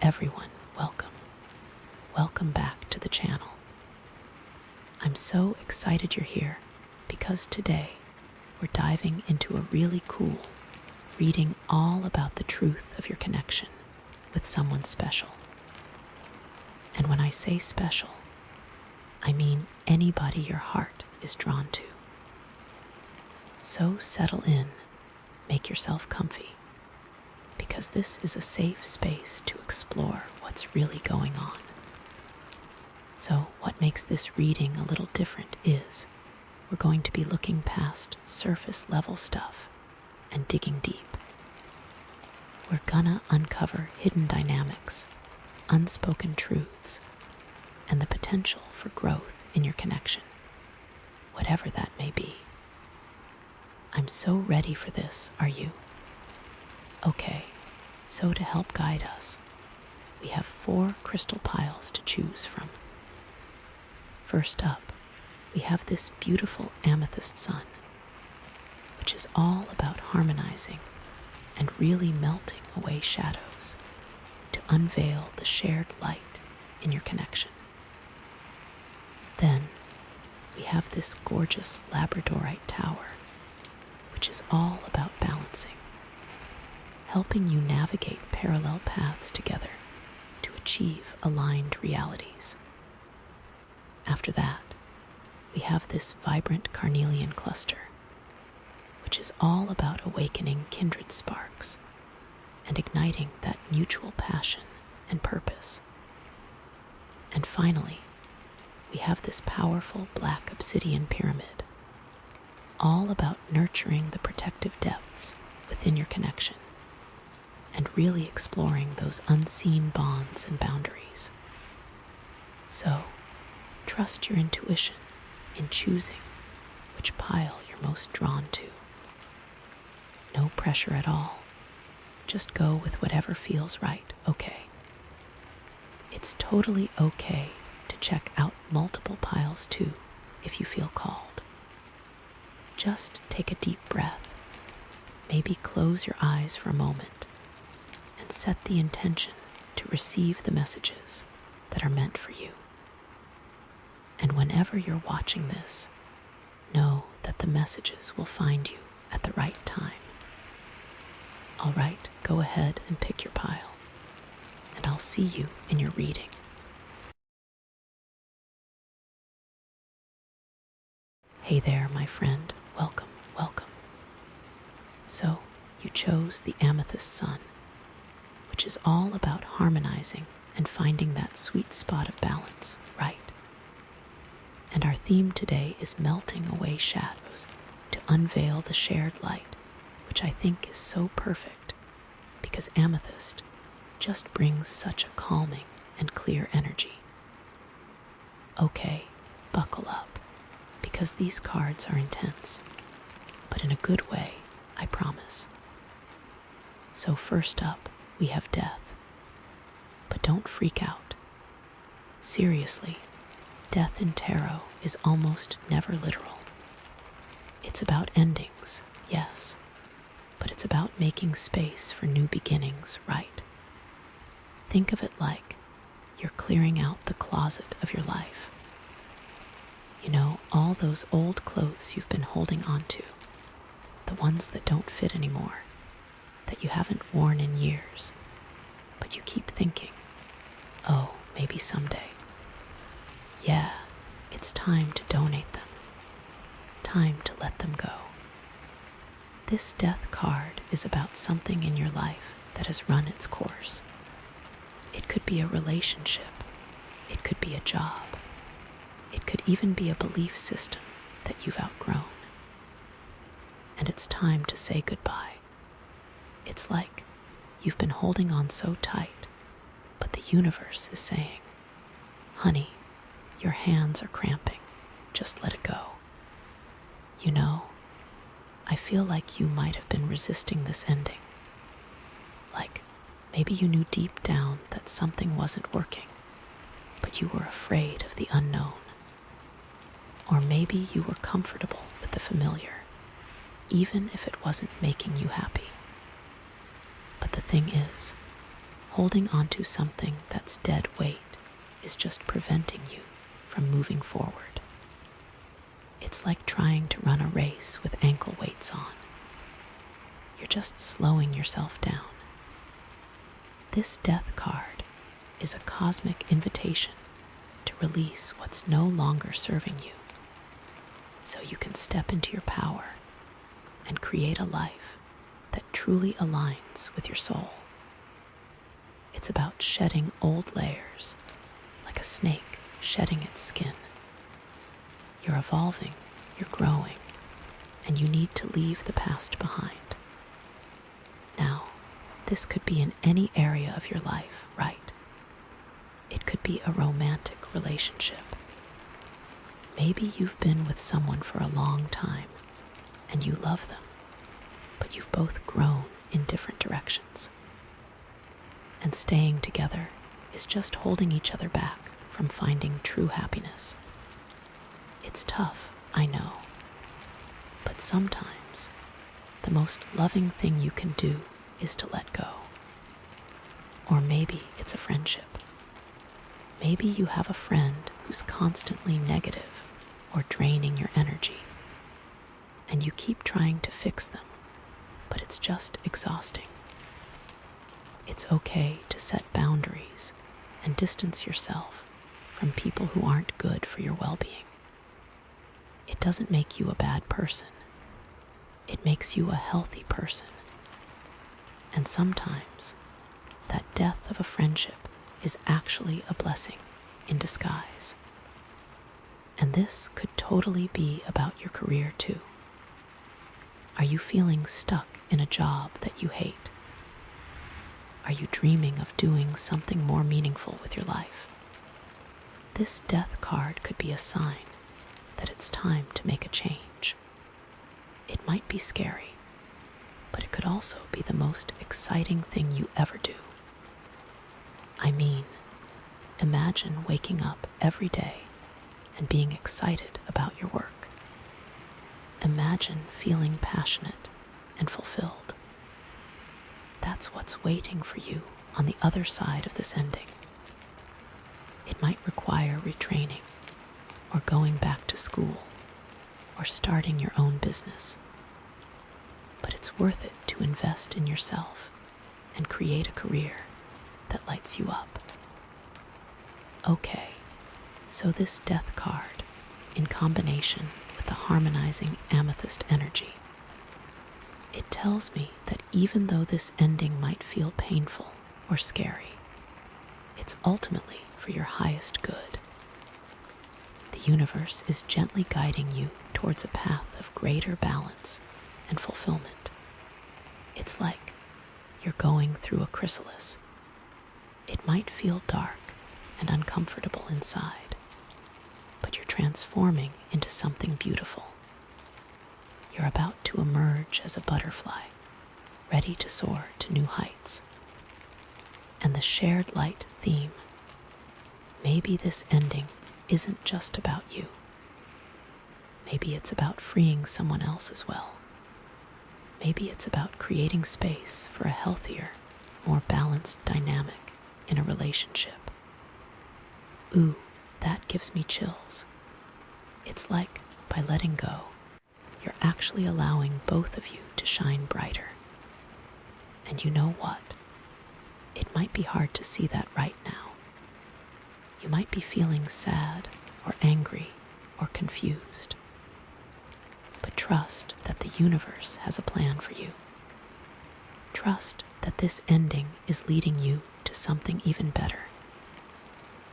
everyone, welcome. Welcome back to the channel. I'm so excited you're here because today we're diving into a really cool reading all about the truth of your connection with someone special. And when I say special, I mean anybody your heart is drawn to. So settle in, make yourself comfy, because this is a safe space to explore what's really going on. So what makes this reading a little different is we're going to be looking past surface level stuff and digging deep. We're gonna uncover hidden dynamics, unspoken truths, and the potential for growth in your connection, whatever that may be. I'm so ready for this, are you? Okay, so to help guide us, we have 4 crystal piles to choose from. First up, we have this beautiful Amethyst Sun, which is all about harmonizing and really melting away shadows to unveil the shared light in your connection. Then we have this gorgeous Labradorite tower, which is all about balancing, helping you navigate parallel paths together to achieve aligned realities. After that, we have this vibrant Carnelian cluster, which is all about awakening kindred sparks and igniting that mutual passion and purpose. And finally, we have this powerful black obsidian pyramid, all about nurturing the protective depths within your connection and really exploring those unseen bonds and boundaries. So, trust your intuition in choosing which pile you're most drawn to. No pressure at all. Just go with whatever feels right, okay? It's totally okay to check out multiple piles too if you feel called. Just take a deep breath, maybe close your eyes for a moment, and set the intention to receive the messages that are meant for you. And whenever you're watching this, know that the messages will find you at the right time. All right, go ahead and pick your pile, and I'll see you in your reading. Hey there, my friend. Welcome, welcome. So, you chose the Amethyst Sun, which is all about harmonizing and finding that sweet spot of balance, right? And our theme today is melting away shadows to unveil the shared light, which I think is so perfect because amethyst just brings such a calming and clear energy. Okay, buckle up, because these cards are intense, but in a good way, I promise. So first up, we have death. But don't freak out. Seriously, death in tarot is almost never literal. It's about endings, yes, but it's about making space for new beginnings, right? Think of it like you're clearing out the closet of your life. You know, all those old clothes you've been holding on to, the ones that don't fit anymore, that you haven't worn in years, but you keep thinking, oh, maybe someday. Yeah, it's time to donate them. Time to let them go. This death card is about something in your life that has run its course. It could be a relationship. It could be a job. It could even be a belief system that you've outgrown. And it's time to say goodbye. It's like you've been holding on so tight, but the universe is saying, honey, your hands are cramping. Just let it go. You know, I feel like you might have been resisting this ending. Like, maybe you knew deep down that something wasn't working, but you were afraid of the unknown. Or maybe you were comfortable with the familiar, even if it wasn't making you happy. But the thing is, Holding onto something that's dead weight is just preventing you from moving forward. It's like trying to run a race with ankle weights on. You're just slowing yourself down. This death card is a cosmic invitation to release what's no longer serving you, so you can step into your power and create a life that truly aligns with your soul. It's about shedding old layers, like a snake shedding its skin. You're evolving, you're growing, and you need to leave the past behind. Now, this could be in any area of your life, right? It could be a romantic relationship. Maybe you've been with someone for a long time and you love them, but you've both grown in different directions. And staying together is just holding each other back from finding true happiness. It's tough, I know, but sometimes the most loving thing you can do is to let go. Or maybe it's a friendship. Maybe you have a friend who's constantly negative or draining your energy, and you keep trying to fix them, but it's just exhausting. It's okay to set boundaries and distance yourself from people who aren't good for your well-being. It doesn't make you a bad person. It makes you a healthy person. And sometimes that death of a friendship is actually a blessing in disguise. And this could totally be about your career too. Are you feeling stuck in a job that you hate? Are you dreaming of doing something more meaningful with your life? This death card could be a sign that it's time to make a change. It might be scary, but it could also be the most exciting thing you ever do. I mean, imagine waking up every day and being excited about your work. Imagine feeling passionate and fulfilled. That's what's waiting for you on the other side of this ending. It might require retraining, or going back to school, or starting your own business. But it's worth it to invest in yourself and create a career that lights you up. Okay, so this death card, in combination with the harmonizing amethyst energy, it tells me that even though this ending might feel painful or scary, it's ultimately for your highest good. The universe is gently guiding you towards a path of greater balance and fulfillment. It's like you're going through a chrysalis. It might feel dark and uncomfortable inside, but you're transforming into something beautiful. You're about to emerge as a butterfly, ready to soar to new heights. And the shared light theme, maybe this ending isn't just about you. Maybe it's about freeing someone else as well. Maybe it's about creating space for a healthier, more balanced dynamic in a relationship. Ooh, that gives me chills. It's like, by letting go, you're actually allowing both of you to shine brighter. And you know what? It might be hard to see that right now. You might be feeling sad or angry or confused. But trust that the universe has a plan for you. Trust that this ending is leading you to something even better.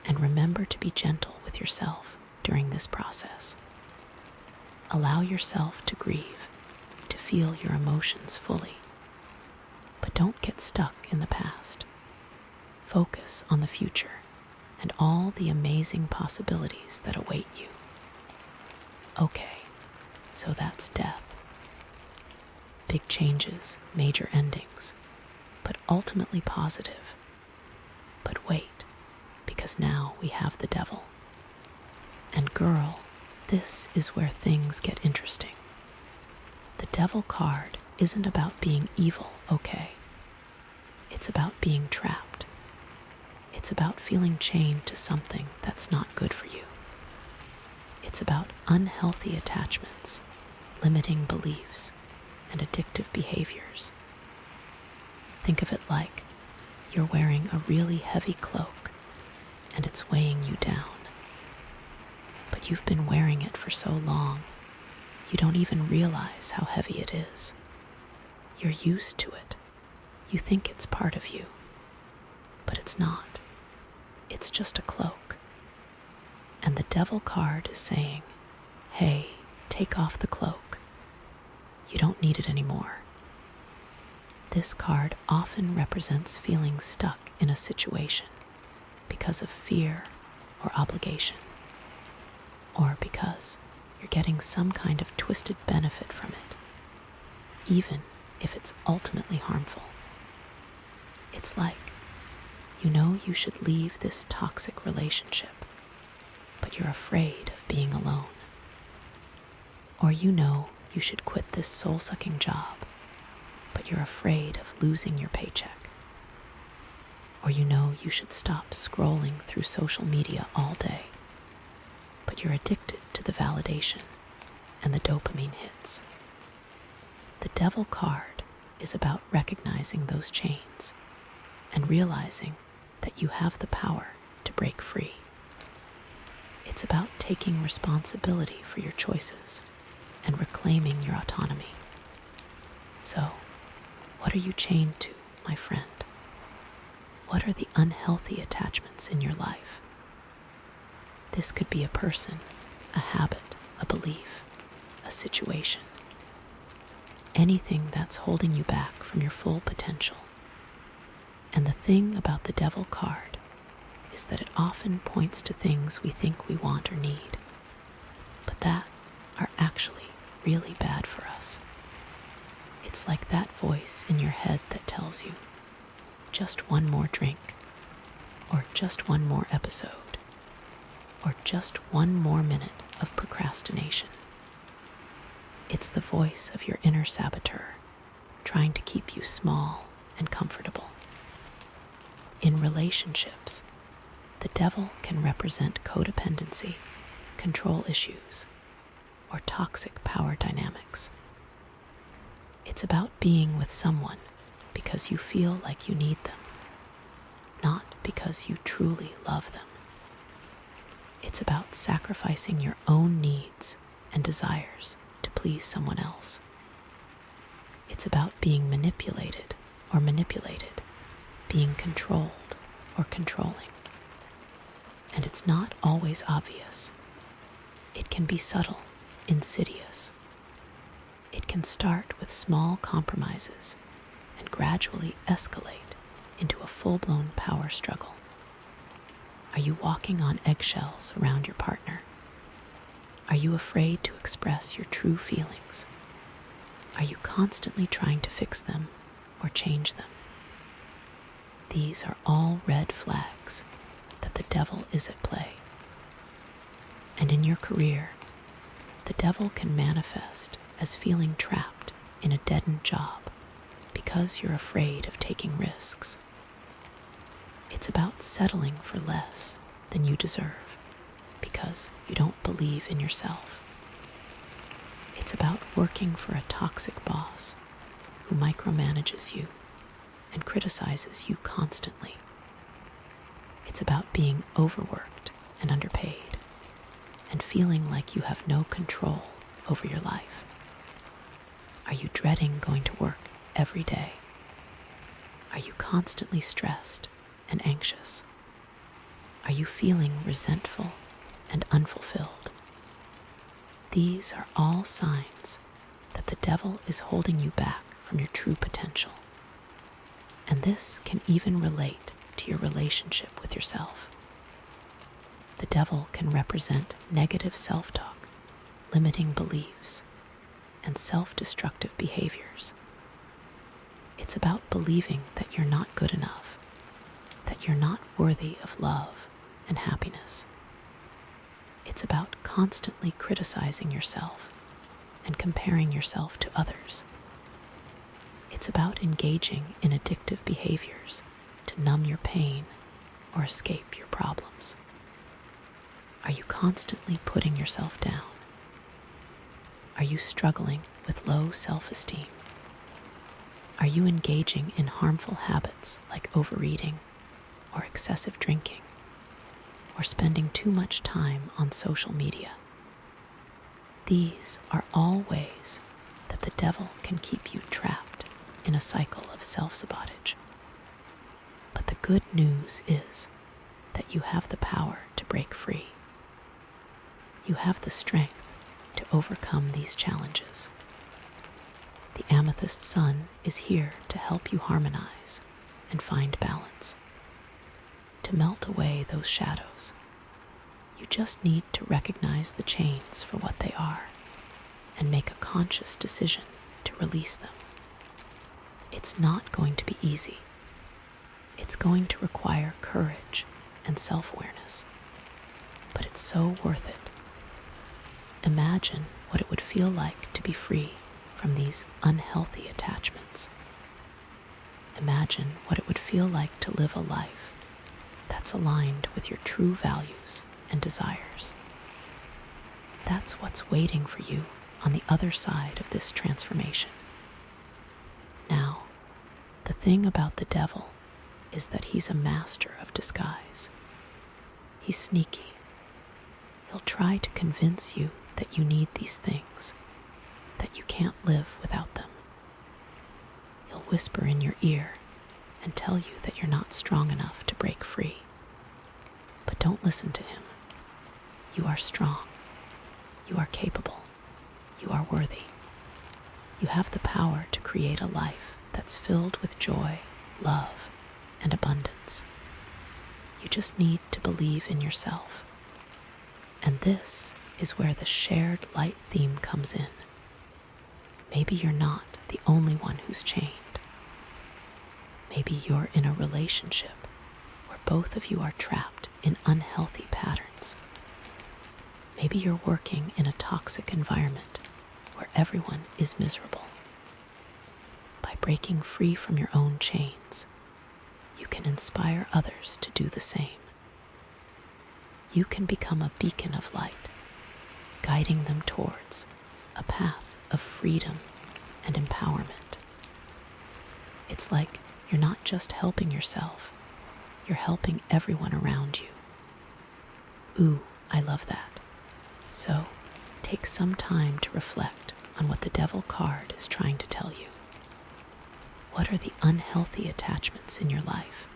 And remember to be gentle with yourself during this process. Allow yourself to grieve, to feel your emotions fully. But don't get stuck in the past. Focus on the future and all the amazing possibilities that await you. Okay, so that's death. Big changes, major endings, but ultimately positive. But wait, because now we have the devil. And girl, this is where things get interesting. The devil card isn't about being evil, okay? It's about being trapped, It's about feeling chained to something that's not good for you. It's about unhealthy attachments, limiting beliefs, and addictive behaviors. Think of it like you're wearing a really heavy cloak and it's weighing you down. But you've been wearing it for so long, you don't even realize how heavy it is. You're used to it. You think it's part of you, but it's not. It's just a cloak. And the Devil card is saying, hey, take off the cloak. You don't need it anymore. This card often represents feeling stuck in a situation because of fear or obligation, or because you're getting some kind of twisted benefit from it, even if it's ultimately harmful. It's like, you know you should leave this toxic relationship, but you're afraid of being alone. Or you know you should quit this soul-sucking job, but you're afraid of losing your paycheck. Or you know you should stop scrolling through social media all day, but you're addicted to the validation and the dopamine hits. The Devil card is about recognizing those chains and realizing that you have the power to break free. It's about taking responsibility for your choices and reclaiming your autonomy. So, what are you chained to, my friend? What are the unhealthy attachments in your life? This could be a person, a habit, a belief, a situation. Anything that's holding you back from your full potential. And the thing about the Devil card is that it often points to things we think we want or need, but that are actually really bad for us. It's like that voice in your head that tells you, just one more drink, or just one more episode, or just one more minute of procrastination. It's the voice of your inner saboteur, trying to keep you small and comfortable. In relationships, the Devil can represent codependency, control issues, or toxic power dynamics. It's about being with someone because you feel like you need them, not because you truly love them. It's about sacrificing your own needs and desires to please someone else. It's about being manipulated or manipulated, being controlled or controlling. And it's not always obvious. It can be subtle, insidious. It can start with small compromises and gradually escalate into a full-blown power struggle. Are you walking on eggshells around your partner? Are you afraid to express your true feelings? Are you constantly trying to fix them or change them? These are all red flags that the Devil is at play. And in your career, the Devil can manifest as feeling trapped in a dead-end job because you're afraid of taking risks. It's about settling for less than you deserve because you don't believe in yourself. It's about working for a toxic boss who micromanages you and criticizes you constantly. It's about being overworked and underpaid and feeling like you have no control over your life. Are you dreading going to work every day? Are you constantly stressed and anxious? Are you feeling resentful and unfulfilled? These are all signs that the Devil is holding you back from your true potential. And this can even relate to your relationship with yourself. The Devil can represent negative self-talk, limiting beliefs, and self-destructive behaviors. It's about believing that you're not good enough, that you're not worthy of love and happiness. It's about constantly criticizing yourself and comparing yourself to others. It's about engaging in addictive behaviors to numb your pain or escape your problems? Are you constantly putting yourself down? Are you struggling with low self-esteem? Are you engaging in harmful habits like overeating or excessive drinking, or spending too much time on social media? These are all ways that the devil can keep you trapped in a cycle of self-sabotage. But the good news is that you have the power to break free. You have the strength to overcome these challenges. The Amethyst Sun is here to help you harmonize and find balance, to melt away those shadows. You just need to recognize the chains for what they are and make a conscious decision to release them. It's not going to be easy. It's going to require courage and self-awareness, but it's so worth it. Imagine what it would feel like to be free from these unhealthy attachments. Imagine what it would feel like to live a life that's aligned with your true values and desires. That's what's waiting for you on the other side of this transformation. Now, the thing about the devil is that he's a master of disguise. He's sneaky. He'll try to convince you that you need these things, that you can't live without them. He'll whisper in your ear and tell you that you're not strong enough to break free. But don't listen to him. You are strong. You are capable. You are worthy. You have the power to create a life that's filled with joy, love, and abundance. You just need to believe in yourself. And this is where the shared light theme comes in. Maybe you're not the only one who's chained. Maybe you're in a relationship where both of you are trapped in unhealthy patterns. Maybe you're working in a toxic environment where everyone is miserable. By breaking free from your own chains, you can inspire others to do the same. You can become a beacon of light, guiding them towards a path of freedom and empowerment. It's like you're not just helping yourself, you're helping everyone around you. Ooh, I love that. So, take some time to reflect on what the Devil card is trying to tell you. What are the unhealthy attachments in your life?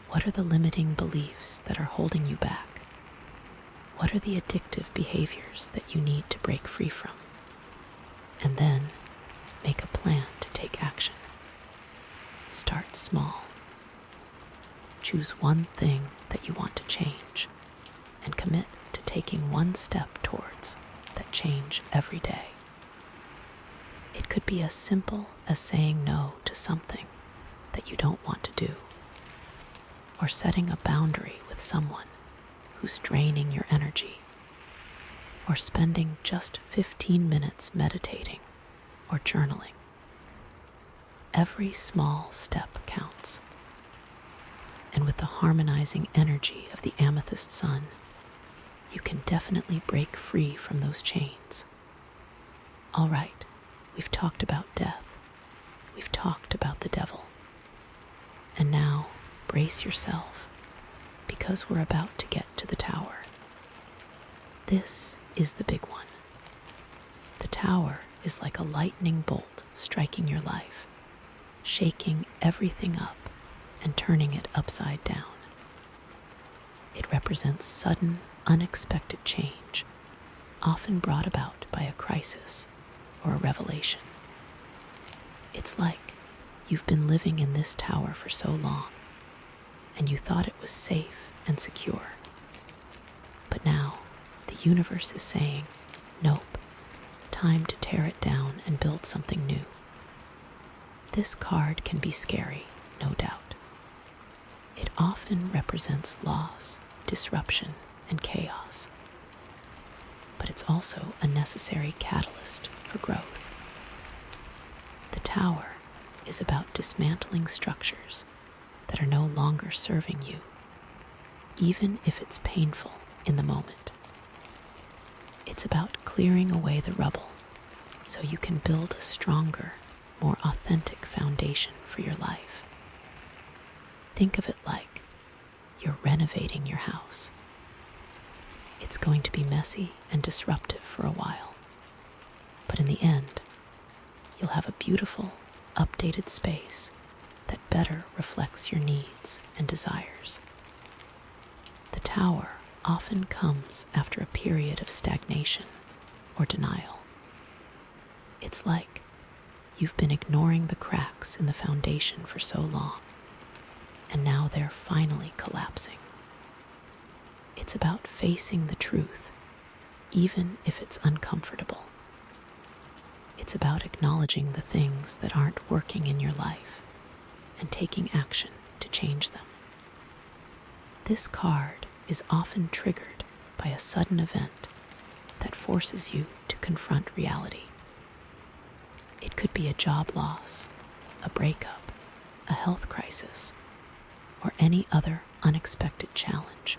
What are the limiting beliefs that are holding you back? What are the addictive behaviors that you need to break free from? And then, make a plan to take action. Start small. Choose one thing that you want to change and commit to taking one step towards that change every day. It could be as simple as saying no to something that you don't want to do, or setting a boundary with someone who's draining your energy, or spending just 15 minutes meditating or journaling. Every small step counts. And with the harmonizing energy of the Amethyst Sun, you can definitely break free from those chains. All right, we've talked about death. We've talked about the devil. And now, brace yourself, because we're about to get to the tower. This is the big one. The tower is like a lightning bolt striking your life, shaking everything up and turning it upside down. It represents sudden, unexpected change, often brought about by a crisis or a revelation. It's like you've been living in this tower for so long, and you thought it was safe and secure. But now, the universe is saying, nope, time to tear it down and build something new. This card can be scary, no doubt. It often represents loss, disruption, and chaos. But it's also a necessary catalyst for growth. The tower is about dismantling structures that are no longer serving you even if it's painful in the moment. It's about clearing away the rubble so you can build a stronger, more authentic foundation for your life. Think of it like you're renovating your house. It's going to be messy and disruptive for a while, but in the end, you'll have a beautiful, updated space that better reflects your needs and desires. The tower often comes after a period of stagnation or denial. It's like you've been ignoring the cracks in the foundation for so long, and now they're finally collapsing. It's about facing the truth, even if it's uncomfortable. It's about acknowledging the things that aren't working in your life and taking action to change them. This card is often triggered by a sudden event that forces you to confront reality. It could be a job loss, a breakup, a health crisis, or any other unexpected challenge.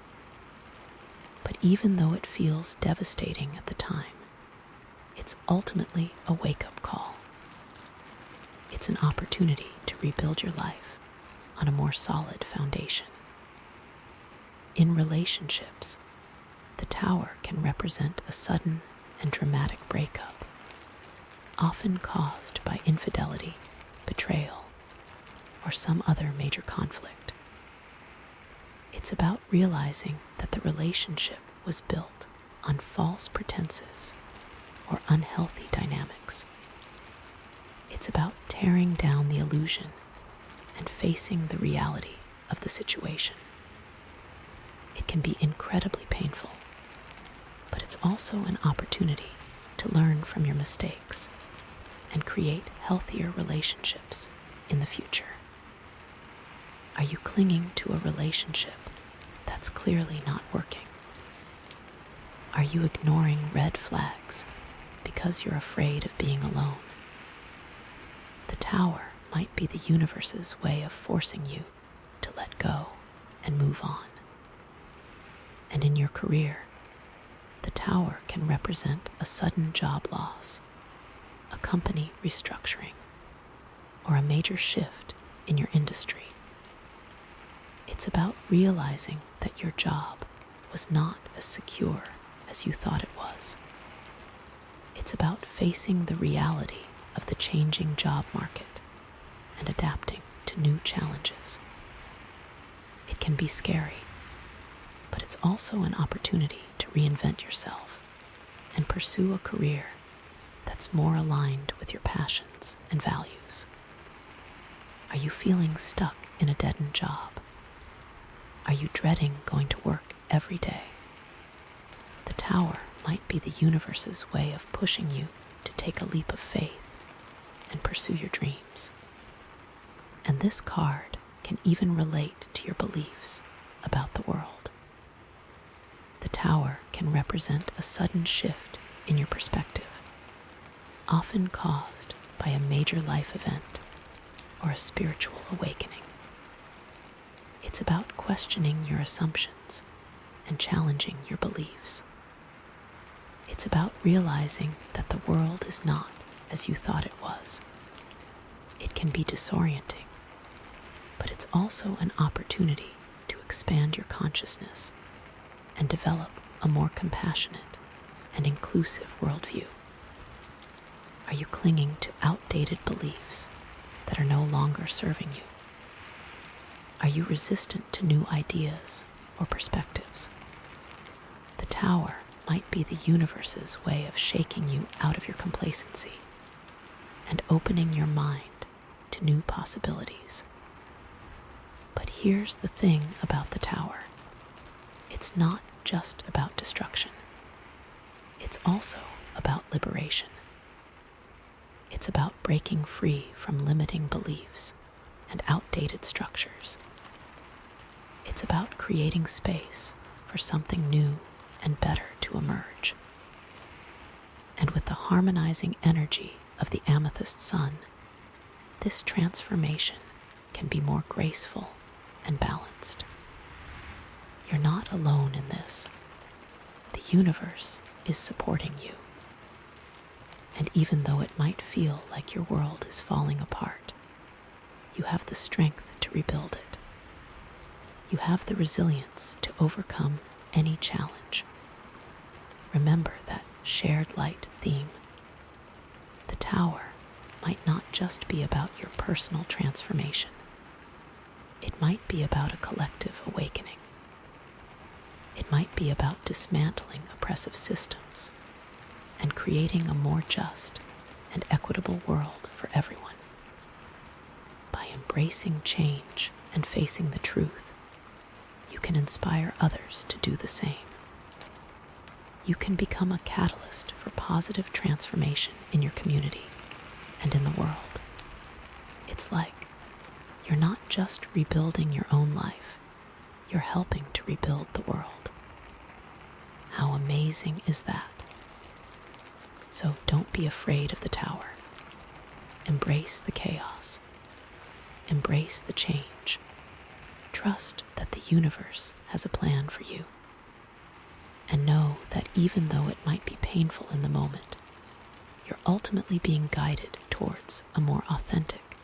But even though it feels devastating at the time, it's ultimately a wake-up call. It's an opportunity to rebuild your life on a more solid foundation. In relationships, the tower can represent a sudden and dramatic breakup, often caused by infidelity, betrayal, or some other major conflict. It's about realizing that the relationship was built on false pretenses or unhealthy dynamics. It's about tearing down the illusion and facing the reality of the situation. It can be incredibly painful, but it's also an opportunity to learn from your mistakes and create healthier relationships in the future. Are you clinging to a relationship that's clearly not working? Are you ignoring red flags because you're afraid of being alone? The tower might be the universe's way of forcing you to let go and move on. And in your career, the tower can represent a sudden job loss, a company restructuring, or a major shift in your industry. It's about realizing that your job was not as secure as you thought it was. It's about facing the reality of the changing job market and adapting to new challenges. It can be scary, but it's also an opportunity to reinvent yourself and pursue a career that's more aligned with your passions and values. Are you feeling stuck in a dead-end job? Are you dreading going to work every day? The tower might be the universe's way of pushing you to take a leap of faith and pursue your dreams. And this card can even relate to your beliefs about the world. The tower can represent a sudden shift in your perspective, often caused by a major life event or a spiritual awakening. It's about questioning your assumptions and challenging your beliefs. It's about realizing that the world is not as you thought it was. It can be disorienting, but it's also an opportunity to expand your consciousness and develop a more compassionate and inclusive worldview. Are you clinging to outdated beliefs that are no longer serving you? Are you resistant to new ideas or perspectives? The tower might be the universe's way of shaking you out of your complacency and opening your mind to new possibilities. But here's the thing about the tower. It's not just about destruction. It's also about liberation. It's about breaking free from limiting beliefs and outdated structures. It's about creating space for something new and better to emerge. And with the harmonizing energy of the Amethyst Sun, this transformation can be more graceful and balanced. you're not alone in this. The universe is supporting you. And even though it might feel like your world is falling apart, you have the strength to rebuild it. You have the resilience to overcome any challenge. Remember that shared light theme. The tower might not just be about your personal transformation. It might be about a collective awakening. It might be about dismantling oppressive systems and creating a more just and equitable world for everyone. By embracing change and facing the truth, you can inspire others to do the same. You can become a catalyst for positive transformation in your community and in the world. It's like you're not just rebuilding your own life, you're helping to rebuild the world. How amazing is that? So don't be afraid of the tower. Embrace the chaos. Embrace the change. Trust that the universe has a plan for you. And know that even though it might be painful in the moment, you're ultimately being guided towards a more authentic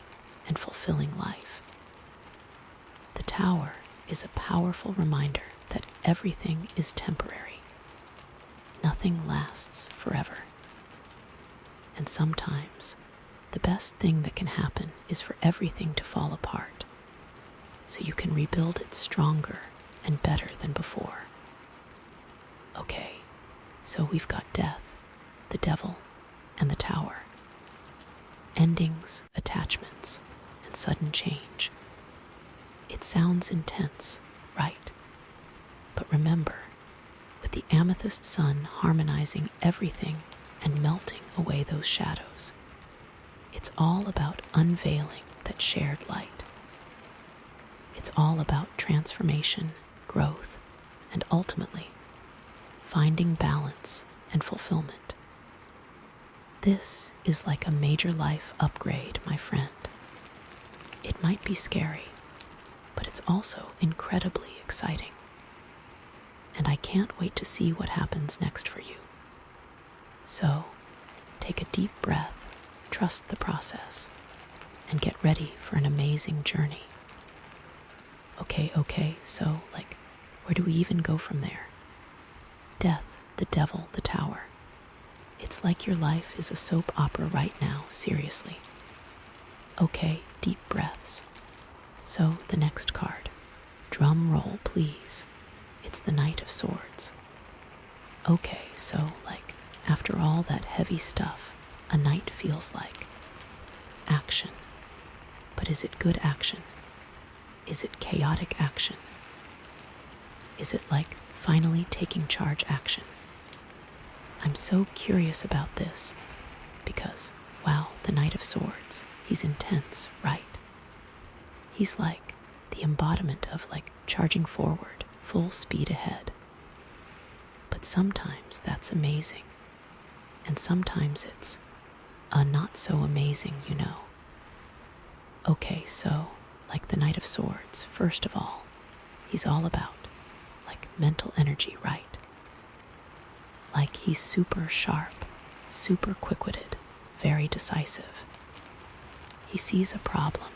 and fulfilling life. The tower is a powerful reminder that everything is temporary. Nothing lasts forever. And sometimes, the best thing that can happen is for everything to fall apart, so you can rebuild it stronger and better than before. Okay, so we've got death, the devil, and the tower. Endings, attachments, and sudden change. It sounds intense, right? But remember, with the Amethyst Sun harmonizing everything and melting away those shadows, it's all about unveiling that shared light. It's all about transformation, growth, and ultimately, finding balance and fulfillment. This is like a major life upgrade, my friend. It might be scary, but it's also incredibly exciting. And I can't wait to see what happens next for you. So, take a deep breath, trust the process, and get ready for an amazing journey. Okay, so, where do we even go from there? Death, the devil, the tower. It's like your life is a soap opera right now, seriously. Okay, deep breaths. So, the next card. Drum roll, please. It's the Knight of Swords. Okay, so, after all that heavy stuff, a knight feels like action. But is it good action? Is it chaotic action? Is it like finally taking charge action? I'm so curious about this because, wow, the Knight of Swords, he's intense, right? He's like the embodiment of charging forward, full speed ahead. But sometimes that's amazing, and sometimes it's not so amazing, you know. Okay, so, like the Knight of Swords, first of all, he's all about, mental energy, right? He's super sharp, super quick-witted, very decisive. He sees a problem,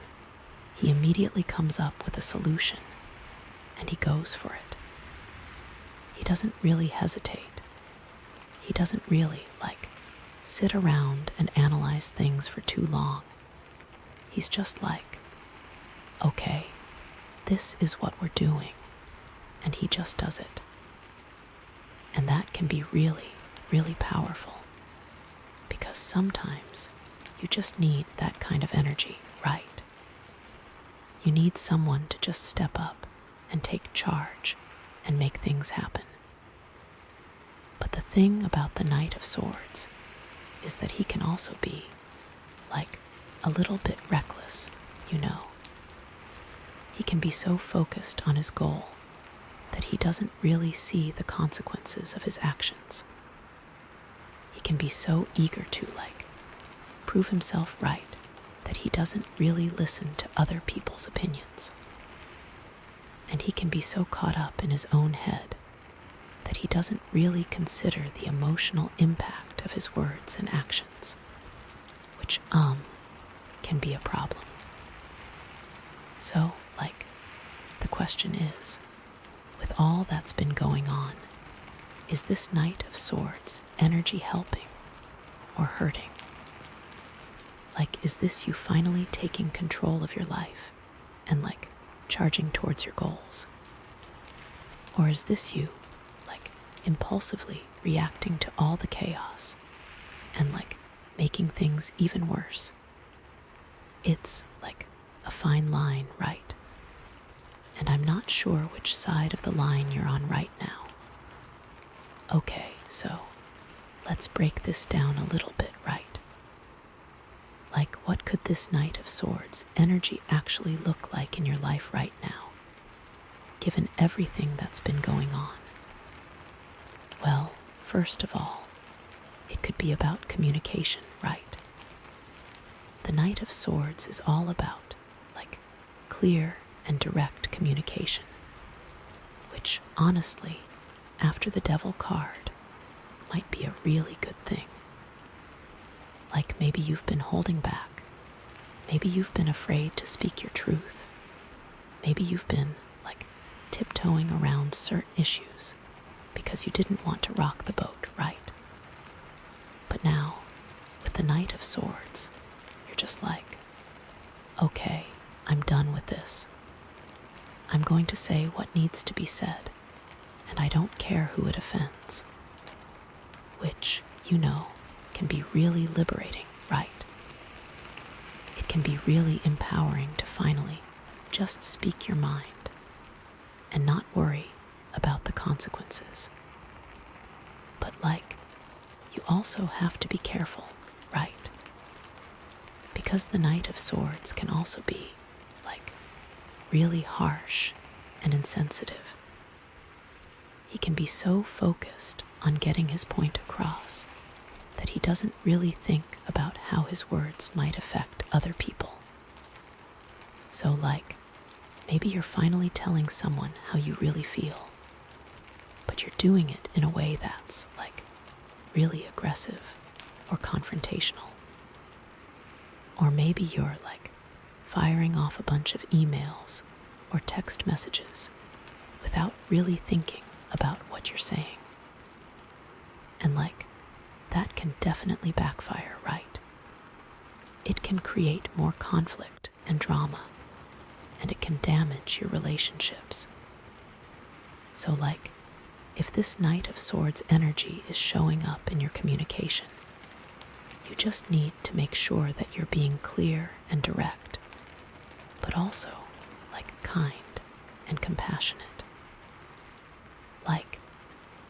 he immediately comes up with a solution, and he goes for it. He doesn't really hesitate. He doesn't really, sit around and analyze things for too long. He's just okay, this is what we're doing, and he just does it. And that can be really, really powerful, because sometimes you just need that kind of energy, right? You need someone to just step up and take charge and make things happen. But the thing about the Knight of Swords is that he can also be, a little bit reckless, you know. He can be so focused on his goal that he doesn't really see the consequences of his actions. He can be so eager to, prove himself right that he doesn't really listen to other people's opinions. And he can be so caught up in his own head that he doesn't really consider the emotional impact of his words and actions, which can be a problem. So, the question is, with all that's been going on, is this Knight of Swords energy helping or hurting? Is this you finally taking control of your life and charging towards your goals? Or is this you impulsively reacting to all the chaos and making things even worse? It's a fine line, right? And I'm not sure which side of the line you're on right now. Okay, so let's break this down a little bit, right? What could this Knight of Swords energy actually look like in your life right now, given everything that's been going on? Well, first of all, it could be about communication, right? The Knight of Swords is all about, clear and direct communication, which, honestly, after the Devil card, might be a really good thing. Maybe you've been holding back. Maybe you've been afraid to speak your truth. Maybe you've been, tiptoeing around certain issues because you didn't want to rock the boat, right? But now, with the Knight of Swords, you're just okay, I'm done with this. I'm going to say what needs to be said, and I don't care who it offends. Which, can be really liberating, right? It can be really empowering to finally just speak your mind and not worry about the consequences. But you also have to be careful, right? Because the Knight of Swords can also be really harsh and insensitive. He can be so focused on getting his point across that he doesn't really think about how his words might affect other people. So maybe you're finally telling someone how you really feel, but you're doing it in a way that's really aggressive or confrontational. Or maybe you're firing off a bunch of emails or text messages without really thinking about what you're saying. And that can definitely backfire, right? It can create more conflict and drama, and it can damage your relationships. So if this Knight of Swords energy is showing up in your communication, you just need to make sure that you're being clear and direct, but also kind and compassionate.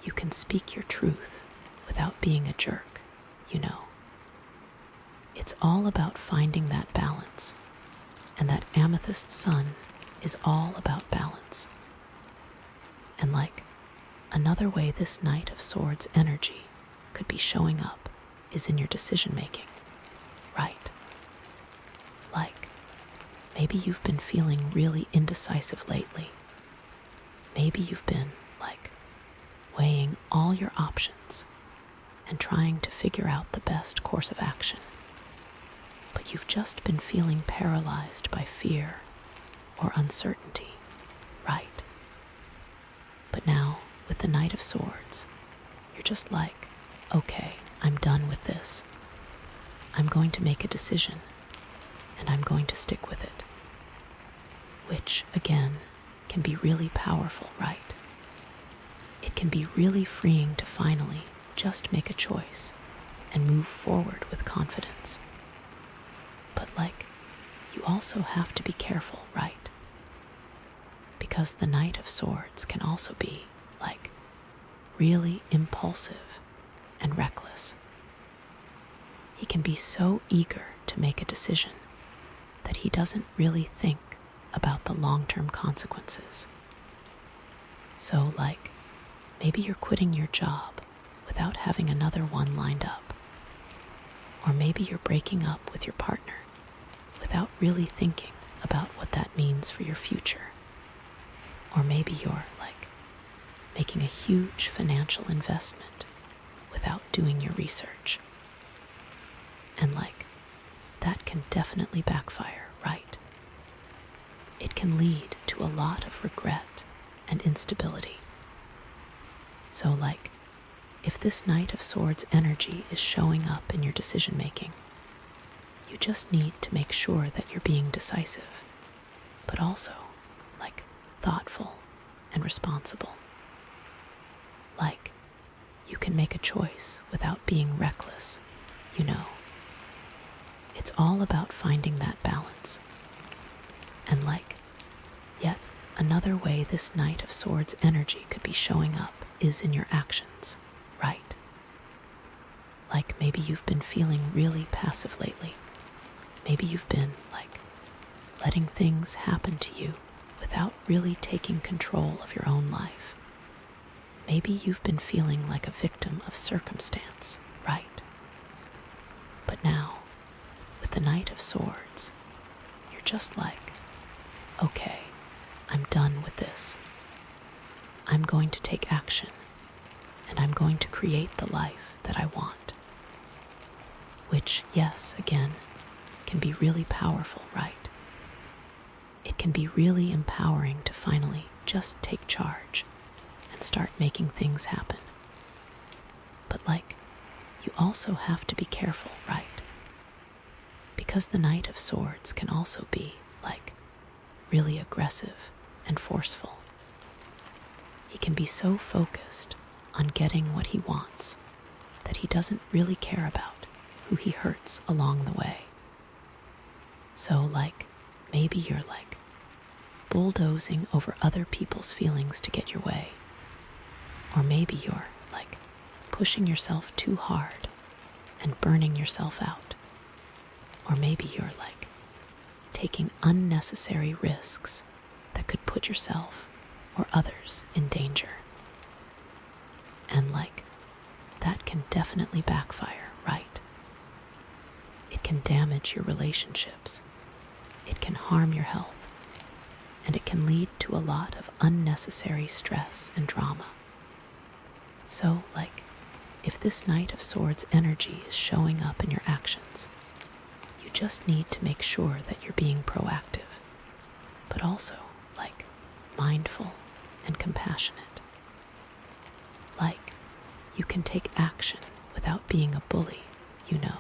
You can speak your truth without being a jerk, It's all about finding that balance, and that Amethyst Sun is all about balance. And another way this Knight of Swords energy could be showing up is in your decision making, right? Maybe you've been feeling really indecisive lately. Maybe you've been weighing all your options and trying to figure out the best course of action. But you've just been feeling paralyzed by fear or uncertainty, right? But now, with the Knight of Swords, you're just okay, I'm done with this. I'm going to make a decision, and I'm going to stick with it. Which, again, can be really powerful, right? It can be really freeing to finally just make a choice and move forward with confidence. But you also have to be careful, right? Because the Knight of Swords can also be really impulsive and reckless. He can be so eager to make a decision that he doesn't really think about the long-term consequences. So maybe you're quitting your job without having another one lined up. Or maybe you're breaking up with your partner without really thinking about what that means for your future. Or maybe you're like making a huge financial investment without doing your research. And like, that can definitely backfire, right? It can lead to a lot of regret and instability. So like, if this Knight of Swords energy is showing up in your decision making, you just need to make sure that you're being decisive, but also like thoughtful and responsible. Like, you can make a choice without being reckless, you know. It's all about finding that balance. And like, yet another way this Knight of Swords energy could be showing up is in your actions, right? Like maybe you've been feeling really passive lately. Maybe you've been like letting things happen to you without really taking control of your own life. Maybe you've been feeling like a victim of circumstance, right? But now, with the Knight of Swords, you're just like, okay, I'm done with this. I'm going to take action, and I'm going to create the life that I want. Which, yes, again, can be really powerful, right? It can be really empowering to finally just take charge and start making things happen. But like, you also have to be careful, right? Because the Knight of Swords can also be like really aggressive and forceful. He can be so focused on getting what he wants that he doesn't really care about who he hurts along the way. So like, maybe you're like bulldozing over other people's feelings to get your way. Or maybe you're like pushing yourself too hard and burning yourself out. Or maybe you're like taking unnecessary risks that could put yourself or others in danger. And like, that can definitely backfire, right? It can damage your relationships. It can harm your health. And it can lead to a lot of unnecessary stress and drama. So, like, if this Knight of Swords energy is showing up in your actions, you just need to make sure that you're being proactive, but also, like, mindful and compassionate. Like, you can take action without being a bully, you know.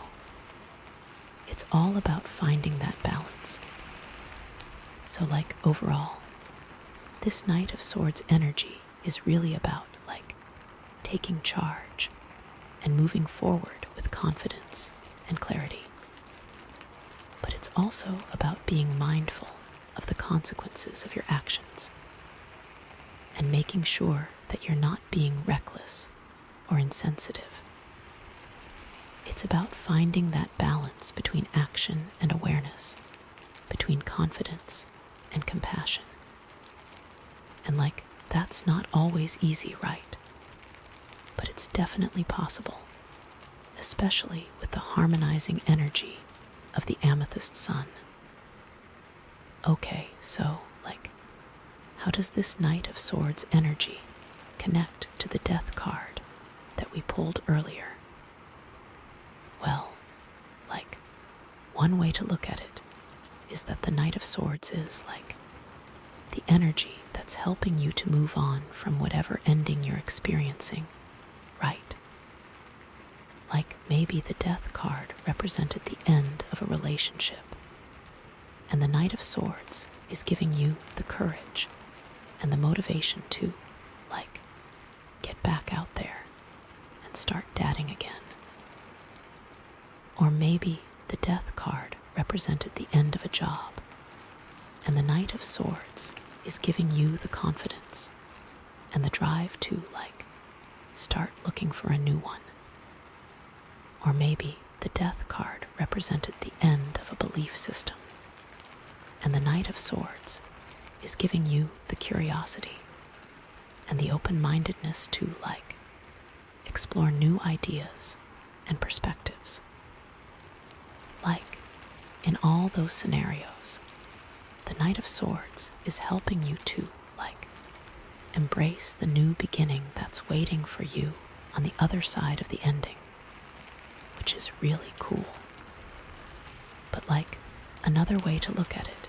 It's all about finding that balance. So, like, overall, this Knight of Swords energy is really about, like, taking charge and moving forward with confidence and clarity. But it's also about being mindful of the consequences of your actions and making sure that you're not being reckless or insensitive. It's about finding that balance between action and awareness, between confidence and compassion. And like, that's not always easy, right? But it's definitely possible, especially with the harmonizing energy of the Amethyst Sun. Okay, so, like, how does this Knight of Swords energy connect to the Death card that we pulled earlier? Well, like, one way to look at it is that the Knight of Swords is, like, the energy that's helping you to move on from whatever ending you're experiencing, right? Like, maybe the Death card represented the end of a relationship, and the Knight of Swords is giving you the courage and the motivation to, like, get back out there and start dating again. Or maybe the Death card represented the end of a job, and the Knight of Swords is giving you the confidence and the drive to, like, start looking for a new one. Or maybe the Death card represented the end of a belief system, and the Knight of Swords is giving you the curiosity and the open-mindedness to, like, explore new ideas and perspectives. Like, in all those scenarios, the Knight of Swords is helping you to, like, embrace the new beginning that's waiting for you on the other side of the ending, which is really cool. But like, another way to look at it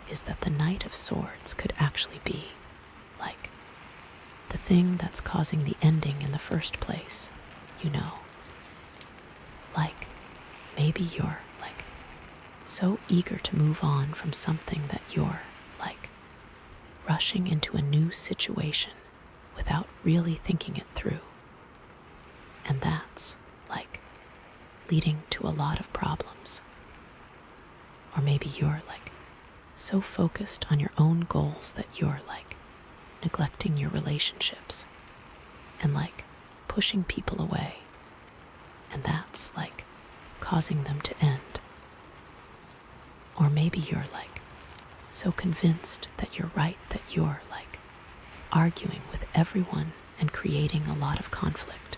is that the Knight of Swords could actually be like the thing that's causing the ending in the first place, you know. Like, maybe you're like so eager to move on from something that you're like rushing into a new situation without really thinking it through. And that's like leading to a lot of problems. Or maybe you're like so focused on your own goals that you're like neglecting your relationships and like pushing people away. And that's like causing them to end. Or maybe you're like so convinced that you're right that you're like arguing with everyone and creating a lot of conflict.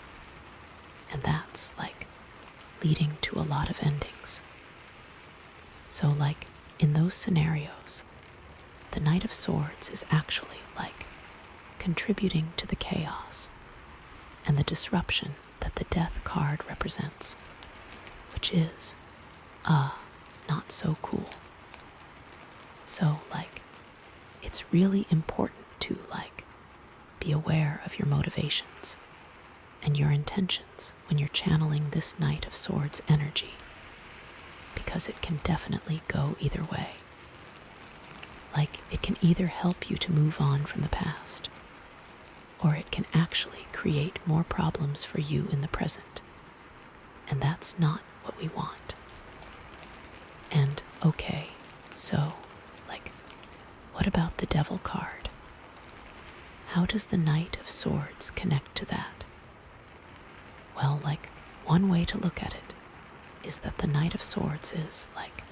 And that's like leading to a lot of endings. So like in those scenarios, the Knight of Swords is actually like contributing to the chaos and the disruption that the Death card represents, which is not so cool. So like it's really important to like be aware of your motivations and your intentions when you're channeling this Knight of Swords energy, because it can definitely go either way. Like, it can either help you to move on from the past, or it can actually create more problems for you in the present. And that's not what we want. And okay, so, like, what about the Devil card? How does the Knight of Swords connect to that? Well, like, one way to look at it is that the Knight of Swords is like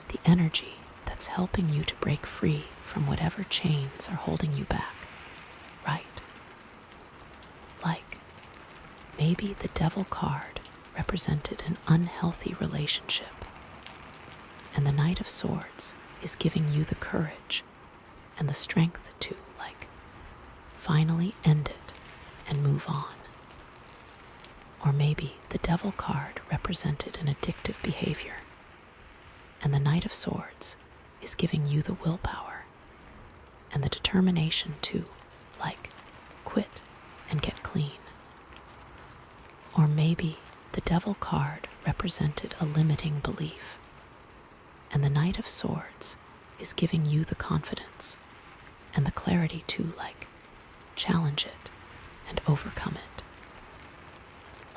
the energy that's helping you to break free from whatever chains are holding you back, right? Like, maybe the Devil card represented an unhealthy relationship, and the Knight of Swords is giving you the courage and the strength to, like, finally end it and move on. Or maybe the Devil card represented an addictive behavior, and the Knight of Swords is giving you the willpower and the determination to, like, quit and get clean. Or maybe the Devil card represented a limiting belief, and the Knight of Swords is giving you the confidence and the clarity to, like, challenge it and overcome it.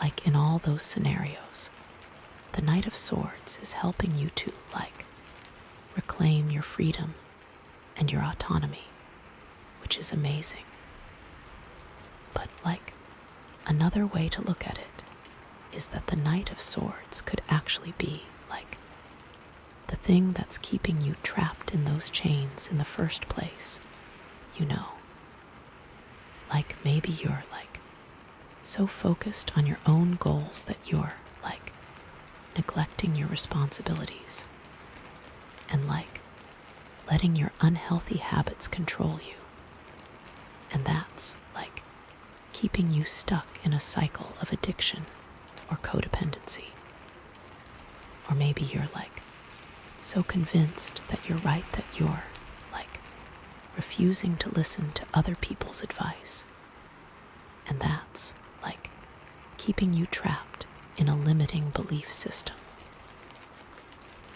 Like in all those scenarios, the Knight of Swords is helping you to, like, reclaim your freedom and your autonomy, which is amazing. But, like, another way to look at it is that the Knight of Swords could actually be, like, the thing that's keeping you trapped in those chains in the first place, you know. Like, maybe you're, like, so focused on your own goals that you're, like, neglecting your responsibilities and, like, letting your unhealthy habits control you. And that's, like, keeping you stuck in a cycle of addiction or codependency. Or maybe you're, like, so convinced that you're right that you're, like, refusing to listen to other people's advice. And that's, like, keeping you trapped in a limiting belief system.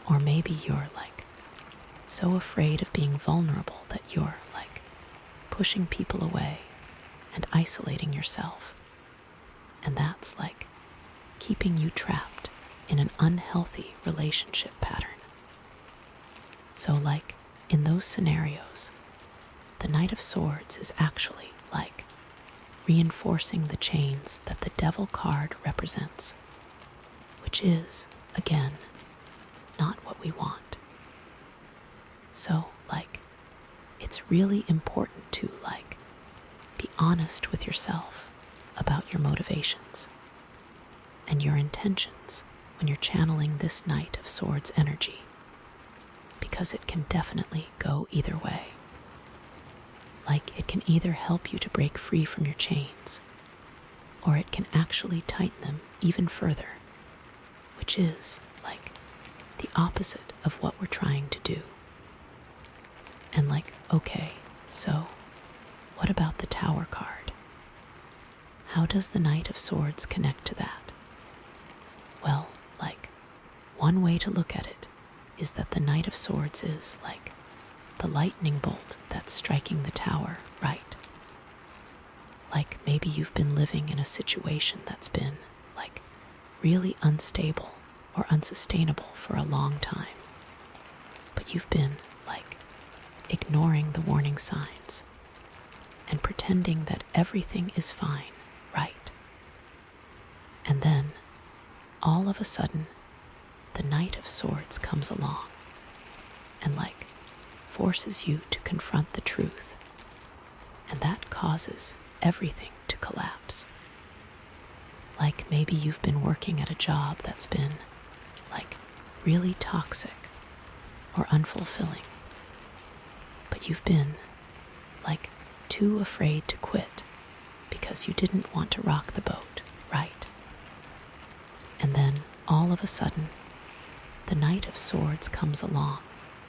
Or maybe you're, like, so afraid of being vulnerable that you're, like, pushing people away and isolating yourself. And that's, like, keeping you trapped in an unhealthy relationship pattern. So, like, in those scenarios, the Knight of Swords is actually, like, reinforcing the chains that the Devil card represents, which is, again, not what we want. So, like, it's really important to, like, be honest with yourself about your motivations and your intentions when you're channeling this Knight of Swords energy, because it can definitely go either way. Like, it can either help you to break free from your chains, or it can actually tighten them even further, which is, like, the opposite of what we're trying to do. And like, okay, so what about the Tower card? How does the Knight of Swords connect to that? Well, like, one way to look at it is that the Knight of Swords is like the lightning bolt that's striking the tower, right? Like, maybe you've been living in a situation that's been, like, really unstable or unsustainable for a long time. But you've been, like, ignoring the warning signs and pretending that everything is fine, right? And then, all of a sudden, the Knight of Swords comes along and, like, forces you to confront the truth, and that causes everything to collapse. Like, maybe you've been working at a job that's been, like, really toxic or unfulfilling, but you've been, like, too afraid to quit because you didn't want to rock the boat, right? And then, all of a sudden, the Knight of Swords comes along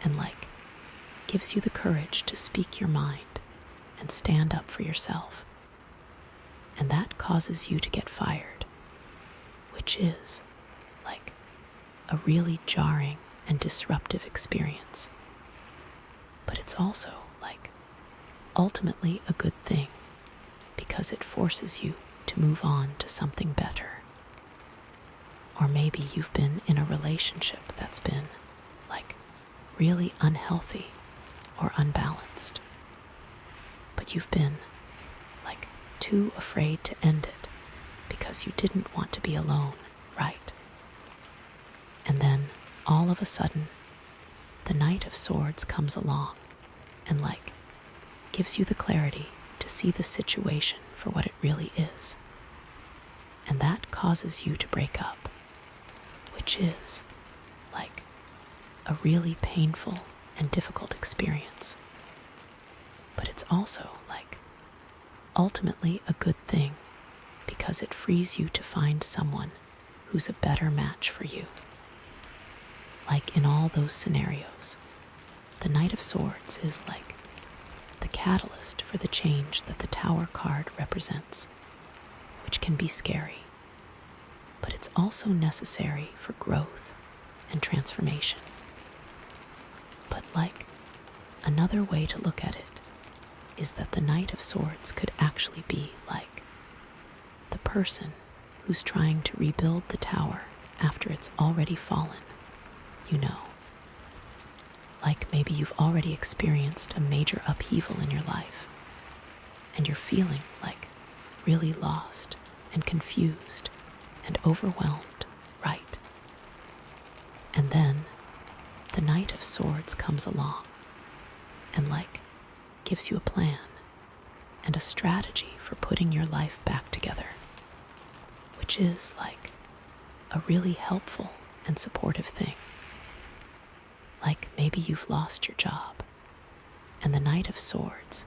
and, like, gives you the courage to speak your mind and stand up for yourself. And that causes you to get fired, which is, like, a really jarring and disruptive experience. But it's also, like, ultimately a good thing because it forces you to move on to something better. Or maybe you've been in a relationship that's been, like, really unhealthy or unbalanced, but you've been, like, too afraid to end it because you didn't want to be alone, right? And then, all of a sudden, the Knight of Swords comes along and, like, gives you the clarity to see the situation for what it really is. And that causes you to break up, which is, like, a really painful and difficult experience. But it's also, like, ultimately a good thing because it frees you to find someone who's a better match for you. Like, in all those scenarios, the Knight of Swords is, like, the catalyst for the change that the Tower card represents, which can be scary, but it's also necessary for growth and transformation. But, like, another way to look at it is that the Knight of Swords could actually be, like, the person who's trying to rebuild the tower after it's already fallen, you know. Like, maybe you've already experienced a major upheaval in your life, and you're feeling, like, really lost and confused and overwhelmed, right? And then the Knight of Swords comes along and, like, gives you a plan and a strategy for putting your life back together, which is, like, a really helpful and supportive thing. Like, maybe you've lost your job, and the Knight of Swords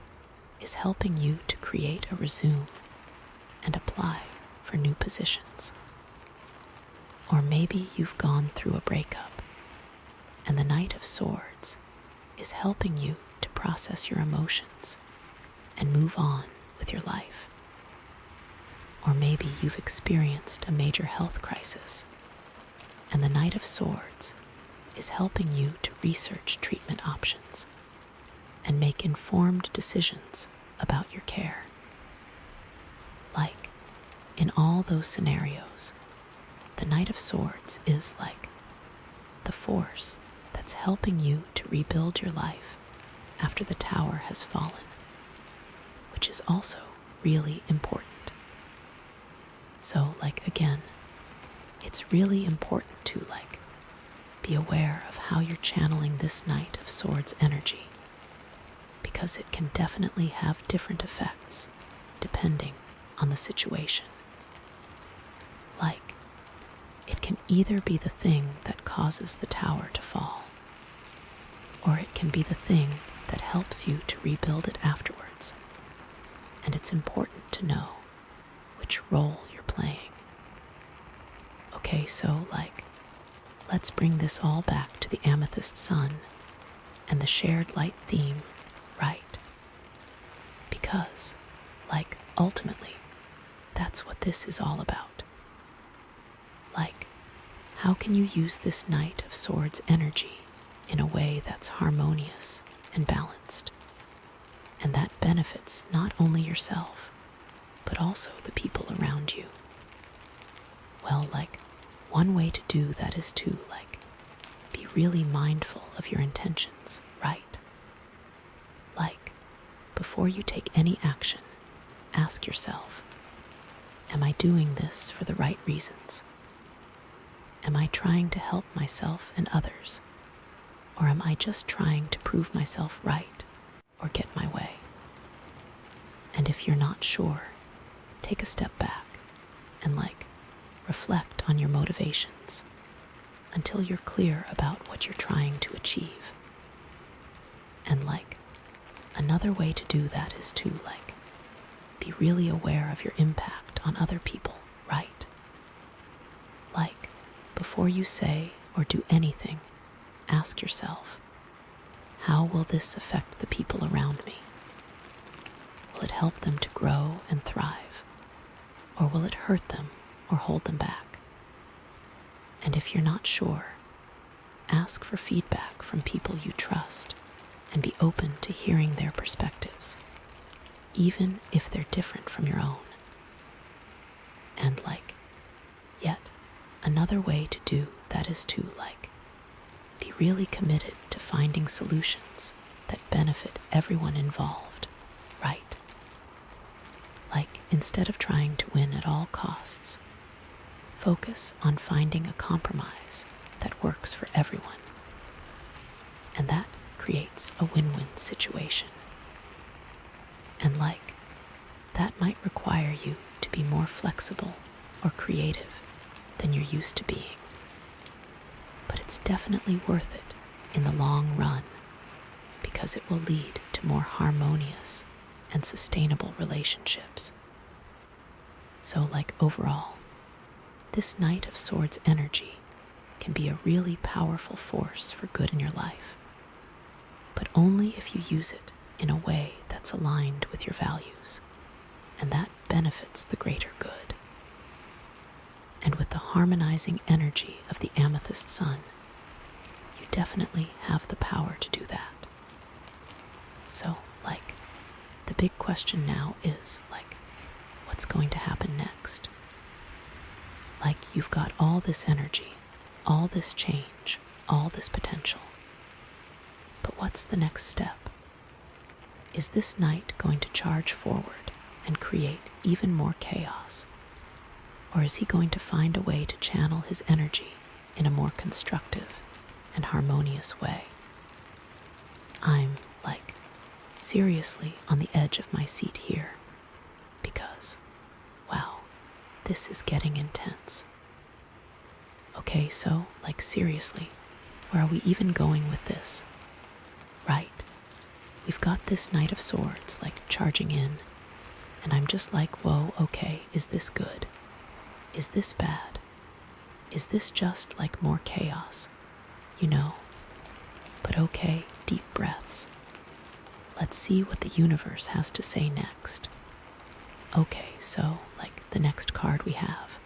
is helping you to create a resume and apply for new positions. Or maybe you've gone through a breakup, and the Knight of Swords is helping you to process your emotions and move on with your life. Or maybe you've experienced a major health crisis, and the Knight of Swords is helping you to research treatment options and make informed decisions about your care. Like, in all those scenarios, the Knight of Swords is, like, the force that's helping you to rebuild your life after the tower has fallen, which is also really important. So, like, again, it's really important to, like, be aware of how you're channeling this Knight of Swords energy, because it can definitely have different effects depending on the situation. Like, it can either be the thing that causes the tower to fall, or it can be the thing that helps you to rebuild it afterwards. And it's important to know which role you're playing. Okay, so let's bring this all back to the Amethyst Sun and the shared light theme, right? Because, ultimately, that's what this is all about. How can you use this Knight of Swords energy in a way that's harmonious and balanced, and that benefits not only yourself, but also the people around you? Well, one way to do that is to, be really mindful of your intentions, right? Before you take any action, ask yourself, am I doing this for the right reasons? Am I trying to help myself and others? Or am I just trying to prove myself right or get my way? And if you're not sure, take a step back and reflect on your motivations until you're clear about what you're trying to achieve. And another way to do that is to be really aware of your impact on other people, right? Before you say or do anything, ask yourself, how will this affect the people around me? Will it help them to grow and thrive? Or will it hurt them or hold them back? And if you're not sure, ask for feedback from people you trust and be open to hearing their perspectives, even if they're different from your own. And yet another way to do that is to be really committed to finding solutions that benefit everyone involved, right? Instead of trying to win at all costs, focus on finding a compromise that works for everyone. And that creates a win-win situation. And that might require you to be more flexible or creative than you're used to being. But it's definitely worth it in the long run because it will lead to more harmonious and sustainable relationships. So overall, this Knight of Swords energy can be a really powerful force for good in your life, but only if you use it in a way that's aligned with your values, and that benefits the greater good. And with the harmonizing energy of the Amethyst Sun, you definitely have the power to do that. So, the big question now is, what's going to happen next? You've got all this energy, all this change, all this potential. But what's the next step? Is this knight going to charge forward and create even more chaos? Or is he going to find a way to channel his energy in a more constructive and harmonious way? I'm seriously on the edge of my seat here because, wow, this is getting intense. Okay, so seriously, where are we even going with this? Right, we've got this Knight of Swords charging in, and I'm just whoa, okay, is this good? Is this bad? Is this just more chaos? But okay, deep breaths. Let's see what the universe has to say next. Okay, so the next card we have.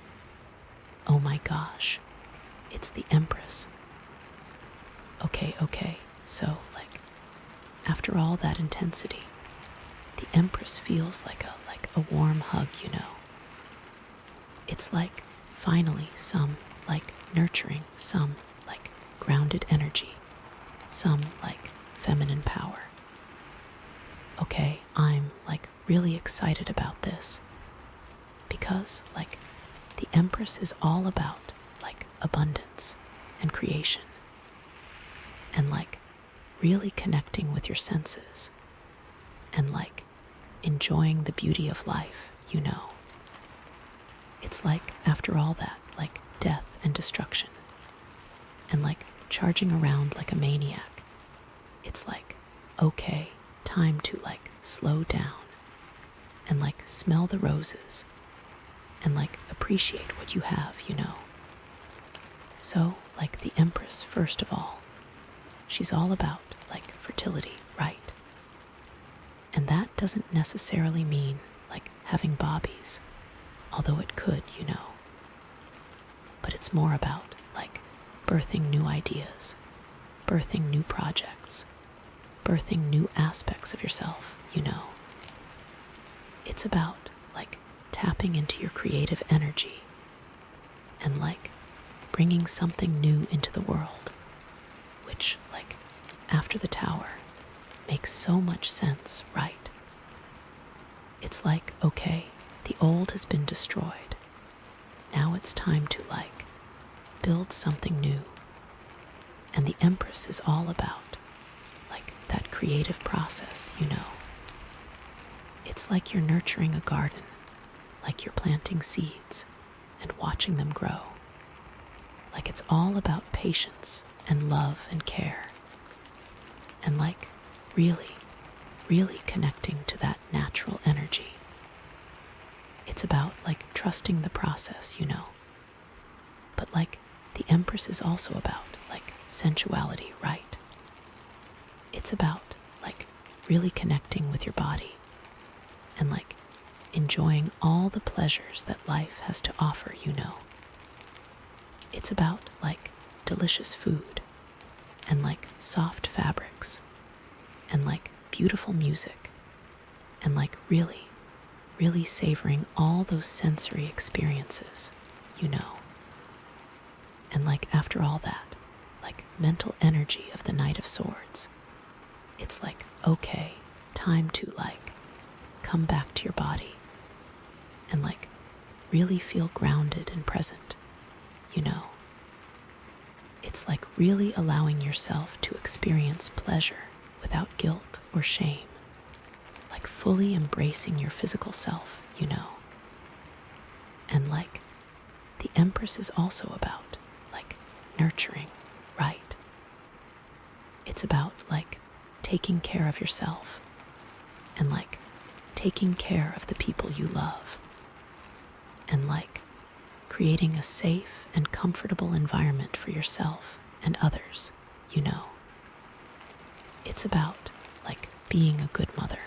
Oh my gosh, it's the Empress. Okay, so after all that intensity, the Empress feels like a warm hug, It's finally some nurturing, some grounded energy, some feminine power. Okay, I'm really excited about this because the Empress is all about abundance and creation and really connecting with your senses and enjoying the beauty of life, It's after all that, death and destruction and charging around like a maniac. It's okay, time to like slow down and like smell the roses and like appreciate what you have, you know. So, like the Empress, first of all, she's all about like fertility, right? And that doesn't necessarily mean like having bobbies, although it could, you know. But it's more about like birthing new ideas, birthing new projects, birthing new aspects of yourself, you know. It's about like tapping into your creative energy and like bringing something new into the world, which like after the Tower makes so much sense, right? It's like, okay, the old has been destroyed. Now it's time to like build something new. And the Empress is all about like that creative process, you know. It's like you're nurturing a garden, like you're planting seeds and watching them grow. Like it's all about patience and love and care. And like really, really connecting to that natural energy. It's about like trusting the process, you know. But like the Empress is also about like sensuality, right? It's about like really connecting with your body and like enjoying all the pleasures that life has to offer, you know. It's about like delicious food and like soft fabrics and like beautiful music and like really, really savoring all those sensory experiences, you know. And like after all that, like mental energy of the Knight of Swords, it's like, okay, time to like come back to your body and like really feel grounded and present, you know. It's like really allowing yourself to experience pleasure without guilt or shame, like fully embracing your physical self, you know. And like the Empress is also about like nurturing, right? It's about like taking care of yourself and like taking care of the people you love and like creating a safe and comfortable environment for yourself and others, you know. It's about like being a good mother,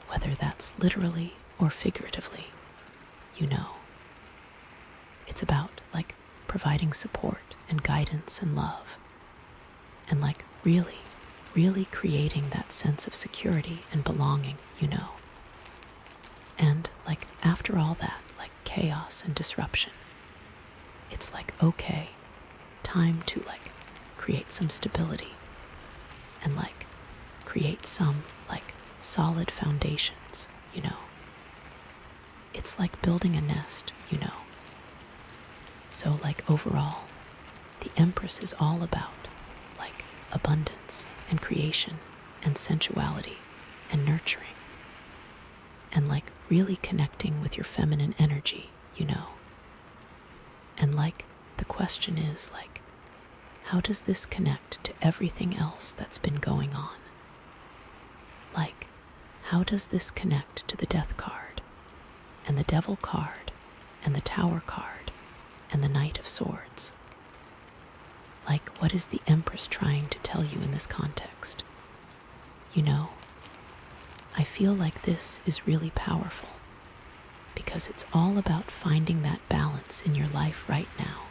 whether that's literally or figuratively, you know. It's about like providing support and guidance and love and like really, really creating that sense of security and belonging, you know. And like after all that, like chaos and disruption, it's like, okay, time to like create some stability and like create some like solid foundations, you know. It's like building a nest, you know. So like overall, the Empress is all about like abundance and creation and sensuality and nurturing and like really connecting with your feminine energy, you know. And like the question is like, how does this connect to everything else that's been going on? Like, how does this connect to the Death card and the Devil card and the Tower card and the Knight of Swords? Like, what is the Empress trying to tell you in this context? You know, I feel like this is really powerful because it's all about finding that balance in your life right now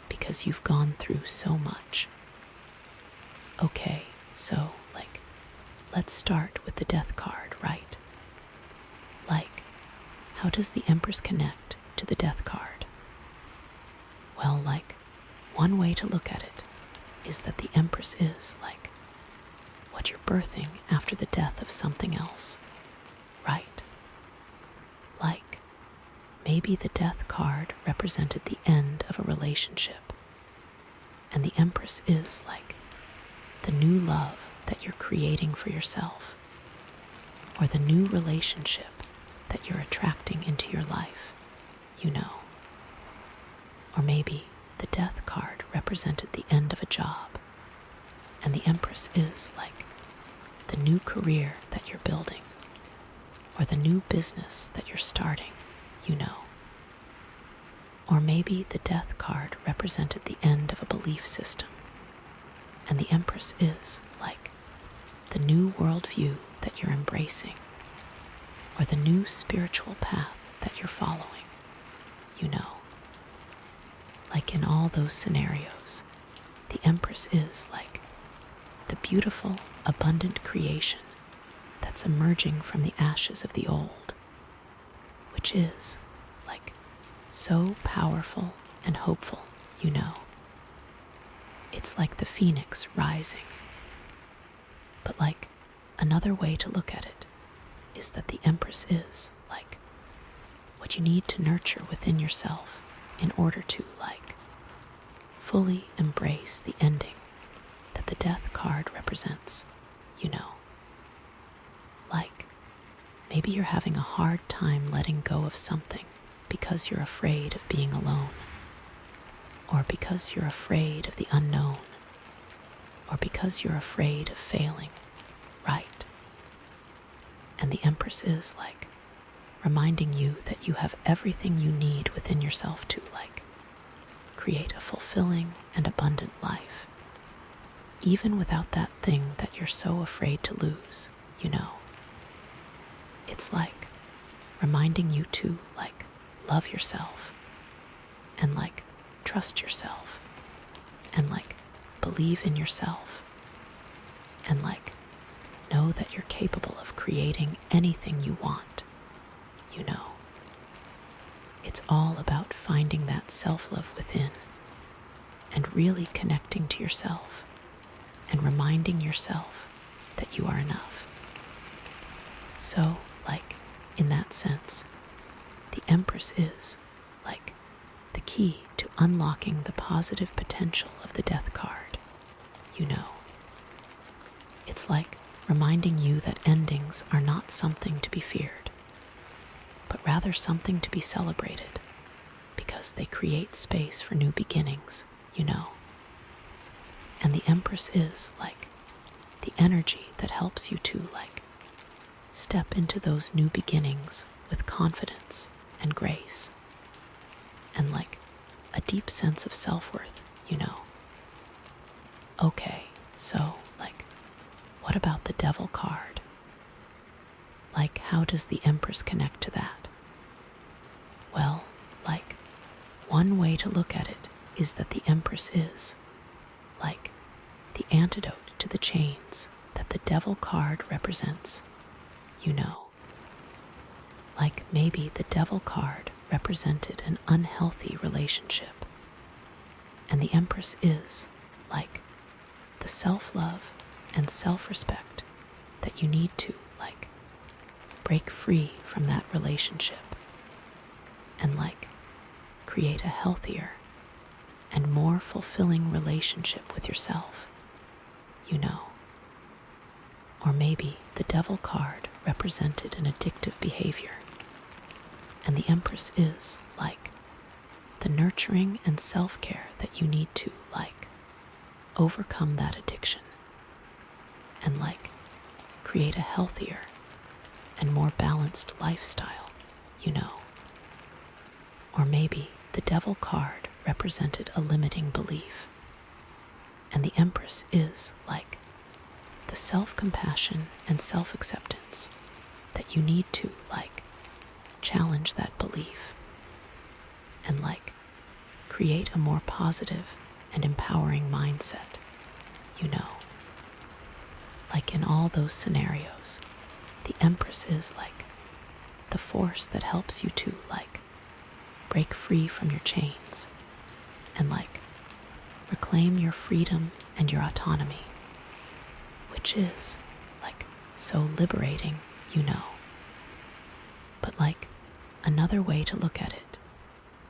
because you've gone through so much. Okay, so like, let's start with the Death card, right? Like, how does the Empress connect to the Death card? Well, like, one way to look at it is that the Empress is like what you're birthing after the death of something else, right? Like, maybe the Death card represented the end of a relationship, and the Empress is like the new love that you're creating for yourself, or the new relationship that you're attracting into your life, you know. Or maybe the Death card represented the end of a job, and the Empress is like the new career that you're building, or the new business that you're starting, you know. Or maybe the Death card represented the end of a belief system, and the Empress is like the new worldview that you're embracing, or the new spiritual path that you're following, you know. Like in all those scenarios, the Empress is like the beautiful, abundant creation that's emerging from the ashes of the old, which is like so powerful and hopeful, you know. It's like the phoenix rising. But like another way to look at it is that the Empress is like what you need to nurture within yourself in order to like fully embrace the ending that the Death card represents, you know. Like maybe you're having a hard time letting go of something because you're afraid of being alone, or because you're afraid of the unknown, or because you're afraid of failing, right? And the Empress is like reminding you that you have everything you need within yourself to like create a fulfilling and abundant life, even without that thing that you're so afraid to lose, you know. It's like reminding you to like love yourself and like trust yourself and like believe in yourself and like know that you're capable of creating anything you want, you know. It's all about finding that self-love within and really connecting to yourself and reminding yourself that you are enough. So, like, in that sense, the Empress is like the key to unlocking the positive potential of the Death card, you know. It's like reminding you that endings are not something to be feared, but rather something to be celebrated, because they create space for new beginnings, you know. And the Empress is like the energy that helps you to like step into those new beginnings with confidence and grace and like a deep sense of self-worth, you know. Okay, so like what about the Devil card? Like how does the Empress connect to that? Well, like one way to look at it is that the Empress is like the antidote to the chains that the Devil card represents, you know. Like maybe the Devil card represented an unhealthy relationship, and the Empress is like the self-love and self-respect that you need to like break free from that relationship and like create a healthier and more fulfilling relationship with yourself, you know. Or maybe the Devil card represented an addictive behavior, and the Empress is like the nurturing and self-care that you need to like overcome that addiction and like create a healthier and more balanced lifestyle, you know. Or maybe the Devil card represented a limiting belief, and the Empress is like the self-compassion and self-acceptance that you need to like challenge that belief and like create a more positive and empowering mindset, you know. Like in all those scenarios, the Empress is like the force that helps you to like break free from your chains and like reclaim your freedom and your autonomy, which is like so liberating, you know. But like another way to look at it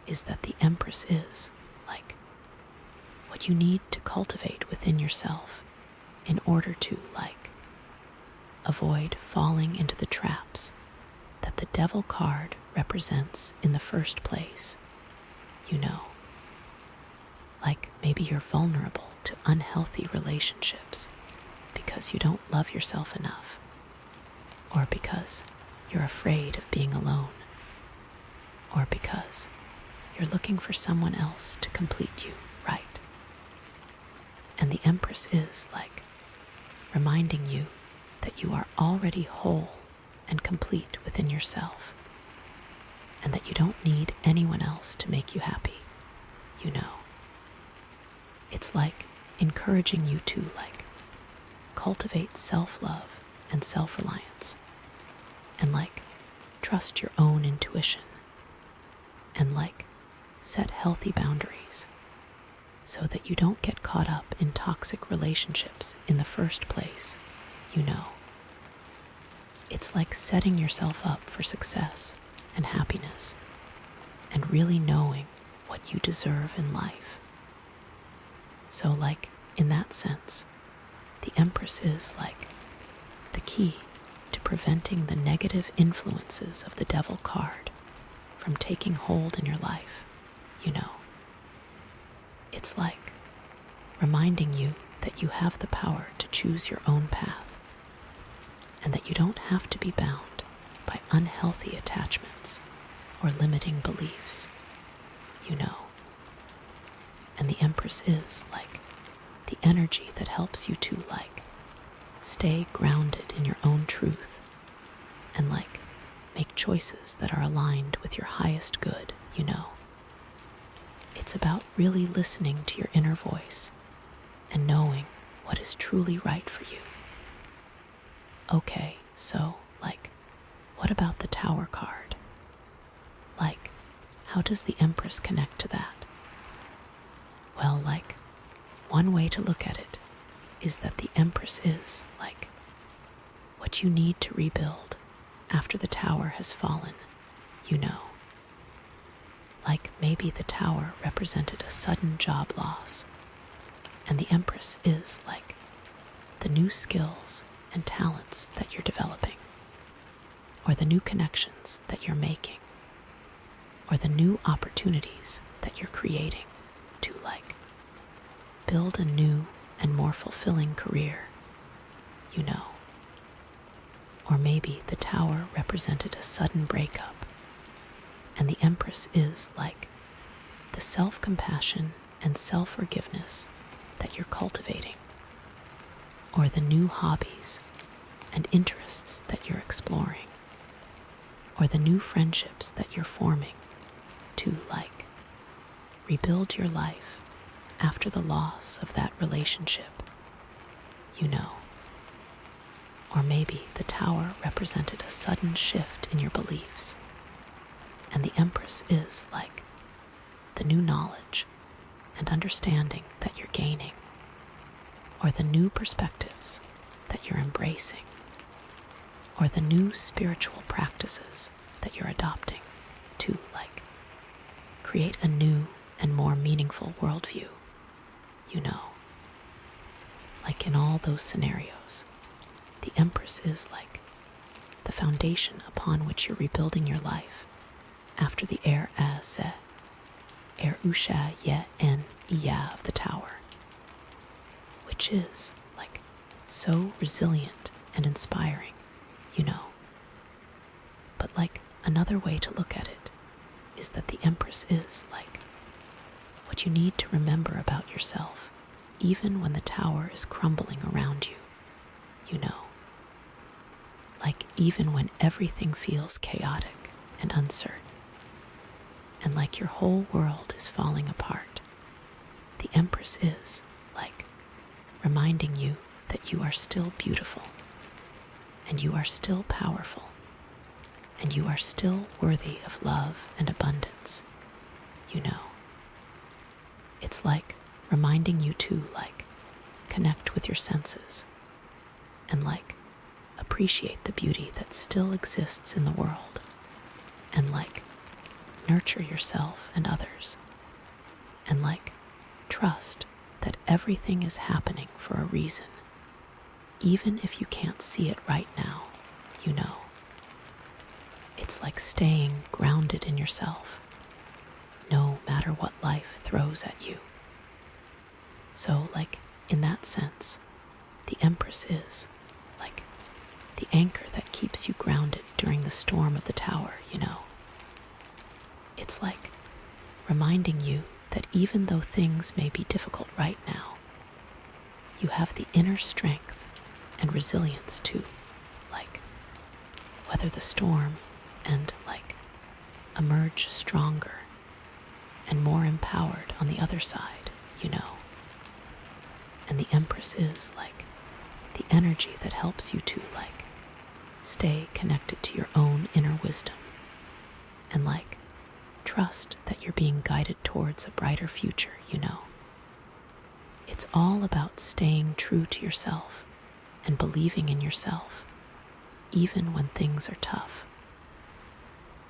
is that the Empress is like what you need to cultivate within yourself in order to like avoid falling into the traps that the Devil card represents in the first place, you know. Like maybe you're vulnerable to unhealthy relationships because you don't love yourself enough, or because you're afraid of being alone, or because you're looking for someone else to complete you, right? And the Empress is like reminding you that you are already whole and complete within yourself, and that you don't need anyone else to make you happy, you know. It's like encouraging you to cultivate self-love and self-reliance, and trust your own intuition, and set healthy boundaries so that you don't get caught up in toxic relationships in the first place, you know. It's like setting yourself up for success and happiness, and really knowing what you deserve in life. So in that sense, the Empress is the key to preventing the negative influences of the Devil card from taking hold in your life, you know. It's like reminding you that you have the power to choose your own path, and that you don't have to be bound by unhealthy attachments or limiting beliefs, you know. And the Empress is the energy that helps you to stay grounded in your own truth, and make choices that are aligned with your highest good, you know. It's about really listening to your inner voice and knowing what is truly right for you. Okay, so what about the Tower card? How does the Empress connect to that? Well, one way to look at it is that the Empress is what you need to rebuild after the Tower has fallen, you know. Maybe the Tower represented a sudden job loss, and the Empress is the new skills and talents that you're developing, or the new connections that you're making, or the new opportunities that you're creating to build a new and more fulfilling career, you know. Or maybe the Tower represented a sudden breakup, and the Empress is the self-compassion and self-forgiveness that you're cultivating, or the new hobbies and interests that you're exploring, or the new friendships that you're forming to rebuild your life after the loss of that relationship, you know. Or maybe the Tower represented a sudden shift in your beliefs, and the Empress is the new knowledge and understanding that you're gaining, or the new perspectives that you're embracing, or the new spiritual practices that you're adopting to create a new and more meaningful worldview, you know. In all those scenarios, the Empress is the foundation upon which you're rebuilding your life after the usha ye en iya of the Tower, which is so resilient and inspiring, you know. But another way to look at it is that the Empress is what you need to remember about yourself, even when the Tower is crumbling around you, you know. Even when everything feels chaotic and uncertain, and your whole world is falling apart, the Empress is reminding you that you are still beautiful, and you are still powerful, and you are still worthy of love and abundance, you know. It's reminding you to connect with your senses, and appreciate the beauty that still exists in the world, and nurture yourself and others, and trust that everything is happening for a reason, even if you can't see it right now, you know. It's staying grounded in yourself, no matter what life throws at you. So in that sense, The Empress is like the anchor that keeps you grounded during the storm of the tower, you know. It's like reminding you that even though things may be difficult right now, you have the inner strength and resilience to, like, weather the storm and, like, emerge stronger and more empowered on the other side, you know. And the Empress is, like, the energy that helps you to, like, stay connected to your own inner wisdom and, like, trust that you're being guided towards a brighter future, you know. It's all about staying true to yourself and believing in yourself, even when things are tough.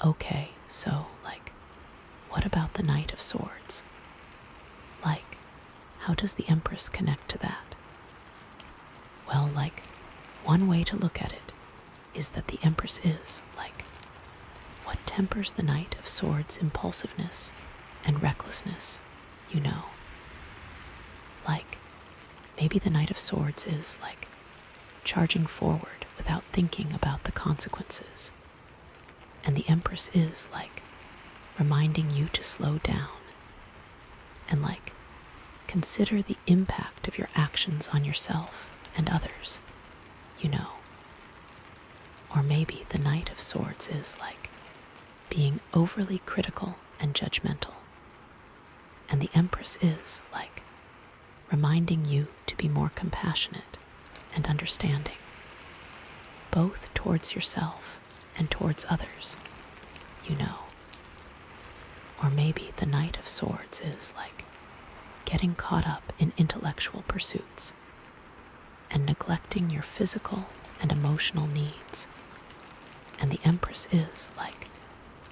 Okay, so, like, what about the Knight of Swords? Like, how does the Empress connect to that? Well, like, one way to look at it is that the Empress is, like, what tempers the Knight of Swords' impulsiveness and recklessness, you know. Like, maybe the Knight of Swords is, like, charging forward without thinking about the consequences. And the Empress is, like, reminding you to slow down and, like, consider the impact of your actions on yourself and others, you know. Or maybe the Knight of Swords is, like, being overly critical and judgmental. And the Empress is, like, reminding you to be more compassionate and understanding, both towards yourself and towards others, you know. Or maybe the Knight of Swords is, like, getting caught up in intellectual pursuits and neglecting your physical and emotional needs. And the Empress is, like,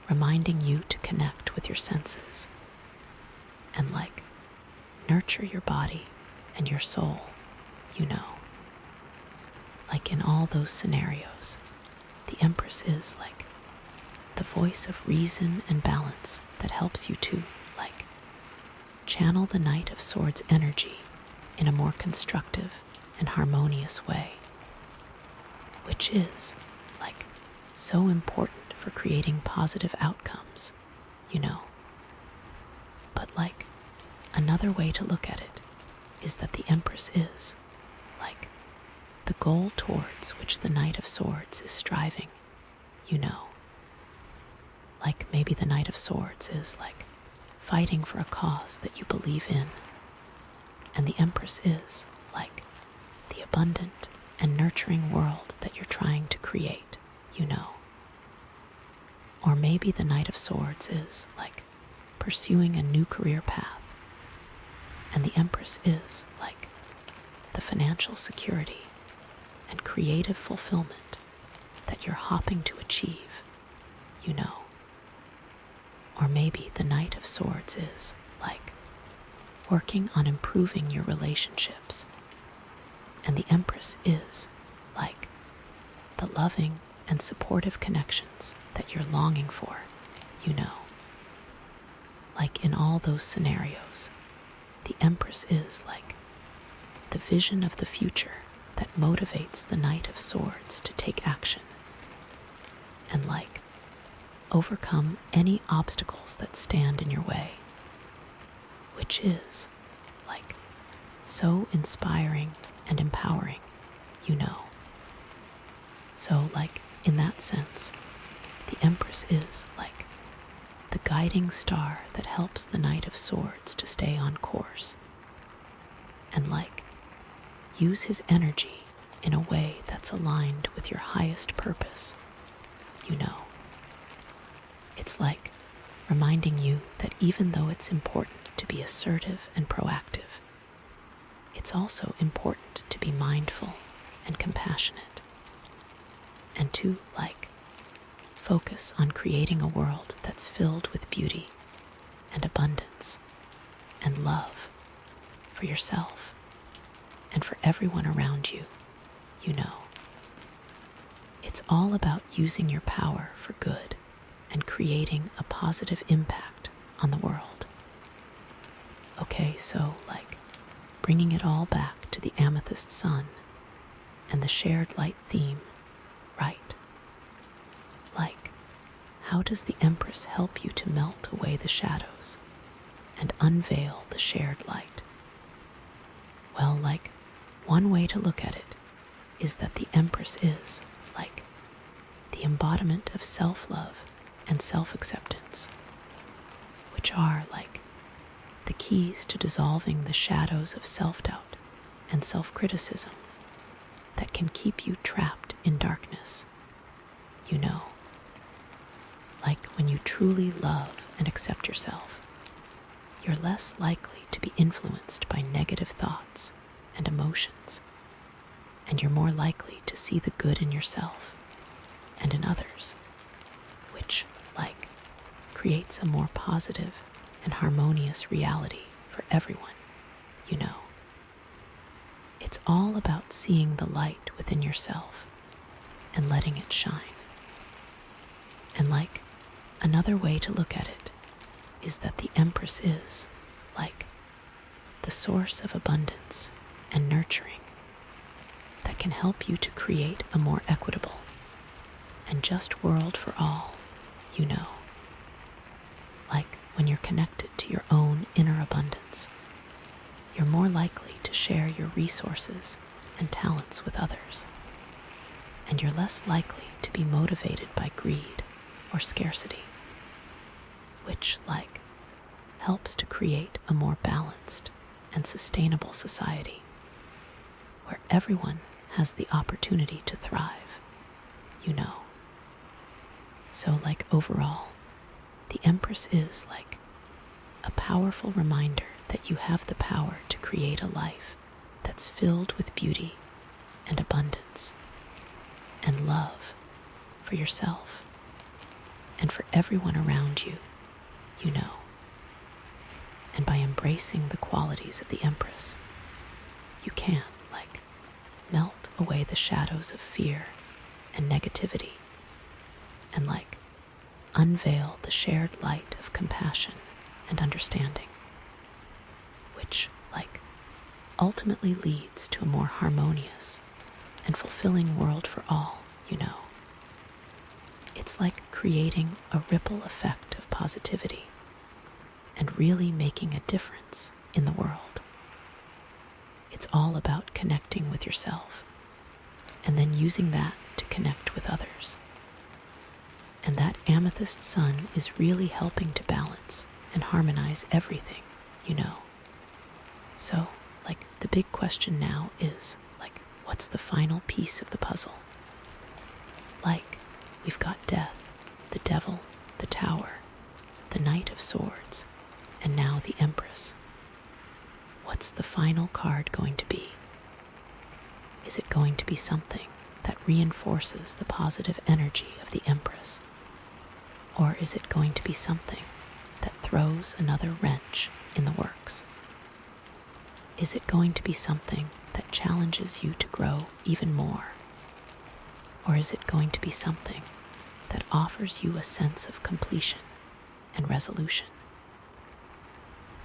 reminding you to connect with your senses and, like, nurture your body and your soul, you know. Like, in all those scenarios, the Empress is, like, the voice of reason and balance that helps you to, like, channel the Knight of Swords energy in a more constructive and harmonious way, which is, like, so important for creating positive outcomes, you know. But, like, another way to look at it is that the Empress is, like, the goal towards which the Knight of Swords is striving, you know. Like, maybe the Knight of Swords is, like, fighting for a cause that you believe in, and the Empress is, like, the abundant and nurturing world that you're trying to create, you know. Or maybe the Knight of Swords is, like, pursuing a new career path, and the Empress is, like, the financial security and creative fulfillment that you're hopping to achieve, you know. Or maybe the Knight of Swords is, like, working on improving your relationships, and the Empress is, like, the loving and supportive connections that you're longing for, you know. Like, in all those scenarios, the Empress is, like, the vision of the future that motivates the Knight of Swords to take action and, like, overcome any obstacles that stand in your way, which is, like, so inspiring and empowering, you know. So, like, in that sense, the Empress is, like, the guiding star that helps the Knight of Swords to stay on course and, like, use his energy in a way that's aligned with your highest purpose, you know. It's like reminding you that even though it's important to be assertive and proactive, it's also important to be mindful and compassionate and to, like, focus on creating a world that's filled with beauty and abundance and love for yourself and for everyone around you, you know. It's all about using your power for good and creating a positive impact on the world. Okay, so, like, bringing it all back to the Amethyst Sun, and the shared light theme right. Like, how does the Empress help you to melt away the shadows and unveil the shared light? Well, like, one way to look at it is that the Empress is, like, the embodiment of self-love and self-acceptance, which are, like, the keys to dissolving the shadows of self-doubt and self-criticism that can keep you trapped in darkness. You know, like when you truly love and accept yourself, you're less likely to be influenced by negative thoughts and emotions, and you're more likely to see the good in yourself and in others, which, like, creates a more positive and harmonious reality for everyone, you know. It's all about seeing the light within yourself and letting it shine. And like, another way to look at it is that the Empress is, like, the source of abundance and nurturing that can help you to create a more equitable and just world for all, you know. Like, when you're connected to your own inner abundance, you're more likely to share your resources and talents with others, and you're less likely to be motivated by greed or scarcity, which, like, helps to create a more balanced and sustainable society where everyone has the opportunity to thrive, you know. So, like, overall, the Empress is, like, a powerful reminder that you have the power to create a life that's filled with beauty and abundance and love for yourself and for everyone around you, you know. And by embracing the qualities of the Empress, you can, like, melt away the shadows of fear and negativity and, like, unveil the shared light of compassion and understanding, which, like, ultimately leads to a more harmonious and fulfilling world for all, you know. It's like creating a ripple effect of positivity and really making a difference in the world. It's all about connecting with yourself and then using that to connect with others. And that Amethyst Sun is really helping to balance and harmonize everything, you know. So, like, the big question now is, like, what's the final piece of the puzzle? Like, we've got death, the devil, the tower, the Knight of Swords, and now the Empress. What's the final card going to be? Is it going to be something that reinforces the positive energy of the Empress? Or is it going to be something that throws another wrench in the works? Is it going to be something that challenges you to grow even more? Or is it going to be something that offers you a sense of completion and resolution?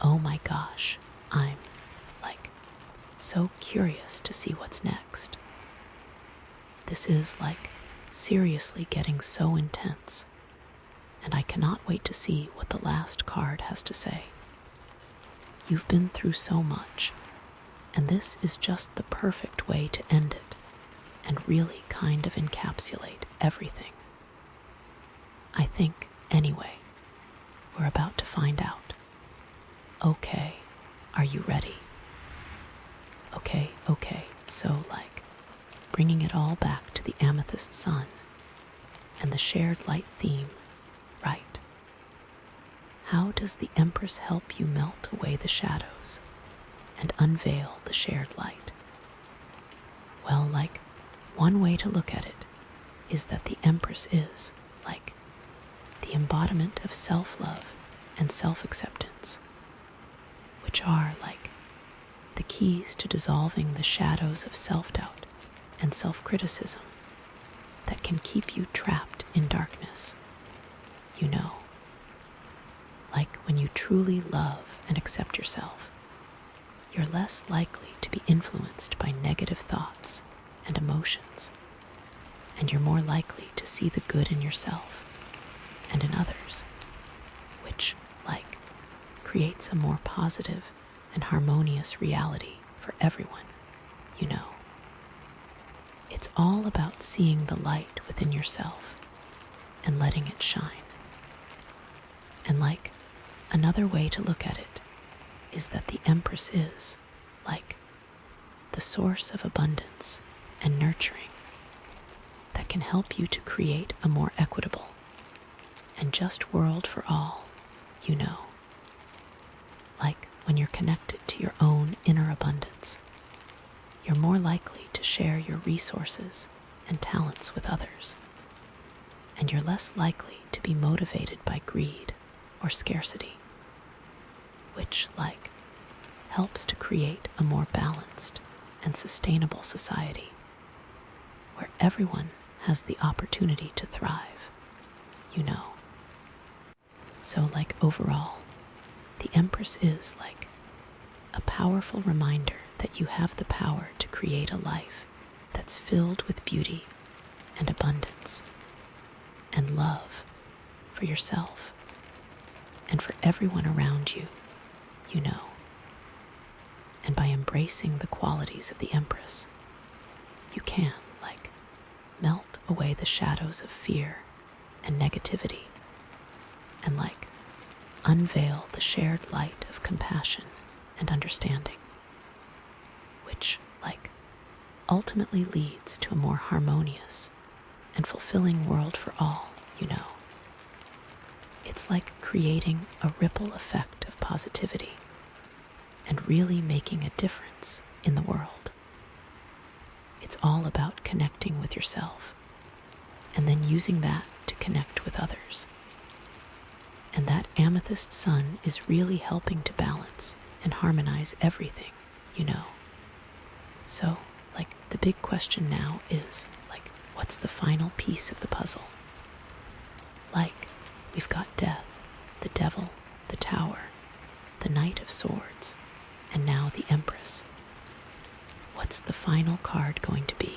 Oh my gosh, I'm, like, so curious to see what's next. This is, like, seriously getting so intense, and I cannot wait to see what the last card has to say. You've been through so much, and this is just the perfect way to end it and really kind of encapsulate everything. I think, anyway, we're about to find out. Okay, are you ready? Okay, so, like, bringing it all back to the Amethyst Sun and the shared light theme, right? How does the Empress help you melt away the shadows and unveil the shared light? Well, like, one way to look at it is that the Empress is, like, the embodiment of self-love and self-acceptance, which are, like, the keys to dissolving the shadows of self-doubt and self-criticism that can keep you trapped in darkness, you know. Like, when you truly love and accept yourself, you're less likely to be influenced by negative thoughts and emotions, and you're more likely to see the good in yourself and in others, which, creates a more positive and harmonious reality for everyone, you know. It's all about seeing the light within yourself and letting it shine. And another way to look at it is that the Empress is, the source of abundance and nurturing that can help you to create a more equitable and just world for all, you know. When you're connected to your own inner abundance, you're more likely to share your resources and talents with others, and you're less likely to be motivated by greed or scarcity, which, helps to create a more balanced and sustainable society where everyone has the opportunity to thrive, you know. So, overall, the Empress is a powerful reminder that you have the power to create a life that's filled with beauty and abundance and love for yourself and for everyone around you, you know. And by embracing the qualities of the Empress, you can, melt away the shadows of fear and negativity and, unveil the shared light of compassion and understanding, which, ultimately leads to a more harmonious and fulfilling world for all, you know. It's creating a ripple effect of positivity and really making a difference in the world. It's all about connecting with yourself and then using that to connect with others. And that Amethyst Sun is really helping to balance and harmonize everything, you know. So, the big question now is, what's the final piece of the puzzle? We've got death, the devil, the tower, the Knight of Swords, and now the Empress. What's the final card going to be?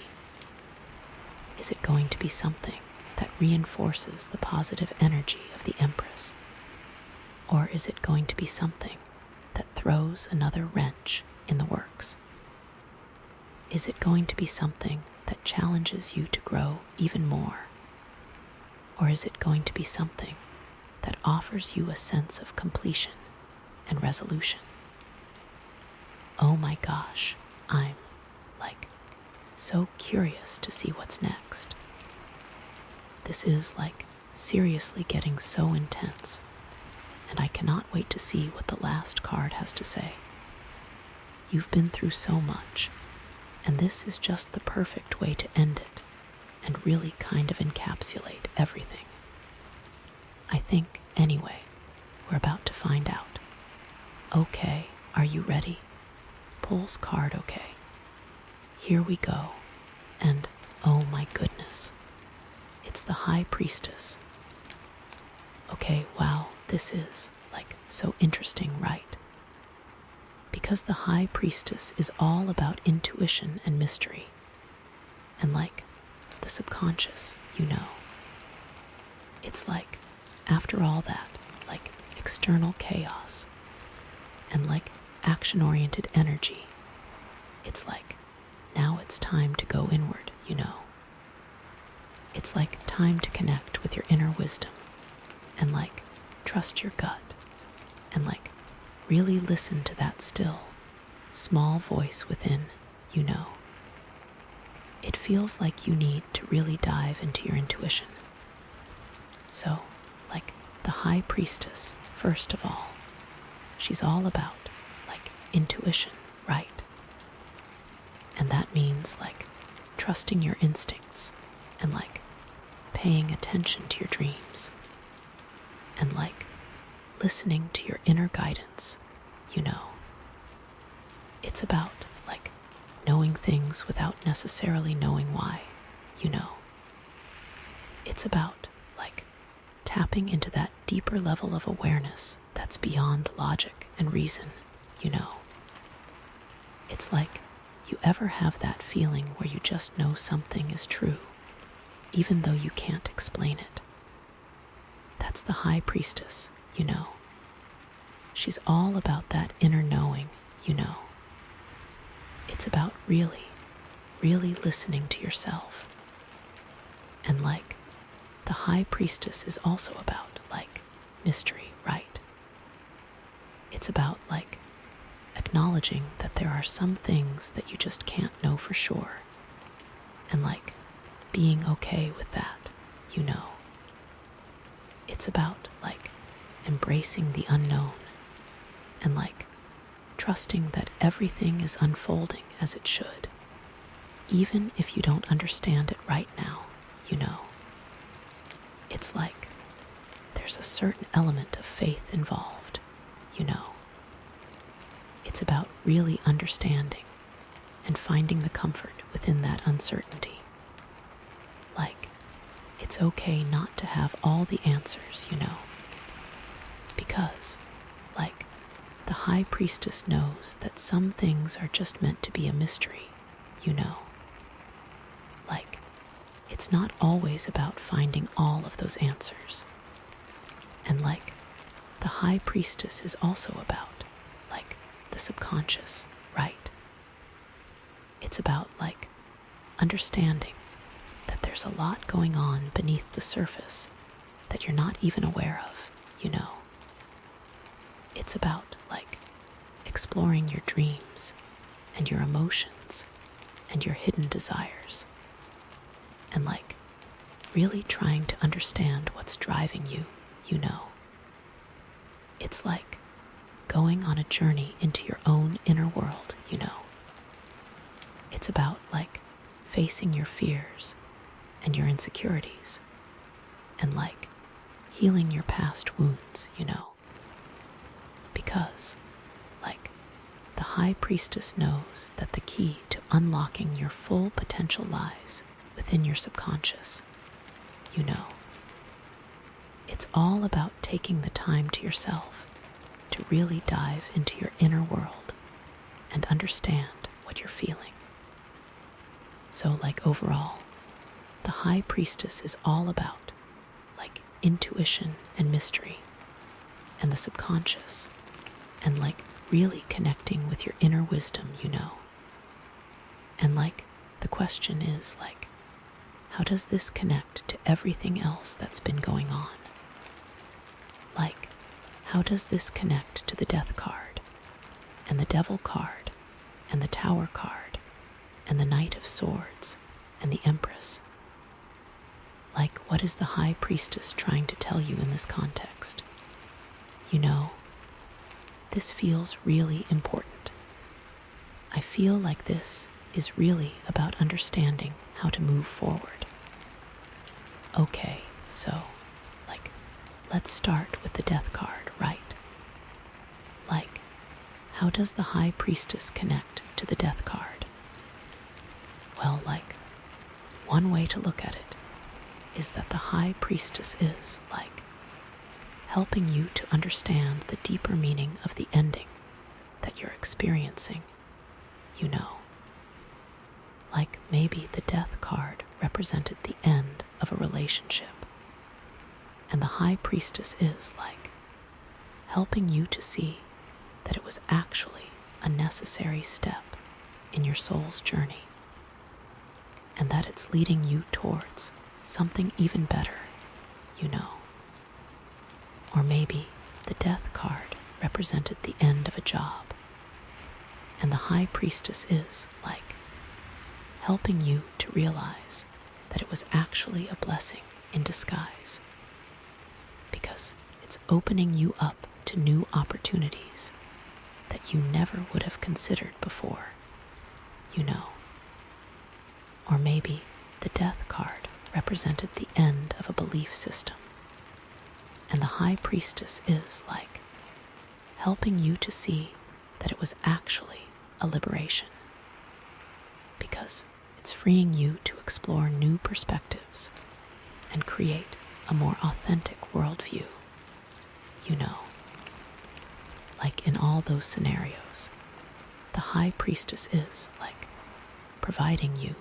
Is it going to be something that reinforces the positive energy of the Empress? Or is it going to be something that throws another wrench in the works? Is it going to be something that challenges you to grow even more? Or is it going to be something that offers you a sense of completion and resolution? Oh my gosh, I'm so curious to see what's next. This is seriously getting so intense, and I cannot wait to see what the last card has to say. You've been through so much, and this is just the perfect way to end it and really kind of encapsulate everything. I think, anyway, we're about to find out. Okay, are you ready? Pulls card, okay. Here we go, and oh my goodness, it's the High Priestess. Okay, wow, this is so interesting, right? Because the High Priestess is all about intuition and mystery, and the subconscious, you know. It's after all that, external chaos and action-oriented energy, it's now it's time to go inward, you know. It's time to connect with your inner wisdom and trust your gut and really listen to that still, small voice within, you know. It feels like you need to really dive into your intuition. So, the High Priestess, first of all, she's all about intuition, right? And that means trusting your instincts and paying attention to your dreams and listening to your inner guidance, you know. It's about knowing things without necessarily knowing why, you know. It's about tapping into that deeper level of awareness that's beyond logic and reason, you know. It's You ever have that feeling where you just know something is true, even though you can't explain it? That's the High Priestess, you know. She's all about that inner knowing, you know. It's about really, really listening to yourself. And like, the High Priestess is also about, like, mystery, right? It's about, like, acknowledging that there are some things that you just can't know for sure. And, like, being okay with that, you know. It's about, like, embracing the unknown and, like, trusting that everything is unfolding as it should, even if you don't understand it right now, you know. It's like there's a certain element of faith involved, you know. It's about really understanding and finding the comfort within that uncertainty. Like, it's okay not to have all the answers, you know. Because, like, the High Priestess knows that some things are just meant to be a mystery, you know. Like, it's not always about finding all of those answers. And like, the High Priestess is also about, like, the subconscious, right? It's about, like, understanding that there's a lot going on beneath the surface that you're not even aware of, you know. It's about, like, exploring your dreams and your emotions and your hidden desires. And, like, really trying to understand what's driving you, you know. It's like going on a journey into your own inner world, you know. It's about, like, facing your fears and your insecurities and, like, healing your past wounds, you know. Because, like, the High Priestess knows that the key to unlocking your full potential lies within your subconscious, you know. It's all about taking the time to yourself to really dive into your inner world and understand what you're feeling. So, like, overall, the High Priestess is all about, like, intuition and mystery and the subconscious and, like, really connecting with your inner wisdom, you know. And, like, the question is, like, how does this connect to everything else that's been going on? Like, how does this connect to the Death card, and the Devil card, and the Tower card, and the Knight of Swords, and the Empress? Like, what is the High Priestess trying to tell you in this context? You know, this feels really important. I feel like this is really about understanding how to move forward. Okay, so, like, let's start with the Death card, right? Like, how does the High Priestess connect to the Death card? Well, like, one way to look at it is that the High Priestess is, like, helping you to understand the deeper meaning of the ending that you're experiencing, you know. Like, maybe the Death card represented the end of a relationship, and the High Priestess is, like, helping you to see that it was actually a necessary step in your soul's journey, and that it's leading you towards something even better, you know. Or maybe the Death card represented the end of a job, and the High Priestess is, like, helping you to realize that it was actually a blessing in disguise, because it's opening you up to new opportunities that you never would have considered before, you know. Or maybe the Death card represented the end of a belief system, and the High Priestess is, like, helping you to see that it was actually a liberation, because it's freeing you to explore new perspectives and create a more authentic worldview, you know. Like, in all those scenarios, the High Priestess is, like, providing you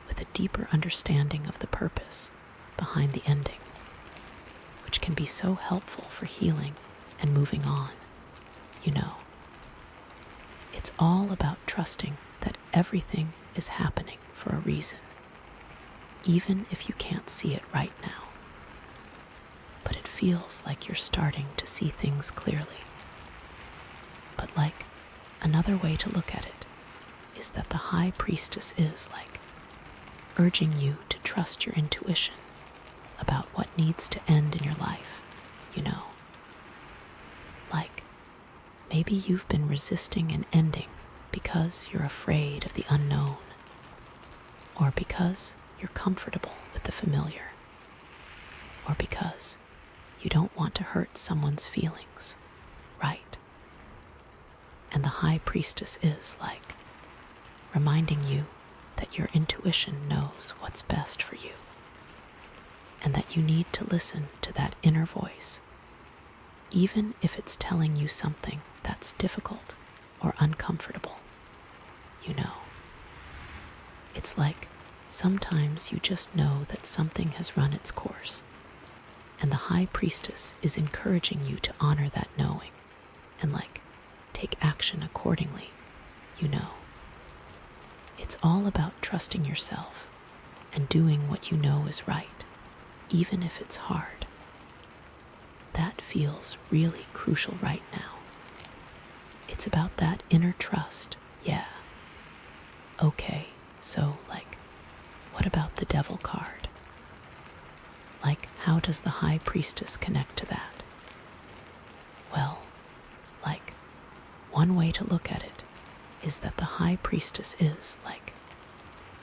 with a deeper understanding of the purpose behind the ending, which can be so helpful for healing and moving on. You know, it's all about trusting that everything is happening for a reason, even if you can't see it right now. But it feels like you're starting to see things clearly. But like, another way to look at it is that the High Priestess is like urging you to trust your intuition about what needs to end in your life, you know. Like, maybe you've been resisting an ending because you're afraid of the unknown, or because you're comfortable with the familiar, or because you don't want to hurt someone's feelings, right? And the High Priestess is like reminding you that your intuition knows what's best for you, and that you need to listen to that inner voice, even if it's telling you something that's difficult or uncomfortable. You know, it's like sometimes you just know that something has run its course, and the High Priestess is encouraging you to honor that knowing and like take action accordingly, you know. It's all about trusting yourself and doing what you know is right, even if it's hard. That feels really crucial right now. It's about that inner trust, yeah. Okay, so like, what about the Devil card? Like, how does the High Priestess connect to that? Well, like, one way to look at it is that the High Priestess is like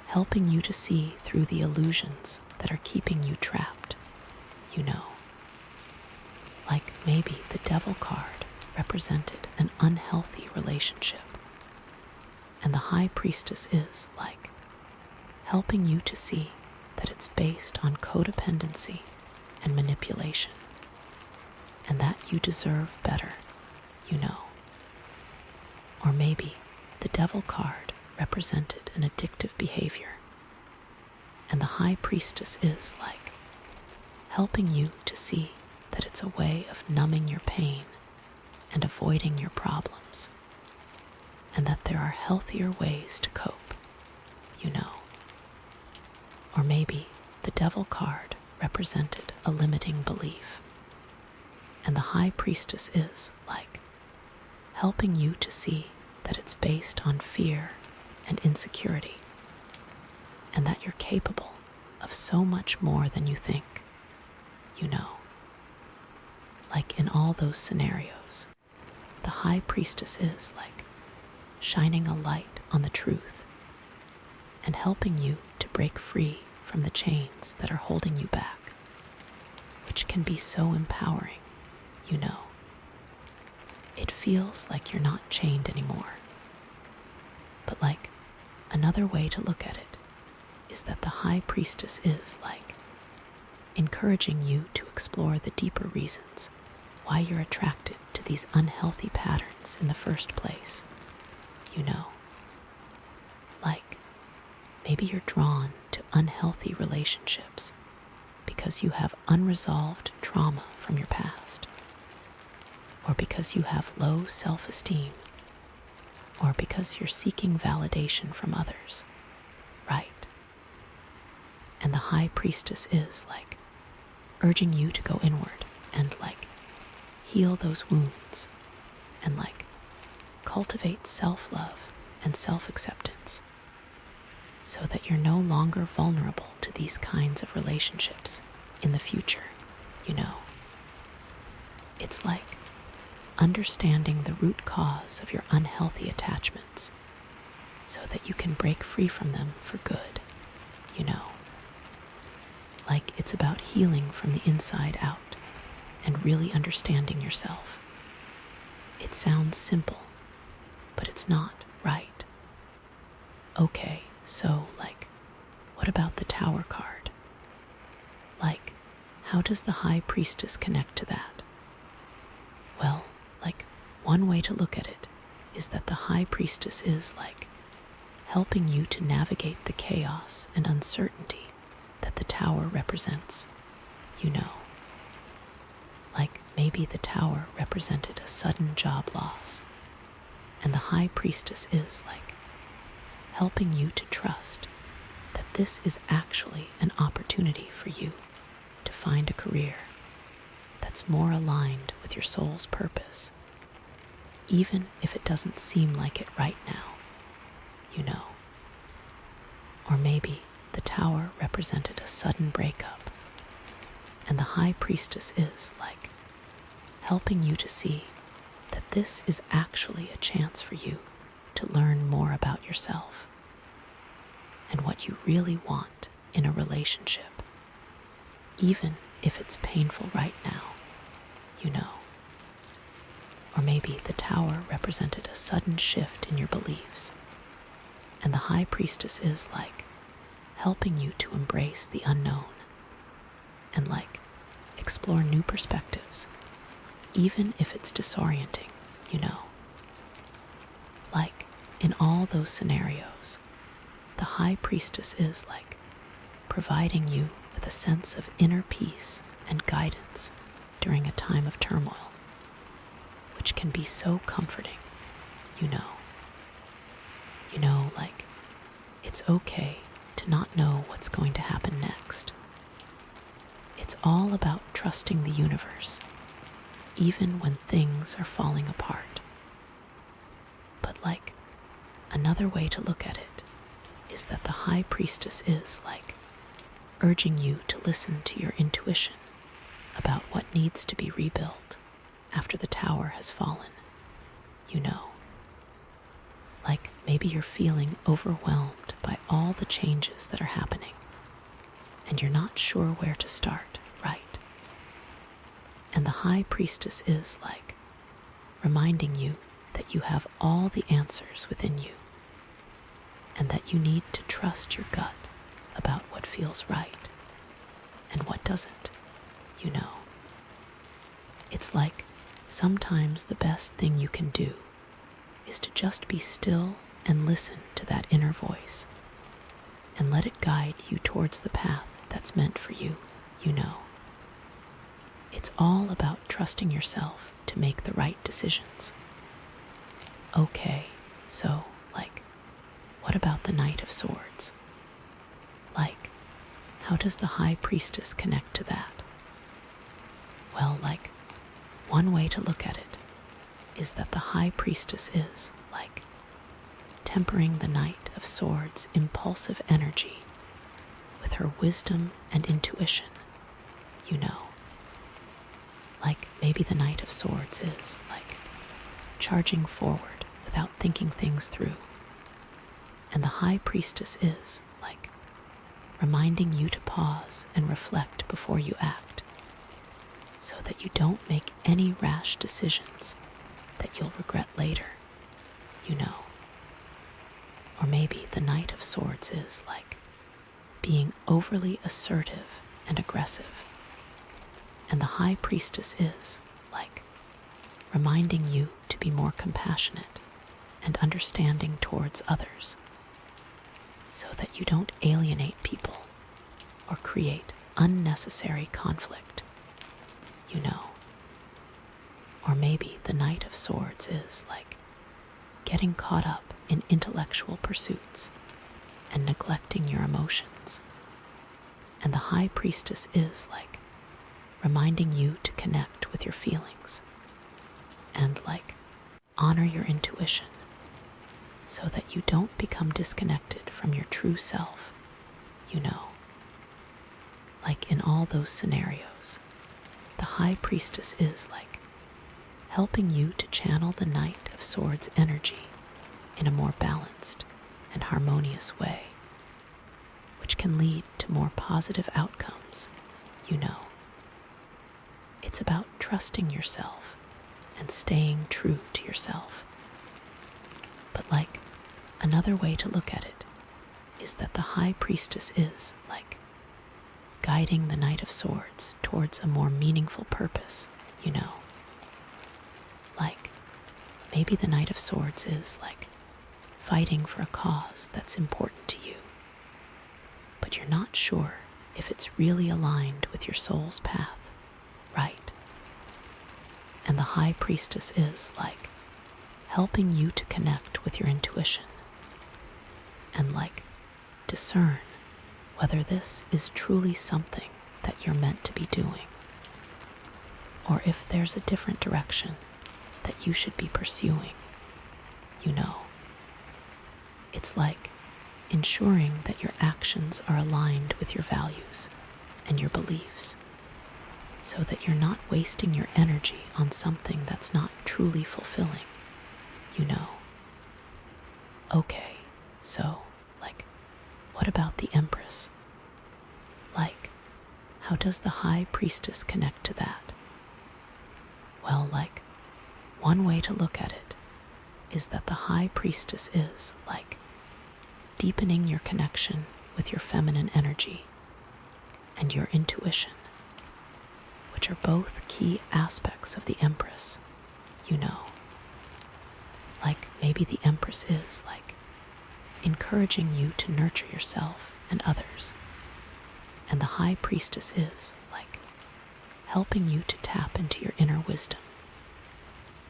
helping you to see through the illusions that are keeping you trapped, you know. Like maybe the Devil card represented an unhealthy relationship, and the High Priestess is like helping you to see that it's based on codependency and manipulation, and that you deserve better, you know. Or maybe the Devil card represented an addictive behavior, and the High Priestess is like helping you to see that it's a way of numbing your pain and avoiding your problems, and that there are healthier ways to cope, you know. Or maybe the Devil card represented a limiting belief, and the High Priestess is like helping you to see that it's based on fear and insecurity, and that you're capable of so much more than you think, you know. Like in all those scenarios, the High Priestess is like shining a light on the truth and helping you to break free from the chains that are holding you back, which can be so empowering, you know. It feels like you're not chained anymore. But like, another way to look at it is that the High Priestess is like encouraging you to explore the deeper reasons why you're attracted to these unhealthy patterns in the first place, you know. Like, maybe you're drawn to unhealthy relationships because you have unresolved trauma from your past, or because you have low self-esteem, or because you're seeking validation from others, right? And the High Priestess is like urging you to go inward and like heal those wounds and like cultivate self-love and self-acceptance so that you're no longer vulnerable to these kinds of relationships in the future, you know. It's like understanding the root cause of your unhealthy attachments so that you can break free from them for good, you know. Like it's about healing from the inside out and really understanding yourself. It sounds simple, but it's not, right? Okay, so like, what about the Tower card? Like, how does the High Priestess connect to that? Well, like, one way to look at it is that the High Priestess is like helping you to navigate the chaos and uncertainty that the tower represents, you know. Like maybe the tower represented a sudden job loss, and the high priestess is like helping you to trust that this is actually an opportunity for you to find a career that's more aligned with your soul's purpose, even if it doesn't seem like it right now, you know. Or maybe the tower represented a sudden breakup, and the high priestess is like helping you to see that this is actually a chance for you to learn more about yourself and what you really want in a relationship, even if it's painful right now, you know. Or maybe the tower represented a sudden shift in your beliefs, and the high priestess is like helping you to embrace the unknown and like explore new perspectives, even if it's disorienting, you know. Like in all those scenarios, the high priestess is like providing you with a sense of inner peace and guidance during a time of turmoil, which can be so comforting, you know. You know, like, it's okay to not know what's going to happen next. It's all about trusting the universe, even when things are falling apart. But like, another way to look at it is that the high priestess is like urging you to listen to your intuition about what needs to be rebuilt after the tower has fallen, you know. Like maybe you're feeling overwhelmed by all the changes that are happening, and you're not sure where to start, right? And the high priestess is like reminding you that you have all the answers within you, and that you need to trust your gut about what feels right and what doesn't, you know. It's like sometimes the best thing you can do is to just be still and listen to that inner voice and let it guide you towards the path that's meant for you, you know. It's all about trusting yourself to make the right decisions. Okay, so, like, what about the Knight of Swords? Like, how does the High Priestess connect to that? Well, like, one way to look at it is that the High Priestess is, like, tempering the Knight of Swords' impulsive energy with her wisdom and intuition, you know. Like, maybe the Knight of Swords is, like, charging forward without thinking things through. And the High Priestess is, like, reminding you to pause and reflect before you act, so that you don't make any rash decisions that you'll regret later, you know. Or maybe the Knight of Swords is, like, being overly assertive and aggressive, and the High Priestess is, like, reminding you to be more compassionate and understanding towards others, so that you don't alienate people or create unnecessary conflict, you know. Or maybe the Knight of Swords is, like, getting caught up in intellectual pursuits and neglecting your emotions. And the High Priestess is, like, reminding you to connect with your feelings and, like, honor your intuition, so that you don't become disconnected from your true self, you know. Like in all those scenarios, the High Priestess is, like, helping you to channel the Knight of Swords' energy in a more balanced and harmonious way, which can lead to more positive outcomes, you know. It's about trusting yourself and staying true to yourself. But, like, another way to look at it is that the High Priestess is, like, guiding the Knight of Swords towards a more meaningful purpose, you know. Like, maybe the Knight of Swords is, like, fighting for a cause that's important to you, but you're not sure if it's really aligned with your soul's path, right? And the High Priestess is like helping you to connect with your intuition and like discern whether this is truly something that you're meant to be doing, or if there's a different direction that you should be pursuing. It's like ensuring that your actions are aligned with your values and your beliefs, so that you're not wasting your energy on something that's not truly fulfilling. Okay, so, what about the Empress? How does the High Priestess connect to that? Well, one way to look at it is that the High Priestess is deepening your connection with your feminine energy and your intuition, which are both key aspects of the Empress. Maybe the Empress is encouraging you to nurture yourself and others, and the High Priestess is helping you to tap into your inner wisdom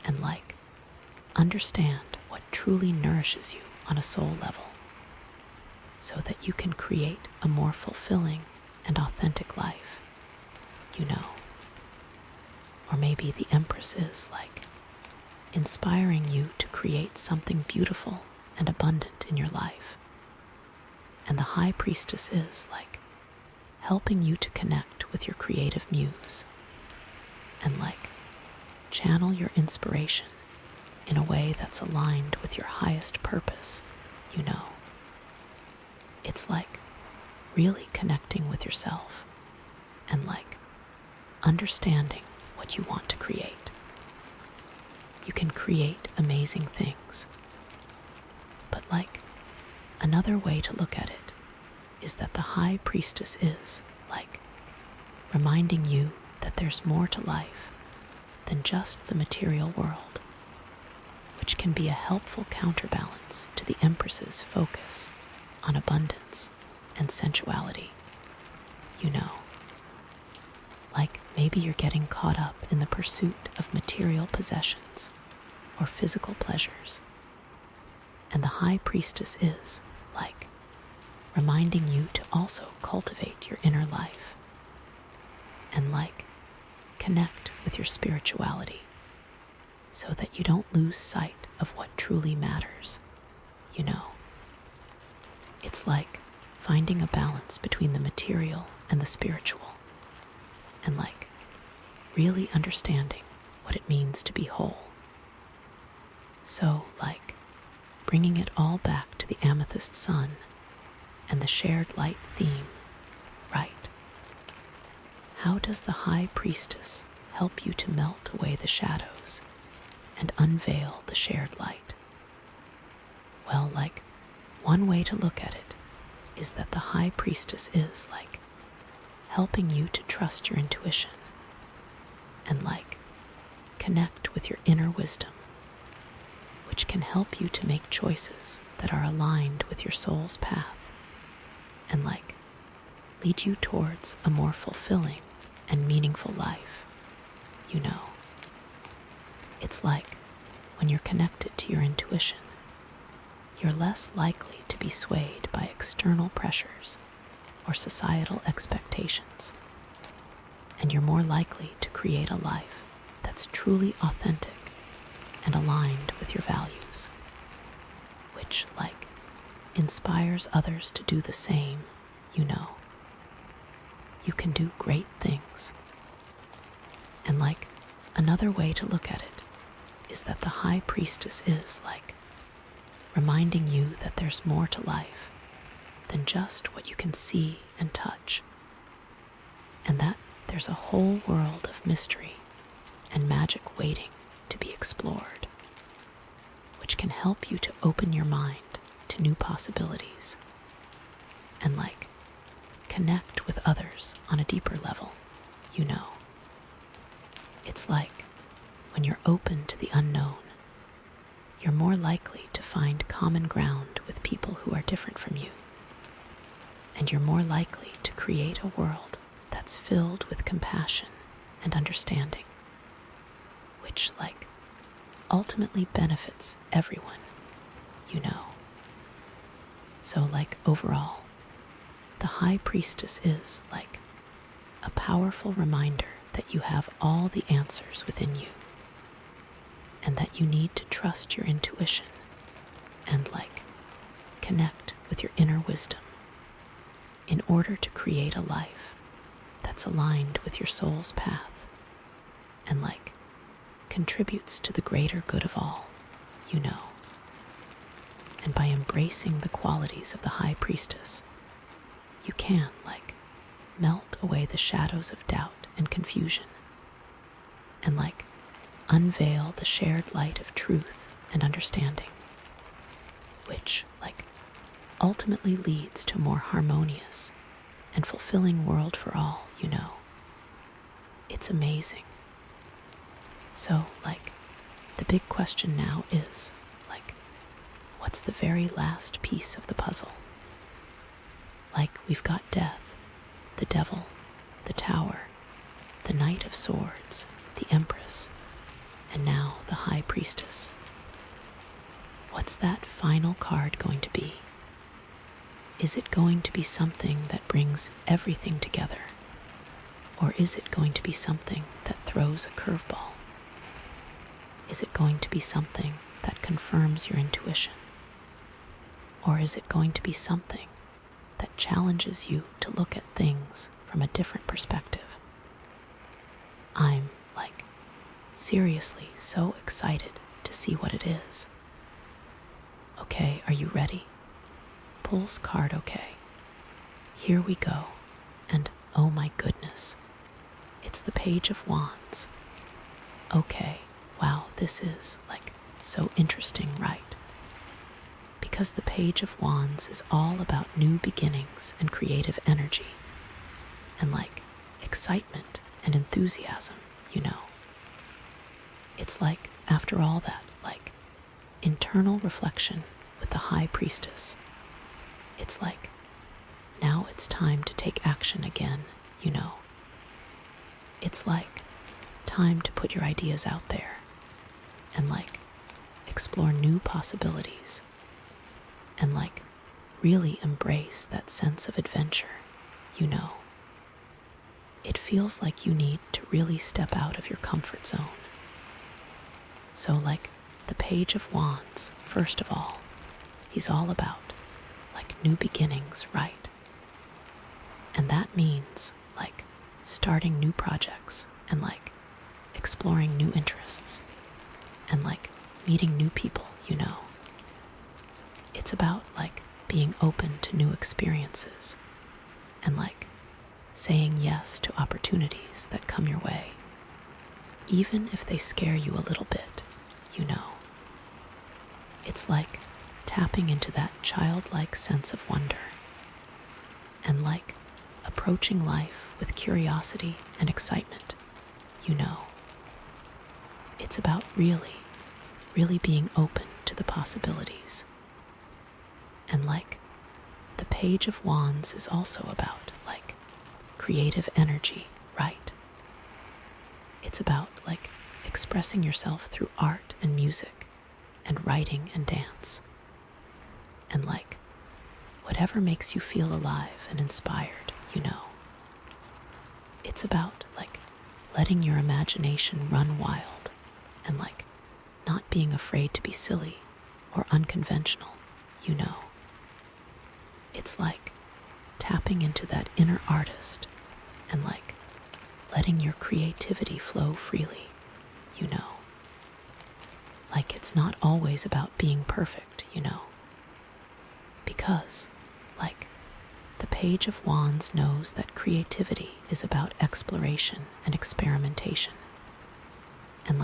and understand what truly nourishes you on a soul level, so that you can create a more fulfilling and authentic life. Or maybe the Empress is inspiring you to create something beautiful and abundant in your life, and the High Priestess is helping you to connect with your creative muse and channel your inspiration in a way that's aligned with your highest purpose. It's really connecting with yourself and understanding what you want to create. You can create amazing things, but another way to look at it is that the High Priestess is reminding you that there's more to life than just the material world, which can be a helpful counterbalance to the Empress's focus on abundance and sensuality. Maybe you're getting caught up in the pursuit of material possessions or physical pleasures, and the High Priestess is reminding you to also cultivate your inner life and connect with your spirituality, so that you don't lose sight of what truly matters. It's finding a balance between the material and the spiritual, and really understanding what it means to be whole. So bringing it all back to the Amethyst Sun and the shared light theme, right? How does the High Priestess help you to melt away the shadows and unveil the shared light? Well, one way to look at it is that the High Priestess is helping you to trust your intuition and connect with your inner wisdom, which can help you to make choices that are aligned with your soul's path and lead you towards a more fulfilling and meaningful life. It's when you're connected to your intuition, you're less likely to be swayed by external pressures or societal expectations, and you're more likely to create a life that's truly authentic and aligned with your values, which inspires others to do the same. You can do great things. And another way to look at it is that the High Priestess is reminding you that there's more to life than just what you can see and touch, and that there's a whole world of mystery and magic waiting to be explored, which can help you to open your mind to new possibilities and connect with others on a deeper level. It's when you're open to the unknown, you're more likely to find common ground with people who are different from you. And you're more likely to create a world that's filled with compassion and understanding, which, ultimately benefits everyone, you know. So, overall, the High Priestess is, a powerful reminder that you have all the answers within you, and that you need to trust your intuition and, connect with your inner wisdom in order to create a life that's aligned with your soul's path and, contributes to the greater good of all, you know. And by embracing the qualities of the High Priestess, you can, melt away the shadows of doubt and confusion and, unveil the shared light of truth and understanding, which, ultimately leads to a more harmonious and fulfilling world for all, you know. It's amazing. So, the big question now is, what's the very last piece of the puzzle? We've got death, the devil, the tower, the Knight of Swords, the Empress, and now the High Priestess. What's that final card going to be? Is it going to be something that brings everything together? Or is it going to be something that throws a curveball? Is it going to be something that confirms your intuition? Or is it going to be something that challenges you to look at things from a different perspective? I'm, seriously so excited to see what it is. Okay, are you ready? Pulse card, okay. Here we go. And oh my goodness, it's the Page of Wands. Okay, wow, this is, so interesting, right? Because the Page of Wands is all about new beginnings and creative energy, and, excitement and enthusiasm, you know. It's after all that, internal reflection with the High Priestess, it's now it's time to take action again, you know. It's time to put your ideas out there and, explore new possibilities and, really embrace that sense of adventure, you know. It feels like you need to really step out of your comfort zone. So, the Page of Wands, first of all, he's all about, new beginnings, right? And that means, starting new projects and, exploring new interests and, meeting new people, you know. It's about, being open to new experiences and, saying yes to opportunities that come your way, even if they scare you a little bit, you know. It's tapping into that childlike sense of wonder and, approaching life with curiosity and excitement, you know. It's about really being open to the possibilities. And, the Page of Wands is also about, creative energy, right? It's about, expressing yourself through art and music and writing and dance. And, whatever makes you feel alive and inspired, you know. It's about, letting your imagination run wild and, not being afraid to be silly or unconventional, you know. It's tapping into that inner artist and, letting your creativity flow freely, you know. It's not always about being perfect, you know. Because, the Page of Wands knows that creativity is about exploration and experimentation and,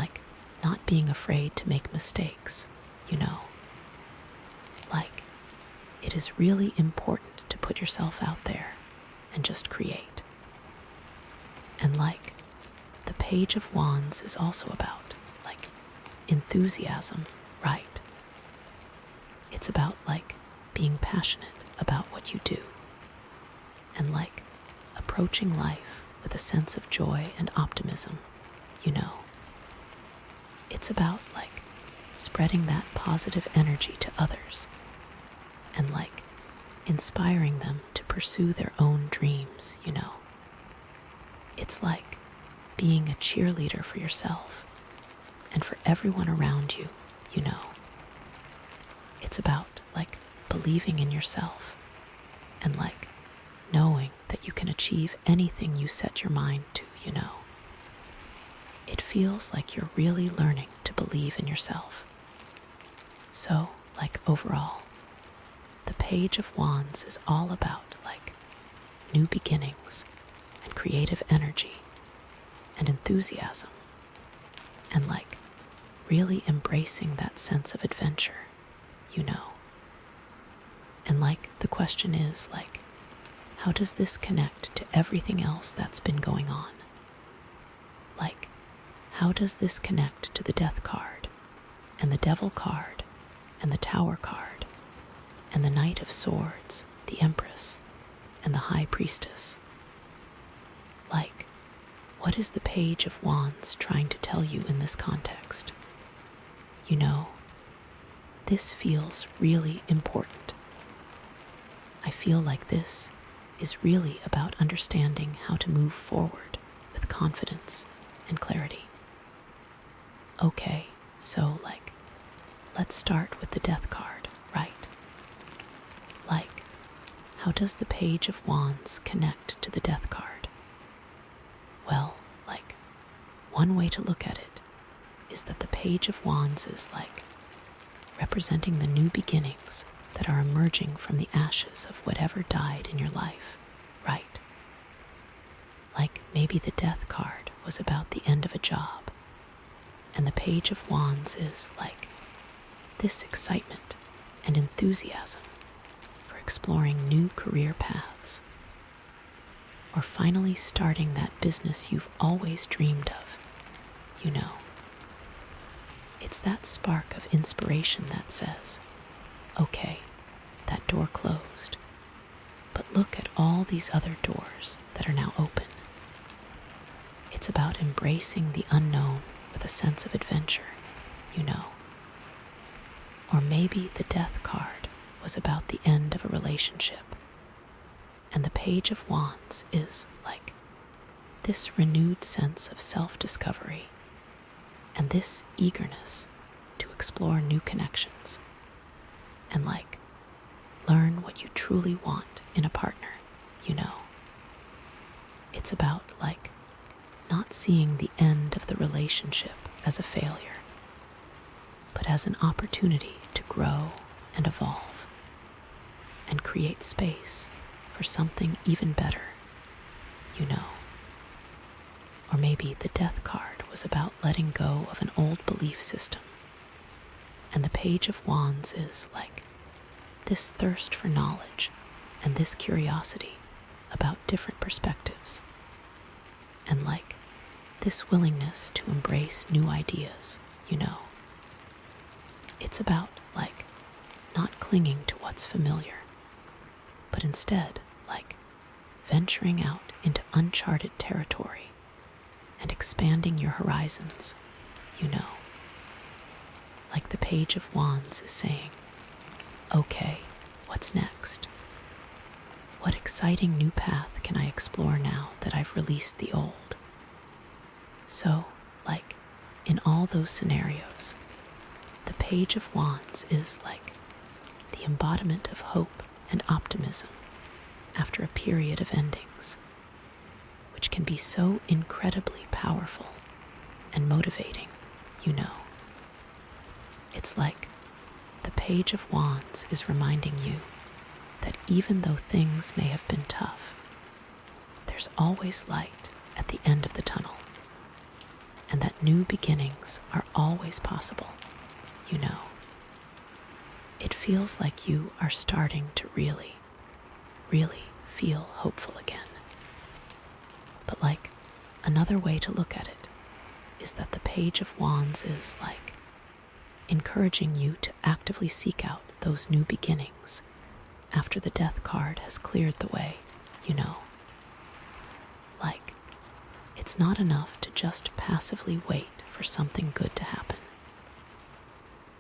not being afraid to make mistakes, you know. It is really important to put yourself out there and just create. And, the Page of Wands is also about, enthusiasm, right? It's about being passionate about what you do and approaching life with a sense of joy and optimism, you know. It's about spreading that positive energy to others and inspiring them to pursue their own dreams, you know. It's being a cheerleader for yourself and for everyone around you, you know. It's about believing in yourself and knowing that you can achieve anything you set your mind to, you know. It feels like you're really learning to believe in yourself. So, overall, the Page of Wands is all about new beginnings and creative energy and enthusiasm and really embracing that sense of adventure, you know. And the question is how does this connect to everything else that's been going on? How does this connect to the Death card and the Devil card and the Tower card and the Knight of Swords, the Empress, and the High Priestess? What is the Page of Wands trying to tell you in this context? You know, this feels really important. I feel like this is really about understanding how to move forward with confidence and clarity. Okay, so let's start with the Death card, right? How does the Page of Wands connect to the Death card? Well, one way to look at it is that the Page of Wands is representing the new beginnings that are emerging from the ashes of whatever died in your life, right? Maybe the Death card was about the end of a job, and the Page of Wands is this excitement and enthusiasm for exploring new career paths, or finally starting that business you've always dreamed of, you know. It's that spark of inspiration that says, okay, that door closed, but look at all these other doors that are now open. It's about embracing the unknown with a sense of adventure, you know. Or maybe the Death card was about the end of a relationship, and the Page of Wands is this renewed sense of self-discovery and this eagerness to explore new connections and learn what you truly want in a partner, you know. It's about not seeing the end of the relationship as a failure, but as an opportunity to grow and evolve and create space for something even better, you know. Or maybe the Death card was about letting go of an old belief system, and the Page of Wands is this thirst for knowledge and this curiosity about different perspectives, and this willingness to embrace new ideas, you know. It's about not clinging to what's familiar, but instead venturing out into uncharted territory and expanding your horizons, you know. The Page of Wands is saying, okay, what's next? What exciting new path can I explore now that I've released the old? So, in all those scenarios, the Page of Wands is the embodiment of hope and optimism after a period of endings, which can be so incredibly powerful and motivating, you know. It's the Page of Wands is reminding you that even though things may have been tough, there's always light at the end of the tunnel, and that new beginnings are always possible, you know. It feels like you are starting to really feel hopeful again. But another way to look at it is that the Page of Wands is encouraging you to actively seek out those new beginnings after the death card has cleared the way, you know. Like, it's not enough to just passively wait for something good to happen.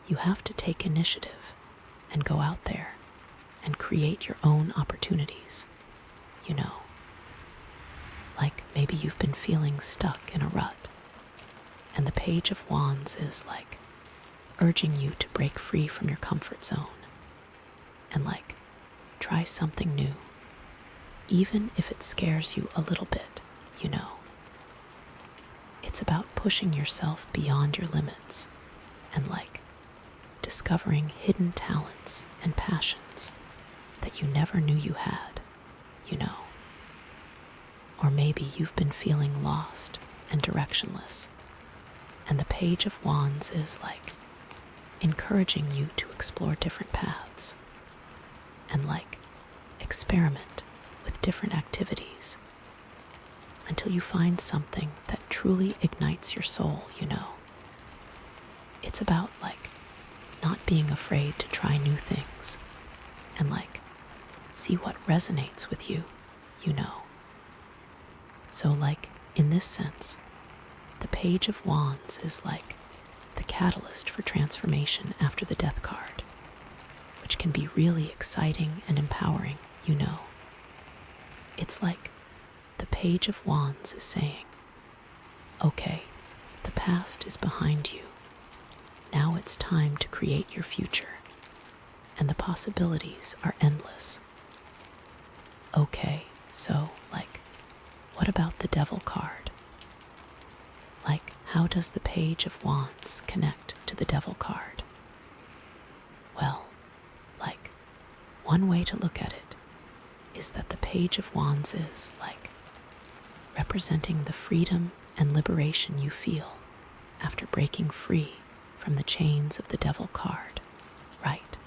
You have to take initiative and go out there and create your own opportunities, you know. Like maybe you've been feeling stuck in a rut, and the Page of Wands is like urging you to break free from your comfort zone and like try something new, even if it scares you a little bit, you know. It's about pushing yourself beyond your limits and like discovering hidden talents and passions that you never knew you had, you know. Or maybe you've been feeling lost and directionless, and the Page of Wands is like encouraging you to explore different paths and like experiment with different activities until you find something that truly ignites your soul, you know. It's about like not being afraid to try new things and like see what resonates with you, you know. So like in this sense, the Page of Wands is like the catalyst for transformation after the death card, which can be really exciting and empowering, you know. It's like the Page of Wands is saying, okay, the past is behind you. Now it's time to create your future, and the possibilities are endless. Okay, so like, what about the Devil card? Like, how does the Page of Wands connect to the Devil card? Well, like, one way to look at it is that the Page of Wands is like representing the freedom and liberation you feel after breaking free from the chains of the Devil card, right?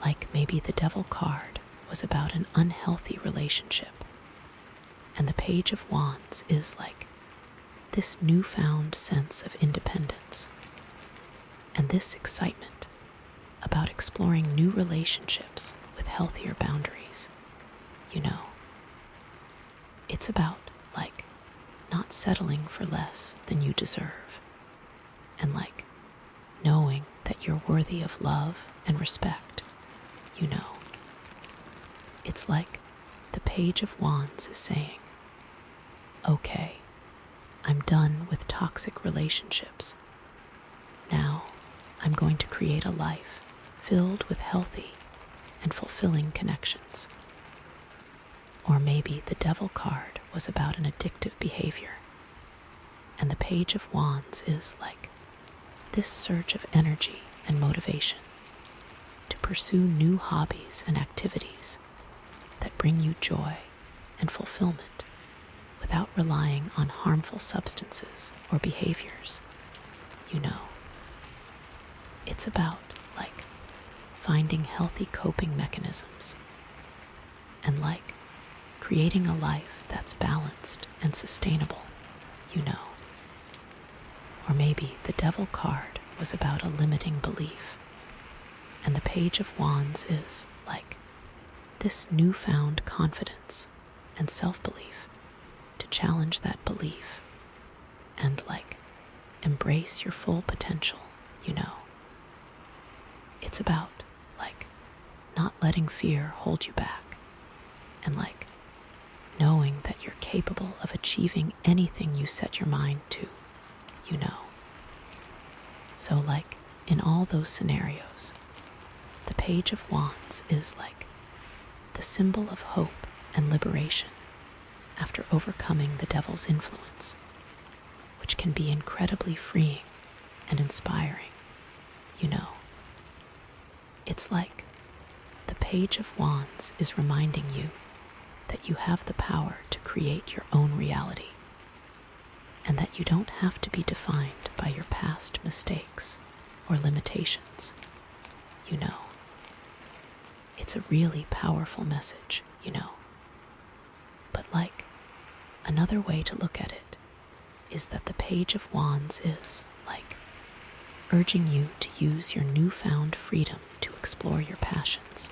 Like maybe the Devil card was about an unhealthy relationship, and the Page of Wands is like this newfound sense of independence and this excitement about exploring new relationships with healthier boundaries, you know. It's about like not settling for less than you deserve and like knowing that you're worthy of love and respect, you know. It's like the Page of Wands is saying, okay, I'm done with toxic relationships. Now I'm going to create a life filled with healthy and fulfilling connections. Or maybe the Devil card was about an addictive behavior, and the Page of Wands is like this surge of energy and motivation to pursue new hobbies and activities that bring you joy and fulfillment without relying on harmful substances or behaviors, you know. It's about like finding healthy coping mechanisms and like creating a life that's balanced and sustainable, you know. Or maybe the Devil card was about a limiting belief, and the Page of Wands is like this newfound confidence and self-belief to challenge that belief and like embrace your full potential, you know. It's about like not letting fear hold you back and like knowing that you're capable of achieving anything you set your mind to, you know. So like in all those scenarios, the Page of Wands is like the symbol of hope and liberation after overcoming the Devil's influence, which can be incredibly freeing and inspiring, you know. It's like the Page of Wands is reminding you that you have the power to create your own reality and that you don't have to be defined by your past mistakes or limitations, you know. It's a really powerful message, you know. But like, another way to look at it is that the Page of Wands is like urging you to use your newfound freedom to explore your passions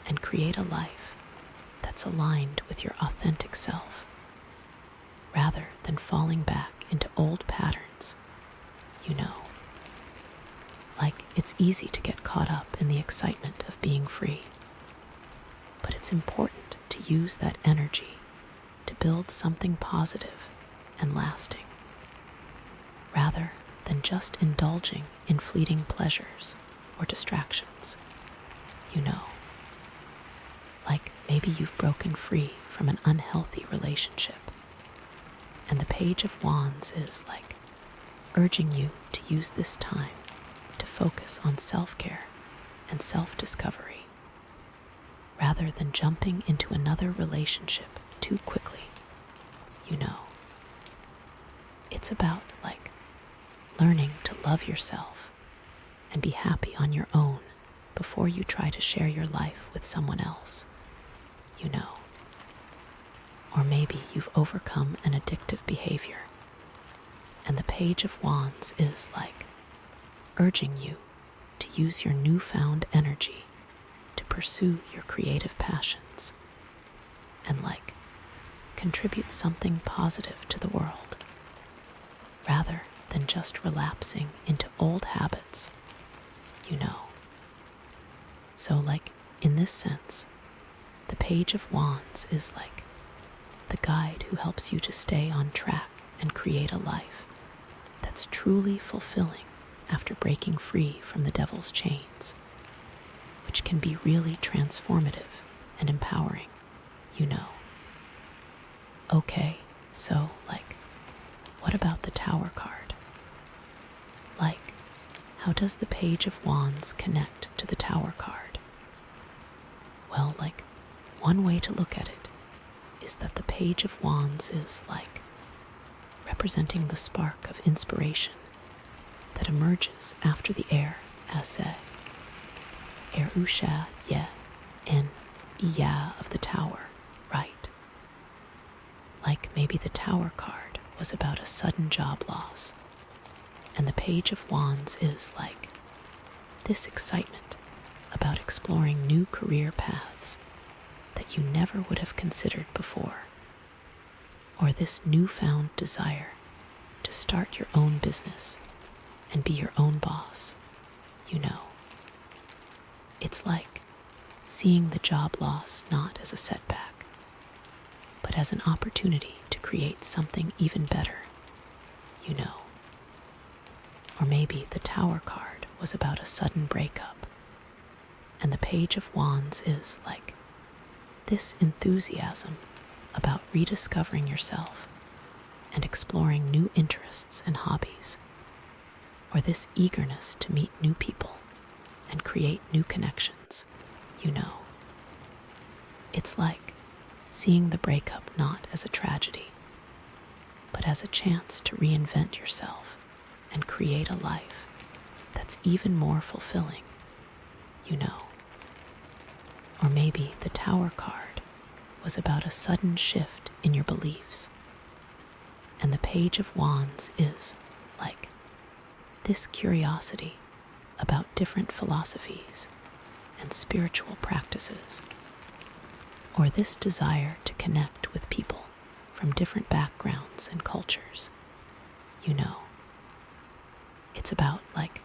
and create a life that's aligned with your authentic self, rather than falling back into old patterns. Like, it's easy to get caught up in the excitement of being free, but it's important to use that energy to build something positive and lasting, rather than just indulging in fleeting pleasures or distractions. Like, maybe you've broken free from an unhealthy relationship, and the Page of Wands is like urging you to use this time to focus on self-care and self-discovery, rather than jumping into another relationship too quickly. It's about like learning to love yourself and be happy on your own before you try to share your life with someone else. Or maybe you've overcome an addictive behavior, and the Page of Wands is like urging you to use your newfound energy to pursue your creative passions and like contribute something positive to the world, rather than just relapsing into old habits. So like, in this sense, the Page of Wands is like the guide who helps you to stay on track and create a life that's truly fulfilling after breaking free from the devil's chains, which can be really transformative and empowering. Okay, so like, what about the Tower card? Like, how does the Page of Wands connect to the Tower card? Well, like, one way to look at it is that the Page of Wands is like representing the spark of inspiration that emerges after the air ase, air usha ye en iya of the Tower, right? Like, maybe the Tower card was about a sudden job loss, and the Page of Wands is like this excitement about exploring new career paths that you never would have considered before, or this newfound desire to start your own business and be your own boss. It's like seeing the job loss not as a setback, but as an opportunity to create something even better. Or maybe the Tower card was about a sudden breakup, and the Page of Wands is like this enthusiasm about rediscovering yourself and exploring new interests and hobbies, or this eagerness to meet new people and create new connections. It's like seeing the breakup not as a tragedy, but as a chance to reinvent yourself and create a life that's even more fulfilling. Or maybe the Tower card was about a sudden shift in your beliefs, and the Page of Wands is like this curiosity about different philosophies and spiritual practices, or this desire to connect with people from different backgrounds and cultures. It's about like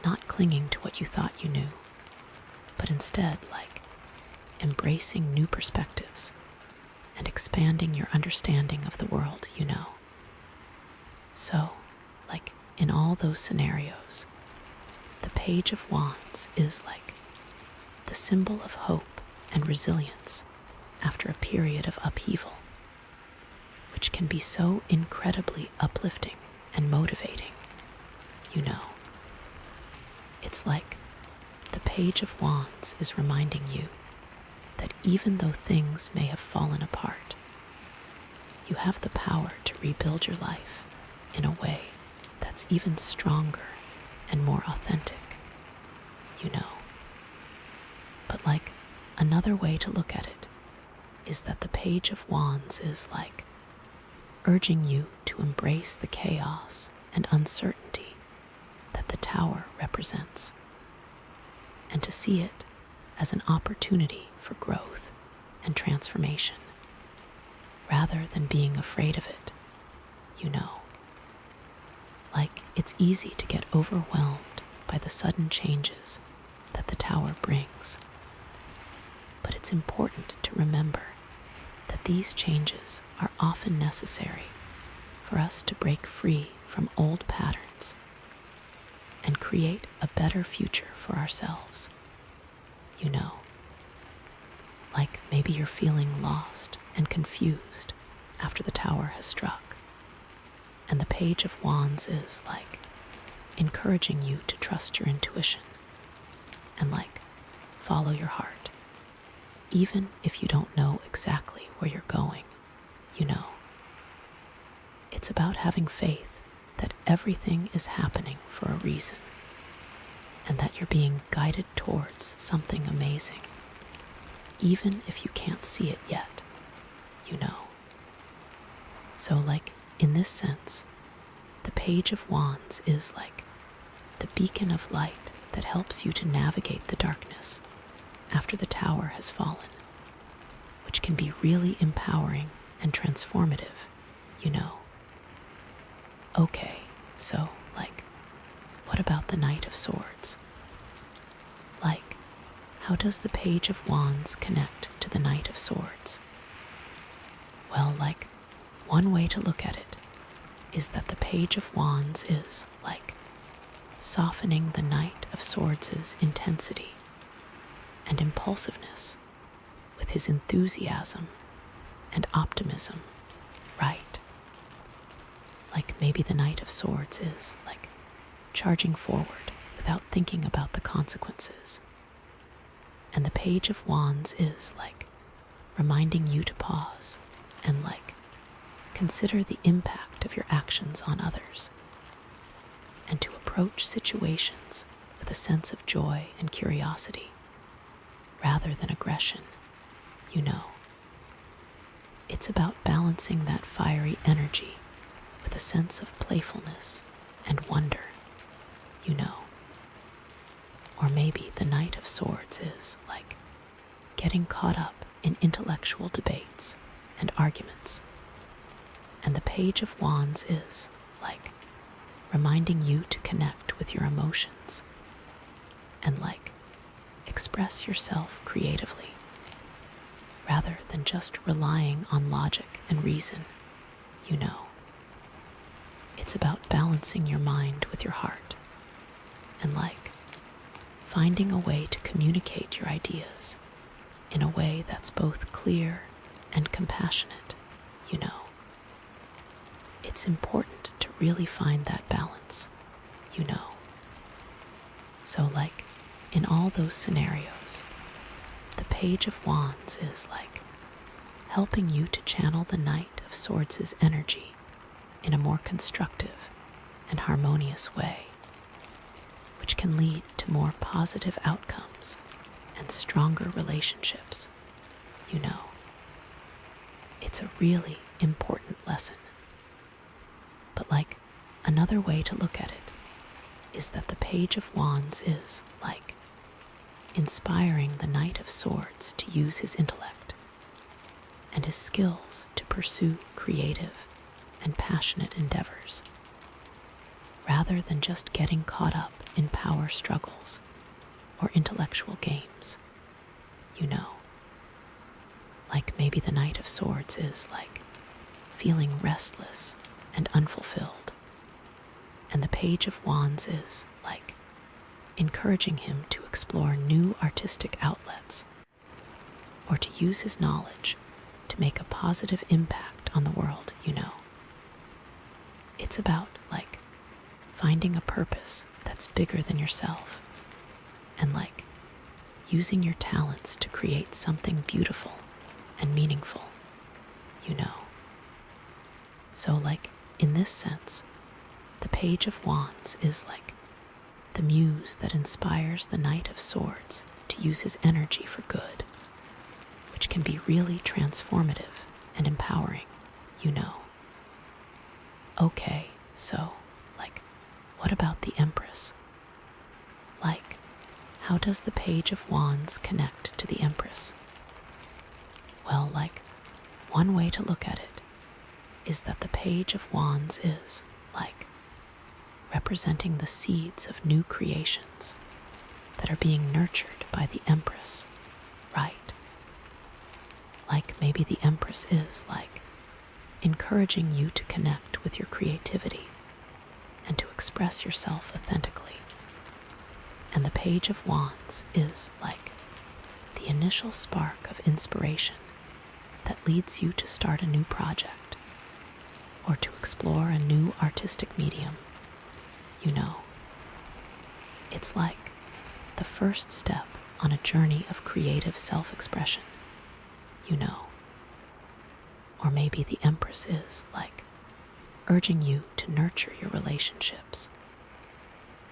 not clinging to what you thought you knew, but instead like embracing new perspectives and expanding your understanding of the world. So, like, in all those scenarios, the Page of Wands is like the symbol of hope and resilience after a period of upheaval, which can be so incredibly uplifting and motivating. It's like the Page of Wands is reminding you that even though things may have fallen apart, you have the power to rebuild your life in a way that's even stronger and more authentic. But like, another way to look at it is that the Page of Wands is like urging you to embrace the chaos and uncertainty that the tower represents, and to see it as an opportunity for growth and transformation, rather than being afraid of it, you know. Like, it's easy to get overwhelmed by the sudden changes that the tower brings. But it's important to remember that these changes are often necessary for us to break free from old patterns and create a better future for ourselves. You know, like maybe you're feeling lost and confused after the tower has struck, and the Page of Wands is like encouraging you to trust your intuition and like follow your heart. Even if you don't know exactly where you're going, you know. It's about having faith that everything is happening for a reason and that you're being guided towards something amazing, even if you can't see it yet, you know. So like in this sense, the Page of Wands is like the beacon of light that helps you to navigate the darkness after the tower has fallen, which can be really empowering and transformative, you know. Okay, so, like, what about the Knight of Swords? Like, how does the Page of Wands connect to the Knight of Swords? Well, like, one way to look at it is that the Page of Wands is, like, softening the Knight of Swords' intensity and impulsiveness with his enthusiasm and optimism, right? Like maybe the Knight of Swords is like charging forward without thinking about the consequences, and the Page of Wands is like reminding you to pause and like consider the impact of your actions on others, and to approach situations with a sense of joy and curiosity rather than aggression, you know. It's about balancing that fiery energy with a sense of playfulness and wonder, you know. Or maybe the Knight of Swords is like getting caught up in intellectual debates and arguments, and the Page of Wands is like reminding you to connect with your emotions and like express yourself creatively rather than just relying on logic and reason, you know. It's about balancing your mind with your heart and like finding a way to communicate your ideas in a way that's both clear and compassionate, you know. It's important to really find that balance, you know. So like in all those scenarios, the Page of Wands is like helping you to channel the Knight of Swords' energy in a more constructive and harmonious way, which can lead to more positive outcomes and stronger relationships, you know. It's a really important lesson. But like another way to look at it is that the Page of Wands is like inspiring the Knight of Swords to use his intellect and his skills to pursue creative and passionate endeavors, rather than just getting caught up in power struggles or intellectual games, you know. Like maybe the Knight of Swords is like feeling restless and unfulfilled, and the Page of Wands is like encouraging him to explore new artistic outlets or to use his knowledge to make a positive impact on the world, you know. It's about like finding a purpose that's bigger than yourself and like using your talents to create something beautiful and meaningful, you know. So like in this sense, the Page of Wands is like the muse that inspires the Knight of Swords to use his energy for good, which can be really transformative and empowering, you know. Okay, so, like, what about the Empress? Like, how does the Page of Wands connect to the Empress? Well, like, one way to look at it is that the Page of Wands is, like, representing the seeds of new creations that are being nurtured by the Empress, right? Like, maybe the Empress is, like, encouraging you to connect with your creativity and to express yourself authentically. And the Page of Wands is, like, the initial spark of inspiration that leads you to start a new project or to explore a new artistic medium. You know, it's like the first step on a journey of creative self-expression, you know. Or maybe the Empress is, like, urging you to nurture your relationships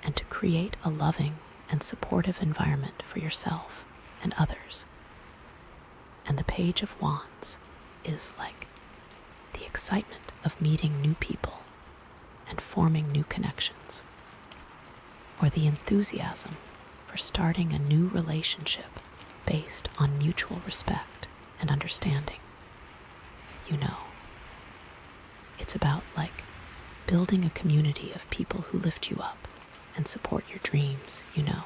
and to create a loving and supportive environment for yourself and others. And the Page of Wands is, like, the excitement of meeting new people and forming new connections, or the enthusiasm for starting a new relationship based on mutual respect and understanding. You know, it's about, like, building a community of people who lift you up and support your dreams, you know.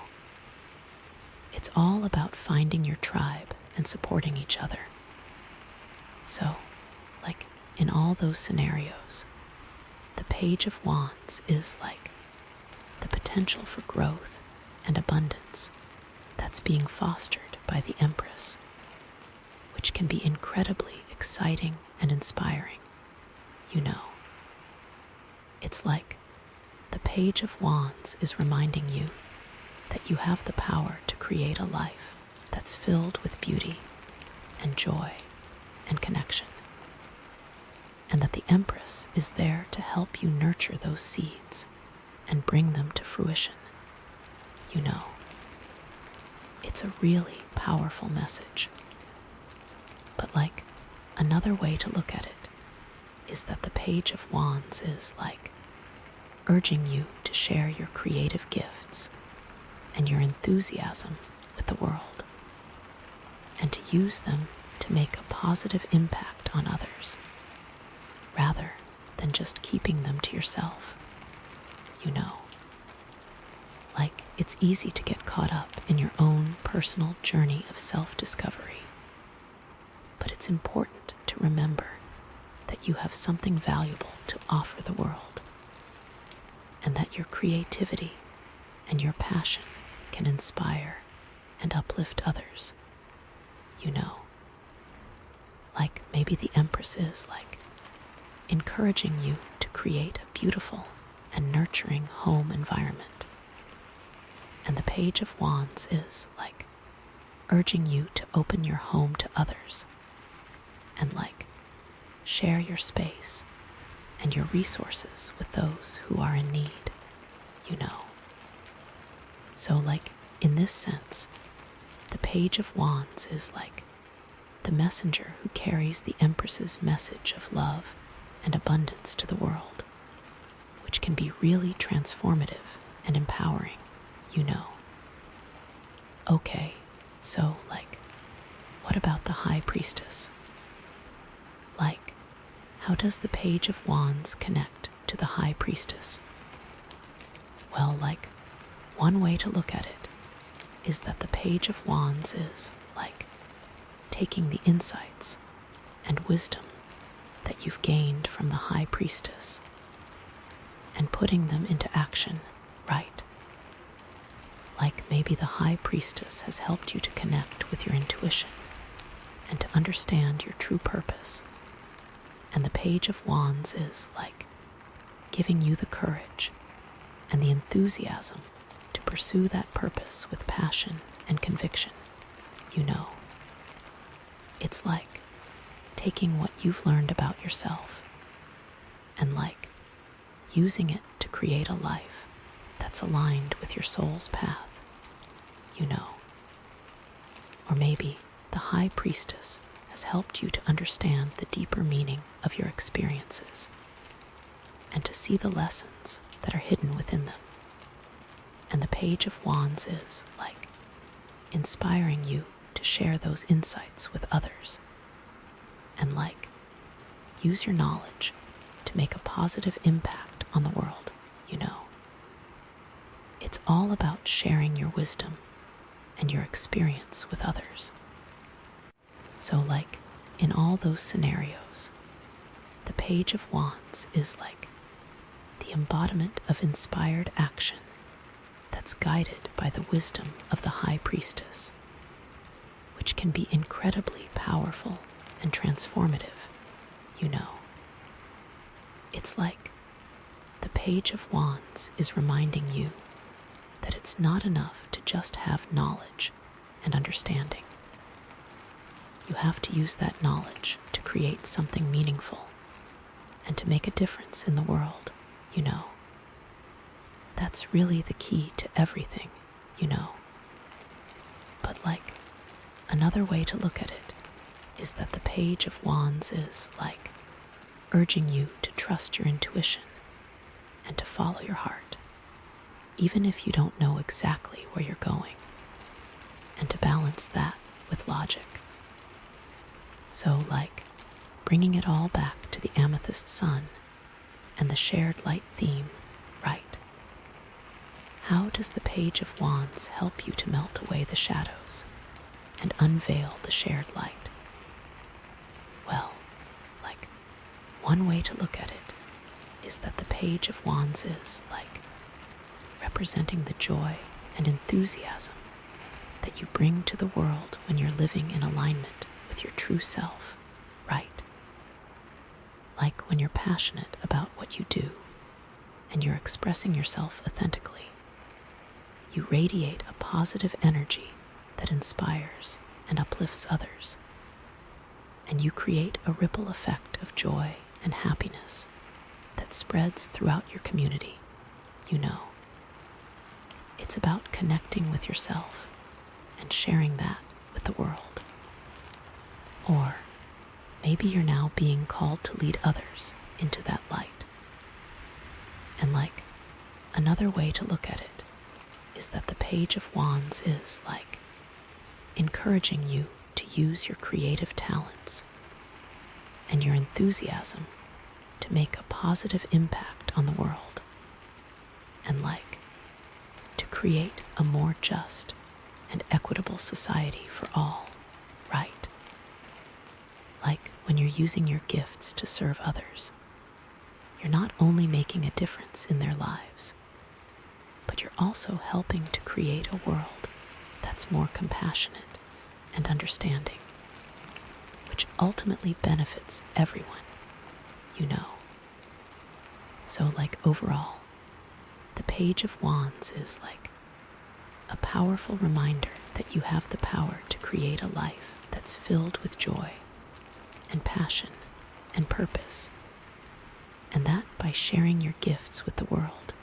It's all about finding your tribe and supporting each other. So, like, in all those scenarios, the Page of Wands is, like, the potential for growth and abundance that's being fostered by the Empress, which can be incredibly exciting and inspiring, you know. It's like the Page of Wands is reminding you that you have the power to create a life that's filled with beauty and joy and connection, and that the Empress is there to help you nurture those seeds and bring them to fruition. You know, it's a really powerful message. But, like, another way to look at it is that the Page of Wands is, like, urging you to share your creative gifts and your enthusiasm with the world, and to use them to make a positive impact on others, rather than just keeping them to yourself. You know, like, it's easy to get caught up in your own personal journey of self-discovery, but it's important to remember that you have something valuable to offer the world, and that your creativity and your passion can inspire and uplift others. You know, like, maybe the Empress is, like, encouraging you to create a beautiful and nurturing home environment. And the Page of Wands is, like, urging you to open your home to others and, like, share your space and your resources with those who are in need, you know. So, like, in this sense, the Page of Wands is, like, the messenger who carries the Empress's message of love and abundance to the world, which can be really transformative and empowering, you know. Okay, so, like, what about the High Priestess? Like, how does the Page of Wands connect to the High Priestess? Well, like, one way to look at it is that the Page of Wands is, like, taking the insights and wisdom that you've gained from the High Priestess and putting them into action, right? Like, maybe the High Priestess has helped you to connect with your intuition and to understand your true purpose. And the Page of Wands is, like, giving you the courage and the enthusiasm to pursue that purpose with passion and conviction, you know. It's like taking what you've learned about yourself and, like, using it to create a life that's aligned with your soul's path, you know. Or maybe the High Priestess has helped you to understand the deeper meaning of your experiences and to see the lessons that are hidden within them. And the Page of Wands is like inspiring you to share those insights with others and like use your knowledge to make a positive impact on the world, you know. It's all about sharing your wisdom and your experience with others. So like in all those scenarios, the Page of Wands is like the embodiment of inspired action that's guided by the wisdom of the High Priestess, which can be incredibly powerful and transformative, you know. It's like the Page of Wands is reminding you that it's not enough to just have knowledge and understanding. You have to use that knowledge to create something meaningful and to make a difference in the world, you know. That's really the key to everything, you know. But like, another way to look at it is that the Page of Wands is like urging you to trust your intuition and to follow your heart, even if you don't know exactly where you're going, and to balance that with logic. So like, bringing it all back to the Amethyst Sun and the shared light theme, right? How does the Page of Wands help you to melt away the shadows and unveil the shared light? Well, like, one way to look at it is that the Page of Wands is like representing the joy and enthusiasm that you bring to the world when you're living in alignment with your true self, right? Like when you're passionate about what you do and you're expressing yourself authentically, you radiate a positive energy that inspires and uplifts others, and you create a ripple effect of joy and happiness that spreads throughout your community, you know. It's about connecting with yourself and sharing that with the world. Or maybe you're now being called to lead others into that light. And like, another way to look at it is that the Page of Wands is like encouraging you to use your creative talents and your enthusiasm to make a positive impact on the world, and like to create a more just and equitable society for all, right? Like when you're using your gifts to serve others, you're not only making a difference in their lives, but you're also helping to create a world that's more compassionate and understanding, which ultimately benefits everyone, you know. So like overall, the Page of Wands is like a powerful reminder that you have the power to create a life that's filled with joy and passion and purpose, and that by sharing your gifts with the world,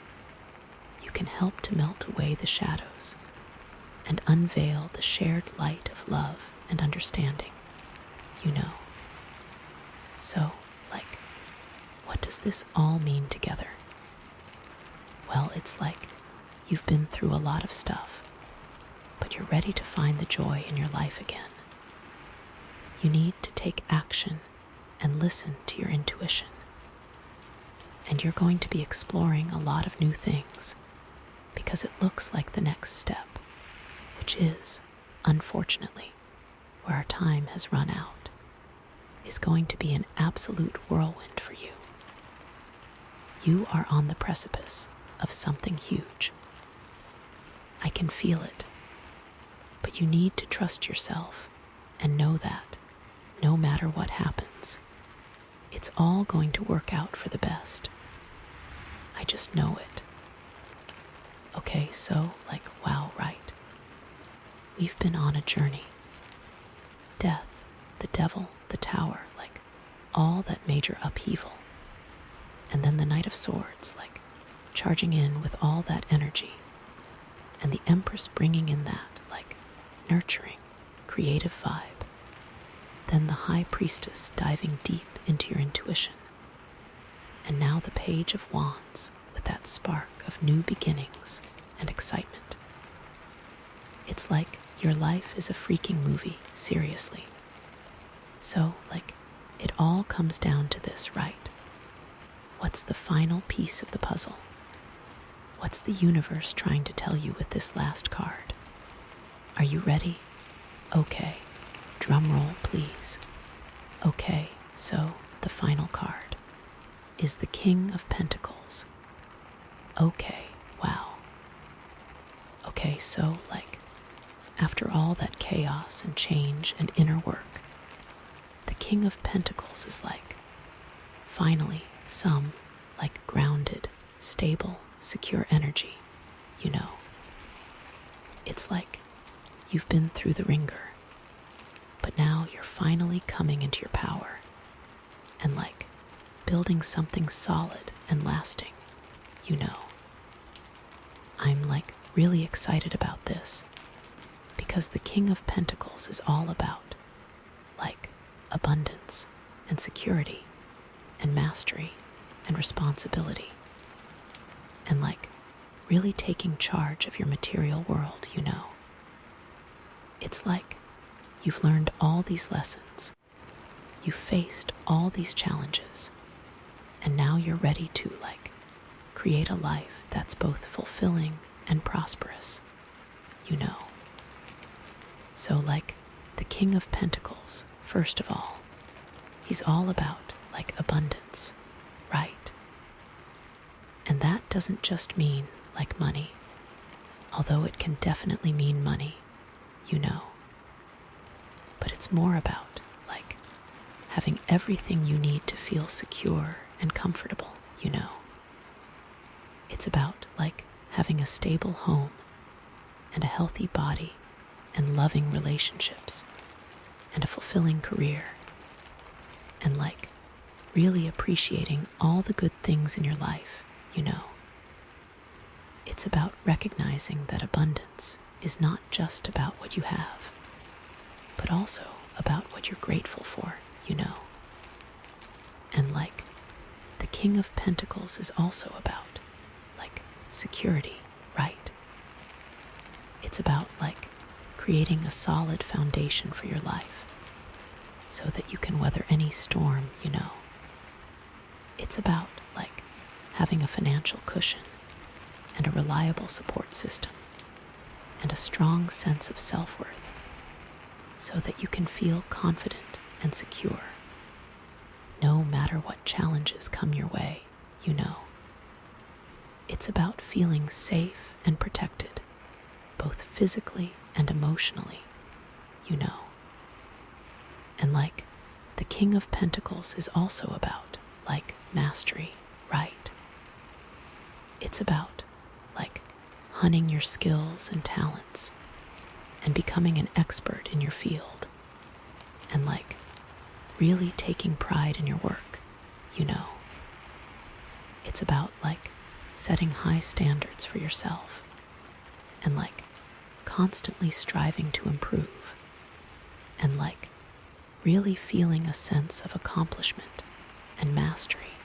you can help to melt away the shadows and unveil the shared light of love and understanding, you know. So, like, what does this all mean together? Well, it's like you've been through a lot of stuff, but you're ready to find the joy in your life again. You need to take action and listen to your intuition. And you're going to be exploring a lot of new things because it looks like the next step, which is, unfortunately, where our time has run out, is going to be an absolute whirlwind for you. You are on the precipice of something huge. I can feel it, but you need to trust yourself and know that, no matter what happens, it's all going to work out for the best. I just know it. Okay, so, like, wow, right. We've been on a journey. Death, the devil, the tower, like, all that major upheaval. And then the Knight of Swords, like, charging in with all that energy. And the Empress bringing in that, like, nurturing, creative vibe. Then the High Priestess diving deep into your intuition. And now the Page of Wands with that spark of new beginnings and excitement. It's like your life is a freaking movie, seriously. So, it all comes down to this, right? What's the final piece of the puzzle? What's the universe trying to tell you with this last card? Are you ready? Okay, drum roll, please. Okay, so the final card is the King of Pentacles. Okay, wow. Okay, so, after all that chaos and change and inner work, the King of Pentacles is finally, some, grounded, stable, secure energy, It's you've been through the ringer, but now you're finally coming into your power and building something solid and lasting, I'm really excited about this because the King of Pentacles is all about abundance and security and mastery and responsibility and really taking charge of your material world, It's you've learned all these lessons, you've faced all these challenges, and now you're ready to create a life that's both fulfilling and prosperous, So the King of Pentacles, first of all, he's all about abundance, right? And that doesn't just mean money, although it can definitely mean money, But it's more about having everything you need to feel secure and comfortable, It's about having a stable home and a healthy body and loving relationships and a fulfilling career and really appreciating all the good things in your life, It's about recognizing that abundance is not just about what you have, but also about what you're grateful for, And the King of Pentacles is also about security, right? It's about creating a solid foundation for your life so that you can weather any storm, It's about having a financial cushion and a reliable support system and a strong sense of self-worth so that you can feel confident and secure no matter what challenges come your way, It's about feeling safe and protected, both physically and emotionally, And the King of Pentacles is also about mastery, right? It's about honing your skills and talents and becoming an expert in your field and really taking pride in your work, It's about setting high standards for yourself and constantly striving to improve and really feeling a sense of accomplishment and mastery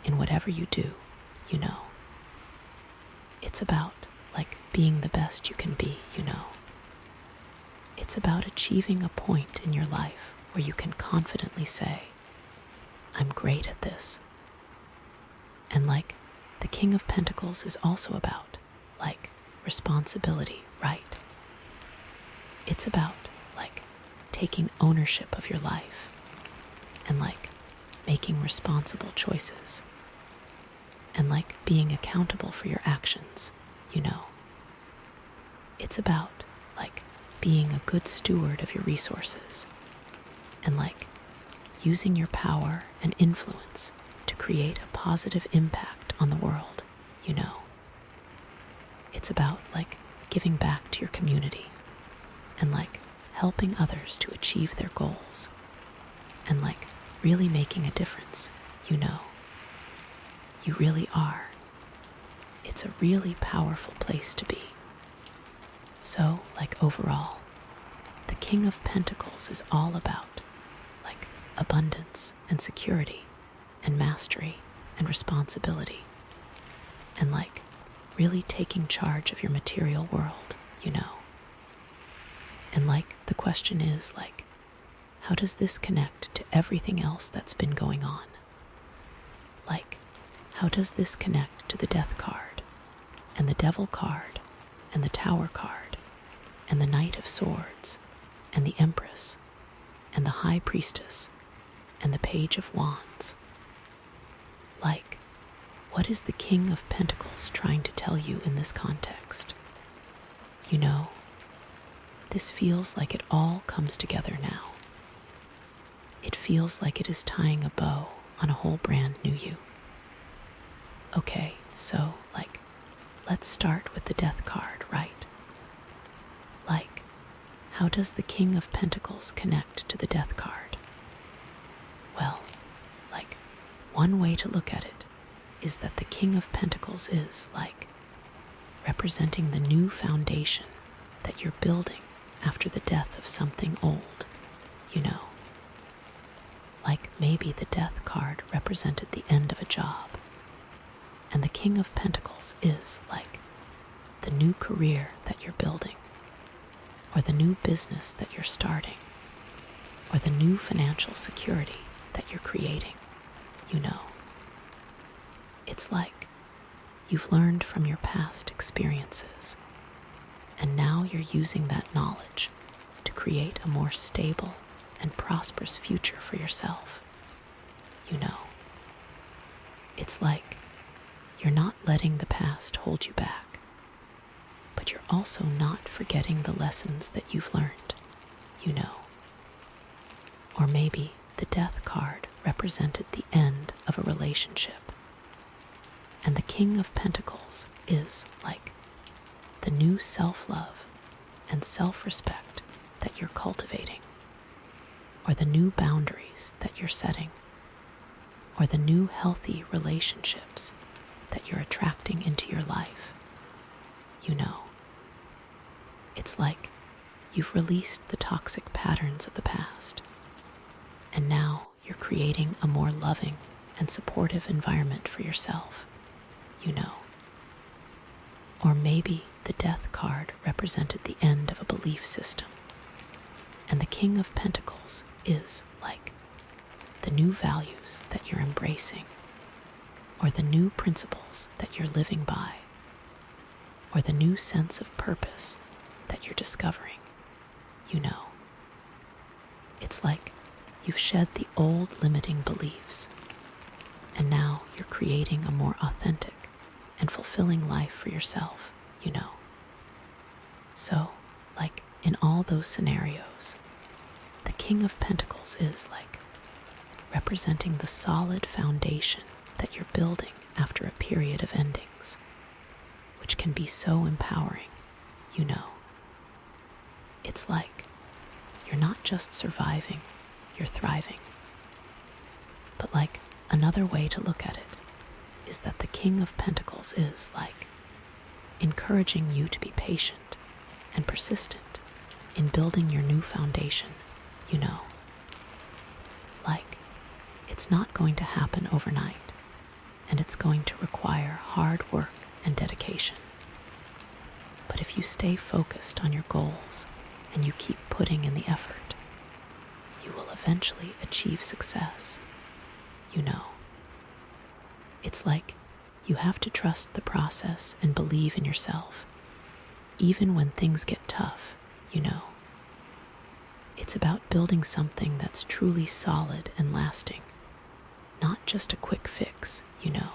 in whatever you do, It's about being the best you can be, It's about achieving a point in your life where you can confidently say, I'm great at this. And the King of Pentacles is also about responsibility, right? It's about taking ownership of your life and making responsible choices and being accountable for your actions, It's about being a good steward of your resources and using your power and influence to create a positive impact on the world, It's about giving back to your community and helping others to achieve their goals and really making a difference, You really are. It's a really powerful place to be. So, overall, the King of Pentacles is all about abundance and security and mastery and responsibility and really taking charge of your material world, you know. And like, the question is like, how does this connect to everything else that's been going on? Like, how does this connect to the Death card, and the Devil card, and the Tower card, and the Knight of Swords, and the Empress, and the High Priestess, and the Page of Wands? Like, what is the King of Pentacles trying to tell you in this context? You know, this feels like it all comes together now. It feels like it is tying a bow on a whole brand new you. Okay, so, like, let's start with the Death card, right? Like, how does the King of Pentacles connect to the Death card? Well, like, one way to look at it is that the King of Pentacles is, like, representing the new foundation that you're building after the death of something old, you know. Like, maybe the Death card represented the end of a job, and the King of Pentacles is, like, the new career that you're building, or the new business that you're starting, or the new financial security that you're creating, you know. It's like you've learned from your past experiences, and now you're using that knowledge to create a more stable and prosperous future for yourself, you know. It's like you're not letting the past hold you back, but you're also not forgetting the lessons that you've learned, you know. Or maybe the Death card represented the end of a relationship, and the King of Pentacles is, like, the new self-love and self-respect that you're cultivating, or the new boundaries that you're setting, or the new healthy relationships that you're attracting into your life, you know. It's like you've released the toxic patterns of the past, and now you're creating a more loving and supportive environment for yourself, you know. Or maybe the Death card represented the end of a belief system, and the King of Pentacles is, like, the new values that you're embracing, or the new principles that you're living by, or the new sense of purpose that you're discovering, you know. It's like you've shed the old limiting beliefs, and now you're creating a more authentic and fulfilling life for yourself, you know. So, like, in all those scenarios, the King of Pentacles is, like, representing the solid foundation that you're building after a period of endings, which can be so empowering, you know. It's like you're not just surviving, you're thriving. But, like, another way to look at it is that the King of Pentacles is, like, encouraging you to be patient and persistent in building your new foundation, you know. Like, it's not going to happen overnight, and it's going to require hard work and dedication. But if you stay focused on your goals and you keep putting in the effort, you will eventually achieve success, you know. It's like you have to trust the process and believe in yourself, even when things get tough, you know. It's about building something that's truly solid and lasting, not just a quick fix, you know.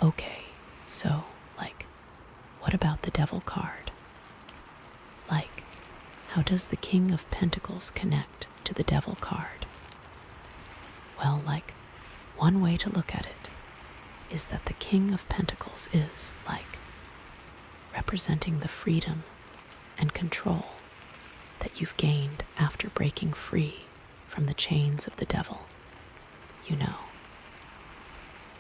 Okay, so, like, what about the Devil card? Like, how does the King of Pentacles connect to the Devil card? Well, like, one way to look at it is that the King of Pentacles is, like, representing the freedom and control that you've gained after breaking free from the chains of the devil, you know.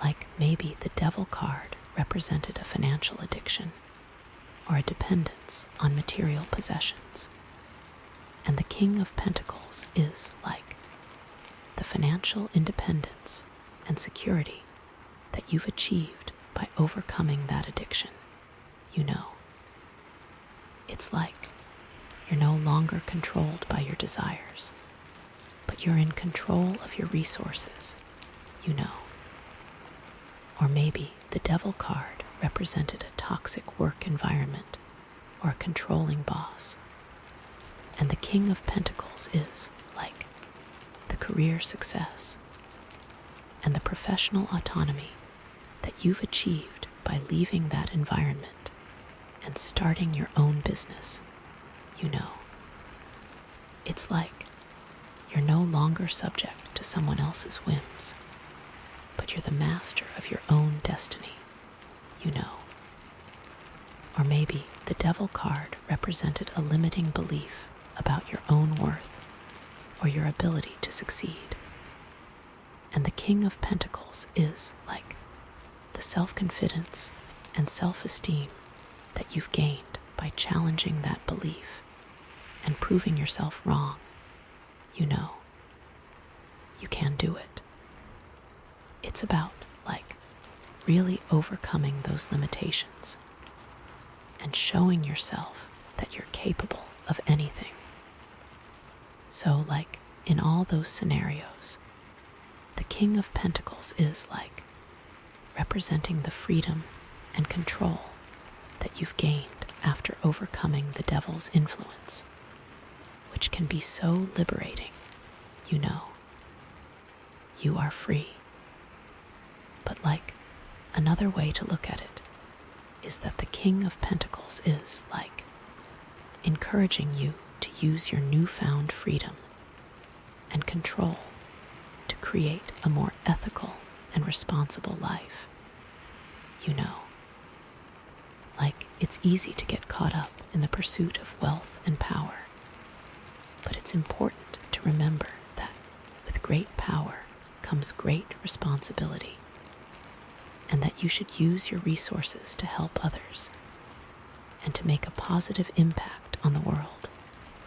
Like, maybe the Devil card represented a financial addiction or a dependence on material possessions, and the King of Pentacles is, like, the financial independence and security that you've achieved by overcoming that addiction, you know. It's like you're no longer controlled by your desires, but you're in control of your resources, you know. Or maybe the Devil card represented a toxic work environment or a controlling boss. And the King of Pentacles is, like, the career success and the professional autonomy that you've achieved by leaving that environment and starting your own business, you know. It's like you're no longer subject to someone else's whims, but you're the master of your own destiny, you know. Or maybe the Devil card represented a limiting belief about your own worth or your ability to succeed. And the King of Pentacles is, like, the self-confidence and self-esteem that you've gained by challenging that belief and proving yourself wrong. You know, you can do it. It's about, like, really overcoming those limitations and showing yourself that you're capable of anything. So, like, in all those scenarios, the King of Pentacles is, like, representing the freedom and control that you've gained after overcoming the Devil's influence, which can be so liberating, you know. You are free. But, like, another way to look at it is that the King of Pentacles is, like, encouraging you to use your newfound freedom and control to create a more ethical and responsible life. You know, like, it's easy to get caught up in the pursuit of wealth and power, but it's important to remember that with great power comes great responsibility, and that you should use your resources to help others and to make a positive impact on the world,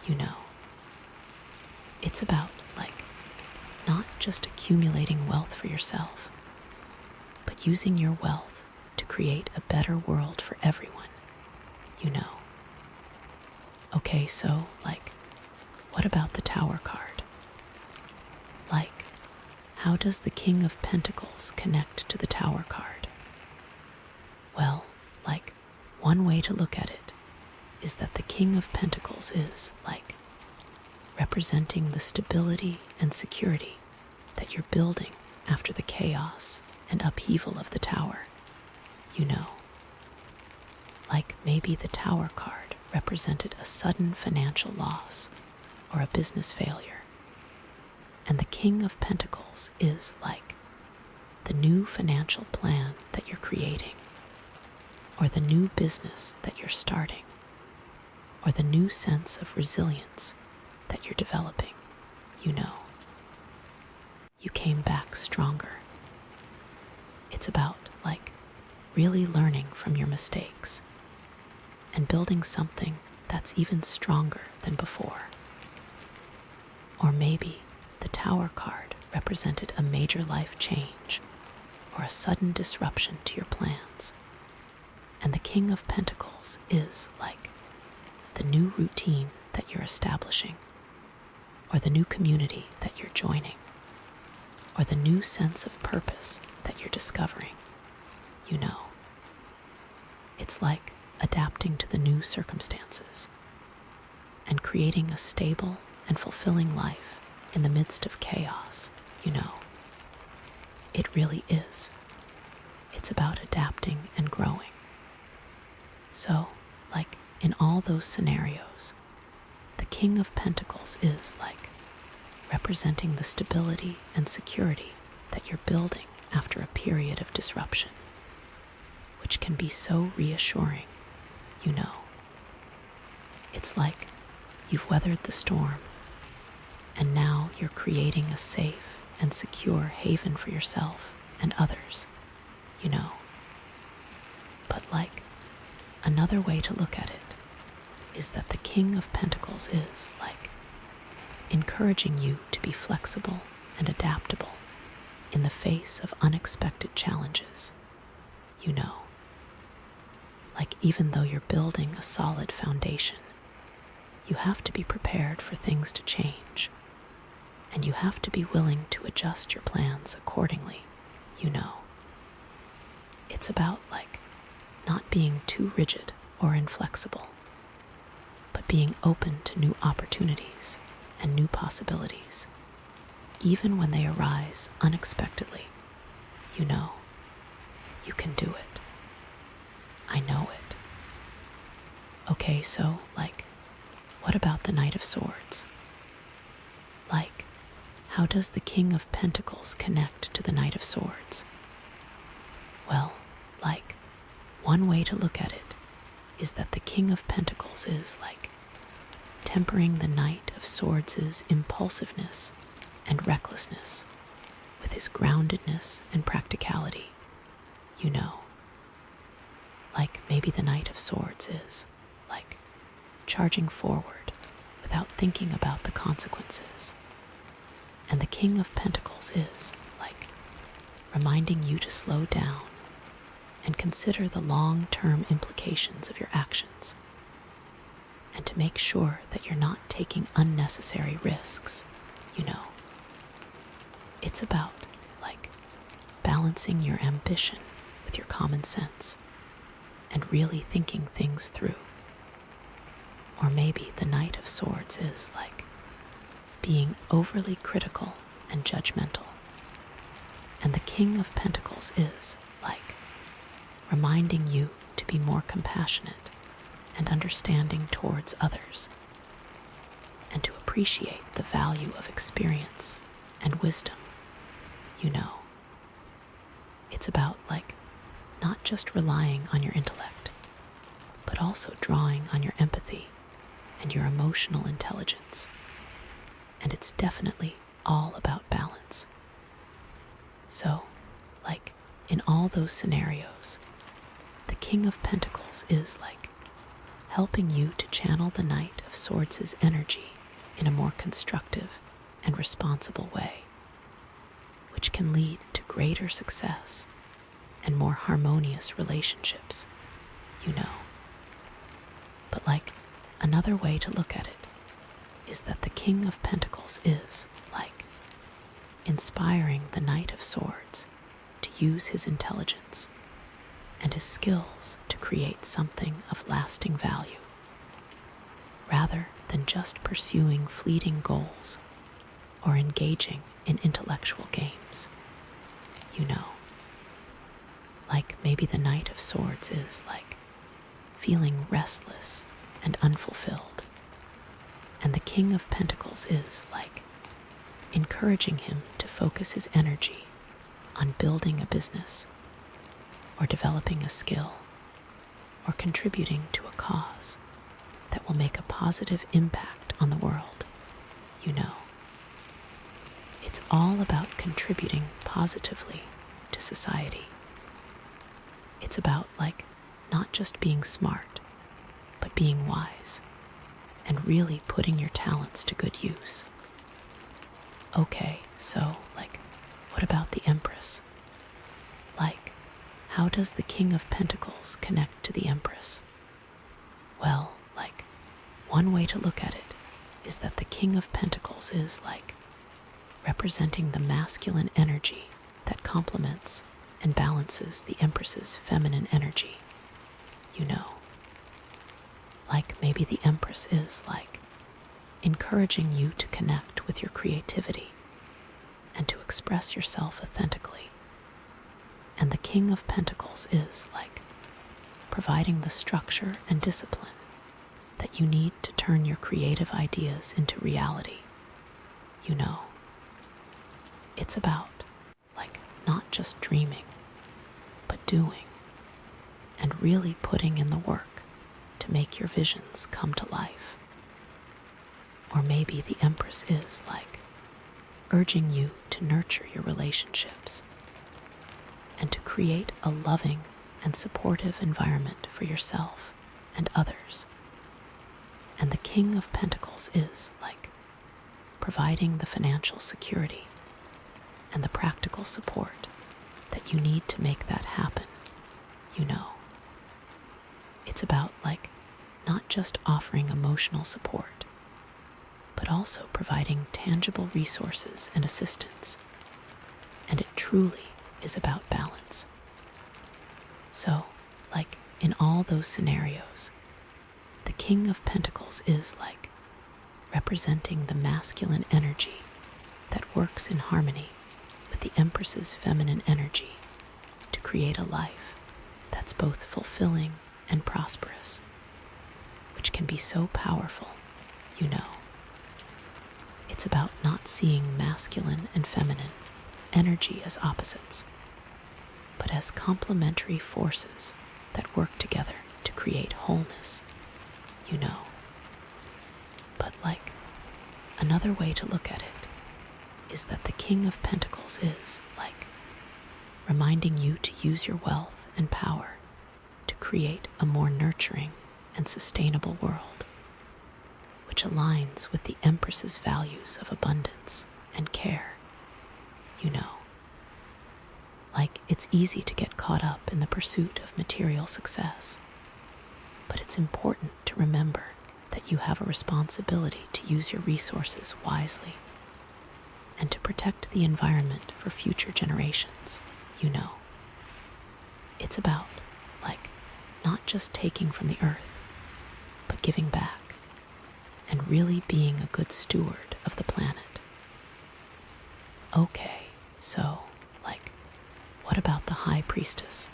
you know. It's about, like, not just accumulating wealth for yourself, but using your wealth to create a better world for everyone, you know. Okay, so, like, what about the Tower card? Like, how does the King of Pentacles connect to the Tower card? Well, like, one way to look at it is that the King of Pentacles is, like, representing the stability and security that you're building after the chaos and upheaval of the Tower, you know. Like, maybe the Tower card represented a sudden financial loss or a business failure, and the King of Pentacles is, like, the new financial plan that you're creating, or the new business that you're starting, or the new sense of resilience that you're developing, you know. You came back stronger. It's about, like, really learning from your mistakes and building something that's even stronger than before. Or maybe the Tower card represented a major life change or a sudden disruption to your plans. And the King of Pentacles is, like, the new routine that you're establishing, or the new community that you're joining, or the new sense of purpose that you're discovering, you know. It's like adapting to the new circumstances and creating a stable and fulfilling life in the midst of chaos, you know. It really is. It's about adapting and growing. So, like, in all those scenarios, the King of Pentacles is, like, representing the stability and security that you're building after a period of disruption, which can be so reassuring, you know. It's like you've weathered the storm, and now you're creating a safe and secure haven for yourself and others, you know. But, like, another way to look at it is that the King of Pentacles is, like, encouraging you to be flexible and adaptable in the face of unexpected challenges, you know. Like, even though you're building a solid foundation, you have to be prepared for things to change, and you have to be willing to adjust your plans accordingly, you know. It's about, like, not being too rigid or inflexible, but being open to new opportunities and new possibilities, even when they arise unexpectedly. You know, you can do it. I know it. Okay, so, like, what about the Knight of Swords? Like, how does the King of Pentacles connect to the Knight of Swords? Well, like, one way to look at it is that the King of Pentacles is, like, tempering the Knight of Swords' impulsiveness and recklessness with his groundedness and practicality, you know. Like, maybe the Knight of Swords is, like, charging forward without thinking about the consequences. And the King of Pentacles is, like, reminding you to slow down and consider the long-term implications of your actions, and to make sure that you're not taking unnecessary risks, you know. It's about, like, balancing your ambition with your common sense and really thinking things through. Or maybe the Knight of Swords is, like, being overly critical and judgmental, and the King of Pentacles is, like, reminding you to be more compassionate and understanding towards others, and to appreciate the value of experience and wisdom, you know. It's about, like, not just relying on your intellect, but also drawing on your empathy and your emotional intelligence. And it's definitely all about balance. So, like, in all those scenarios, the King of Pentacles is, like, helping you to channel the Knight of Swords' energy in a more constructive and responsible way, which can lead to greater success and more harmonious relationships, you know. But, like, another way to look at it is that the King of Pentacles is, like, inspiring the Knight of Swords to use his intelligence and his skills to create something of lasting value, rather than just pursuing fleeting goals or engaging in intellectual games, you know. Like, maybe the Knight of Swords is, like, feeling restless and unfulfilled, and the King of Pentacles is, like, encouraging him to focus his energy on building a business, or developing a skill, or contributing to a cause that will make a positive impact on the world, you know. It's all about contributing positively to society. It's about, like, not just being smart, but being wise, and really putting your talents to good use. Okay, so, like, what about the Empress? Like, how does the King of Pentacles connect to the Empress? Well, like, one way to look at it is that the King of Pentacles is, like, representing the masculine energy that complements and balances the Empress's feminine energy, you know. Like, maybe the Empress is, like, encouraging you to connect with your creativity and to express yourself authentically. And the King of Pentacles is, like, providing the structure and discipline that you need to turn your creative ideas into reality, you know. It's about, like, not just dreaming, but doing, and really putting in the work to make your visions come to life. Or maybe the Empress is, like, urging you to nurture your relationships and to create a loving and supportive environment for yourself and others. And the King of Pentacles is, like, providing the financial security and the practical support that you need to make that happen, you know. It's about, not just offering emotional support, but also providing tangible resources and assistance. And it truly is about balance. So, in all those scenarios, the King of Pentacles is representing the masculine energy that works in harmony with the Empress's feminine energy to create a life that's both fulfilling and prosperous, which can be so powerful, you know. It's about not seeing masculine and feminine energy as opposites, but as complementary forces that work together to create wholeness, you know. But another way to look at it is that the King of Pentacles is reminding you to use your wealth and power to create a more nurturing and sustainable world, which aligns with the Empress's values of abundance and care, you know. It's easy to get caught up in the pursuit of material success, but it's important to remember that you have a responsibility to use your resources wisely and to protect the environment for future generations, you know. It's about, not just taking from the earth, but giving back and really being a good steward of the planet. Okay, so, what about the High Priestess?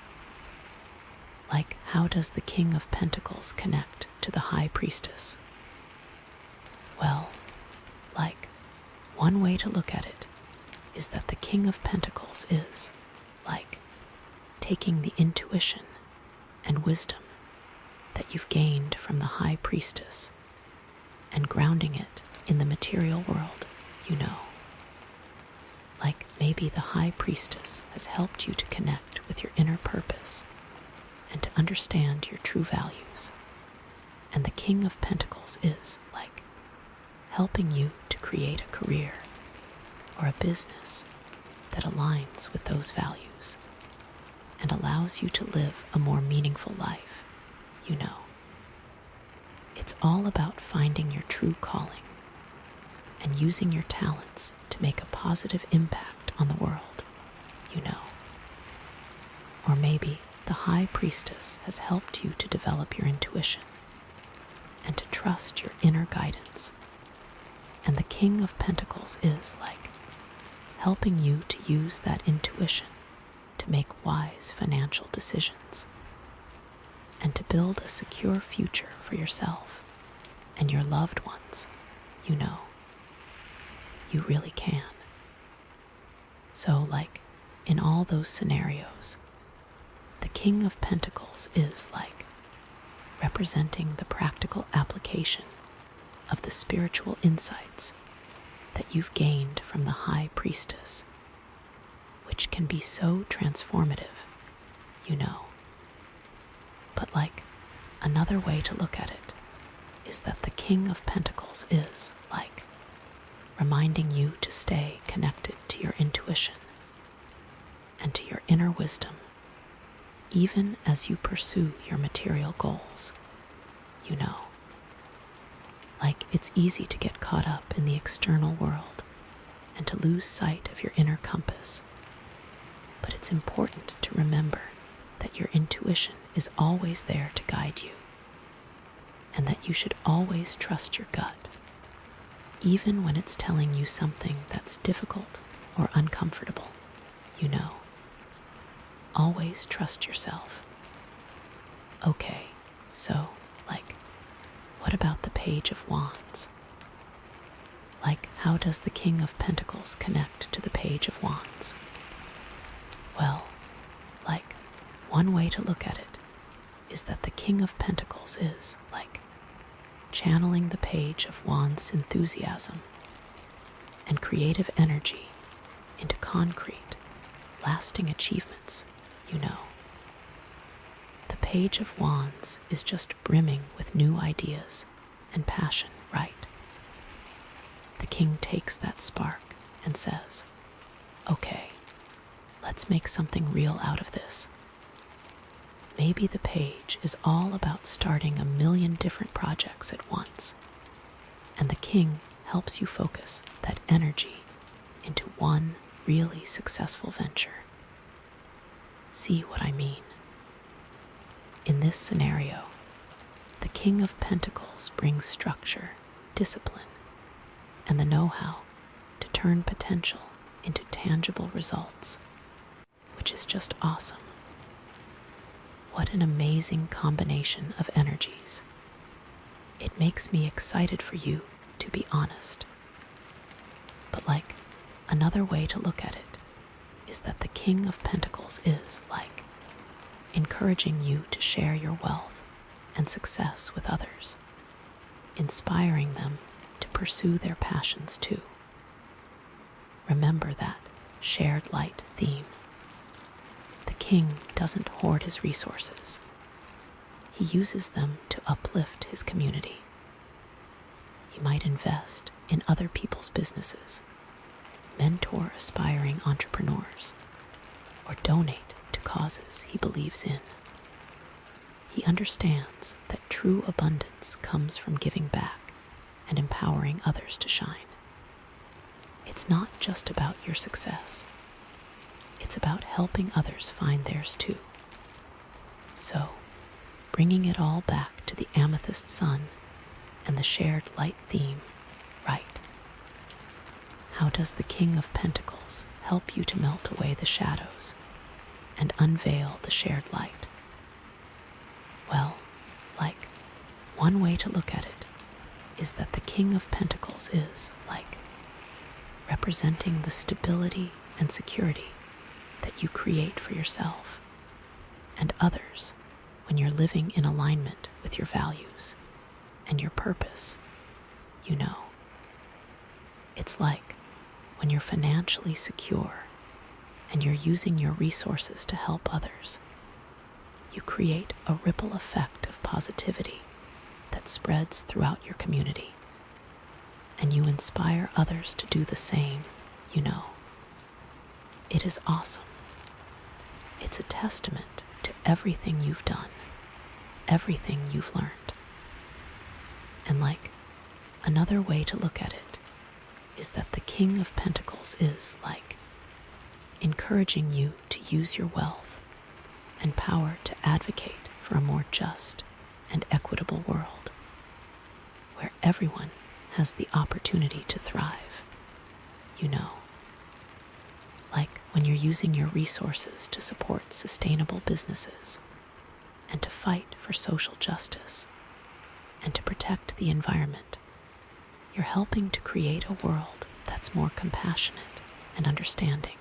How does the King of Pentacles connect to the High Priestess? Well, one way to look at it is that the King of Pentacles is, taking the intuition and wisdom that you've gained from the High Priestess and grounding it in the material world, you know. Maybe the High Priestess has helped you to connect with your inner purpose and to understand your true values. And the King of Pentacles is, helping you to create a career or a business that aligns with those values and allows you to live a more meaningful life, you know. It's all about finding your true calling and using your talents to make a positive impact on the world, you know. Or maybe the High Priestess has helped you to develop your intuition and to trust your inner guidance. And the King of Pentacles is helping you to use that intuition to make wise financial decisions and to build a secure future for yourself and your loved ones, you know. You really can. So, in all those scenarios, the King of Pentacles is, representing the practical application of the spiritual insights that you've gained from the High Priestess, which can be so transformative, you know. But, another way to look at it is that the King of Pentacles is, reminding you to stay connected to your intuition and to your inner wisdom, even as you pursue your material goals, you know. It's easy to get caught up in the external world and to lose sight of your inner compass, but it's important to remember that your intuition is always there to guide you and that you should always trust your gut, even when it's telling you something that's difficult or uncomfortable, you know. Always trust yourself. Okay, so, what about the Page of Wands? How does the King of Pentacles connect to the Page of Wands? Well, one way to look at it is that the King of Pentacles is, channeling the Page of Wands' enthusiasm and creative energy into concrete, lasting achievements, you know. The Page of Wands is just brimming with new ideas and passion, right? The King takes that spark and says, okay, let's make something real out of this. Maybe the page is all about starting a million different projects at once, and the king helps you focus that energy into one really successful venture. See what I mean? In this scenario, the King of Pentacles brings structure, discipline, and the know-how to turn potential into tangible results, which is just awesome. What an amazing combination of energies. It makes me excited for you, to be honest. But another way to look at it is that the King of Pentacles is encouraging you to share your wealth and success with others, inspiring them to pursue their passions too. Remember that shared light theme. The king doesn't hoard his resources. He uses them to uplift his community. He might invest in other people's businesses, mentor aspiring entrepreneurs, or donate to causes he believes in. He understands that true abundance comes from giving back and empowering others to shine. It's not just about your success. It's about helping others find theirs too. So, bringing it all back to the Amethyst Sun and the shared light theme, right? How does the King of Pentacles help you to melt away the shadows and unveil the shared light? Well, one way to look at it is that the King of Pentacles is representing the stability and security that you create for yourself and others when you're living in alignment with your values and your purpose. It's when you're financially secure and you're using your resources to help others, you create a ripple effect of positivity that spreads throughout your community, and you inspire others to do the same. It is awesome. It's a testament to everything you've done, everything you've learned. And another way to look at it is that the King of Pentacles is encouraging you to use your wealth and power to advocate for a more just and equitable world, where everyone has the opportunity to thrive. When you're using your resources to support sustainable businesses and to fight for social justice and to protect the environment, you're helping to create a world that's more compassionate and understanding,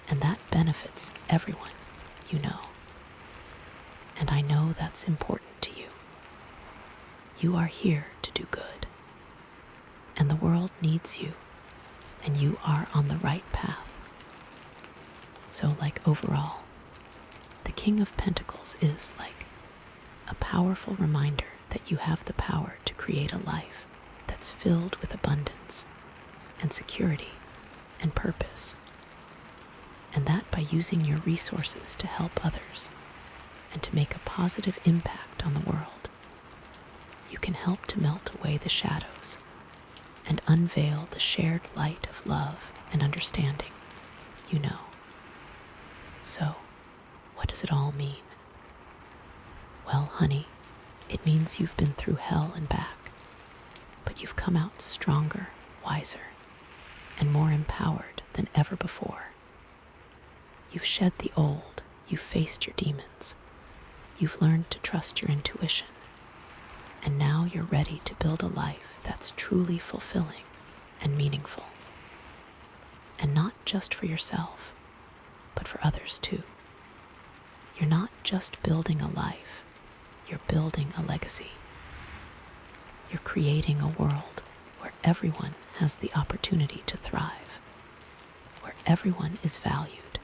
and that benefits everyone. And I know that's important to you. You are here to do good, and the world needs you, and you are on the right path. So overall, the King of Pentacles is a powerful reminder that you have the power to create a life that's filled with abundance and security and purpose, and that by using your resources to help others and to make a positive impact on the world, you can help to melt away the shadows and unveil the shared light of love and understanding. So, what does it all mean? Well, honey, it means you've been through hell and back, but you've come out stronger, wiser, and more empowered than ever before. You've shed the old, you've faced your demons, you've learned to trust your intuition, and now you're ready to build a life that's truly fulfilling and meaningful. And not just for yourself, but for others too. You're not just building a life, you're building a legacy. You're creating a world where everyone has the opportunity to thrive, where everyone is valued,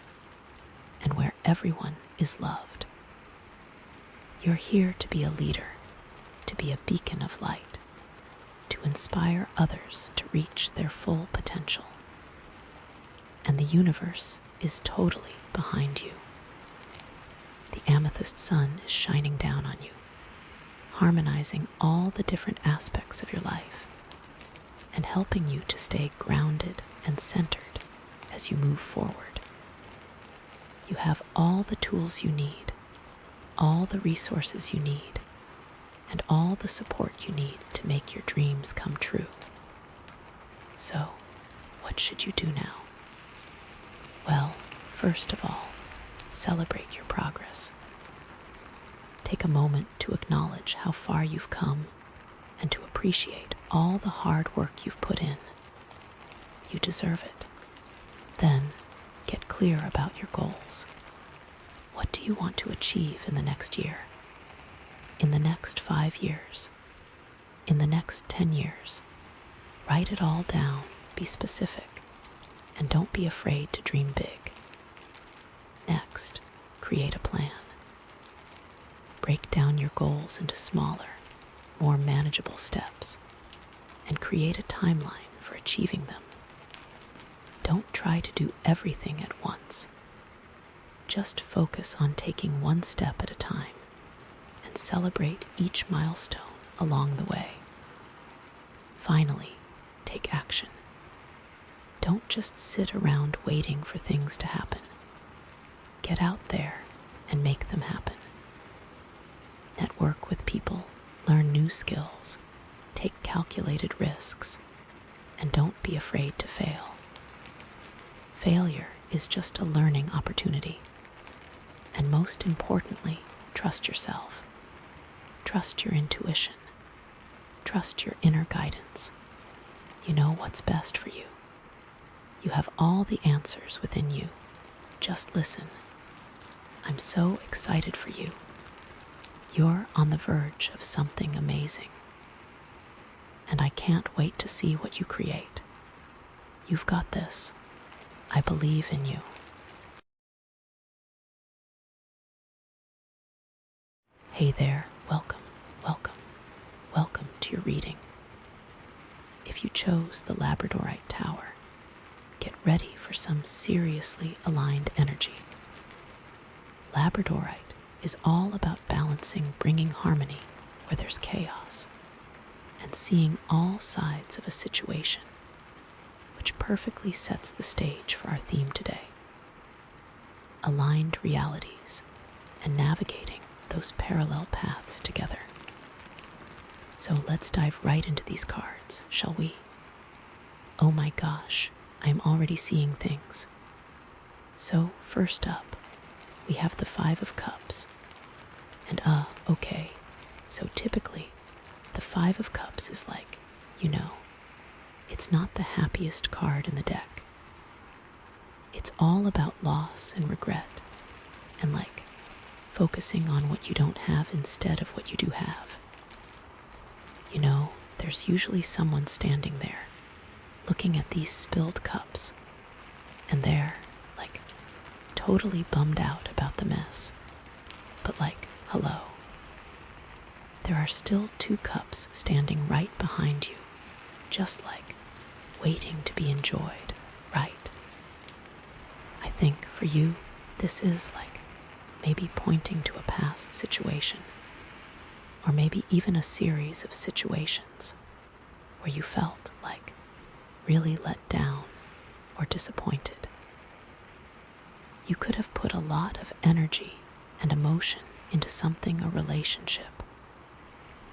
and where everyone is loved. You're here to be a leader, to be a beacon of light, to inspire others to reach their full potential. And the universe is totally behind you. The amethyst sun is shining down on you, harmonizing all the different aspects of your life and helping you to stay grounded and centered as you move forward. You have all the tools you need, all the resources you need, and all the support you need to make your dreams come true. So, what should you do now? Well, first of all, celebrate your progress. Take a moment to acknowledge how far you've come and to appreciate all the hard work you've put in. You deserve it. Then, get clear about your goals. What do you want to achieve in the next year? In the next 5 years? In the next 10 years? Write it all down, be specific, and don't be afraid to dream big. Next, create a plan. Break down your goals into smaller, more manageable steps, and create a timeline for achieving them. Don't try to do everything at once. Just focus on taking one step at a time and celebrate each milestone along the way. Finally, take action. Don't just sit around waiting for things to happen. Get out there and make them happen. Network with people, learn new skills, take calculated risks, and don't be afraid to fail. Failure is just a learning opportunity. And most importantly, trust yourself. Trust your intuition. Trust your inner guidance. You know what's best for you. You have all the answers within you. Just listen. I'm so excited for you. You're on the verge of something amazing. And I can't wait to see what you create. You've got this. I believe in you. Hey there, welcome, welcome, welcome to your reading. If you chose the Labradorite Tower, get ready for some seriously aligned energy. Labradorite is all about balancing, bringing harmony where there's chaos, and seeing all sides of a situation, which perfectly sets the stage for our theme today. Aligned realities and navigating those parallel paths together. So let's dive right into these cards, shall we? Oh my gosh, I'm already seeing things. So first up, we have the 5 of Cups. And okay, so typically, the 5 of Cups is like, it's not the happiest card in the deck. It's all about loss and regret, and focusing on what you don't have instead of what you do have. There's usually someone standing there, looking at these spilled cups, and they're, totally bummed out about the mess. But hello. There are still 2 cups standing right behind you, just waiting to be enjoyed, right? I think for you, this is maybe pointing to a past situation, or maybe even a series of situations where you felt really let down or disappointed. You could have put a lot of energy and emotion into something, a relationship,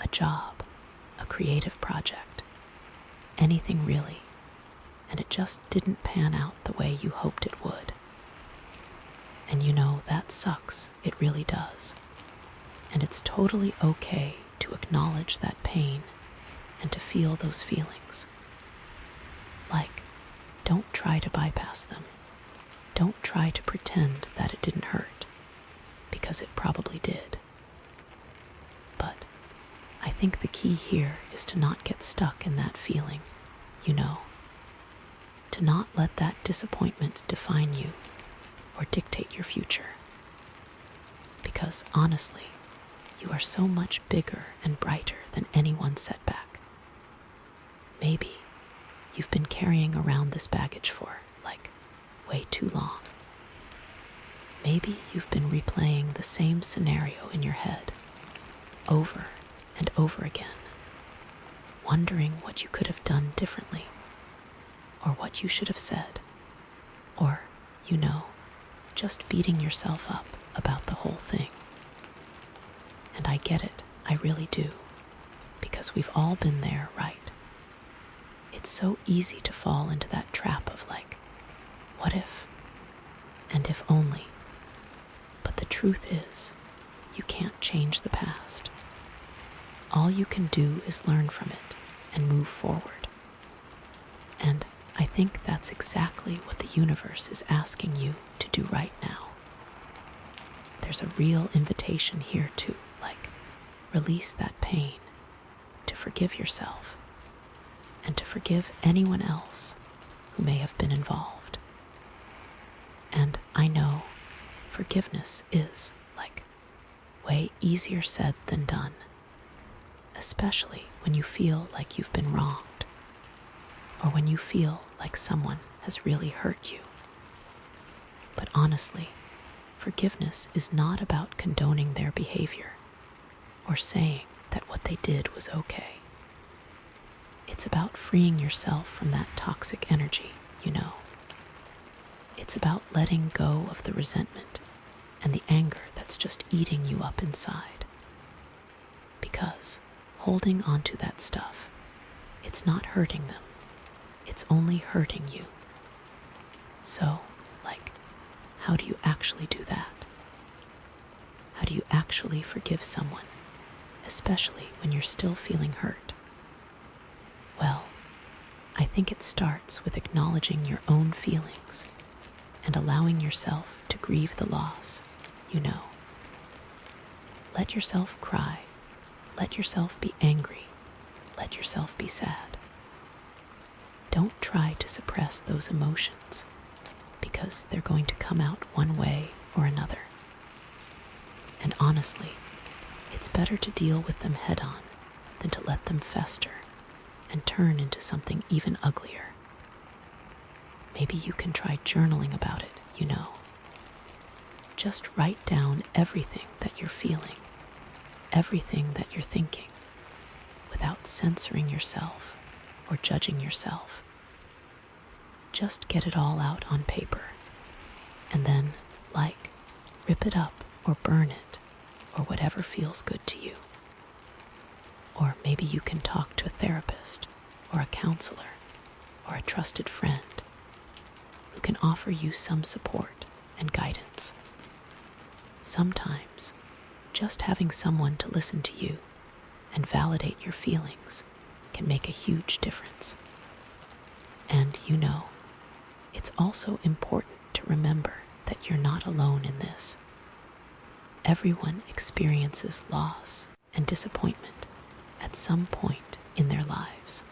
a job, a creative project, anything really, and it just didn't pan out the way you hoped it would. And that sucks, it really does. And it's totally okay to acknowledge that pain and to feel those feelings. Don't try to bypass them. Don't try to pretend that it didn't hurt, because it probably did. But I think the key here is to not get stuck in that feeling, to not let that disappointment define you or dictate your future. Because honestly, you are so much bigger and brighter than any one setback. Maybe you've been carrying around this baggage for, way too long. Maybe you've been replaying the same scenario in your head over and over again, wondering what you could have done differently, or what you should have said, or, just beating yourself up about the whole thing. And I get it, I really do, because we've all been there, right? It's so easy to fall into that trap of what if? And if only. But the truth is, you can't change the past. All you can do is learn from it and move forward. And I think that's exactly what the universe is asking you to do right now. There's a real invitation here to, release that pain, to forgive yourself, and to forgive anyone else who may have been involved. And I know forgiveness is, way easier said than done, especially when you feel like you've been wronged, or when you feel like someone has really hurt you. But honestly, forgiveness is not about condoning their behavior or saying that what they did was okay. It's about freeing yourself from that toxic energy, It's about letting go of the resentment and the anger that's just eating you up inside. Because holding on to that stuff, it's not hurting them. It's only hurting you. So, how do you actually do that? How do you actually forgive someone, especially when you're still feeling hurt? Well, I think it starts with acknowledging your own feelings and allowing yourself to grieve the loss, Let yourself cry. Let yourself be angry. Let yourself be sad. Don't try to suppress those emotions, because they're going to come out one way or another. And honestly, it's better to deal with them head on than to let them fester and turn into something even uglier. Maybe you can try journaling about it, Just write down everything that you're feeling, everything that you're thinking, without censoring yourself or judging yourself. Just get it all out on paper, and then, rip it up or burn it, or whatever feels good to you. Or maybe you can talk to a therapist or a counselor or a trusted friend who can offer you some support and guidance. Sometimes, just having someone to listen to you and validate your feelings can make a huge difference. And it's also important to remember that you're not alone in this. Everyone experiences loss and disappointment at some point in their lives.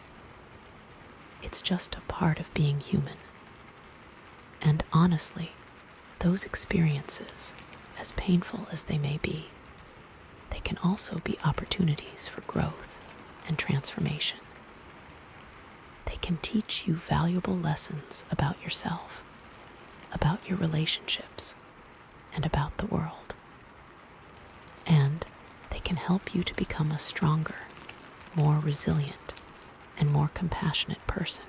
It's just a part of being human. And honestly, those experiences, as painful as they may be, they can also be opportunities for growth and transformation. They can teach you valuable lessons about yourself, about your relationships, and about the world. And they can help you to become a stronger, more resilient, and more compassionate person.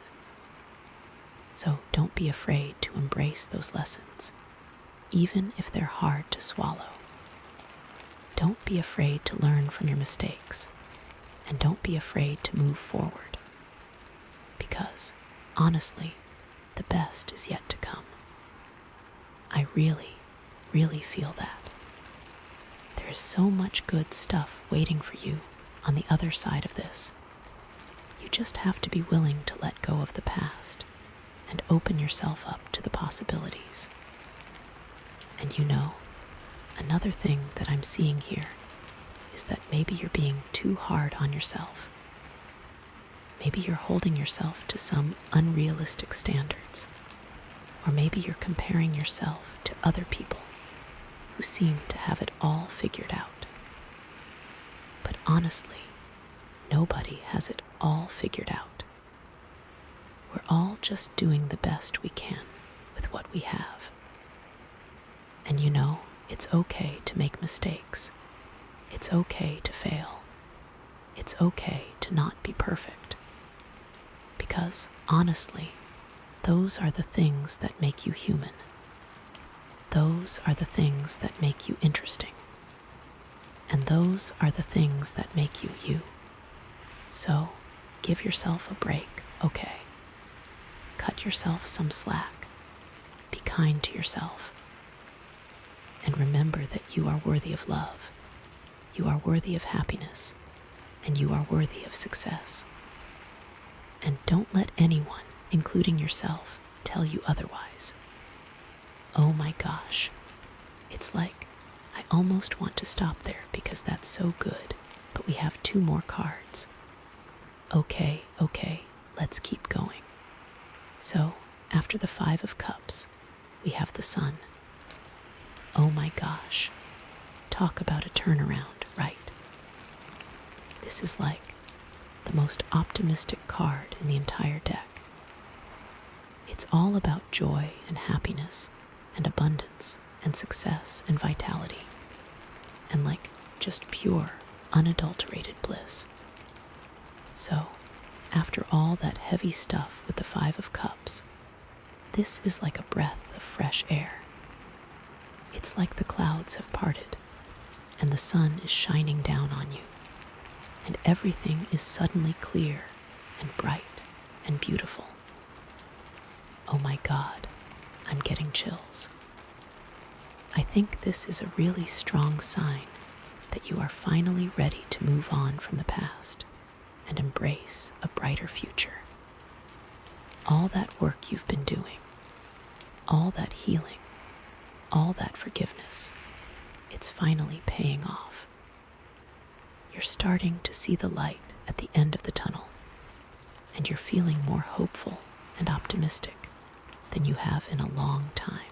So don't be afraid to embrace those lessons, even if they're hard to swallow. Don't be afraid to learn from your mistakes, and don't be afraid to move forward. Because, honestly, the best is yet to come. I really, really feel that. There is so much good stuff waiting for you on the other side of this. You just have to be willing to let go of the past and open yourself up to the possibilities. And another thing that I'm seeing here is that maybe you're being too hard on yourself. Maybe you're holding yourself to some unrealistic standards. Or maybe you're comparing yourself to other people who seem to have it all figured out. But honestly, nobody has it all figured out. We're all just doing the best we can with what we have. And you know, it's okay to make mistakes. It's okay to fail. It's okay to not be perfect. Because, honestly, those are the things that make you human. Those are the things that make you interesting. And those are the things that make you you. So, give yourself a break, okay? Cut yourself some slack. Be kind to yourself. And remember that you are worthy of love. You are worthy of happiness. And you are worthy of success. And don't let anyone, including yourself, tell you otherwise. Oh my gosh, it's like I almost want to stop there because that's so good, but we have 2 more cards. Okay, let's keep going. So, after the 5 of Cups, we have the Sun. Oh my gosh, talk about a turnaround, right? This is like the most optimistic card in the entire deck. It's all about joy and happiness and abundance and success and vitality and like just pure, unadulterated bliss. So, after all that heavy stuff with the 5 of Cups, this is like a breath of fresh air. It's like the clouds have parted and the sun is shining down on you, and everything is suddenly clear and bright and beautiful. Oh my God, I'm getting chills. I think this is a really strong sign that you are finally ready to move on from the past and embrace a brighter future. All that work you've been doing, all that healing, all that forgiveness, it's finally paying off. You're starting to see the light at the end of the tunnel, and you're feeling more hopeful and optimistic than you have in a long time.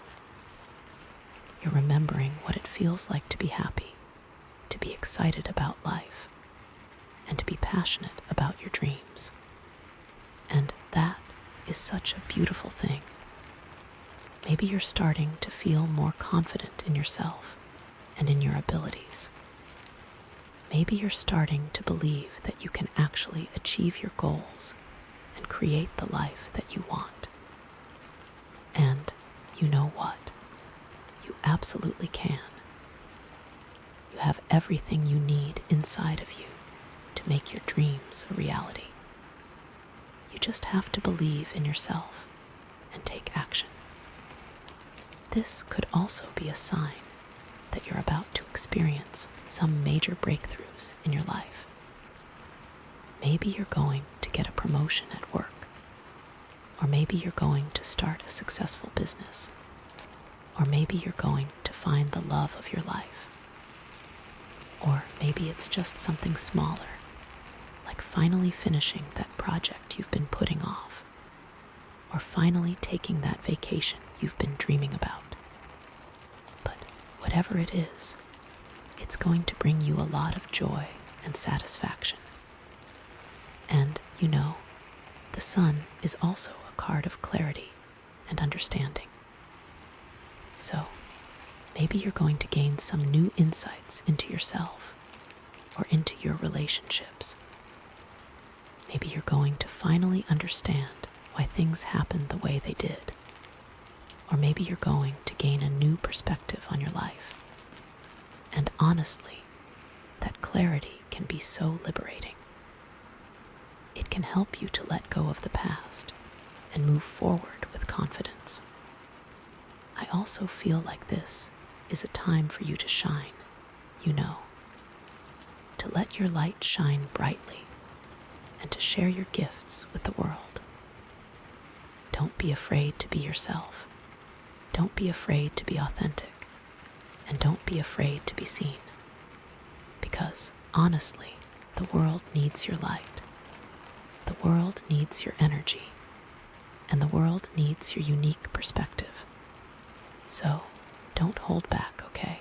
You're remembering what it feels like to be happy, to be excited about life, and to be passionate about your dreams. And that is such a beautiful thing. Maybe you're starting to feel more confident in yourself and in your abilities. Maybe you're starting to believe that you can actually achieve your goals and create the life that you want. And you know what? You absolutely can. You have everything you need inside of you to make your dreams a reality. You just have to believe in yourself and take action. This could also be a sign that you're about to experience some major breakthroughs in your life. Maybe you're going to get a promotion at work, or maybe you're going to start a successful business, or maybe you're going to find the love of your life. Or maybe it's just something smaller, like finally finishing that project you've been putting off, or finally taking that vacation you've been dreaming about. But whatever it is, it's going to bring you a lot of joy and satisfaction. And, you know, the Sun is also a card of clarity and understanding. So, maybe you're going to gain some new insights into yourself or into your relationships. Maybe you're going to finally understand why things happened the way they did. Or maybe you're going to gain a new perspective on your life. And honestly, that clarity can be so liberating. It can help you to let go of the past and move forward with confidence. I also feel like this is a time for you to shine, you know, to let your light shine brightly and to share your gifts with the world. Don't be afraid to be yourself. Don't be afraid to be authentic. And don't be afraid to be seen. Because, honestly, the world needs your light. The world needs your energy. And the world needs your unique perspective. So, don't hold back, okay?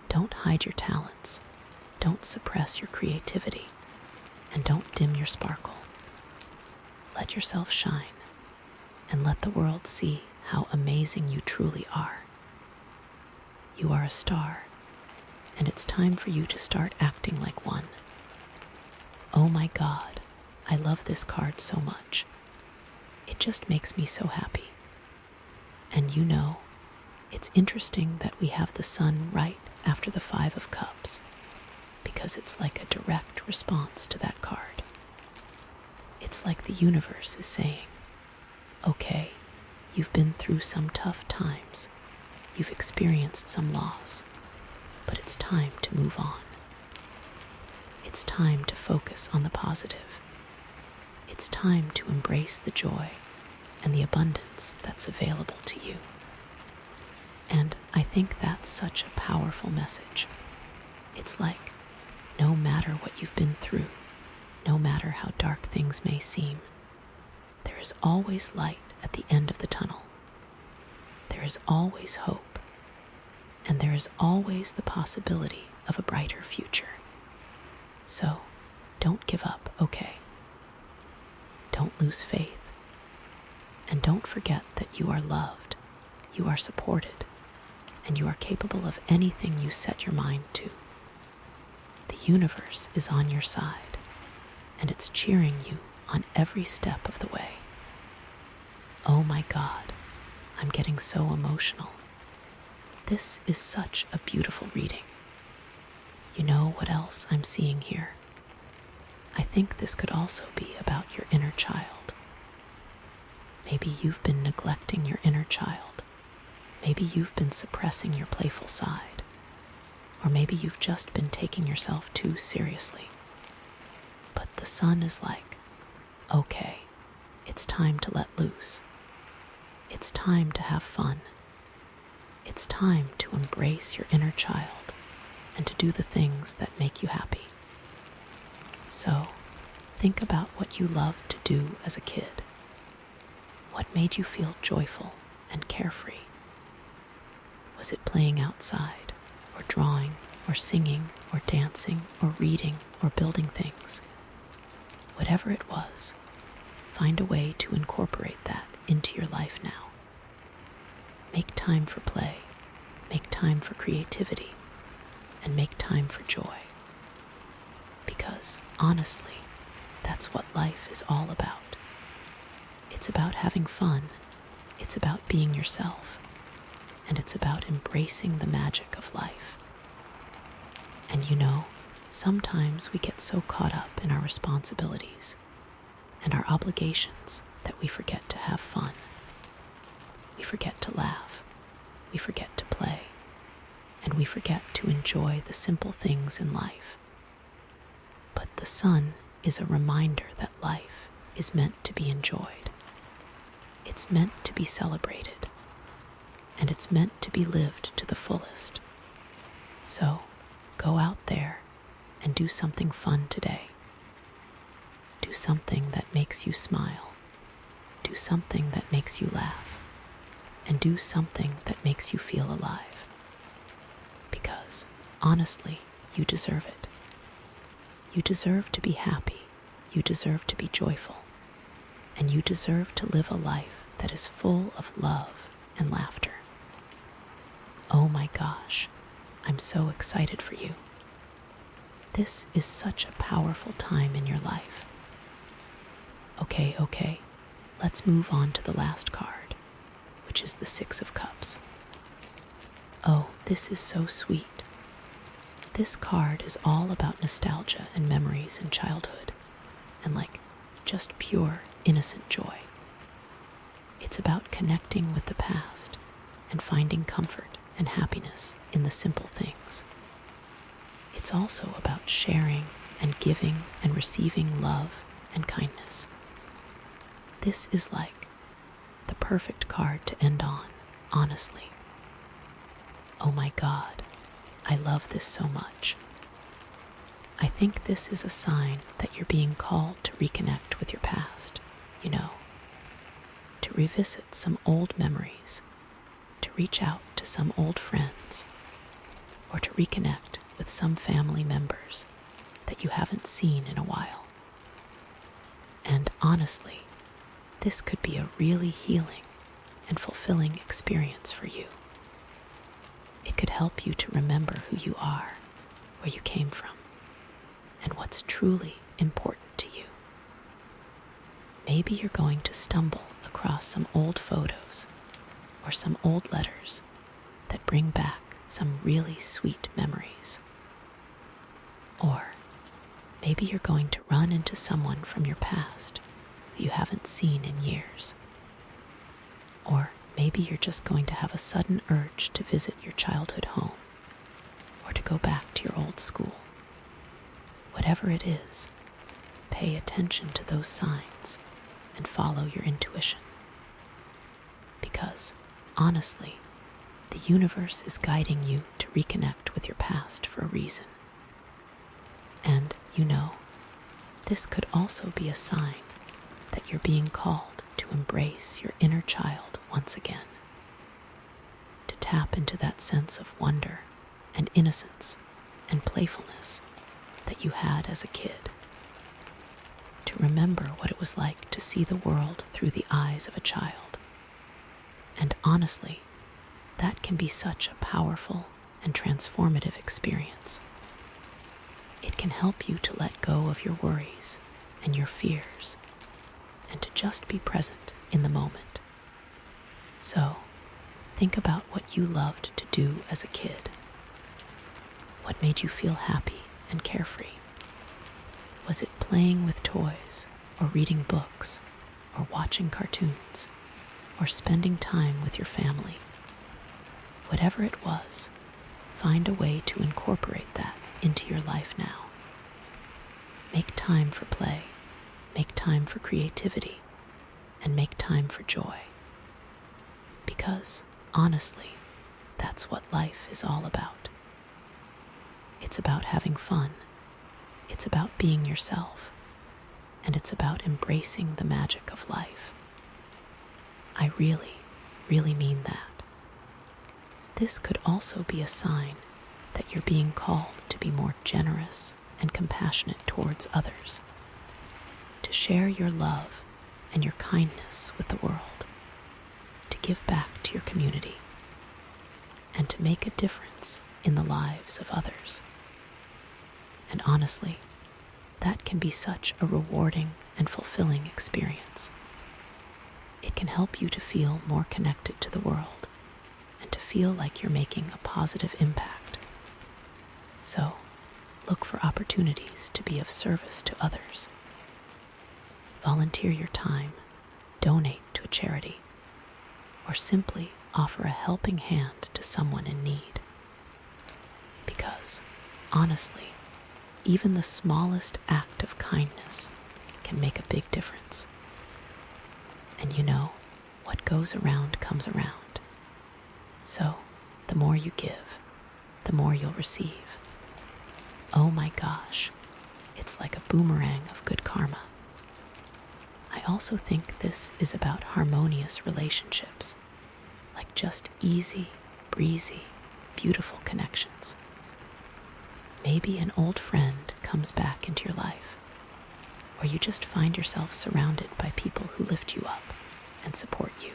Don't hide your talents. Don't suppress your creativity. And don't dim your sparkle. Let yourself shine. And let the world see how amazing you truly are. You are a star, and it's time for you to start acting like one. Oh my God, I love this card so much. It just makes me so happy. And you know, it's interesting that we have the Sun right after the Five of Cups, because it's like a direct response to that card. It's like the universe is saying, okay, you've been through some tough times, you've experienced some loss, but it's time to move on. It's time to focus on the positive. It's time to embrace the joy and the abundance that's available to you. And I think that's such a powerful message. It's like, no matter what you've been through, no matter how dark things may seem, there is always light at the end of the tunnel. There is always hope, and there is always the possibility of a brighter future. So, don't give up, okay? Don't lose faith, and don't forget that you are loved, you are supported, and you are capable of anything you set your mind to. The universe is on your side, and it's cheering you on every step of the way. Oh my God, I'm getting so emotional. This is such a beautiful reading. You know what else I'm seeing here? I think this could also be about your inner child. Maybe you've been neglecting your inner child. Maybe you've been suppressing your playful side. Or maybe you've just been taking yourself too seriously. But the Sun is like, okay, it's time to let loose. It's time to have fun. It's time to embrace your inner child and to do the things that make you happy. So, think about what you loved to do as a kid. What made you feel joyful and carefree? Was it playing outside, or drawing, or singing, or dancing, or reading, or building things? Whatever it was, find a way to incorporate that into your life now. Make time for play, make time for creativity, and make time for joy. Because, honestly, that's what life is all about. It's about having fun, it's about being yourself, and it's about embracing the magic of life. And you know, sometimes we get so caught up in our responsibilities and our obligations that we forget to have fun. We forget to laugh, we forget to play, and we forget to enjoy the simple things in life. But the Sun is a reminder that life is meant to be enjoyed. It's meant to be celebrated, and it's meant to be lived to the fullest. So, go out there and do something fun today. Do something that makes you smile. Do something that makes you laugh. And do something that makes you feel alive. Because, honestly, you deserve it. You deserve to be happy. You deserve to be joyful. And you deserve to live a life that is full of love and laughter. Oh my gosh, I'm so excited for you. This is such a powerful time in your life. Okay, let's move on to the last card, which is the Six of Cups. Oh, this is so sweet. This card is all about nostalgia and memories in childhood, and like just pure, innocent joy. It's about connecting with the past and finding comfort and happiness in the simple things. It's also about sharing and giving and receiving love and kindness. This is like the perfect card to end on, honestly. Oh my God, I love this so much. I think this is a sign that you're being called to reconnect with your past, you know, to revisit some old memories, to reach out to some old friends, or to reconnect with some family members that you haven't seen in a while. And honestly, this could be a really healing and fulfilling experience for you. It could help you to remember who you are, where you came from, and what's truly important to you. Maybe you're going to stumble across some old photos or some old letters that bring back some really sweet memories. Or maybe you're going to run into someone from your past who you haven't seen in years. Or maybe you're just going to have a sudden urge to visit your childhood home or to go back to your old school. Whatever it is, pay attention to those signs and follow your intuition. Because, honestly, the universe is guiding you to reconnect with your past for a reason. And, this could also be a sign that you're being called to embrace your inner child once again, to tap into that sense of wonder and innocence and playfulness that you had as a kid, to remember what it was like to see the world through the eyes of a child. And honestly, that can be such a powerful and transformative experience. It can help you to let go of your worries and your fears and to just be present in the moment. So, think about what you loved to do as a kid. What made you feel happy and carefree? Was it playing with toys, or reading books, or watching cartoons, or spending time with your family? Whatever it was, find a way to incorporate that into your life now. Make time for play, make time for creativity, and make time for joy. Because, honestly, that's what life is all about. It's about having fun, it's about being yourself, and it's about embracing the magic of life. I really, really mean that. This could also be a sign that you're being called to be more generous and compassionate towards others, to share your love and your kindness with the world, to give back to your community, and to make a difference in the lives of others. And honestly, that can be such a rewarding and fulfilling experience. It can help you to feel more connected to the world and to feel like you're making a positive impact. So, look for opportunities to be of service to others. Volunteer your time, donate to a charity, or simply offer a helping hand to someone in need. Because, honestly, even the smallest act of kindness can make a big difference. And what goes around comes around. So, the more you give, the more you'll receive. Oh my gosh, it's like a boomerang of good karma. I also think this is about harmonious relationships, like just easy, breezy, beautiful connections. Maybe an old friend comes back into your life, or you just find yourself surrounded by people who lift you up and support you.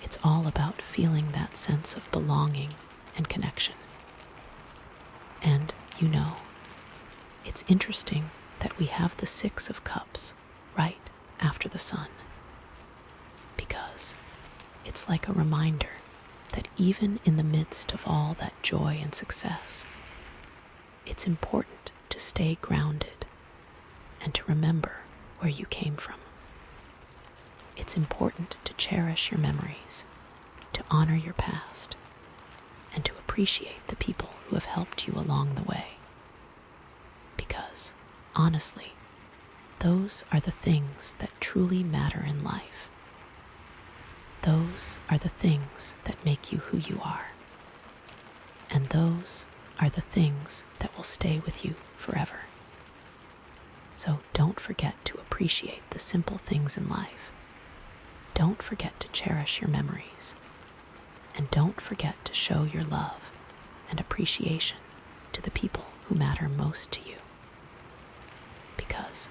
It's all about feeling that sense of belonging and connection. And, it's interesting that we have the 6 of Cups right after the Sun, because it's like a reminder that even in the midst of all that joy and success, it's important to stay grounded and to remember where you came from. It's important to cherish your memories, to honor your past, and to appreciate the people who have helped you along the way. Because, honestly, those are the things that truly matter in life. Those are the things that make you who you are. And those are the things that will stay with you forever. So don't forget to appreciate the simple things in life. Don't forget to cherish your memories. And don't forget to show your love and appreciation to the people who matter most to you. Because,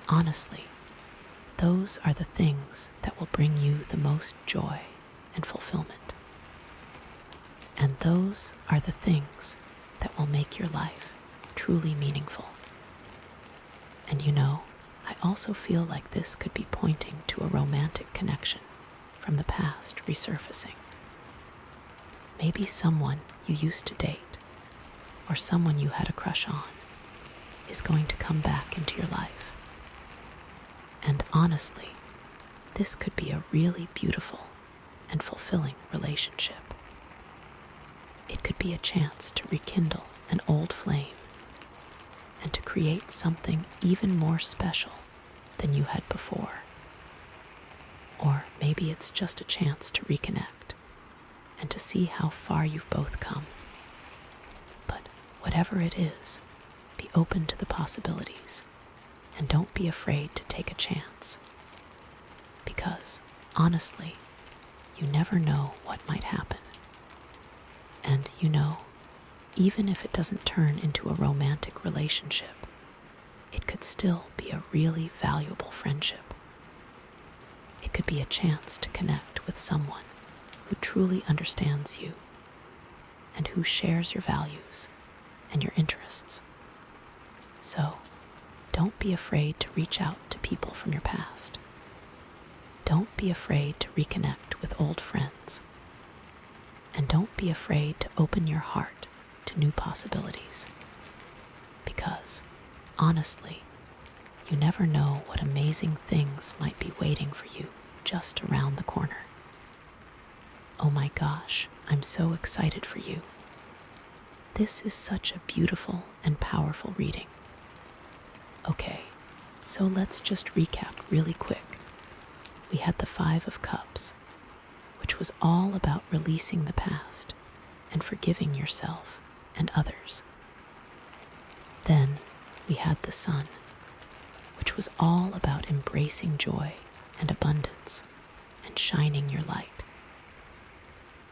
honestly, those are the things that will bring you the most joy and fulfillment. And those are the things that will make your life truly meaningful. And I also feel like this could be pointing to a romantic connection from the past resurfacing. Maybe someone you used to date, or someone you had a crush on, is going to come back into your life. And honestly, this could be a really beautiful and fulfilling relationship. It could be a chance to rekindle an old flame and to create something even more special than you had before. Or maybe it's just a chance to reconnect and to see how far you've both come. But whatever it is, be open to the possibilities and don't be afraid to take a chance. Because, honestly, you never know what might happen. And even if it doesn't turn into a romantic relationship, it could still be a really valuable friendship. It could be a chance to connect with someone who truly understands you and who shares your values and your interests. So, don't be afraid to reach out to people from your past. Don't be afraid to reconnect with old friends. And don't be afraid to open your heart to new possibilities. Because, honestly, you never know what amazing things might be waiting for you just around the corner. Oh my gosh, I'm so excited for you. This is such a beautiful and powerful reading. Okay, so let's just recap really quick. We had the Five of Cups, which was all about releasing the past and forgiving yourself and others. Then we had the Sun, which was all about embracing joy and abundance and shining your light.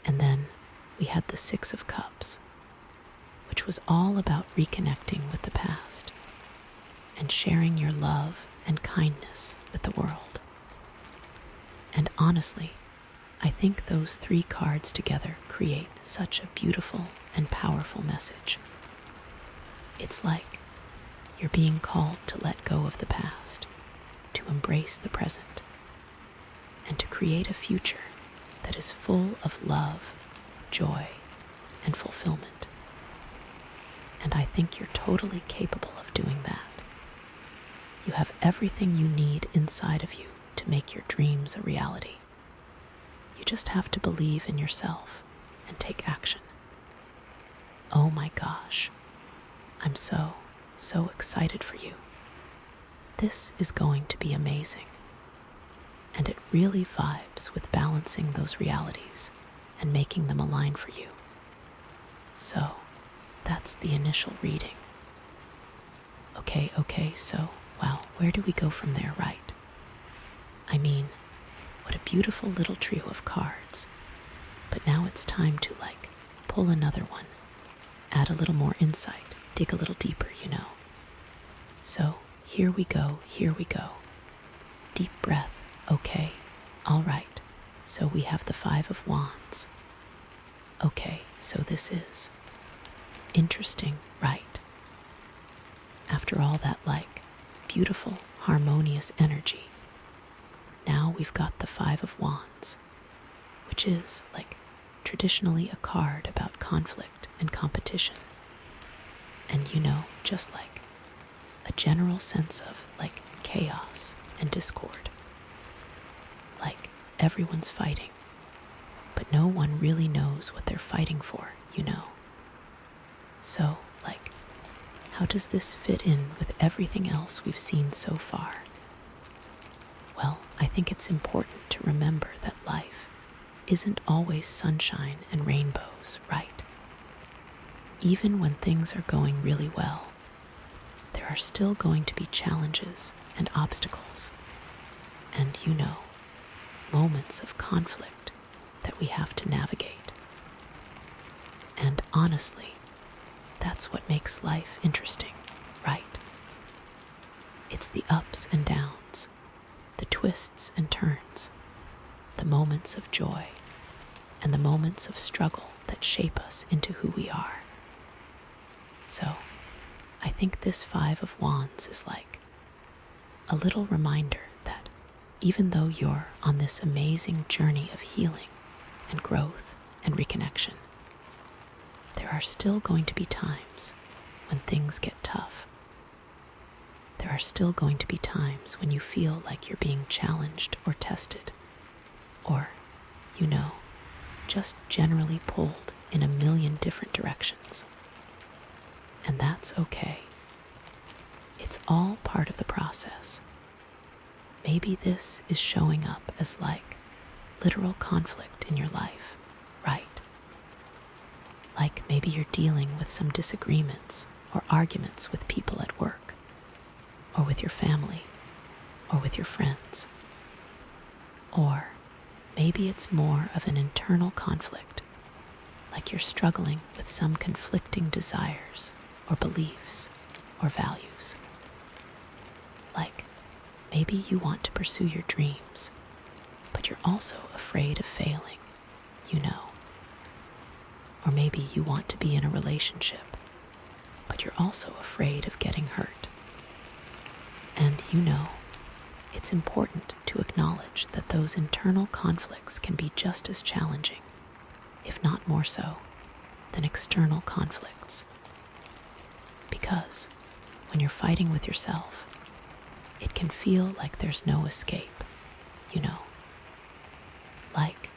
And then we had the Six of Cups, which was all about reconnecting with the past and sharing your love and kindness with the world. And honestly, I think those three cards together create such a beautiful and powerful message. It's like you're being called to let go of the past, to embrace the present, and to create a future that is full of love, joy, and fulfillment. And I think you're totally capable of doing that. You have everything you need inside of you to make your dreams a reality. You just have to believe in yourself and take action. Oh my gosh, I'm so excited for you. This is going to be amazing. And it really vibes with balancing those realities and making them align for you. So, that's the initial reading. Okay, so, wow, where do we go from there, right? I mean, what a beautiful little trio of cards. But now it's time to, pull another one, add a little more insight, dig a little deeper, So, here we go. Deep breath, okay, all right. So we have the Five of Wands. Okay, so this is interesting, right? After all that, beautiful, harmonious energy, now we've got the Five of Wands, which is, traditionally a card about conflict and competition. And just a general sense of, chaos and discord. Everyone's fighting, but no one really knows what they're fighting for, So, how does this fit in with everything else we've seen so far? Well, I think it's important to remember that life isn't always sunshine and rainbows, right? Even when things are going really well, there are still going to be challenges and obstacles, and moments of conflict that we have to navigate. And honestly, that's what makes life interesting, right? It's the ups and downs, the twists and turns, the moments of joy, and the moments of struggle that shape us into who we are. So, I think this Five of Wands is like a little reminder that even though you're on this amazing journey of healing and growth and reconnection, there are still going to be times when things get tough. There are still going to be times when you feel like you're being challenged or tested, or, just generally pulled in a million different directions. And that's okay. It's all part of the process. Maybe this is showing up as like literal conflict in your life, right? Like maybe you're dealing with some disagreements or arguments with people at work, or with your family, or with your friends. Or maybe it's more of an internal conflict, like you're struggling with some conflicting desires or beliefs or values. Like maybe you want to pursue your dreams, but you're also afraid of failing, Or maybe you want to be in a relationship, but you're also afraid of getting hurt. And it's important to acknowledge that those internal conflicts can be just as challenging, if not more so, than external conflicts. Because when you're fighting with yourself, it can feel like there's no escape, Like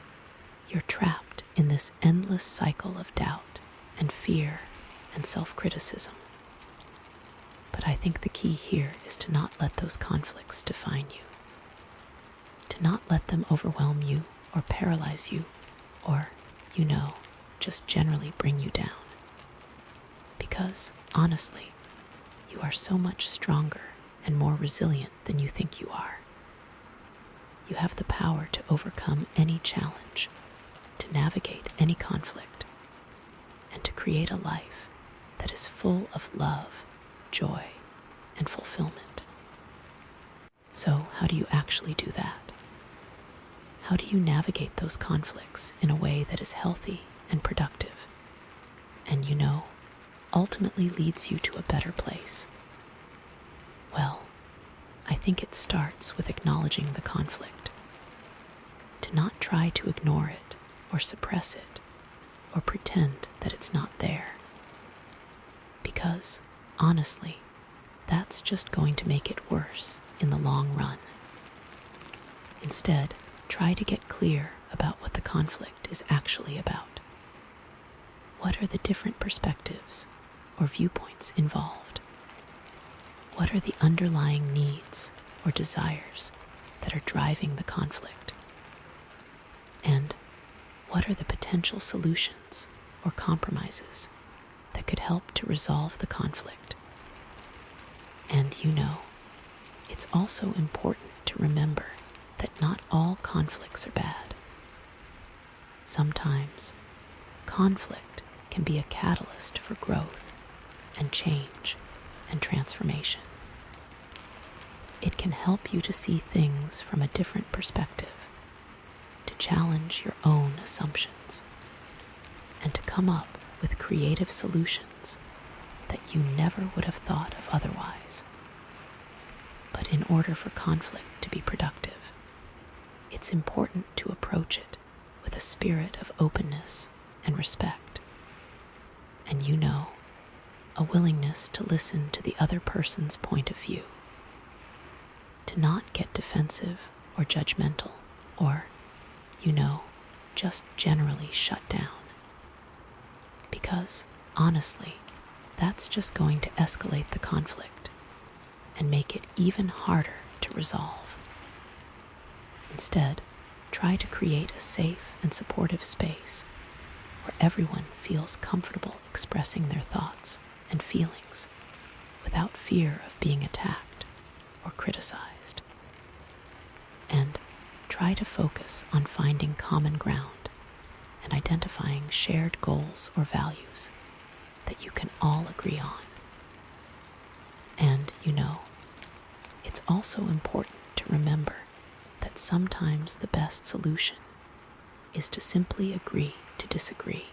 you're trapped in this endless cycle of doubt and fear and self-criticism. But I think the key here is to not let those conflicts define you. To not let them overwhelm you or paralyze you or, just generally bring you down. Because, honestly, you are so much stronger and more resilient than you think you are. You have the power to overcome any challenge, to navigate any conflict, and to create a life that is full of love, joy, and fulfillment. So, how do you actually do that? How do you navigate those conflicts in a way that is healthy and productive, and ultimately leads you to a better place? Well, I think it starts with acknowledging the conflict. To not try to ignore it or suppress it or pretend that it's not there. Because, honestly, that's just going to make it worse in the long run. Instead, try to get clear about what the conflict is actually about. What are the different perspectives or viewpoints involved? What are the underlying needs or desires that are driving the conflict? And what are the potential solutions or compromises that could help to resolve the conflict? And it's also important to remember that not all conflicts are bad. Sometimes conflict can be a catalyst for growth and change and transformation. It can help you to see things from a different perspective, to challenge your own assumptions, and to come up with creative solutions that you never would have thought of otherwise. But in order for conflict to be productive, it's important to approach it with a spirit of openness and respect. And a willingness to listen to the other person's point of view. To not get defensive or judgmental or, just generally shut down. Because, honestly, that's just going to escalate the conflict and make it even harder to resolve. Instead, try to create a safe and supportive space where everyone feels comfortable expressing their thoughts and feelings without fear of being attacked or criticized. And try to focus on finding common ground and identifying shared goals or values that you can all agree on. And, it's also important to remember that sometimes the best solution is to simply agree to disagree.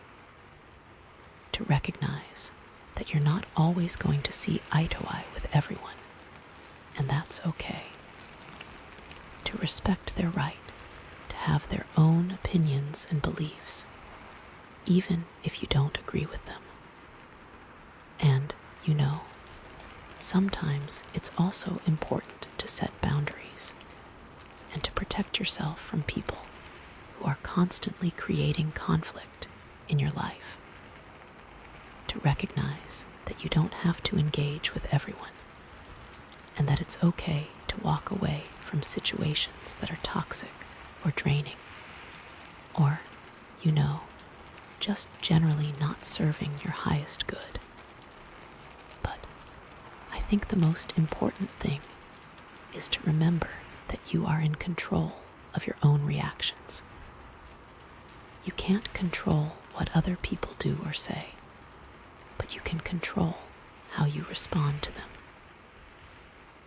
to recognize that you're not always going to see eye to eye with everyone, and that's okay. To respect their right to have their own opinions and beliefs, even if you don't agree with them. And, sometimes it's also important to set boundaries and to protect yourself from people who are constantly creating conflict in your life. To recognize that you don't have to engage with everyone, and that it's okay to walk away from situations that are toxic or draining, or, just generally not serving your highest good. But I think the most important thing is to remember that you are in control of your own reactions. You can't control what other people do or say, but you can control how you respond to them.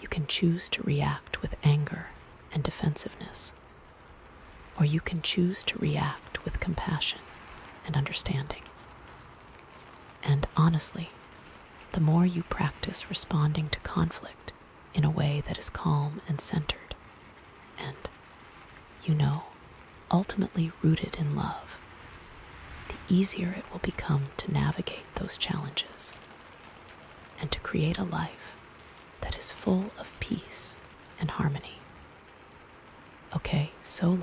You can choose to react with anger and defensiveness, or you can choose to react with compassion and understanding. And honestly, the more you practice responding to conflict in a way that is calm and centered, and, ultimately rooted in love, the easier it will become to navigate those challenges and to create a life that is full of peace and harmony. Okay, so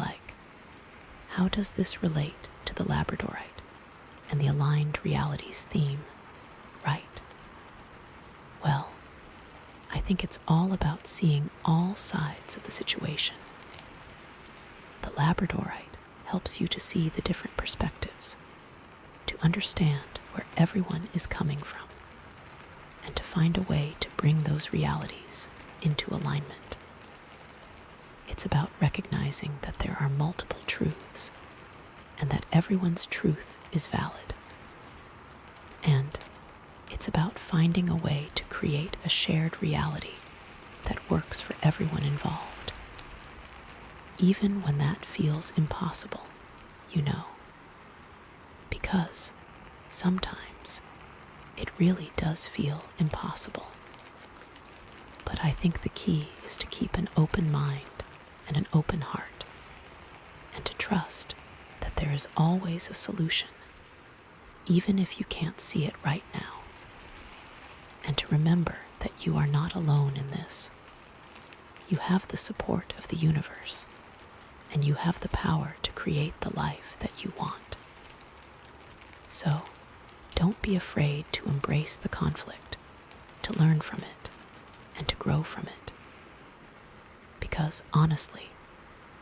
how does this relate to the Labradorite and the aligned realities theme, right? Well, I think it's all about seeing all sides of the situation. The Labradorite helps you to see the different perspectives, to understand where everyone is coming from, and to find a way to bring those realities into alignment. It's about recognizing that there are multiple truths, and that everyone's truth is valid. And it's about finding a way to create a shared reality that works for everyone involved, even when that feels impossible, because sometimes it really does feel impossible. But I think the key is to keep an open mind and an open heart, and to trust that there is always a solution, even if you can't see it right now. And to remember that you are not alone in this. You have the support of the universe, and you have the power to create the life that you want. So, don't be afraid to embrace the conflict, to learn from it, and to grow from it. Because honestly,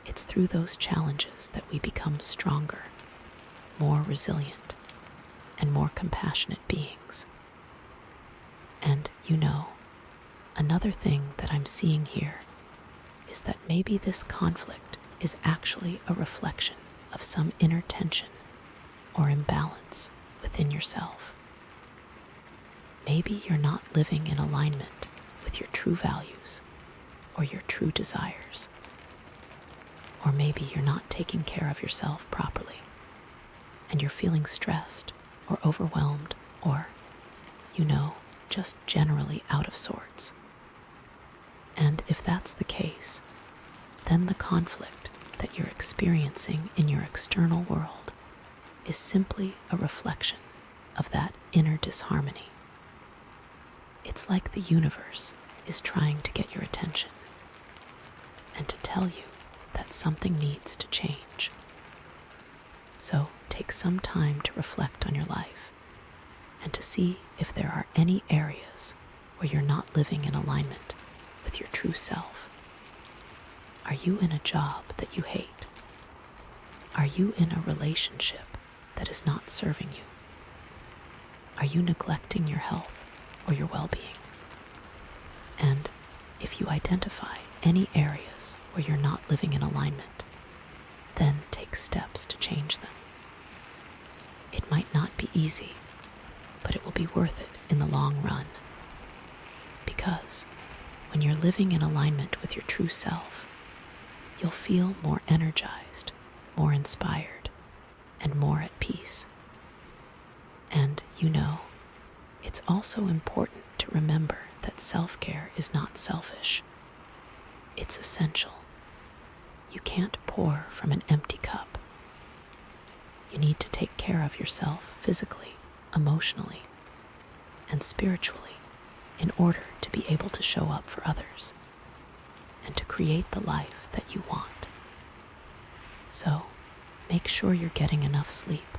it's through those challenges that we become stronger, more resilient, and more compassionate beings. And another thing that I'm seeing here is that maybe this conflict is actually a reflection of some inner tension or imbalance within yourself. Maybe you're not living in alignment with your true values or your true desires. Or maybe you're not taking care of yourself properly, and you're feeling stressed or overwhelmed or, just generally out of sorts. And if that's the case, then the conflict that you're experiencing in your external world is simply a reflection of that inner disharmony. It's like the universe is trying to get your attention and to tell you that something needs to change. So take some time to reflect on your life and to see if there are any areas where you're not living in alignment with your true self. Are you in a job that you hate? Are you in a relationship that is not serving you? Are you neglecting your health or your well-being? And if you identify any areas where you're not living in alignment, then take steps to change them. It might not be easy, but it will be worth it in the long run. Because when you're living in alignment with your true self, you'll feel more energized, more inspired, and more at peace. And it's also important to remember that self-care is not selfish. It's essential. You can't pour from an empty cup. You need to take care of yourself physically, emotionally, and spiritually in order to be able to show up for others and to create the life that you want. So, make sure you're getting enough sleep,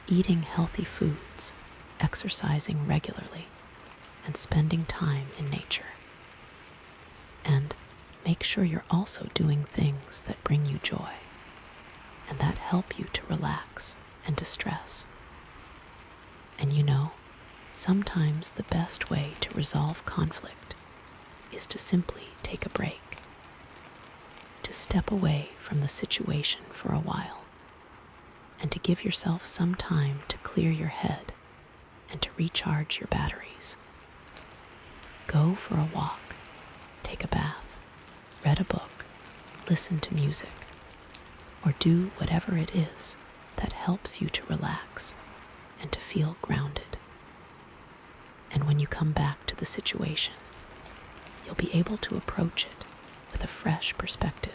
eating healthy foods, exercising regularly, and spending time in nature. And make sure you're also doing things that bring you joy and that help you to relax and distress. And sometimes the best way to resolve conflict is to simply take a break, to step away from the situation for a while, and to give yourself some time to clear your head and to recharge your batteries. Go for a walk, take a bath, read a book, listen to music, or do whatever it is that helps you to relax and to feel grounded. And when you come back to the situation, you'll be able to approach it with a fresh perspective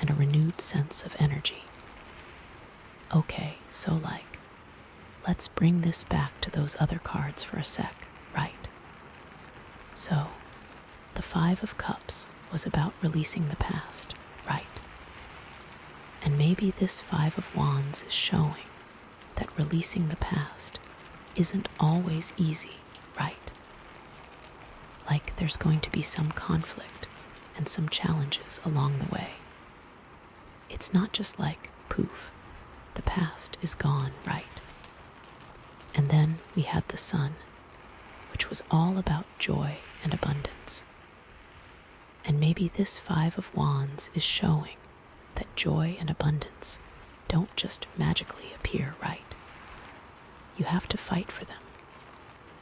and a renewed sense of energy. Okay, so let's bring this back to those other cards for a sec, right? So, the Five of Cups was about releasing the past, right? And maybe this Five of Wands is showing that releasing the past isn't always easy, right? Like there's going to be some conflict and some challenges along the way. It's not just like, poof, the past is gone, right? And then we had the Sun, which was all about joy and abundance. And maybe this Five of Wands is showing that joy and abundance don't just magically appear, right? You have to fight for them.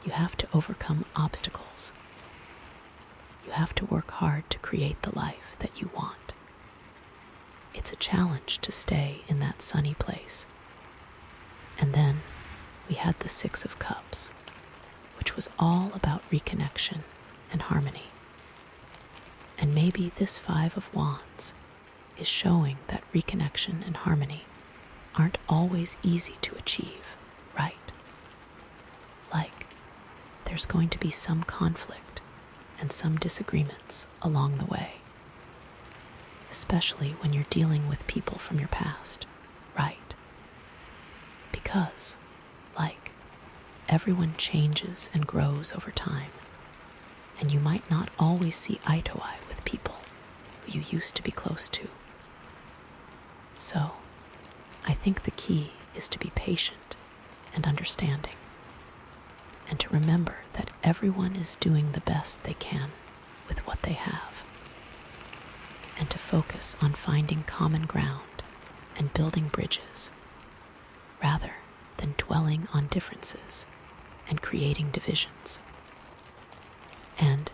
You have to overcome obstacles. You have to work hard to create the life that you want. It's a challenge to stay in that sunny place. And then we had the Six of Cups, which was all about reconnection and harmony. And maybe this Five of Wands is showing that reconnection and harmony aren't always easy to achieve, right? Like, there's going to be some conflict and some disagreements along the way, especially when you're dealing with people from your past, right? Because, everyone changes and grows over time, and you might not always see eye to eye with people who you used to be close to. So, I think the key is to be patient and understanding, and to remember that everyone is doing the best they can with what they have, and to focus on finding common ground and building bridges, rather than dwelling on differences and creating divisions. And,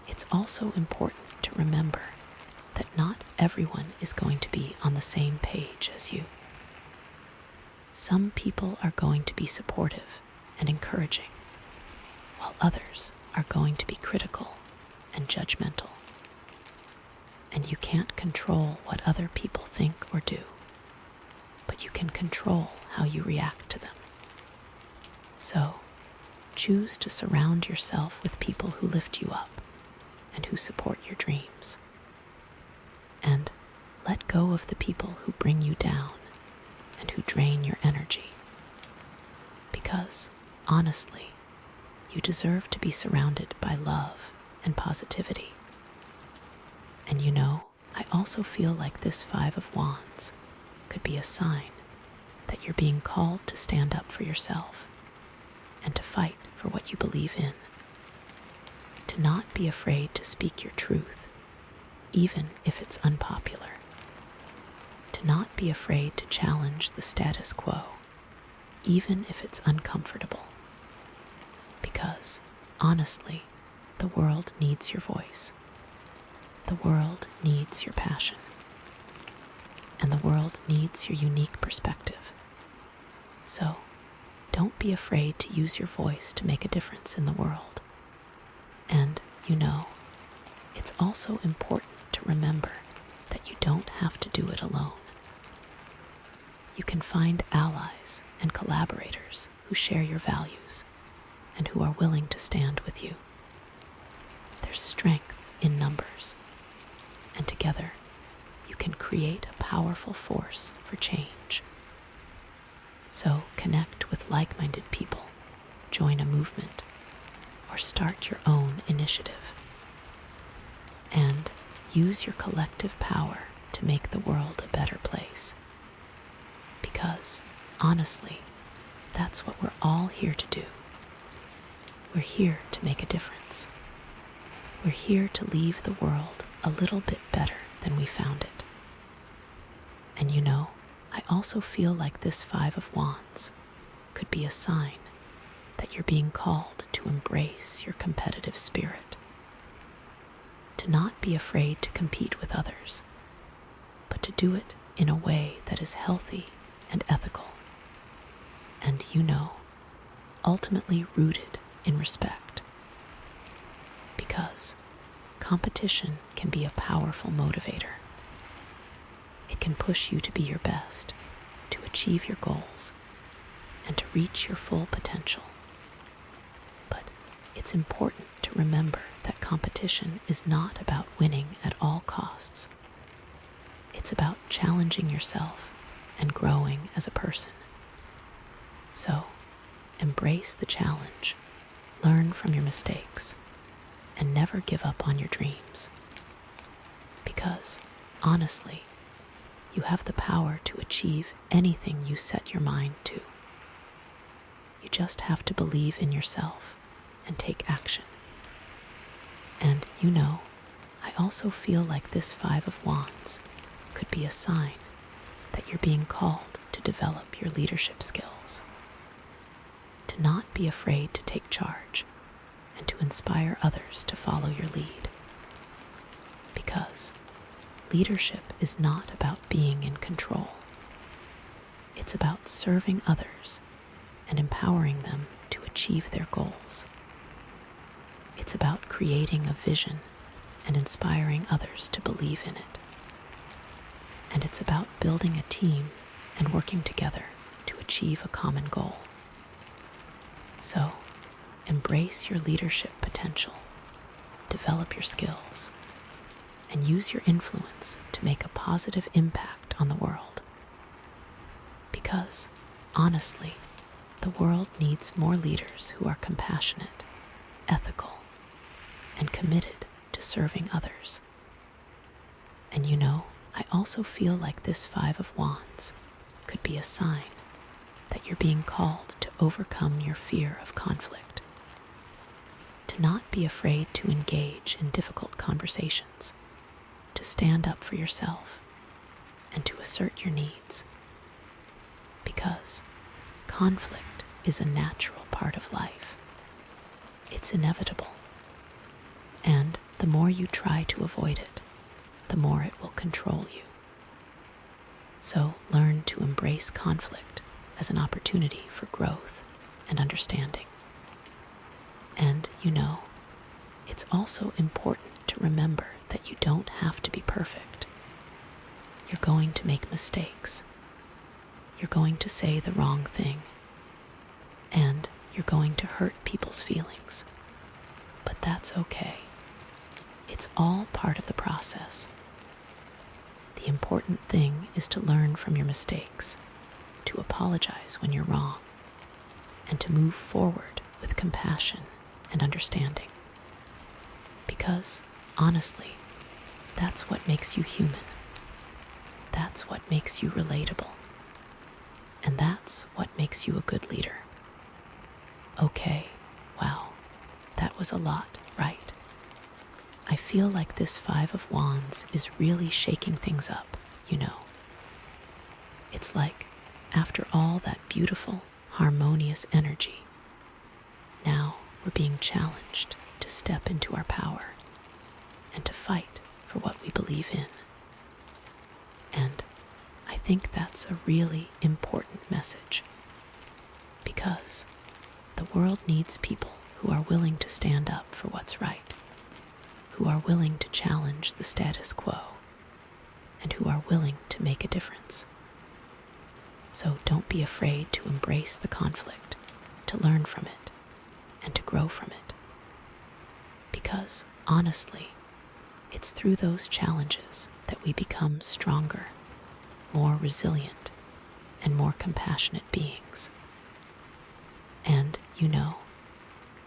it's also important to remember that not everyone is going to be on the same page as you. Some people are going to be supportive and encouraging, while others are going to be critical and judgmental. And you can't control what other people think or do, but you can control how you react to them. So, choose to surround yourself with people who lift you up and who support your dreams. And let go of the people who bring you down and who drain your energy. Because, honestly, you deserve to be surrounded by love and positivity. And I also feel like this Five of Wands could be a sign that you're being called to stand up for yourself and to fight for what you believe in. To not be afraid to speak your truth, even if it's unpopular. To not be afraid to challenge the status quo, even if it's uncomfortable. Because, honestly, the world needs your voice. The world needs your passion. And the world needs your unique perspective. So, don't be afraid to use your voice to make a difference in the world. And, it's also important to remember that you don't have to do it alone. You can find allies and collaborators who share your values and who are willing to stand with you. There's strength in numbers, and together you can create a powerful force for change. So connect with like-minded people, join a movement, or start your own initiative. And use your collective power to make the world a better place. Because, honestly, that's what we're all here to do. We're here to make a difference. We're here to leave the world a little bit better than we found it. And I also feel like this Five of Wands could be a sign that you're being called to embrace your competitive spirit. To not be afraid to compete with others, but to do it in a way that is healthy and ethical. And ultimately rooted in respect. Because competition can be a powerful motivator. It can push you to be your best, to achieve your goals, and to reach your full potential. But it's important to remember that competition is not about winning at all costs. It's about challenging yourself and growing as a person. So, embrace the challenge, learn from your mistakes, and never give up on your dreams. Because, honestly, you have the power to achieve anything you set your mind to. You just have to believe in yourself and take action. And I also feel like this Five of Wands could be a sign that you're being called to develop your leadership skills. To not be afraid to take charge and to inspire others to follow your lead. Because leadership is not about being in control. It's about serving others and empowering them to achieve their goals. It's about creating a vision and inspiring others to believe in it. And it's about building a team and working together to achieve a common goal. So, embrace your leadership potential, develop your skills, and use your influence to make a positive impact on the world. Because, honestly, the world needs more leaders who are compassionate, ethical, and committed to serving others. And I also feel like this Five of Wands could be a sign that you're being called to overcome your fear of conflict. To not be afraid to engage in difficult conversations, to stand up for yourself, and to assert your needs. Because conflict is a natural part of life. It's inevitable. And the more you try to avoid it, the more it will control you. So learn to embrace conflict as an opportunity for growth and understanding. And it's also important to remember that you don't have to be perfect. You're going to make mistakes. You're going to say the wrong thing. And you're going to hurt people's feelings. But that's okay. It's all part of the process. The important thing is to learn from your mistakes, to apologize when you're wrong, and to move forward with compassion and understanding. Because, honestly, that's what makes you human. That's what makes you relatable. And that's what makes you a good leader. Okay, wow, that was a lot, right? I feel like this Five of Wands is really shaking things up, It's like, after all that beautiful, harmonious energy, now we're being challenged to step into our power and to fight for what we believe in. And I think that's a really important message, Because the world needs people who are willing to stand up for what's right, who are willing to challenge the status quo, and who are willing to make a difference. So don't be afraid to embrace the conflict, to learn from it, and to grow from it. Because, honestly, it's through those challenges that we become stronger, more resilient, and more compassionate beings. And,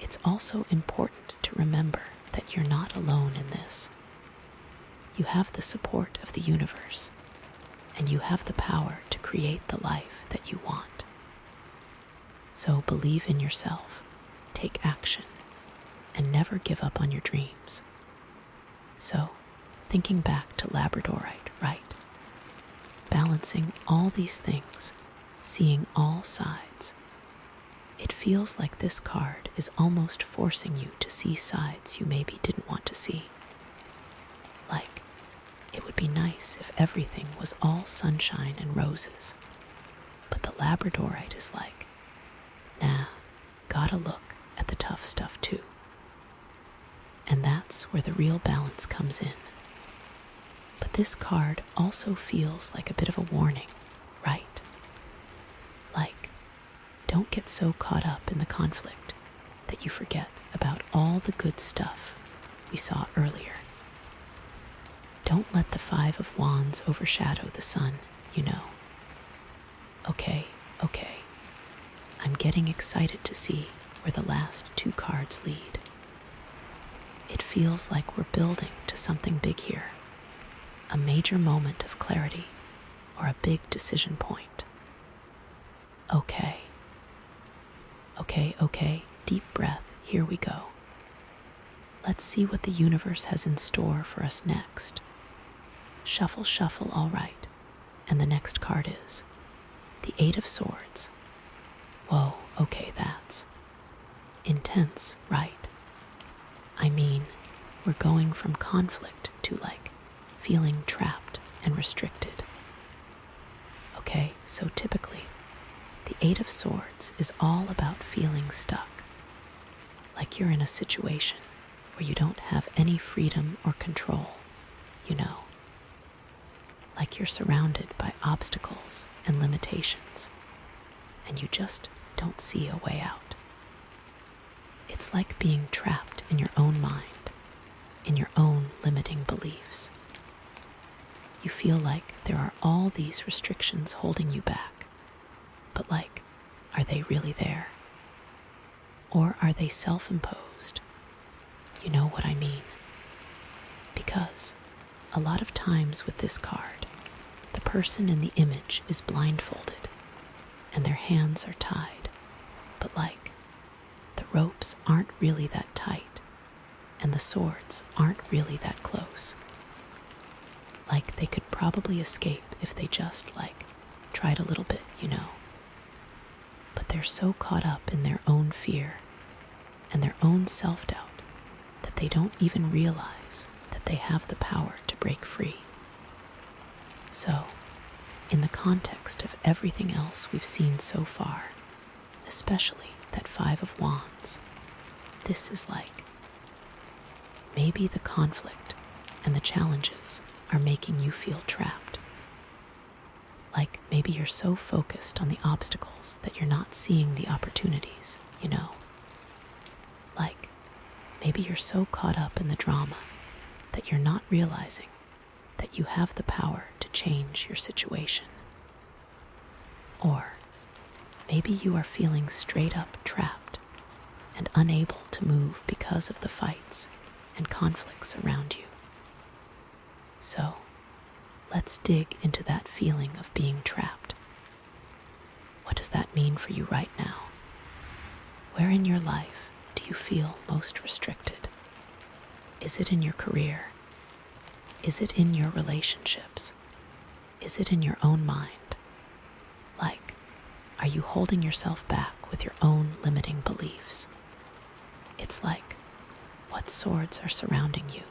it's also important to remember that you're not alone in this. You have the support of the universe, and you have the power to create the life that you want. So believe in yourself, take action, and never give up on your dreams. So, thinking back to Labradorite, right? Balancing all these things, seeing all sides. It feels like this card is almost forcing you to see sides you maybe didn't want to see. Like, it would be nice if everything was all sunshine and roses. But the Labradorite is like, nah, gotta look at the tough stuff too. And that's where the real balance comes in. But this card also feels like a bit of a warning, right? Like, don't get so caught up in the conflict that you forget about all the good stuff we saw earlier. Don't let the Five of Wands overshadow the Sun, Okay, I'm getting excited to see where the last two cards lead. It feels like we're building to something big here, a major moment of clarity or a big decision point. Okay, deep breath, here we go. Let's see what the universe has in store for us next. Shuffle, all right. And the next card is the Eight of Swords. Whoa, okay, that's intense, right? I mean, we're going from conflict to feeling trapped and restricted. Okay, so typically, the Eight of Swords is all about feeling stuck, like you're in a situation where you don't have any freedom or control, like you're surrounded by obstacles and limitations, and you just don't see a way out. It's like being trapped in your own mind, in your own limiting beliefs. You feel like there are all these restrictions holding you back, but are they really there? Or are they self-imposed? You know what I mean? Because a lot of times with this card, the person in the image is blindfolded and their hands are tied, but the ropes aren't really that tight and the swords aren't really that close. They could probably escape if they just tried a little bit, But they're so caught up in their own fear and their own self-doubt that they don't even realize that they have the power to break free. So, in the context of everything else we've seen so far, especially that Five of Wands, this is maybe the conflict and the challenges are making you feel trapped. Maybe you're so focused on the obstacles that you're not seeing the opportunities, Maybe you're so caught up in the drama that you're not realizing that you have the power to change your situation. Or maybe you are feeling straight up trapped and unable to move because of the fights and conflicts around you. So, let's dig into that feeling of being trapped. What does that mean for you right now? Where in your life do you feel most restricted? Is it in your career? Is it in your relationships? Is it in your own mind? Are you holding yourself back with your own limiting beliefs? It's what swords are surrounding you,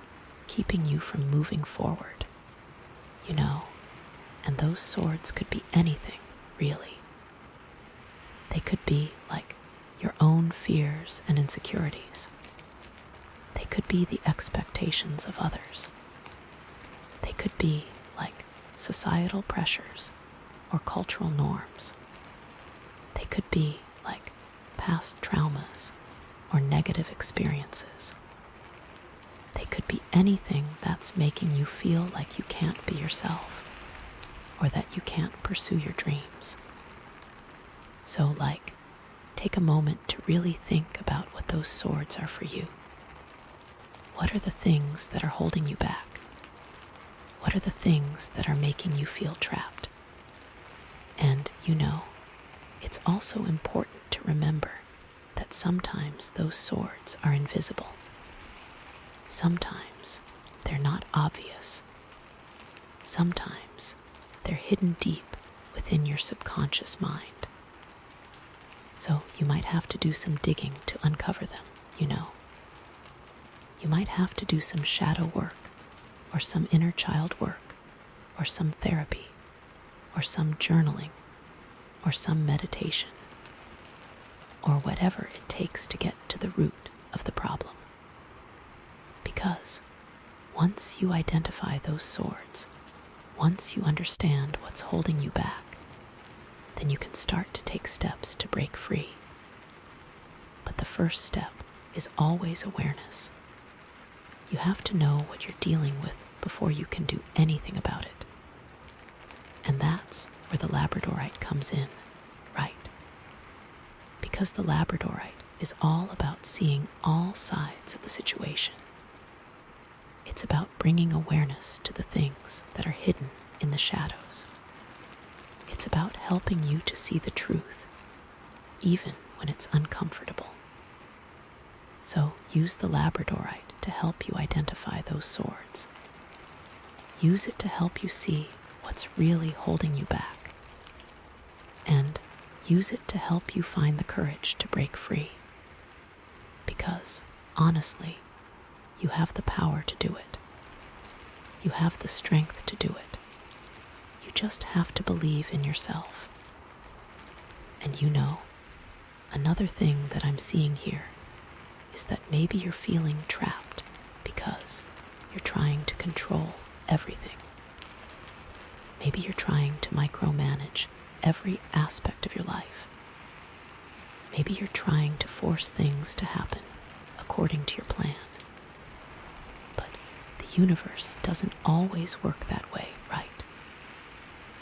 keeping you from moving forward? And those swords could be anything, really. They could be like your own fears and insecurities. They could be the expectations of others. They could be like societal pressures or cultural norms. They could be like past traumas or negative experiences. They could be anything that's making you feel like you can't be yourself or that you can't pursue your dreams. So, take a moment to really think about what those swords are for you. What are the things that are holding you back? What are the things that are making you feel trapped? And it's also important to remember that sometimes those swords are invisible. Sometimes they're not obvious. Sometimes they're hidden deep within your subconscious mind. So you might have to do some digging to uncover them, You might have to do some shadow work, or some inner child work, or some therapy, or some journaling, or some meditation, or whatever it takes to get to the root of the problem. Because once you identify those swords, once you understand what's holding you back, then you can start to take steps to break free. But the first step is always awareness. You have to know what you're dealing with before you can do anything about it. And that's where the Labradorite comes in, right? Because the Labradorite is all about seeing all sides of the situation. It's about bringing awareness to the things that are hidden in the shadows. It's about helping you to see the truth, even when it's uncomfortable. So use the Labradorite to help you identify those swords. Use it to help you see what's really holding you back. And use it to help you find the courage to break free. Because, honestly, you have the power to do it. You have the strength to do it. You just have to believe in yourself. And another thing that I'm seeing here is that maybe you're feeling trapped because you're trying to control everything. Maybe you're trying to micromanage every aspect of your life. Maybe you're trying to force things to happen according to your plan. But the universe doesn't always work that way, right?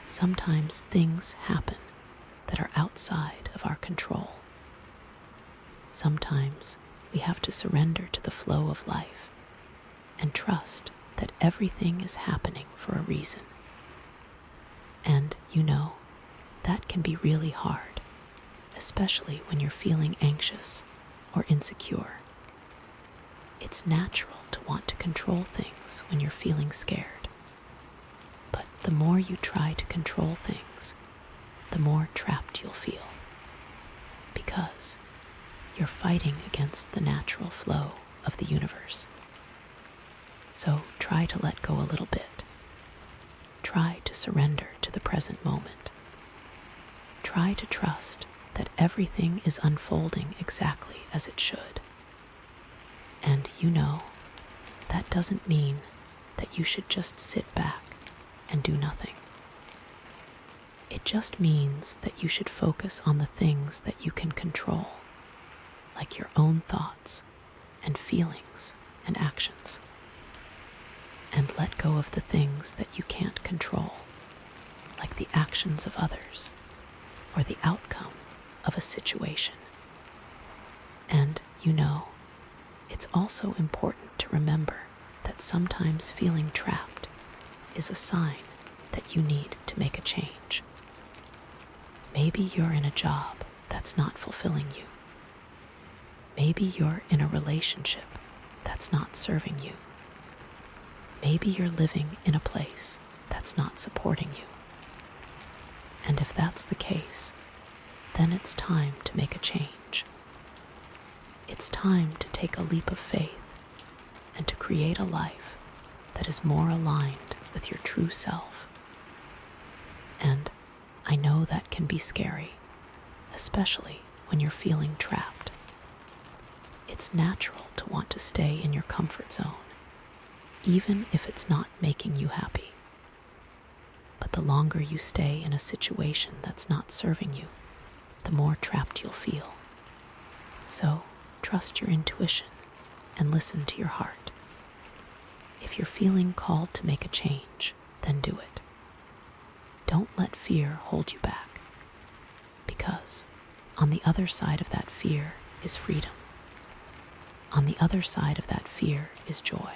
Sometimes things happen that are outside of our control. Sometimes we have to surrender to the flow of life and trust that everything is happening for a reason. And that can be really hard, especially when you're feeling anxious or insecure. It's natural to want to control things when you're feeling scared. But the more you try to control things, the more trapped you'll feel. Because you're fighting against the natural flow of the universe. So try to let go a little bit. Try to surrender to the present moment. Try to trust that everything is unfolding exactly as it should. And that doesn't mean that you should just sit back and do nothing. It just means that you should focus on the things that you can control, like your own thoughts and feelings and actions. And let go of the things that you can't control, like the actions of others or the outcome of a situation. And it's also important to remember that sometimes feeling trapped is a sign that you need to make a change. Maybe you're in a job that's not fulfilling you. Maybe you're in a relationship that's not serving you. Maybe you're living in a place that's not supporting you. And if that's the case, then it's time to make a change. It's time to take a leap of faith and to create a life that is more aligned with your true self. And I know that can be scary, especially when you're feeling trapped. It's natural to want to stay in your comfort zone, even if it's not making you happy. But the longer you stay in a situation that's not serving you, the more trapped you'll feel. So, trust your intuition and listen to your heart. If you're feeling called to make a change, then do it. Don't let fear hold you back, because on the other side of that fear is freedom. On the other side of that fear is joy.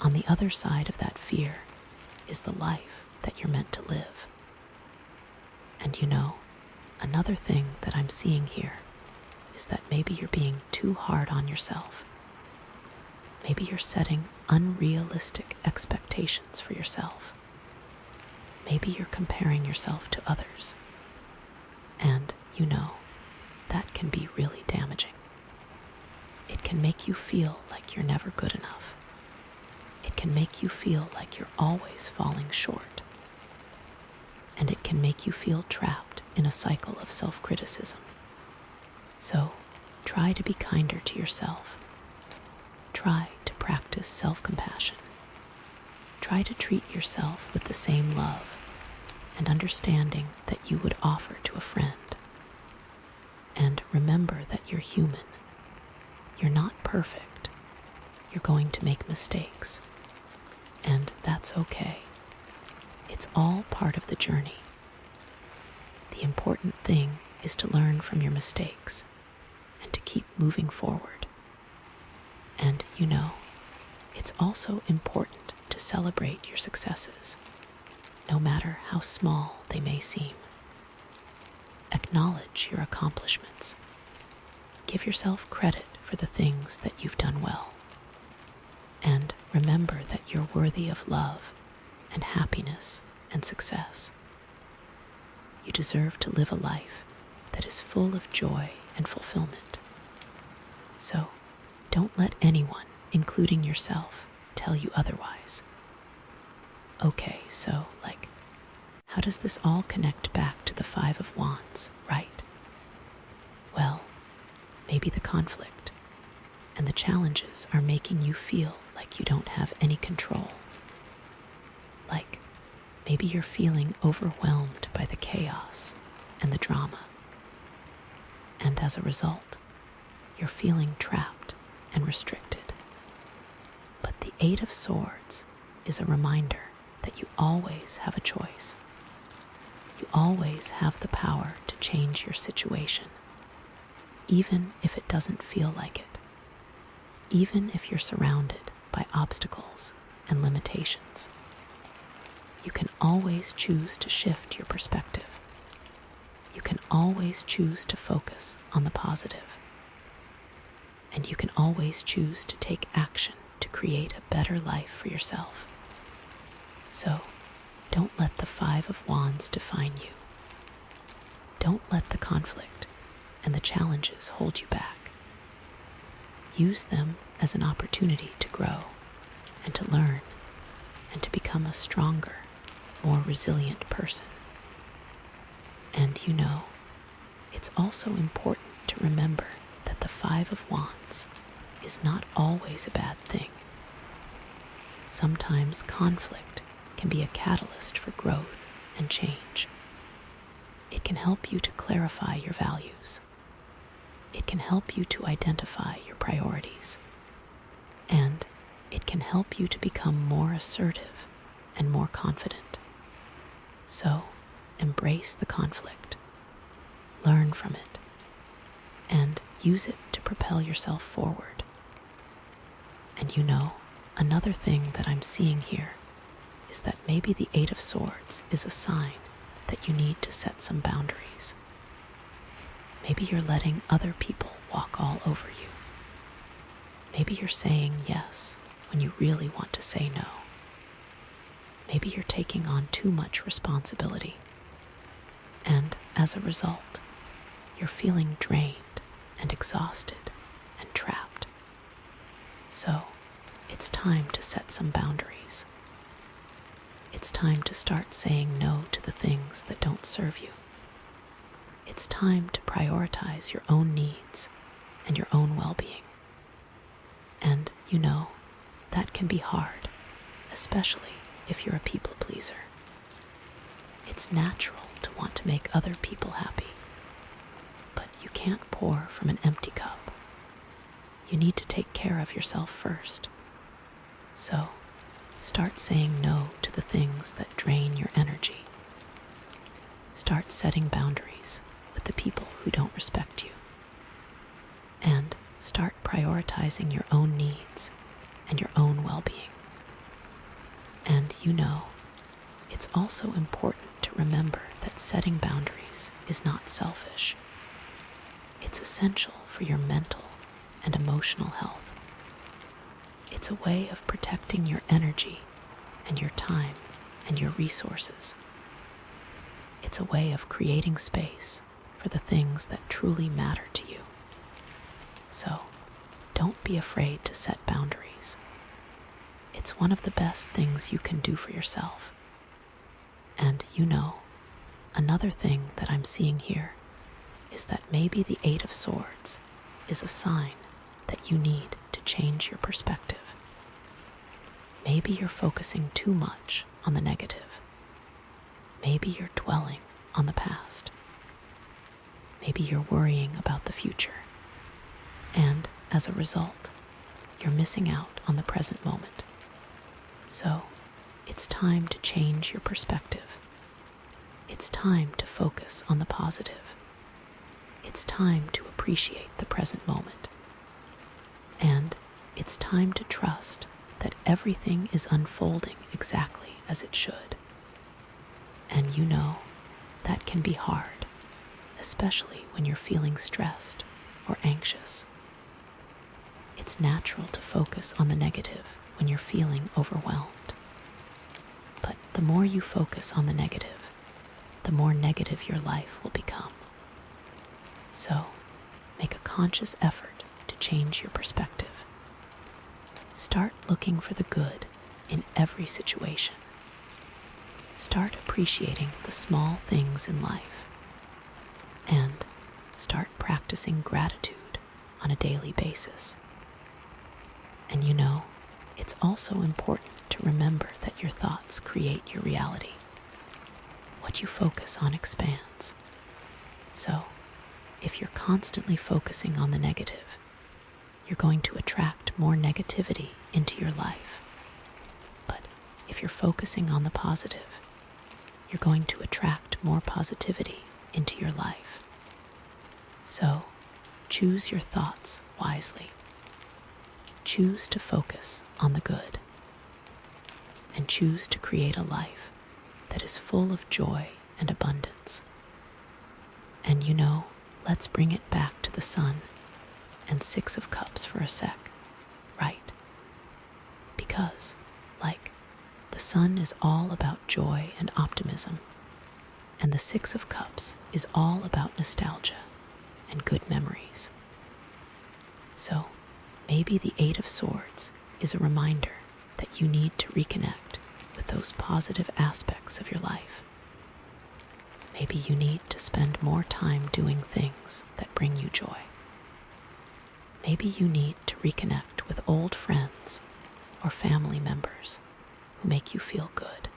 On the other side of that fear is the life that you're meant to live. And you know, another thing that I'm seeing here is that maybe you're being too hard on yourself. Maybe you're setting unrealistic expectations for yourself. Maybe you're comparing yourself to others. And you know, that can be really damaging. It can make you feel like you're never good enough. It can make you feel like you're always falling short. And it can make you feel trapped in a cycle of self-criticism. So, try to be kinder to yourself. Try to practice self-compassion. Try to treat yourself with the same love and understanding that you would offer to a friend. And remember that you're human. You're not perfect. You're going to make mistakes. And that's okay. It's all part of the journey. The important thing is to learn from your mistakes and to keep moving forward. And you know, it's also important to celebrate your successes, no matter how small they may seem. Acknowledge your accomplishments. Give yourself credit for the things that you've done well. And remember that you're worthy of love and happiness and success. You deserve to live a life that is full of joy and fulfillment. So, don't let anyone, including yourself, tell you otherwise. Okay, so, how does this all connect back to the Five of Wands, right? Well, maybe the conflict and the challenges are making you feel like you don't have any control. Like, maybe you're feeling overwhelmed by the chaos and the drama. And as a result, you're feeling trapped and restricted. But the Eight of Swords is a reminder that you always have a choice. You always have the power to change your situation, even if it doesn't feel like it. Even if you're surrounded by obstacles and limitations, you can always choose to shift your perspective. You can always choose to focus on the positive. And you can always choose to take action to create a better life for yourself. So, don't let the Five of Wands define you. Don't let the conflict and the challenges hold you back. Use them as an opportunity to grow and to learn and to become a stronger, more resilient person. And you know, it's also important to remember that the Five of Wands is not always a bad thing. Sometimes conflict can be a catalyst for growth and change. It can help you to clarify your values. It can help you to identify your priorities. And it can help you to become more assertive and more confident. So, embrace the conflict. Learn from it. And use it to propel yourself forward. And you know, another thing that I'm seeing here is that maybe the Eight of Swords is a sign that you need to set some boundaries. Maybe you're letting other people walk all over you. Maybe you're saying yes when you really want to say no. Maybe you're taking on too much responsibility. And as a result, you're feeling drained and exhausted and trapped. So, it's time to set some boundaries. It's time to start saying no to the things that don't serve you. it's time to prioritize your own needs and your own well-being. And that can be hard, especially if you're a people pleaser. It's natural to want to make other people happy, but you can't pour from an empty cup. You need to take care of yourself first. So, start saying no to the things that drain your energy. Start setting boundaries with the people who don't respect you. And start prioritizing your own needs and your own well-being. And it's also important to remember that setting boundaries is not selfish. It's essential for your mental and emotional health. It's a way of protecting your energy and your time and your resources. It's a way of creating space for the things that truly matter to you. So, don't be afraid to set boundaries. It's one of the best things you can do for yourself. And another thing that I'm seeing here is that maybe the Eight of Swords is a sign that you need to change your perspective. Maybe you're focusing too much on the negative. Maybe you're dwelling on the past. Maybe you're worrying about the future. And as a result, you're missing out on the present moment. So, it's time to change your perspective. It's time to focus on the positive. It's time to appreciate the present moment. And it's time to trust that everything is unfolding exactly as it should. And that can be hard, especially when you're feeling stressed or anxious. It's natural to focus on the negative when you're feeling overwhelmed. But the more you focus on the negative, the more negative your life will become. So, make a conscious effort to change your perspective. Start looking for the good in every situation. Start appreciating the small things in life. And start practicing gratitude on a daily basis. And it's also important to remember that your thoughts create your reality. What you focus on expands. So, if you're constantly focusing on the negative, you're going to attract more negativity into your life. But if you're focusing on the positive, you're going to attract more positivity into your life. So, choose your thoughts wisely. Choose to focus on the good. And choose to create a life that is full of joy and abundance. And let's bring it back to the sun and Six of Cups for a sec, right? Because, the sun is all about joy and optimism, and the Six of Cups is all about nostalgia and good memories. So, maybe the Eight of Swords is a reminder that you need to reconnect with those positive aspects of your life. Maybe you need to spend more time doing things that bring you joy. Maybe you need to reconnect with old friends or family members who make you feel good.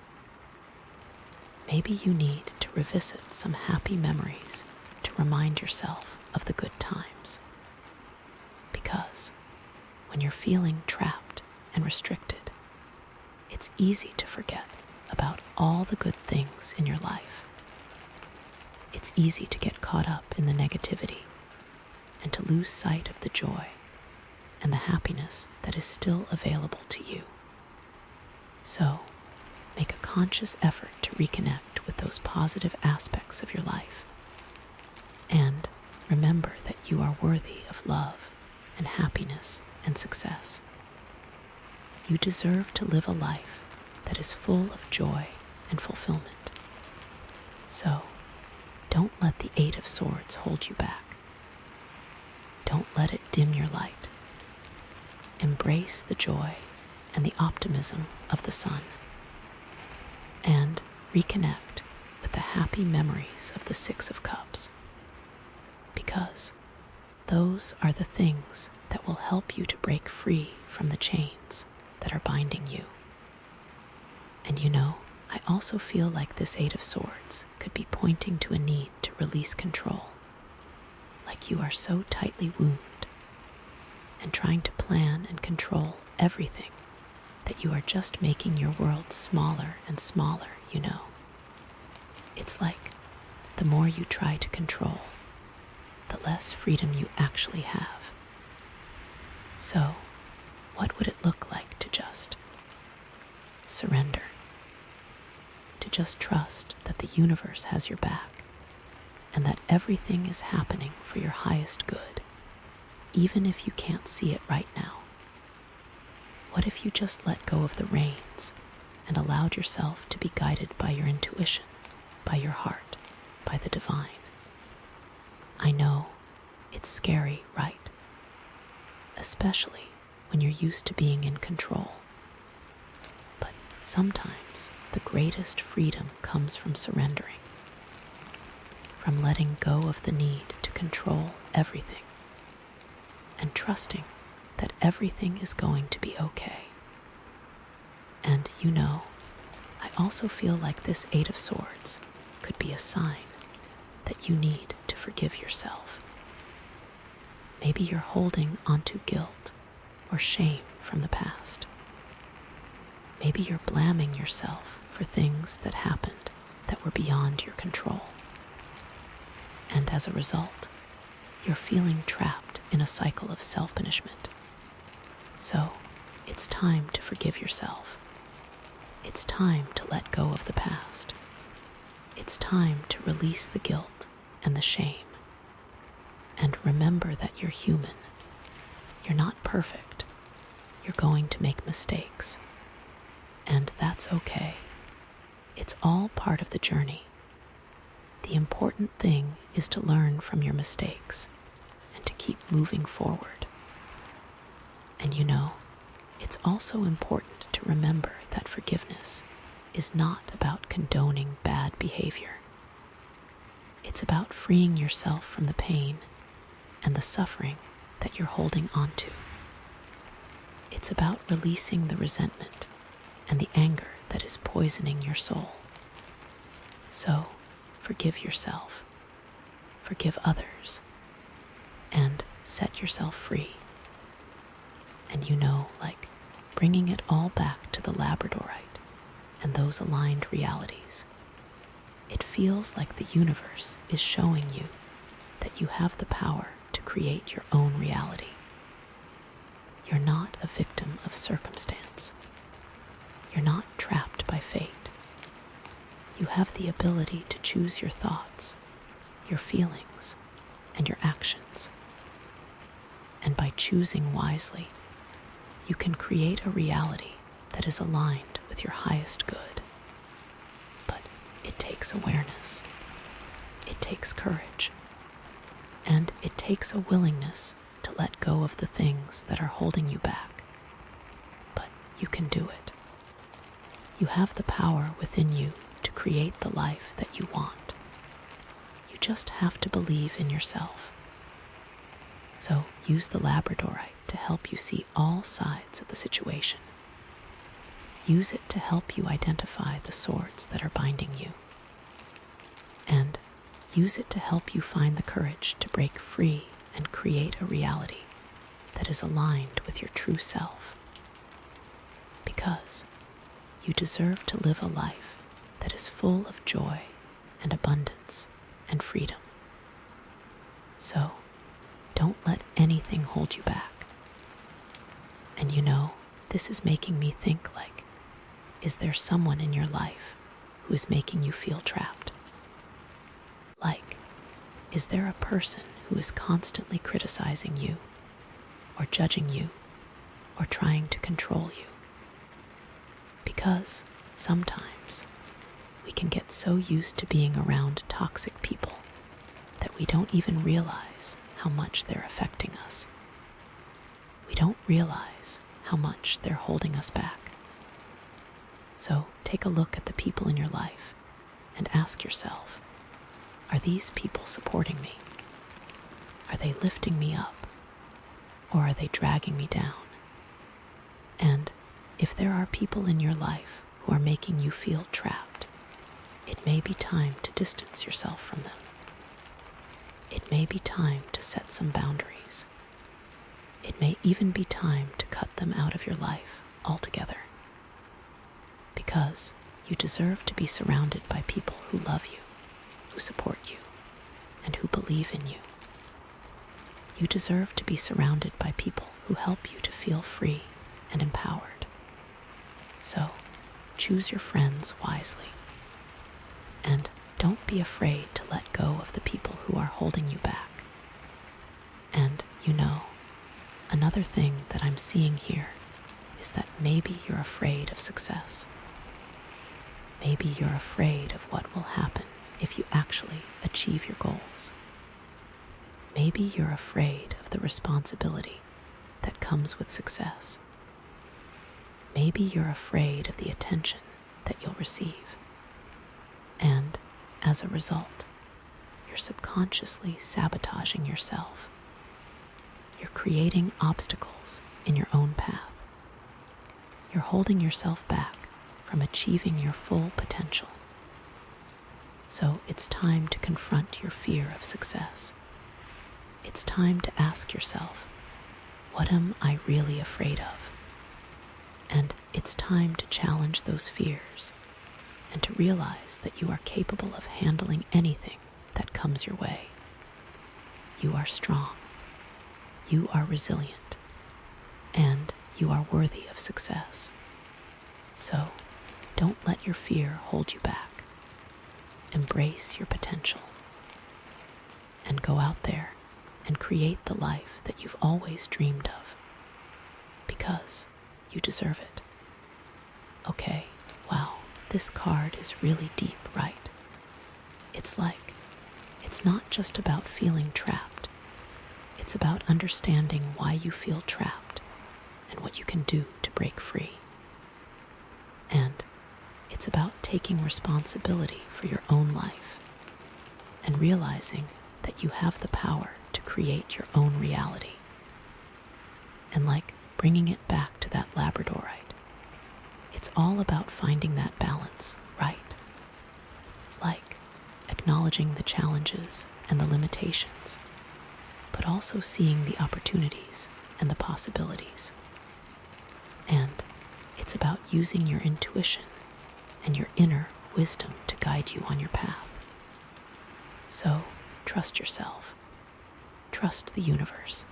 Maybe you need to revisit some happy memories to remind yourself of the good times. Because when you're feeling trapped and restricted, it's easy to forget about all the good things in your life. It's easy to get caught up in the negativity and to lose sight of the joy and the happiness that is still available to you. So, make a conscious effort to reconnect with those positive aspects of your life. And remember that you are worthy of love and happiness and success. You deserve to live a life that is full of joy and fulfillment. So, don't let the Eight of Swords hold you back. Don't let it dim your light. Embrace the joy and the optimism of the sun. And reconnect with the happy memories of the Six of Cups because those are the things that will help you to break free from the chains that are binding you. And I also feel like this Eight of Swords could be pointing to a need to release control, like you are so tightly wounded and trying to plan and control everything that you are just making your world smaller and smaller. It's like the more you try to control, the less freedom you actually have. So, what would it look like to just surrender? To just trust that the universe has your back and that everything is happening for your highest good, even if you can't see it right now. What if you just let go of the reins and allowed yourself to be guided by your intuition, by your heart, by the divine? I know it's scary, right? Especially when you're used to being in control. But sometimes the greatest freedom comes from surrendering, from letting go of the need to control everything, and trusting that everything is going to be okay. And I also feel like this Eight of Swords could be a sign that you need to forgive yourself. Maybe you're holding onto guilt or shame from the past. Maybe you're blaming yourself for things that happened that were beyond your control. And as a result, you're feeling trapped in a cycle of self-punishment. So, it's time to forgive yourself. It's time to let go of the past. It's time to release the guilt and the shame. And remember that you're human. You're not perfect. You're going to make mistakes. And that's okay. It's all part of the journey. The important thing is to learn from your mistakes and to keep moving forward. And it's also important to remember that forgiveness is not about condoning bad behavior. It's about freeing yourself from the pain and the suffering that you're holding onto. It's about releasing the resentment and the anger that is poisoning your soul. So, forgive yourself, forgive others, and set yourself free. And like bringing it all back to the Labradorite and those aligned realities. It feels like the universe is showing you that you have the power to create your own reality. You're not a victim of circumstance. You're not trapped by fate. You have the ability to choose your thoughts, your feelings, and your actions. And by choosing wisely, you can create a reality that is aligned with your highest good. But it takes awareness. It takes courage. And it takes a willingness to let go of the things that are holding you back. But you can do it. You have the power within you to create the life that you want. You just have to believe in yourself. So use the Labradorite to help you see all sides of the situation. Use it to help you identify the swords that are binding you. And use it to help you find the courage to break free and create a reality that is aligned with your true self. Because you deserve to live a life that is full of joy and abundance and freedom. So, don't let anything hold you back. And this is making me think like, is there someone in your life who is making you feel trapped? Like, is there a person who is constantly criticizing you, or judging you, or trying to control you? Because sometimes we can get so used to being around toxic people that we don't even realize how much they're affecting us. We don't realize how much they're holding us back. So take a look at the people in your life and ask yourself, are these people supporting me? Are they lifting me up, or are they dragging me down? And if there are people in your life who are making you feel trapped, it may be time to distance yourself from them. It may be time to set some boundaries. It may even be time to cut them out of your life altogether. Because you deserve to be surrounded by people who love you, who support you, and who believe in you. You deserve to be surrounded by people who help you to feel free and empowered. So, choose your friends wisely. And don't be afraid to let go of the people who are holding you back. And, another thing that I'm seeing here is that maybe you're afraid of success. Maybe you're afraid of what will happen if you actually achieve your goals. Maybe you're afraid of the responsibility that comes with success. Maybe you're afraid of the attention that you'll receive. And as a result, you're subconsciously sabotaging yourself. You're creating obstacles in your own path. You're holding yourself back from achieving your full potential. So it's time to confront your fear of success. It's time to ask yourself, what am I really afraid of? And it's time to challenge those fears and to realize that you are capable of handling anything that comes your way. You are strong. You are resilient. And you are worthy of success. So, don't let your fear hold you back. Embrace your potential. And go out there and create the life that you've always dreamed of. Because you deserve it. Okay, wow, this card is really deep, right? It's not just about feeling trapped. It's about understanding why you feel trapped and what you can do to break free. And it's about taking responsibility for your own life and realizing that you have the power to create your own reality. And bringing it back to that Labradorite, it's all about finding that balance, right? Acknowledging the challenges and the limitations, but also seeing the opportunities and the possibilities. And it's about using your intuition and your inner wisdom to guide you on your path. So, trust yourself, trust the universe,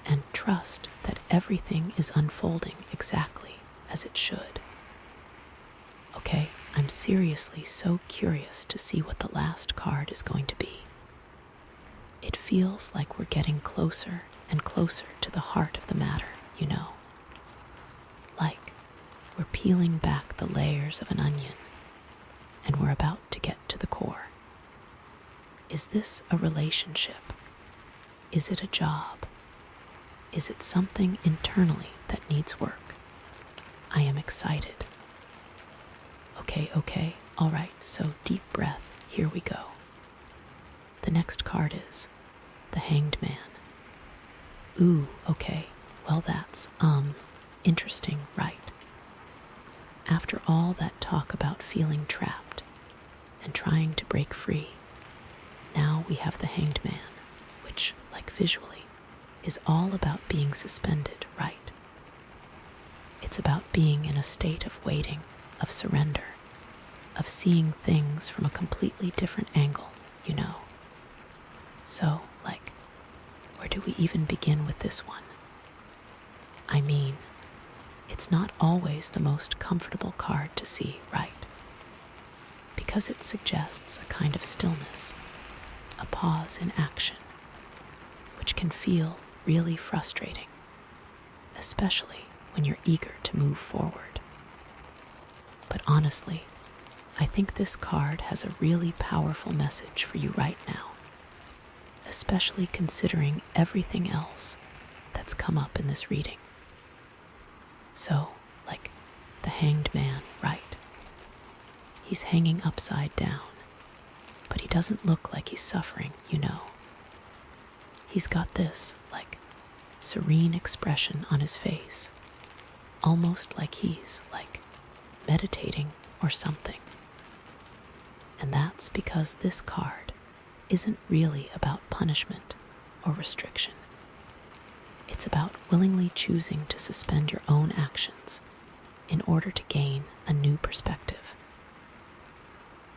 and trust that everything is unfolding exactly as it should. Okay, I'm seriously so curious to see what the last card is going to be. It feels like we're getting closer and closer to the heart of the matter, Like we're peeling back the layers of an onion, and we're about to get to the core. Is this a relationship? Is it a job? Is it something internally that needs work? I am excited. Okay, all right, so deep breath, here we go. The next card is the Hanged Man. Ooh, okay, well that's, interesting, right? After all that talk about feeling trapped and trying to break free, now we have the Hanged Man, which, visually, is all about being suspended, right? It's about being in a state of waiting, of surrender, of seeing things from a completely different angle, So, where do we even begin with this one? I mean, it's not always the most comfortable card to see, right? Because it suggests a kind of stillness, a pause in action, which can feel really frustrating, especially when you're eager to move forward. But honestly, I think this card has a really powerful message for you right now, especially considering everything else that's come up in this reading. So, the Hanged Man, right? He's hanging upside down, but he doesn't look like he's suffering, He's got this, like, serene expression on his face, almost like he's, like, meditating or something. And that's because this card isn't really about punishment or restriction. It's about willingly choosing to suspend your own actions in order to gain a new perspective.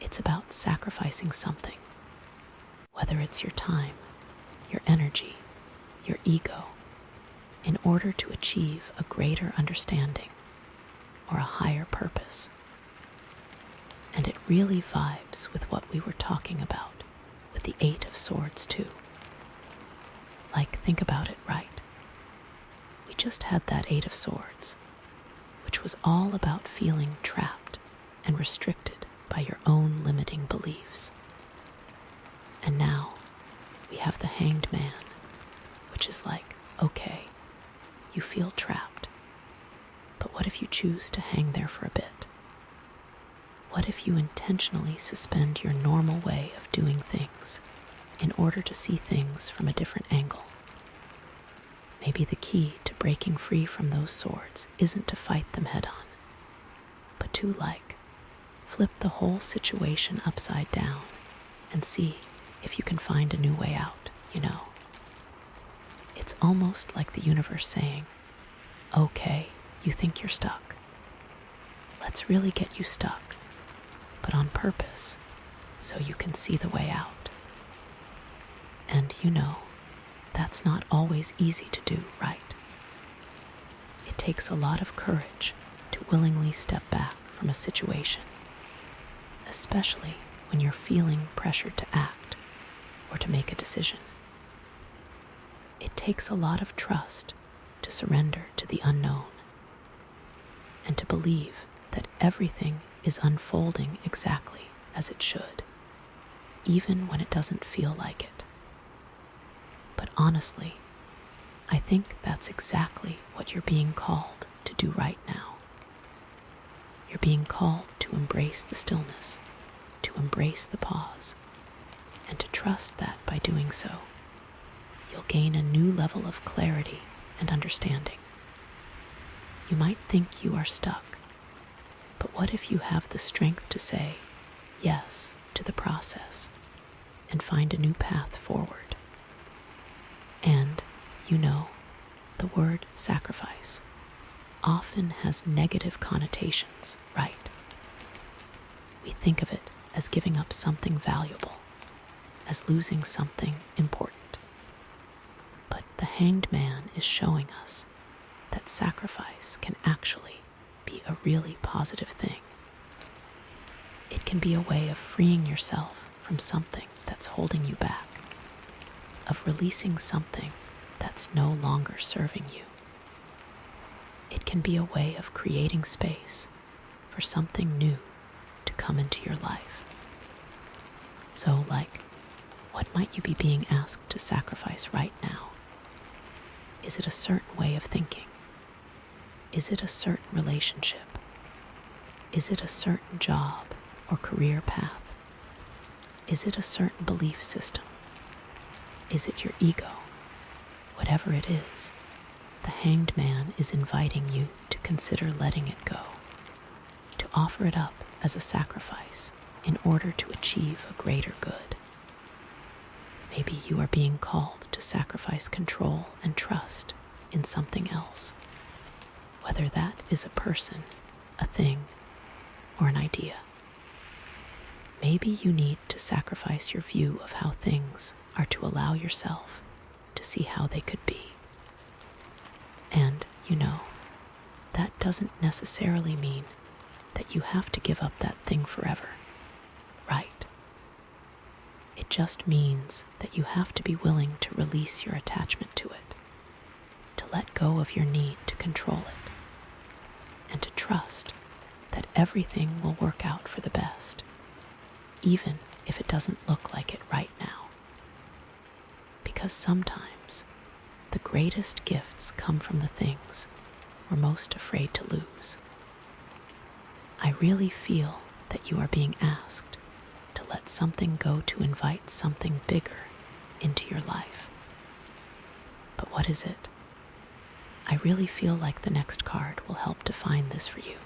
It's about sacrificing something, whether it's your time, your energy, your ego, in order to achieve a greater understanding or a higher purpose. And it really vibes with what we were talking about with the Eight of Swords too. Like, think about it, right? We just had that Eight of Swords, which was all about feeling trapped and restricted by your own limiting beliefs. And now we have the Hanged Man, which is like, okay, you feel trapped, but what if you choose to hang there for a bit? What if you intentionally suspend your normal way of doing things in order to see things from a different angle? Maybe the key to breaking free from those swords isn't to fight them head on, but to, like, flip the whole situation upside down and see if you can find a new way out, you know? It's almost like the universe saying, okay, you think you're stuck. Let's really get you stuck, but on purpose, so you can see the way out. And you know, that's not always easy to do, right? It takes a lot of courage to willingly step back from a situation, especially when you're feeling pressured to act or to make a decision. It takes a lot of trust to surrender to the unknown and to believe that everything is unfolding exactly as it should, even when it doesn't feel like it. But honestly, I think that's exactly what you're being called to do right now. You're being called to embrace the stillness, to embrace the pause, and to trust that by doing so, you'll gain a new level of clarity and understanding. You might think you are stuck, but what if you have the strength to say yes to the process and find a new path forward? And, you know, the word sacrifice often has negative connotations, right? We think of it as giving up something valuable, as losing something important. But the Hanged Man is showing us that sacrifice can actually be a really positive thing. It can be a way of freeing yourself from something that's holding you back, of releasing something that's no longer serving you. It can be a way of creating space for something new to come into your life. So, like, what might you be being asked to sacrifice right now? Is it a certain way of thinking? Is it a certain relationship? Is it a certain job or career path? Is it a certain belief system? Is it your ego? Whatever it is, the Hanged Man is inviting you to consider letting it go, to offer it up as a sacrifice in order to achieve a greater good. Maybe you are being called to sacrifice control and trust in something else, whether that is a person, a thing, or an idea. Maybe you need to sacrifice your view of how things are to allow yourself to see how they could be. And, you know, that doesn't necessarily mean that you have to give up that thing forever, right? It just means that you have to be willing to release your attachment to it, to let go of your need to control it, and to trust that everything will work out for the best, even if it doesn't look like it right now. Because sometimes the greatest gifts come from the things we're most afraid to lose. I really feel that you are being asked to let something go to invite something bigger into your life. But what is it? I really feel like the next card will help define this for you.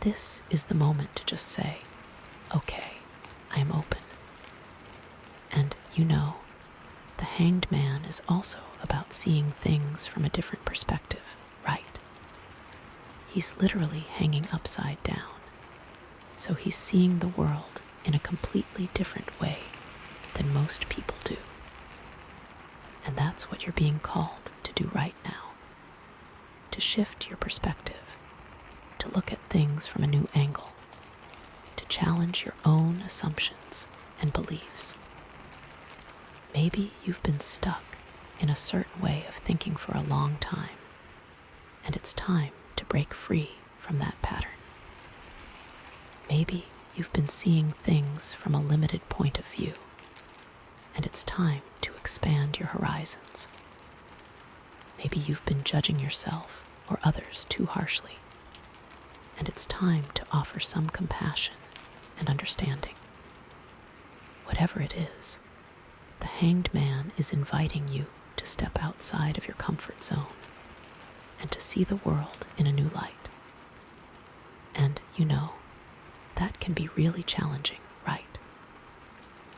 This is the moment to just say, okay, I am open. And the Hanged Man is also about seeing things from a different perspective, right? He's literally hanging upside down, so he's seeing the world in a completely different way than most people do. And that's what you're being called to do right now. To shift your perspective, to look at things from a new angle, to challenge your own assumptions and beliefs. Maybe you've been stuck in a certain way of thinking for a long time, and it's time to break free from that pattern. Maybe you've been seeing things from a limited point of view, and it's time to expand your horizons. Maybe you've been judging yourself or others too harshly, and it's time to offer some compassion and understanding. Whatever it is, the Hanged Man is inviting you to step outside of your comfort zone and to see the world in a new light. And that can be really challenging, right?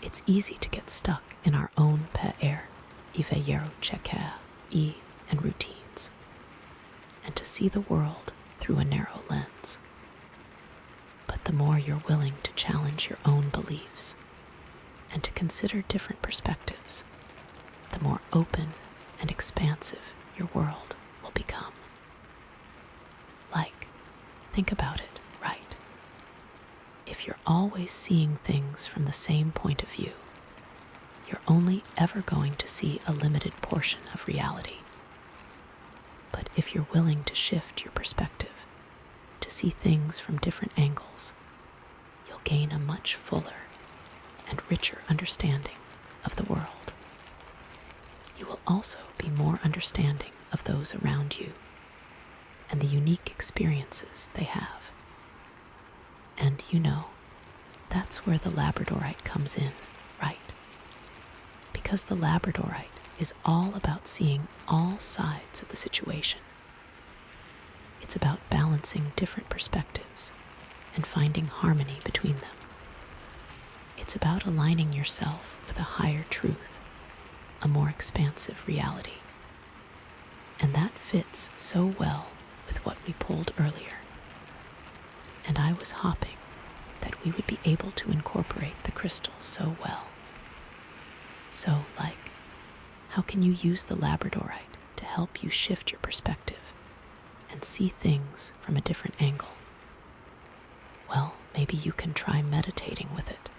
It's easy to get stuck in our own père and routines, and to see the world through a narrow lens. But the more you're willing to challenge your own beliefs and to consider different perspectives, the more open and expansive your world will become. Think about it, right? If you're always seeing things from the same point of view, you're only ever going to see a limited portion of reality. But if you're willing to shift your perspective, to see things from different angles, you'll gain a much fuller and richer understanding of the world. You will also be more understanding of those around you and the unique experiences they have. And that's where the Labradorite comes in, right? Because the Labradorite is all about seeing all sides of the situation. It's about balancing different perspectives and finding harmony between them. It's about aligning yourself with a higher truth, a more expansive reality. And that fits so well with what we pulled earlier. And I was hoping that we would be able to incorporate the crystal so well. So, how can you use the Labradorite to help you shift your perspective and see things from a different angle? Well, maybe you can try meditating with it,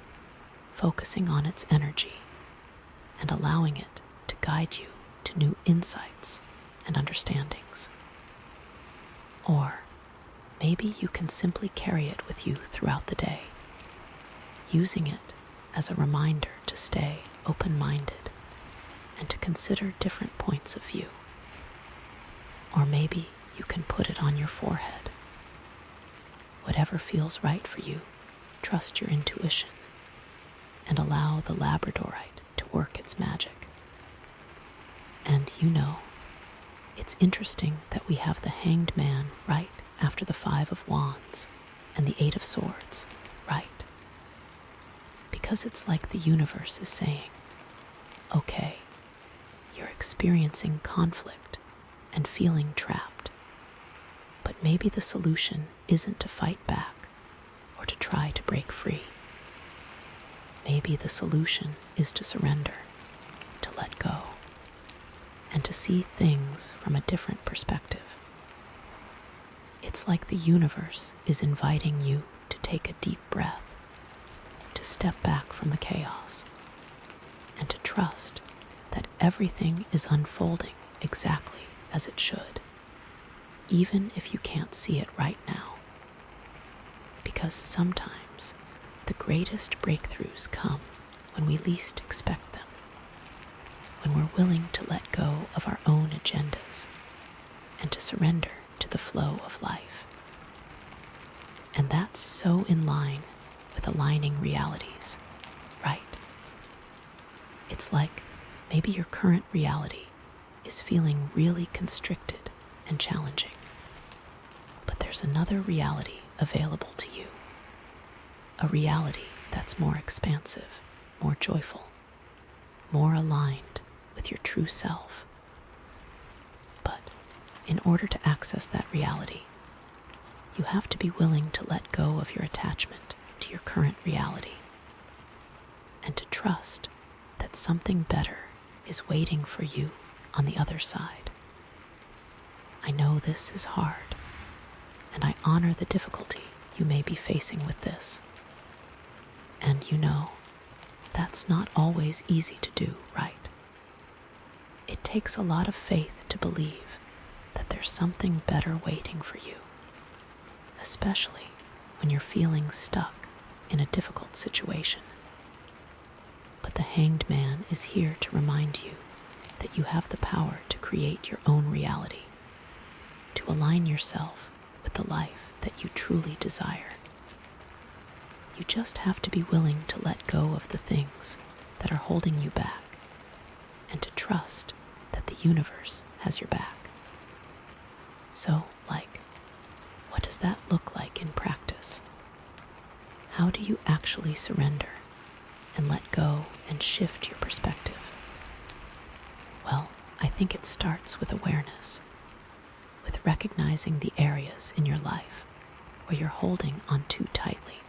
focusing on its energy and allowing it to guide you to new insights and understandings. Or maybe you can simply carry it with you throughout the day, using it as a reminder to stay open-minded and to consider different points of view. Or maybe you can put it on your forehead. Whatever feels right for you, trust your intuition and allow the Labradorite to work its magic. And it's interesting that we have the Hanged Man right after the 5 of Wands and the 8 of Swords, right? Because it's like the universe is saying, okay, you're experiencing conflict and feeling trapped, but maybe the solution isn't to fight back or to try to break free. Maybe the solution is to surrender, to let go, and to see things from a different perspective. It's like the universe is inviting you to take a deep breath, to step back from the chaos, and to trust that everything is unfolding exactly as it should, even if you can't see it right now. Because sometimes the greatest breakthroughs come when we least expect them, when we're willing to let go of our own agendas and to surrender to the flow of life. And that's so in line with aligning realities, right? It's like maybe your current reality is feeling really constricted and challenging. But there's another reality available to you. A reality that's more expansive, more joyful, more aligned with your true self. But in order to access that reality, you have to be willing to let go of your attachment to your current reality and to trust that something better is waiting for you on the other side. I know this is hard, and I honor the difficulty you may be facing with this. And you know, that's not always easy to do, right? It takes a lot of faith to believe that there's something better waiting for you, especially when you're feeling stuck in a difficult situation. But the Hanged Man is here to remind you that you have the power to create your own reality, to align yourself with the life that you truly desire. You just have to be willing to let go of the things that are holding you back and to trust that the universe has your back. So, what does that look like in practice? How do you actually surrender and let go and shift your perspective? Well, I think it starts with awareness, with recognizing the areas in your life where you're holding on too tightly,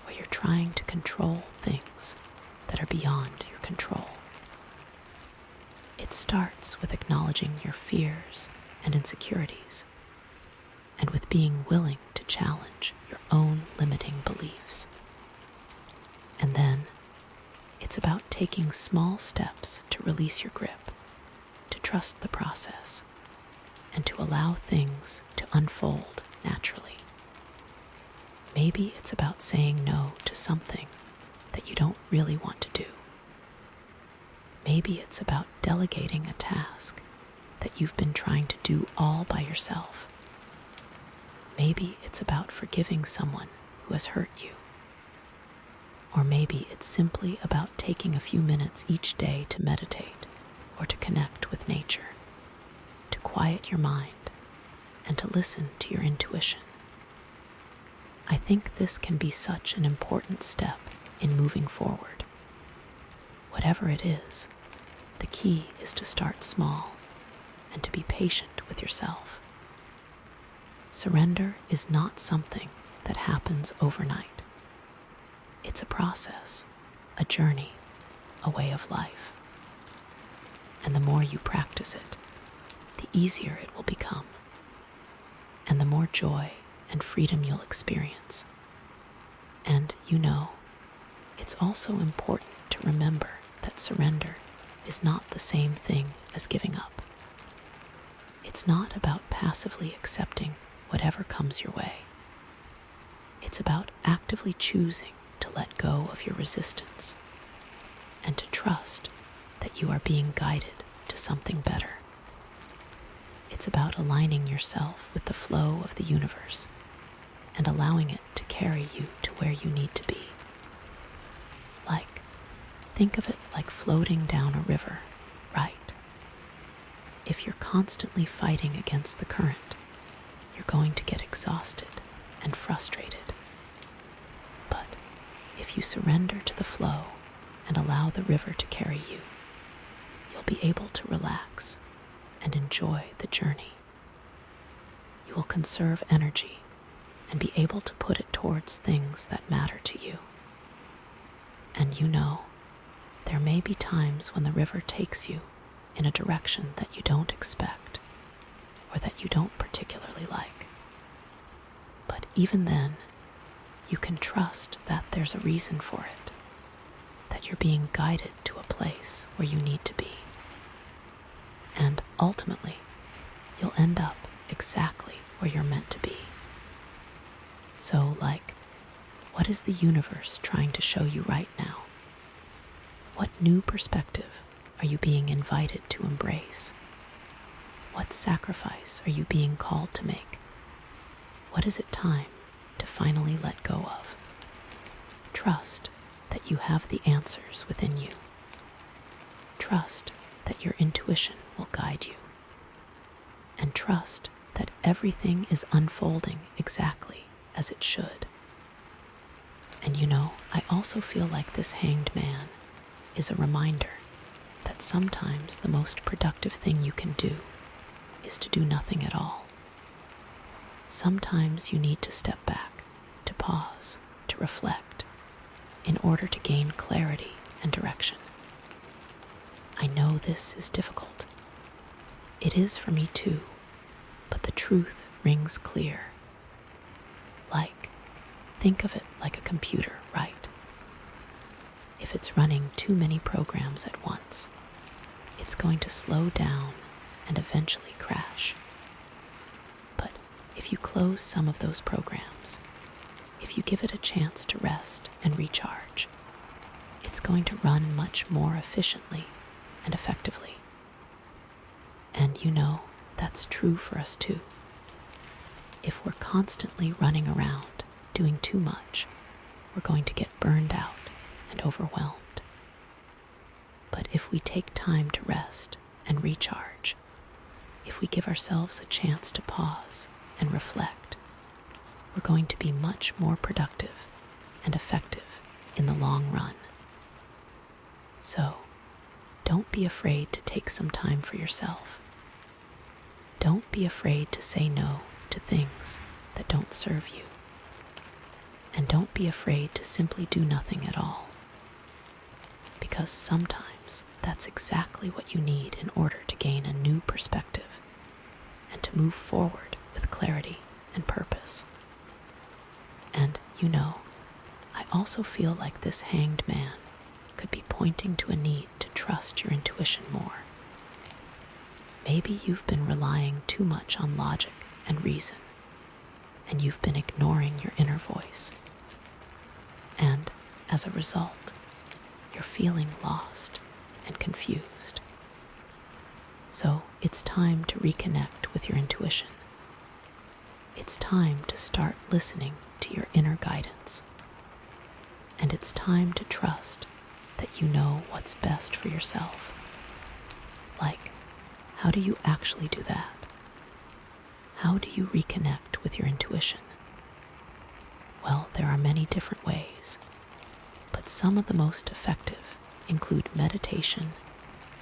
where you're trying to control things that are beyond your control. It starts with acknowledging your fears and insecurities, and with being willing to challenge your own limiting beliefs. And then it's about taking small steps to release your grip, to trust the process, and to allow things to unfold naturally. Maybe it's about saying no to something that you don't really want to do. Maybe it's about delegating a task that you've been trying to do all by yourself. Maybe it's about forgiving someone who has hurt you. Or maybe it's simply about taking a few minutes each day to meditate or to connect with nature, to quiet your mind and to listen to your intuition. I think this can be such an important step in moving forward. Whatever it is, the key is to start small and to be patient with yourself. Surrender is not something that happens overnight. It's a process, a journey, a way of life. And the more you practice it, the easier it will become, and the more joy and freedom you'll experience. And you know, it's also important to remember that surrender is not the same thing as giving up. It's not about passively accepting whatever comes your way. It's about actively choosing to let go of your resistance and to trust that you are being guided to something better. It's about aligning yourself with the flow of the universe and allowing it to carry you to where you need to be. Think of it like floating down a river, right? If you're constantly fighting against the current, you're going to get exhausted and frustrated. But if you surrender to the flow and allow the river to carry you, you'll be able to relax and enjoy the journey. You will conserve energy and be able to put it towards things that matter to you. And you know, there may be times when the river takes you in a direction that you don't expect or that you don't particularly like. But even then, you can trust that there's a reason for it, that you're being guided to a place where you need to be. And ultimately, you'll end up exactly where you're meant to be. So, what is the universe trying to show you right now? What new perspective are you being invited to embrace? What sacrifice are you being called to make? What is it time to finally let go of? Trust that you have the answers within you. Trust that your intuition will guide you. And trust that everything is unfolding exactly as it should. And I also feel like this hanged man is a reminder that sometimes the most productive thing you can do is to do nothing at all. Sometimes you need to step back, to pause, to reflect, in order to gain clarity and direction. I know this is difficult. It is for me too, but the truth rings clear. Think of it like a computer, right? If it's running too many programs at once, it's going to slow down and eventually crash. But if you close some of those programs, if you give it a chance to rest and recharge, it's going to run much more efficiently and effectively. And that's true for us too. If we're constantly running around, doing too much, we're going to get burned out and overwhelmed. But if we take time to rest and recharge, if we give ourselves a chance to pause and reflect, we're going to be much more productive and effective in the long run. So, don't be afraid to take some time for yourself. Don't be afraid to say no to things that don't serve you. And don't be afraid to simply do nothing at all. Because sometimes that's exactly what you need in order to gain a new perspective and to move forward with clarity and purpose. And I also feel like this hanged man could be pointing to a need to trust your intuition more. Maybe you've been relying too much on logic and reason, and you've been ignoring your inner voice. And as a result, you're feeling lost and confused. So it's time to reconnect with your intuition. It's time to start listening to your inner guidance. And it's time to trust that you know what's best for yourself. How do you actually do that? How do you reconnect with your intuition? Well, there are many different ways, but some of the most effective include meditation,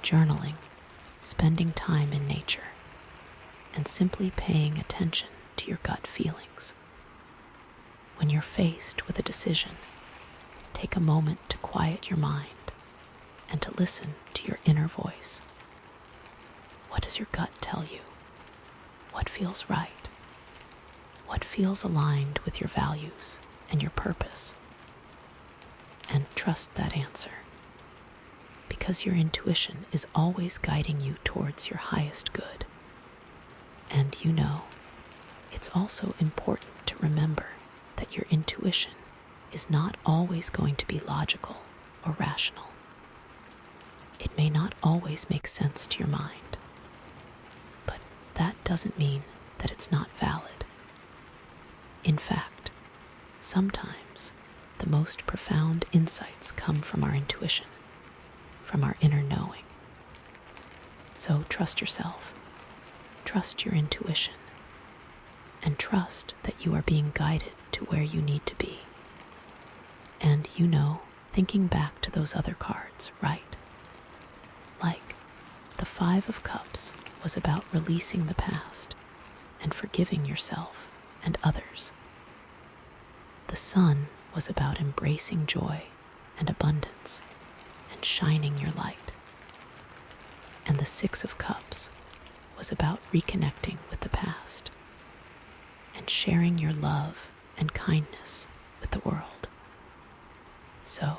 journaling, spending time in nature, and simply paying attention to your gut feelings. When you're faced with a decision, take a moment to quiet your mind and to listen to your inner voice. What does your gut tell you? What feels right? What feels aligned with your values and your purpose? And trust that answer, because your intuition is always guiding you towards your highest good. And it's also important to remember that your intuition is not always going to be logical or rational. It may not always make sense to your mind, but that doesn't mean that it's not valid. In fact, sometimes the most profound insights come from our intuition, from our inner knowing. So trust yourself, trust your intuition, and trust that you are being guided to where you need to be. And thinking back to those other cards, right? The 5 of Cups was about releasing the past and forgiving yourself and others. The Sun was about embracing joy and abundance and shining your light. And the 6 of Cups was about reconnecting with the past and sharing your love and kindness with the world. So,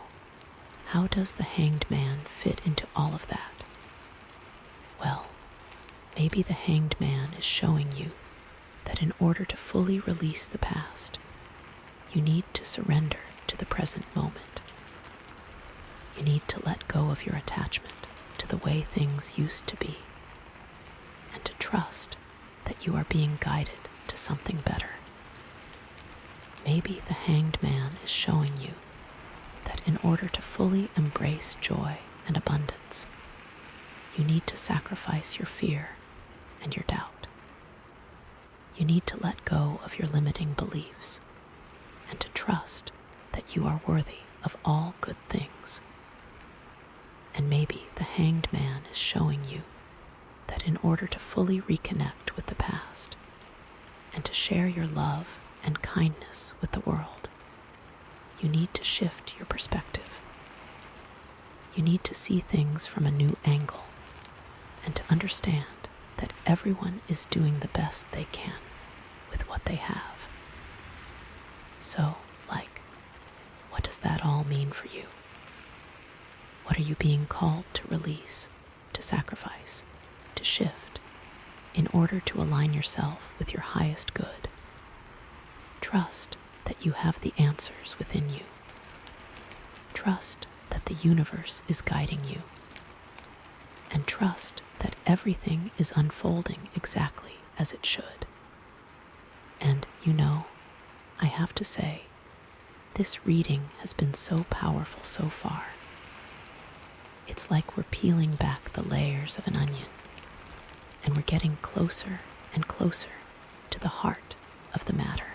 how does the Hanged Man fit into all of that? Well, maybe the Hanged Man is showing you that in order to fully release the past, you need to surrender to the present moment. You need to let go of your attachment to the way things used to be, and to trust that you are being guided to something better. Maybe the Hanged Man is showing you that in order to fully embrace joy and abundance, you need to sacrifice your fear and your doubt. You need to let go of your limiting beliefs and to trust that you are worthy of all good things. And maybe the Hanged Man is showing you that in order to fully reconnect with the past and to share your love and kindness with the world, you need to shift your perspective. You need to see things from a new angle and to understand that everyone is doing the best they can with what they have. So, what does that all mean for you? What are you being called to release, to sacrifice, to shift, in order to align yourself with your highest good? Trust that you have the answers within you. Trust that the universe is guiding you. And trust that everything is unfolding exactly as it should. And I have to say, this reading has been so powerful so far. It's like we're peeling back the layers of an onion, and we're getting closer and closer to the heart of the matter.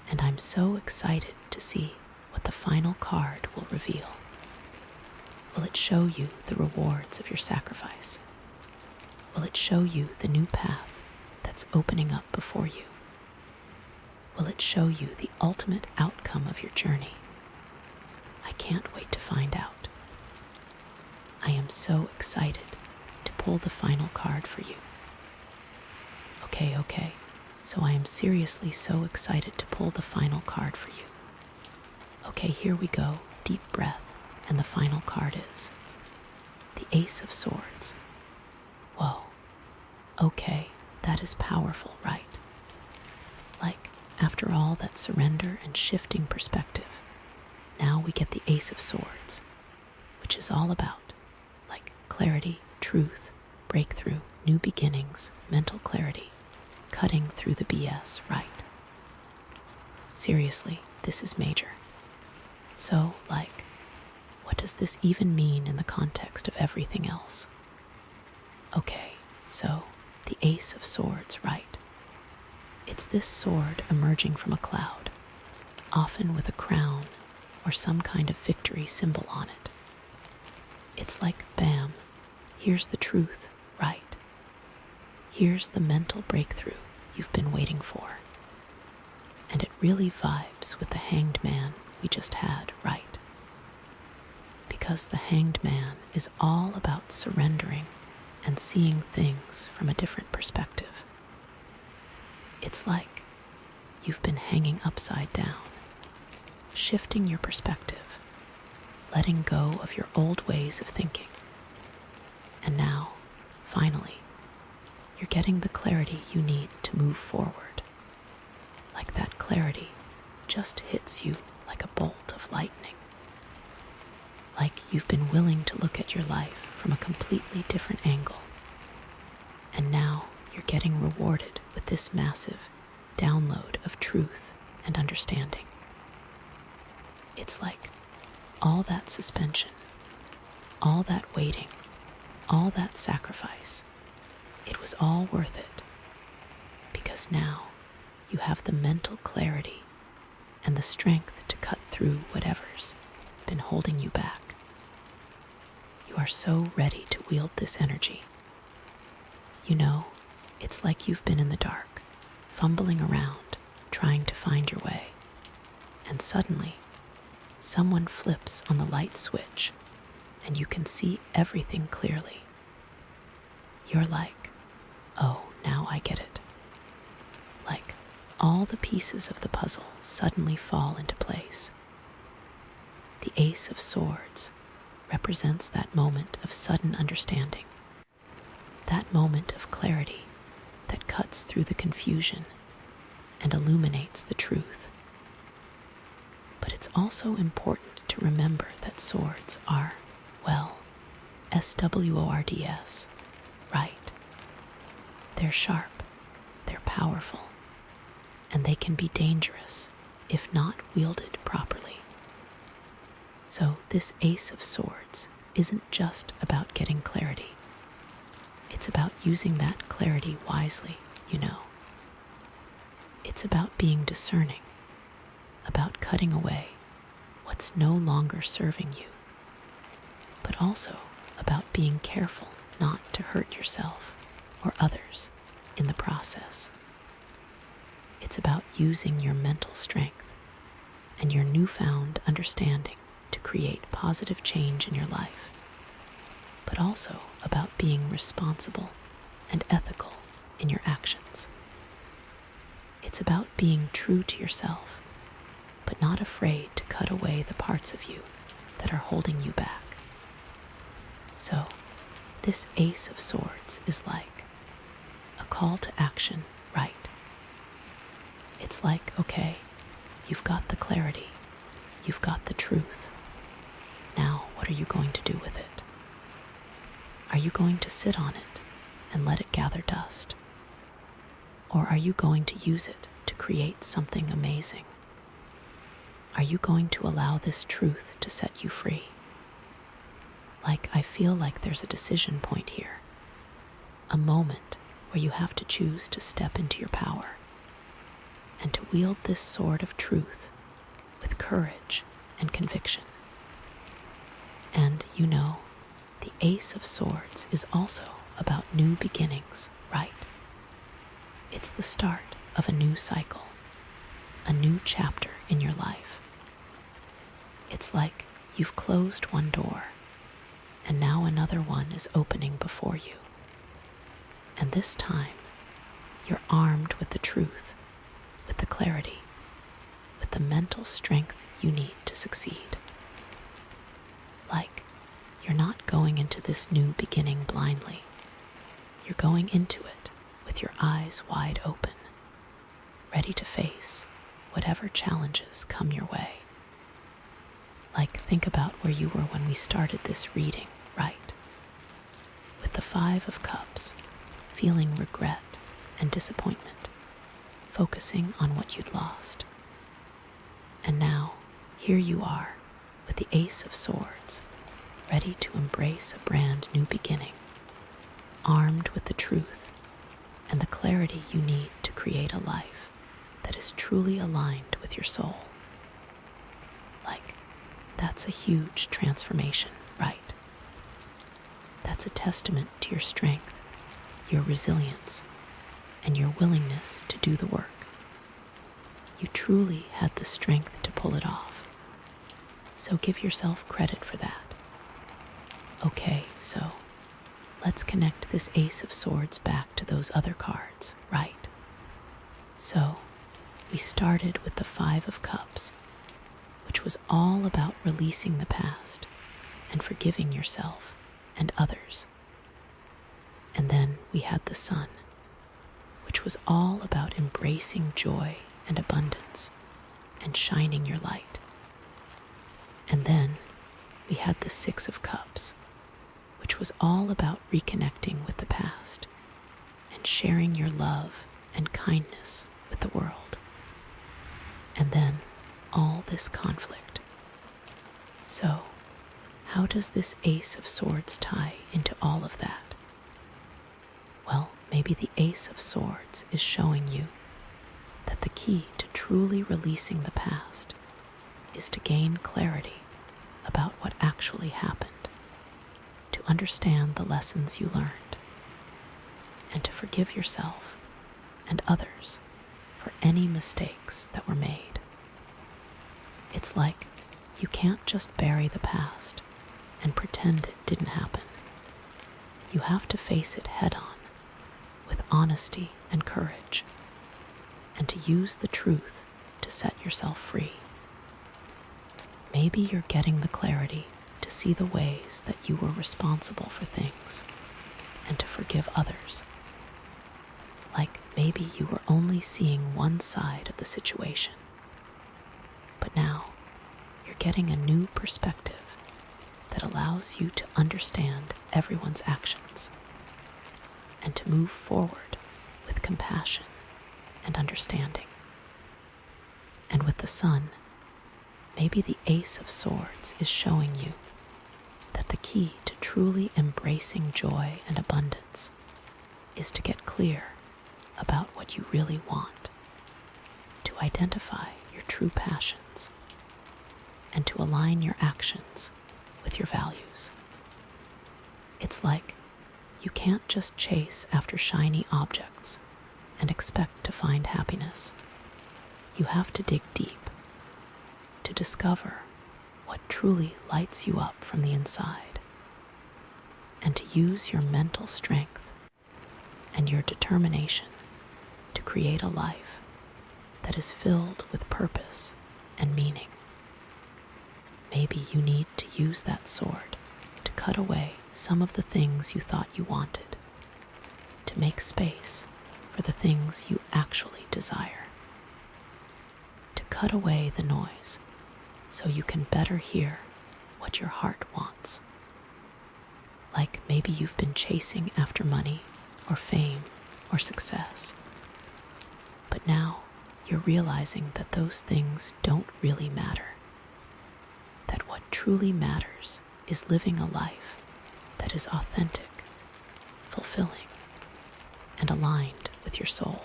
And I'm so excited to see what the final card will reveal. Will it show you the rewards of your sacrifice? Will it show you the new path that's opening up before you? Will it show you the ultimate outcome of your journey? I can't wait to find out. I am so excited to pull the final card for you. Okay, so I am seriously so excited to pull the final card for you. Okay, here we go, deep breath, and the final card is the Ace of Swords. Whoa, okay, that is powerful, right? After all that surrender and shifting perspective, now we get the Ace of Swords, which is all about, clarity, truth, breakthrough, new beginnings, mental clarity, cutting through the BS, right? Seriously, this is major. So, what does this even mean in the context of everything else? Okay, so the Ace of Swords, right? It's this sword emerging from a cloud, often with a crown or some kind of victory symbol on it. It's like, bam, here's the truth, right? Here's the mental breakthrough you've been waiting for. And it really vibes with the Hanged Man we just had, right? Because the Hanged Man is all about surrendering and seeing things from a different perspective. It's like you've been hanging upside down, shifting your perspective, letting go of your old ways of thinking. And now, finally, you're getting the clarity you need to move forward. Like that clarity just hits you like a bolt of lightning. Like you've been willing to look at your life from a completely different angle. And now you're getting rewarded with this massive download of truth and understanding. It's like all that suspension, all that waiting, all that sacrifice, it was all worth it. Because now you have the mental clarity and the strength to cut through whatever's been holding you back. You are so ready to wield this energy. It's like you've been in the dark, fumbling around, trying to find your way. And suddenly, someone flips on the light switch, and you can see everything clearly. You're like, oh, now I get it. All the pieces of the puzzle suddenly fall into place. The Ace of Swords represents that moment of sudden understanding, that moment of clarity that cuts through the confusion and illuminates the truth. But it's also important to remember that swords are, SWORDS, right? They're sharp, they're powerful, and they can be dangerous if not wielded properly. So this Ace of Swords isn't just about getting clarity. It's about using that clarity wisely, you know. It's about being discerning, about cutting away what's no longer serving you, but also about being careful not to hurt yourself or others in the process. It's about using your mental strength and your newfound understanding to create positive change in your life, but also about being responsible and ethical in your actions. It's about being true to yourself, but not afraid to cut away the parts of you that are holding you back. So, this Ace of Swords is like a call to action, right? It's like, okay, you've got the clarity, you've got the truth. Now, what are you going to do with it? Are you going to sit on it and let it gather dust? Or are you going to use it to create something amazing? Are you going to allow this truth to set you free? I feel like there's a decision point here, a moment where you have to choose to step into your power and to wield this sword of truth with courage and conviction. And you know, the Ace of Swords is also about new beginnings, right? It's the start of a new cycle, a new chapter in your life. It's like you've closed one door, and now another one is opening before you. And this time, you're armed with the truth, with the clarity, with the mental strength you need to succeed. You're not going into this new beginning blindly. You're going into it with your eyes wide open, ready to face whatever challenges come your way. Think about where you were when we started this reading, right? With the 5 of Cups, feeling regret and disappointment, focusing on what you'd lost. And now, here you are, with the Ace of Swords, ready to embrace a brand new beginning, armed with the truth and the clarity you need to create a life that is truly aligned with your soul. That's a huge transformation, right? That's a testament to your strength, your resilience, and your willingness to do the work. You truly had the strength to pull it off. So give yourself credit for that. Okay, so let's connect this Ace of Swords back to those other cards, right? So we started with the 5 of Cups, which was all about releasing the past and forgiving yourself and others. And then we had the Sun, which was all about embracing joy and abundance and shining your light. And then we had the 6 of Cups, which was all about reconnecting with the past and sharing your love and kindness with the world. And then all this conflict. So, how does this Ace of Swords tie into all of that? Well, maybe the Ace of Swords is showing you that the key to truly releasing the past is to gain clarity about what actually happened, to understand the lessons you learned, and to forgive yourself and others for any mistakes that were made. It's like you can't just bury the past and pretend it didn't happen. You have to face it head on, with honesty and courage, and to use the truth to set yourself free. Maybe you're getting the clarity to see the ways that you were responsible for things and to forgive others. Maybe you were only seeing one side of the situation. But now, you're getting a new perspective that allows you to understand everyone's actions and to move forward with compassion and understanding. And with the Sun, maybe the Ace of Swords is showing you that the key to truly embracing joy and abundance is to get clear about what you really want, to identify your true passions, and to align your actions with your values. It's like you can't just chase after shiny objects and expect to find happiness. You have to dig deep to discover what truly lights you up from the inside, and to use your mental strength and your determination to create a life that is filled with purpose and meaning. Maybe you need to use that sword to cut away some of the things you thought you wanted, to make space for the things you actually desire, to cut away the noise so you can better hear what your heart wants. Like maybe you've been chasing after money or fame or success, but now you're realizing that those things don't really matter, that what truly matters is living a life that is authentic, fulfilling, and aligned with your soul.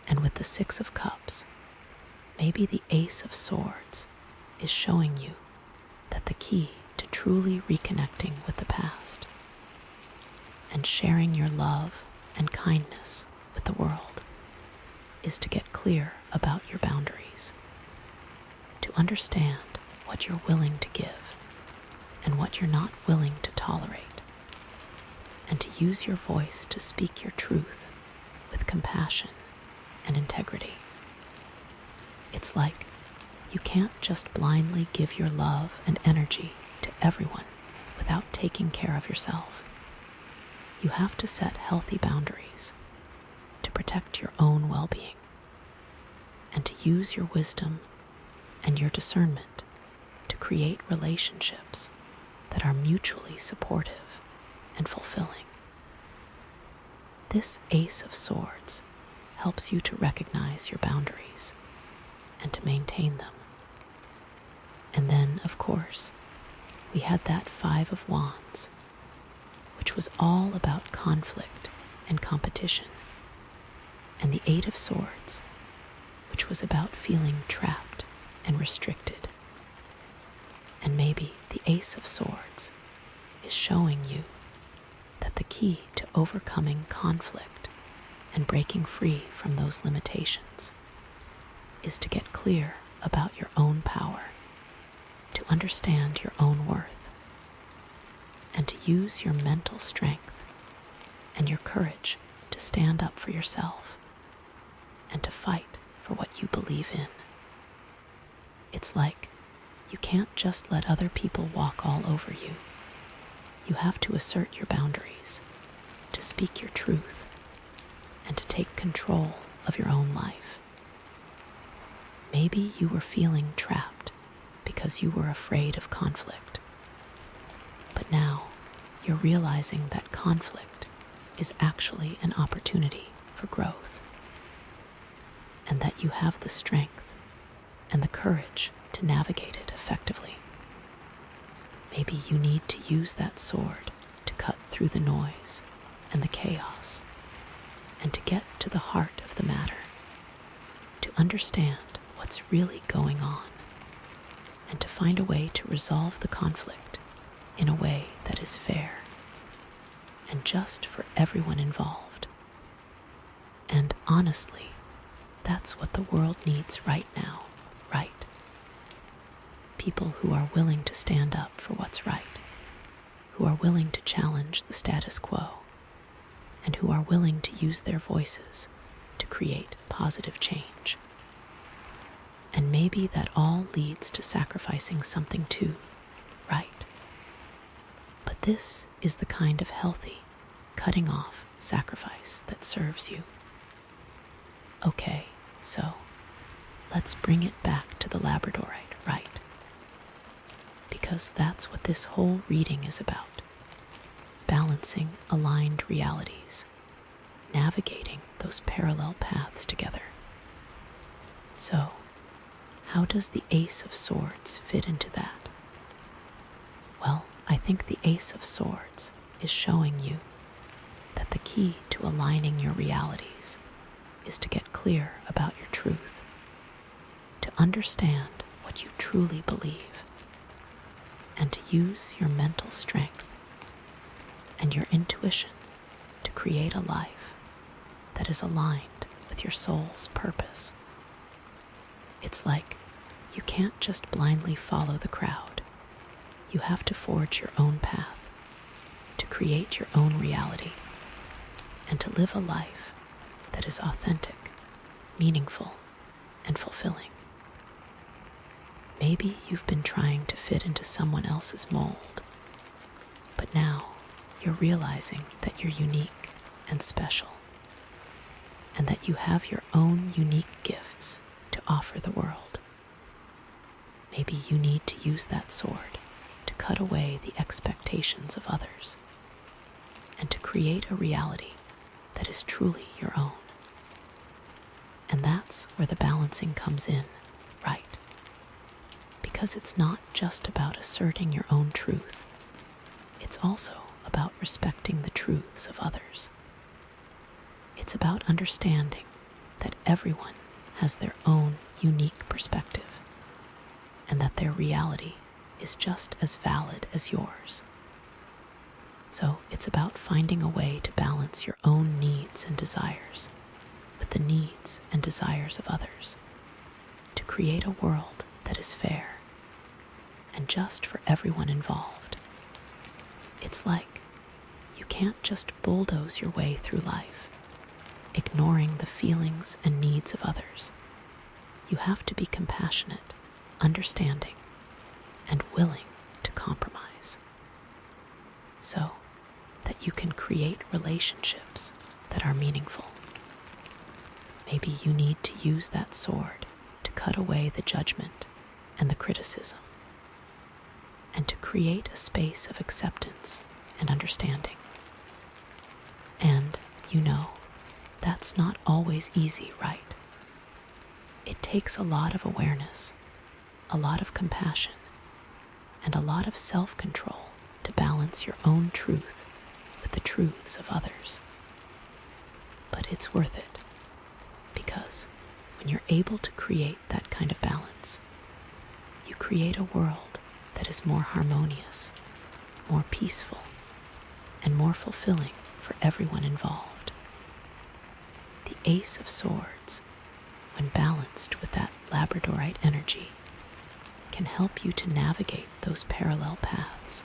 And with the Six of Cups, maybe the Ace of Swords is showing you that the key to truly reconnecting with the past and sharing your love and kindness with the world is to get clear about your boundaries, to understand what you're willing to give and what you're not willing to tolerate, and to use your voice to speak your truth with compassion and integrity. It's like you can't just blindly give your love and energy to everyone without taking care of yourself. You have to set healthy boundaries to protect your own well-being and to use your wisdom and your discernment to create relationships that are mutually supportive and fulfilling. This Ace of Swords helps you to recognize your boundaries and to maintain them. And then, of course, we had that Five of Wands, which was all about conflict and competition, and the Eight of Swords, which was about feeling trapped and restricted. And maybe the Ace of Swords is showing you that the key to overcoming conflict and breaking free from those limitations is to get clear about your own power, to understand your own worth, and to use your mental strength and your courage to stand up for yourself and to fight for what you believe in. It's like you can't just let other people walk all over you. You have to assert your boundaries, to speak your truth, and to take control of your own life. Maybe you were feeling trapped because you were afraid of conflict. But now you're realizing that conflict is actually an opportunity for growth, and that you have the strength and the courage to navigate it effectively. Maybe you need to use that sword to cut through the noise and the chaos and to get to the heart of the matter, to understand what's really going on, and to find a way to resolve the conflict in a way that is fair and just for everyone involved. And honestly, that's what the world needs right now, right? People who are willing to stand up for what's right, who are willing to challenge the status quo, and who are willing to use their voices to create positive change. And maybe that all leads to sacrificing something too, right? But this is the kind of healthy, cutting off sacrifice that serves you. Okay, so let's bring it back to the Labradorite, right? Because that's what this whole reading is about. Balancing aligned realities, navigating those parallel paths together. So, how does the Ace of Swords fit into that? Well, I think the Ace of Swords is showing you that the key to aligning your realities is to get clear about your truth, to understand what you truly believe, and to use your mental strength and your intuition to create a life that is aligned with your soul's purpose. It's like you can't just blindly follow the crowd. You have to forge your own path, to create your own reality, and to live a life that is authentic, meaningful, and fulfilling. Maybe you've been trying to fit into someone else's mold, but now you're realizing that you're unique and special, and that you have your own unique gifts to offer the world. Maybe you need to use that sword to cut away the expectations of others and to create a reality that is truly your own. And that's where the balancing comes in, right? Because it's not just about asserting your own truth. It's also about respecting the truths of others. It's about understanding that everyone has their own unique perspective and that their reality is just as valid as yours. So it's about finding a way to balance your own needs and desires with the needs and desires of others, to create a world that is fair and just for everyone involved. It's like you can't just bulldoze your way through life, ignoring the feelings and needs of others. You have to be compassionate, understanding, and willing to compromise, so that you can create relationships that are meaningful. Maybe you need to use that sword to cut away the judgment and the criticism, and to create a space of acceptance and understanding. And, that's not always easy, right? It takes a lot of awareness, a lot of compassion, and a lot of self-control to balance your own truth with the truths of others. But it's worth it, because when you're able to create that kind of balance, you create a world that is more harmonious, more peaceful, and more fulfilling for everyone involved. The Ace of Swords, when balanced with that Labradorite energy, can help you to navigate those parallel paths,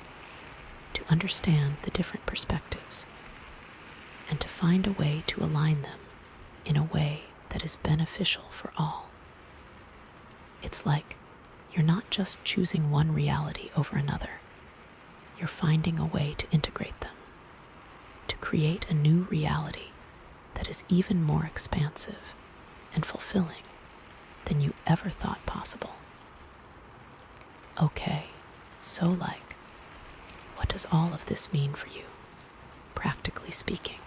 to understand the different perspectives, and to find a way to align them in a way that is beneficial for all. It's like you're not just choosing one reality over another. You're finding a way to integrate them, to create a new reality that is even more expansive and fulfilling than you ever thought possible. Okay, so what does all of this mean for you, practically speaking?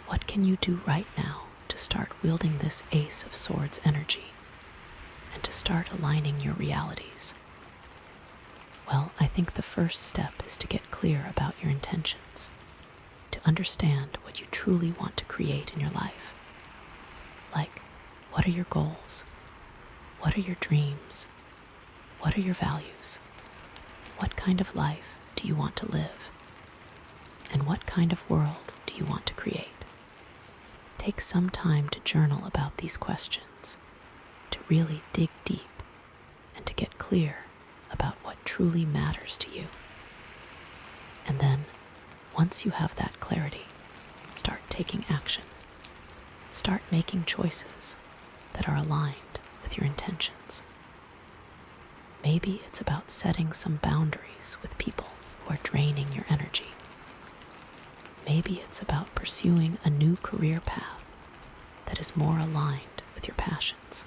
What can you do right now to start wielding this Ace of Swords energy and to start aligning your realities? Well, I think the first step is to get clear about your intentions, to understand what you truly want to create in your life. What are your goals? What are your dreams? What are your values? What kind of life do you want to live? And what kind of world do you want to create? Take some time to journal about these questions, to really dig deep and to get clear about what truly matters to you. And then, once you have that clarity, start taking action. Start making choices that are aligned with your intentions. Maybe it's about setting some boundaries with people who are draining your energy. Maybe it's about pursuing a new career path that is more aligned with your passions.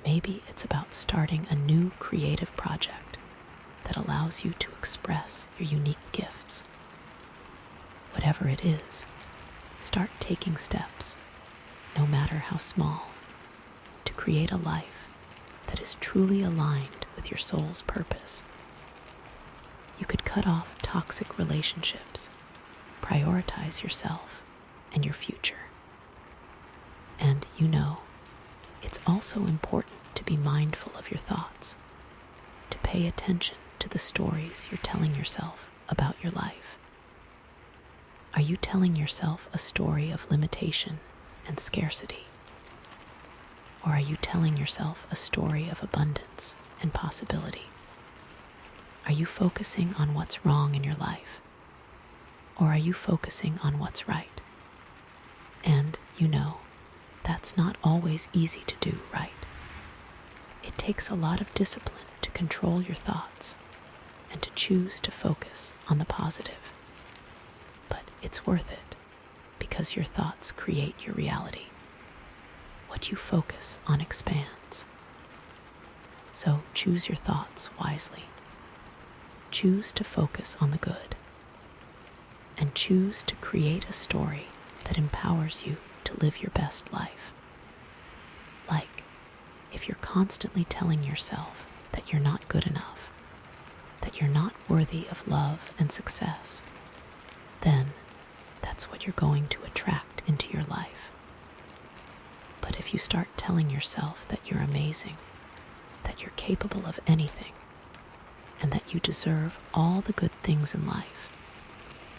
Maybe it's about starting a new creative project that allows you to express your unique gifts. Whatever it is, start taking steps, no matter how small, to create a life that is truly aligned with your soul's purpose You could cut off toxic relationships, prioritize yourself and your future. And it's also important to be mindful of your thoughts, to pay attention to the stories you're telling yourself about your life. Are you telling yourself a story of limitation and scarcity? Or are you telling yourself a story of abundance and possibility? Are you focusing on what's wrong in your life? Or are you focusing on what's right? And that's not always easy to do, right? It takes a lot of discipline to control your thoughts and to choose to focus on the positive. But it's worth it because your thoughts create your reality. What you focus on expands. So choose your thoughts wisely. Choose to focus on the good. And choose to create a story that empowers you to live your best life. Like, if you're constantly telling yourself that you're not good enough, that you're not worthy of love and success, then that's what you're going to attract into your life. But if you start telling yourself that you're amazing, that you're capable of anything, and that you deserve all the good things in life,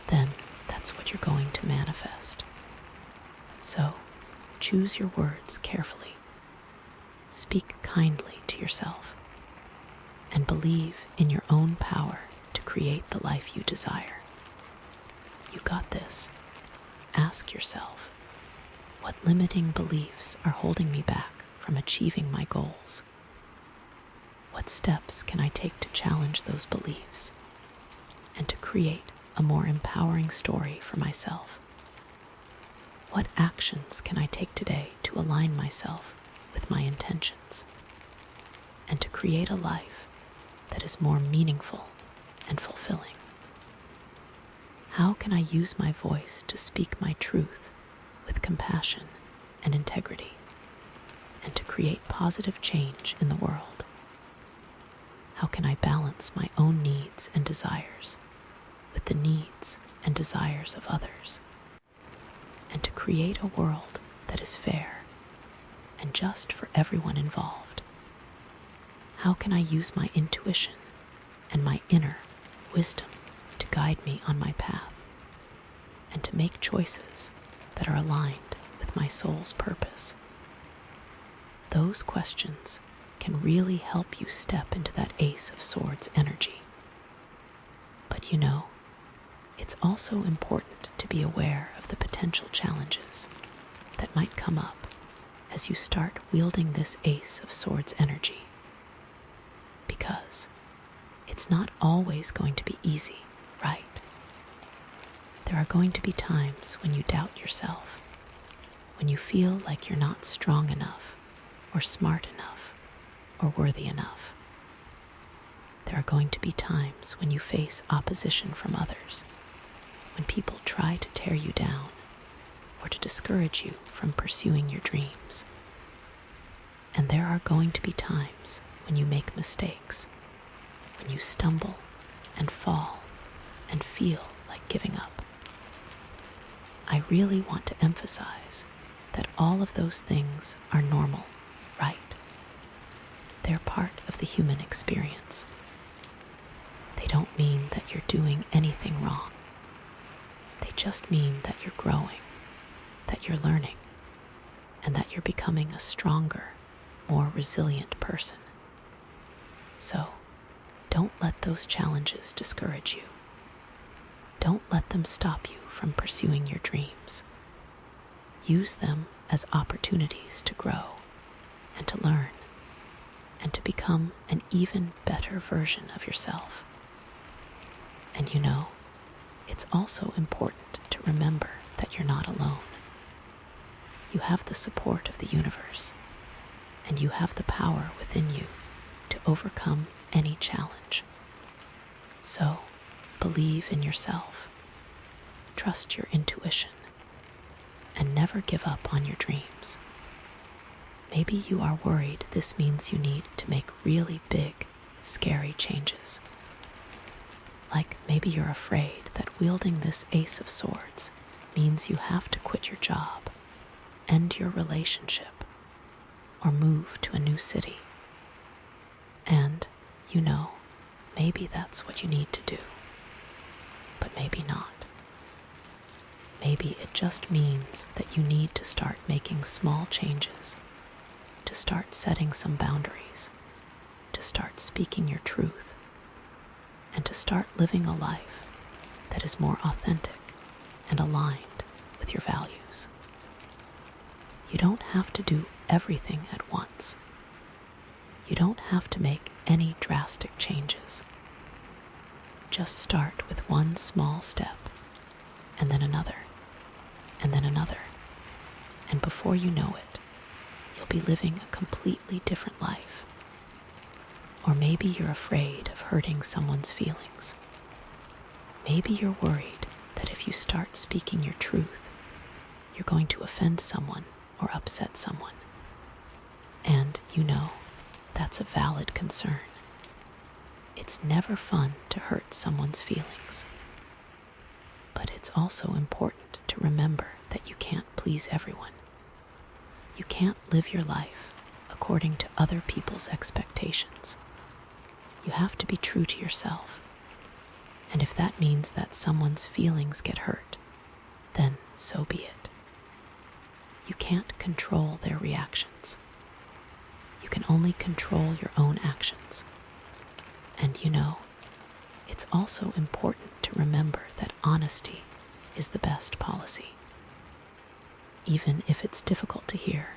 then that's what you're going to manifest. So, choose your words carefully. Speak kindly to yourself, and believe in your own power to create the life you desire. You got this. Ask yourself, what limiting beliefs are holding me back from achieving my goals? What steps can I take to challenge those beliefs and to create a more empowering story for myself? What actions can I take today to align myself with my intentions and to create a life that is more meaningful and fulfilling? How can I use my voice to speak my truth with compassion and integrity and to create positive change in the world? How can I balance my own needs and desires with the needs and desires of others, and to create a world that is fair and just for everyone involved? How can I use my intuition and my inner wisdom to guide me on my path and to make choices that are aligned with my soul's purpose? Those questions can really help you step into that Ace of Swords energy. But it's also important to be aware of the potential challenges that might come up as you start wielding this Ace of Swords energy. Because it's not always going to be easy, right? There are going to be times when you doubt yourself, when you feel like you're not strong enough or smart enough or worthy enough. There are going to be times when you face opposition from others, when people try to tear you down or to discourage you from pursuing your dreams. And there are going to be times when you make mistakes, when you stumble and fall and feel like giving up. I really want to emphasize that all of those things are normal, right? They're part of the human experience. They don't mean that you're doing anything wrong. They just mean that you're growing, that you're learning, and that you're becoming a stronger, more resilient person. So, don't let those challenges discourage you. Don't let them stop you from pursuing your dreams. Use them as opportunities to grow and to learn and to become an even better version of yourself. And it's also important to remember that you're not alone. You have the support of the universe, and you have the power within you to overcome any challenge. So, believe in yourself, trust your intuition, and never give up on your dreams. Maybe you are worried this means you need to make really big, scary changes. Like maybe you're afraid that wielding this Ace of Swords means you have to quit your job, end your relationship, or move to a new city. And, maybe that's what you need to do. But maybe not. Maybe it just means that you need to start making small changes, to start setting some boundaries, to start speaking your truth, and to start living a life that is more authentic and aligned with your values. You don't have to do everything at once. You don't have to make any drastic changes. Just start with one small step, and then another, and then another. And before you know it, you'll be living a completely different life. Or maybe you're afraid of hurting someone's feelings. Maybe you're worried that if you start speaking your truth, you're going to offend someone or upset someone. And that's a valid concern. It's never fun to hurt someone's feelings. But it's also important to remember that you can't please everyone. You can't live your life according to other people's expectations. You have to be true to yourself. And if that means that someone's feelings get hurt, then so be it. You can't control their reactions. You can only control your own actions. And it's also important to remember that honesty is the best policy. Even if it's difficult to hear,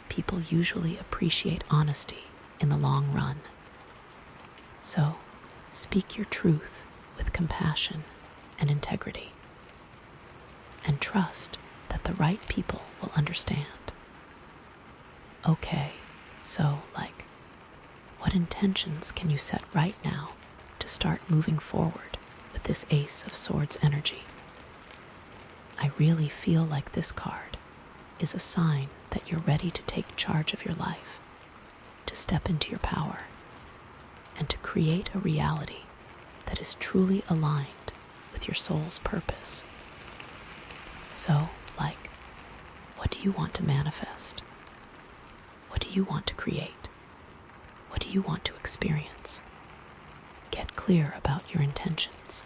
people usually appreciate honesty in the long run. So, speak your truth with compassion and integrity, and trust that the right people will understand. Okay, so what intentions can you set right now to start moving forward with this Ace of Swords energy? I really feel like this card is a sign that you're ready to take charge of your life, to step into your power, and to create a reality that is truly aligned with your soul's purpose. So, what do you want to manifest? What do you want to create? What do you want to experience? Get clear about your intentions,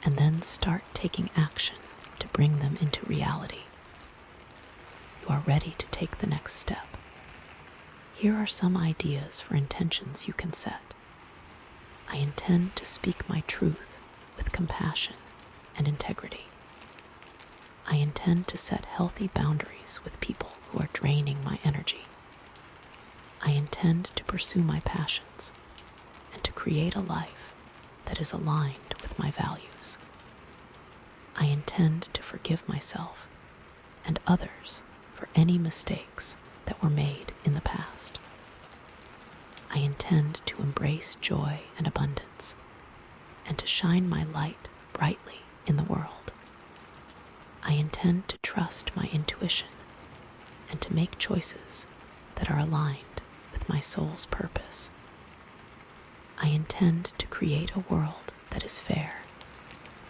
and then start taking action to bring them into reality. You are ready to take the next step. Here are some ideas for intentions you can set. I intend to speak my truth with compassion and integrity. I intend to set healthy boundaries with people who are draining my energy. I intend to pursue my passions and to create a life that is aligned with my values. I intend to forgive myself and others for any mistakes that were made in the past. I intend to embrace joy and abundance and to shine my light brightly in the world. I intend to trust my intuition and to make choices that are aligned with my soul's purpose. I intend to create a world that is fair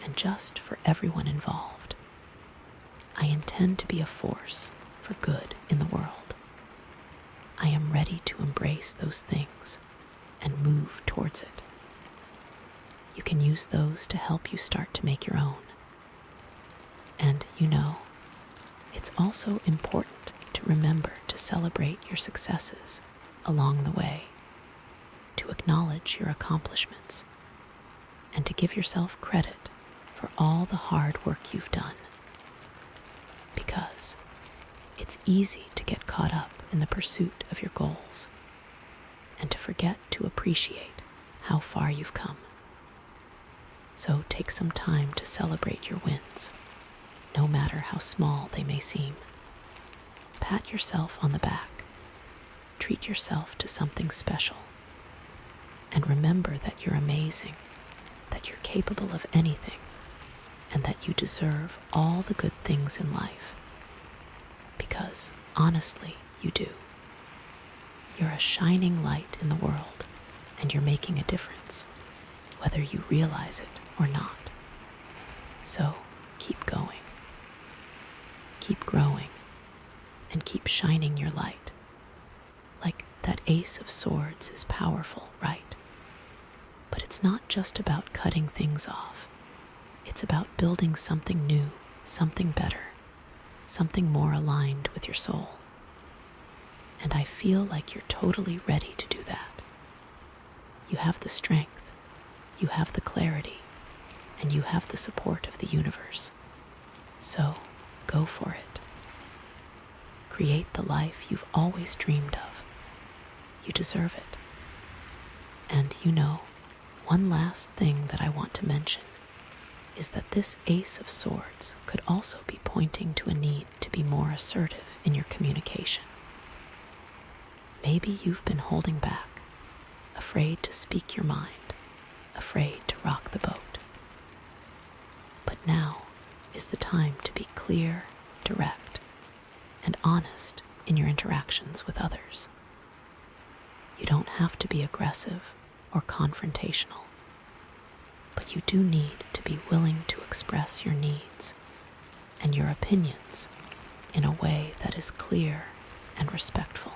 and just for everyone involved. I intend to be a force for good in the world. I am ready to embrace those things and move towards it. You can use those to help you start to make your own. And it's also important to remember to celebrate your successes along the way, to acknowledge your accomplishments, and to give yourself credit for all the hard work you've done. Because it's easy to get caught up in the pursuit of your goals and to forget to appreciate how far you've come. So take some time to celebrate your wins, no matter how small they may seem. Pat yourself on the back. Treat yourself to something special. And remember that you're amazing, that you're capable of anything, and that you deserve all the good things in life. Because, honestly, you do. You're a shining light in the world, and you're making a difference. whether you realize it or not. So keep going, keep growing, and keep shining your light. Like that Ace of Swords is powerful, right? But it's not just about cutting things off. It's about building something new, something better, something more aligned with your soul. And I feel like you're totally ready to do that. You have the strength, you have the clarity, and you have the support of the universe. So go for it. Create the life you've always dreamed of. You deserve it. And one last thing that I want to mention is that this Ace of Swords could also be pointing to a need to be more assertive in your communication. Maybe you've been holding back, afraid to speak your mind, afraid to rock the boat. But now is the time to be clear, direct, and honest in your interactions with others. You don't have to be aggressive or confrontational, but you do need to be willing to express your needs and your opinions in a way that is clear and respectful.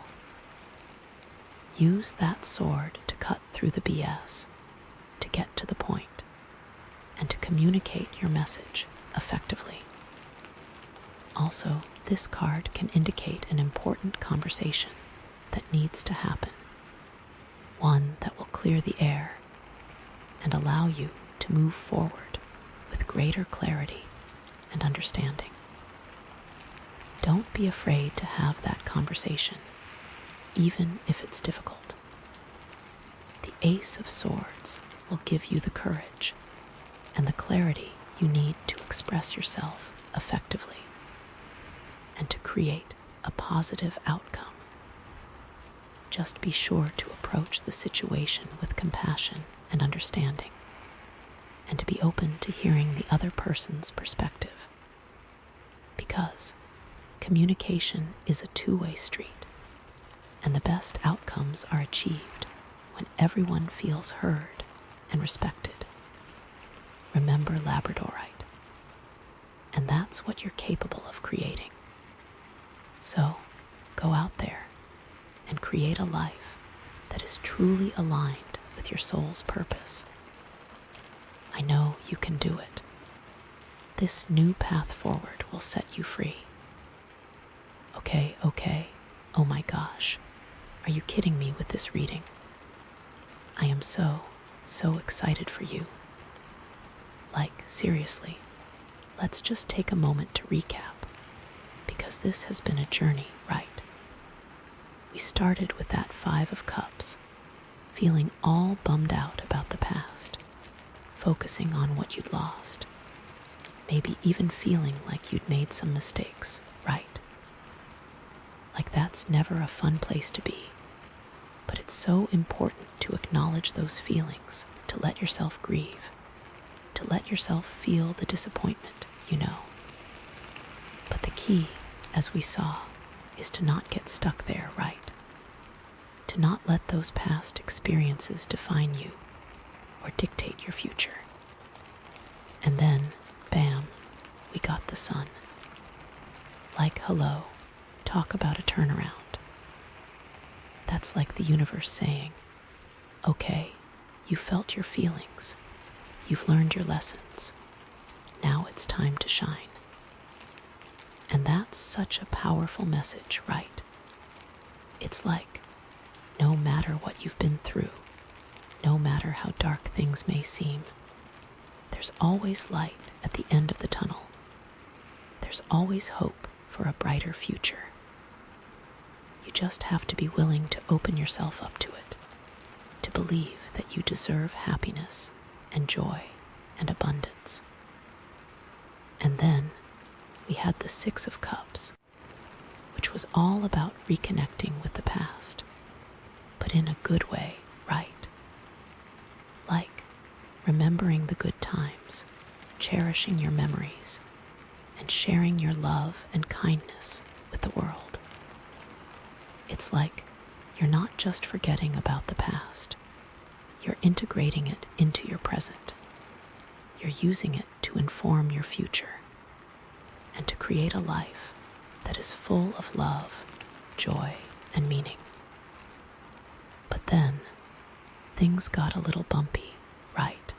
Use that sword to cut through the BS, to get to the point, and to communicate your message effectively. Also, this card can indicate an important conversation that needs to happen, one that will clear the air and allow you to move forward with greater clarity and understanding. Don't be afraid to have that conversation, even if it's difficult. The Ace of Swords will give you the courage and the clarity you need to express yourself effectively and to create a positive outcome. Just be sure to approach the situation with compassion and understanding, and to be open to hearing the other person's perspective. Because communication is a two-way street, and the best outcomes are achieved when everyone feels heard and respected. Remember Labradorite, and that's what you're capable of creating. So, go out there and create a life that is truly aligned with your soul's purpose. I know you can do it. This new path forward will set you free. Okay, oh my gosh, are you kidding me with this reading? I am so excited for you. Like, seriously, let's just take a moment to recap, because this has been a journey, right? We started with that 5 of Cups, feeling all bummed out about the past, focusing on what you'd lost, maybe even feeling like you'd made some mistakes, right? Like that's never a fun place to be, but it's so important to acknowledge those feelings, to let yourself grieve, to let yourself feel the disappointment, But the key, as we saw, is to not get stuck there, right? To not let those past experiences define you or dictate your future. And then, bam, we got the sun. Like, hello, talk about a turnaround. That's like the universe saying, okay, you felt your feelings, you've learned your lessons, now it's time to shine. And that's such a powerful message, right? It's like, no matter what you've been through, no matter how dark things may seem, there's always light at the end of the tunnel. There's always hope for a brighter future. You just have to be willing to open yourself up to it, to believe that you deserve happiness and joy and abundance. And then we had the 6 of Cups, which was all about reconnecting with the past, but in a good way, right? Like remembering the good times, cherishing your memories, and sharing your love and kindness with the world. It's like you're not just forgetting about the past, You're integrating it into your present. You're using it to inform your future and to create a life that is full of love, joy, and meaning. But then, things got a little bumpy, right?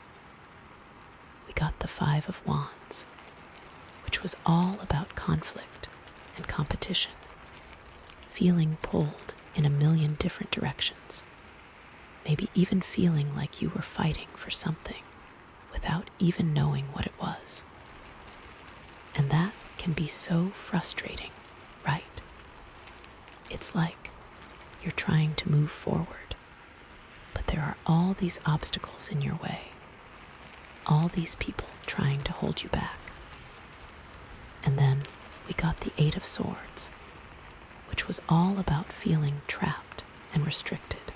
We got the Five of Wands, which was all about conflict and competition, feeling pulled in a million different directions, maybe even feeling like you were fighting for something without even knowing what it was. And that can be so frustrating, right? It's like you're trying to move forward, but there are all these obstacles in your way, all these people trying to hold you back. And then we got the Eight of Swords, which was all about feeling trapped and restricted,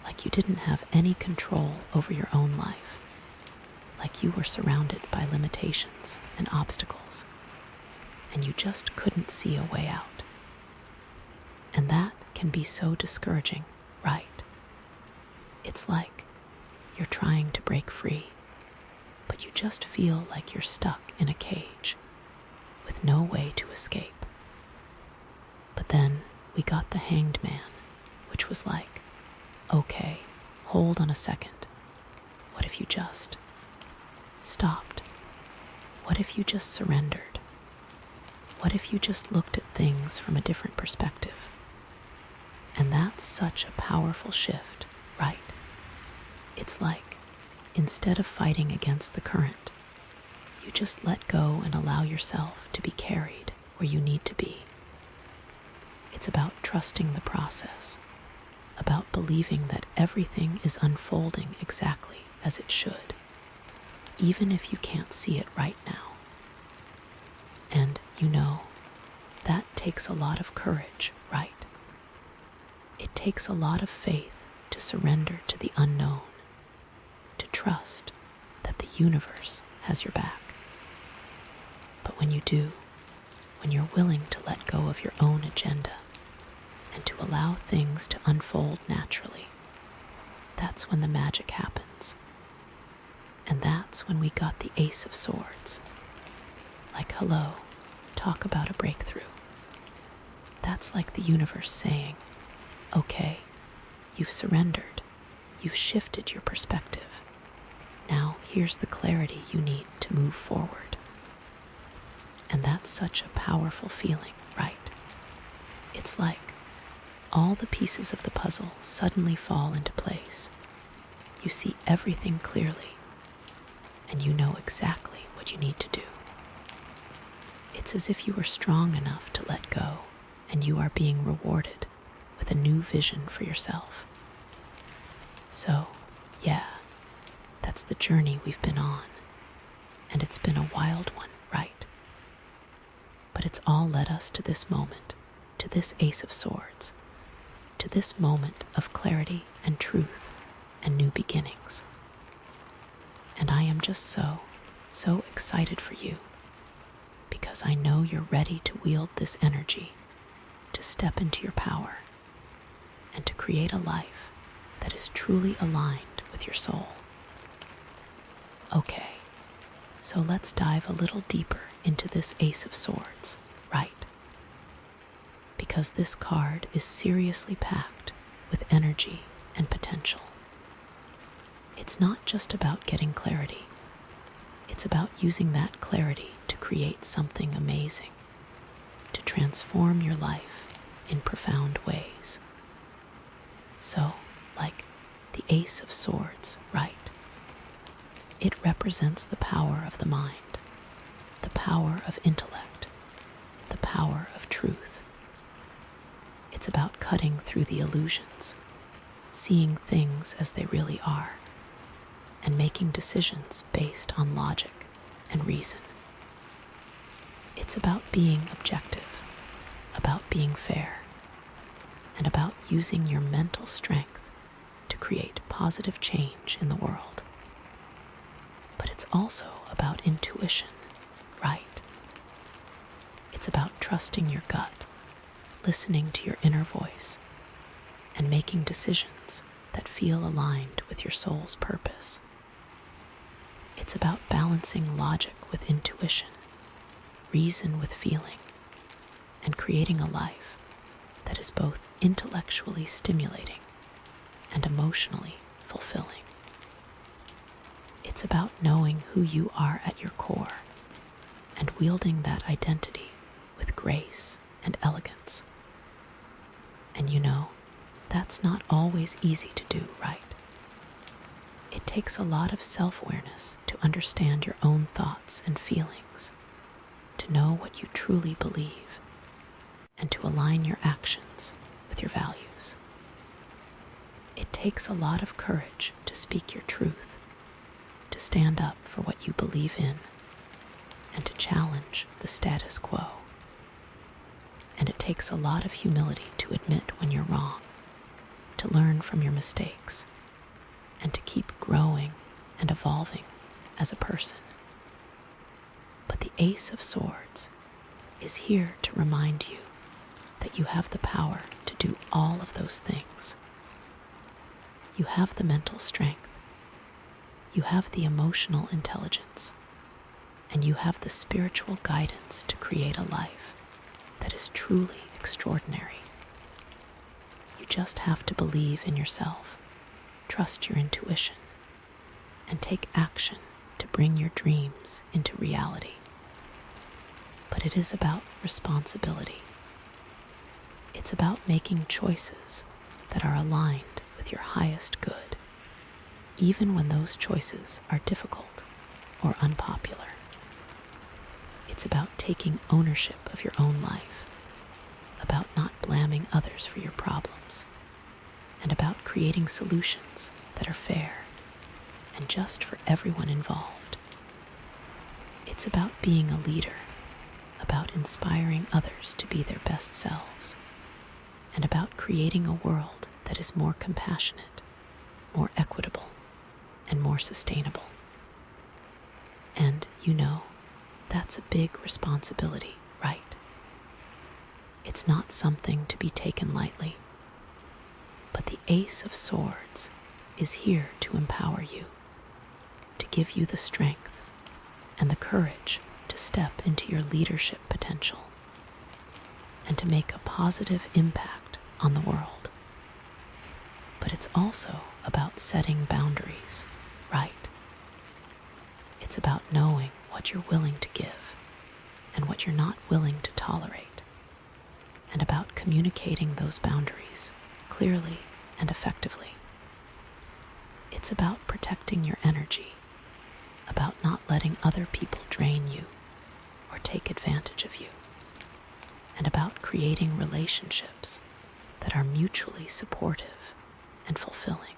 like you didn't have any control over your own life, like you were surrounded by limitations and obstacles, and you just couldn't see a way out. And that can be so discouraging, right? It's like you're trying to break free, but you just feel like you're stuck in a cage with no way to escape. But then we got the Hanged Man, which was like, okay, hold on a second. What if you just stopped? What if you just surrendered? What if you just looked at things from a different perspective? And that's such a powerful shift, right? It's like, instead of fighting against the current, you just let go and allow yourself to be carried where you need to be. It's about trusting the process, about believing that everything is unfolding exactly as it should, even if you can't see it right now. And that takes a lot of courage, right? It takes a lot of faith to surrender to the unknown, to trust that the universe has your back. But when you do, when you're willing to let go of your own agenda and to allow things to unfold naturally, that's when the magic happens. And that's when we got the Ace of Swords. Like, hello, talk about a breakthrough. That's like the universe saying, okay, you've surrendered, you've shifted your perspective. Now here's the clarity you need to move forward. And that's such a powerful feeling, right? It's like all the pieces of the puzzle suddenly fall into place. You see everything clearly, and you know exactly what you need to do. It's as if you were strong enough to let go, and you are being rewarded with a new vision for yourself. So, yeah, that's the journey we've been on, and it's been a wild one, right? But it's all led us to this moment, to this Ace of Swords, to this moment of clarity and truth and new beginnings. And I am just so excited for you, because I know you're ready to wield this energy, to step into your power, and to create a life that is truly aligned with your soul. Okay, so let's dive a little deeper into this Ace of Swords, right? Because this card is seriously packed with energy and potential. It's not just about getting clarity. It's about using that clarity to create something amazing, to transform your life in profound ways. So, like the Ace of Swords, right? It represents the power of the mind, the power of intellect, the power of truth. It's about cutting through the illusions, seeing things as they really are, and making decisions based on logic and reason. It's about being objective, about being fair, and about using your mental strength to create positive change in the world. But it's also about intuition, right? It's about trusting your gut, listening to your inner voice, and making decisions that feel aligned with your soul's purpose. It's about balancing logic with intuition, reason with feeling, and creating a life that is both intellectually stimulating and emotionally fulfilling. It's about knowing who you are at your core and wielding that identity with grace and elegance. And that's not always easy to do, right? It takes a lot of self-awareness to understand your own thoughts and feelings, to know what you truly believe, and to align your actions with your values. It takes a lot of courage to speak your truth, to stand up for what you believe in, and to challenge the status quo. And it takes a lot of humility to admit when you're wrong, to learn from your mistakes, and to keep growing and evolving as a person. But the Ace of Swords is here to remind you that you have the power to do all of those things. You have the mental strength, you have the emotional intelligence, and you have the spiritual guidance to create a life that is truly extraordinary. You just have to believe in yourself, trust your intuition, and take action to bring your dreams into reality. But it is about responsibility. It's about making choices that are aligned with your highest good, even when those choices are difficult or unpopular. It's about taking ownership of your own life, about not blaming others for your problems, and about creating solutions that are fair and just for everyone involved. It's about being a leader, about inspiring others to be their best selves, and about creating a world that is more compassionate, more equitable, and more sustainable. And that's a big responsibility, right? It's not something to be taken lightly. But the Ace of Swords is here to empower you, to give you the strength and the courage to step into your leadership potential and to make a positive impact on the world. But it's also about setting boundaries, right? It's about knowing what you're willing to give and what you're not willing to tolerate, and about communicating those boundaries clearly and effectively. It's about protecting your energy, about not letting other people drain you or take advantage of you, and about creating relationships that are mutually supportive and fulfilling.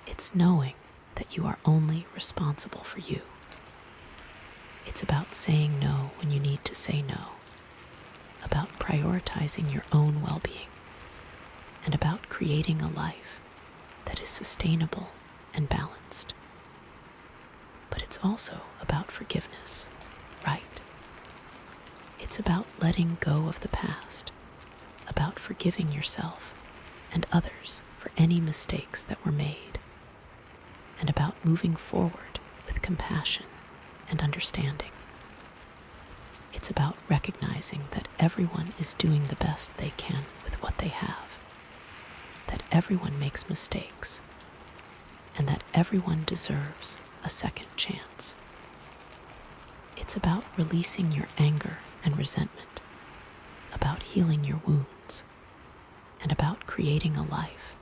It's knowing that you are only responsible for you. It's about saying no when you need to say no, about prioritizing your own well-being, and about creating a life that is sustainable and balanced. But it's also about forgiveness, right? It's about letting go of the past, about forgiving yourself and others for any mistakes that were made, and about moving forward with compassion and understanding. It's about recognizing that everyone is doing the best they can with what they have, that everyone makes mistakes, and that everyone deserves a second chance. It's about releasing your anger and resentment, about healing your wounds, and about creating a life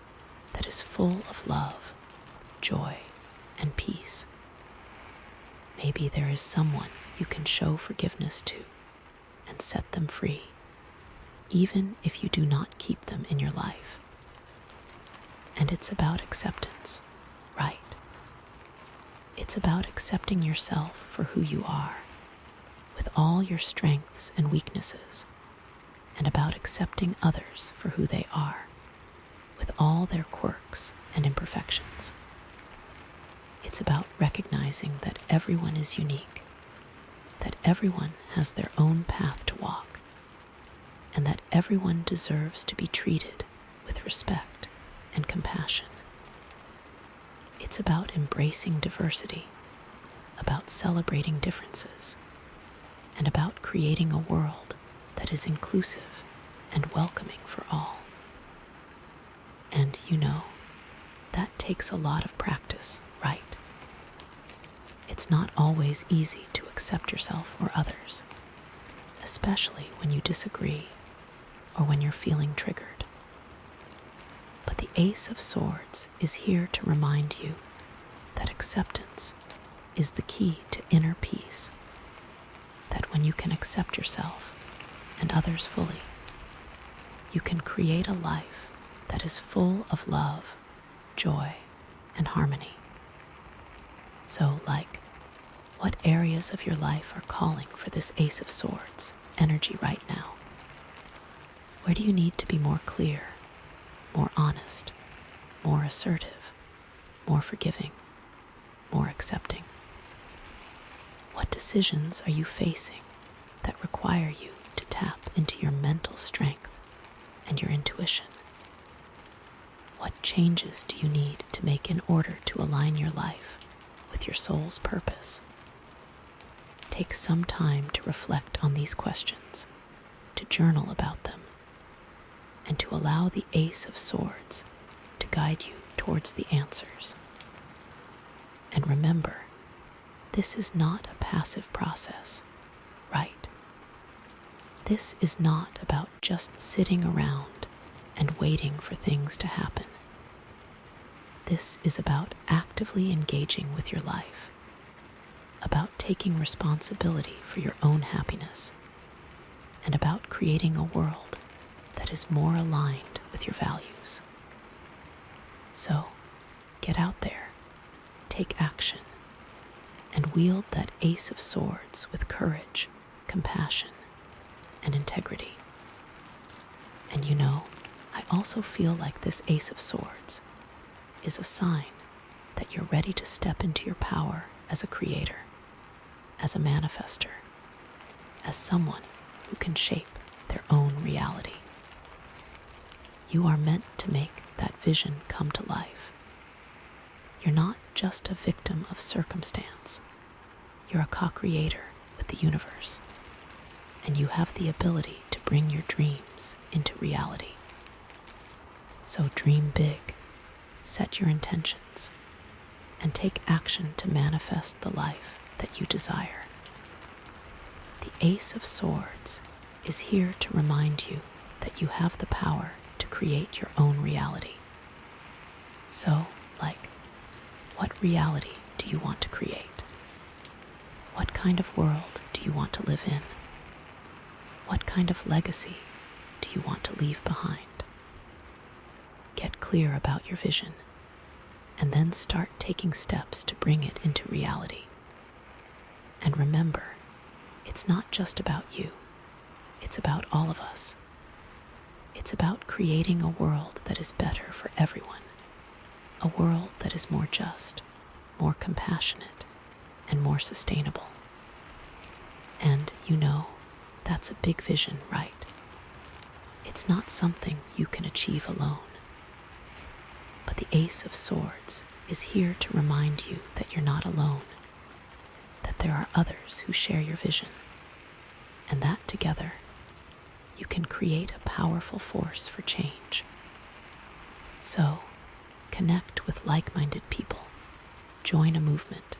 that is full of love, joy, and peace. Maybe there is someone you can show forgiveness to and set them free, even if you do not keep them in your life. And it's about acceptance, right? It's about accepting yourself for who you are, with all your strengths and weaknesses, and about accepting others for who they are, with all their quirks and imperfections. It's about recognizing that everyone is unique, that everyone has their own path to walk, and that everyone deserves to be treated with respect and compassion. It's about embracing diversity, about celebrating differences, and about creating a world that is inclusive and welcoming for all. And that takes a lot of practice, right? It's not always easy to accept yourself or others, especially when you disagree or when you're feeling triggered. But the Ace of Swords is here to remind you that acceptance is the key to inner peace, that when you can accept yourself and others fully, you can create a life that is full of love, joy, and harmony. So, what areas of your life are calling for this Ace of Swords energy right now? Where do you need to be more clear, more honest, more assertive, more forgiving, more accepting? What decisions are you facing that require you to tap into your mental strength and your intuition? What changes do you need to make in order to align your life with your soul's purpose? Take some time to reflect on these questions, to journal about them, and to allow the Ace of Swords to guide you towards the answers. And remember, this is not a passive process, right? This is not about just sitting around and waiting for things to happen. This is about actively engaging with your life, about taking responsibility for your own happiness, and about creating a world that is more aligned with your values. So, get out there, take action, and wield that Ace of Swords with courage, compassion, and integrity. And I also feel like this Ace of Swords is a sign that you're ready to step into your power as a creator, as a manifester, as someone who can shape their own reality. You are meant to make that vision come to life. You're not just a victim of circumstance. You're a co-creator with the universe, and you have the ability to bring your dreams into reality. So dream big, set your intentions, and take action to manifest the life that you desire. The Ace of Swords is here to remind you that you have the power to create your own reality. So, what reality do you want to create? What kind of world do you want to live in? What kind of legacy do you want to leave behind? Get clear about your vision, and then start taking steps to bring it into reality. And remember, it's not just about you. It's about all of us. It's about creating a world that is better for everyone. A world that is more just, more compassionate, and more sustainable. And that's a big vision, right? It's not something you can achieve alone. But the Ace of Swords is here to remind you that you're not alone, that there are others who share your vision, and that together you can create a powerful force for change. So, connect with like-minded people, join a movement,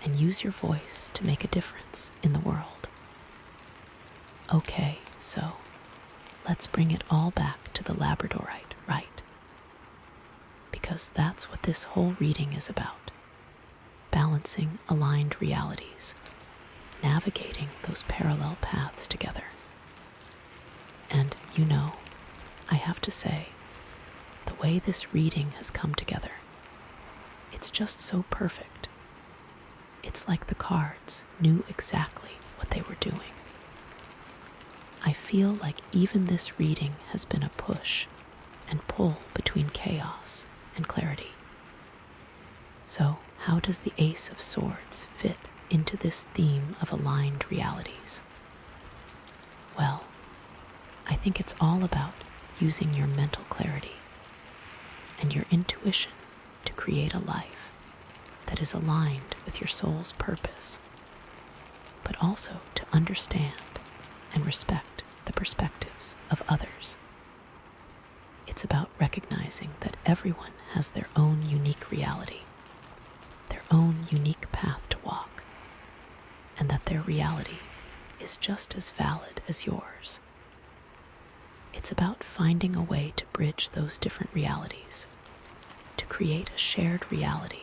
and use your voice to make a difference in the world. Okay, so let's bring it all back to the Labradorite, right? Because that's what this whole reading is about. Balancing aligned realities, navigating those parallel paths together. And I have to say, the way this reading has come together, it's just so perfect. It's like the cards knew exactly what they were doing. I feel like even this reading has been a push and pull between chaos and clarity. So, how does the Ace of Swords fit into this theme of aligned realities? Well, I think it's all about using your mental clarity, and your intuition to create a life that is aligned with your soul's purpose, but also to understand and respect the perspectives of others. It's about recognizing that everyone has their own unique reality, their own unique path to walk, and that their reality is just as valid as yours. It's about finding a way to bridge those different realities, to create a shared reality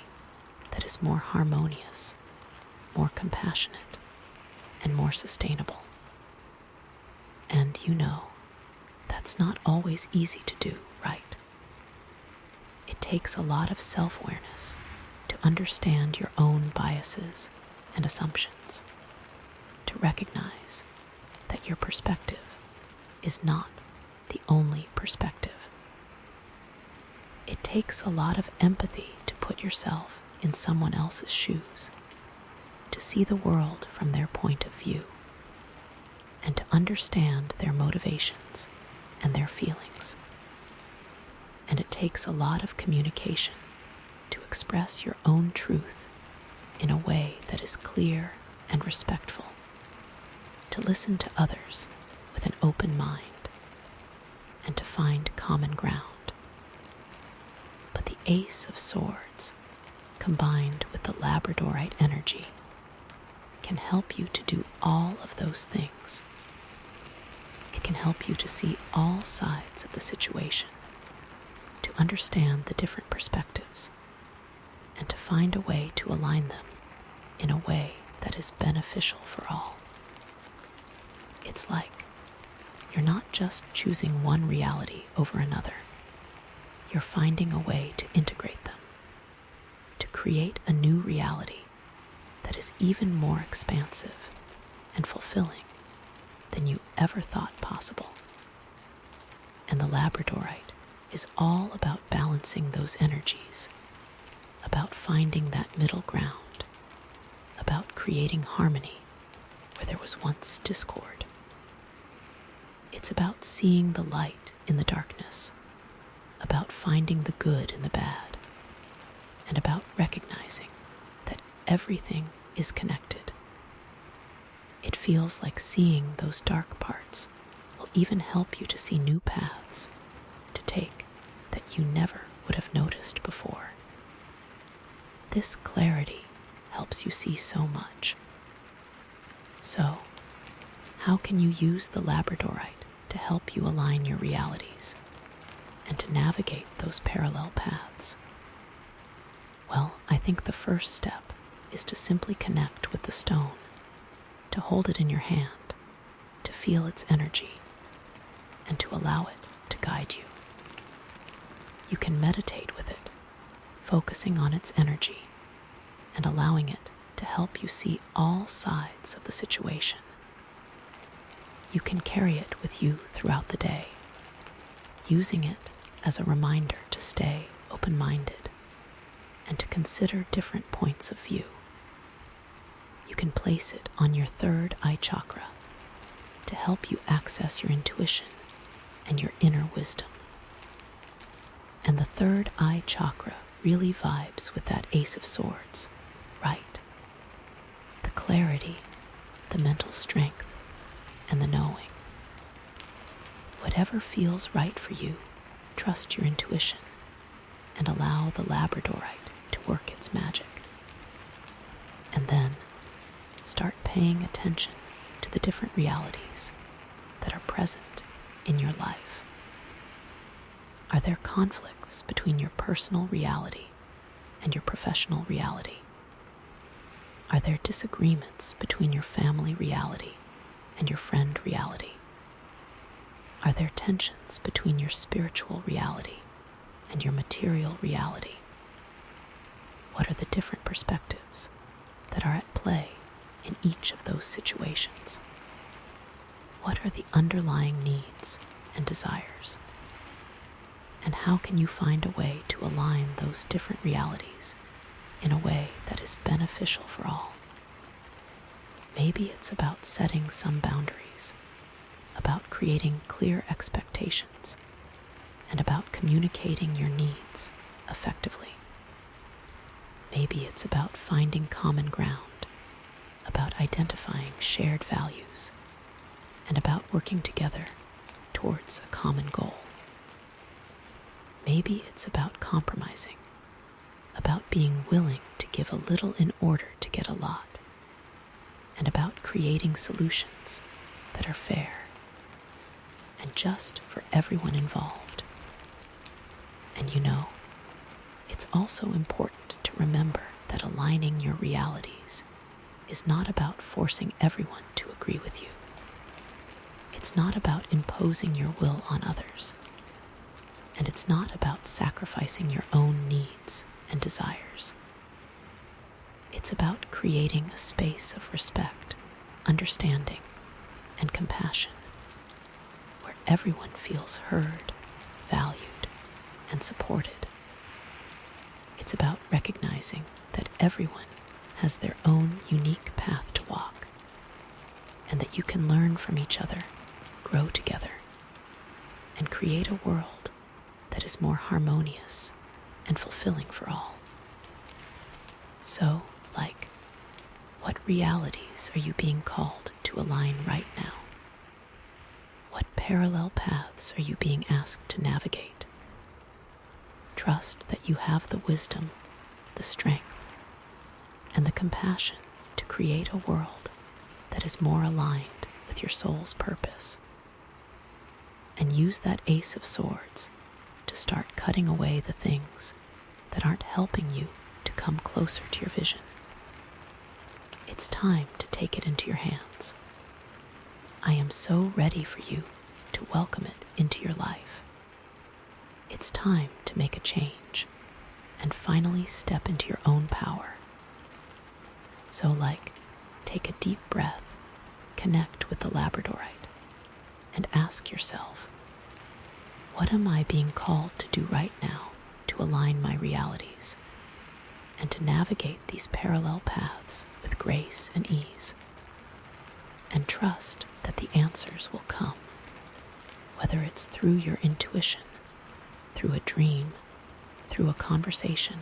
that is more harmonious, more compassionate, and more sustainable. And you know, that's not always easy to do, right? It takes a lot of self-awareness to understand your own biases and assumptions, to recognize that your perspective is not the only perspective. It takes a lot of empathy to put yourself in someone else's shoes, to see the world from their point of view, and to understand their motivations and their feelings. And it takes a lot of communication to express your own truth in a way that is clear and respectful, to listen to others with an open mind, and to find common ground. But the Ace of Swords, combined with the Labradorite energy, can help you to do all of those things. It can help you to see all sides of the situation, to understand the different perspectives, and to find a way to align them in a way that is beneficial for all. It's like you're not just choosing one reality over another. You're finding a way to integrate them, to create a new reality that is even more expansive and fulfilling than you ever thought possible. And the Labradorite is all about balancing those energies, about finding that middle ground, about creating harmony where there was once discord. It's about seeing the light in the darkness, about finding the good in the bad, and about recognizing that everything is connected. It feels like seeing those dark parts will even help you to see new paths to take that you never would have noticed before. This clarity helps you see so much. So, how can you use the Labradorite to help you align your realities and to navigate those parallel paths? Well, I think the first step is to simply connect with the stone, to hold it in your hand, to feel its energy, and to allow it to guide you. You can meditate with it, focusing on its energy and allowing it to help you see all sides of the situation. You can carry it with you throughout the day, using it as a reminder to stay open-minded and to consider different points of view. You can place it on your third eye chakra to help you access your intuition and your inner wisdom. And the third eye chakra really vibes with that Ace of Swords, right? The clarity, the mental strength, and the knowing. Whatever feels right for you, trust your intuition and allow the Labradorite to work its magic. And then start paying attention to the different realities that are present in your life. Are there conflicts between your personal reality and your professional reality? Are there disagreements between your family reality and your friend reality? Are there tensions between your spiritual reality and your material reality? What are the different perspectives that are at play in each of those situations? What are the underlying needs and desires? And how can you find a way to align those different realities in a way that is beneficial for all? Maybe it's about setting some boundaries, about creating clear expectations, and about communicating your needs effectively. Maybe it's about finding common ground, about identifying shared values, and about working together towards a common goal. Maybe it's about compromising, about being willing to give a little in order to get a lot, and about creating solutions that are fair and just for everyone involved. And you know, it's also important to remember that aligning your realities is not about forcing everyone to agree with you. It's not about imposing your will on others. And it's not about sacrificing your own needs and desires. It's about creating a space of respect, understanding, and compassion, where everyone feels heard, valued, and supported. It's about recognizing that everyone has their own unique path to walk, and that you can learn from each other, grow together, and create a world that is more harmonious and fulfilling for all. So, what realities are you being called to align right now? What parallel paths are you being asked to navigate? Trust that you have the wisdom, the strength, and the compassion to create a world that is more aligned with your soul's purpose. And use that Ace of Swords to start cutting away the things that aren't helping you to come closer to your vision. It's time to take it into your hands. I am so ready for you to welcome it into your life. It's time to make a change and finally step into your own power. So take a deep breath, connect with the Labradorite, and ask yourself, what am I being called to do right now to align my realities and to navigate these parallel paths with grace and ease? And trust that the answers will come, whether it's through your intuition, through a dream, through a conversation,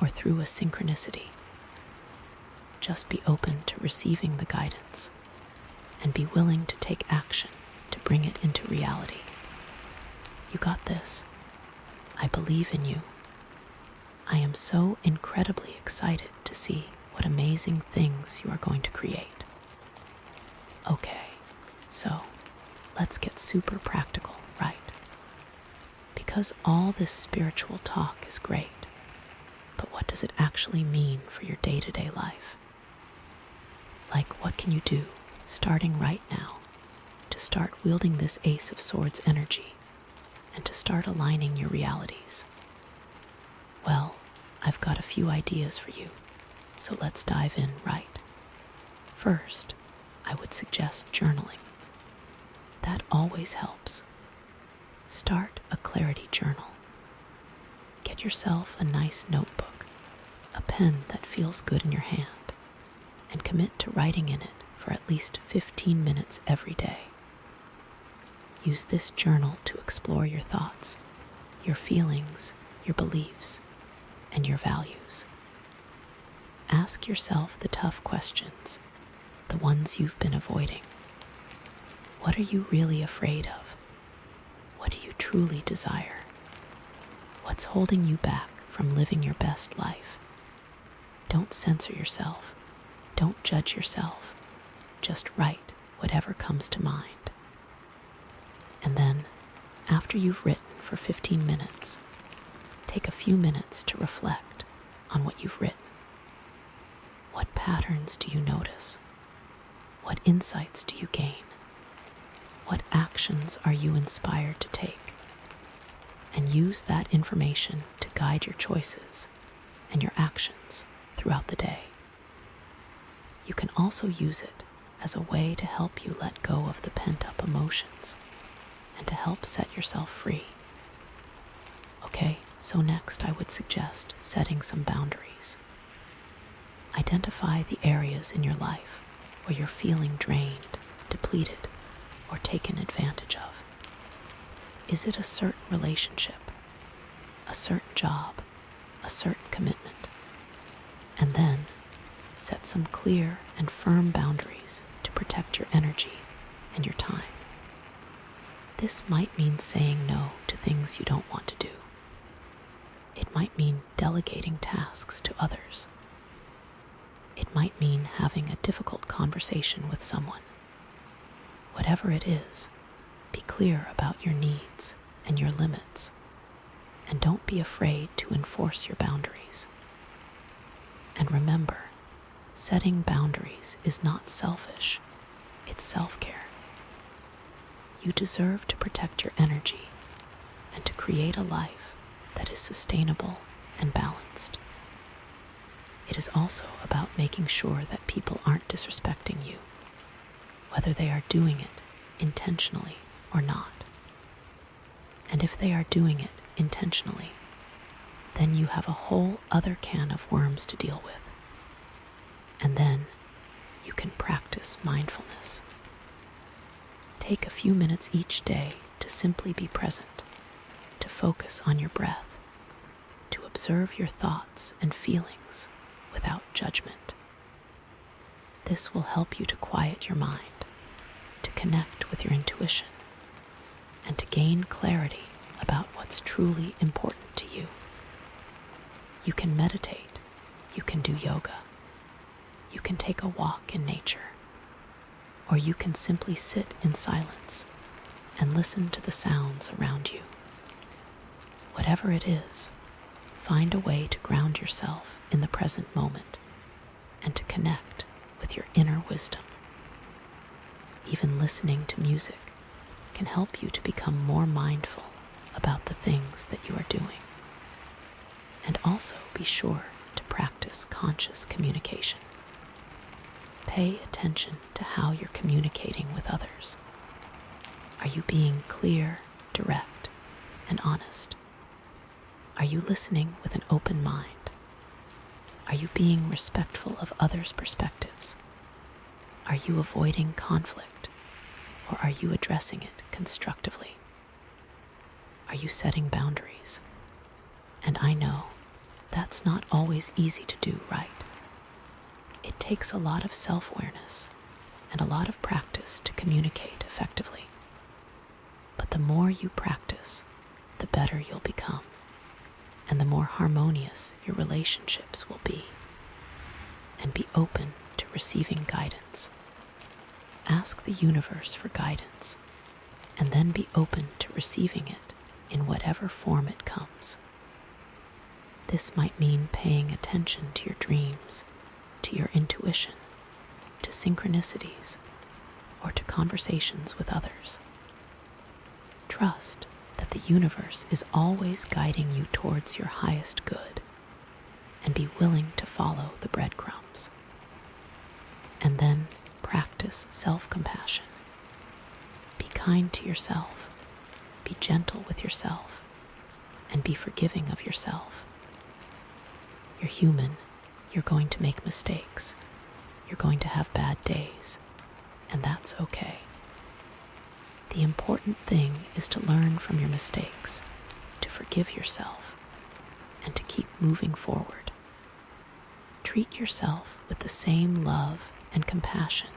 or through a synchronicity. Just be open to receiving the guidance and be willing to take action to bring it into reality. You got this. I believe in you. I am so incredibly excited to see what amazing things you are going to create. Okay, so let's get super practical, right? Because all this spiritual talk is great, but what does it actually mean for your day-to-day life? What can you do, starting right now, to start wielding this Ace of Swords energy and to start aligning your realities? Well, I've got a few ideas for you, so let's dive in right. First, I would suggest journaling. That always helps. Start a clarity journal. Get yourself a nice notebook, a pen that feels good in your hand, and commit to writing in it for at least 15 minutes every day. Use this journal to explore your thoughts, your feelings, your beliefs, and your values. Ask yourself the tough questions, the ones you've been avoiding. What are you really afraid of? What do you truly desire? What's holding you back from living your best life? Don't censor yourself. Don't judge yourself. Just write whatever comes to mind. And then, after you've written for 15 minutes, take a few minutes to reflect on what you've written. What patterns do you notice? What insights do you gain? What actions are you inspired to take? And use that information to guide your choices and your actions throughout the day. You can also use it as a way to help you let go of the pent-up emotions and to help set yourself free. Okay, so next I would suggest setting some boundaries. Identify the areas in your life where you're feeling drained, depleted, or taken advantage of. Is it a certain relationship, a certain job, a certain commitment? And then set some clear and firm boundaries to protect your energy and your time. This might mean saying no to things you don't want to do. It might mean delegating tasks to others. It might mean having a difficult conversation with someone. Whatever it is, be clear about your needs and your limits, and don't be afraid to enforce your boundaries. And remember, setting boundaries is not selfish, it's self-care. You deserve to protect your energy and to create a life that is sustainable and balanced. It is also about making sure that people aren't disrespecting you, whether they are doing it intentionally or not. And if they are doing it intentionally, then you have a whole other can of worms to deal with. And then you can practice mindfulness. Take a few minutes each day to simply be present, to focus on your breath, to observe your thoughts and feelings without judgment. This will help you to quiet your mind, to connect with your intuition, and to gain clarity about what's truly important to you. You can meditate, you can do yoga, you can take a walk in nature, or you can simply sit in silence and listen to the sounds around you. Whatever it is, find a way to ground yourself in the present moment and to connect with your inner wisdom. Even listening to music can help you to become more mindful about the things that you are doing. And also be sure to practice conscious communication. Pay attention to how you're communicating with others. Are you being clear, direct, and honest? Are you listening with an open mind? Are you being respectful of others' perspectives? Are you avoiding conflict, or are you addressing it constructively? Are you setting boundaries? And I know that's not always easy to do, right? It takes a lot of self-awareness and a lot of practice to communicate effectively. But the more you practice, the better you'll become, and the more harmonious your relationships will be. And be open to receiving guidance. Ask the universe for guidance, and then be open to receiving it in whatever form it comes. This might mean paying attention to your dreams, to your intuition, to synchronicities, or to conversations with others. Trust that the universe is always guiding you towards your highest good, and be willing to follow the breadcrumbs. And then practice self-compassion. Be kind to yourself, be gentle with yourself, and be forgiving of yourself. You're human. You're going to make mistakes. You're going to have bad days, and that's okay. The important thing is to learn from your mistakes, to forgive yourself, and to keep moving forward. Treat yourself with the same love and compassion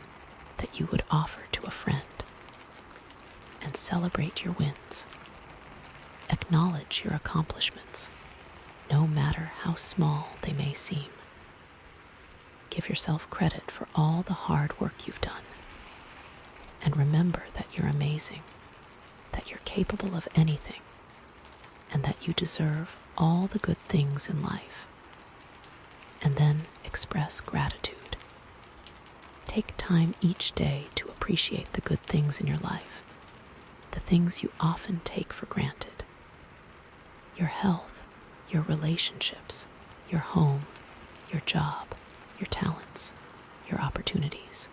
that you would offer to a friend, and celebrate your wins. Acknowledge your accomplishments, no matter how small they may seem. Give yourself credit for all the hard work you've done. And remember that you're amazing, that you're capable of anything, and that you deserve all the good things in life. And then express gratitude. Take time each day to appreciate the good things in your life, the things you often take for granted. Your health, your relationships, your home, your job, your talents, your opportunities.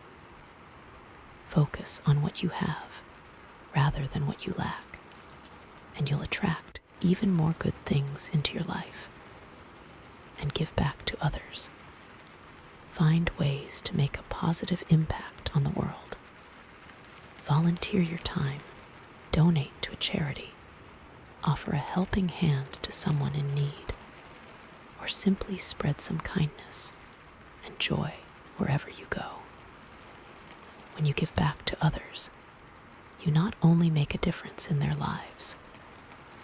Focus on what you have rather than what you lack, and you'll attract even more good things into your life. And give back to others. Find ways to make a positive impact on the world. Volunteer your time, donate to a charity, offer a helping hand to someone in need, or simply spread some kindness and joy wherever you go. When you give back to others, you not only make a difference in their lives,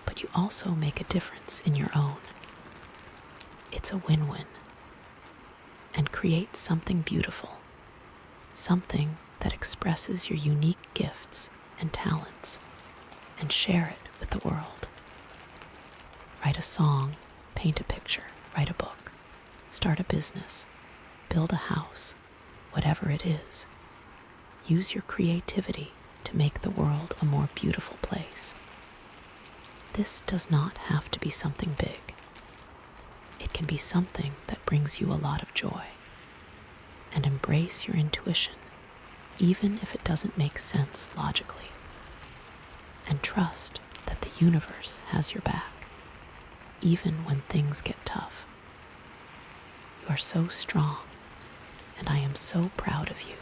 but you also make a difference in your own. It's a win-win, and create something beautiful, something that expresses your unique gifts and talents, and share it with the world. Write a song, paint a picture, write a book, start a business, build a house, whatever it is. Use your creativity to make the world a more beautiful place. This does not have to be something big. It can be something that brings you a lot of joy. And embrace your intuition, even if it doesn't make sense logically. And trust that the universe has your back, even when things get tough. You are so strong, and I am so proud of you.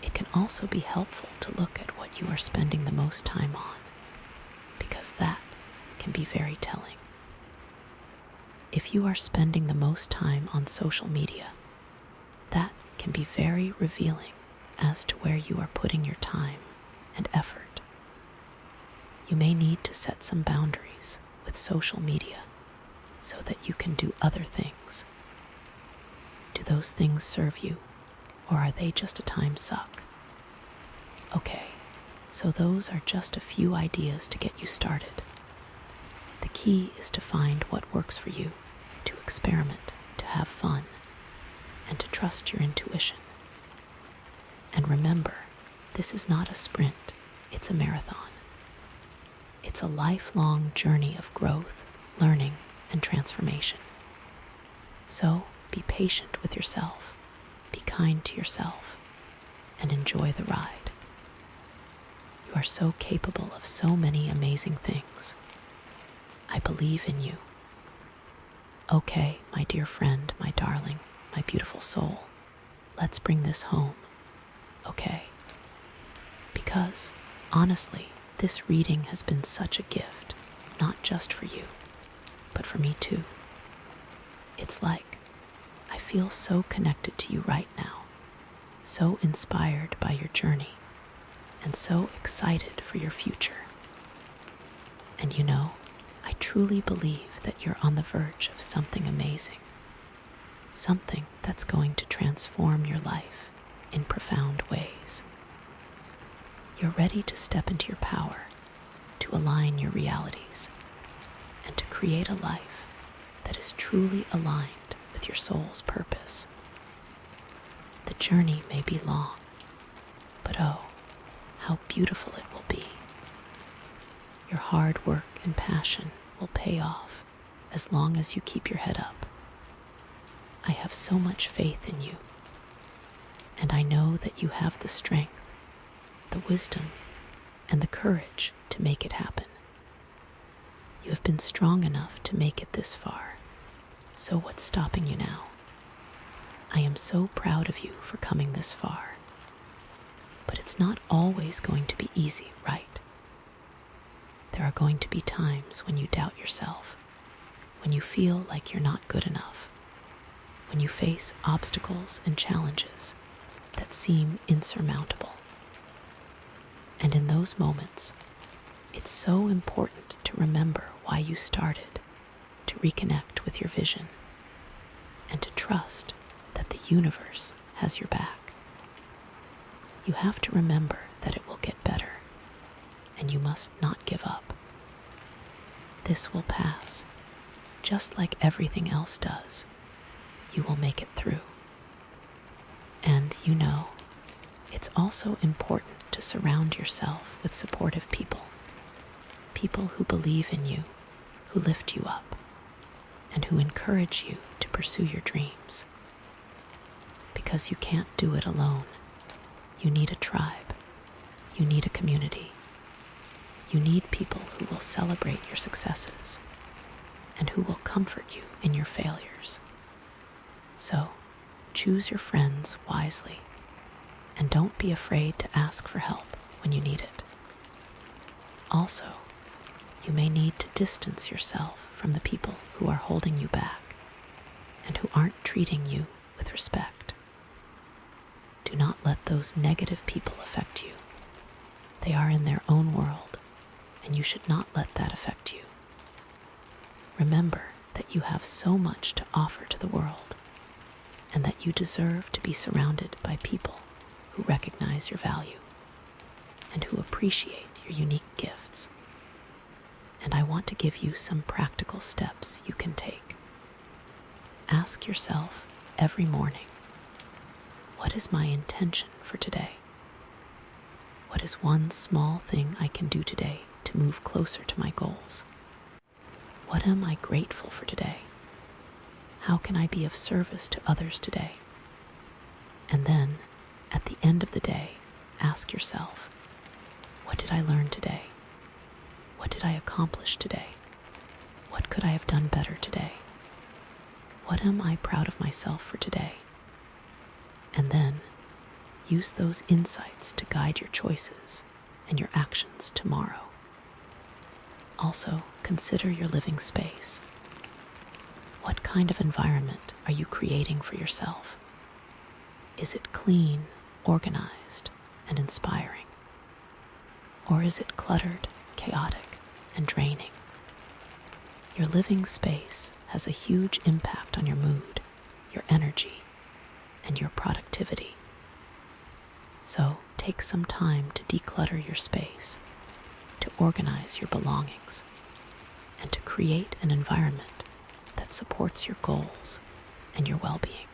It can also be helpful to look at what you are spending the most time on, because that can be very telling. If you are spending the most time on social media, that can be very revealing as to where you are putting your time and effort. You may need to set some boundaries with social media so that you can do other things. Do those things serve you, or are they just a time suck? Okay, so those are just a few ideas to get you started. The key is to find what works for you, to experiment, to have fun, and to trust your intuition. And remember, this is not a sprint, it's a marathon. It's a lifelong journey of growth, learning, and transformation. So be patient with yourself, be kind to yourself, and enjoy the ride. You are so capable of so many amazing things. I believe in you. Okay, my dear friend, my darling, my beautiful soul, let's bring this home, okay? Because, honestly, this reading has been such a gift, not just for you, but for me too. It's like I feel so connected to you right now, so inspired by your journey, and so excited for your future. And you know, I truly believe that you're on the verge of something amazing, something that's going to transform your life in profound ways. You're ready to step into your power, to align your realities, and to create a life that is truly aligned with your soul's purpose. The journey may be long, but oh, how beautiful it will be. Your hard work and passion will pay off as long as you keep your head up. I have so much faith in you, and I know that you have the strength, the wisdom, and the courage to make it happen. You have been strong enough to make it this far, so what's stopping you now? I am so proud of you for coming this far. But it's not always going to be easy, right? There are going to be times when you doubt yourself, when you feel like you're not good enough, when you face obstacles and challenges that seem insurmountable. And in those moments, it's so important to remember why you started, to reconnect with your vision, and to trust that the universe has your back. You have to remember that it will get better, and you must not give up. This will pass, just like everything else does. You will make it through. And you know, it's also important to surround yourself with supportive people, people who believe in you, who lift you up, and who encourage you to pursue your dreams. Because you can't do it alone. You need a tribe. You need a community. You need people who will celebrate your successes and who will comfort you in your failures. So, choose your friends wisely, and don't be afraid to ask for help when you need it. Also, You may need to distance yourself from the people who are holding you back and who aren't treating you with respect. Do not let those negative people affect you. They are in their own world, and you should not let that affect you. Remember that you have so much to offer to the world, and that you deserve to be surrounded by people who recognize your value and who appreciate your unique gifts. And I want to give you some practical steps you can take. Ask yourself every morning, what is my intention for today? What is one small thing I can do today to move closer to my goals? What am I grateful for today? How can I be of service to others today? And then, at the end of the day, ask yourself, what did I learn today? What did I accomplish today? What could I have done better today? What am I proud of myself for today? And then, use those insights to guide your choices and your actions tomorrow. Also, consider your living space. What kind of environment are you creating for yourself? Is it clean, organized, and inspiring? Or is it cluttered, chaotic, and draining? Your living space has a huge impact on your mood, your energy, and your productivity. So take some time to declutter your space, to organize your belongings, and to create an environment that supports your goals and your well-being.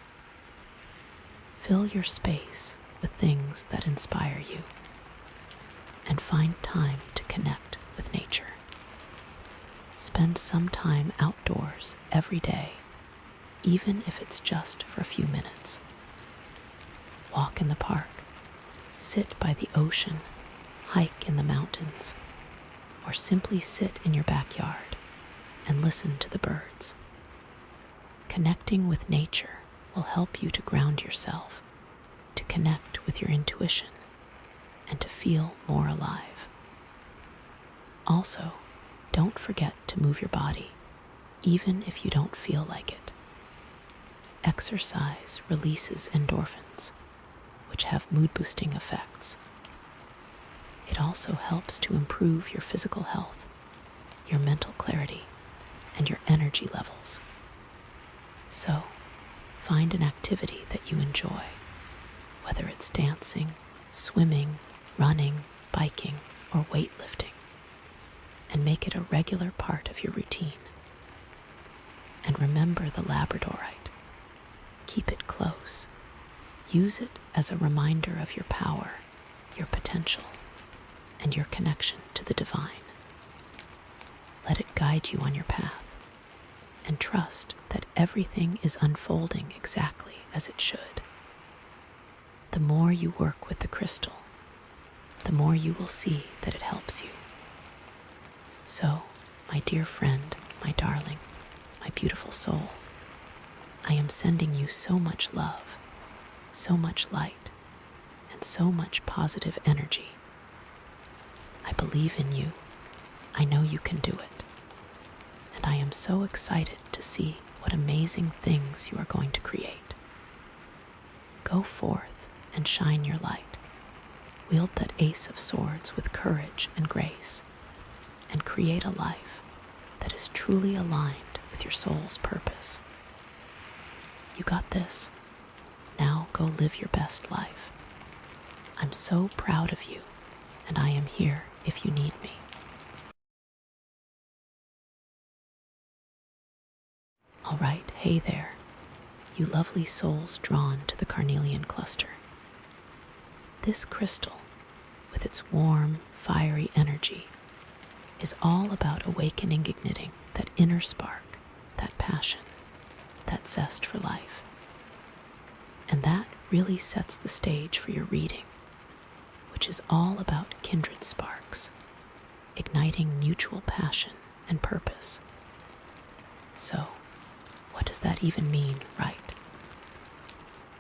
Fill your space with things that inspire you, and find time to connect with nature. Spend some time outdoors every day, even if it's just for a few minutes. Walk in the park, sit by the ocean, hike in the mountains, or simply sit in your backyard and listen to the birds. Connecting with nature will help you to ground yourself, to connect with your intuition, and to feel more alive. Also, don't forget to move your body, even if you don't feel like it. Exercise releases endorphins, which have mood-boosting effects. It also helps to improve your physical health, your mental clarity, and your energy levels. So, find an activity that you enjoy, whether it's dancing, swimming, running, biking, or weightlifting, and make it a regular part of your routine. And remember the Labradorite. Keep it close. Use it as a reminder of your power, your potential, and your connection to the divine. Let it guide you on your path, and trust that everything is unfolding exactly as it should. The more you work with the crystal, the more you will see that it helps you. So, my dear friend, my darling, my beautiful soul, I am sending you so much love, so much light, and so much positive energy. I believe in you. I know you can do it. And I am so excited to see what amazing things you are going to create. Go forth and shine your light. Wield that Ace of Swords with courage and grace, and create a life that is truly aligned with your soul's purpose. You got this. Now go live your best life. I'm so proud of you, and I am here if you need me. All right, hey there, you lovely souls drawn to the Carnelian cluster. This crystal, with its warm, fiery energy, is all about awakening, igniting that inner spark, that passion, that zest for life. And that really sets the stage for your reading, which is all about kindred sparks, igniting mutual passion and purpose. So, what does that even mean, right?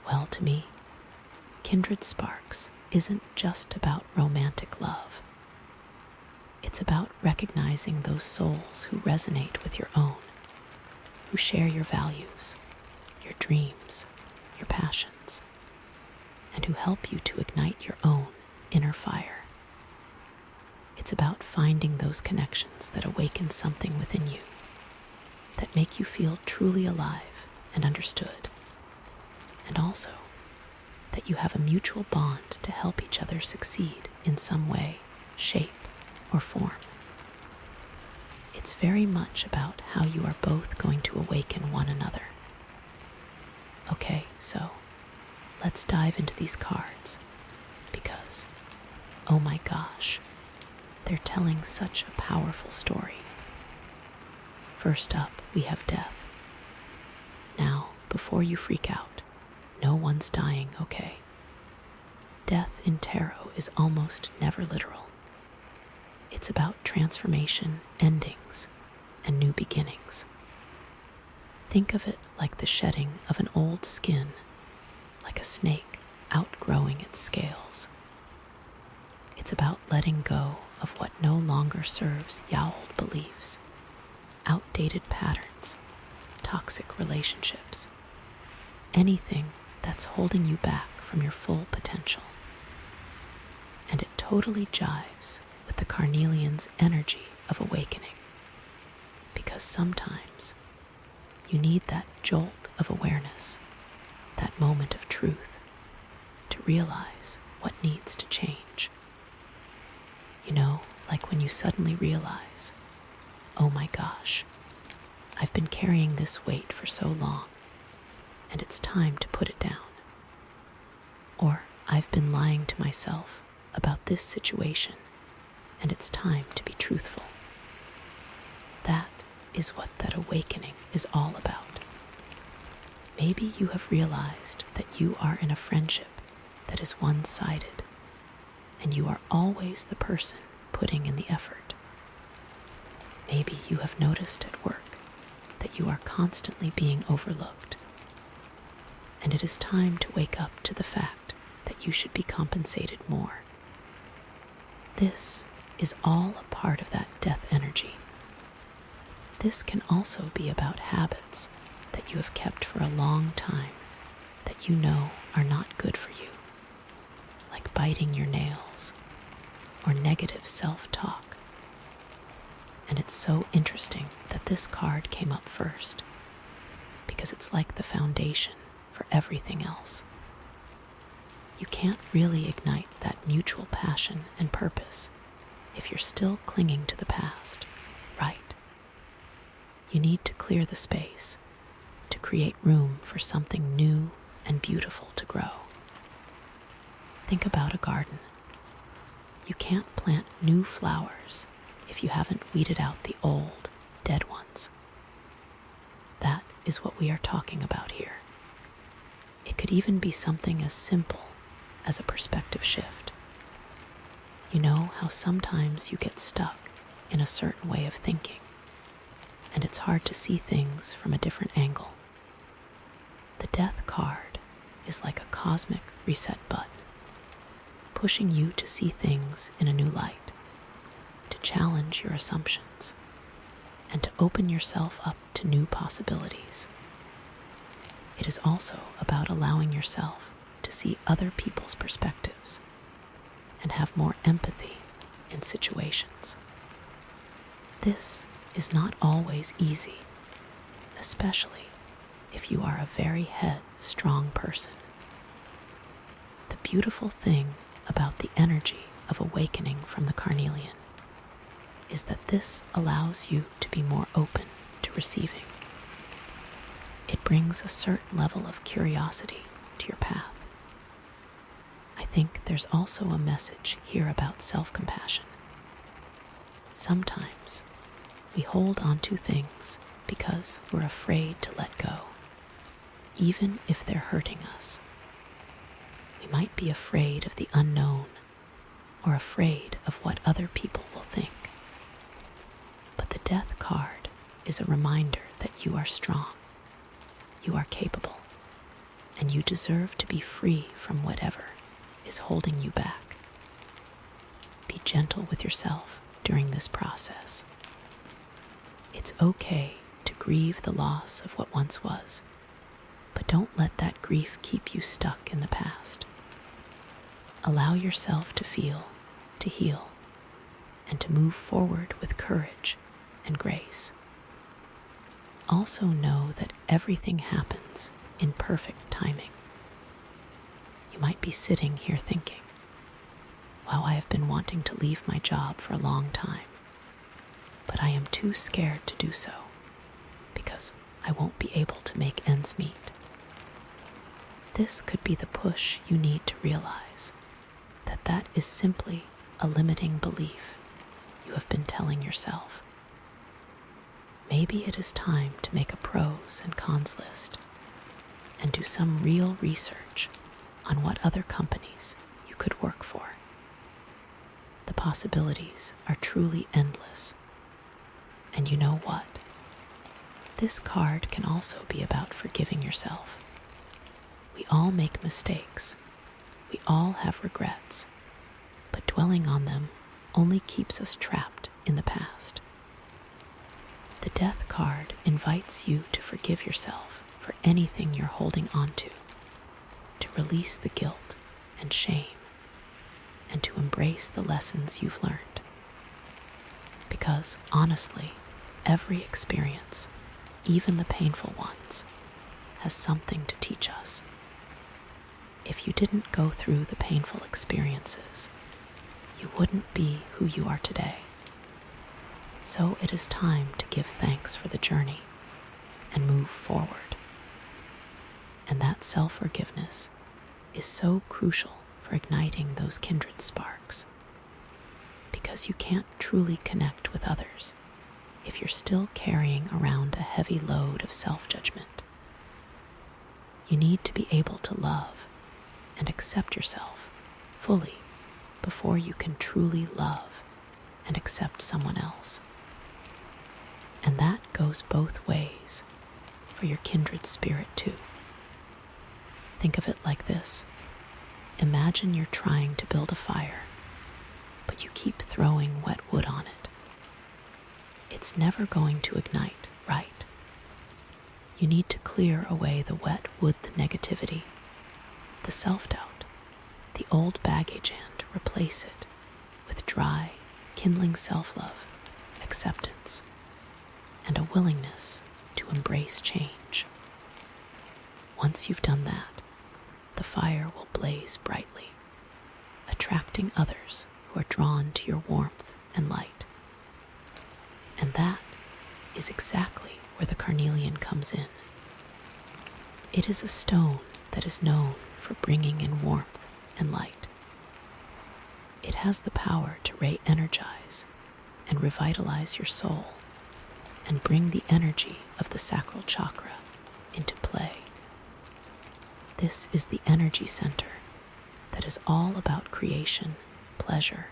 Well, to me, kindred sparks isn't just about romantic love. It's about recognizing those souls who resonate with your own, who share your values, your dreams, your passions, and who help you to ignite your own inner fire. It's about finding those connections that awaken something within you, that make you feel truly alive and understood, and also that you have a mutual bond to help each other succeed in some way, shape, or form. It's very much about how you are both going to awaken one another. Okay, so let's dive into these cards because, oh my gosh, they're telling such a powerful story. First up, we have death. Now, before you freak out, no one's dying, okay? Death in tarot is almost never literal. It's about transformation, endings, and new beginnings. Think of it like the shedding of an old skin, like a snake outgrowing its scales. It's about letting go of what no longer serves yaold beliefs, outdated patterns, toxic relationships, anything that's holding you back from your full potential. And it totally jives with the Carnelian's energy of awakening, because sometimes you need that jolt of awareness, that moment of truth, to realize what needs to change. You know, like when you suddenly realize, oh my gosh, I've been carrying this weight for so long, and it's time to put it down. Or I've been lying to myself about this situation, and it's time to be truthful. That is what that awakening is all about. Maybe you have realized that you are in a friendship that is one-sided, and you are always the person putting in the effort. Maybe you have noticed at work that you are constantly being overlooked, and it is time to wake up to the fact that you should be compensated more. This is all a part of that death energy. This can also be about habits that you have kept for a long time that you know are not good for you, like biting your nails or negative self-talk. And it's so interesting that this card came up first, because it's like the foundation for everything else. You can't really ignite that mutual passion and purpose if you're still clinging to the past, right? You need to clear the space to create room for something new and beautiful to grow. Think about a garden. You can't plant new flowers if you haven't weeded out the old, dead ones. That is what we are talking about here. It could even be something as simple as a perspective shift. You know how sometimes you get stuck in a certain way of thinking, and it's hard to see things from a different angle. The Death card is like a cosmic reset button, pushing you to see things in a new light, to challenge your assumptions, and to open yourself up to new possibilities. It is also about allowing yourself to see other people's perspectives and have more empathy in situations. This is not always easy, especially if you are a very headstrong person. The beautiful thing about the energy of awakening from the Carnelian is that this allows you to be more open to receiving. It brings a certain level of curiosity to your path. I think there's also a message here about self-compassion. Sometimes we hold on to things because we're afraid to let go, even if they're hurting us. We might be afraid of the unknown or afraid of what other people will think. But the Death card is a reminder that you are strong, you are capable, and you deserve to be free from whatever is holding you back. Be gentle with yourself during this process. It's okay to grieve the loss of what once was, but don't let that grief keep you stuck in the past. Allow yourself to feel, to heal, and to move forward with courage and grace. Also know that everything happens in perfect timing. You might be sitting here thinking, wow, I have been wanting to leave my job for a long time, but I am too scared to do so because I won't be able to make ends meet. This could be the push you need to realize that that is simply a limiting belief you have been telling yourself. Maybe it is time to make a pros and cons list and do some real research on what other companies you could work for. The possibilities are truly endless. And you know what? This card can also be about forgiving yourself. We all make mistakes. We all have regrets. But dwelling on them only keeps us trapped in the past. The Death card invites you to forgive yourself for anything you're holding onto, to release the guilt and shame, and to embrace the lessons you've learned. Because honestly, every experience, even the painful ones, has something to teach us. If you didn't go through the painful experiences, you wouldn't be who you are today. So it is time to give thanks for the journey and move forward. And that self-forgiveness is so crucial for igniting those kindred sparks, because you can't truly connect with others if you're still carrying around a heavy load of self-judgment. You need to be able to love and accept yourself fully before you can truly love and accept someone else. And that goes both ways for your kindred spirit too. Think of it like this. Imagine you're trying to build a fire, but you keep throwing wet wood on it. It's never going to ignite, right? You need to clear away the wet wood, the negativity, the self-doubt, the old baggage, and replace it with dry, kindling self-love, acceptance, and a willingness to embrace change. Once you've done that, the fire will blaze brightly, attracting others who are drawn to your warmth and light. And that is exactly where the Carnelian comes in. It is a stone that is known for bringing in warmth and light. It has the power to re-energize and revitalize your soul and bring the energy of the sacral chakra into play. This is the energy center that is all about creation, pleasure,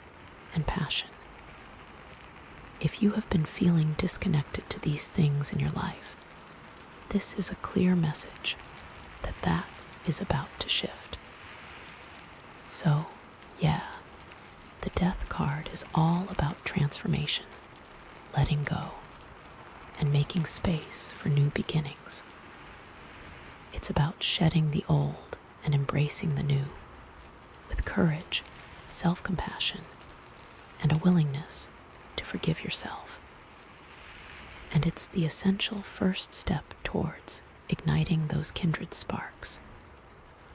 and passion. If you have been feeling disconnected to these things in your life, this is a clear message that that is about to shift. So, yeah, the Death card is all about transformation, letting go, and making space for new beginnings. It's about shedding the old and embracing the new, with courage, self-compassion, and a willingness to forgive yourself. And it's the essential first step towards igniting those kindred sparks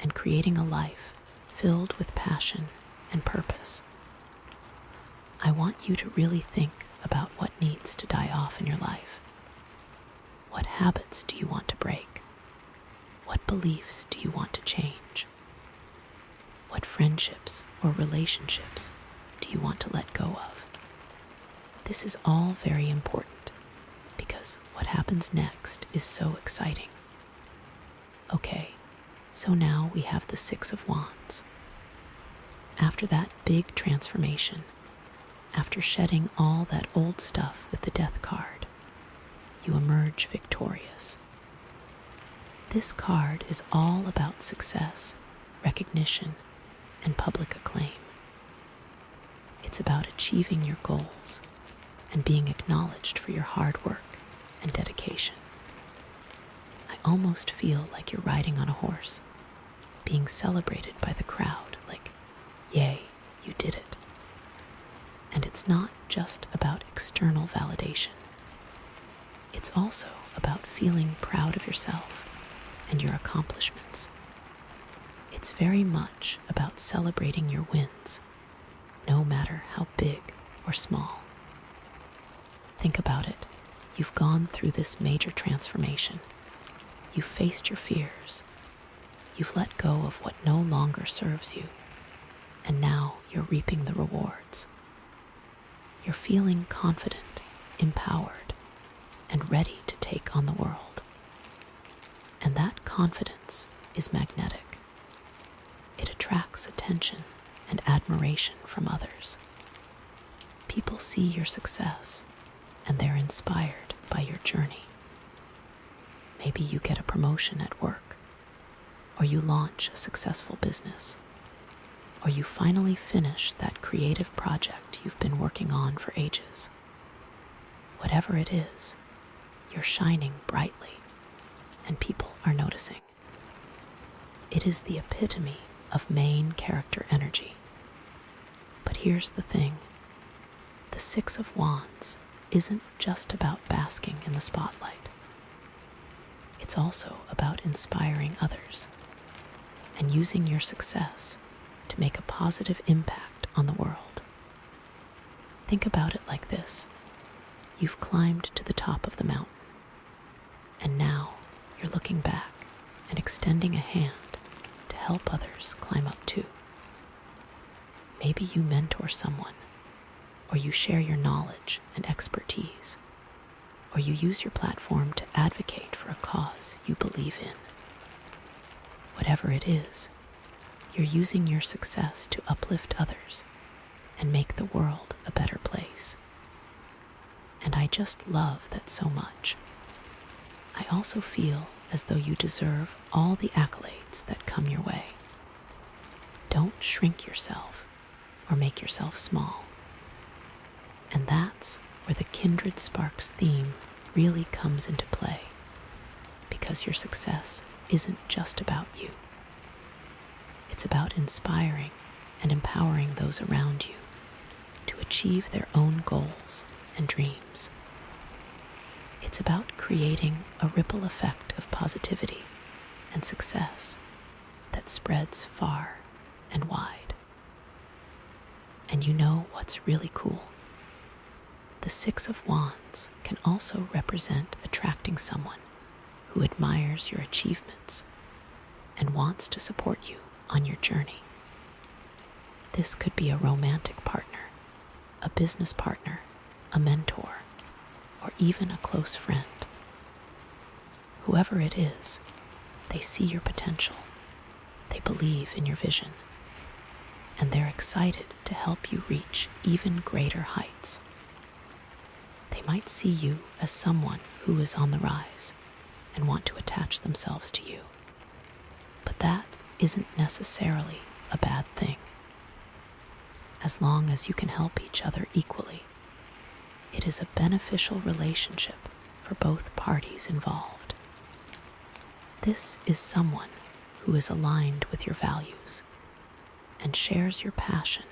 and creating a life filled with passion and purpose. I want you to really think about what needs to die off in your life. What habits do you want to break? What beliefs do you want to change? What friendships or relationships do you want to let go of? This is all very important because what happens next is so exciting. Okay, so now we have the Six of Wands. After that big transformation, after shedding all that old stuff with the Death card, you emerge victorious. This card is all about success, recognition, and public acclaim. It's about achieving your goals and being acknowledged for your hard work and dedication. I almost feel like you're riding on a horse, being celebrated by the crowd, like, yay, you did it. And it's not just about external validation. It's also about feeling proud of yourself and your accomplishments. It's very much about celebrating your wins, no matter how big or small. Think about it. You've gone through this major transformation. You've faced your fears. You've let go of what no longer serves you. And now you're reaping the rewards. You're feeling confident, empowered, and ready to take on the world. And that confidence is magnetic. It attracts attention and admiration from others. People see your success, and they're inspired by your journey. Maybe you get a promotion at work, or you launch a successful business, or you finally finish that creative project you've been working on for ages. Whatever it is, you're shining brightly, and people are noticing. It is the epitome of main character energy. But here's the thing. The Six of Wands isn't just about basking in the spotlight. It's also about inspiring others and using your success to make a positive impact on the world. Think about it like this. You've climbed to the top of the mountain, and now you're looking back and extending a hand to help others climb up too. Maybe you mentor someone, or you share your knowledge and expertise, or you use your platform to advocate for a cause you believe in. Whatever it is, you're using your success to uplift others and make the world a better place. And I just love that so much. I also feel as though you deserve all the accolades that come your way. Don't shrink yourself or make yourself small. And that's where the Kindred Sparks theme really comes into play, because your success isn't just about you. It's about inspiring and empowering those around you to achieve their own goals and dreams. It's about creating a ripple effect of positivity and success that spreads far and wide. And you know what's really cool? The Six of Wands can also represent attracting someone who admires your achievements and wants to support you on your journey. This could be a romantic partner, a business partner, a mentor, or even a close friend. Whoever it is, they see your potential, they believe in your vision, and they're excited to help you reach even greater heights. They might see you as someone who is on the rise and want to attach themselves to you. But that isn't necessarily a bad thing. As long as you can help each other equally, it is a beneficial relationship for both parties involved. This is someone who is aligned with your values and shares your passion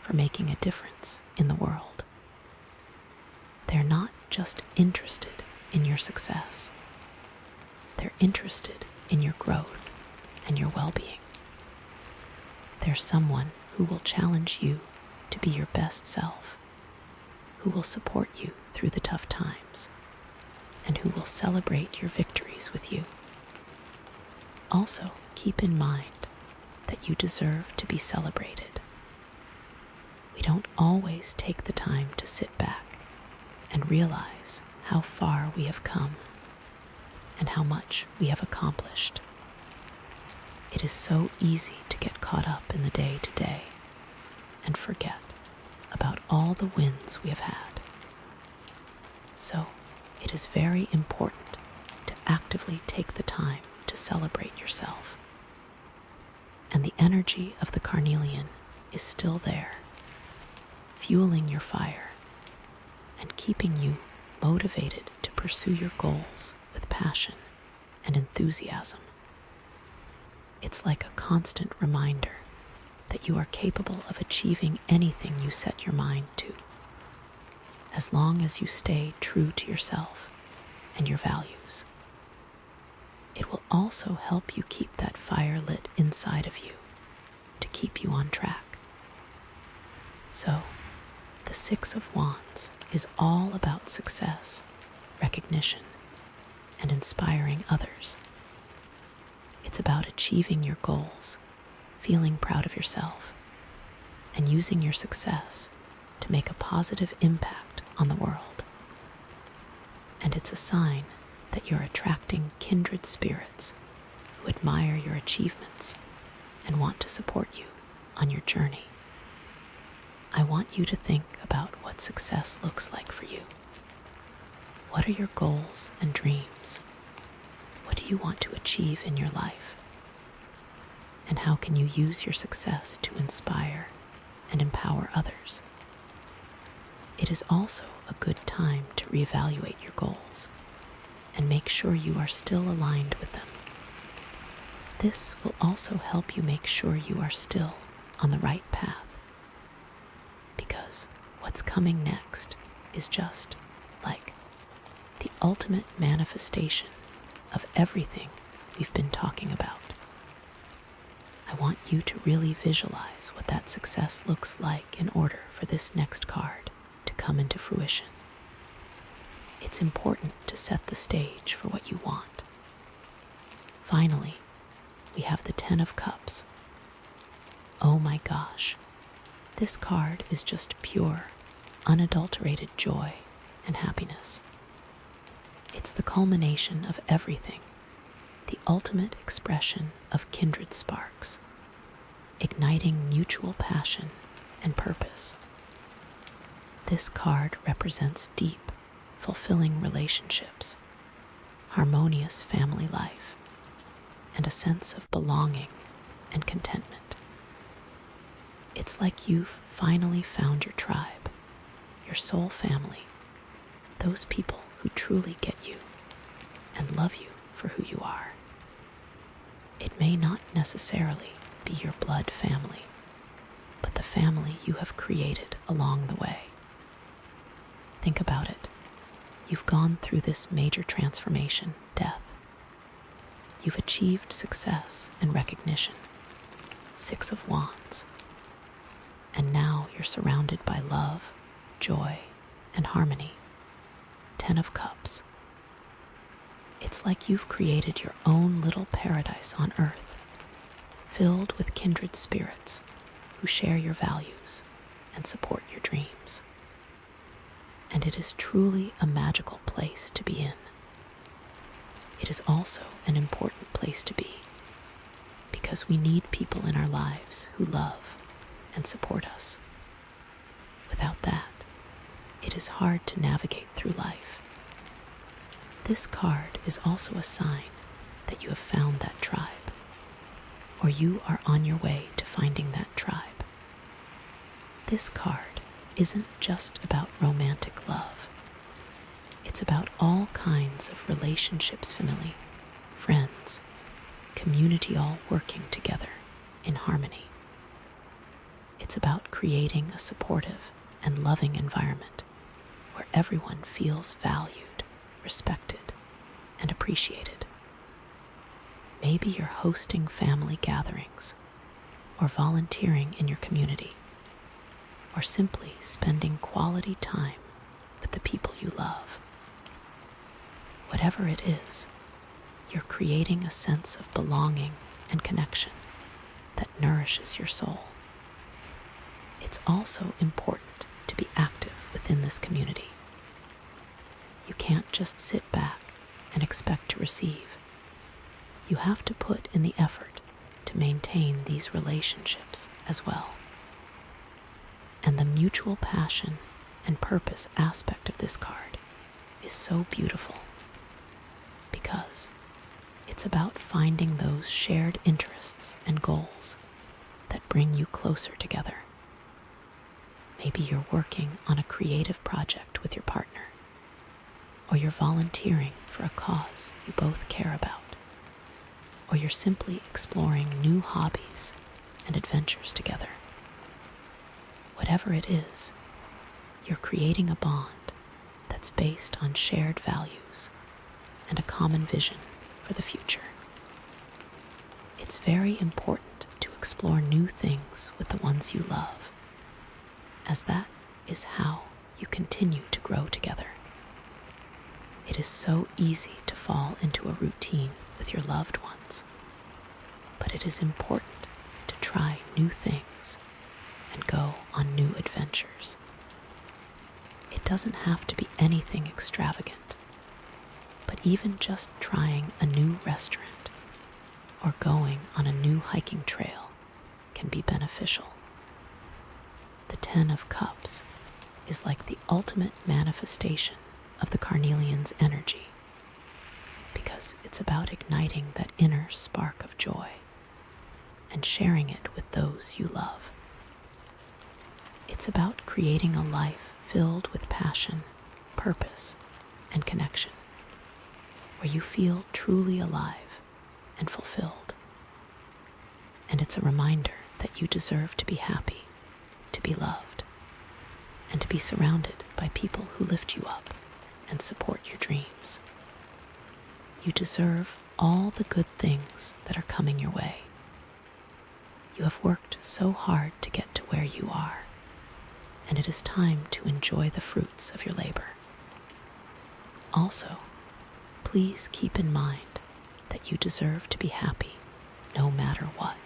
for making a difference in the world. They're not just interested in your success. They're interested in your growth and your well-being. They're someone who will challenge you to be your best self, who will support you through the tough times, and who will celebrate your victories with you. Also, keep in mind that you deserve to be celebrated. We don't always take the time to sit back and realize how far we have come and how much we have accomplished. It is so easy to get caught up in the day-to-day and forget about all the wins we have had. So, it is very important to actively take the time to celebrate yourself. And the energy of the Carnelian is still there. fueling your fire and keeping you motivated to pursue your goals with passion and enthusiasm. It's like a constant reminder that you are capable of achieving anything you set your mind to, as long as you stay true to yourself and your values. It will also help you keep that fire lit inside of you to keep you on track. So, the Six of Wands is all about success, recognition, and inspiring others. It's about achieving your goals, feeling proud of yourself, and using your success to make a positive impact on the world. And it's a sign that you're attracting kindred spirits who admire your achievements and want to support you on your journey. I want you to think about what success looks like for you. What are your goals and dreams? What do you want to achieve in your life? And how can you use your success to inspire and empower others? It is also a good time to reevaluate your goals and make sure you are still aligned with them. This will also help you make sure you are still on the right path, because what's coming next is just like the ultimate manifestation of everything we've been talking about. I want you to really visualize what that success looks like in order for this next card to come into fruition. It's important to set the stage for what you want. Finally, we have the Ten of Cups. Oh my gosh, this card is just pure, unadulterated joy and happiness. It's the culmination of everything, the ultimate expression of kindred sparks, igniting mutual passion and purpose. This card represents deep, fulfilling relationships, harmonious family life, and a sense of belonging and contentment. It's like you've finally found your tribe, your soul family, those people who truly get you and love you for who you are. It may not necessarily be your blood family, but the family you have created along the way. Think about it. You've gone through this major transformation, death. You've achieved success and recognition, Six of Wands. And now you're surrounded by love, joy, and harmony, Ten of Cups. It's like you've created your own little paradise on earth, filled with kindred spirits who share your values and support your dreams. And it is truly a magical place to be in. It is also an important place to be, because we need people in our lives who love and support us. Without that, it is hard to navigate through life. This card is also a sign that you have found that tribe, or you are on your way to finding that tribe. This card isn't just about romantic love. It's about all kinds of relationships, family, friends, community, all working together in harmony. It's about creating a supportive and loving environment where everyone feels valued, respected, and appreciated. Maybe you're hosting family gatherings, or volunteering in your community, or simply spending quality time with the people you love. Whatever it is, you're creating a sense of belonging and connection that nourishes your soul. It's also important to be active within this community. You can't just sit back and expect to receive. You have to put in the effort to maintain these relationships as well. And the mutual passion and purpose aspect of this card is so beautiful, because it's about finding those shared interests and goals that bring you closer together. Maybe you're working on a creative project with your partner, or you're volunteering for a cause you both care about, or you're simply exploring new hobbies and adventures together. Whatever it is, you're creating a bond that's based on shared values and a common vision for the future. It's very important to explore new things with the ones you love, as that is how you continue to grow together. It is so easy to fall into a routine with your loved ones, but it is important to try new things and go on new adventures. It doesn't have to be anything extravagant, but even just trying a new restaurant or going on a new hiking trail can be beneficial. The Ten of Cups is like the ultimate manifestation of the Carnelian's energy, because it's about igniting that inner spark of joy and sharing it with those you love. It's about creating a life filled with passion, purpose, and connection, where you feel truly alive and fulfilled. And it's a reminder that you deserve to be happy, to be loved, and to be surrounded by people who lift you up and support your dreams. You deserve all the good things that are coming your way. You have worked so hard to get to where you are, and it is time to enjoy the fruits of your labor. Also, please keep in mind that you deserve to be happy no matter what.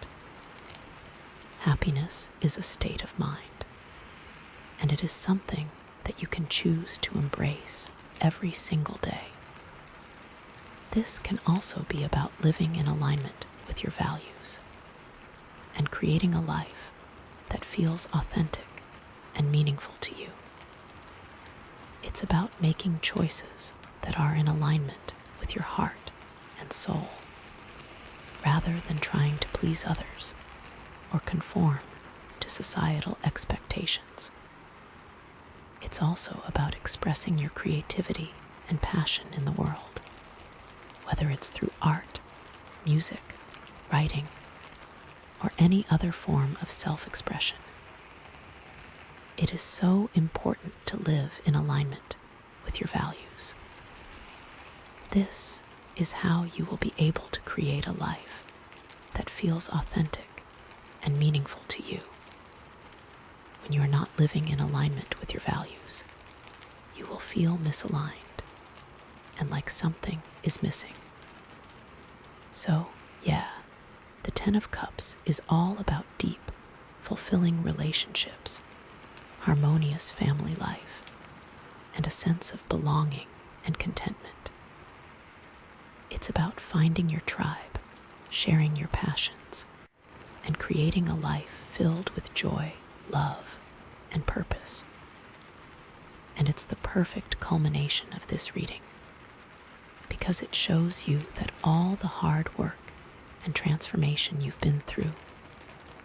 Happiness is a state of mind, and it is something that you can choose to embrace every single day. This can also be about living in alignment with your values and creating a life that feels authentic and meaningful to you. It's about making choices that are in alignment with your heart and soul, rather than trying to please others or conform to societal expectations. It's also about expressing your creativity and passion in the world, whether it's through art, music, writing, or any other form of self-expression. It is so important to live in alignment with your values. This is how you will be able to create a life that feels authentic and meaningful to you. When you are not living in alignment with your values, you will feel misaligned and like something is missing. So, yeah, the Ten of Cups is all about deep, fulfilling relationships, harmonious family life, and a sense of belonging and contentment. It's about finding your tribe, sharing your passions, and creating a life filled with joy, love, and purpose. And it's the perfect culmination of this reading, because it shows you that all the hard work and transformation you've been through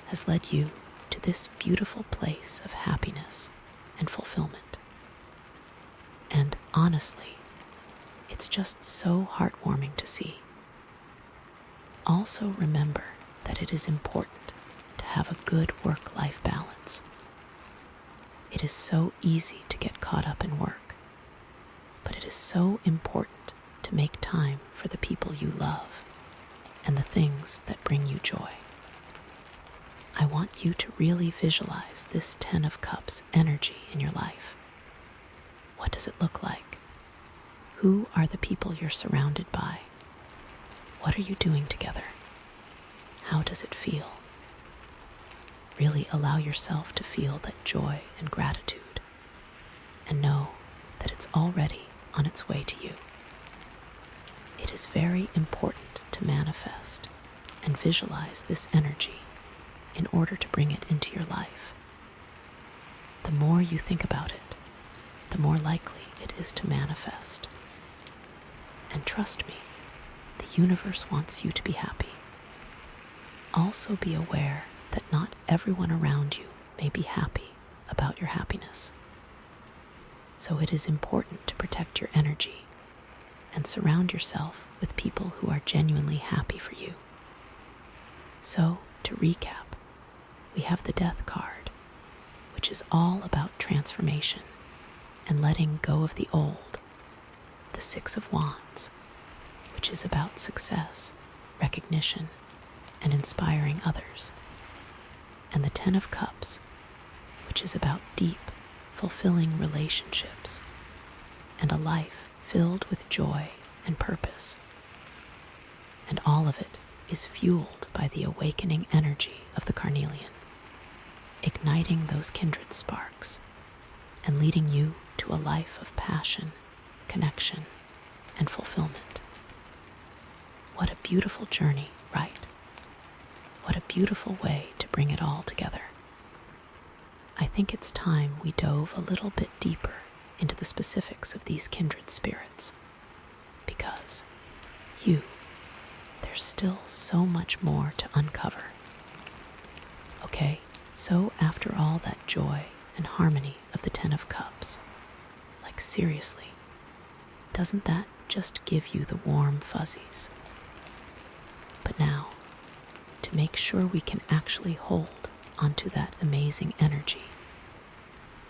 has led you to this beautiful place of happiness and fulfillment. And honestly, it's just so heartwarming to see. Also remember that it is important to have a good work-life balance. It is so easy to get caught up in work, but it is so important to make time for the people you love and the things that bring you joy. I want you to really visualize this Ten of Cups energy in your life. What does it look like? Who are the people you're surrounded by? What are you doing together? How does it feel? Really allow yourself to feel that joy and gratitude, and know that it's already on its way to you. It is very important to manifest and visualize this energy in order to bring it into your life. The more you think about it, the more likely it is to manifest. And trust me, the universe wants you to be happy. Also be aware that not everyone around you may be happy about your happiness. So it is important to protect your energy and surround yourself with people who are genuinely happy for you. So, to recap, we have the Death card, which is all about transformation and letting go of the old. The Six of Wands, which is about success, recognition, and inspiring others. And the Ten of Cups, which is about deep, fulfilling relationships and a life filled with joy and purpose. And all of it is fueled by the awakening energy of the Carnelian, igniting those kindred sparks and leading you to a life of passion, connection, and fulfillment. What a beautiful journey, right? What a beautiful way to bring it all together. I think it's time we dove a little bit deeper into the specifics of these kindred spirits, because there's still so much more to uncover. Okay, so after all that joy and harmony of the Ten of Cups, like seriously, doesn't that just give you the warm fuzzies? But now, to make sure we can actually hold onto that amazing energy,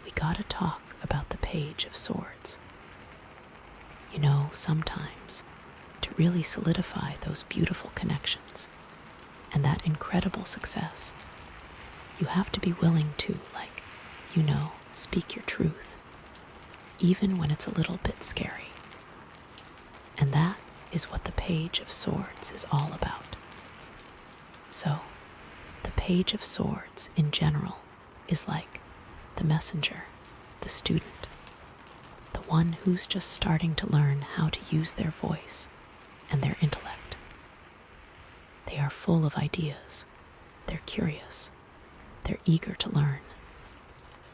we gotta talk about the Page of Swords. You know, sometimes, to really solidify those beautiful connections and that incredible success, you have to be willing to, speak your truth, even when it's a little bit scary. And that is what the Page of Swords is all about. So, the Page of Swords in general is like the messenger, the student, the one who's just starting to learn how to use their voice and their intellect. They are full of ideas, they're curious, they're eager to learn,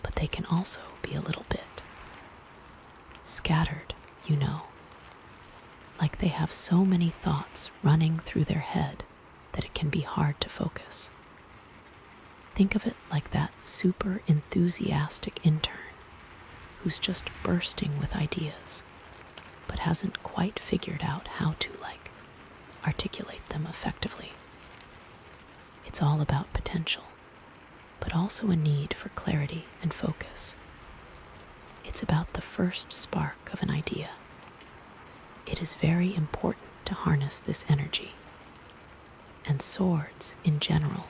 but they can also be a little bit scattered, like they have so many thoughts running through their head that it can be hard to focus. Think of it like that super enthusiastic intern who's just bursting with ideas, but hasn't quite figured out how to, articulate them effectively. It's all about potential, but also a need for clarity and focus. It's about the first spark of an idea. It is very important to harness this energy. And swords, in general,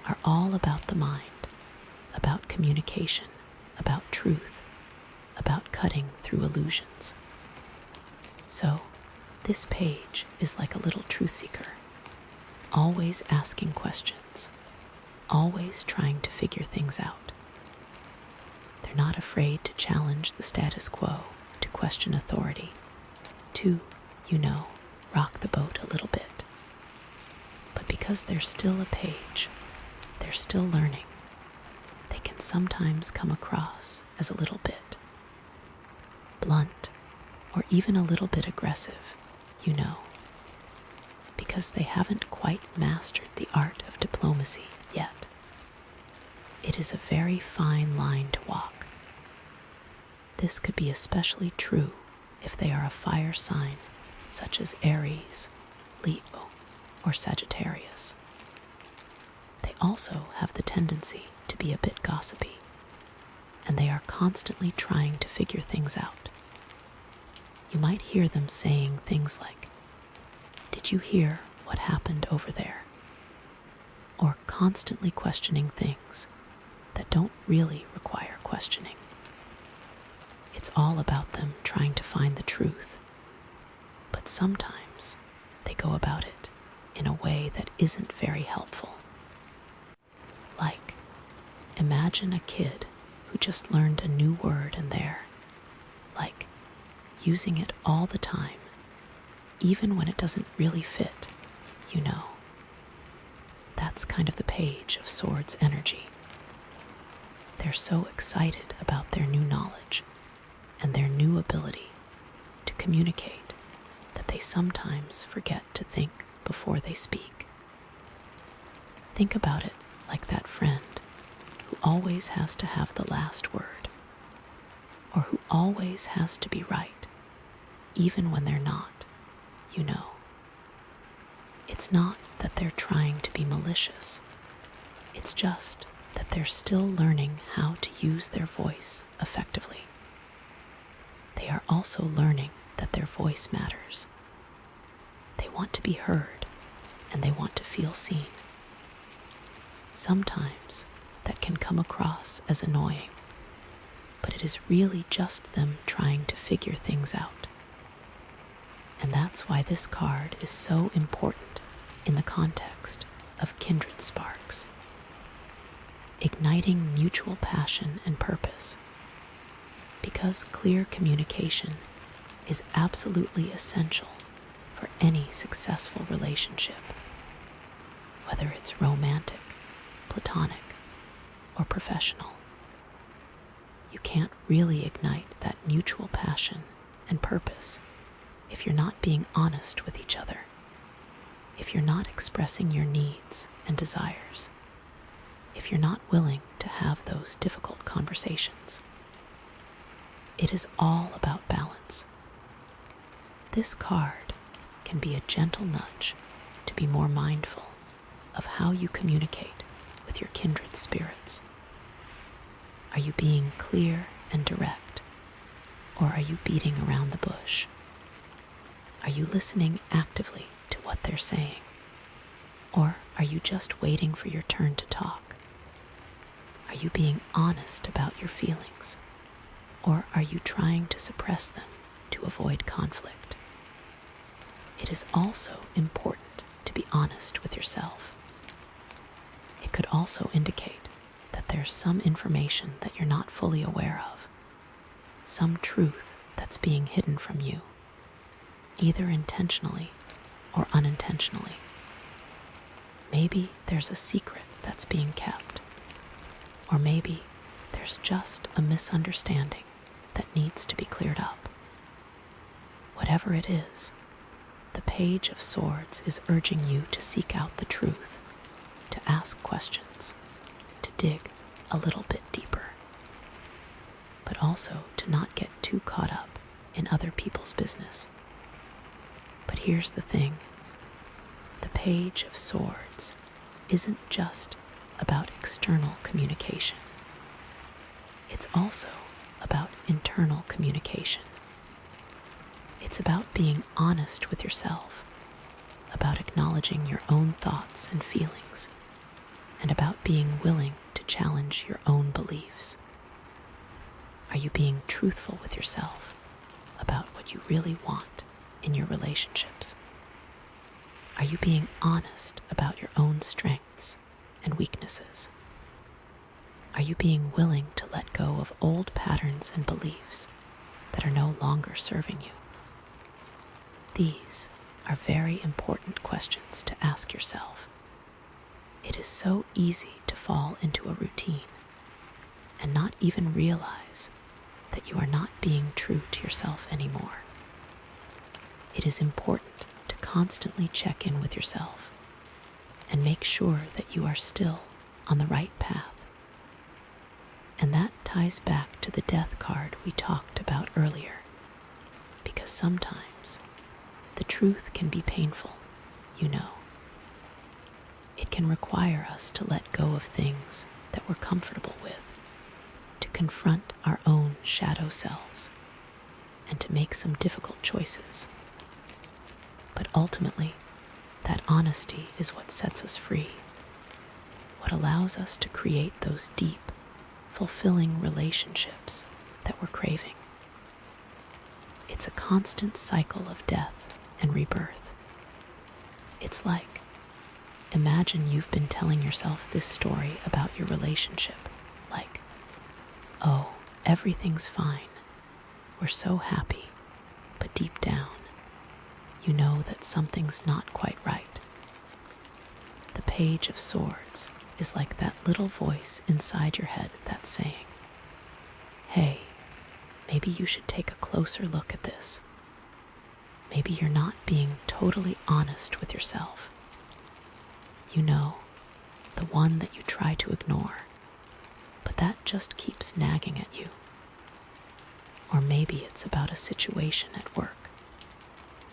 are all about the mind, about communication, about truth, about cutting through illusions. So, this page is like a little truth seeker, always asking questions, always trying to figure things out. They're not afraid to challenge the status quo, to question authority, to, rock the boat a little bit. But because they're still a page, they're still learning, they can sometimes come across as a little bit blunt or even a little bit aggressive, because they haven't quite mastered the art of diplomacy yet. It is a very fine line to walk. This could be especially true if they are a fire sign such as Aries, Leo, or Sagittarius. They also have the tendency to be a bit gossipy, and they are constantly trying to figure things out. You might hear them saying things like, "Did you hear what happened over there?" Or constantly questioning things that don't really require questioning. It's all about them trying to find the truth, but sometimes they go about it in a way that isn't very helpful. Like, imagine a kid who just learned a new word and they're, using it all the time, even when it doesn't really fit, That's kind of the Page of Swords energy. They're so excited about their new knowledge and their new ability to communicate that they sometimes forget to think before they speak. Think about it like that friend who always has to have the last word, or who always has to be right, even when they're not, you know. It's not that they're trying to be malicious. It's just that they're still learning how to use their voice effectively. They are also learning that their voice matters. They want to be heard, and they want to feel seen. Sometimes that can come across as annoying, but it is really just them trying to figure things out. And that's why this card is so important in the context of kindred sparks. Igniting mutual passion and purpose, because clear communication is absolutely essential for any successful relationship, whether it's romantic, platonic, or professional. You can't really ignite that mutual passion and purpose if you're not being honest with each other, if you're not expressing your needs and desires, if you're not willing to have those difficult conversations. It is all about balance. This card can be a gentle nudge to be more mindful of how you communicate with your kindred spirits. Are you being clear and direct, or are you beating around the bush? Are you listening actively to what they're saying, or are you just waiting for your turn to talk? Are you being honest about your feelings, or are you trying to suppress them to avoid conflict? It is also important to be honest with yourself. It could also indicate that there's some information that you're not fully aware of, some truth that's being hidden from you, either intentionally or unintentionally. Maybe there's a secret that's being kept, or maybe there's just a misunderstanding that needs to be cleared up. Whatever it is, the Page of Swords is urging you to seek out the truth, to ask questions, to dig a little bit deeper, but also to not get too caught up in other people's business. But here's the thing. The Page of Swords isn't just about external communication. It's also about internal communication. It's about being honest with yourself, about acknowledging your own thoughts and feelings, and about being willing to challenge your own beliefs. Are you being truthful with yourself about what you really want in your relationships? Are you being honest about your own strengths and weaknesses? Are you being willing to let go of old patterns and beliefs that are no longer serving you? These are very important questions to ask yourself. It is so easy to fall into a routine and not even realize that you are not being true to yourself anymore. It is important to constantly check in with yourself and make sure that you are still on the right path. And that ties back to the death card we talked about earlier, because sometimes the truth can be painful, you know. It can require us to let go of things that we're comfortable with, to confront our own shadow selves, and to make some difficult choices. But ultimately, that honesty is what sets us free, what allows us to create those deep, fulfilling relationships that we're craving. It's a constant cycle of death and rebirth. It's like, imagine you've been telling yourself this story about your relationship, like, oh, everything's fine, we're so happy, but deep down, you know that something's not quite right. The Page of Swords is like that little voice inside your head that's saying, hey, maybe you should take a closer look at this. Maybe you're not being totally honest with yourself. You know, the one that you try to ignore, but that just keeps nagging at you. Or maybe it's about a situation at work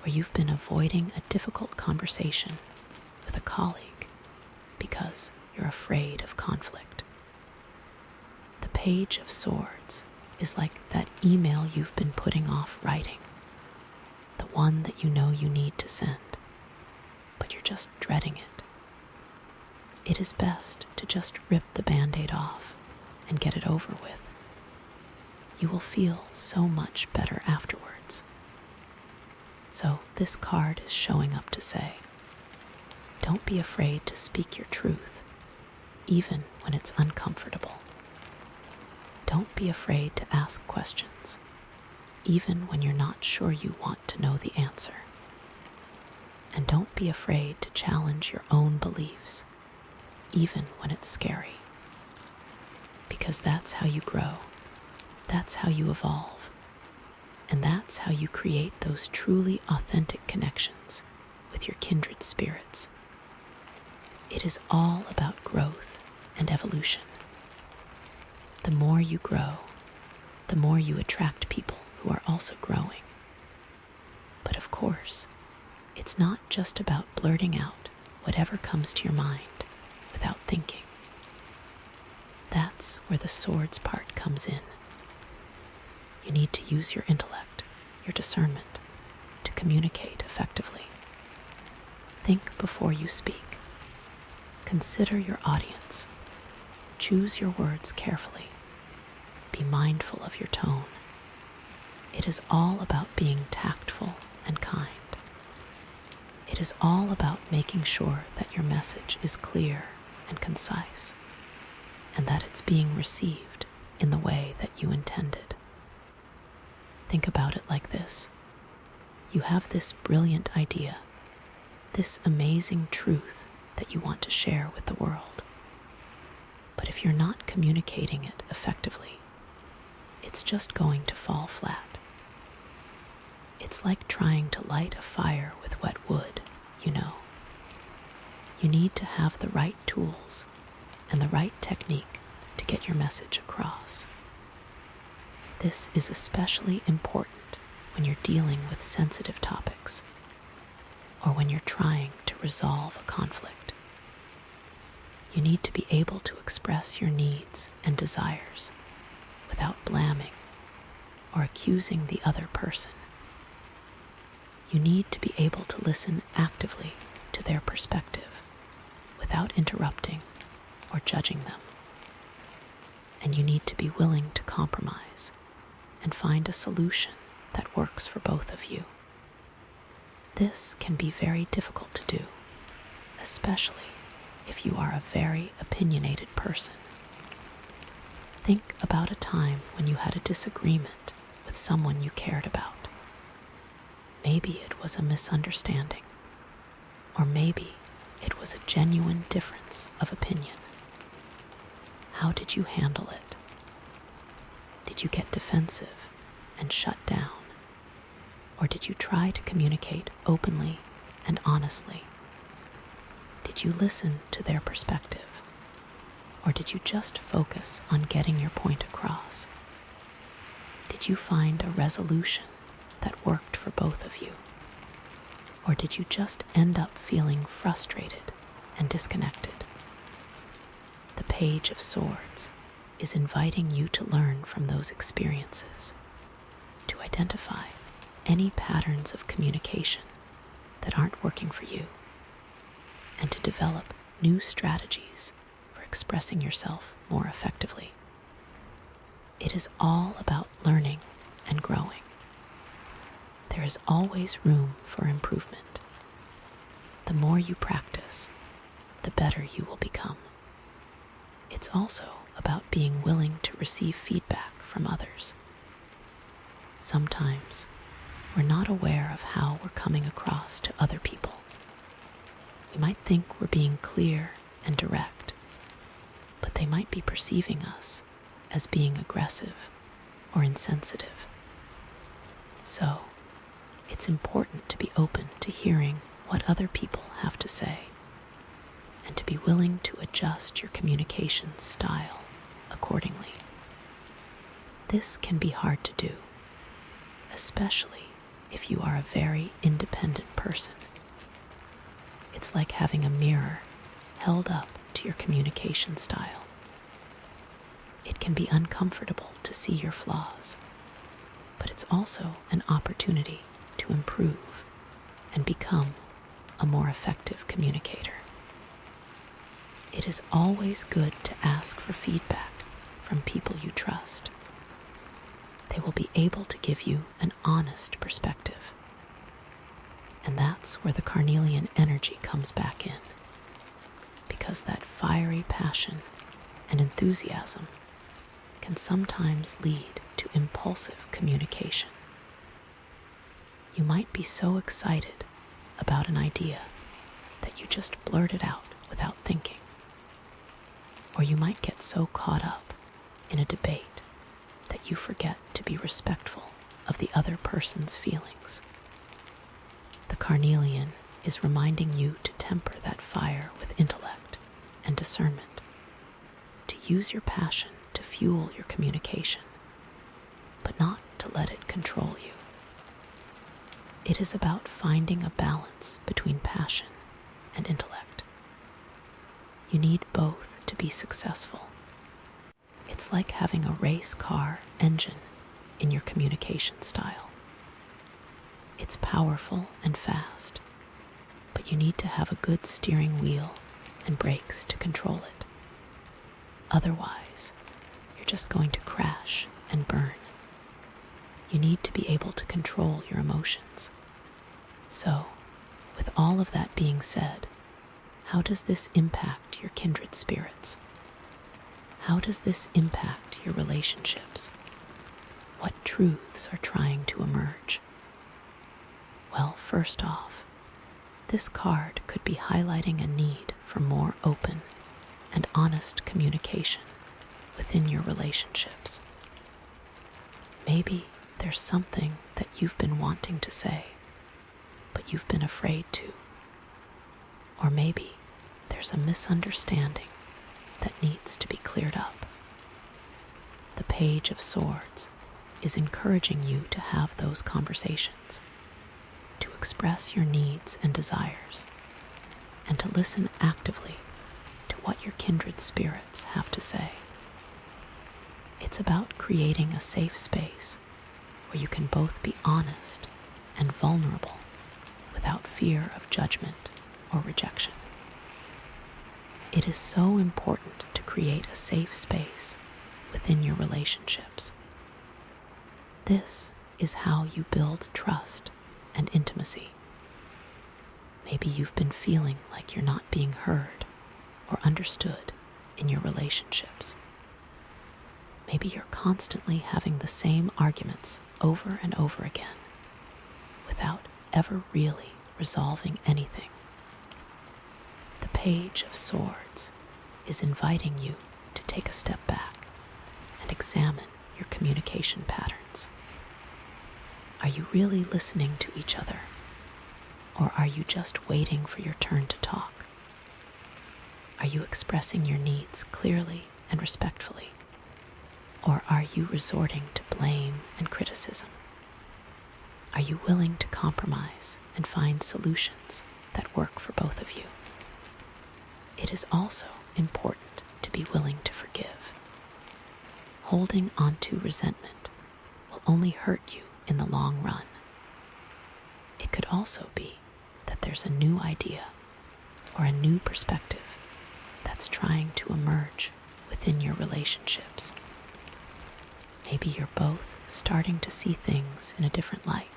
where you've been avoiding a difficult conversation with a colleague because you're afraid of conflict. The Page of Swords is like that email you've been putting off writing, the one that you know you need to send, but you're just dreading it. It is best to just rip the Band-Aid off and get it over with. You will feel so much better afterwards. So this card is showing up to say, don't be afraid to speak your truth, even when it's uncomfortable. Don't be afraid to ask questions, even when you're not sure you want to know the answer. And don't be afraid to challenge your own beliefs, even when it's scary. Because that's how you grow, that's how you evolve, and that's how you create those truly authentic connections with your kindred spirits. It is all about growth and evolution. The more you grow, the more you attract people who are also growing. But of course, it's not just about blurting out whatever comes to your mind without thinking. That's where the swords part comes in. You need to use your intellect, your discernment, to communicate effectively. Think before you speak. Consider your audience. Choose your words carefully. Be mindful of your tone. It is all about being tactful and kind. It is all about making sure that your message is clear and concise, and that it's being received in the way that you intended. Think about it like this. You have this brilliant idea, this amazing truth that you want to share with the world. But if you're not communicating it effectively, it's just going to fall flat. It's like trying to light a fire with wet wood, you know. You need to have the right tools and the right technique to get your message across. This is especially important when you're dealing with sensitive topics or when you're trying to resolve a conflict. You need to be able to express your needs and desires without blaming or accusing the other person. You need to be able to listen actively to their perspective without interrupting or judging them. And you need to be willing to compromise and find a solution that works for both of you. This can be very difficult to do, especially if you are a very opinionated person. Think about a time when you had a disagreement with someone you cared about. Maybe it was a misunderstanding, or maybe it was a genuine difference of opinion. How did you handle it? Did you get defensive and shut down? Or did you try to communicate openly and honestly? Did you listen to their perspective? Or did you just focus on getting your point across? Did you find a resolution that worked for both of you? Or did you just end up feeling frustrated and disconnected? The Page of Swords is inviting you to learn from those experiences, to identify any patterns of communication that aren't working for you, and to develop new strategies for expressing yourself more effectively. It is all about learning and growing. There is always room for improvement. The more you practice, the better you will become. It's also about being willing to receive feedback from others. Sometimes we're not aware of how we're coming across to other people. We might think we're being clear and direct, but they might be perceiving us as being aggressive or insensitive. So, it's important to be open to hearing what other people have to say and to be willing to adjust your communication style accordingly. This can be hard to do, especially if you are a very independent person. It's like having a mirror held up to your communication style. It can be uncomfortable to see your flaws, but it's also an opportunity to improve and become a more effective communicator. It is always good to ask for feedback from people you trust. They will be able to give you an honest perspective. And that's where the Carnelian energy comes back in, because that fiery passion and enthusiasm can sometimes lead to impulsive communication. You might be so excited about an idea that you just blurt it out without thinking. Or you might get so caught up in a debate that you forget to be respectful of the other person's feelings. The Carnelian is reminding you to temper that fire with intellect and discernment, to use your passion to fuel your communication, but not to let it control you. It is about finding a balance between passion and intellect. You need both to be successful. It's like having a race car engine in your communication style. It's powerful and fast, but you need to have a good steering wheel and brakes to control it. Otherwise, you're just going to crash and burn. You need to be able to control your emotions. So, with all of that being said, how does this impact your kindred spirits? How does this impact your relationships? What truths are trying to emerge? Well, first off, this card could be highlighting a need for more open and honest communication within your relationships. Maybe there's something that you've been wanting to say, but you've been afraid to. Or maybe there's a misunderstanding that needs to be cleared up. The Page of Swords is encouraging you to have those conversations, to express your needs and desires, and to listen actively to what your kindred spirits have to say. It's about creating a safe space where you can both be honest and vulnerable without fear of judgment or rejection. It is so important to create a safe space within your relationships. This is how you build trust and intimacy. Maybe you've been feeling like you're not being heard or understood in your relationships. Maybe you're constantly having the same arguments over and over again without ever really resolving anything. The Page of Swords is inviting you to take a step back and examine your communication patterns. Are you really listening to each other, or are you just waiting for your turn to talk? Are you expressing your needs clearly and respectfully, or are you resorting to blame and criticism? Are you willing to compromise and find solutions that work for both of you? It is also important to be willing to forgive. Holding onto resentment will only hurt you in the long run. It could also be that there's a new idea or a new perspective that's trying to emerge within your relationships. Maybe you're both starting to see things in a different light.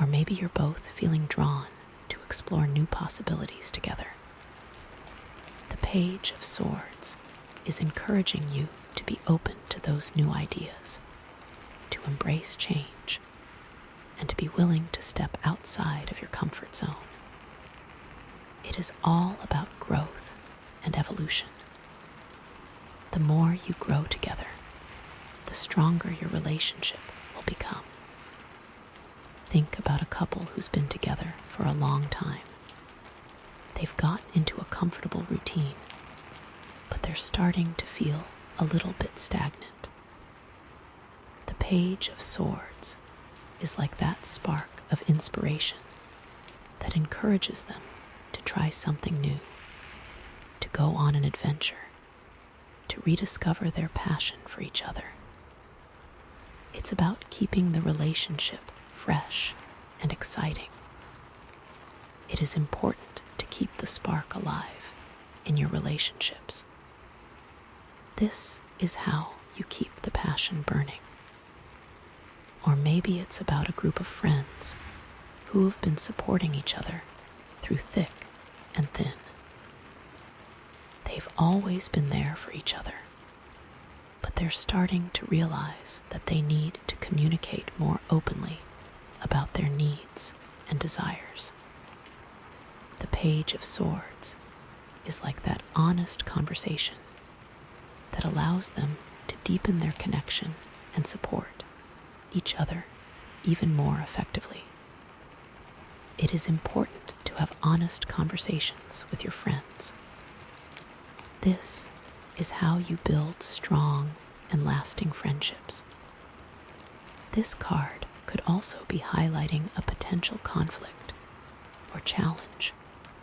Or maybe you're both feeling drawn to explore new possibilities together. The Page of Swords is encouraging you to be open to those new ideas, to embrace change, and to be willing to step outside of your comfort zone. It is all about growth and evolution. The more you grow together, the stronger your relationship will become. Think about a couple who's been together for a long time. They've gotten into a comfortable routine, but they're starting to feel a little bit stagnant. The Page of Swords is like that spark of inspiration that encourages them to try something new, to go on an adventure, to rediscover their passion for each other. It's about keeping the relationship fresh and exciting. It is important to keep the spark alive in your relationships. This is how you keep the passion burning. Or maybe it's about a group of friends who have been supporting each other through thick and thin. They've always been there for each other, but they're starting to realize that they need to communicate more openly about their needs and desires. The Page of Swords is like that honest conversation that allows them to deepen their connection and support each other even more effectively. It is important to have honest conversations with your friends. This is how you build strong and lasting friendships. This card could also be highlighting a potential conflict or challenge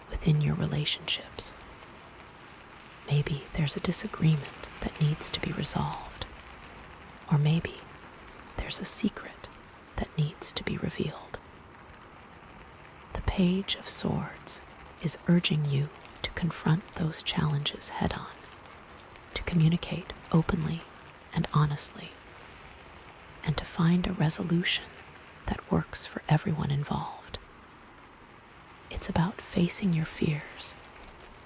within your relationships. Maybe there's a disagreement that needs to be resolved, or maybe there's a secret that needs to be revealed. The Page of Swords is urging you to confront those challenges head-on, to communicate openly and honestly, and to find a resolution that works for everyone involved. It's about facing your fears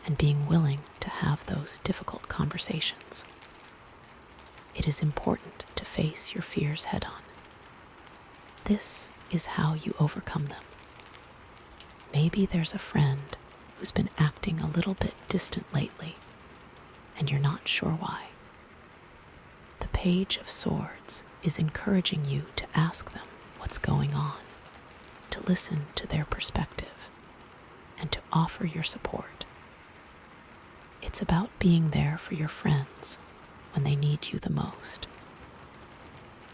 and being willing to have those difficult conversations. It is important to face your fears head-on. This is how you overcome them. Maybe there's a friend who's been acting a little bit distant lately, and you're not sure why. The Page of Swords is encouraging you to ask them what's going on, to listen to their perspective, and to offer your support. It's about being there for your friends when they need you the most.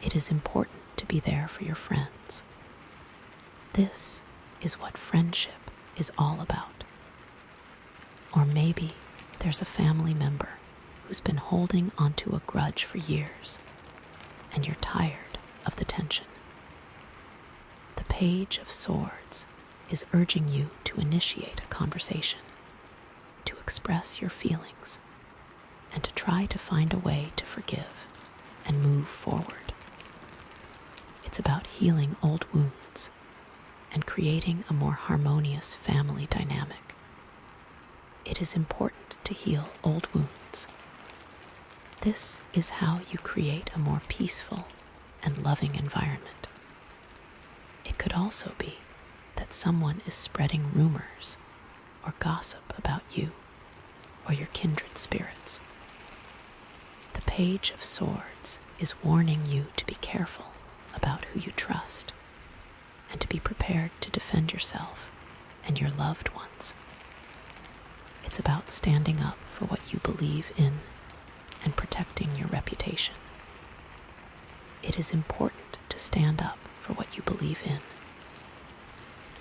It is important to be there for your friends. This is what friendship is all about. Or maybe there's a family member who's been holding onto a grudge for years, and you're tired of the tension. The Page of Swords is urging you to initiate a conversation, to express your feelings, and to try to find a way to forgive and move forward. It's about healing old wounds and creating a more harmonious family dynamic. It is important to heal old wounds. This is how you create a more peaceful and loving environment. It could also be that someone is spreading rumors or gossip about you or your kindred spirits. The Page of Swords is warning you to be careful about who you trust and to be prepared to defend yourself and your loved ones. It's about standing up for what you believe in and protecting your reputation. It is important to stand up for what you believe in.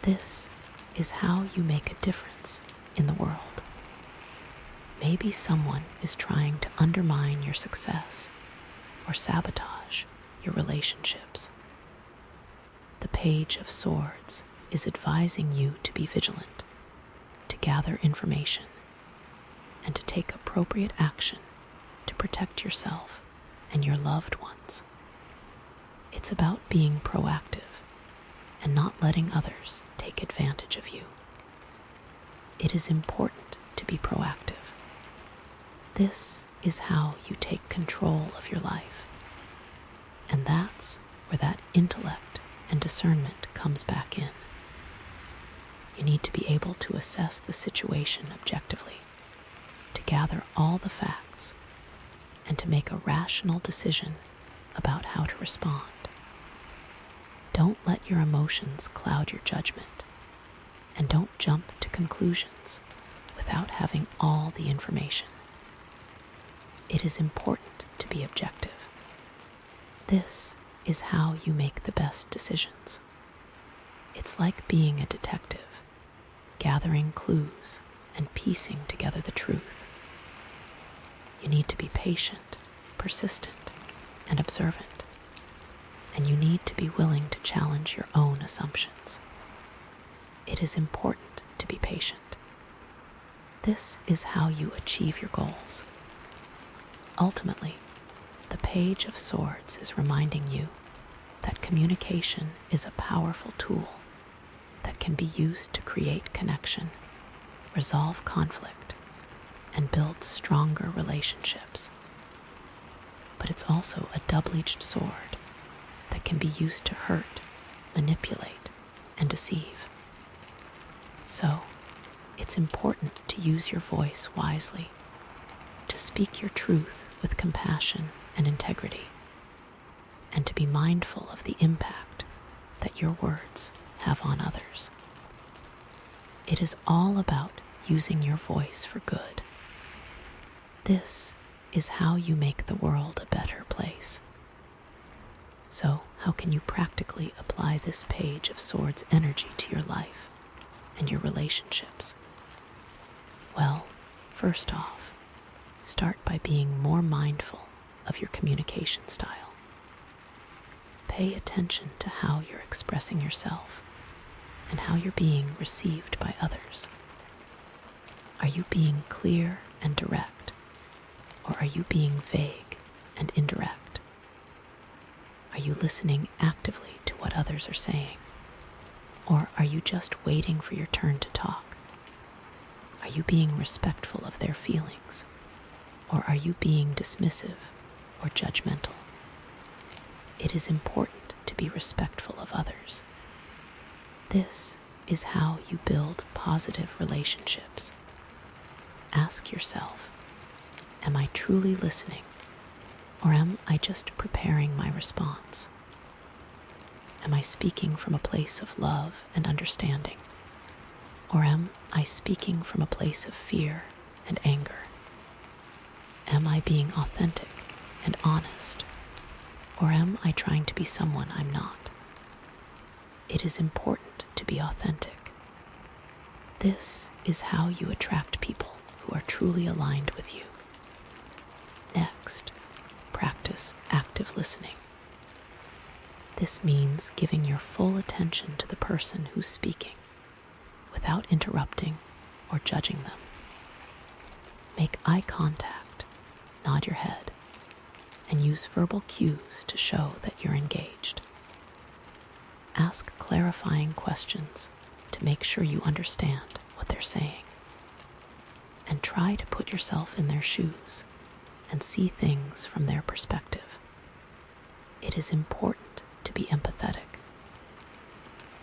This is how you make a difference in the world. Maybe someone is trying to undermine your success or sabotage your relationships. The Page of Swords is advising you to be vigilant, to gather information, and to take appropriate action to protect yourself and your loved ones. It's about being proactive and not letting others take advantage of you. It is important to be proactive. This is how you take control of your life. And that's where that intellect and discernment comes back in. You need to be able to assess the situation objectively, to gather all the facts, and to make a rational decision about how to respond. Don't let your emotions cloud your judgment, and don't jump to conclusions without having all the information. It is important to be objective. This is how you make the best decisions. It's like being a detective, gathering clues and piecing together the truth. You need to be patient, persistent, and observant, and you need to be willing to challenge your own assumptions. It is important to be patient. This is how you achieve your goals. Ultimately, the Page of Swords is reminding you that communication is a powerful tool that can be used to create connection, resolve conflict, and build stronger relationships. But it's also a double-edged sword that can be used to hurt, manipulate, and deceive. So, it's important to use your voice wisely, to speak your truth with compassion and integrity, and to be mindful of the impact that your words have on others. It is all about using your voice for good. This is how you make the world a better place. So, how can you practically apply this Page of Swords energy to your life and your relationships? Well, first off, start by being more mindful of your communication style. Pay attention to how you're expressing yourself and how you're being received by others. Are you being clear and direct, or are you being vague and indirect? Are you listening actively to what others are saying, or are you just waiting for your turn to talk? Are you being respectful of their feelings, or are you being dismissive or judgmental? It is important to be respectful of others. This is how you build positive relationships. Ask yourself, am I truly listening, or am I just preparing my response? Am I speaking from a place of love and understanding, or am I speaking from a place of fear and anger? Am I being authentic and honest, or am I trying to be someone I'm not? It is important to be authentic. This is how you attract people who are truly aligned with you. Next, practice active listening. This means giving your full attention to the person who's speaking, without interrupting or judging them. Make eye contact, nod your head, and use verbal cues to show that you're engaged. Ask clarifying questions to make sure you understand what they're saying. And try to put yourself in their shoes and see things from their perspective. It is important to be empathetic.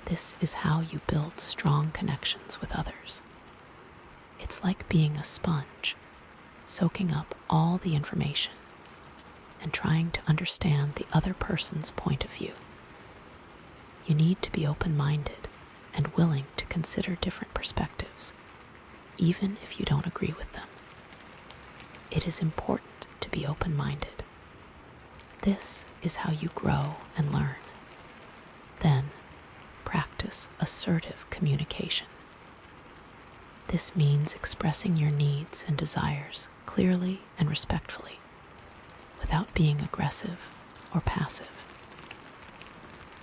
This is how you build strong connections with others. It's like being a sponge, soaking up all the information and trying to understand the other person's point of view. You need to be open-minded and willing to consider different perspectives, even if you don't agree with them. It is important to be open-minded. This is how you grow and learn. Then, practice assertive communication. This means expressing your needs and desires clearly and respectfully, without being aggressive or passive.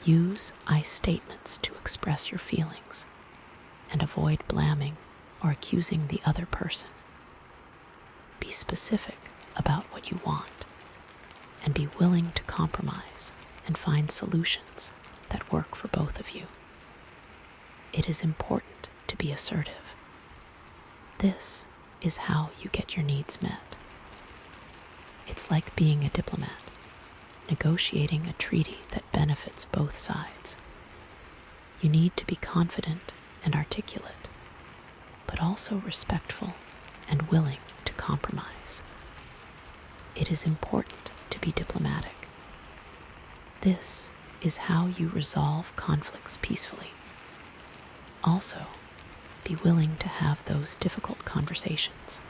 Use I statements to express your feelings and avoid blaming or accusing the other person. Be specific about what you want and be willing to compromise and find solutions that work for both of you. It is important to be assertive. This is how you get your needs met. It's like being a diplomat, negotiating a treaty that benefits both sides. You need to be confident and articulate, but also respectful and willing to compromise. It is important to be diplomatic. This is how you resolve conflicts peacefully. Also, be willing to have those difficult conversations.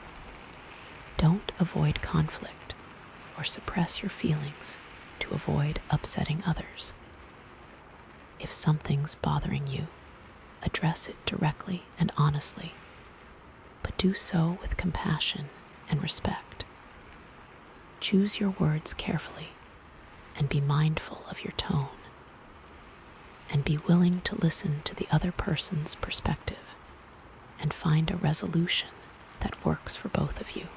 Don't avoid conflict, or suppress your feelings to avoid upsetting others. If something's bothering you, address it directly and honestly, but do so with compassion and respect. Choose your words carefully and be mindful of your tone, and be willing to listen to the other person's perspective and find a resolution that works for both of you.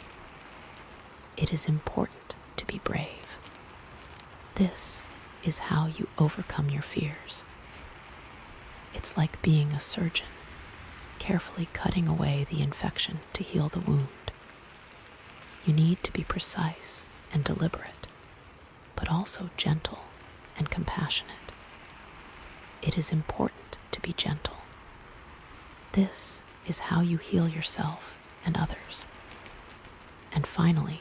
It is important to be brave. This is how you overcome your fears. It's like being a surgeon, carefully cutting away the infection to heal the wound. You need to be precise and deliberate, but also gentle and compassionate. It is important to be gentle. This is how you heal yourself and others. And finally,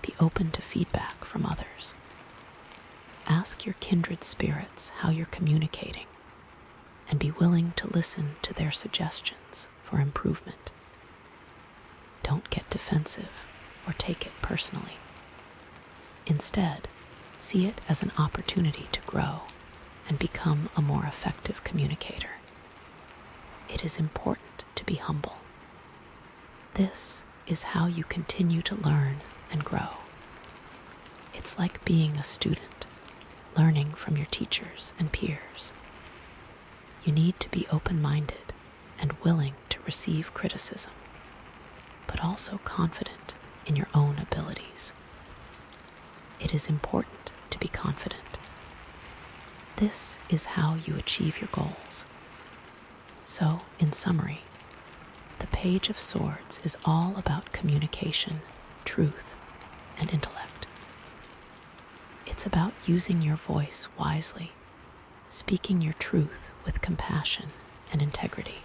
be open to feedback from others. Ask your kindred spirits how you're communicating, and be willing to listen to their suggestions for improvement. Don't get defensive or take it personally. Instead, see it as an opportunity to grow and become a more effective communicator. It is important to be humble. This is how you continue to learn and grow. It's like being a student, learning from your teachers and peers. You need to be open-minded and willing to receive criticism, but also confident in your own abilities. It is important to be confident. This is how you achieve your goals. So, in summary, the Page of Swords is all about communication, truth, and intellect. It's about using your voice wisely, speaking your truth with compassion and integrity,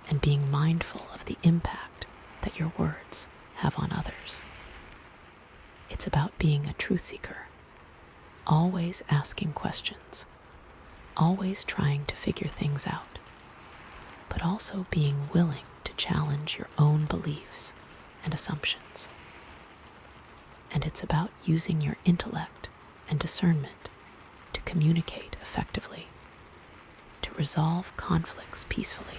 and being mindful of the impact that your words have on others. It's about being a truth seeker, always asking questions, always trying to figure things out, but also being willing to challenge your own beliefs and assumptions. And it's about using your intellect and discernment to communicate effectively, to resolve conflicts peacefully,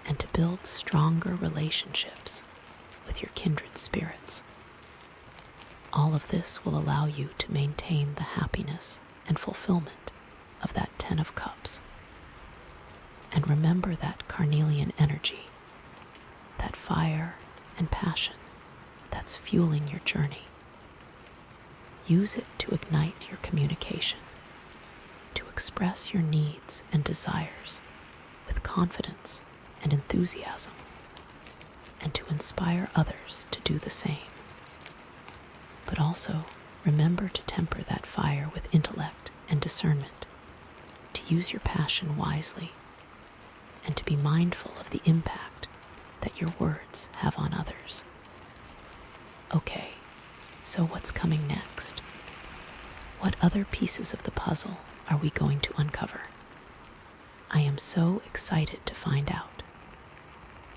and to build stronger relationships with your kindred spirits. All of this will allow you to maintain the happiness and fulfillment of that 10 of Cups. And remember that Carnelian energy, that fire and passion that's fueling your journey. Use it to ignite your communication, to express your needs and desires with confidence and enthusiasm, and to inspire others to do the same. But also, remember to temper that fire with intellect and discernment, to use your passion wisely, and to be mindful of the impact that your words have on others. Okay, so what's coming next? What other pieces of the puzzle are we going to uncover? I am so excited to find out.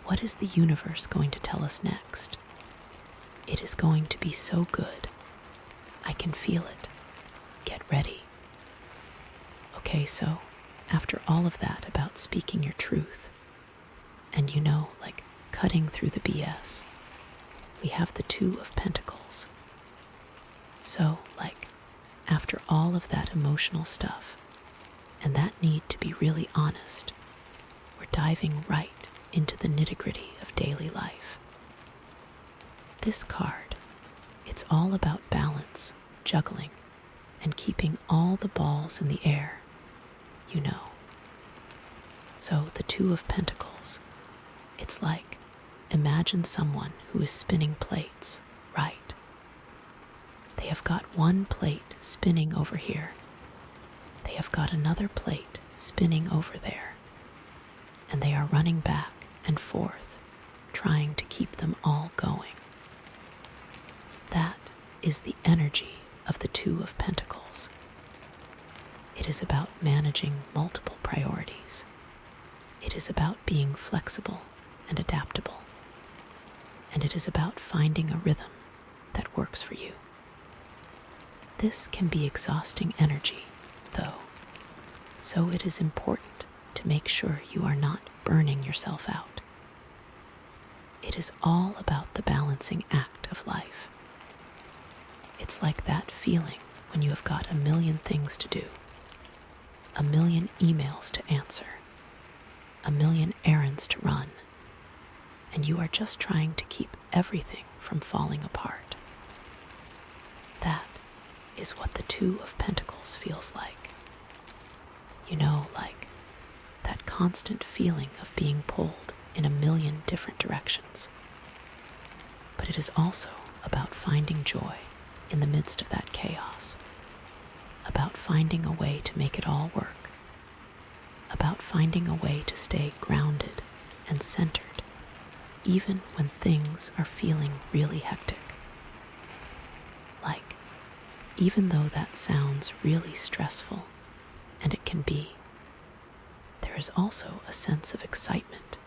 What is the universe going to tell us next? It is going to be so good. I can feel it. Get ready. Okay, so after all of that about speaking your truth, and like cutting through the BS, we have the 2 of Pentacles. So, after all of that emotional stuff, and that need to be really honest, we're diving right into the nitty-gritty of daily life. This card, it's all about balance, juggling, and keeping all the balls in the air, So the 2 of Pentacles, it's like, imagine someone who is spinning plates, right? They have got one plate spinning over here. They have got another plate spinning over there. And they are running back and forth, trying to keep them all going. That is the energy of the 2 of Pentacles. It is about managing multiple priorities. It is about being flexible and adaptable. And it is about finding a rhythm that works for you. This can be exhausting energy, though, so it is important to make sure you are not burning yourself out. It is all about the balancing act of life. It's like that feeling when you have got a million things to do, a million emails to answer, a million errands to run, and you are just trying to keep everything from falling apart. That is what the Two of Pentacles feels like. You know, like that constant feeling of being pulled in a million different directions. But it is also about finding joy in the midst of that chaos, about finding a way to make it all work, about finding a way to stay grounded and centered, even when things are feeling really hectic. Like, even though that sounds really stressful, and it can be, there is also a sense of excitement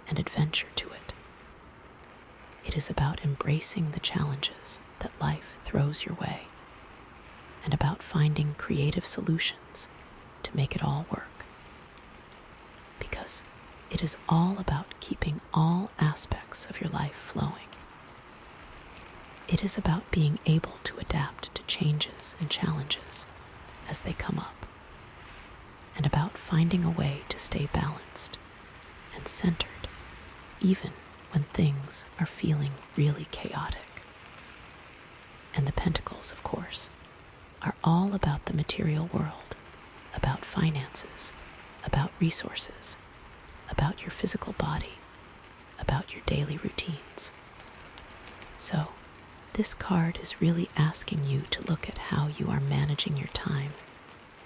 and adventure to it. It is about embracing the challenges that life throws your way, and about finding creative solutions to make it all work. Because it is all about keeping all aspects of your life flowing. It is about being able to adapt to changes and challenges as they come up, and about finding a way to stay balanced and centered even when things are feeling really chaotic. And the Pentacles, of course, are all about the material world, about finances, about resources, about your physical body, about your daily routines. So, this card is really asking you to look at how you are managing your time,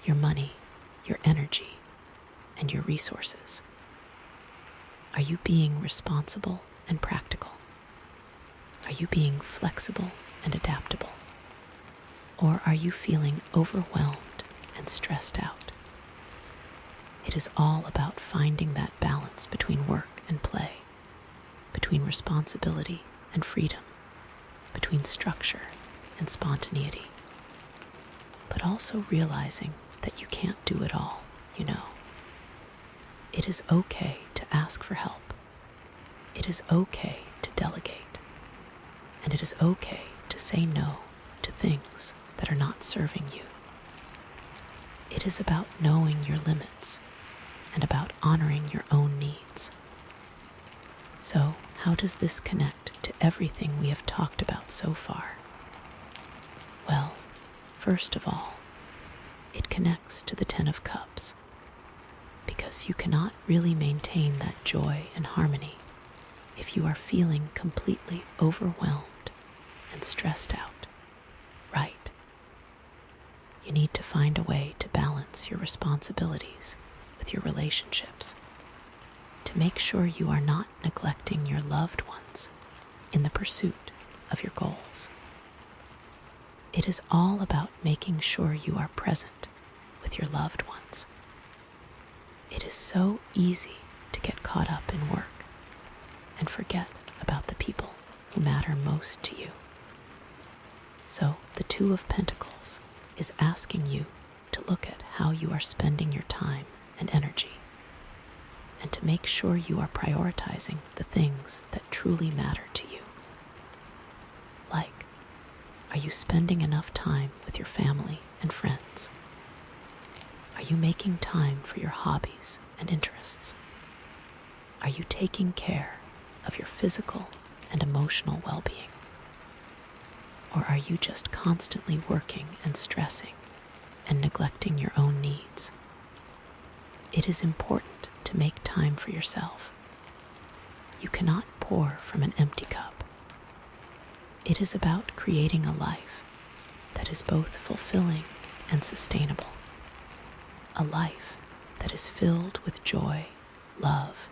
your money, your energy, and your resources. Are you being responsible and practical? Are you being flexible and adaptable? Or are you feeling overwhelmed and stressed out? It is all about finding that balance between work and play, between responsibility and freedom, between structure and spontaneity, but also realizing that you can't do it all, you know. It is okay to ask for help. It is okay to delegate. And it is okay to say no to things that are not serving you. It is about knowing your limits and about honoring your own needs. So, how does this connect to everything we have talked about so far? Well, first of all, it connects to the Ten of Cups, because you cannot really maintain that joy and harmony if you are feeling completely overwhelmed and stressed out, right? You need to find a way to balance your responsibilities with your relationships, to make sure you are not neglecting your loved ones in the pursuit of your goals. It is all about making sure you are present with your loved ones. It is so easy to get caught up in work and forget about the people who matter most to you. So the Two of Pentacles is asking you to look at how you are spending your time and energy, and to make sure you are prioritizing the things that truly matter to you. Like, are you spending enough time with your family and friends? Are you making time for your hobbies and interests? Are you taking care of your physical and emotional well-being? Or are you just constantly working and stressing and neglecting your own needs? It is important to make time for yourself. You cannot pour from an empty cup. It is about creating a life that is both fulfilling and sustainable. A life that is filled with joy, love,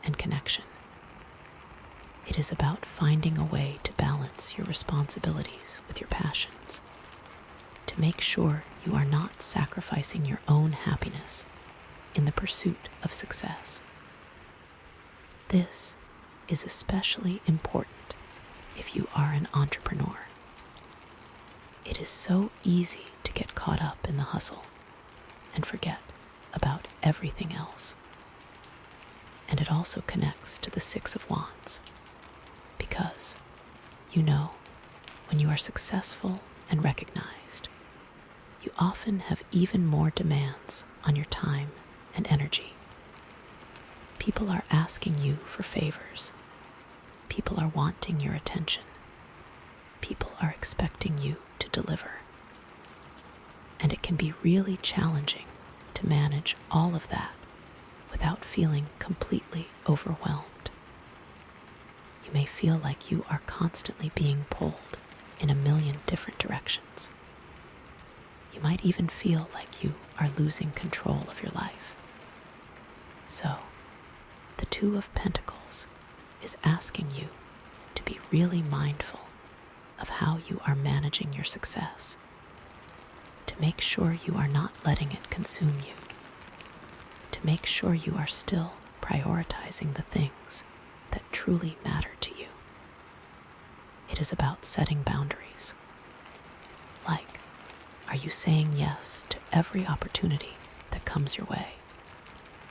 and connection. It is about finding a way to balance your responsibilities with your passions, to make sure you are not sacrificing your own happiness in the pursuit of success. This is especially important if you are an entrepreneur. It is so easy to get caught up in the hustle and forget about everything else. And it also connects to the Six of Wands, because, when you are successful and recognized, you often have even more demands on your time and energy. People are asking you for favors. People are wanting your attention. People are expecting you to deliver. And it can be really challenging to manage all of that without feeling completely overwhelmed. You may feel like you are constantly being pulled in a million different directions. You might even feel like you are losing control of your life. So, the Two of Pentacles is asking you to be really mindful of how you are managing your success, to make sure you are not letting it consume you, to make sure you are still prioritizing the things that truly matter to you. It is about setting boundaries. Like, are you saying yes to every opportunity that comes your way,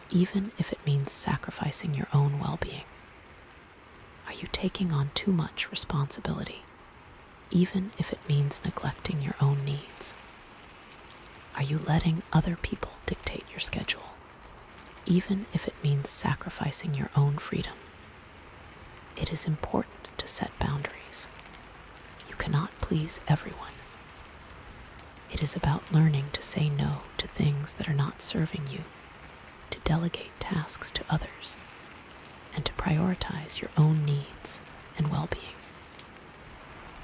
even if it means sacrificing your own well-being? Are you taking on too much responsibility, even if it means neglecting your own needs? Are you letting other people dictate your schedule, even if it means sacrificing your own freedom? It is important to set boundaries. You cannot please everyone. It is about learning to say no to things that are not serving you, to delegate tasks to others, and to prioritize your own needs and well-being.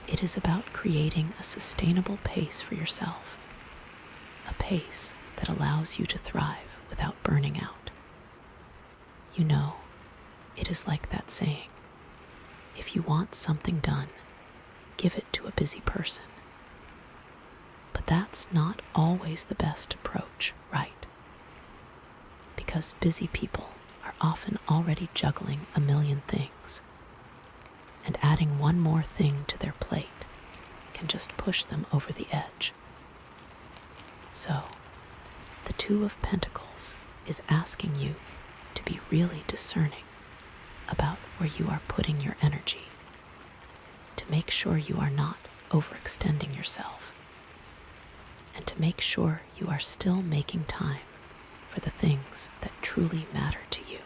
It is about creating a sustainable pace for yourself, a pace that allows you to thrive without burning out. It is like that saying, if you want something done, give it to a busy person. But that's not always the best approach, right? Because busy people are often already juggling a million things, and adding one more thing to their plate can just push them over the edge. So, the Two of Pentacles is asking you to be really discerning about where you are putting your energy, to make sure you are not overextending yourself, and to make sure you are still making time for the things that truly matter to you.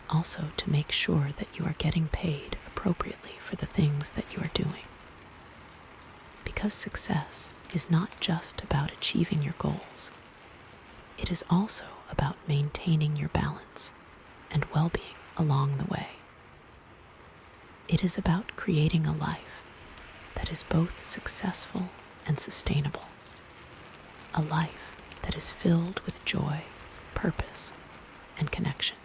Also, to make sure that you are getting paid appropriately for the things that you are doing. Because success is not just about achieving your goals, it is also about maintaining your balance and well-being along the way. It is about creating a life that is both successful and sustainable, a life that is filled with joy, purpose, and connection.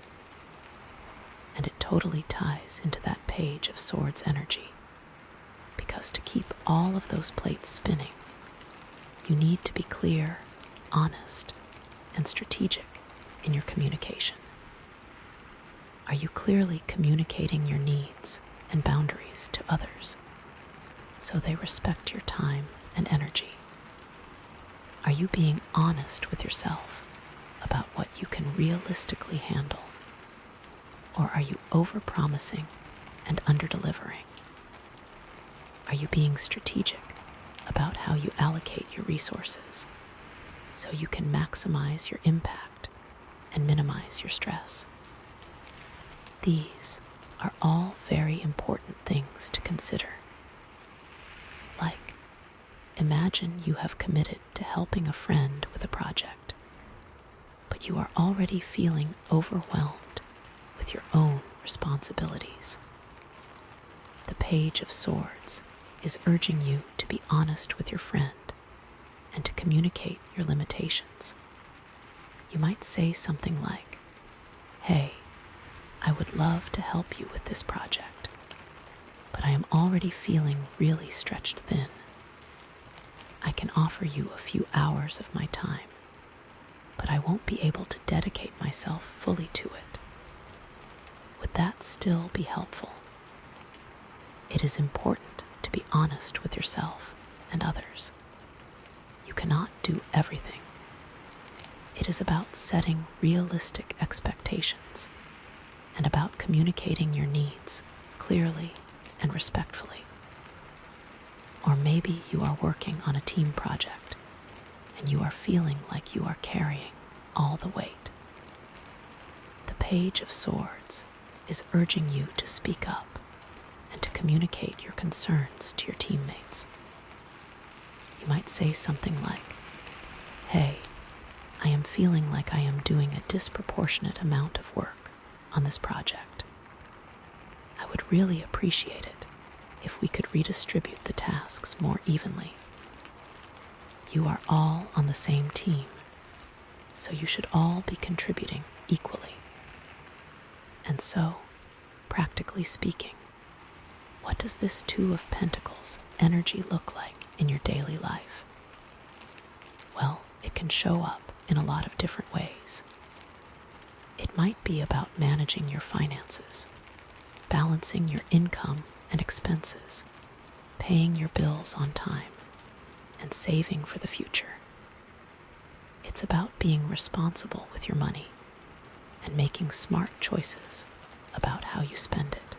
And it totally ties into that Page of Swords energy, because to keep all of those plates spinning, you need to be clear, honest, and strategic in your communication. Are you clearly communicating your needs and boundaries to others so they respect your time and energy? Are you being honest with yourself about what you can realistically handle? Or are you overpromising and underdelivering? Are you being strategic about how you allocate your resources so you can maximize your impact and minimize your stress? These are all very important things to consider. Like, imagine you have committed to helping a friend with a project, but you are already feeling overwhelmed with your own responsibilities. The Page of Swords is urging you to be honest with your friend and to communicate your limitations. You might say something like, "Hey, I would love to help you with this project, but I am already feeling really stretched thin. I can offer you a few hours of my time, but I won't be able to dedicate myself fully to it. Would that still be helpful?" It is important to be honest with yourself and others. You cannot do everything. It is about setting realistic expectations and about communicating your needs clearly and respectfully. Or maybe you are working on a team project and you are feeling like you are carrying all the weight. The Page of Swords is urging you to speak up and to communicate your concerns to your teammates. You might say something like, "Hey, I am feeling like I am doing a disproportionate amount of work on this project. I would really appreciate it if we could redistribute the tasks more evenly. You are all on the same team, so you should all be contributing equally." And so, practically speaking, what does this Two of Pentacles energy look like in your daily life? Well, it can show up in a lot of different ways. It might be about managing your finances, balancing your income and expenses, paying your bills on time, and saving for the future. It's about being responsible with your money and making smart choices about how you spend it.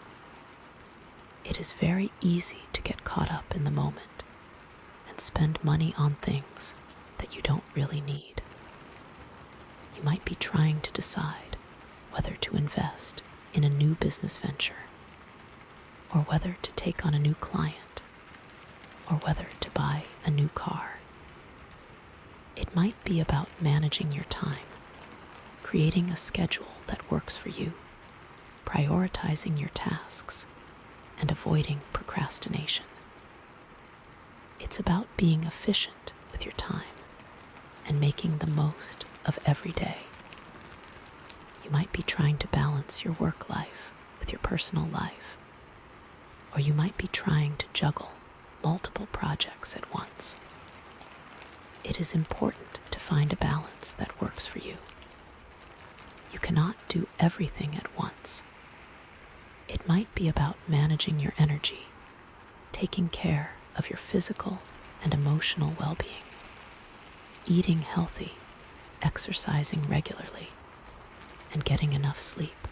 It is very easy to get caught up in the moment and spend money on things that you don't really need. You might be trying to decide whether to invest in a new business venture, or whether to take on a new client, or whether to buy a new car. It might be about managing your time, creating a schedule that works for you, prioritizing your tasks, and avoiding procrastination. It's about being efficient with your time and making the most of every day. You might be trying to balance your work life with your personal life, or you might be trying to juggle multiple projects at once. It is important to find a balance that works for you. You cannot do everything at once. It might be about managing your energy, taking care of your physical and emotional well-being, eating healthy, exercising regularly, and getting enough sleep.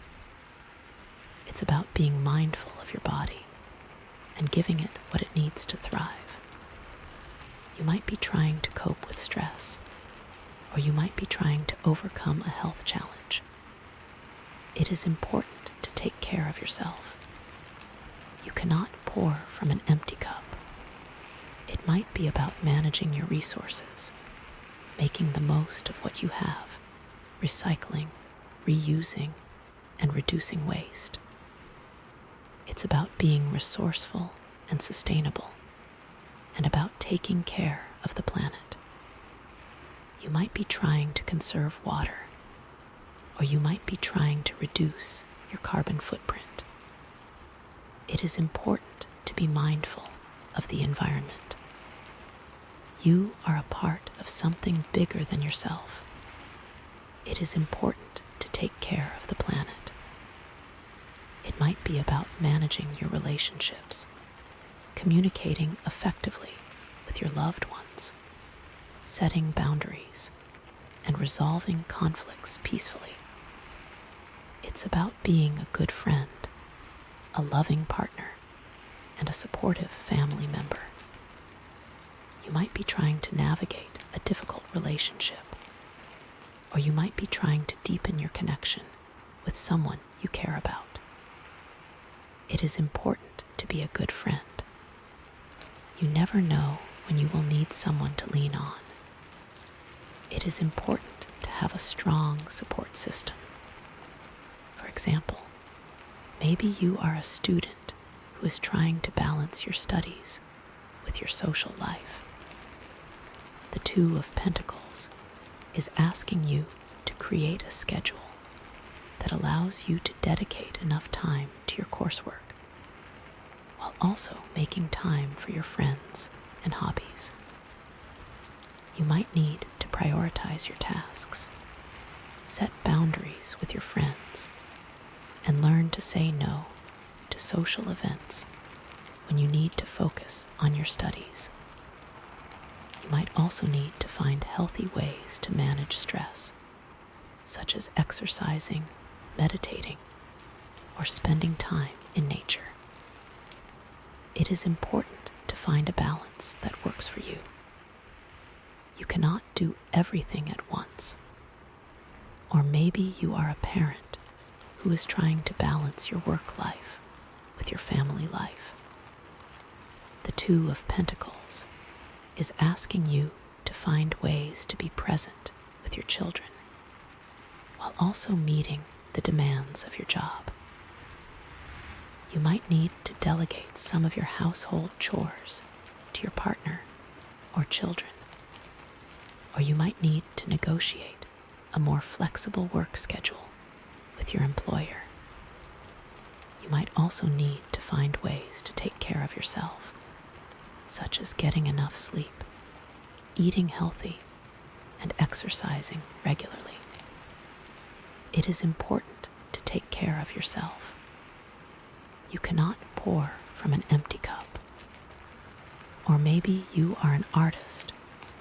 It's about being mindful of your body and giving it what it needs to thrive. You might be trying to cope with stress, or you might be trying to overcome a health challenge. It is important to take care of yourself. You cannot pour from an empty cup. It might be about managing your resources, making the most of what you have, recycling, reusing, and reducing waste. It's about being resourceful and sustainable, and about taking care of the planet. You might be trying to conserve water, or you might be trying to reduce your carbon footprint. It is important to be mindful of the environment. You are a part of something bigger than yourself. It is important to take care of the planet. It might be about managing your relationships, communicating effectively with your loved ones, setting boundaries, and resolving conflicts peacefully. It's about being a good friend, a loving partner, and a supportive family member. You might be trying to navigate a difficult relationship, or you might be trying to deepen your connection with someone you care about. It is important to be a good friend. You never know when you will need someone to lean on. It is important to have a strong support system. For example, maybe you are a student who is trying to balance your studies with your social life. The Two of Pentacles is asking you to create a schedule that allows you to dedicate enough time to your coursework, while also making time for your friends and hobbies. You might need to prioritize your tasks, set boundaries with your friends, and learn to say no to social events when you need to focus on your studies. You might also need to find healthy ways to manage stress, such as exercising, meditating, or spending time in nature. It is important to find a balance that works for you. You cannot do everything at once. Or maybe you are a parent who is trying to balance your work life with your family life. The Two of Pentacles is asking you to find ways to be present with your children while also meeting the demands of your job. You might need to delegate some of your household chores to your partner or children, or you might need to negotiate a more flexible work schedule with your employer. You might also need to find ways to take care of yourself, such as getting enough sleep, eating healthy, and exercising regularly. It is important to take care of yourself. You cannot pour from an empty cup. Or maybe you are an artist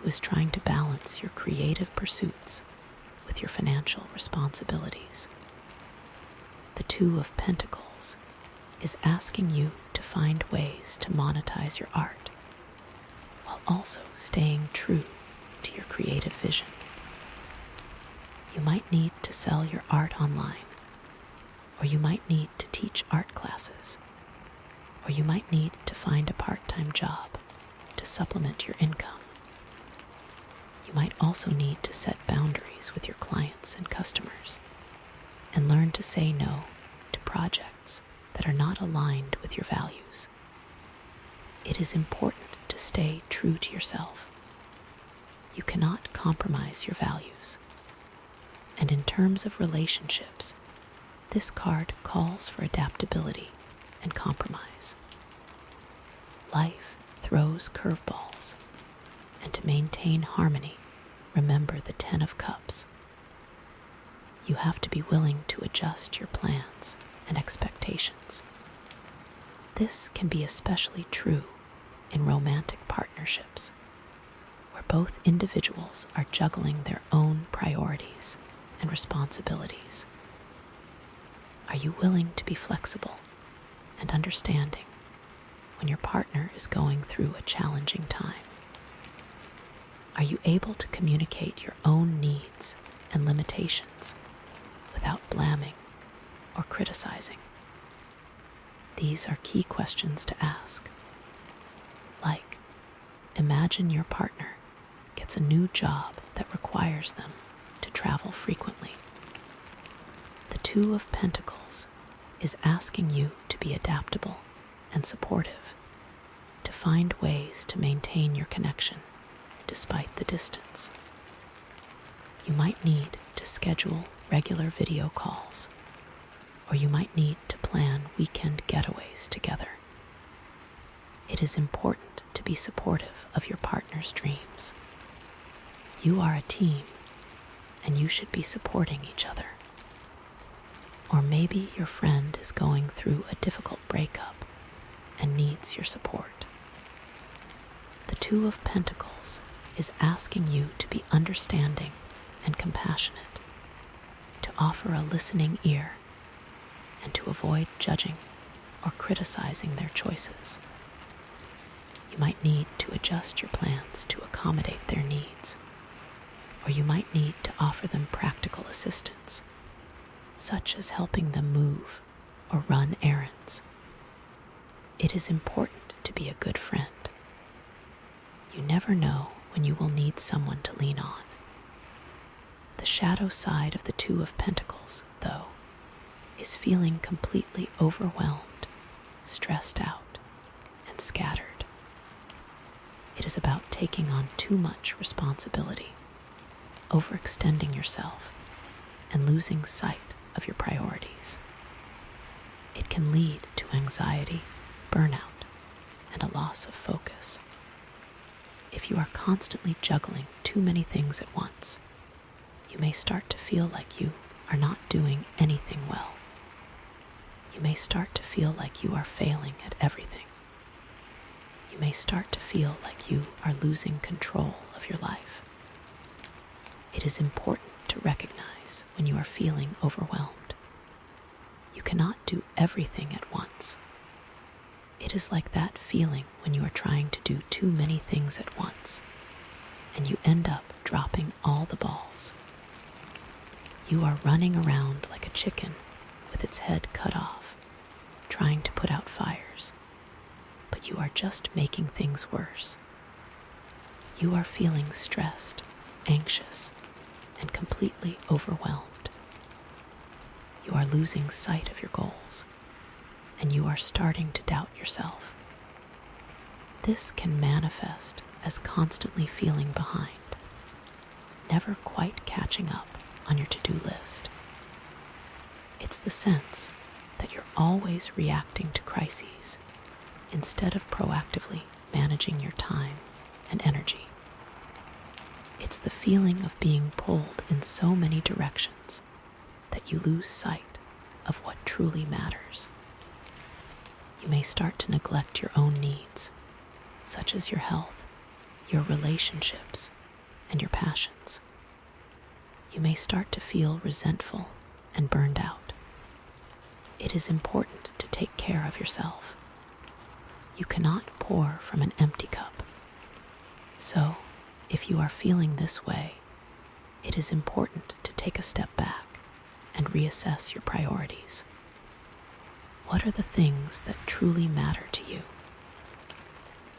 who is trying to balance your creative pursuits with your financial responsibilities. The Two of Pentacles is asking you to find ways to monetize your art while also staying true to your creative vision. You might need to sell your art online, or you might need to teach art classes, or you might need to find a part-time job to supplement your income. You might also need to set boundaries with your clients and customers and learn to say no to projects that are not aligned with your values. It is important to stay true to yourself. You cannot compromise your values. And in terms of relationships, this card calls for adaptability and compromise. Life throws curveballs, and to maintain harmony, remember the Ten of Cups. You have to be willing to adjust your plans and expectations. This can be especially true in romantic partnerships, where both individuals are juggling their own priorities and responsibilities. Are you willing to be flexible and understanding when your partner is going through a challenging time? Are you able to communicate your own needs and limitations without blaming or criticizing? These are key questions to ask. Like, imagine your partner gets a new job that requires them to travel frequently. The Two of Pentacles is asking you to be adaptable and supportive, to find ways to maintain your connection despite the distance. You might need to schedule regular video calls, or you might need to plan weekend getaways together. It is important to be supportive of your partner's dreams. You are a team, and you should be supporting each other. Or maybe your friend is going through a difficult breakup and needs your support. The Two of Pentacles is asking you to be understanding and compassionate, to offer a listening ear, and to avoid judging or criticizing their choices. You might need to adjust your plans to accommodate their needs, or you might need to offer them practical assistance, such as helping them move or run errands. It is important to be a good friend. You never know when you will need someone to lean on. The shadow side of the Two of Pentacles, though, is feeling completely overwhelmed, stressed out, and scattered. It is about taking on too much responsibility, overextending yourself, and losing sight of your priorities. It can lead to anxiety, burnout, and a loss of focus. If you are constantly juggling too many things at once, you may start to feel like you are not doing anything well. You may start to feel like you are failing at everything. you may start to feel like you are losing control of your life. It is important to recognize when you are feeling overwhelmed. You cannot do everything at once. It is like that feeling when you are trying to do too many things at once, and you end up dropping all the balls. You are running around like a chicken with its head cut off, trying to put out fires, but you are just making things worse. You are feeling stressed, anxious, and completely overwhelmed. You are losing sight of your goals, and you are starting to doubt yourself. This can manifest as constantly feeling behind, never quite catching up on your to-do list. It's the sense that you're always reacting to crises instead of proactively managing your time and energy. It's the feeling of being pulled in so many directions that you lose sight of what truly matters. You may start to neglect your own needs, such as your health, your relationships, and your passions. You may start to feel resentful and burned out. It is important to take care of yourself. You cannot pour from an empty cup. So, if you are feeling this way, it is important to take a step back and reassess your priorities. What are the things that truly matter to you?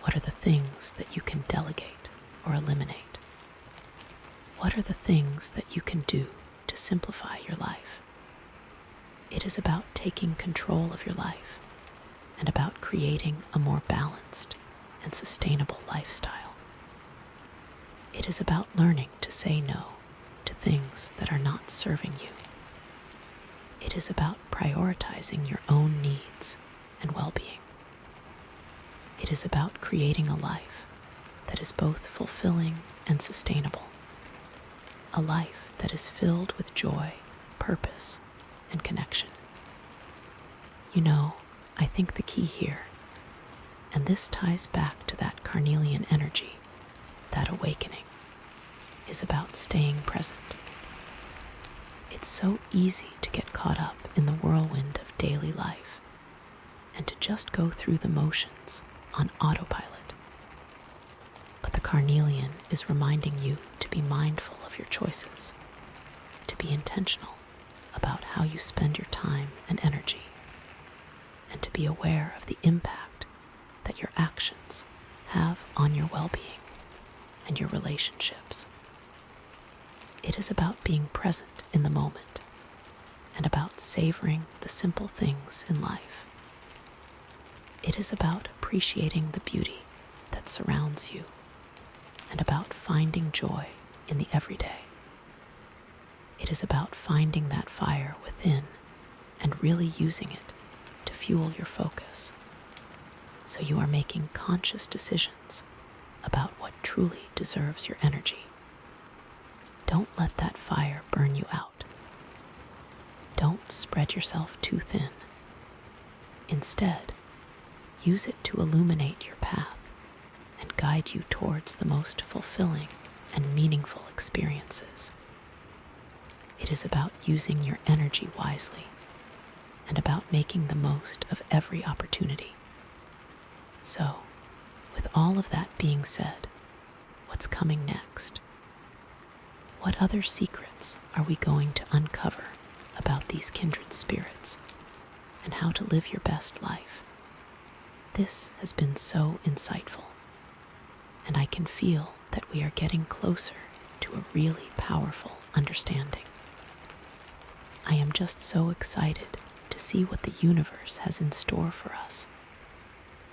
What are the things that you can delegate or eliminate? What are the things that you can do to simplify your life? It is about taking control of your life and about creating a more balanced and sustainable lifestyle. It is about learning to say no to things that are not serving you. It is about prioritizing your own needs and well-being. It is about creating a life that is both fulfilling and sustainable. A life that is filled with joy, purpose, and connection. You know, I think the key here, and this ties back to that Carnelian energy, that awakening, is about staying present. It's so easy to get caught up in the whirlwind of daily life and to just go through the motions on autopilot. But the Carnelian is reminding you to be mindful of your choices, to be intentional about how you spend your time and energy, and to be aware of the impact that your actions have on your well-being and your relationships. It is about being present in the moment and about savoring the simple things in life. It is about appreciating the beauty that surrounds you and about finding joy in the everyday. It is about finding that fire within and really using it to fuel your focus, so you are making conscious decisions about what truly deserves your energy. Don't let that fire burn you out. Don't spread yourself too thin. Instead, use it to illuminate your path and guide you towards the most fulfilling and meaningful experiences. It is about using your energy wisely and about making the most of every opportunity. So, with all of that being said, what's coming next? What other secrets are we going to uncover about these kindred spirits and how to live your best life? This has been so insightful, and I can feel that we are getting closer to a really powerful understanding. I am just so excited to see what the universe has in store for us.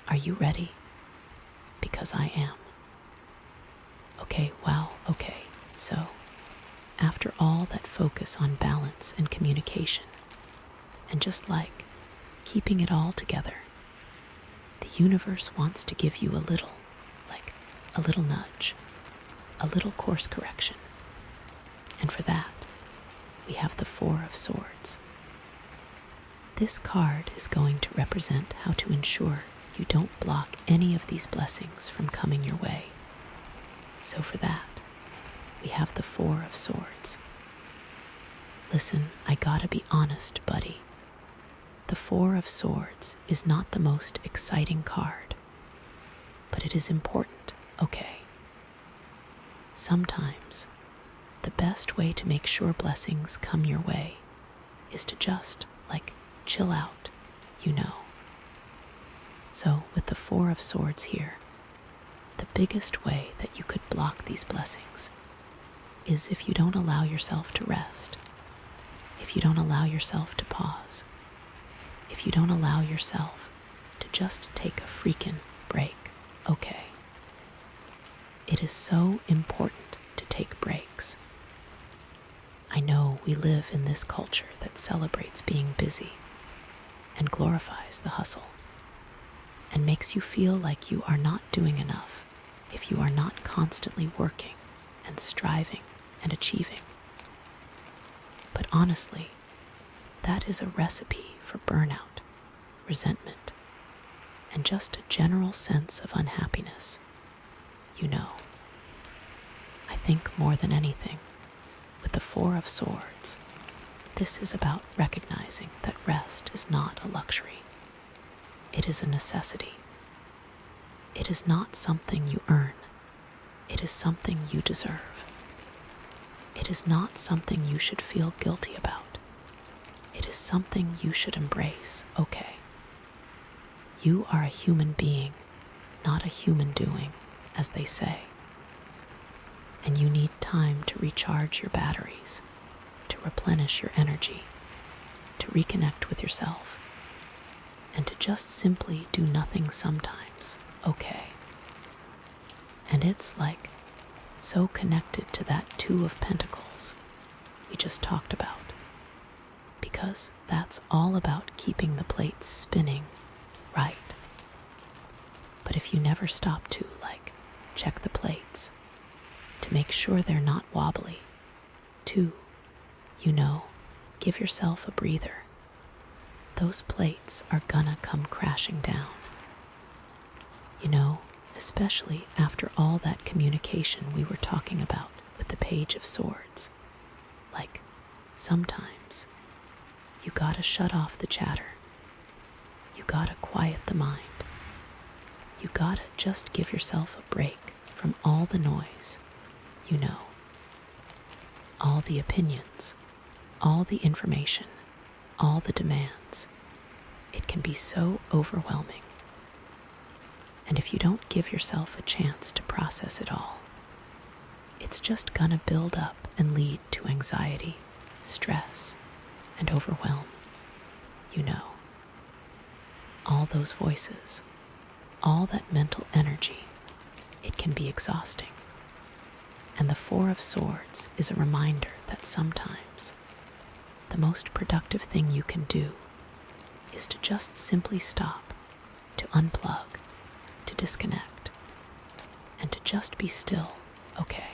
Are you ready? Because I am. Okay, so after all that focus on balance and communication, and just like keeping it all together, the universe wants to give you a little nudge, a little course correction. And for that, we have the Four of Swords. This card is going to represent how to ensure you don't block any of these blessings from coming your way. So for that, we have the Four of Swords. Listen, I gotta be honest, buddy. The Four of Swords is not the most exciting card, but it is important, okay? Sometimes, the best way to make sure blessings come your way is to just, chill out, you know. So, with the Four of Swords here, the biggest way that you could block these blessings is if you don't allow yourself to rest, if you don't allow yourself to pause, if you don't allow yourself to just take a freaking break, okay? It is so important to take breaks. I know we live in this culture that celebrates being busy and glorifies the hustle and makes you feel like you are not doing enough if you are not constantly working and striving and achieving. But honestly, that is a recipe for burnout, resentment, and just a general sense of unhappiness. You know, I think more than anything, with the Four of Swords, this is about recognizing that rest is not a luxury. It is a necessity. It is not something you earn. It is something you deserve. It is not something you should feel guilty about. It is something you should embrace, okay? You are a human being, not a human doing, as they say. And you need time to recharge your batteries, to replenish your energy, to reconnect with yourself, and to just simply do nothing sometimes, okay? And it's so connected to that Two of Pentacles we just talked about, because that's all about keeping the plates spinning right. But if you never stop to, check the plates, to make sure they're not wobbly, to, give yourself a breather, those plates are gonna come crashing down. Especially after all that communication we were talking about with the Page of Swords. Sometimes you gotta shut off the chatter. You gotta quiet the mind. You gotta just give yourself a break from all the noise, all the opinions, all the information, all the demands. It can be so overwhelming. And if you don't give yourself a chance to process it all, it's just gonna build up and lead to anxiety, stress, and overwhelm. All those voices, all that mental energy, it can be exhausting. And the Four of Swords is a reminder that sometimes the most productive thing you can do is to just simply stop, to unplug, to disconnect, and to just be still, okay?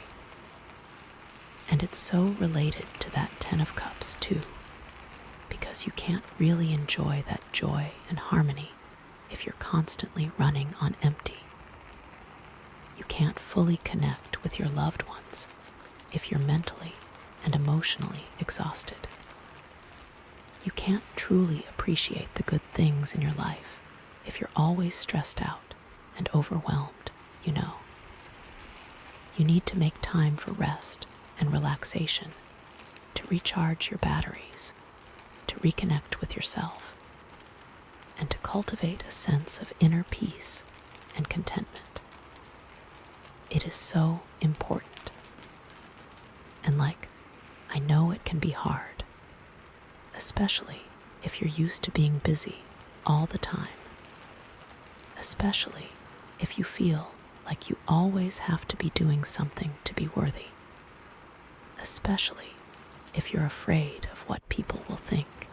And it's so related to that Ten of Cups too, because you can't really enjoy that joy and harmony if you're constantly running on empty. You can't fully connect with your loved ones if you're mentally and emotionally exhausted. You can't truly appreciate the good things in your life if you're always stressed out and overwhelmed. You need to make time for rest and relaxation, to recharge your batteries, to reconnect with yourself, and to cultivate a sense of inner peace and contentment. It is so important. And I know it can be hard, especially if you're used to being busy all the time, especially if you feel like you always have to be doing something to be worthy, especially if you're afraid of what people will think,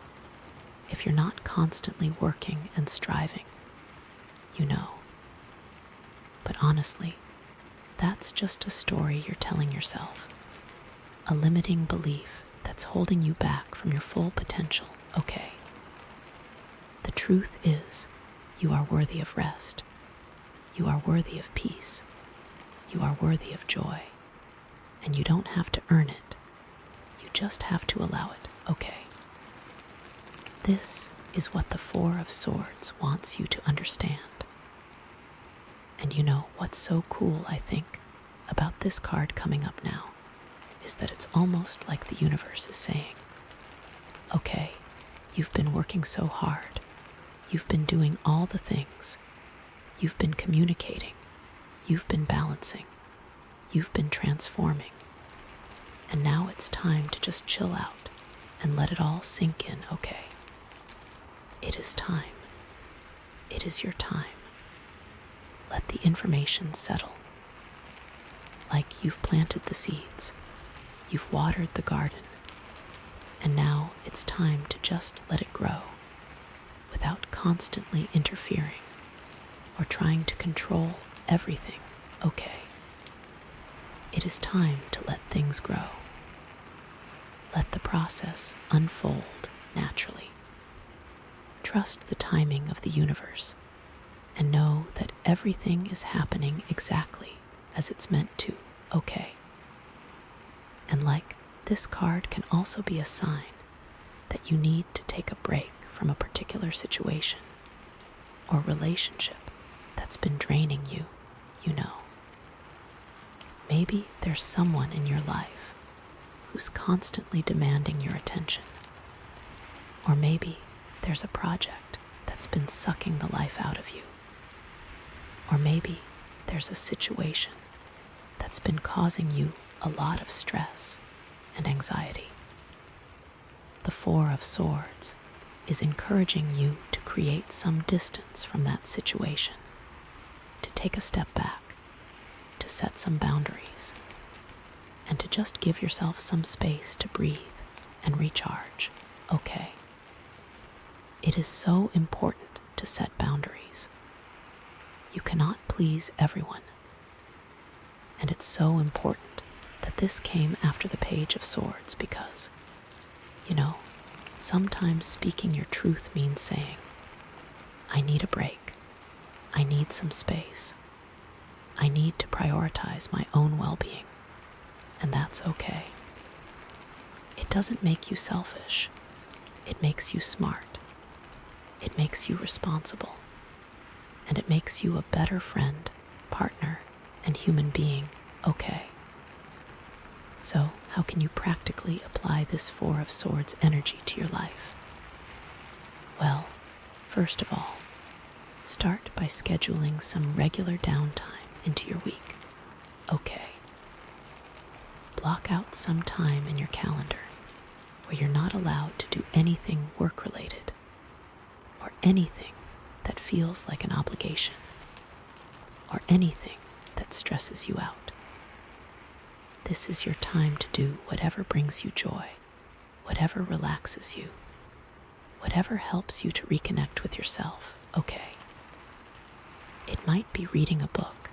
if you're not constantly working and striving, But honestly, that's just a story you're telling yourself, a limiting belief that's holding you back from your full potential, okay? The truth is, You are worthy of rest. You are worthy of peace. You are worthy of joy. And you don't have to earn it. You just have to allow it, okay? This is what the Four of Swords wants you to understand. And you know what's so cool, I think, about this card coming up now is that it's almost like the universe is saying, okay, you've been working so hard. You've been doing all the things. You've been communicating. You've been balancing. You've been transforming. And now it's time to just chill out and let it all sink in, okay? It is time. It is your time. Let the information settle. Like you've planted the seeds. You've watered the garden. And now it's time to just let it grow without constantly interfering or trying to control everything, okay? It is time to let things grow. Let the process unfold naturally. Trust the timing of the universe and know that everything is happening exactly as it's meant to, okay? And like this card can also be a sign that you need to take a break from a particular situation or relationship that's been draining you, you know. Maybe there's someone in your life who's constantly demanding your attention. Or maybe there's a project that's been sucking the life out of you. Or maybe there's a situation that's been causing you a lot of stress and anxiety. The Four of Swords is encouraging you to create some distance from that situation, to take a step back, to set some boundaries, and to just give yourself some space to breathe and recharge, okay? It is so important to set boundaries. You cannot please everyone. And it's so important that this came after the Page of Swords because, you know, sometimes speaking your truth means saying, I need a break. I need some space. I need to prioritize my own well-being. And that's okay. It doesn't make you selfish. It makes you smart. It makes you responsible. And it makes you a better friend, partner, and human being, okay? So, how can you practically apply this Four of Swords energy to your life? Well, first of all, start by scheduling some regular downtime into your week, okay? Block out some time in your calendar where you're not allowed to do anything work-related or anything that feels like an obligation or anything that stresses you out. This is your time to do whatever brings you joy, whatever relaxes you, whatever helps you to reconnect with yourself, okay? It might be reading a book,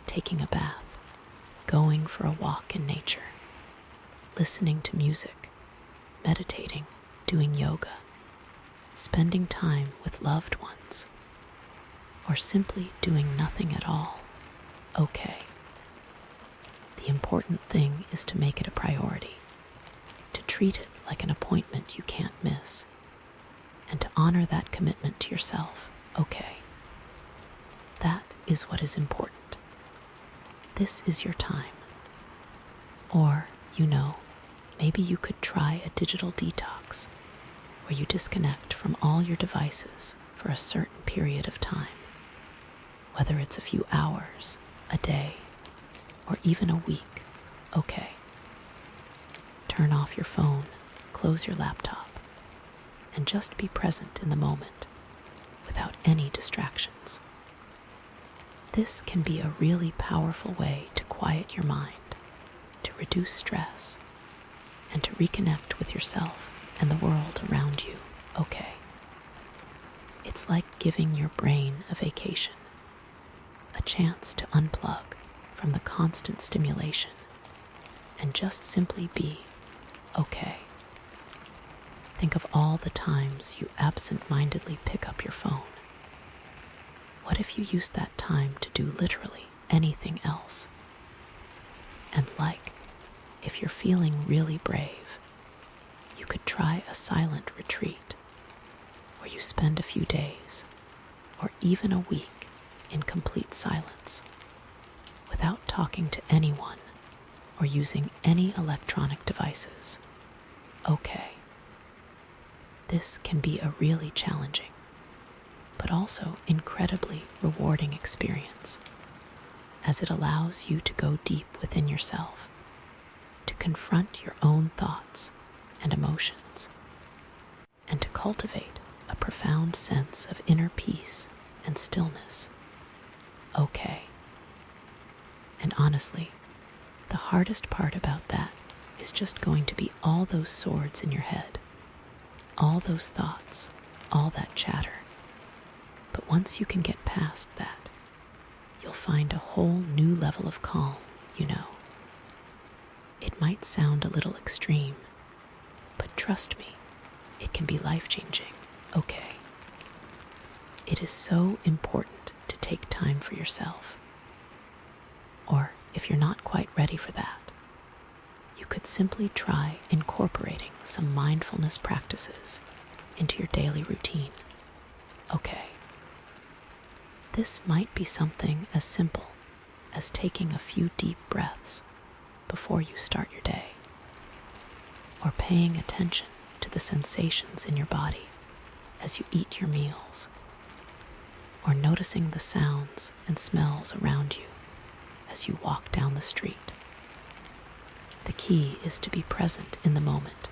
taking a bath, going for a walk in nature, listening to music, meditating, doing yoga, spending time with loved ones, or simply doing nothing at all, okay? The important thing is to make it a priority, to treat it like an appointment you can't miss, and to honor that commitment to yourself, okay? That is what is important. This is your time. Or, you know, maybe you could try a digital detox where you disconnect from all your devices for a certain period of time, whether it's a few hours, a day, or even a week, okay? Turn off your phone, close your laptop, and just be present in the moment without any distractions. This can be a really powerful way to quiet your mind, to reduce stress, and to reconnect with yourself and the world around you, okay? It's like giving your brain a vacation, a chance to unplug from the constant stimulation and just simply be okay. Think of all the times you absent-mindedly pick up your phone, What if you use that time to do literally anything else? And if you're feeling really brave, you could try a silent retreat where you spend a few days or even a week in complete silence without talking to anyone or using any electronic devices. Okay. This can be a really challenging, but also incredibly rewarding experience, as it allows you to go deep within yourself, to confront your own thoughts and emotions, and to cultivate a profound sense of inner peace and stillness. Okay. And honestly, the hardest part about that is just going to be all those swords in your head, all those thoughts, all that chatter. But once you can get past that, you'll find a whole new level of calm, you know. It might sound a little extreme, but trust me, it can be life-changing, okay? It is so important to take time for yourself. Or if you're not quite ready for that, you could simply try incorporating some mindfulness practices into your daily routine. Okay. This might be something as simple as taking a few deep breaths before you start your day, or paying attention to the sensations in your body as you eat your meals, or noticing the sounds and smells around you as you walk down the street. The key is to be present in the moment,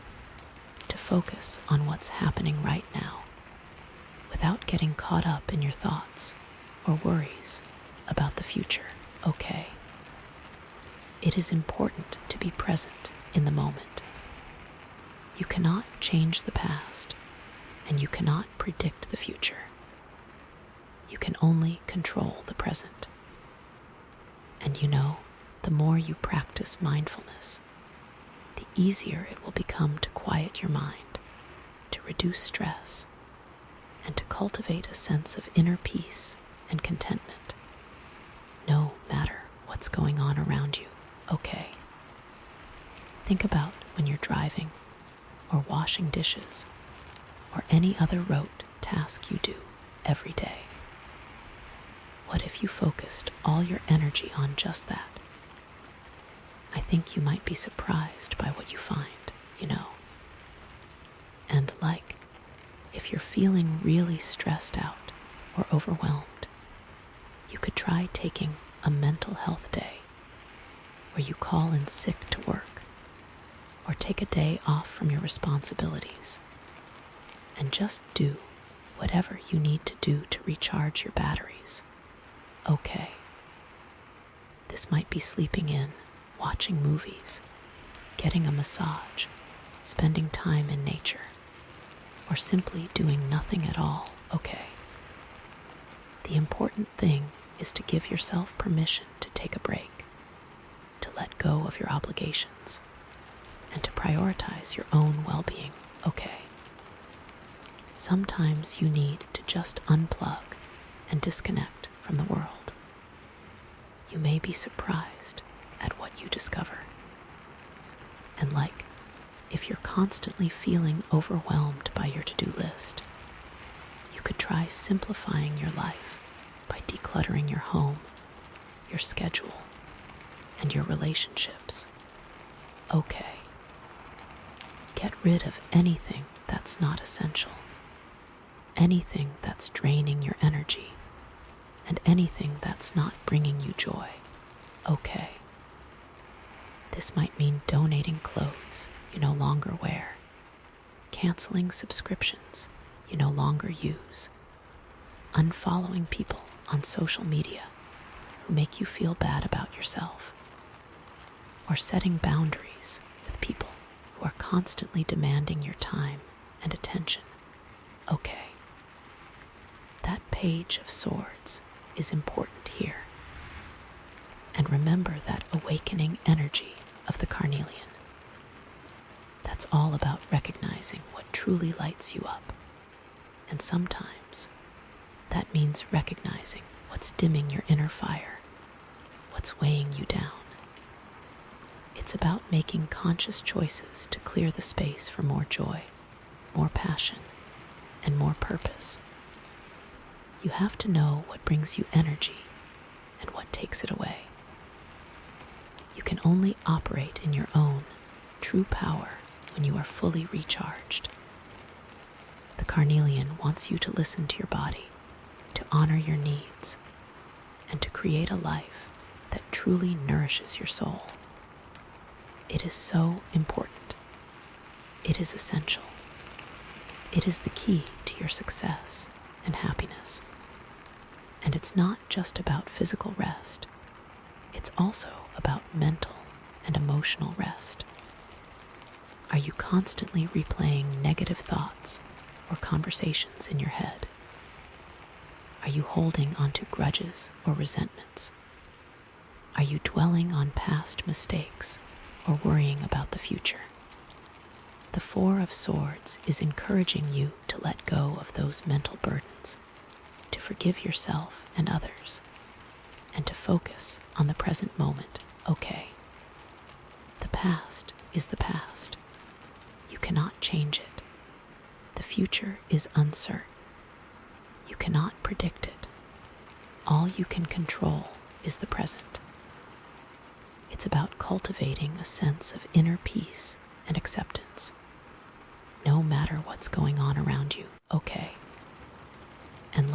to focus on what's happening right now, without getting caught up in your thoughts or worries about the future, okay? It is important to be present in the moment. You cannot change the past, and you cannot predict the future. You can only control the present. And you know, the more you practice mindfulness, the easier it will become to quiet your mind, to reduce stress, and to cultivate a sense of inner peace and contentment, no matter what's going on around you, okay? Think about when you're driving or washing dishes or any other rote task you do every day. What if you focused all your energy on just that? I think you might be surprised by what you find, you know. And if you're feeling really stressed out or overwhelmed, you could try taking a mental health day where you call in sick to work or take a day off from your responsibilities and just do whatever you need to do to recharge your batteries. Okay. This might be sleeping in, watching movies, getting a massage, spending time in nature, or simply doing nothing at all, okay? The important thing is to give yourself permission to take a break, to let go of your obligations, and to prioritize your own well-being, okay? Sometimes you need to just unplug and disconnect from the world. You may be surprised at what you discover. And if you're constantly feeling overwhelmed by your to-do list, you could try simplifying your life by decluttering your home, your schedule, and your relationships. Okay. Get rid of anything that's not essential, anything that's draining your energy, and anything that's not bringing you joy. Okay. This might mean donating clothes you no longer wear, canceling subscriptions you no longer use, unfollowing people on social media who make you feel bad about yourself, or setting boundaries with people who are constantly demanding your time and attention. Okay. That page of swords is important here. And remember that awakening energy of the Carnelian. That's all about recognizing what truly lights you up. And sometimes That means recognizing what's dimming your inner fire, what's weighing you down. It's about making conscious choices to clear the space for more joy, more passion, and more purpose. You have to know what brings you energy and what takes it away. You can only operate in your own true power when you are fully recharged. The Carnelian wants you to listen to your body, to honor your needs, and to create a life that truly nourishes your soul. It is so important. It is essential. It is the key to your success and happiness. And it's not just about physical rest. It's also about mental and emotional rest. Are you constantly replaying negative thoughts or conversations in your head? Are you holding onto grudges or resentments? Are you dwelling on past mistakes or worrying about the future? The Four of Swords is encouraging you to let go of those mental burdens, to forgive yourself and others, and to focus on the present moment. Okay. The past is the past. You cannot change it. The future is uncertain. You cannot predict it. All you can control is the present. It's about cultivating a sense of inner peace and acceptance. No matter what's going on around you, okay. And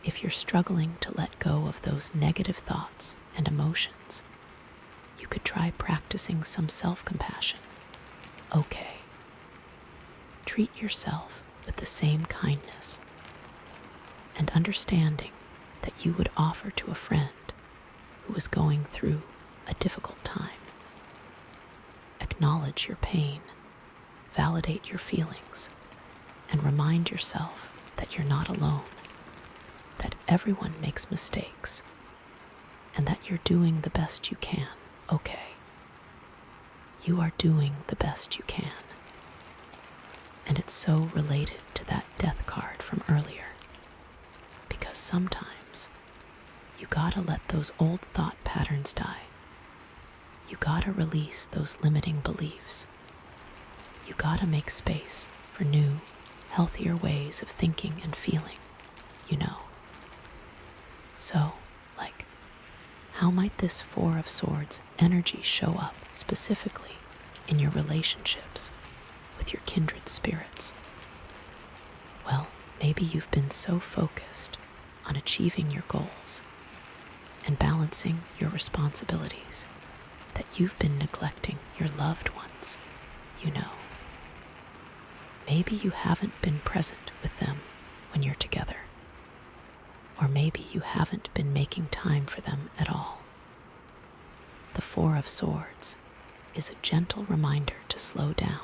if you're struggling to let go of those negative thoughts and emotions, you could try practicing some self-compassion. Okay. Treat yourself with the same kindness and understanding that you would offer to a friend who is going through a difficult time. Acknowledge your pain, validate your feelings, and remind yourself that you're not alone, that everyone makes mistakes, and that you're doing the best you can. Okay. You are doing the best you can. And it's so related to that death card from earlier, because sometimes you gotta let those old thought patterns die. You gotta release those limiting beliefs. You gotta make space for new, healthier ways of thinking and feeling, So, how might this Four of Swords energy show up specifically in your relationships with your kindred spirits? Well, maybe you've been so focused on achieving your goals and balancing your responsibilities that you've been neglecting your loved ones, Maybe you haven't been present with them when you're together. Or maybe you haven't been making time for them at all. The Four of Swords is a gentle reminder to slow down,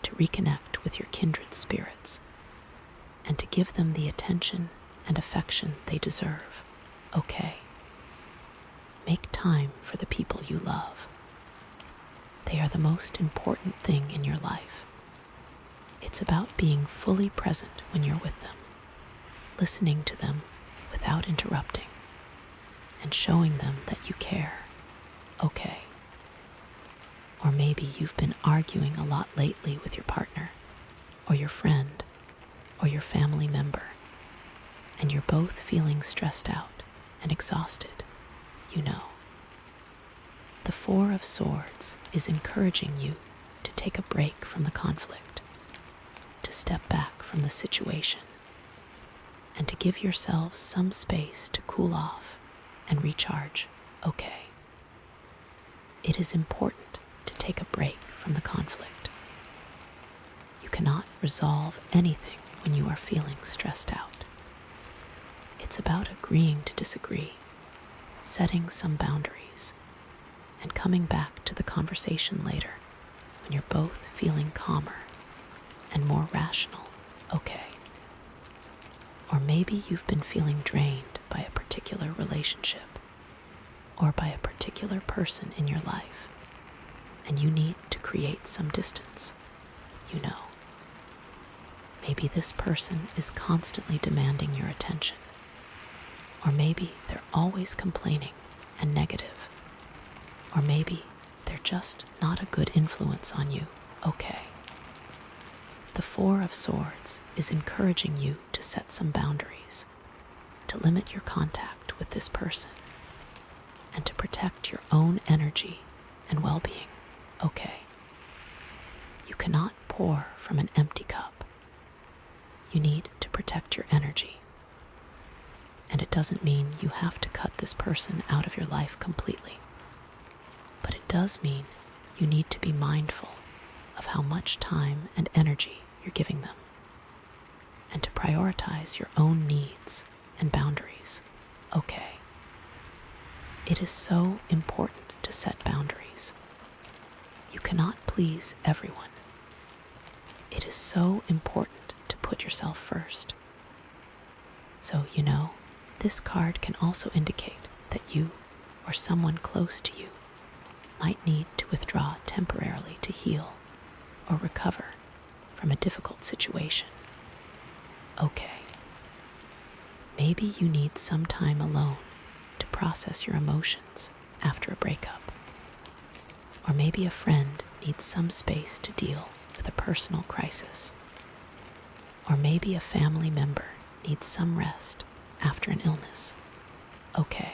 to reconnect with your kindred spirits, and to give them the attention and affection they deserve. Okay. Make time for the people you love. They are the most important thing in your life. It's about being fully present when you're with them, listening to them without interrupting, and showing them that you care. Okay. Or maybe you've been arguing a lot lately with your partner, or your friend, or your family member, and you're both feeling stressed out and exhausted, The Four of Swords is encouraging you to take a break from the conflict, to step back from the situation, and to give yourselves some space to cool off and recharge. Okay. It is important to take a break from the conflict. You cannot resolve anything when you are feeling stressed out. It's about agreeing to disagree, setting some boundaries, and coming back to the conversation later when you're both feeling calmer and more rational. Okay. Or maybe you've been feeling drained by a particular relationship or by a particular person in your life, and you need to create some distance. Maybe this person is constantly demanding your attention. Or maybe they're always complaining and negative. Or maybe they're just not a good influence on you. Okay. The Four of Swords is encouraging you to set some boundaries, to limit your contact with this person, and to protect your own energy and well-being. Okay. You cannot pour from an empty cup. You need to protect your energy. And it doesn't mean you have to cut this person out of your life completely. But it does mean you need to be mindful of how much time and energy you're giving them, and to prioritize your own needs and boundaries. Okay. It is so important to set boundaries. You cannot please everyone. It is so important to put yourself first. So, this card can also indicate that you or someone close to you might need to withdraw temporarily to heal or recover from a difficult situation. Okay. Maybe you need some time alone to process your emotions after a breakup. Or maybe a friend needs some space to deal with a personal crisis. Or maybe a family member needs some rest after an illness. Okay.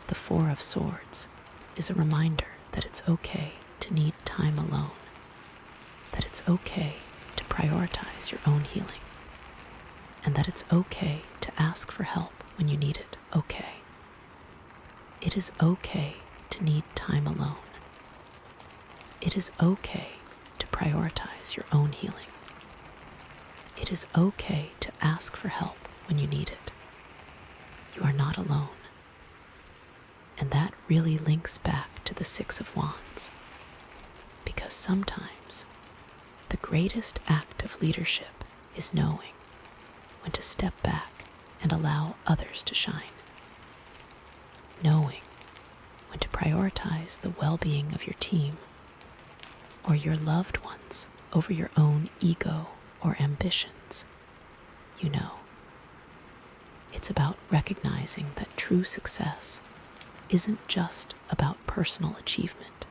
The Four of Swords is a reminder that it's okay to need time alone, that it's okay to prioritize your own healing, and that it's okay to ask for help when you need it. Okay. It is okay to need time alone. It is okay to prioritize your own healing. It is okay to ask for help when you need it. You are not alone. And that really links back to the Six of Wands, because sometimes the greatest act of leadership is knowing when to step back and allow others to shine. Knowing when to prioritize the well-being of your team or your loved ones over your own ego or ambitions. It's about recognizing that true success isn't just about personal achievement.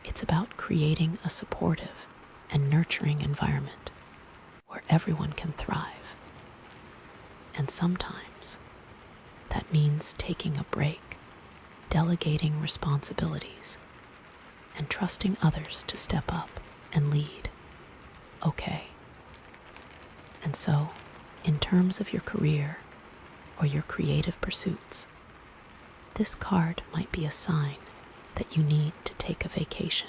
It's about creating a supportive and nurturing environment where everyone can thrive. And sometimes that means taking a break, delegating responsibilities, and trusting others to step up and lead. Okay. And so, in terms of your career or your creative pursuits, this card might be a sign that you need to take a vacation,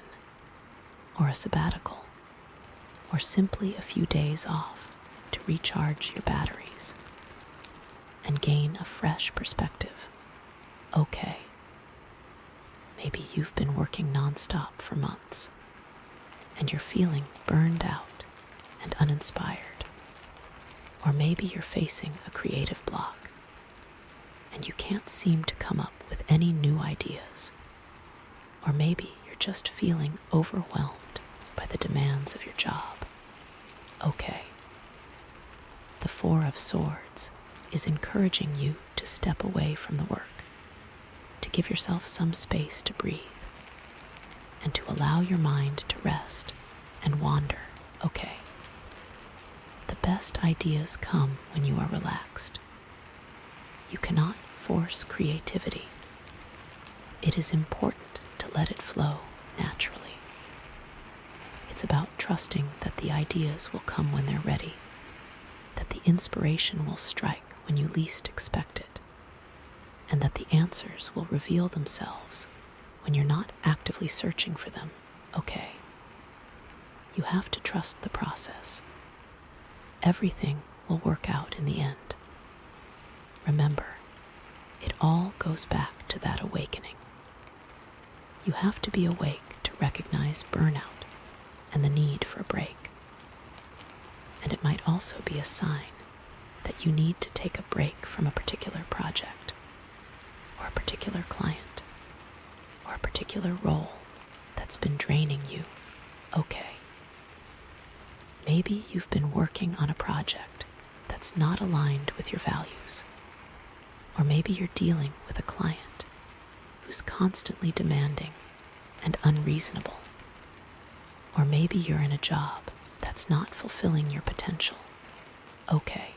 or a sabbatical, or simply a few days off to recharge your batteries and gain a fresh perspective. Okay. Maybe you've been working nonstop for months, and you're feeling burned out and uninspired. Or maybe you're facing a creative block, and you can't seem to come up with any new ideas. Or maybe you're just feeling overwhelmed by the demands of your job. Okay. The Four of Swords is encouraging you to step away from the work, to give yourself some space to breathe, and to allow your mind to rest and wander. Okay. The best ideas come when you are relaxed. You cannot force creativity. It is important to let it flow naturally. It's about trusting that the ideas will come when they're ready, that the inspiration will strike when you least expect it, and that the answers will reveal themselves when you're not actively searching for them. Okay. You have to trust the process. Everything will work out in the end. Remember, it all goes back to that awakening. You have to be awake to recognize burnout and the need for a break. And it might also be a sign that you need to take a break from a particular project, or a particular client, or a particular role that's been draining you. Okay. Maybe you've been working on a project that's not aligned with your values. Or maybe you're dealing with a client who's constantly demanding and unreasonable. Or maybe you're in a job that's not fulfilling your potential. Okay.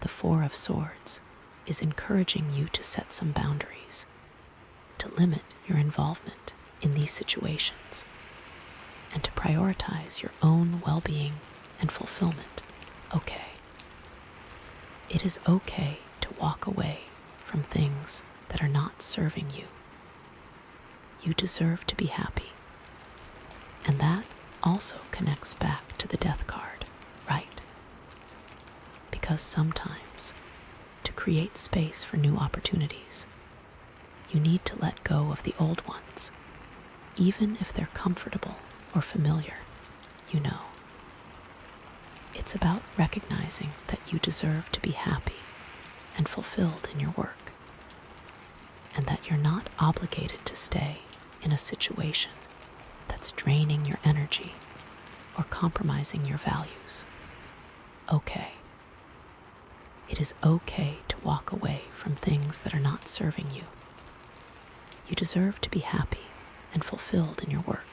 The Four of Swords is encouraging you to set some boundaries, to limit your involvement in these situations, and to prioritize your own well-being and fulfillment. Okay. It is okay to walk away from things that are not serving you. You deserve to be happy. And that also connects back to the Death card, right? Because sometimes, to create space for new opportunities, you need to let go of the old ones, even if they're comfortable or familiar, you know. It's about recognizing that you deserve to be happy and fulfilled in your work, and that you're not obligated to stay in a situation that's draining your energy or compromising your values. Okay. It is okay to walk away from things that are not serving you. You deserve to be happy and fulfilled in your work.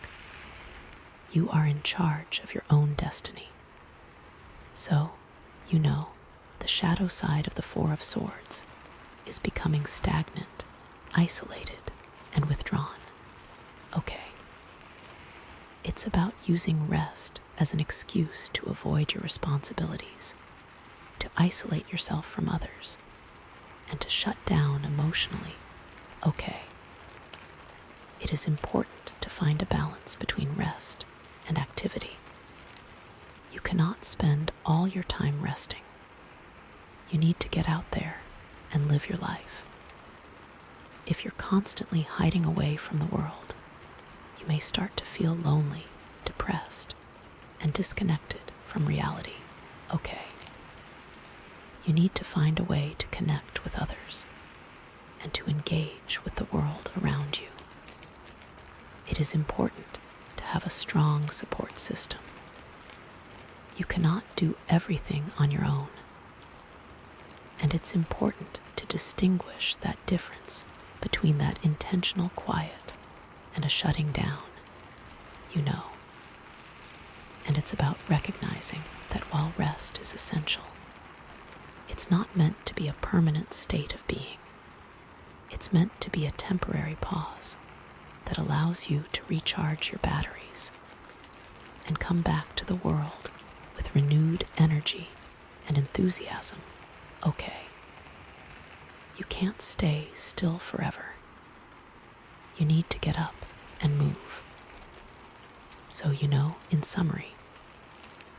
You are in charge of your own destiny. So, you know, the shadow side of the Four of Swords is becoming stagnant, isolated, and withdrawn. Okay. It's about using rest as an excuse to avoid your responsibilities, to isolate yourself from others, and to shut down emotionally. Okay. It is important to find a balance between rest and activity. You cannot spend all your time resting. You need to get out there and live your life. If you're constantly hiding away from the world, you may start to feel lonely, depressed, and disconnected from reality. Okay. You need to find a way to connect with others and to engage with the world around you. It is important to have a strong support system. You cannot do everything on your own, and it's important to distinguish that difference between that intentional quiet and a shutting down, you know. And it's about recognizing that while rest is essential, it's not meant to be a permanent state of being. It's meant to be a temporary pause that allows you to recharge your batteries and come back to the world with renewed energy and enthusiasm. Okay. You can't stay still forever. You need to get up and move. So, you know, in summary,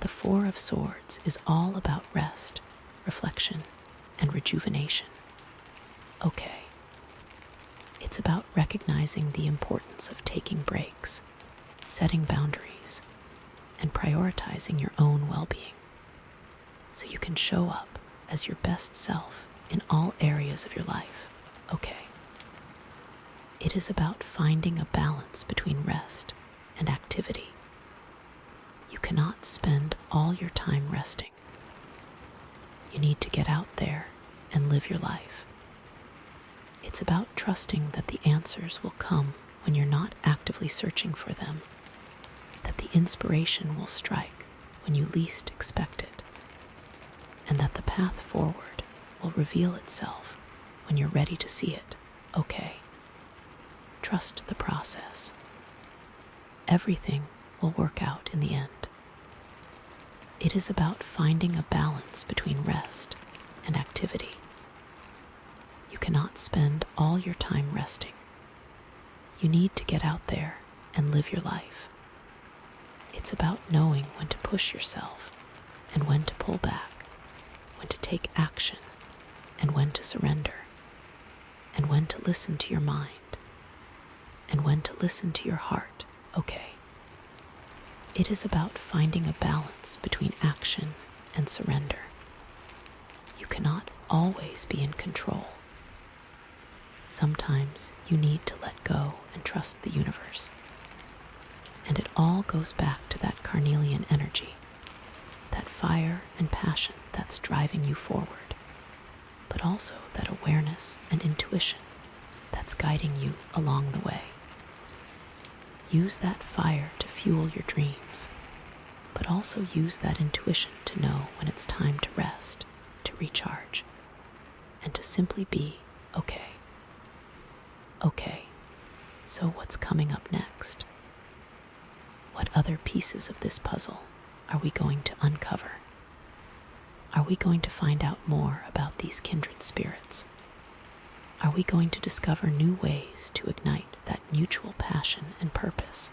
the Four of Swords is all about rest, reflection, and rejuvenation. Okay. It's about recognizing the importance of taking breaks, setting boundaries, and prioritizing your own well-being, so you can show up as your best self in all areas of your life. Okay. It is about finding a balance between rest and activity. You cannot spend all your time resting. You need to get out there and live your life. It's about trusting that the answers will come when you're not actively searching for them, that the inspiration will strike when you least expect it, and that the path forward will reveal itself when you're ready to see it. Okay. Trust the process. Everything will work out in the end. It is about finding a balance between rest and activity. You cannot spend all your time resting. You need to get out there and live your life. It's about knowing when to push yourself and when to pull back, when to take action and when to surrender, and when to listen to your mind and when to listen to your heart. Okay. It is about finding a balance between action and surrender. You cannot always be in control. Sometimes you need to let go and trust the universe. And it all goes back to that Carnelian energy, that fire and passion that's driving you forward, but also that awareness and intuition that's guiding you along the way. Use that fire to fuel your dreams, but also use that intuition to know when it's time to rest, to recharge, and to simply be okay. Okay, so what's coming up next? What other pieces of this puzzle are we going to uncover? Are we going to find out more about these kindred spirits? Are we going to discover new ways to ignite that mutual passion and purpose?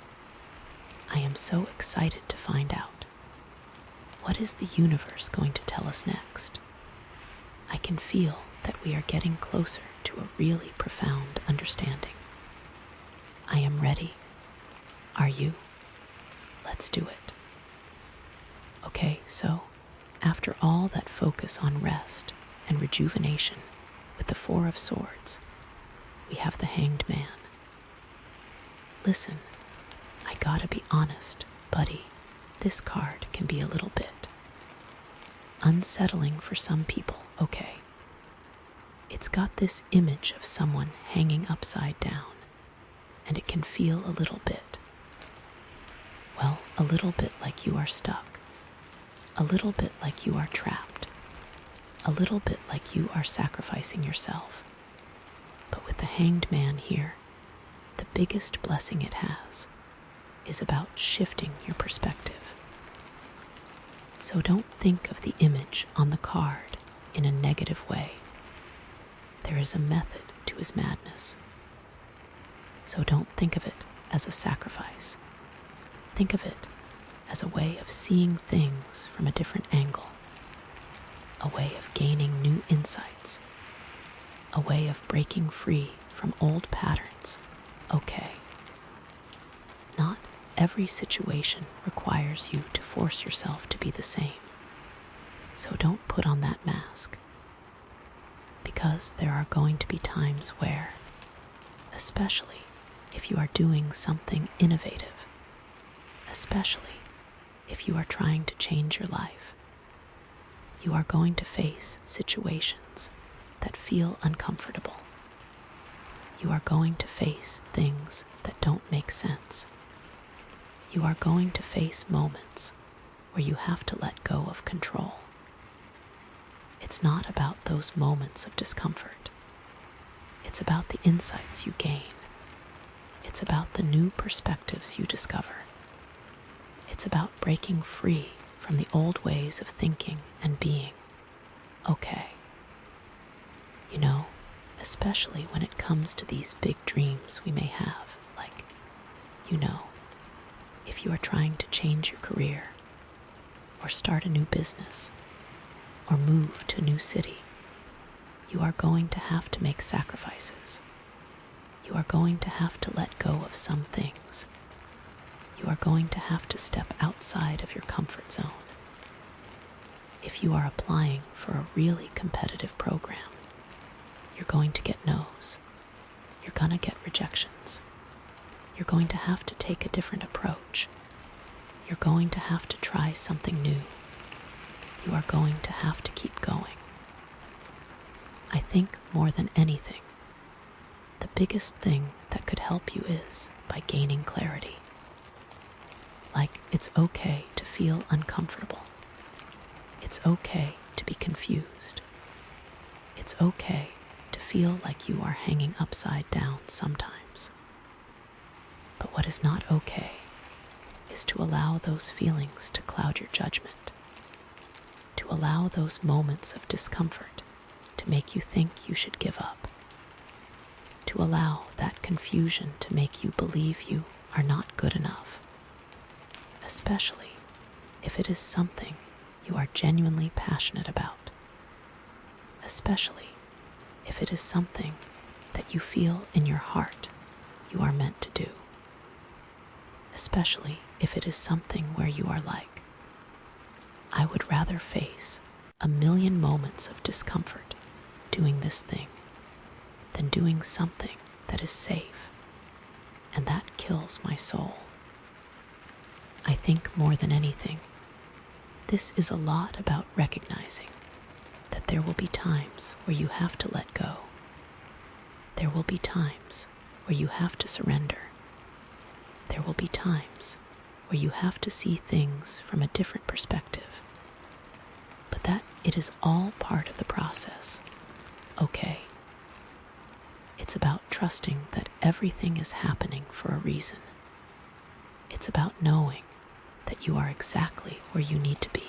I am so excited to find out. What is the universe going to tell us next? I can feel that we are getting closer to a really profound understanding. I am ready. Are you? Let's do it. Okay, so after all that focus on rest and rejuvenation with the Four of Swords, we have the Hanged Man. Listen, I gotta be honest, buddy, this card can be a little bit unsettling for some people, okay? It's got this image of someone hanging upside down, and it can feel a little bit, well, a little bit like you are stuck, a little bit like you are trapped, a little bit like you are sacrificing yourself. But with the Hanged Man here, the biggest blessing it has is about shifting your perspective. So don't think of the image on the card in a negative way. There is a method to his madness. So don't think of it as a sacrifice. Think of it as a way of seeing things from a different angle, a way of gaining new insights, a way of breaking free from old patterns, okay? Not every situation requires you to force yourself to be the same. So don't put on that mask, because there are going to be times where, especially if you are doing something innovative, especially if you are trying to change your life, you are going to face situations that feel uncomfortable. You are going to face things that don't make sense. You are going to face moments where you have to let go of control. It's not about those moments of discomfort. It's about the insights you gain. It's about the new perspectives you discover. It's about breaking free from the old ways of thinking and being. Okay. You know, especially when it comes to these big dreams we may have, like, if you are trying to change your career, or start a new business, or move to a new city, you are going to have to make sacrifices. You are going to have to let go of some things. You are going to have to step outside of your comfort zone. If you are applying for a really competitive program, you're going to get no's. You're going to get rejections. You're going to have to take a different approach. You're going to have to try something new. You are going to have to keep going. I think more than anything, the biggest thing that could help you is by gaining clarity. Like, it's okay to feel uncomfortable. It's okay to be confused. It's okay to feel like you are hanging upside down sometimes. But what is not okay is to allow those feelings to cloud your judgment, to allow those moments of discomfort to make you think you should give up, to allow that confusion to make you believe you are not good enough, especially if it is something you are genuinely passionate about, especially if it is something that you feel in your heart you are meant to do, especially if it is something where you are like, I would rather face a million moments of discomfort doing this thing than doing something that is safe and that kills my soul. I think more than anything, this is a lot about recognizing that there will be times where you have to let go. There will be times where you have to surrender. There will be times where you have to see things from a different perspective. But that it is all part of the process. Okay. It's about trusting that everything is happening for a reason. It's about knowing that you are exactly where you need to be.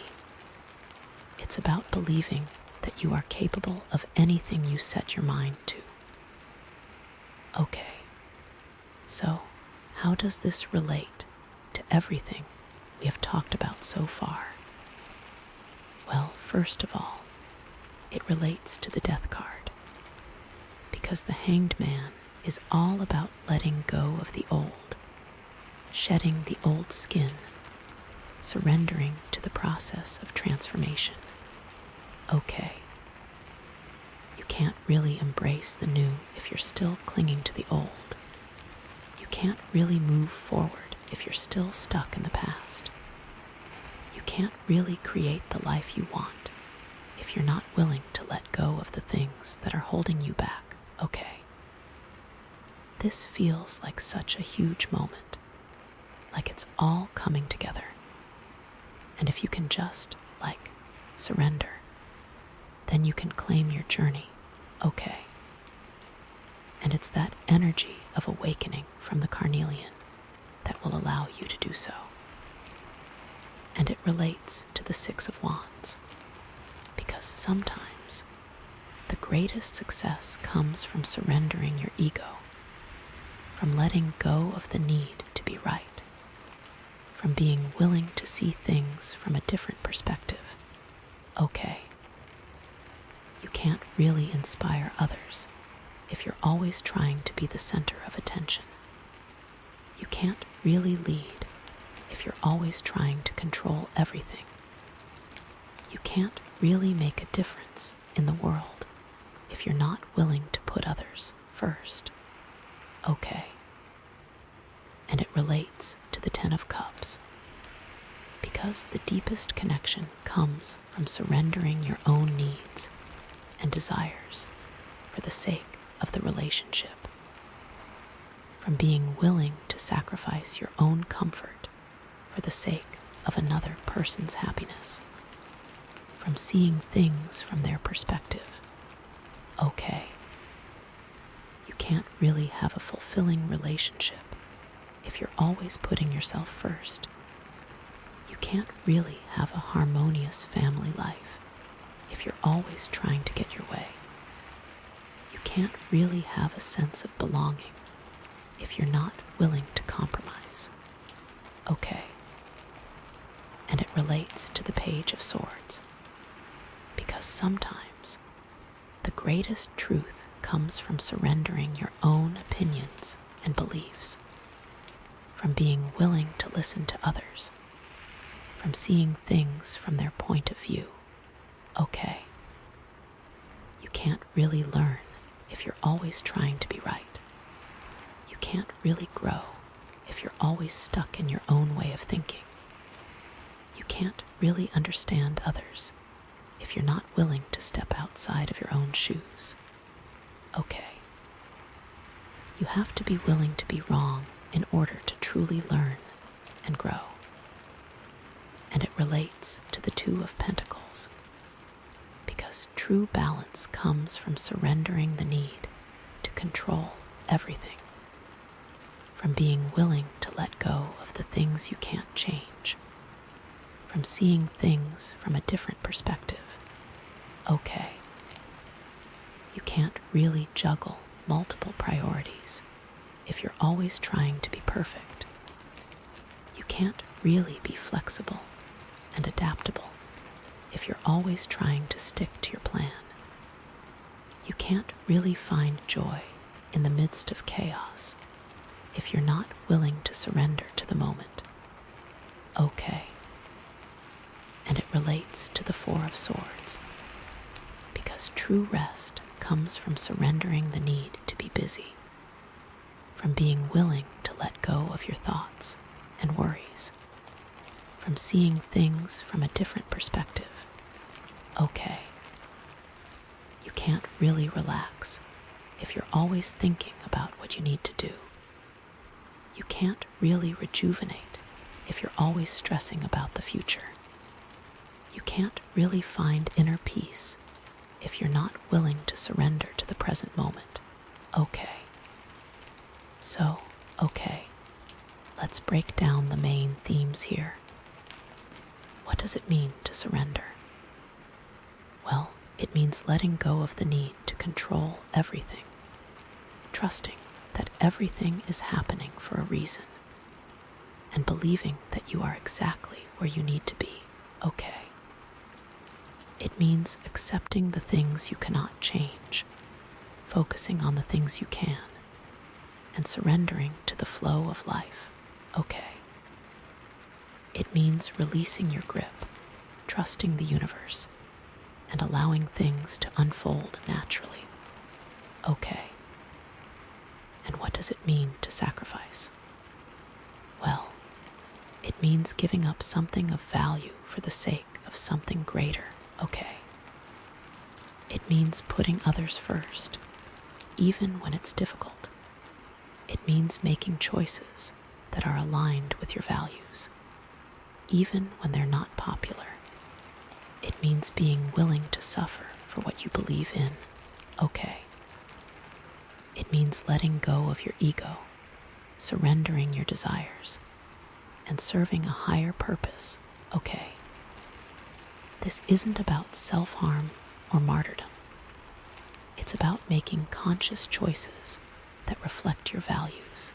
It's about believing that you are capable of anything you set your mind to. Okay, so how does this relate to everything we have talked about so far? Well, first of all, it relates to the Death card, because the Hanged Man is all about letting go of the old, shedding the old skin, surrendering to the process of transformation. Okay. You can't really embrace the new if you're still clinging to the old. You can't really move forward if you're still stuck in the past. You can't really create the life you want if you're not willing to let go of the things that are holding you back. Okay. This feels like such a huge moment, like it's all coming together. And if you can just, surrender, then you can claim your journey. Okay. And it's that energy of awakening from the Carnelian that will allow you to do so. And it relates to the Six of Wands, because sometimes the greatest success comes from surrendering your ego, from letting go of the need to be right, from being willing to see things from a different perspective. Okay. You can't really inspire others if you're always trying to be the center of attention. You can't really lead if you're always trying to control everything. You can't really make a difference in the world if you're not willing to put others first. Okay. And it relates to the Ten of Cups, because the deepest connection comes from surrendering your own needs and desires for the sake of the relationship, from being willing to sacrifice your own comfort for the sake of another person's happiness, from seeing things from their perspective. Okay. You can't really have a fulfilling relationship if you're always putting yourself first. You can't really have a harmonious family life if you're always trying to get your way. You can't really have a sense of belonging if you're not willing to compromise. Okay. And it relates to the Page of Swords, because sometimes the greatest truth comes from surrendering your own opinions and beliefs, from being willing to listen to others, from seeing things from their point of view. Okay. You can't really learn if you're always trying to be right. You can't really grow if you're always stuck in your own way of thinking. You can't really understand others if you're not willing to step outside of your own shoes. Okay. You have to be willing to be wrong in order to truly learn and grow. And it relates to the Two of Pentacles, because true balance comes from surrendering the need to control everything, from being willing to let go of the things you can't change, from seeing things from a different perspective. Okay. You can't really juggle multiple priorities if you're always trying to be perfect. You can't really be flexible and adaptable if you're always trying to stick to your plan. You can't really find joy in the midst of chaos if you're not willing to surrender to the moment. Okay. And it relates to the Four of Swords, because true rest comes from surrendering the need to be busy, from being willing to let go of your thoughts and worries, from seeing things from a different perspective. Okay. You can't really relax if you're always thinking about what you need to do. You can't really rejuvenate if you're always stressing about the future. You can't really find inner peace if you're not willing to surrender to the present moment. Okay. So, okay, let's break down the main themes here. What does it mean to surrender? Well, it means letting go of the need to control everything, trusting that everything is happening for a reason, and believing that you are exactly where you need to be. Okay. It means accepting the things you cannot change, focusing on the things you can, and surrendering to the flow of life. Okay. It means releasing your grip, trusting the universe, and allowing things to unfold naturally. Okay. And what does it mean to sacrifice? Well, it means giving up something of value for the sake of something greater. Okay. It means putting others first, even when it's difficult. It means making choices that are aligned with your values, even when they're not popular. It means being willing to suffer for what you believe in. Okay. It means letting go of your ego, surrendering your desires, and serving a higher purpose. Okay. This isn't about self-harm or martyrdom. It's about making conscious choices that reflect your values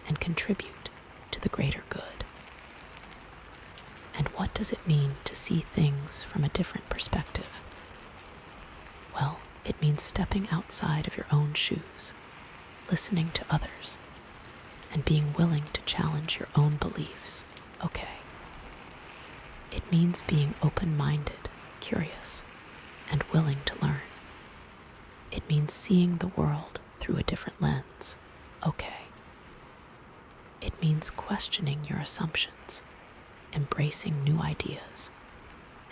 and contribute to the greater good. And what does it mean to see things from a different perspective? Well, it means stepping outside of your own shoes, listening to others, and being willing to challenge your own beliefs. Okay. It means being open-minded, curious, and willing to learn. It means seeing the world through a different lens. Okay. It means questioning your assumptions, embracing new ideas,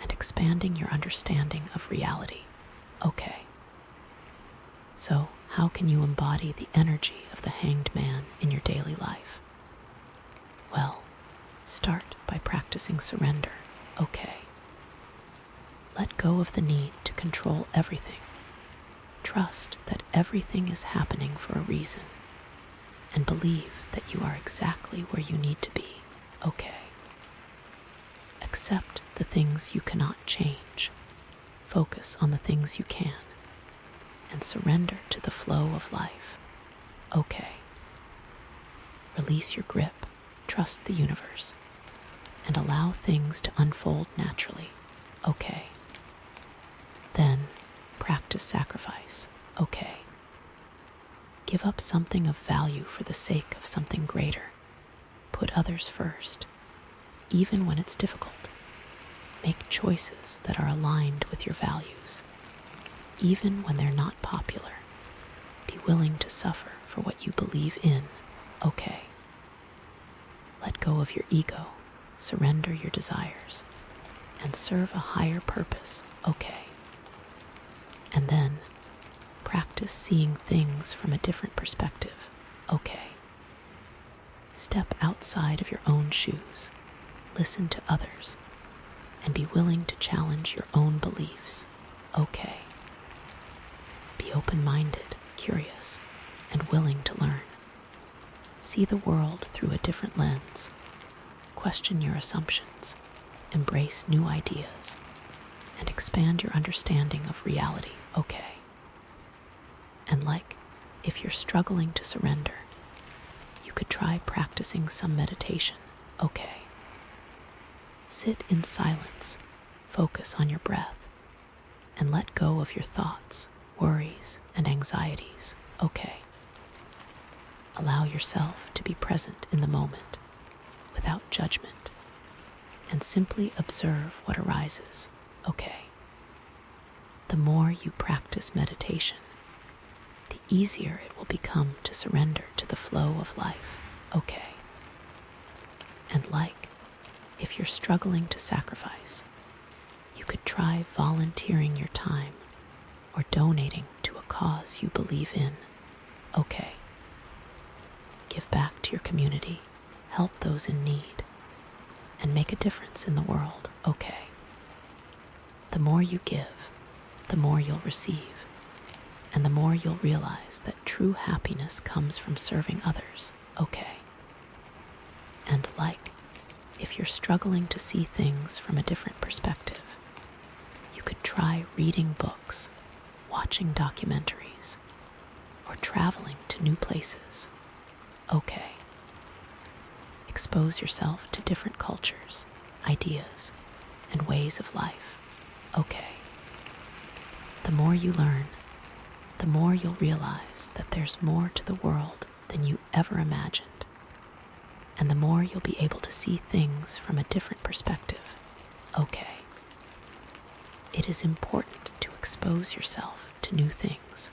and expanding your understanding of reality. Okay. So, how can you embody the energy of the Hanged Man in your daily life? Well, start by practicing surrender. Okay. Let go of the need to control everything. Trust that everything is happening for a reason, and believe that you are exactly where you need to be. Okay. Accept the things you cannot change. Focus on the things you can, and surrender to the flow of life. Okay. Release your grip, trust the universe, and allow things to unfold naturally. Okay. Then, practice sacrifice. Okay. Give up something of value for the sake of something greater. Put others first, even when it's difficult. Make choices that are aligned with your values, even when they're not popular. Be willing to suffer for what you believe in. Okay. Let go of your ego, surrender your desires, and serve a higher purpose. Okay. And then, practice seeing things from a different perspective. Okay. Step outside of your own shoes, listen to others, and be willing to challenge your own beliefs. Okay. Be open-minded, curious, and willing to learn. See the world through a different lens. Question your assumptions, embrace new ideas, and expand your understanding of reality. Okay. And if you're struggling to surrender, you could try practicing some meditation. Okay. Sit in silence, focus on your breath, and let go of your thoughts, worries, and anxieties. Okay. Allow yourself to be present in the moment, without judgment, and simply observe what arises. Okay. The more you practice meditation, the easier it will become to surrender to the flow of life. Okay. And if you're struggling to sacrifice, you could try volunteering your time or donating to a cause you believe in. Okay. Give back to your community, help those in need, and make a difference in the world. Okay. The more you give, the more you'll receive, and the more you'll realize that true happiness comes from serving others. Okay. And if you're struggling to see things from a different perspective, you could try reading books, watching documentaries, or traveling to new places. Okay. Expose yourself to different cultures, ideas, and ways of life. Okay. The more you learn, the more you'll realize that there's more to the world than you ever imagined, and the more you'll be able to see things from a different perspective. Okay. It is important to expose yourself to new things.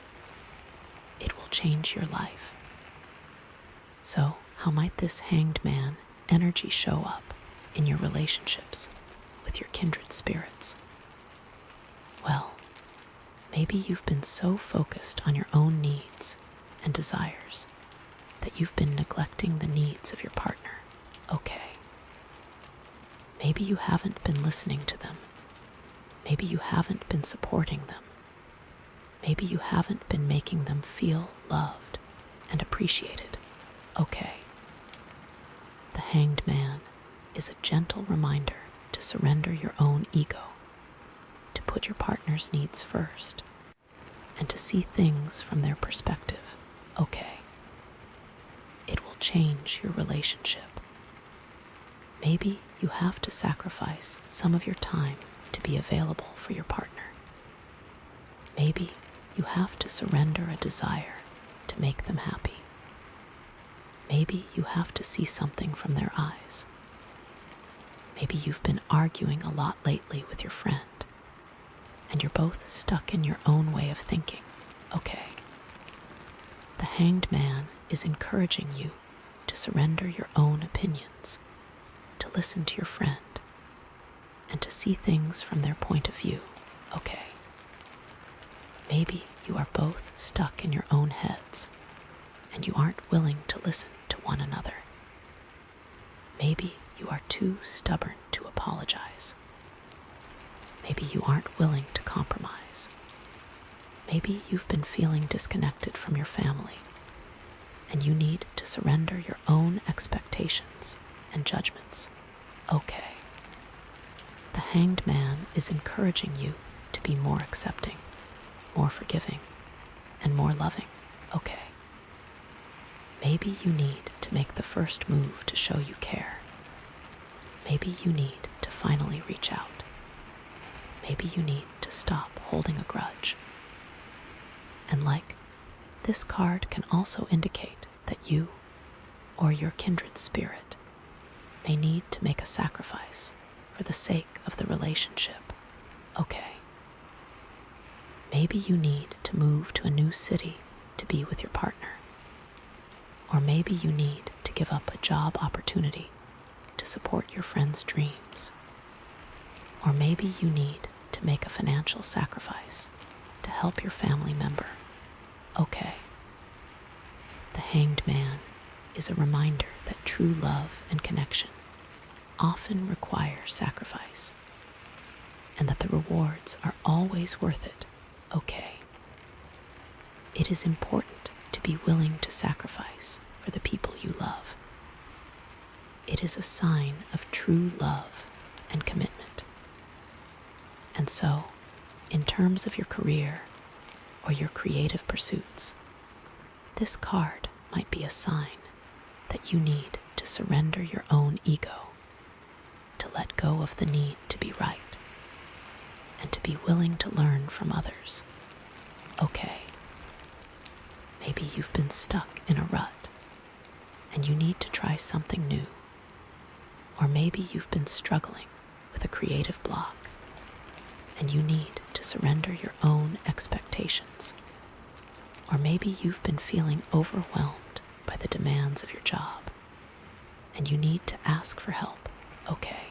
It will change your life. So, how might this hanged man energy show up in your relationships with your kindred spirits? Well, maybe you've been so focused on your own needs and desires that you've been neglecting the needs of your partner. Okay. Maybe you haven't been listening to them. Maybe you haven't been supporting them. Maybe you haven't been making them feel loved and appreciated. Okay. The hanged man is a gentle reminder to surrender your own ego, to put your partner's needs first, and to see things from their perspective. Okay. It will change your relationship. Maybe you have to sacrifice some of your time to be available for your partner. Maybe you have to surrender a desire to make them happy. Maybe you have to see something from their eyes. Maybe you've been arguing a lot lately with your friend, and you're both stuck in your own way of thinking. Okay. The hanged man is encouraging you to surrender your own opinions, to listen to your friend, and to see things from their point of view. Okay. Maybe you are both stuck in your own heads, and you aren't willing to listen to one another. Maybe you are too stubborn to apologize. Maybe you aren't willing to compromise. Maybe you've been feeling disconnected from your family, and you need to surrender your own expectations and judgments. Okay. The hanged man is encouraging you to be more accepting, more forgiving, and more loving. Okay. Maybe you need to make the first move to show you care. Maybe you need to finally reach out. Maybe you need to stop holding a grudge. And this card can also indicate that you or your kindred spirit may need to make a sacrifice for the sake of the relationship. Okay. Maybe you need to move to a new city to be with your partner. Or maybe you need to give up a job opportunity to support your friend's dreams. Or maybe you need to make a financial sacrifice to help your family member. Okay. The hanged man is a reminder that true love and connection often require sacrifice, and that the rewards are always worth it. Okay. It is important to be willing to sacrifice for the people you love. It is a sign of true love and commitment. And so, in terms of your career or your creative pursuits, this card might be a sign that you need to surrender your own ego, to let go of the need to be right, and to be willing to learn from others. Okay. Maybe you've been stuck in a rut, and you need to try something new. Or maybe you've been struggling with a creative block, and you need to surrender your own expectations. Or maybe you've been feeling overwhelmed by the demands of your job, and you need to ask for help. Okay.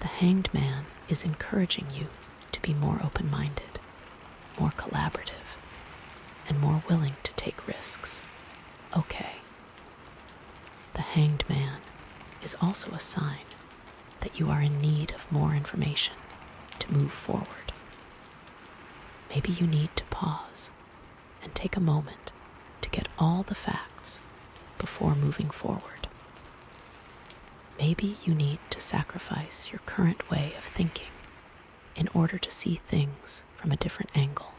The Hanged Man is encouraging you to be more open-minded, more collaborative, and more willing to take risks. Okay. The Hanged Man is also a sign that you are in need of more information to move forward. Maybe you need to pause and take a moment to get all the facts before moving forward. Maybe you need to sacrifice your current way of thinking in order to see things from a different angle.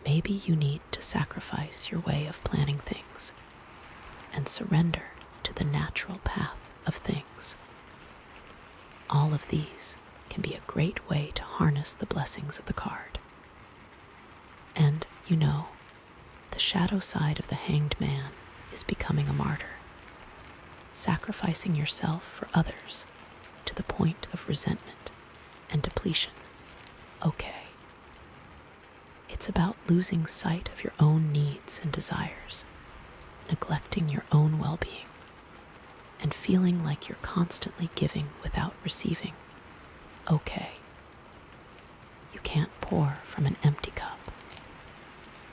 Maybe you need to sacrifice your way of planning things and surrender to the natural path of things. All of these can be a great way to harness the blessings of the card. And, the shadow side of the Hanged Man is becoming a martyr, sacrificing yourself for others to the point of resentment and depletion. Okay. It's about losing sight of your own needs and desires, neglecting your own well-being, and feeling like you're constantly giving without receiving. Okay. You can't pour from an empty cup.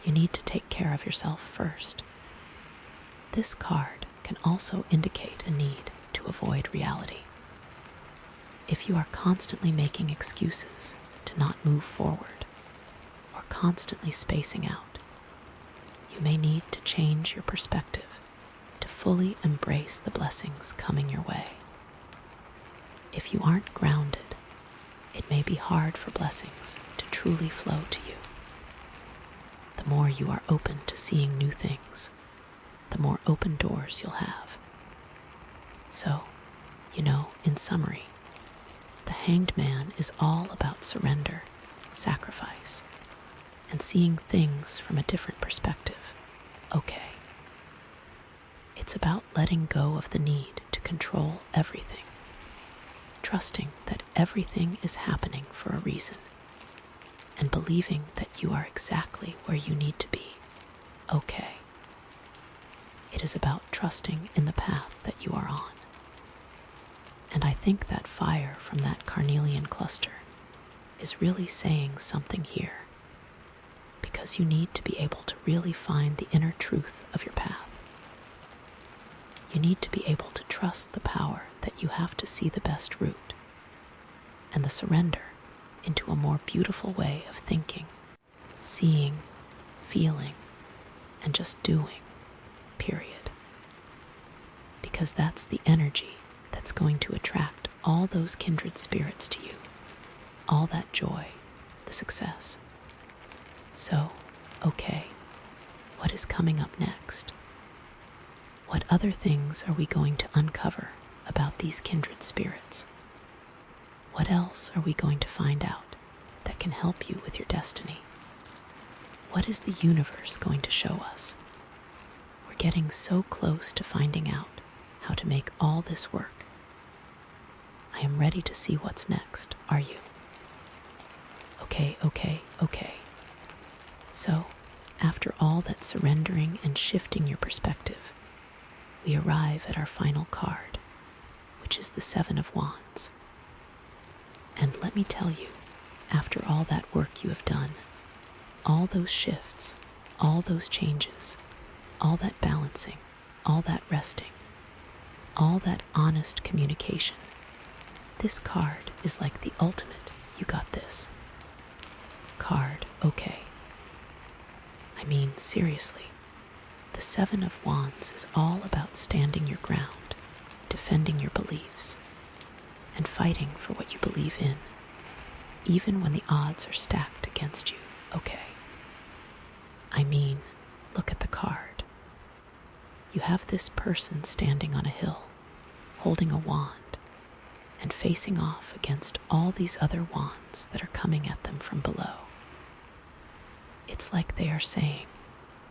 You need to take care of yourself first. This card can also indicate a need to avoid reality. If you are constantly making excuses to not move forward, or constantly spacing out, you may need to change your perspective to fully embrace the blessings coming your way. If you aren't grounded, it may be hard for blessings to truly flow to you. The more you are open to seeing new things, the more open doors you'll have. So, in summary, the Hanged Man is all about surrender, sacrifice, and seeing things from a different perspective. Okay. It's about letting go of the need to control everything, trusting that everything is happening for a reason, and believing that you are exactly where you need to be. Okay. It is about trusting in the path that you are on. And I think that fire from that Carnelian cluster is really saying something here, because you need to be able to really find the inner truth of your path. You need to be able to trust the power that you have to see the best route, and the surrender into a more beautiful way of thinking, seeing, feeling, and just doing, period. Because that's the energy that's going to attract all those kindred spirits to you, all that joy, the success. So, okay, what is coming up next? What other things are we going to uncover about these kindred spirits? What else are we going to find out that can help you with your destiny? What is the universe going to show us? We're getting so close to finding out how to make all this work. I am ready to see what's next, are you? Okay. So, after all that surrendering and shifting your perspective, we arrive at our final card, which is the Seven of Wands. And let me tell you, after all that work you have done, all those shifts, all those changes, all that balancing, all that resting, all that honest communication, this card is like the ultimate "you got this" card. Okay. I mean, seriously, the Seven of Wands is all about standing your ground, defending your beliefs, and fighting for what you believe in, even when the odds are stacked against you. Okay. I mean, look at the card. You have this person standing on a hill, holding a wand, and facing off against all these other wands that are coming at them from below. It's like they are saying,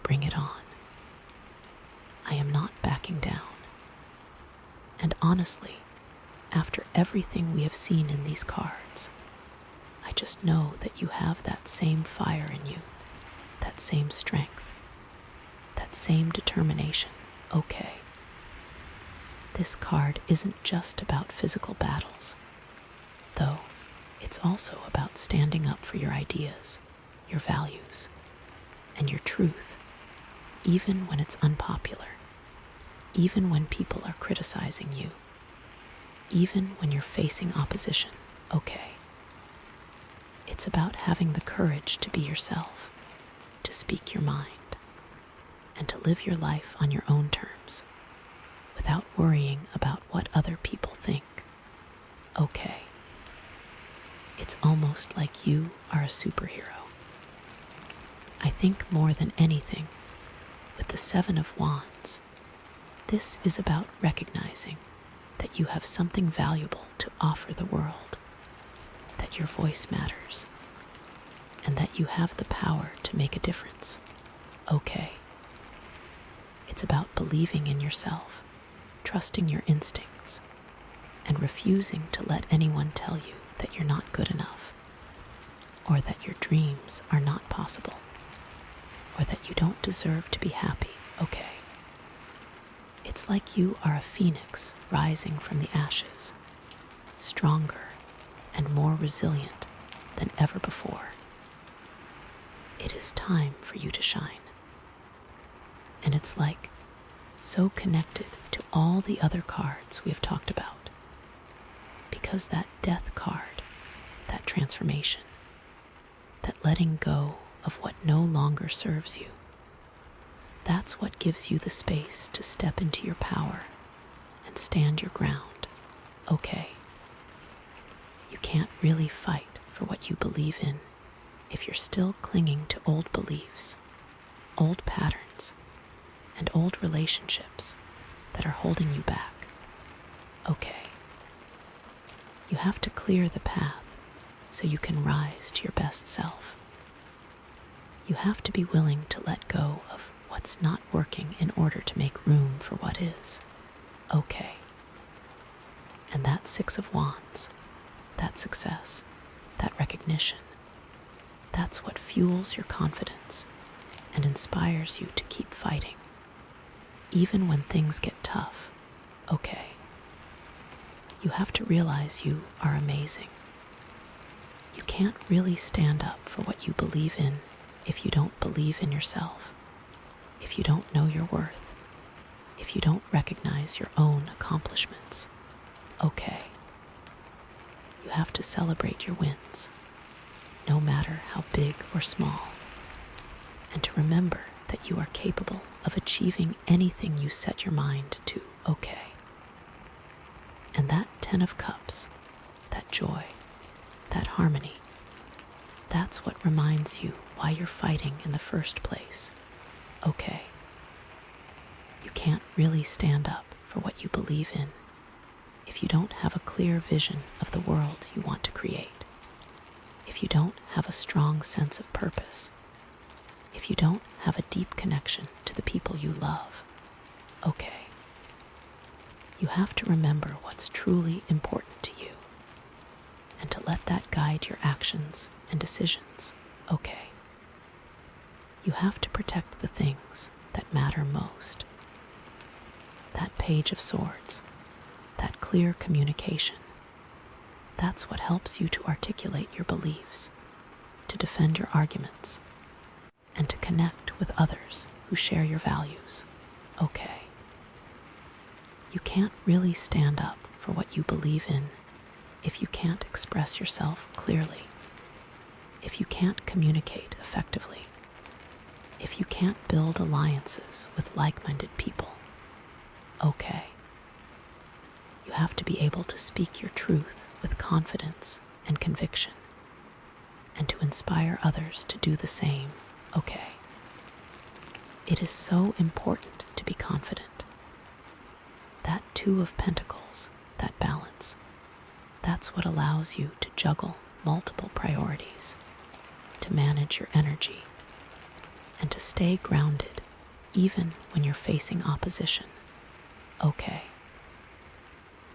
"Bring it on. I am not backing down." And honestly, after everything we have seen in these cards, I just know that you have that same fire in you, that same strength, that same determination. Okay. This card isn't just about physical battles. It's also about standing up for your ideas, your values, and your truth, even when it's unpopular, even when people are criticizing you, even when you're facing opposition. Okay. It's about having the courage to be yourself, to speak your mind, and to live your life on your own terms, without worrying about what other people think. Okay. It's almost like you are a superhero. I think more than anything, with the Seven of Wands, this is about recognizing that you have something valuable to offer the world, that your voice matters, and that you have the power to make a difference. Okay. It's about believing in yourself, trusting your instincts, and refusing to let anyone tell you that you're not good enough, or that your dreams are not possible, or that you don't deserve to be happy. Okay. It's like you are a phoenix rising from the ashes, stronger and more resilient than ever before. It is time for you to shine. And it's like so connected to all the other cards we have talked about, because that death card, that transformation, that letting go of what no longer serves you, that's what gives you the space to step into your power and stand your ground. Okay. You can't really fight for what you believe in if you're still clinging to old beliefs, old patterns, and old relationships that are holding you back. Okay. You have to clear the path so you can rise to your best self. You have to be willing to let go of what's not working in order to make room for what is. Okay. And that Six of Wands, that success, that recognition, that's what fuels your confidence and inspires you to keep fighting, even when things get tough. Okay. You have to realize you are amazing. You can't really stand up for what you believe in if you don't believe in yourself, if you don't know your worth, if you don't recognize your own accomplishments. Okay. You have to celebrate your wins, no matter how big or small, and to remember that you are capable of achieving anything you set your mind to. Okay. And that Ten of Cups, that joy, that harmony, that's what reminds you why you're fighting in the first place. Okay. You can't really stand up for what you believe in if you don't have a clear vision of the world you want to create, if you don't have a strong sense of purpose, if you don't have a deep connection to the people you love. Okay. You have to remember what's truly important to you and to let that guide your actions and decisions. Okay. You have to protect the things that matter most. That Page of Swords, that clear communication, that's what helps you to articulate your beliefs, to defend your arguments, and to connect with others who share your values. Okay. You can't really stand up for what you believe in if you can't express yourself clearly, if you can't communicate effectively, if you can't build alliances with like-minded people. Okay. You have to be able to speak your truth with confidence and conviction, and to inspire others to do the same. Okay. It is so important to be confident. That Two of Pentacles, that balance, that's what allows you to juggle multiple priorities, to manage your energy, and to stay grounded even when you're facing opposition. Okay.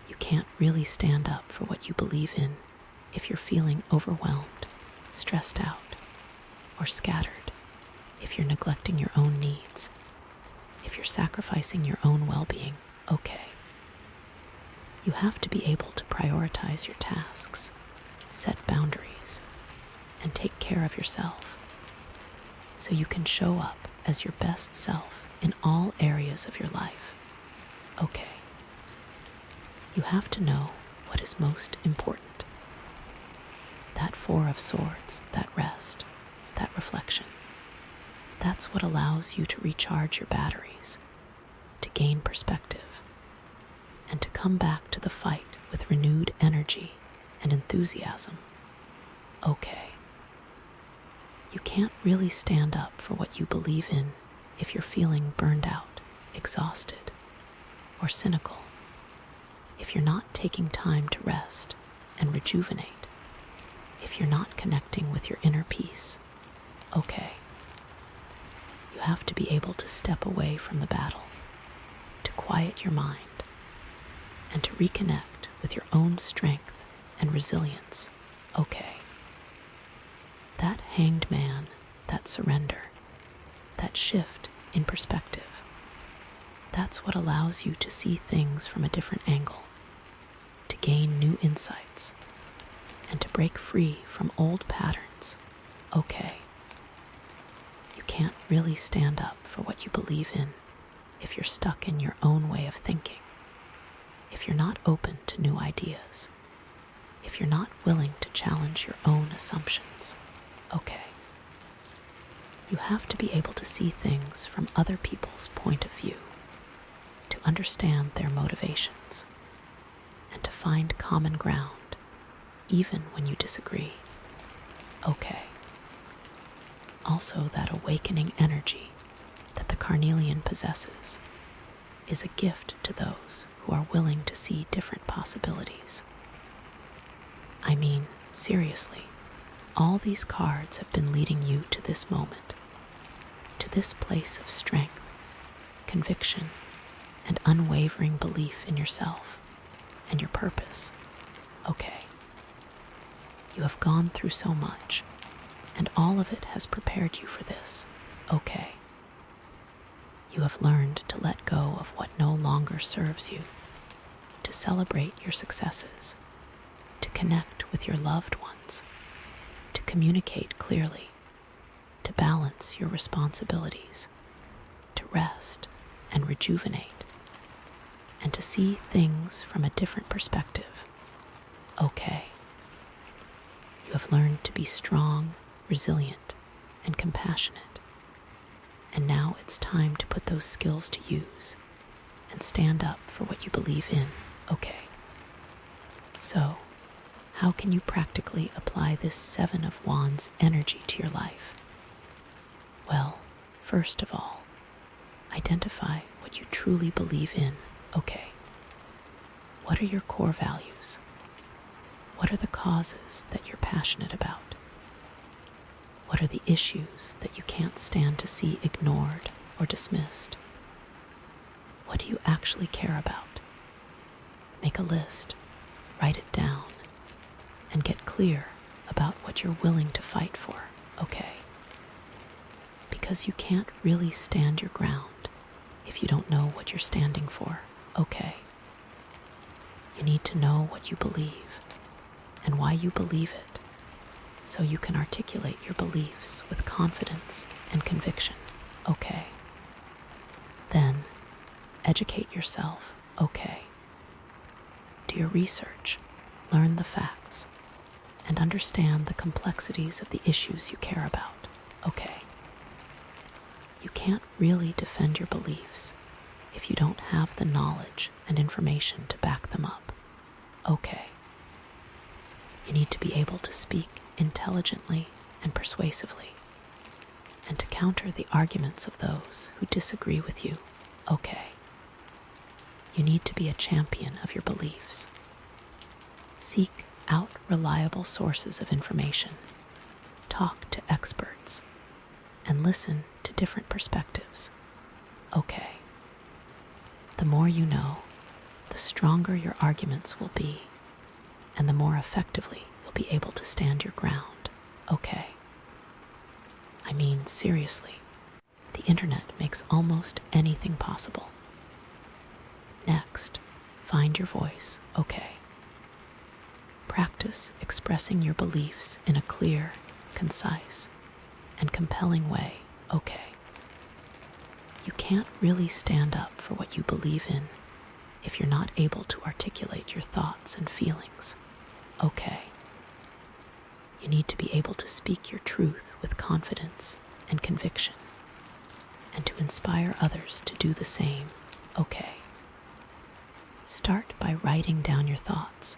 You can't really stand up for what you believe in if you're feeling overwhelmed, stressed out, or scattered, if you're neglecting your own needs, if you're sacrificing your own well-being. Okay. You have to be able to prioritize your tasks, set boundaries, and take care of yourself so you can show up as your best self in all areas of your life. Okay. You have to know what is most important. That Four of Swords, that rest, that reflection. That's what allows you to recharge your batteries, to gain perspective, and to come back to the fight with renewed energy and enthusiasm. Okay. You can't really stand up for what you believe in if you're feeling burned out, exhausted, or cynical. If you're not taking time to rest and rejuvenate, if you're not connecting with your inner peace, okay. You have to be able to step away from the battle, to quiet your mind, and to reconnect with your own strength and resilience, okay. That hanged man, that surrender, that shift in perspective, that's what allows you to see things from a different angle, to gain new insights, and to break free from old patterns, okay. You can't really stand up for what you believe in if you're stuck in your own way of thinking, if you're not open to new ideas, if you're not willing to challenge your own assumptions, okay. You have to be able to see things from other people's point of view, to understand their motivations, and to find common ground, even when you disagree, okay. Also, that awakening energy that the Carnelian possesses is a gift to those who are willing to see different possibilities. I mean, seriously, all these cards have been leading you to this moment, to this place of strength, conviction, and unwavering belief in yourself and your purpose. Okay. You have gone through so much, and all of it has prepared you for this. Okay. You have learned to let go of what no longer serves you, to celebrate your successes, to connect with your loved ones, to communicate clearly, to balance your responsibilities, to rest and rejuvenate, and to see things from a different perspective. Okay. You have learned to be strong, resilient, and compassionate, and now it's time to put those skills to use and stand up for what you believe in. Okay. So, how can you practically apply this Seven of Wands energy to your life? Well, first of all, identify what you truly believe in. Okay. What are your core values? What are the causes that you're passionate about? What are the issues that you can't stand to see ignored or dismissed? What do you actually care about? Make a list, write it down, and get clear about what you're willing to fight for, okay? Because you can't really stand your ground if you don't know what you're standing for, okay? You need to know what you believe and why you believe it, so you can articulate your beliefs with confidence and conviction, okay? Then, educate yourself, okay? Do your research, learn the facts, and understand the complexities of the issues you care about, okay? You can't really defend your beliefs if you don't have the knowledge and information to back them up, okay? You need to be able to speak intelligently and persuasively, and to counter the arguments of those who disagree with you, okay? You need to be a champion of your beliefs. Seek out reliable sources of information, talk to experts, and listen to different perspectives, okay? The more you know, the stronger your arguments will be, and the more effectively you'll be able to stand your ground, okay? I mean, seriously, the internet makes almost anything possible. Next, find your voice, okay? Practice expressing your beliefs in a clear, concise, and compelling way, okay? You can't really stand up for what you believe in if you're not able to articulate your thoughts and feelings, okay? You need to be able to speak your truth with confidence and conviction, and to inspire others to do the same, okay? Start by writing down your thoughts,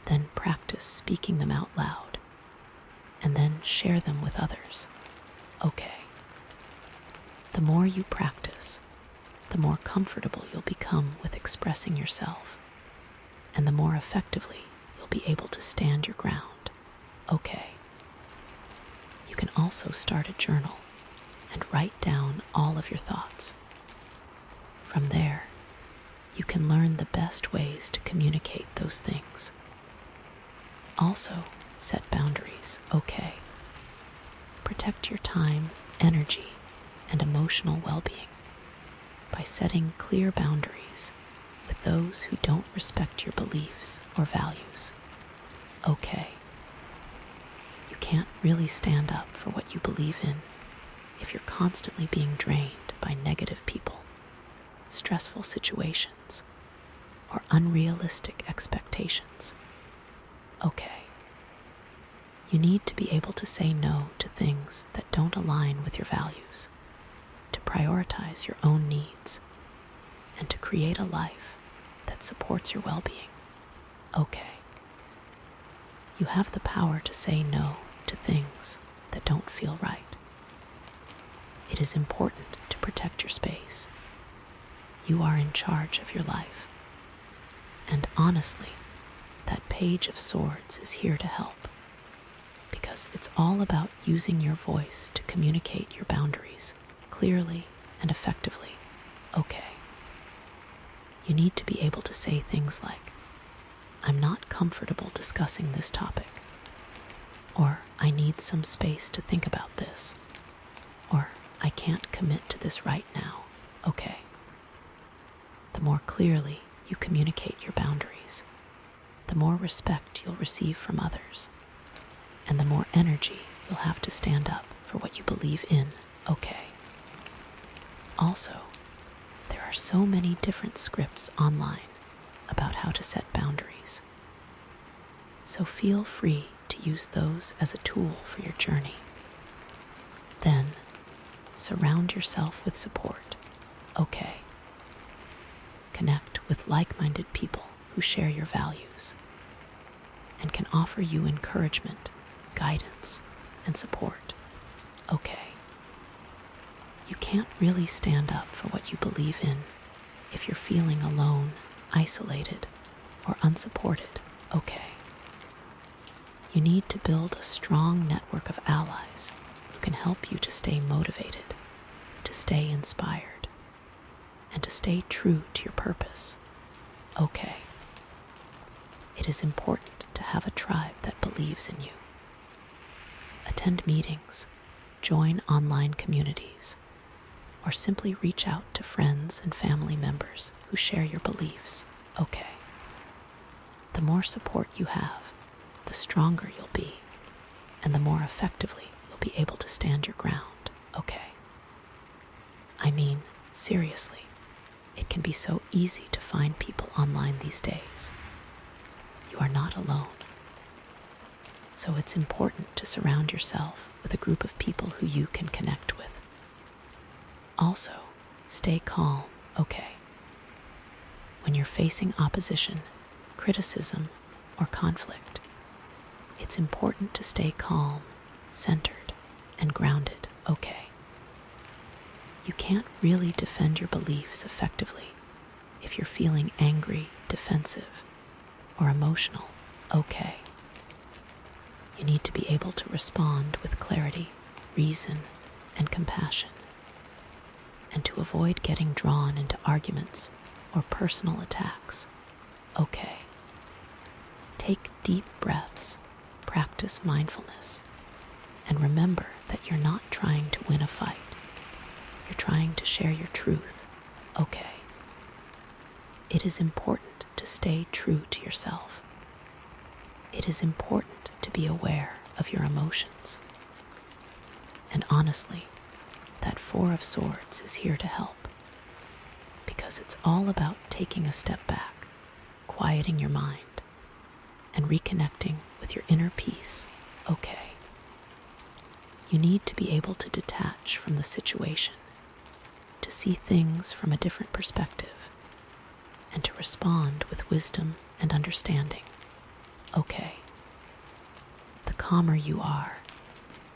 then practice speaking them out loud, and then share them with others, okay? The more you practice, the more comfortable you'll become with expressing yourself, and the more effectively you'll be able to stand your ground, okay? You can also start a journal and write down all of your thoughts. From there, you can learn the best ways to communicate those things. Also, set boundaries, okay? Protect your time, energy, and emotional well-being by setting clear boundaries with those who don't respect your beliefs or values, okay? You can't really stand up for what you believe in if you're constantly being drained by negative people, stressful situations, or unrealistic expectations, okay? You need to be able to say no to things that don't align with your values, to prioritize your own needs, and to create a life that supports your well-being, okay? You have the power to say no to things that don't feel right. It is important to protect your space. You are in charge of your life. And honestly, that Page of Swords is here to help, because it's all about using your voice to communicate your boundaries clearly and effectively, okay? You need to be able to say things like, I'm not comfortable discussing this topic, or I need some space to think about this, or I can't commit to this right now, okay? The more clearly you communicate your boundaries, the more respect you'll receive from others, and the more energy you'll have to stand up for what you believe in, okay? Also, there are so many different scripts online about how to set boundaries, so feel free to use those as a tool for your journey. Then, surround yourself with support, okay? Connect with like-minded people who share your values and can offer you encouragement, guidance, and support, okay? You can't really stand up for what you believe in if you're feeling alone, isolated, or unsupported, okay? You need to build a strong network of allies who can help you to stay motivated, to stay inspired, and to stay true to your purpose, okay? It is important to have a tribe that believes in you. Attend meetings, join online communities, or simply reach out to friends and family members who share your beliefs, okay? The more support you have, the stronger you'll be, and the more effectively you'll be able to stand your ground, okay? I mean, seriously, it can be so easy to find people online these days. You are not alone. So it's important to surround yourself with a group of people who you can connect with. Also, stay calm, okay? When you're facing opposition, criticism, or conflict, it's important to stay calm, centered, and grounded, okay? You can't really defend your beliefs effectively if you're feeling angry, defensive, or emotional, okay? You need to be able to respond with clarity, reason, and compassion, and to avoid getting drawn into arguments or personal attacks, okay? Take deep breaths, practice mindfulness, and remember that you're not trying to win a fight. You're trying to share your truth, okay? It is important to stay true to yourself. It is important to be aware of your emotions. And honestly, that Four of Swords is here to help, because it's all about taking a step back, quieting your mind, and reconnecting with your inner peace. Okay. You need to be able to detach from the situation, to see things from a different perspective, and to respond with wisdom and understanding. Okay. The calmer you are,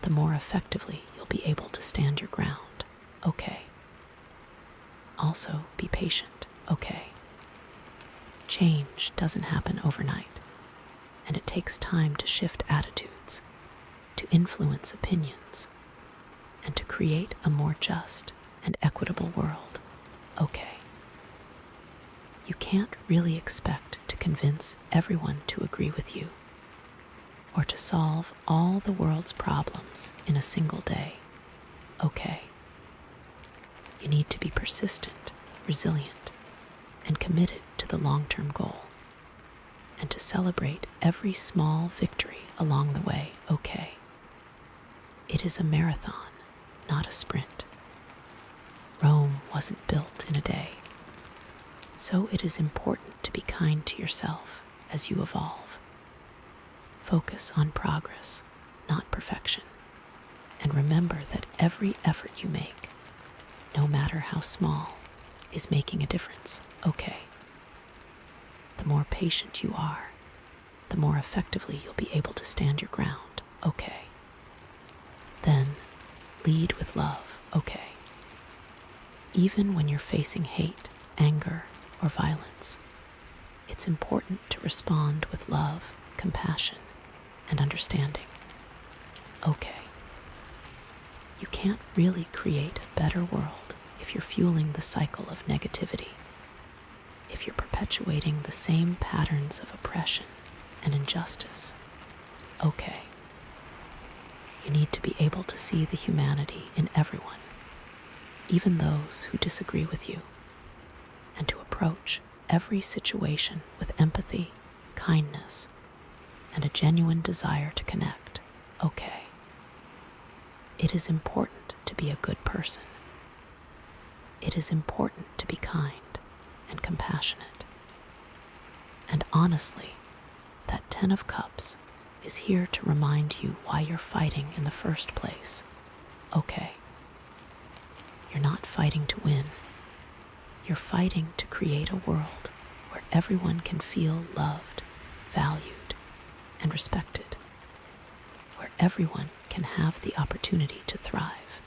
the more effectively you'll be able to stand your ground. Okay. Also, be patient. Okay. Change doesn't happen overnight, and it takes time to shift attitudes, to influence opinions, and to create a more just and equitable world. Okay. You can't really expect to convince everyone to agree with you, or to solve all the world's problems in a single day. Okay. You need to be persistent, resilient, and committed to the long-term goal, and to celebrate every small victory along the way. Okay. It is a marathon, not a sprint. Rome wasn't built in a day. So it is important to be kind to yourself as you evolve. Focus on progress, not perfection. And remember that every effort you make, no matter how small, is making a difference. Okay. The more patient you are, the more effectively you'll be able to stand your ground. Okay. Then, lead with love. Okay. Even when you're facing hate, anger, or violence, it's important to respond with love, compassion, and understanding. Okay. You can't really create a better world if you're fueling the cycle of negativity, if you're perpetuating the same patterns of oppression and injustice. Okay. You need to be able to see the humanity in everyone, even those who disagree with you, and to approach every situation with empathy, kindness, and a genuine desire to connect. Okay. It is important to be a good person. It is important to be kind and compassionate. And honestly, that 10 of Cups is here to remind you why you're fighting in the first place. Okay. You're not fighting to win. You're fighting to create a world where everyone can feel loved, valued, and respected, where everyone can have the opportunity to thrive,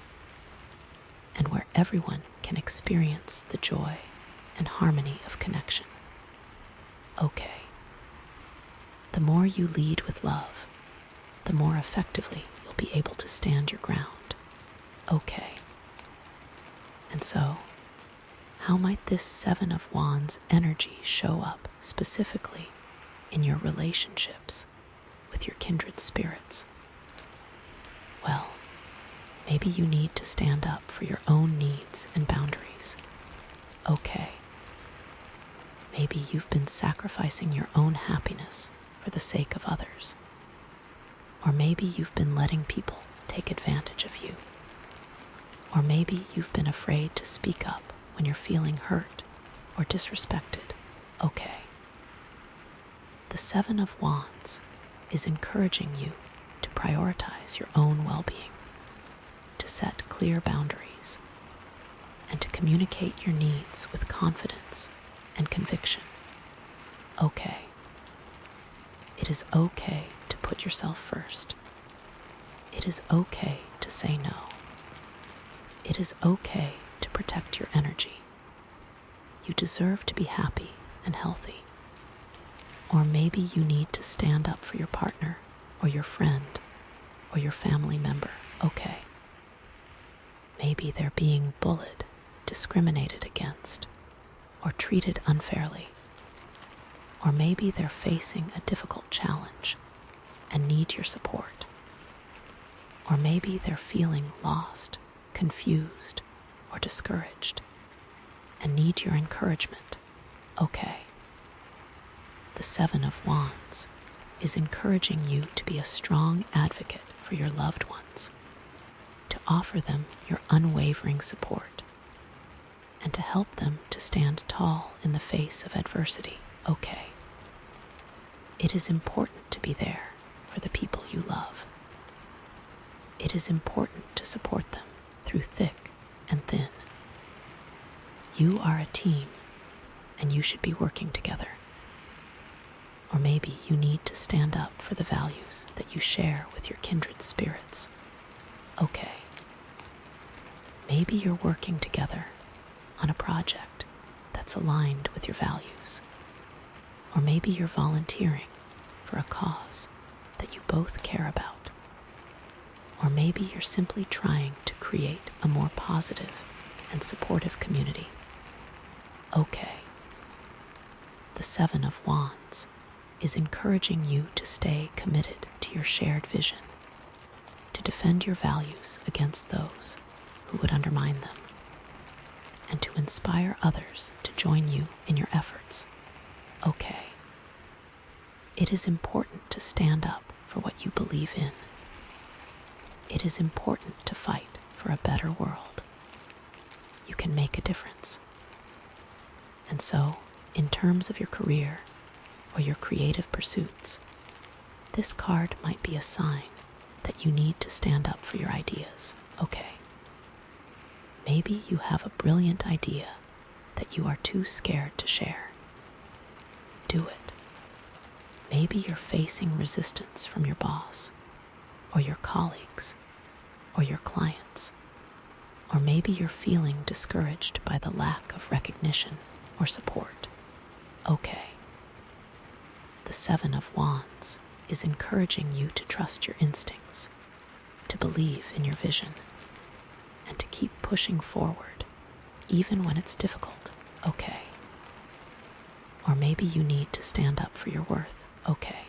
and where everyone can experience the joy and harmony of connection. Okay. The more you lead with love, the more effectively you'll be able to stand your ground. Okay. And so, how might this 7 of Wands energy show up specifically in your relationships with your kindred spirits? Well, maybe you need to stand up for your own needs and boundaries. Okay. Maybe you've been sacrificing your own happiness for the sake of others. Or maybe you've been letting people take advantage of you. Or maybe you've been afraid to speak up when you're feeling hurt or disrespected. Okay. The 7 of Wands is encouraging you to prioritize your own well-being, to set clear boundaries, and to communicate your needs with confidence and conviction. Okay. It is okay to put yourself first. It is okay to say no. It is okay to protect your energy. You deserve to be happy and healthy. Or maybe you need to stand up for your partner or your friend or your family member. Okay. Maybe they're being bullied, discriminated against, or treated unfairly. Or maybe they're facing a difficult challenge and need your support. Or maybe they're feeling lost, confused, or discouraged and need your encouragement. Okay. The 7 of Wands is encouraging you to be a strong advocate for your loved ones, to offer them your unwavering support, and to help them to stand tall in the face of adversity. Okay. It is important to be there for the people you love. It is important to support them through thick and thin. You are a team, and you should be working together. Or maybe you need to stand up for the values that you share with your kindred spirits. Okay. Maybe you're working together on a project that's aligned with your values. Or maybe you're volunteering for a cause that you both care about. Or maybe you're simply trying to create a more positive and supportive community. Okay. The Seven of Wands is encouraging you to stay committed to your shared vision, to defend your values against those who would undermine them, and to inspire others to join you in your efforts. Okay. It is important to stand up for what you believe in. It is important to fight for a better world. You can make a difference. And so, in terms of your career or your creative pursuits, this card might be a sign that you need to stand up for your ideas. Okay. Maybe you have a brilliant idea that you are too scared to share. Do it. Maybe you're facing resistance from your boss, or your colleagues, or your clients, or maybe you're feeling discouraged by the lack of recognition or support. Okay. The Seven of Wands is encouraging you to trust your instincts, to believe in your vision, and to keep pushing forward, even when it's difficult. Okay. Or maybe you need to stand up for your worth. Okay.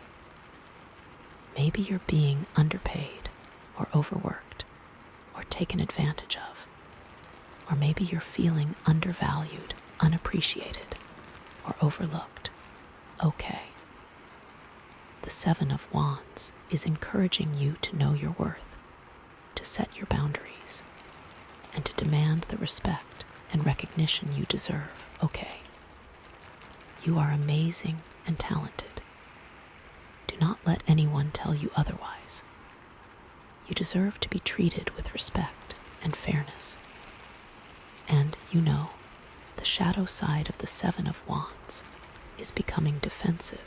Maybe you're being underpaid or overworked or taken advantage of. Or maybe you're feeling undervalued, unappreciated, or overlooked. Okay. The Seven of Wands is encouraging you to know your worth, to set your boundaries, and to demand the respect and recognition you deserve. Okay. You are amazing and talented. Do not let anyone tell you otherwise. You deserve to be treated with respect and fairness. And, you know, the shadow side of the Seven of Wands is becoming defensive,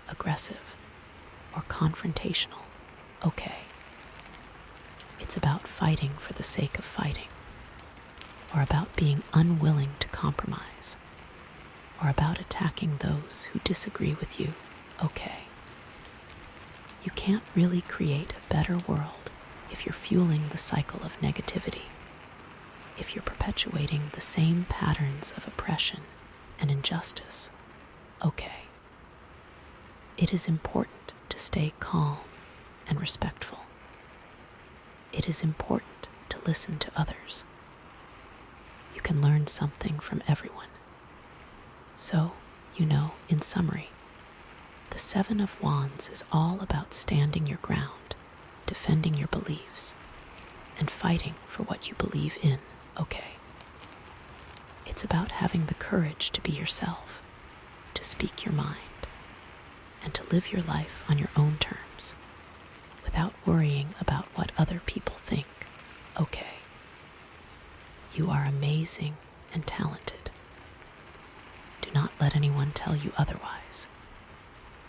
aggressive, or confrontational. Okay. It's about fighting for the sake of fighting, or about being unwilling to compromise, or about attacking those who disagree with you. Okay. You can't really create a better world if you're fueling the cycle of negativity, if you're perpetuating the same patterns of oppression and injustice. Okay. It is important to stay calm and respectful. It is important to listen to others. You can learn something from everyone. So, you know, in summary, the Seven of Wands is all about standing your ground, defending your beliefs, and fighting for what you believe in. Okay. It's about having the courage to be yourself, to speak your mind, and to live your life on your own terms, without worrying about what other people think. Okay. You are amazing and talented. Do not let anyone tell you otherwise.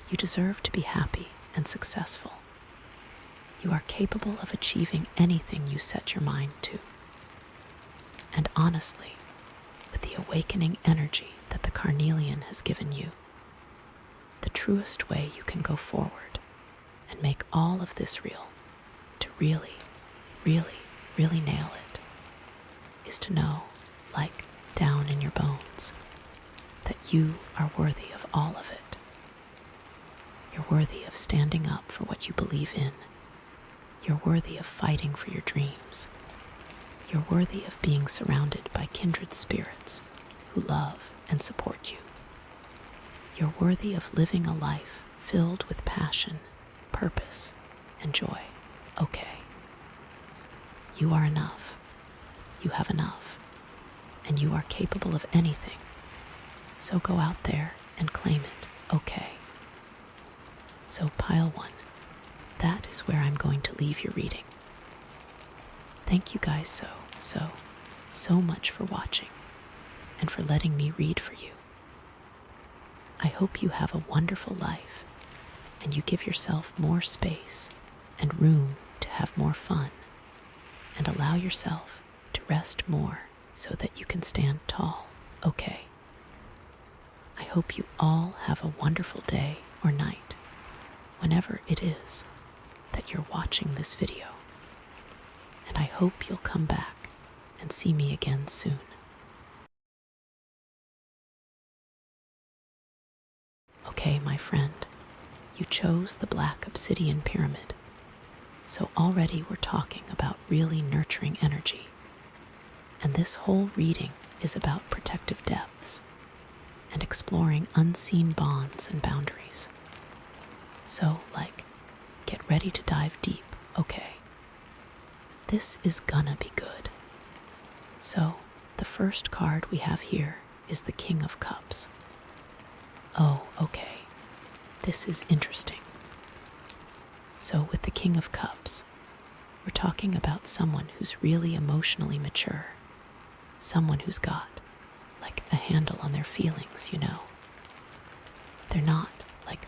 You deserve to be happy and successful. You are capable of achieving anything you set your mind to. And honestly, with the awakening energy that the Carnelian has given you, the truest way you can go forward and make all of this real, to really, really, really nail it, is to know, like down in your bones, that you are worthy of all of it. You're worthy of standing up for what you believe in. You're worthy of fighting for your dreams. You're worthy of being surrounded by kindred spirits who love and support you. You're worthy of living a life filled with passion, purpose, and joy. Okay. You are enough. You have enough. And you are capable of anything. So go out there and claim it. Okay. So pile 1. That is where I'm going to leave your reading. Thank you guys so much for watching and for letting me read for you. I hope you have a wonderful life and you give yourself more space and room to have more fun and allow yourself to rest more so that you can stand tall. Okay. I hope you all have a wonderful day or night, whenever it is that you're watching this video. And I hope you'll come back and see me again soon. Okay, my friend, you chose the black obsidian pyramid. So already we're talking about really nurturing energy. And this whole reading is about protective depths and exploring unseen bonds and boundaries. So, get ready to dive deep, okay? This is gonna be good. So, the first card we have here is the King of Cups. Oh, okay. This is interesting. So, with the King of Cups, we're talking about someone who's really emotionally mature. Someone who's got, a handle on their feelings, you know. They're not,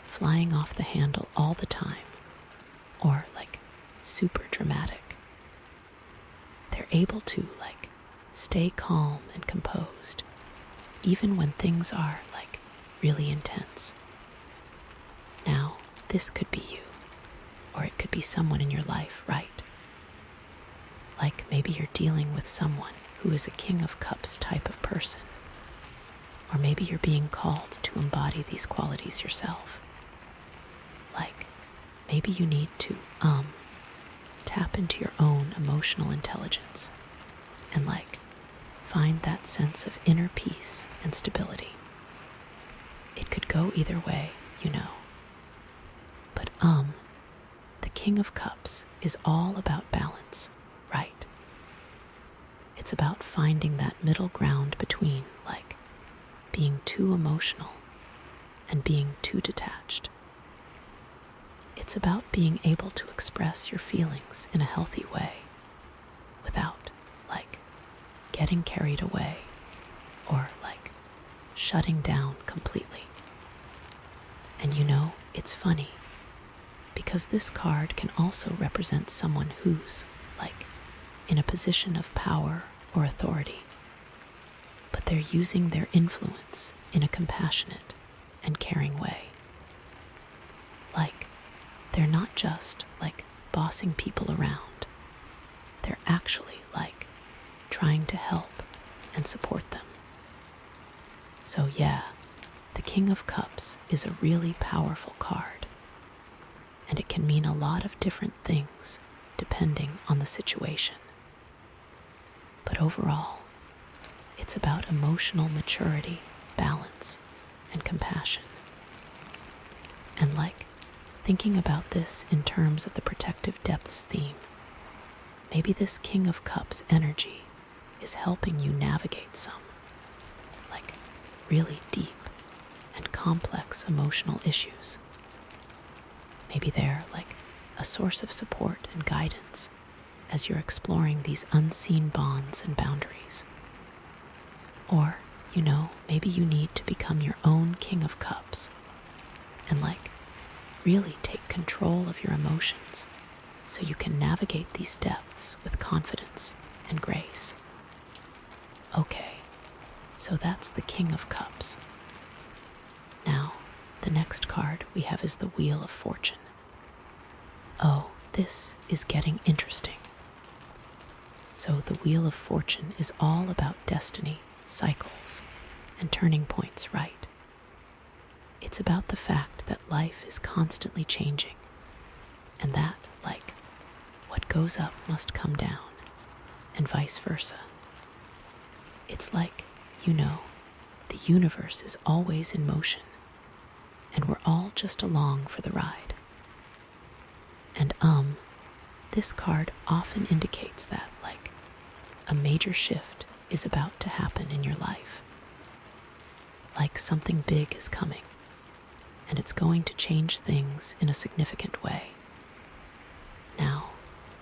flying off the handle all the time, or, super dramatic. They're able to, stay calm and composed, even when things are, really intense. Now, this could be you, or it could be someone in your life, right? Maybe you're dealing with someone who is a King of Cups type of person. Or maybe you're being called to embody these qualities yourself. Maybe you need to, tap into your own emotional intelligence and, find that sense of inner peace and stability. It could go either way, you know. But, the King of Cups is all about balance, right? It's about finding that middle ground between, being too emotional and being too detached. It's about being able to express your feelings in a healthy way without, getting carried away or, shutting down completely. And you know, it's funny because this card can also represent someone who's, in a position of power or authority, but they're using their influence in a compassionate and caring way. They're not just, bossing people around. They're actually, trying to help and support them. So yeah, the King of Cups is a really powerful card, and it can mean a lot of different things depending on the situation. But overall, it's about emotional maturity, balance, and compassion. And thinking about this in terms of the protective depths theme, maybe this King of Cups energy is helping you navigate some, really deep and complex emotional issues. Maybe they're a source of support and guidance as you're exploring these unseen bonds and boundaries. Or, maybe you need to become your own King of Cups and really take control of your emotions so you can navigate these depths with confidence and grace. Okay, so that's the King of Cups. Now, the next card we have is the Wheel of Fortune. Oh, this is getting interesting. So the Wheel of Fortune is all about destiny, cycles, and turning points, right? It's about the fact that life is constantly changing, and that, what goes up must come down, and vice versa. It's the universe is always in motion, and we're all just along for the ride. And this card often indicates that, like, a major shift is about to happen in your life. Like something big is coming, and it's going to change things in a significant way. Now,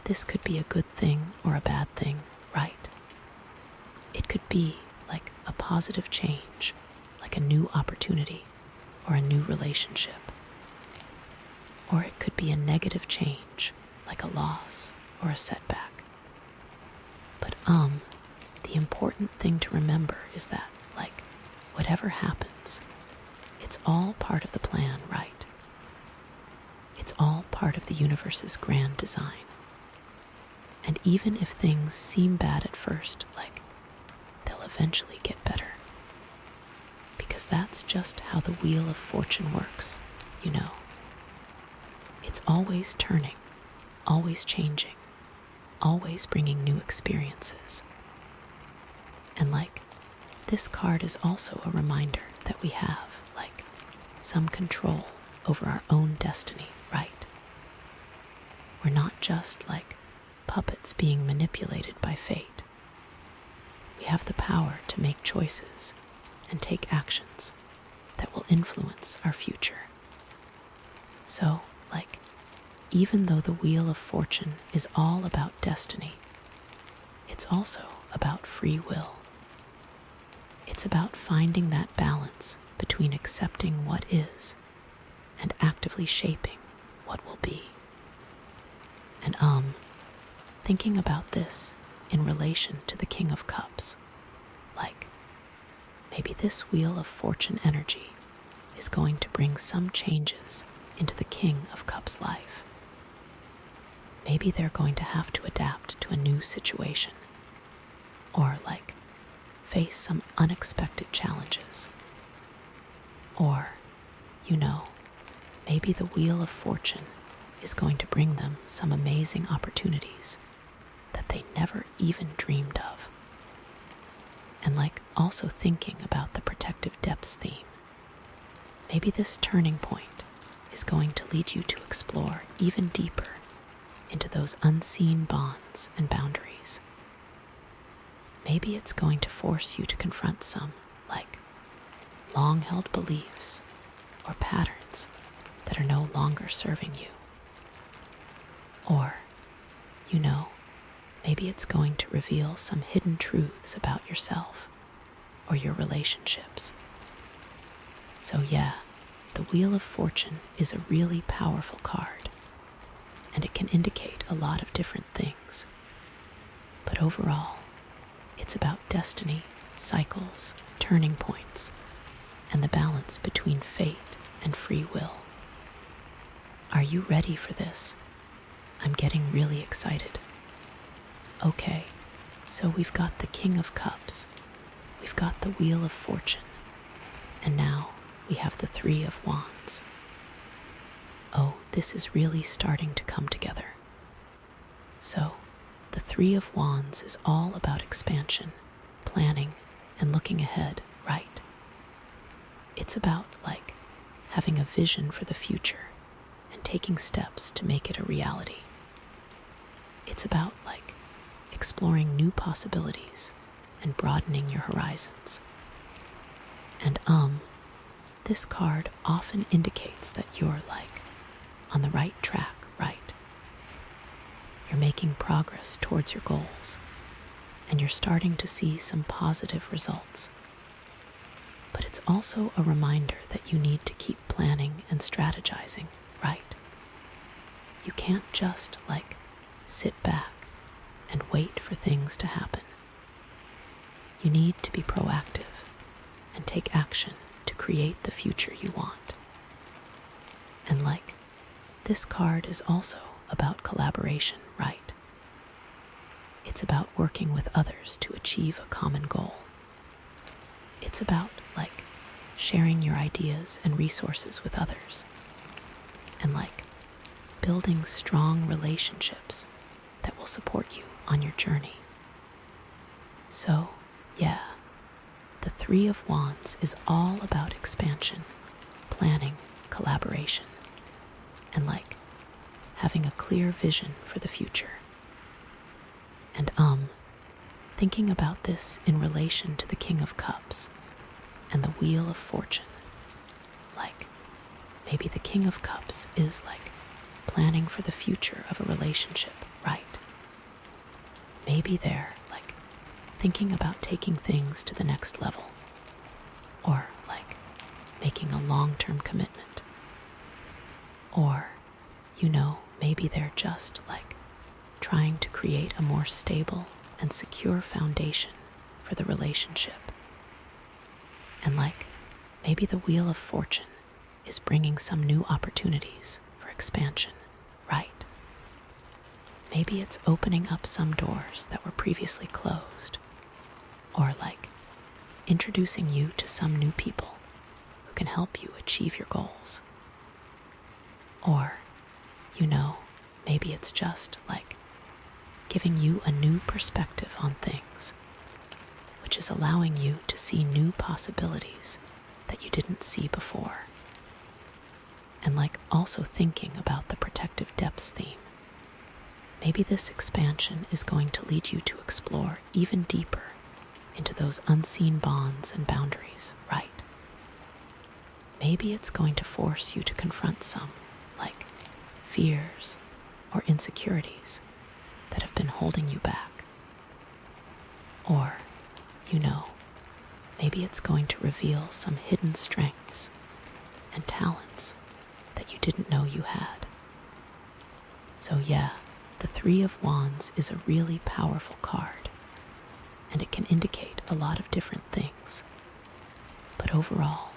this could be a good thing or a bad thing, right? It could be like a positive change, like a new opportunity or a new relationship. Or it could be a negative change, like a loss or a setback. But the important thing to remember is that, like, whatever happens, it's all part of the plan, right? It's all part of the universe's grand design. And even if things seem bad at first, like, they'll eventually get better. Because that's just how the wheel of fortune works, you know. It's always turning, always changing, always bringing new experiences. And like, this card is also a reminder that we have, like, some control over our own destiny, right? We're not just like puppets being manipulated by fate. We have the power to make choices and take actions that will influence our future. So, like, even though the wheel of fortune is all about destiny, it's also about free will. It's about finding that balance between accepting what is and actively shaping what will be. And thinking about this in relation to the King of Cups, like, maybe this wheel of fortune energy is going to bring some changes into the King of Cups' life. Maybe they're going to have to adapt to a new situation, or like face some unexpected challenges. Or, you know, maybe the wheel of fortune is going to bring them some amazing opportunities that they never even dreamed of. And like, also thinking about the protective depths theme, maybe this turning point is going to lead you to explore even deeper into those unseen bonds and boundaries. Maybe it's going to force you to confront some, like, long-held beliefs or patterns that are no longer serving you. Or, you know, maybe it's going to reveal some hidden truths about yourself or your relationships. So yeah, the Wheel of Fortune is a really powerful card, and it can indicate a lot of different things. But overall, it's about destiny, cycles, turning points, and the balance between fate and free will. Are you ready for this? I'm getting really excited. Okay, so we've got the King of Cups, we've got the Wheel of Fortune, and now we have the Three of Wands. Oh, this is really starting to come together. So, the Three of Wands is all about expansion, planning, and looking ahead, right? It's about, like, having a vision for the future and taking steps to make it a reality. It's about, like, exploring new possibilities and broadening your horizons. And this card often indicates that you're, like, on the right track, right? You're making progress towards your goals, and you're starting to see some positive results. But it's also a reminder that you need to keep planning and strategizing, right? You can't just, like, sit back and wait for things to happen. You need to be proactive and take action to create the future you want. And like, this card is also about collaboration, right? It's about working with others to achieve a common goal. It's about, like, sharing your ideas and resources with others. And like, building strong relationships that will support you on your journey. So, yeah, the Three of Wands is all about expansion, planning, collaboration, and having a clear vision for the future. And thinking about this in relation to the King of Cups and the Wheel of Fortune, maybe the King of Cups is planning for the future of a relationship, right? Maybe they're thinking about taking things to the next level, or making a long-term commitment, or maybe they're just trying to create a more stable and secure foundation for the relationship. And maybe the Wheel of Fortune is bringing some new opportunities for expansion, right? Maybe it's opening up some doors that were previously closed, or introducing you to some new people who can help you achieve your goals. Or, maybe it's just giving you a new perspective on things, which is allowing you to see new possibilities that you didn't see before. And also thinking about the protective depths theme. Maybe this expansion is going to lead you to explore even deeper into those unseen bonds and boundaries, right? Maybe it's going to force you to confront some, fears or insecurities that have been holding you back. Or, maybe it's going to reveal some hidden strengths and talents that you didn't know you had. So yeah, the Three of Wands is a really powerful card, and it can indicate a lot of different things. But overall,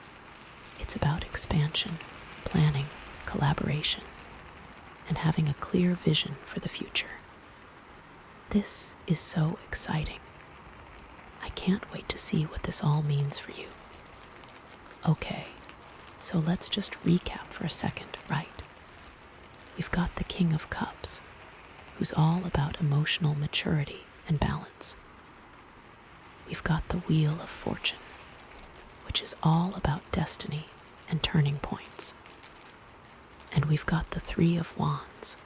it's about expansion, planning, collaboration, and having a clear vision for the future. This is so exciting. I can't wait to see what this all means for you. Okay, so let's just recap for a second, right? We've got the King of Cups, who's all about emotional maturity and balance. We've got the Wheel of Fortune, which is all about destiny and turning points. And we've got the Three of Wands,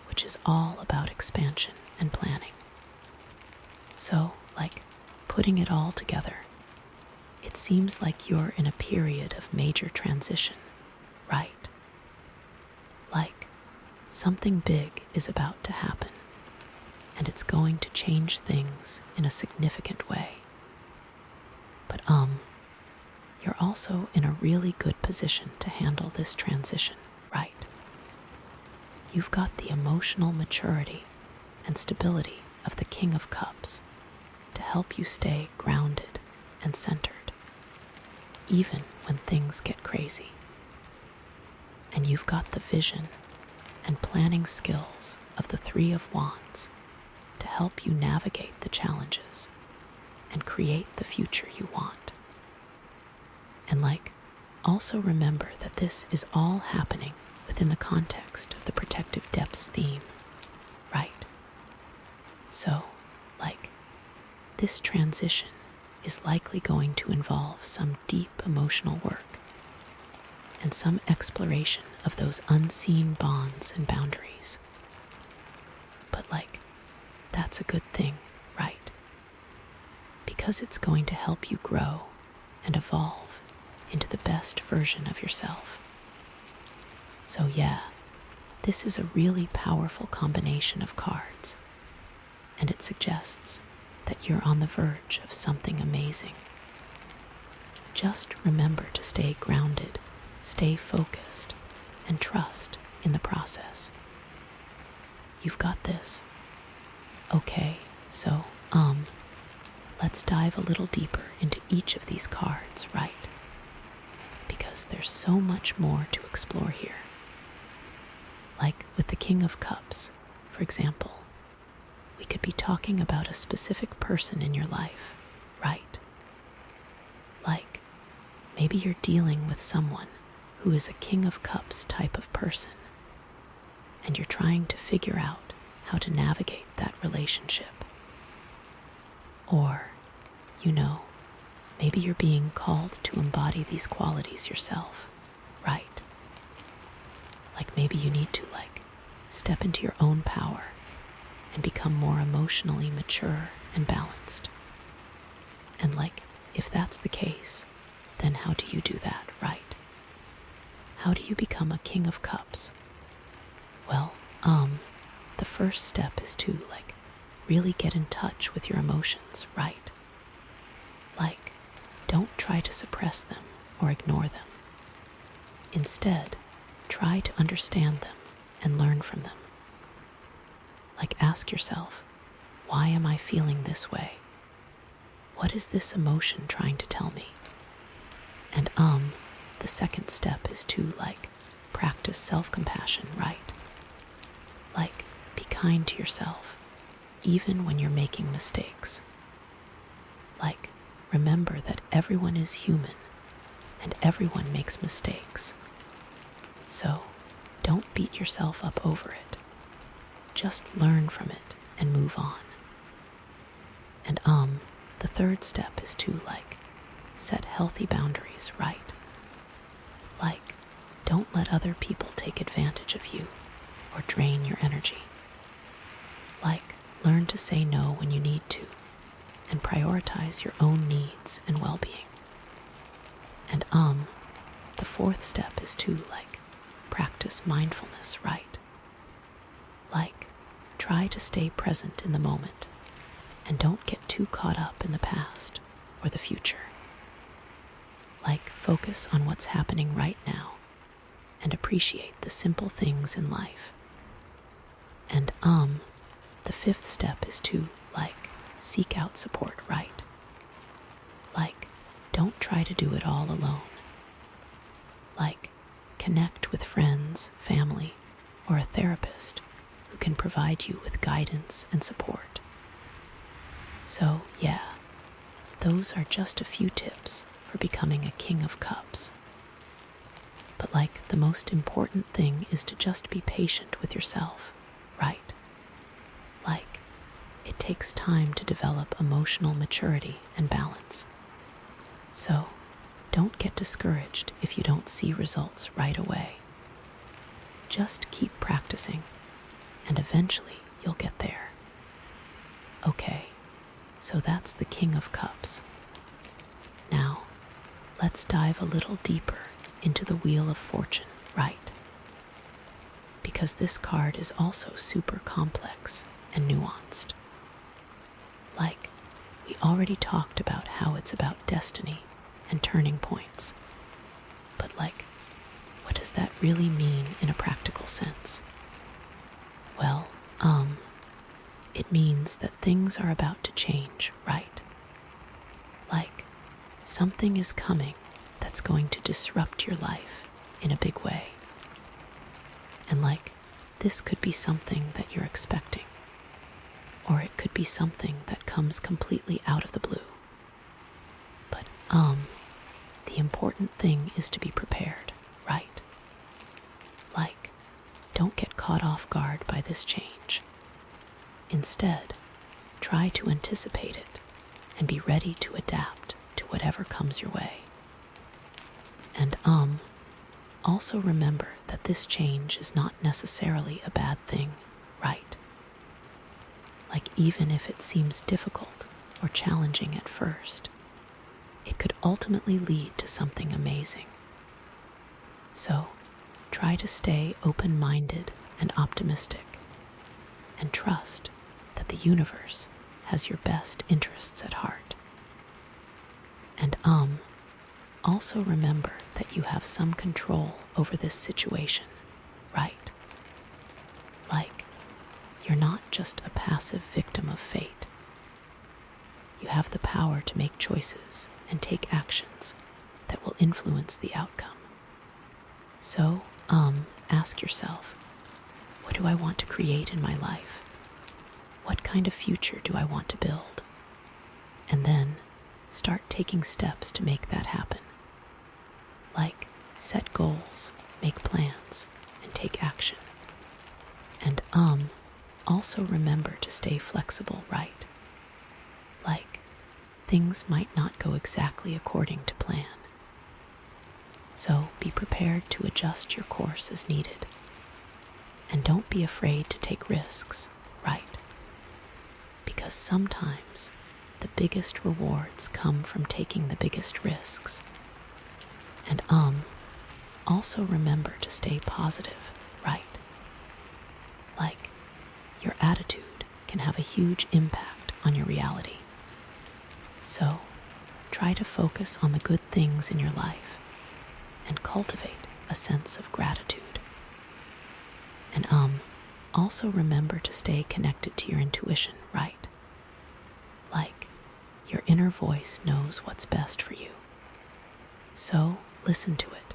which is all about expansion and planning. So, putting it all together, it seems like you're in a period of major transition, right? Something big is about to happen, and it's going to change things in a significant way. But you're also in a really good position to handle this transition, right? You've got the emotional maturity and stability of the King of Cups to help you stay grounded and centered, even when things get crazy. And you've got the vision and planning skills of the Three of Wands to help you navigate the challenges and create the future you want. And also remember that this is all happening within the context of the protective depths theme, right? So, this transition is likely going to involve some deep emotional work and some exploration of those unseen bonds and boundaries. But that's a good thing, right? Because it's going to help you grow and evolve into the best version of yourself. So yeah, this is a really powerful combination of cards, and it suggests that you're on the verge of something amazing. Just remember to stay grounded, stay focused, and trust in the process. You've got this. Okay, so, let's dive a little deeper into each of these cards, right? Because there's so much more to explore here. With the King of Cups, for example, we could be talking about a specific person in your life, right? Maybe you're dealing with someone who is a King of Cups type of person, and you're trying to figure out how to navigate that relationship. Or, maybe you're being called to embody these qualities yourself, right? Like maybe you need to step into your own power and become more emotionally mature and balanced. And if that's the case, then how do you do that, right? How do you become a king of cups? Well, the first step is to really get in touch with your emotions, right? Don't try to suppress them or ignore them. Instead, try to understand them and learn from them. Ask yourself, why am I feeling this way? What is this emotion trying to tell me? And the second step is to practice self-compassion, right? Be kind to yourself, even when you're making mistakes. Remember that everyone is human and everyone makes mistakes. So don't beat yourself up over it. Just learn from it and move on. And the third step is to set healthy boundaries, right? Don't let other people take advantage of you or drain your energy. Learn to say no when you need to and prioritize your own needs and well-being. And the fourth step is to practice mindfulness, right? Try to stay present in the moment and don't get too caught up in the past or the future. Focus on what's happening right now and appreciate the simple things in life. And the fifth step is to seek out support, right? Don't try to do it all alone. Connect with friends, family, or a therapist who can provide you with guidance and support. So yeah, those are just a few tips for becoming a king of cups. But the most important thing is to just be patient with yourself, right? It takes time to develop emotional maturity and balance. So don't get discouraged if you don't see results right away. Just keep practicing, and eventually you'll get there. Okay, so that's the King of Cups. Now, let's dive a little deeper into the Wheel of Fortune, right? Because this card is also super complex and nuanced. We already talked about how it's about destiny and turning points. But what does that really mean in a practical sense? Well, it means that things are about to change, right? Something is coming that's going to disrupt your life in a big way. And this could be something that you're expecting, or it could be something that comes completely out of the blue. But the important thing is to be prepared, right? Don't get caught off guard by this change. Instead, try to anticipate it and be ready to adapt to whatever comes your way. And also remember that this change is not necessarily a bad thing, right? Even if it seems difficult or challenging at first, it could ultimately lead to something amazing. So, try to stay open-minded and optimistic, and trust that the universe has your best interests at heart. And also remember that you have some control over this situation, right? You're not just a passive victim of fate. You have the power to make choices and take actions that will influence the outcome. So, ask yourself, what do I want to create in my life? What kind of future do I want to build? And then start taking steps to make that happen. Set goals, make plans, and take action. And also remember to stay flexible, right? Things might not go exactly according to plan. So be prepared to adjust your course as needed And don't be afraid to take risks, right? Because sometimes the biggest rewards come from taking the biggest risks. And also remember to stay positive, right? Like, your attitude can have a huge impact on your reality. So, try to focus on the good things in your life and cultivate a sense of gratitude. And also remember to stay connected to your intuition, right? Like, your inner voice knows what's best for you. So, listen to it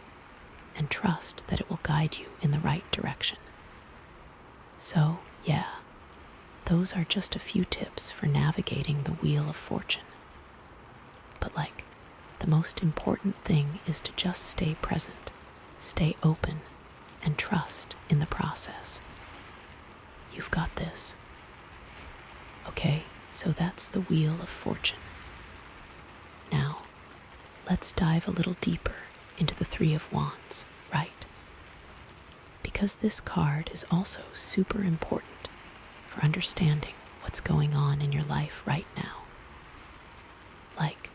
and trust that it will guide you in the right direction. So, yeah, those are just a few tips for navigating the wheel of fortune. But like, the most important thing is to just stay present, stay open, and trust in the process. You've got this. Okay, so that's the Wheel of Fortune. Now, let's dive a little deeper into the Three of Wands, right? Because this card is also super important for understanding what's going on in your life right now. Like,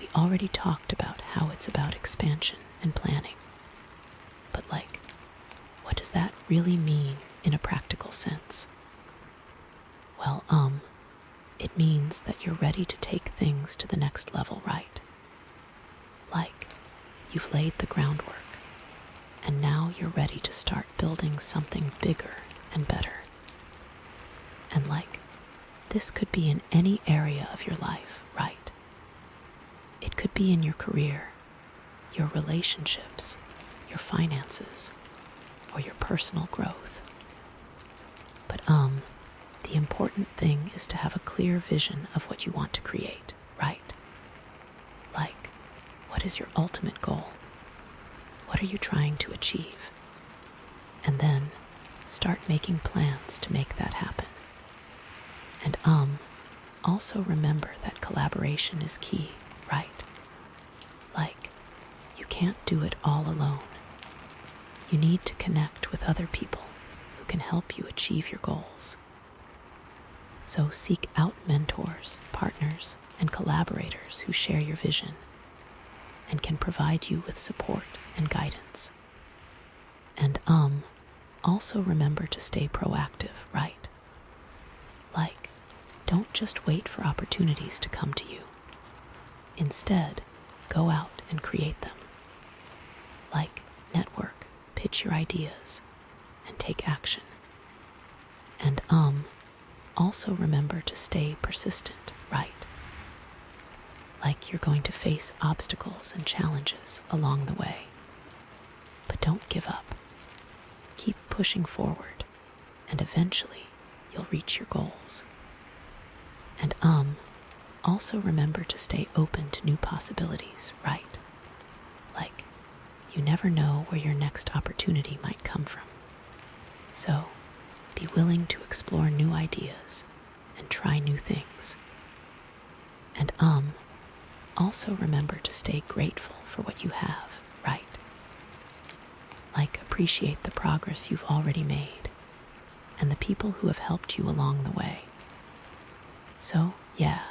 we already talked about how it's about expansion and planning. But like, what does that really mean in a practical sense? Well, it means that you're ready to take things to the next level, right? Like, you've laid the groundwork, and now you're ready to start building something bigger and better. And like, this could be in any area of your life, right? It could be in your career, your relationships, your finances, or your personal growth. But the important thing is to have a clear vision of what you want to create, right? Like, what is your ultimate goal? What are you trying to achieve? And then start making plans to make that happen. And also remember that collaboration is key, right? Like, you can't do it all alone. You need to connect with other people who can help you achieve your goals. So seek out mentors, partners, and collaborators who share your vision and can provide you with support and guidance. And also remember to stay proactive, right? Like, don't just wait for opportunities to come to you. Instead, go out and create them. Like, network, pitch your ideas, and take action. And also remember to stay persistent, right? Like, you're going to face obstacles and challenges along the way. But don't give up. Keep pushing forward, and eventually you'll reach your goals. And also remember to stay open to new possibilities, right? Like, you never know where your next opportunity might come from. So, be willing to explore new ideas and try new things. And also remember to stay grateful for what you have, right? Like, appreciate the progress you've already made and the people who have helped you along the way. So, yeah,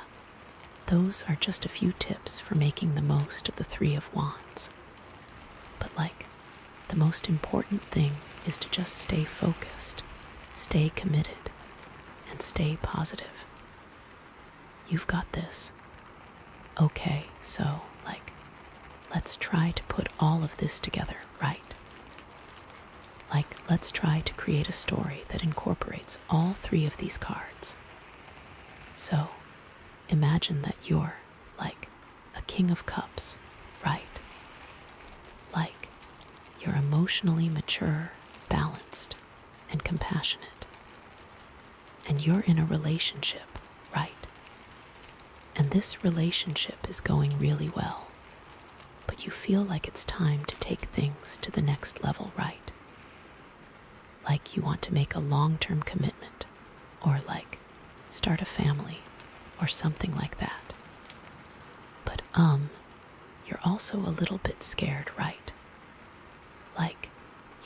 those are just a few tips for making the most of the Three of Wands. But like, the most important thing is to just stay focused, stay committed, and stay positive. You've got this. Okay, so like, let's try to put all of this together, right? Like, let's try to create a story that incorporates all three of these cards. So, imagine that you're like a king of cups, right? Like, you're emotionally mature, balanced, and compassionate. And you're in a relationship, right? And this relationship is going really well, but you feel like it's time to take things to the next level, right? Like, you want to make a long-term commitment, or like start a family, or something like that. But you're also a little bit scared, right? Like,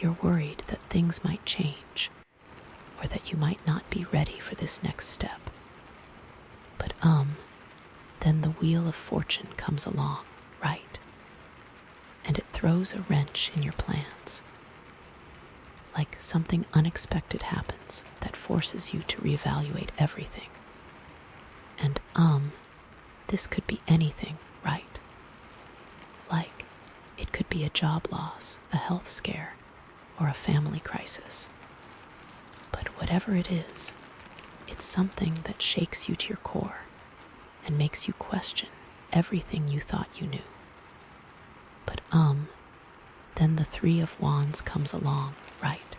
you're worried that things might change or that you might not be ready for this next step. But then the wheel of fortune comes along, right? And it throws a wrench in your plans. Like something unexpected happens that forces you to reevaluate everything. And this could be anything, right? Like, it could be a job loss, a health scare, or a family crisis. But whatever it is, it's something that shakes you to your core and makes you question everything you thought you knew. But then the Three of Wands comes along, right?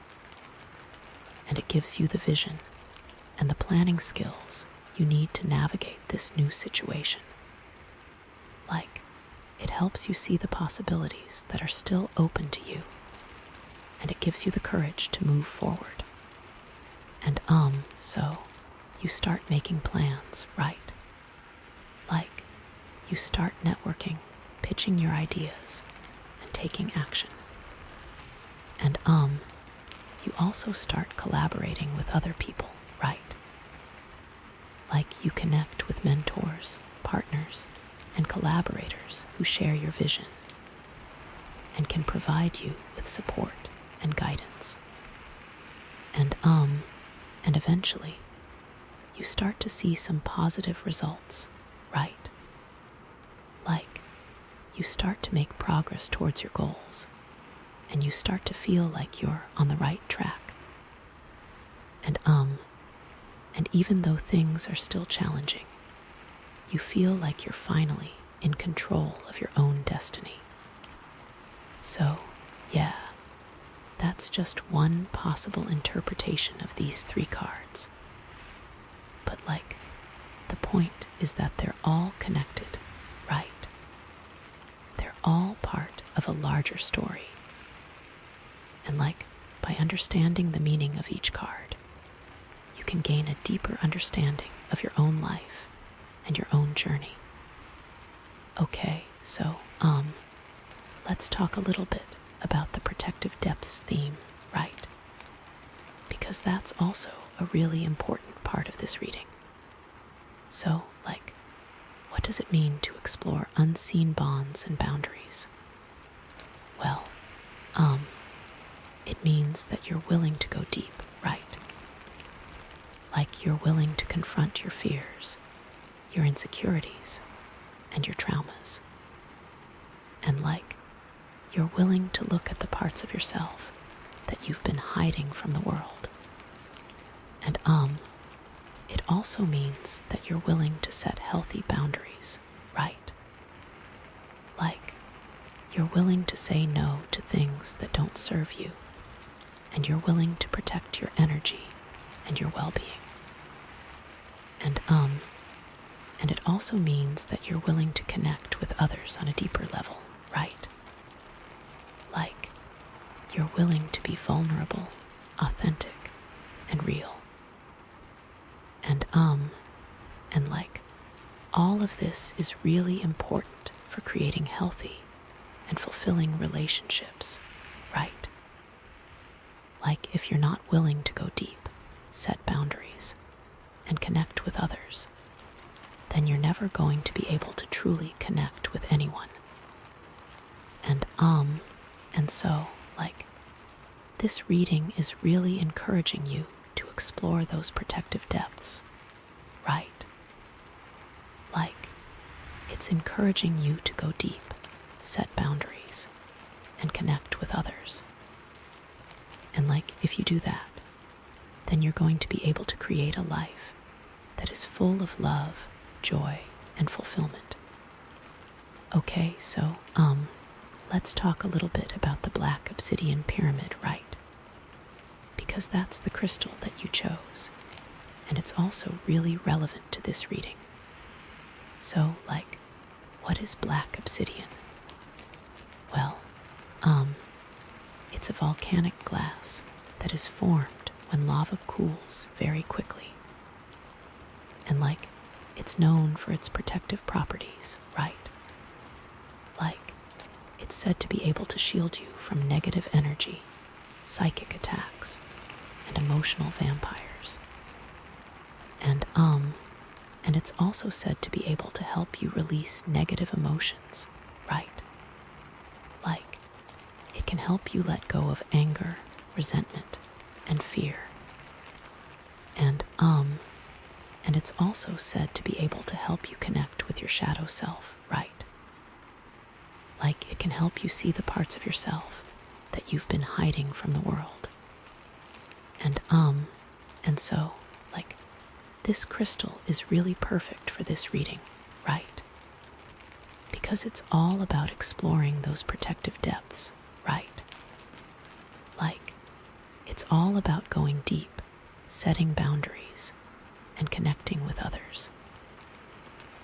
And it gives you the vision and the planning skills you need to navigate this new situation. Like, it helps you see the possibilities that are still open to you, and it gives you the courage to move forward. And so you start making plans, right? Like, you start networking, pitching your ideas, and taking action. And you also start collaborating with other people, right? Like, you connect with mentors, partners, and collaborators who share your vision and can provide you with support and guidance. And eventually, you start to see some positive results, right? Like, you start to make progress towards your goals, and you start to feel like you're on the right track. And even though things are still challenging, you feel like you're finally in control of your own destiny. So, yeah, that's just one possible interpretation of these three cards. But like, the point is that they're all connected, right? They're all part of a larger story. And like, by understanding the meaning of each card, you can gain a deeper understanding of your own life and your own journey. Okay, so, let's talk a little bit about the protective depths theme, right? Because that's also a really important part of this reading. So, like, what does it mean to explore unseen bonds and boundaries? Well, it means that you're willing to go deep, right? Like, you're willing to confront your fears, your insecurities, and your traumas. And like, you're willing to look at the parts of yourself that you've been hiding from the world. And it also means that you're willing to set healthy boundaries, right? Like, you're willing to say no to things that don't serve you, and you're willing to protect your energy and your well-being. And it also means that you're willing to connect with others on a deeper level, right? Like, you're willing to be vulnerable, authentic, and real. And like, all of this is really important for creating healthy and fulfilling relationships, right? Like, if you're not willing to go deep, set boundaries, and connect with others, then you're never going to be able to truly connect with anyone. And so, like, this reading is really encouraging you to explore those protective depths, right? Like, it's encouraging you to go deep, set boundaries, and connect with others. And like, if you do that, then you're going to be able to create a life that is full of love, joy, and fulfillment. Okay, so, let's talk a little bit about the black obsidian pyramid, right? Because that's the crystal that you chose, and it's also really relevant to this reading. So, like, what is black obsidian? Well, it's a volcanic glass that is formed when lava cools very quickly. And like, it's known for its protective properties, right? Like, it's said to be able to shield you from negative energy psychic attacks, and emotional vampires. And it's also said to be able to help you release negative emotions, right? Like, it can help you let go of anger, resentment, and fear. And it's also said to be able to help you connect with your shadow self, right? Like, it can help you see the parts of yourself that you've been hiding from the world. And so, like, this crystal is really perfect for this reading, right? Because it's all about exploring those protective depths, right? Like, it's all about going deep, setting boundaries, and connecting with others.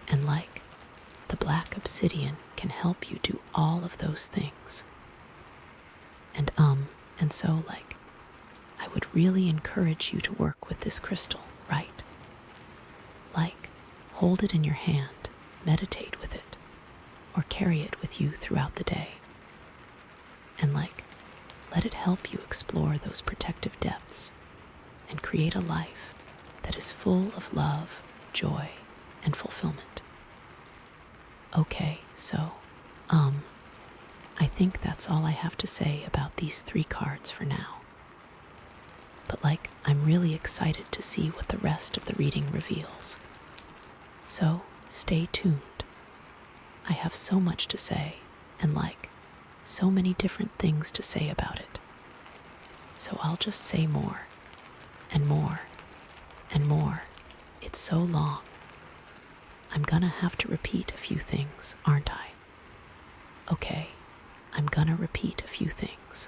And like, the black obsidian can help you do all of those things. And so, like, I would really encourage you to work with this crystal, right? Like, hold it in your hand, meditate with it, or carry it with you throughout the day. And like, let it help you explore those protective depths and create a life that is full of love, joy, and fulfillment. Okay, so, I think that's all I have to say about these 3 cards for now. But like, I'm really excited to see what the rest of the reading reveals. So, stay tuned. I have so much to say, and like, so many different things to say about it. So I'll just say more, and more, and more. It's so long. I'm gonna have to repeat a few things, aren't I? Okay, I'm gonna repeat a few things.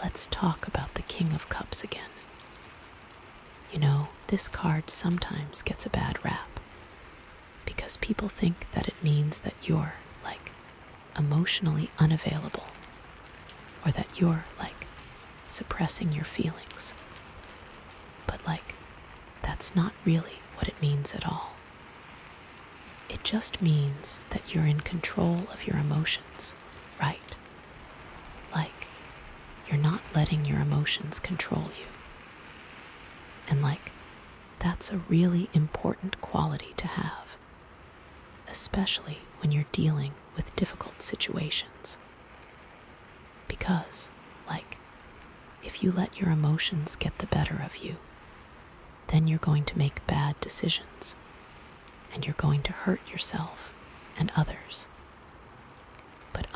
Let's talk about the King of Cups again. You know, this card sometimes gets a bad rap because people think that it means that you're, like, emotionally unavailable, or that you're, like, suppressing your feelings. But, like, that's not really what it means at all. It just means that you're in control of your emotions, right? Like, you're not letting your emotions control you. And like, that's a really important quality to have, especially when you're dealing with difficult situations. Because, like, if you let your emotions get the better of you, then you're going to make bad decisions, and you're going to hurt yourself and others. But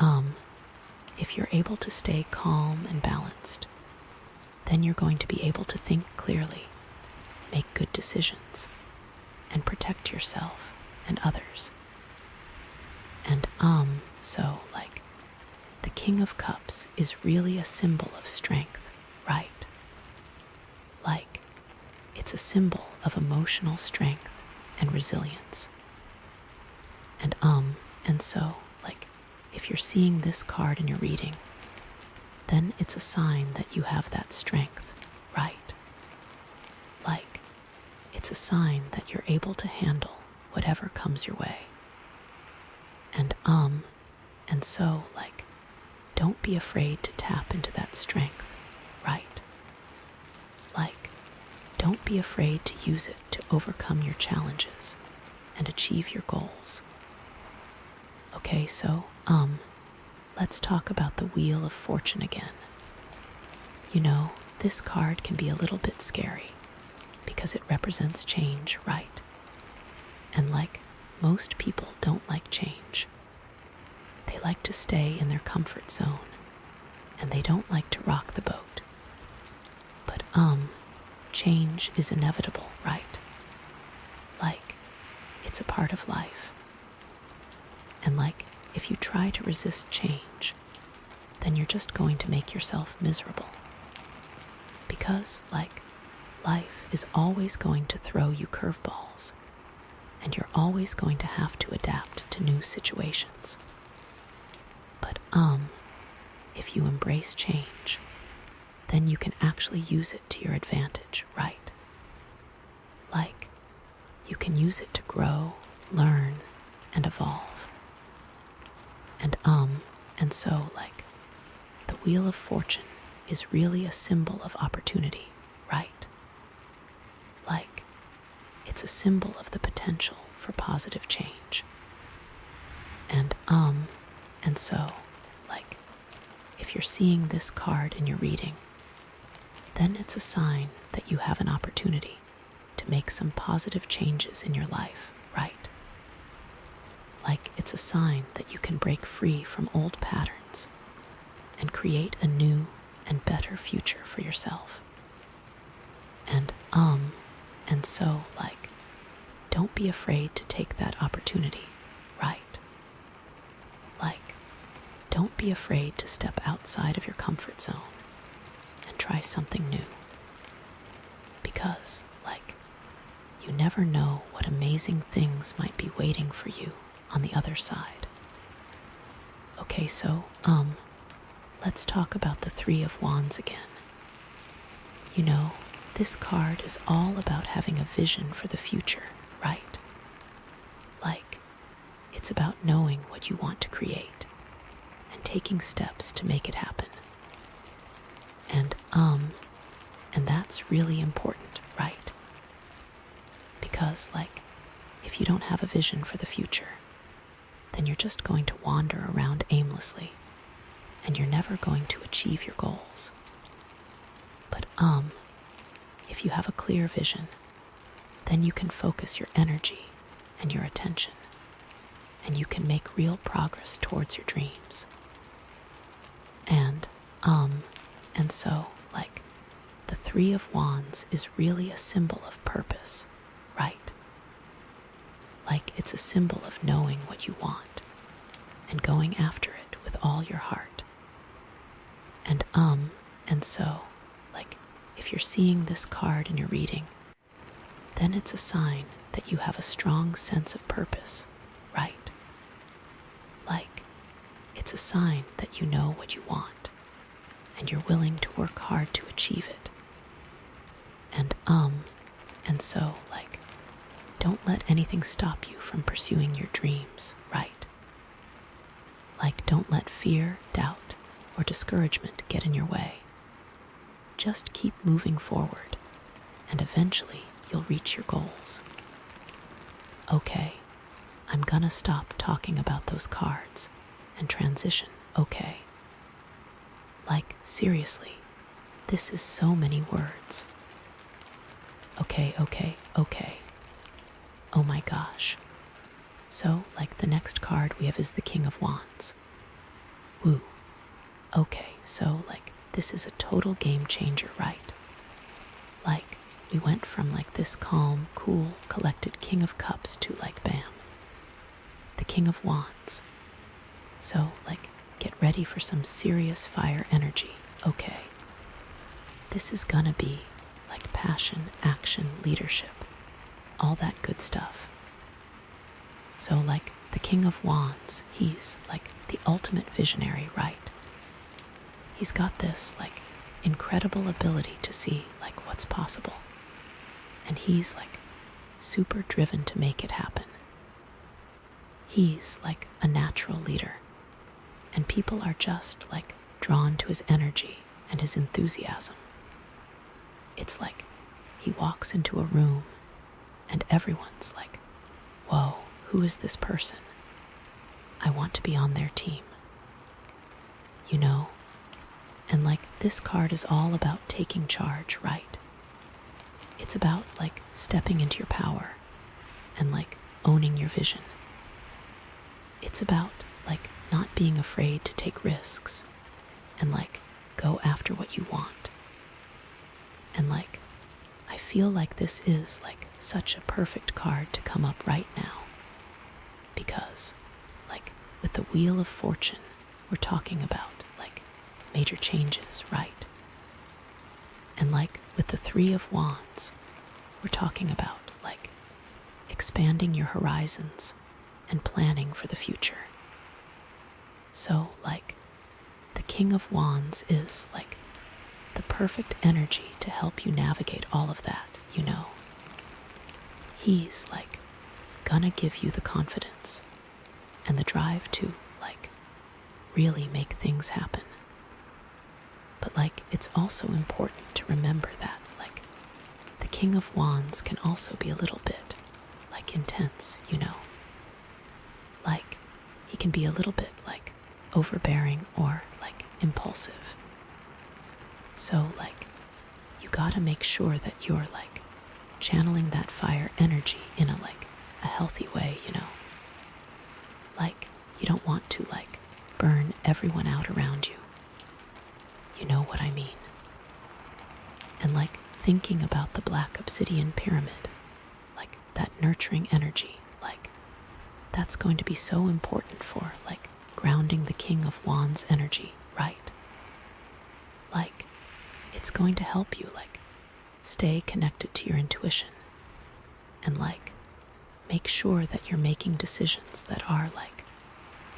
if you're able to stay calm and balanced, then you're going to be able to think clearly, make good decisions, and protect yourself and others. And so, like, the King of Cups is really a symbol of strength, right? Like, it's a symbol of emotional strength and resilience. And so, like, if you're seeing this card in your reading, then it's a sign that you have that strength, right? Like, it's a sign that you're able to handle whatever comes your way. And so, like, don't be afraid to tap into that strength, right? Like, don't be afraid to use it to overcome your challenges and achieve your goals. Okay, so, let's talk about the Wheel of Fortune again. You know, this card can be a little bit scary because it represents change, right? And like, most people don't like change. They like to stay in their comfort zone, and they don't like to rock the boat. But, change is inevitable, right? Like, it's a part of life. And like, if you try to resist change, then you're just going to make yourself miserable. Because, like, life is always going to throw you curveballs, and you're always going to have to adapt to new situations. But, if you embrace change, then you can actually use it to your advantage, right? Like, you can use it to grow, learn, and evolve. And so, like, the Wheel of Fortune is really a symbol of opportunity, right? Like, it's a symbol of the potential for positive change. And so, like, if you're seeing this card in your reading, then it's a sign that you have an opportunity to make some positive changes in your life, right? Like, it's a sign that you can break free from old patterns and create a new and better future for yourself. And so, like, don't be afraid to take that opportunity, right? Like, don't be afraid to step outside of your comfort zone and try something new. Because, like, you never know what amazing things might be waiting for you on the other side. Okay, so, let's talk about the Three of Wands again. You know, this card is all about having a vision for the future, right? Like, it's about knowing what you want to create and taking steps to make it happen. And that's really important, right? Because, like, if you don't have a vision for the future, then you're just going to wander around aimlessly, and you're never going to achieve your goals. But, if you have a clear vision, then you can focus your energy and your attention, and you can make real progress towards your dreams. And so, like, the Three of Wands is really a symbol of purpose, right? Like, it's a symbol of knowing what you want and going after it with all your heart. And so, like, if you're seeing this card in your reading, then it's a sign that you have a strong sense of purpose, right? Like, it's a sign that you know what you want and you're willing to work hard to achieve it. And so, like, don't let anything stop you from pursuing your dreams, right? Like, don't let fear, doubt, or discouragement get in your way. Just keep moving forward, and eventually you'll reach your goals. Okay, I'm gonna stop talking about those cards and transition, okay? Like, seriously, this is so many words. Okay. Oh my gosh. So, like, the next card we have is the King of Wands. Woo. Okay, so, like, this is a total game changer, right? Like, we went from, like, this calm, cool, collected King of Cups to, like, bam, the King of Wands. So, like, get ready for some serious fire energy, okay? This is gonna be, like, passion, action, leadership, all that good stuff. So, like, the King of Wands, he's, like, the ultimate visionary, right? He's got this, like, incredible ability to see, like, what's possible. And he's, like, super driven to make it happen. He's, like, a natural leader. And people are just, like, drawn to his energy and his enthusiasm. It's like he walks into a room and everyone's like, whoa, who is this person? I want to be on their team. You know? And, like, this card is all about taking charge, right? It's about, like, stepping into your power and, like, owning your vision. It's about, like, not being afraid to take risks and, like, go after what you want. And, like, I feel like this is, like, such a perfect card to come up right now. Because, like, with the Wheel of Fortune, we're talking about, like, major changes, right? And, like, with the Three of Wands, we're talking about, like, expanding your horizons and planning for the future. So, like, the King of Wands is, like, the perfect energy to help you navigate all of that, you know? He's, like, gonna give you the confidence and the drive to, like, really make things happen. But like, it's also important to remember that, like, the King of Wands can also be a little bit, like, intense, you know? Like, he can be a little bit, like, overbearing or, like, impulsive. So, like, you gotta make sure that you're, like, channeling that fire energy in a, like, a healthy way, you know? Like, you don't want to, like, burn everyone out around you. You know what I mean? And, like, thinking about the black obsidian pyramid, like, that nurturing energy, like, that's going to be so important for, like, grounding the King of Wands energy, right? Like, it's going to help you, like, stay connected to your intuition and, like, make sure that you're making decisions that are, like,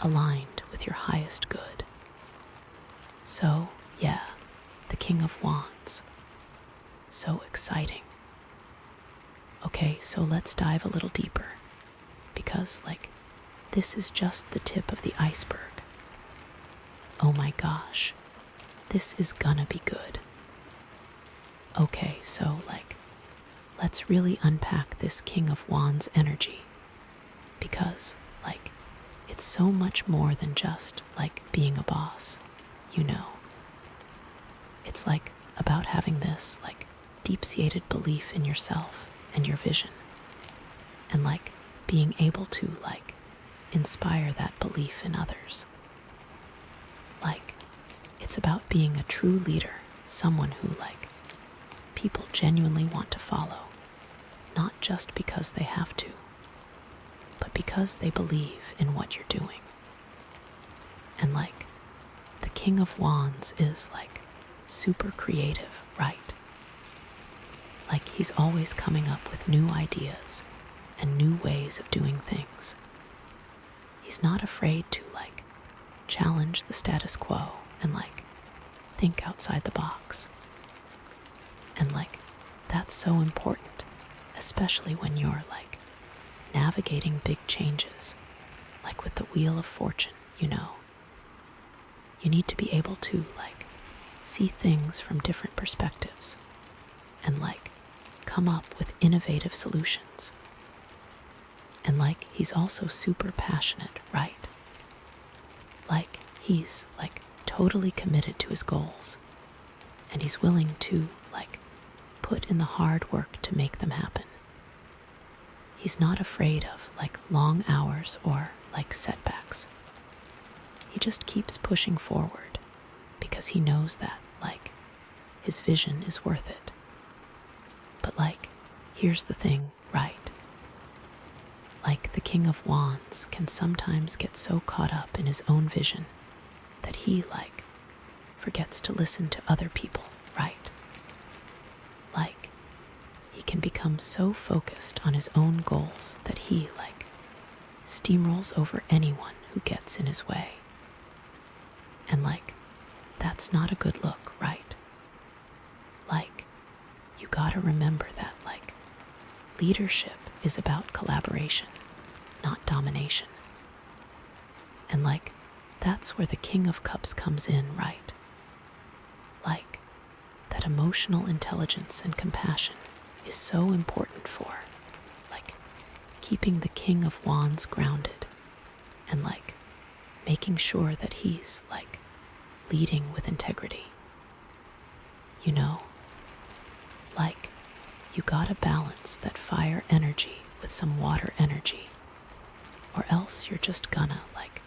aligned with your highest good. So, yeah, the King of Wands. So exciting. Okay, so let's dive a little deeper because, like, this is just the tip of the iceberg. Oh my gosh, this is gonna be good. Okay, so, like, let's really unpack this King of Wands energy because, like, it's so much more than just, like, being a boss, you know. It's, like, about having this, like, deep-seated belief in yourself and your vision and, like, being able to, like, inspire that belief in others. Like, it's about being a true leader, someone who, like, people genuinely want to follow, not just because they have to, but because they believe in what you're doing. And, like, the King of Wands is, like, super creative, right? Like, he's always coming up with new ideas and new ways of doing things. He's not afraid to, like, challenge the status quo and, like, think outside the box. And, like, that's so important, especially when you're, like, navigating big changes, like with the Wheel of Fortune, you know. You need to be able to, like, see things from different perspectives and, like, come up with innovative solutions. And, like, he's also super passionate, right? Like, he's, like, totally committed to his goals and he's willing to, like, put in the hard work to make them happen. He's not afraid of, like, long hours or, like, setbacks. He just keeps pushing forward because he knows that, like, his vision is worth it. But, like, here's the thing, right? Like, the King of Wands can sometimes get so caught up in his own vision that he, like, forgets to listen to other people, right? Like, he can become so focused on his own goals that he, like, steamrolls over anyone who gets in his way. And, like, that's not a good look, right? Like, you gotta remember that, like, leadership is about collaboration, not domination. And, like, that's where the King of Cups comes in, right? Like, that emotional intelligence and compassion is so important for, like, keeping the King of Wands grounded and, like, making sure that he's, like, leading with integrity. You know, like, you gotta balance that fire energy with some water energy, or else you're just gonna, like,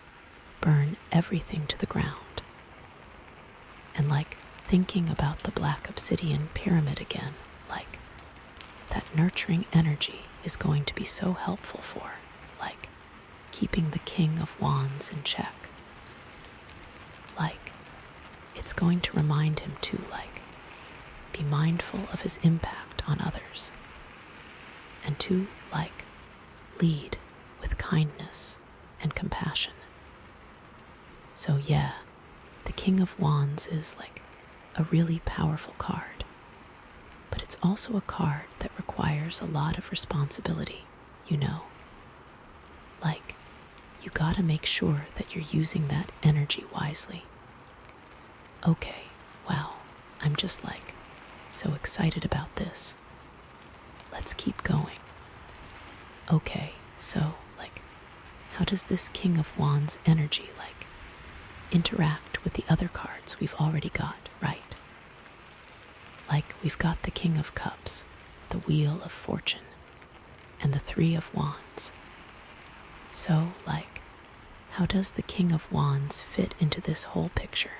burn everything to the ground. And, like, thinking about the black obsidian pyramid again, like, that nurturing energy is going to be so helpful for, like, keeping the King of Wands in check. Like, it's going to remind him to, like, be mindful of his impact on others and to, like, lead with kindness and compassion. So yeah, the King of Wands is, like, a really powerful card, but it's also a card that requires a lot of responsibility, you know. Like, you gotta make sure that you're using that energy wisely. Okay, Wow, I'm just so excited about this. Let's keep going. Okay, so how does this King of Wands energy interact with the other cards we've already got, right? We've got the King of Cups, the Wheel of Fortune, and the Three of Wands. So, how does the King of Wands fit into this whole picture?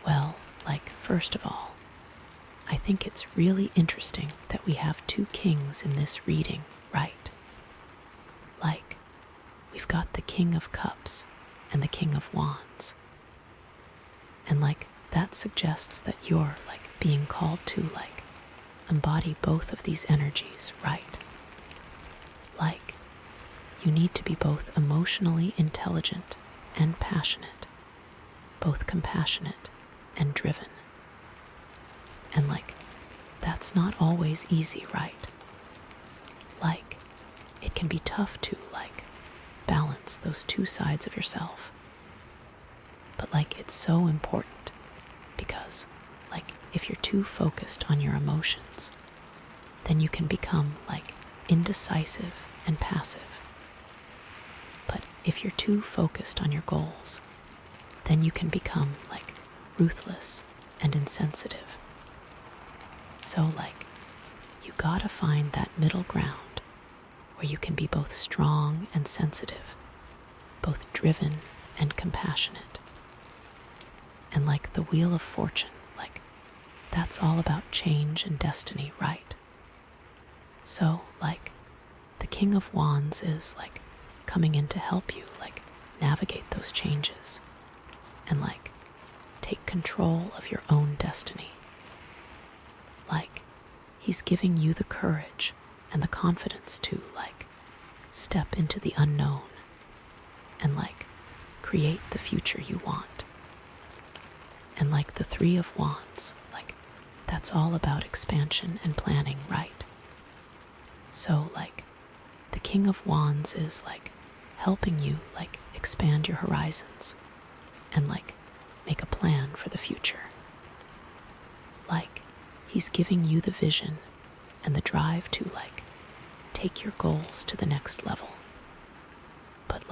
Well, first of all, I think it's really interesting that we have two kings in this reading, right? We've got the King of Cups and the King of Wands. And that suggests that you're being called to embody both of these energies, right? You need to be both emotionally intelligent and passionate, both compassionate and driven. And that's not always easy, right? It can be tough to balance those two sides of yourself. But it's so important because if you're too focused on your emotions, then you can become indecisive and passive. But if you're too focused on your goals, then you can become ruthless and insensitive. So you gotta find that middle ground where you can be both strong and sensitive, both driven and compassionate. And the Wheel of Fortune, that's all about change and destiny, right? So the King of Wands is coming in to help you navigate those changes and take control of your own destiny. He's giving you the courage and the confidence to step into the unknown and create the future you want. And the Three of Wands, that's all about expansion and planning, right? So the King of Wands is helping you expand your horizons and make a plan for the future. He's giving you the vision and the drive to take your goals to the next level. But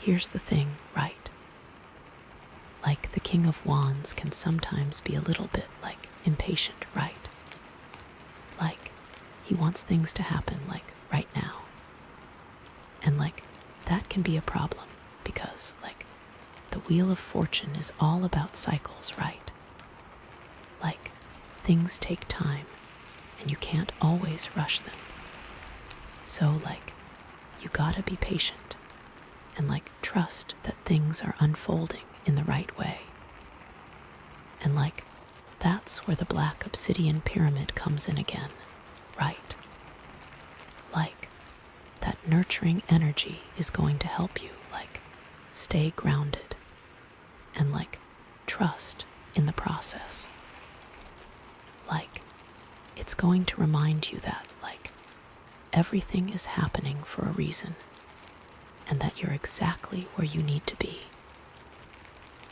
here's the thing, right? The King of Wands can sometimes be a little bit impatient, right? He wants things to happen right now. And that can be a problem because the Wheel of Fortune is all about cycles, right? Things take time and you can't always rush them. So you gotta be patient and trust that things are unfolding in the right way. And that's where the black obsidian pyramid comes in again, right? That nurturing energy is going to help you stay grounded and trust in the process. It's going to remind you that everything is happening for a reason and that you're exactly where you need to be.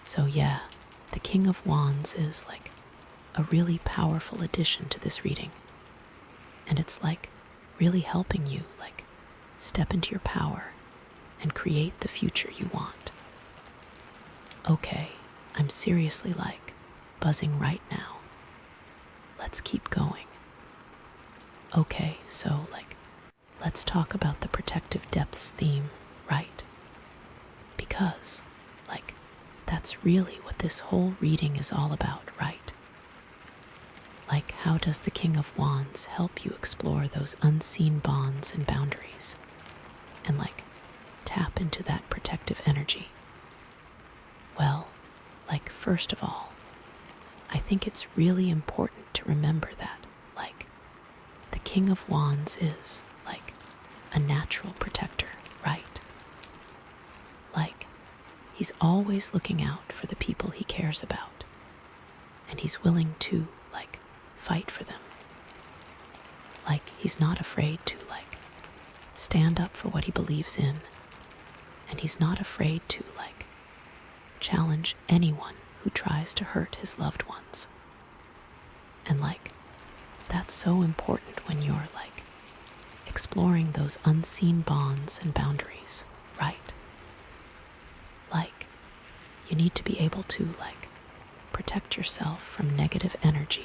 So yeah, the King of Wands is a really powerful addition to this reading. And it's really helping you step into your power and create the future you want. Okay, I'm seriously buzzing right now. Let's keep going. Okay, so let's talk about the protective depths theme, right? Because that's really what this whole reading is all about, right? How does the King of Wands help you explore those unseen bonds and boundaries and tap into that protective energy? Well, first of all, I think it's really important to remember that the King of Wands is a natural protector, right? He's always looking out for the people he cares about, and he's willing to fight for them. He's not afraid to stand up for what he believes in, and he's not afraid to challenge anyone who who tries to hurt his loved ones. And that's so important when you're exploring those unseen bonds and boundaries, right? You need to be able to protect yourself from negative energy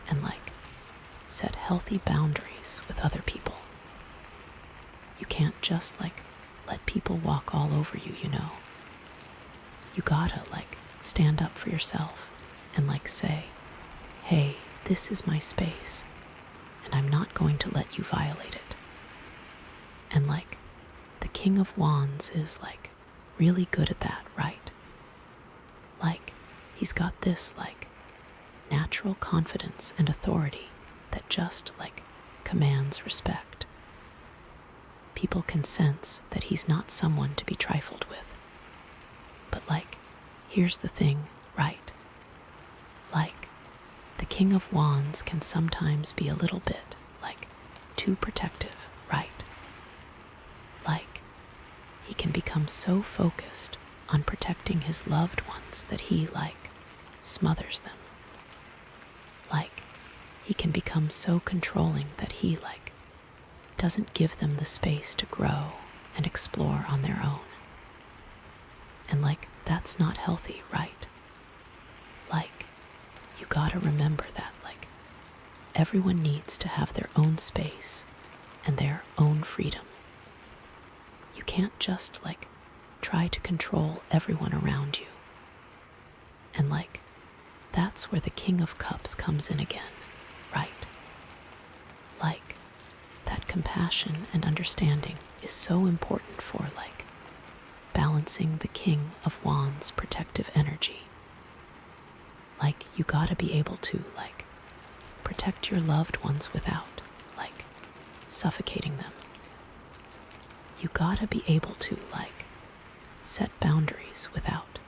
and set healthy boundaries with other people. You can't just let people walk all over you, you know. You gotta stand up for yourself and say, hey, this is my space and I'm not going to let you violate it. And the King of Wands is really good at that, right? He's got this natural confidence and authority that just commands respect. People can sense that he's not someone to be trifled with. But here's the thing, right? The King of Wands can sometimes be a little bit too protective, right? He can become so focused on protecting his loved ones that he smothers them. He can become so controlling that he doesn't give them the space to grow and explore on their own. And that's not healthy, right? You gotta remember that everyone needs to have their own space and their own freedom. You can't just try to control everyone around you. And that's where the King of Cups comes in again, right? That compassion and understanding is so important for balancing the King of Wands' protective energy. You gotta be able to protect your loved ones without suffocating them. You gotta be able to set boundaries without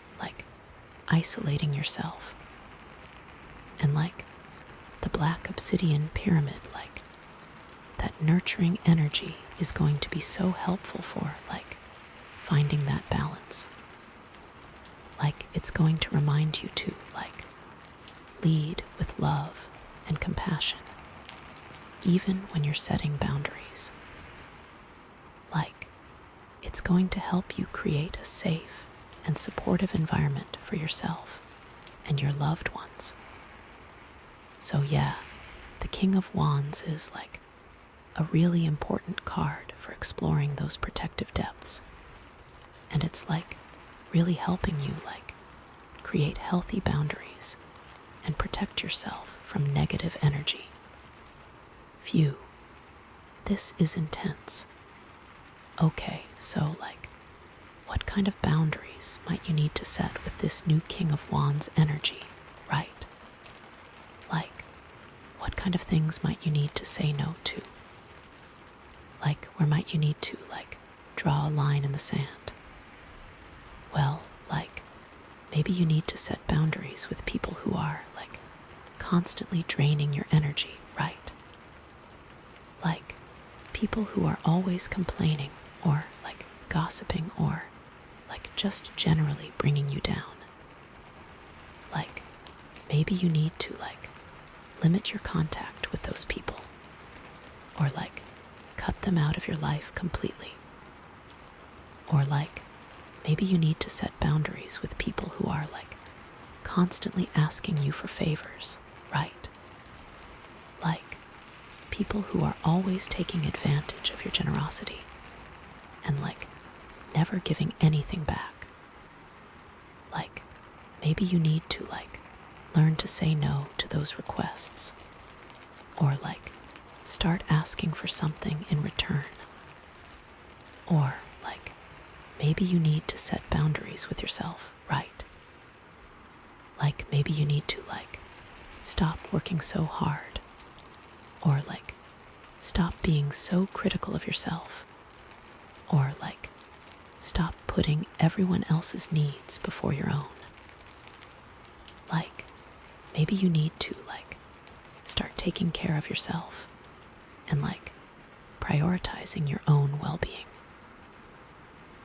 isolating yourself. And the black obsidian pyramid, that nurturing energy is going to be so helpful for finding that balance. It's going to remind you to lead with love and compassion, even when you're setting boundaries. It's going to help you create a safe and supportive environment for yourself and your loved ones. So yeah, the King of Wands is a really important card for exploring those protective depths. And it's really helping you create healthy boundaries and protect yourself from negative energy. Phew, this is intense. Okay, so what kind of boundaries might you need to set with this new King of Wands energy, right? What kind of things might you need to say no to? Where might you need to draw a line in the sand? Well, maybe you need to set boundaries with people who are constantly draining your energy, right? People who are always complaining or gossiping or just generally bringing you down. Maybe you need to limit your contact with those people or cut them out of your life completely. Or maybe you need to set boundaries with people who are constantly asking you for favors, right? People who are always taking advantage of your generosity and never giving anything back. Maybe you need to learn to say no to those requests or start asking for something in return. Or maybe you need to set boundaries with yourself, right? Maybe you need to stop working so hard or stop being so critical of yourself or stop putting everyone else's needs before your own. Maybe you need to start taking care of yourself and prioritizing your own well-being.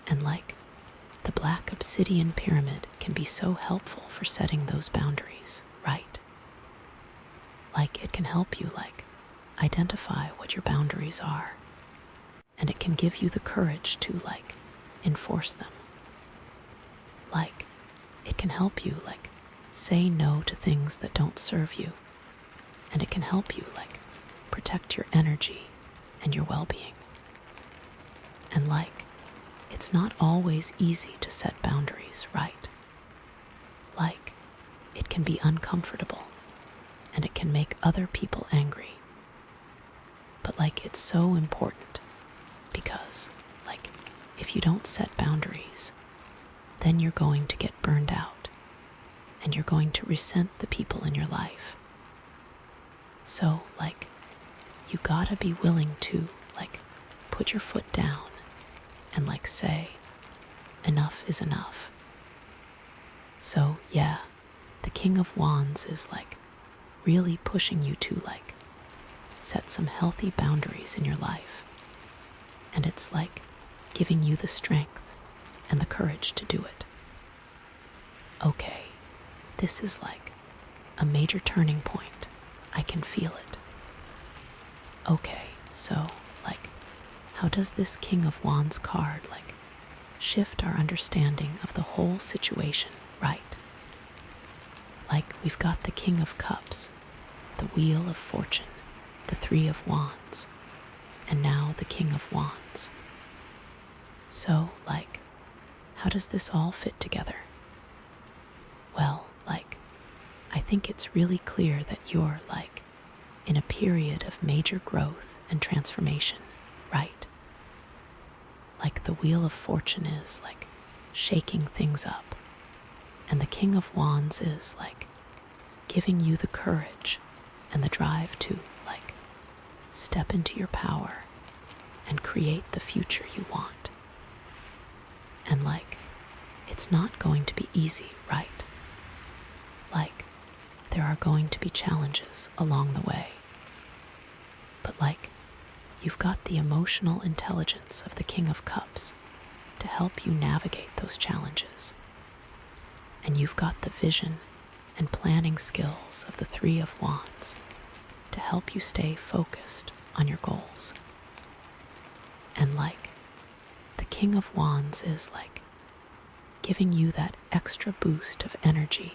And the black obsidian pyramid can be so helpful for setting those boundaries, right? Like it can help you identify what your boundaries are, and it can give you the courage to enforce them. Like it can help you say no to things that don't serve you, and it can help you protect your energy and your well-being. And it's not always easy to set boundaries, right? It can be uncomfortable, and it can make other people angry. But it's so important, because if you don't set boundaries, then you're going to get burned out, and you're going to resent the people in your life. So you gotta be willing to put your foot down and say enough is enough. So yeah, the King of Wands is really pushing you to set some healthy boundaries in your life, and it's giving you the strength and the courage to do it. Okay, this is a major turning point. I can feel it. Okay, so how does this King of Wands card shift our understanding of the whole situation, right? We've got the King of Cups, the Wheel of Fortune, the Three of Wands, and now the King of Wands. So how does this all fit together? Well, I think it's really clear that you're in a period of major growth and transformation, right? The Wheel of Fortune is shaking things up, and the King of Wands is giving you the courage and the drive to step into your power and create the future you want. And it's not going to be easy, right? There are going to be challenges along the way. But you've got the emotional intelligence of the King of Cups to help you navigate those challenges. And you've got the vision and planning skills of the Three of Wands to help you stay focused on your goals. And the King of Wands is giving you that extra boost of energy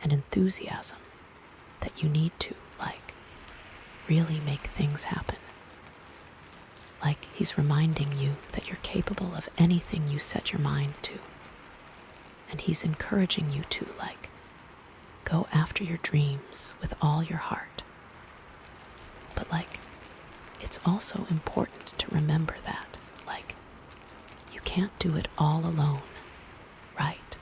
and enthusiasm that you need to really make things happen. He's reminding you that you're capable of anything you set your mind to, and he's encouraging you to go after your dreams with all your heart. But it's also important to remember that you can't do it all alone, right?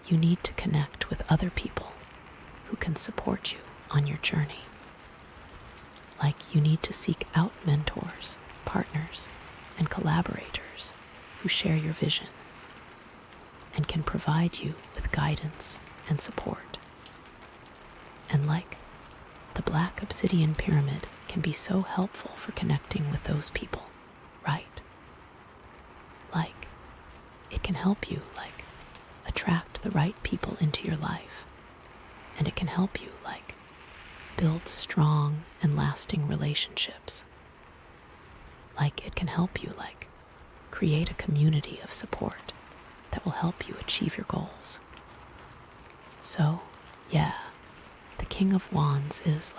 You need to connect with other people who can support you on your journey. You need to seek out mentors, partners, and collaborators who share your vision and can provide you with guidance and support. And the Black Obsidian Pyramid can be so helpful for connecting with those people, right? It can help you attract the right people into your life, and it can help you build strong and lasting relationships. It can help you create a community of support that will help you achieve your goals. So yeah, the King of Wands is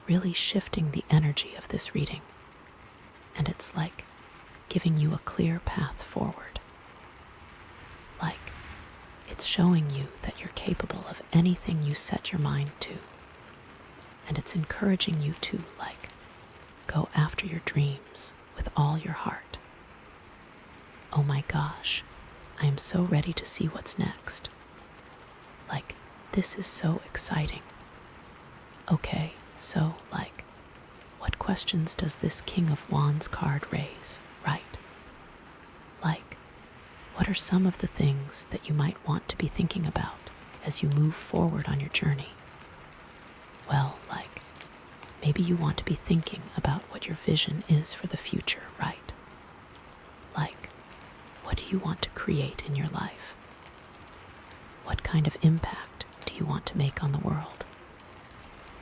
really shifting the energy of this reading, and it's giving you a clear path forward. It's showing you that you're capable of anything you set your mind to, and it's encouraging you to go after your dreams with all your heart. Oh my gosh, I am so ready to see what's next. This is so exciting. Okay, so what questions does this King of Wands card raise, right? What are some of the things that you might want to be thinking about as you move forward on your journey? Well, maybe you want to be thinking about what your vision is for the future, right? What do you want to create in your life? What kind of impact do you want to make on the world?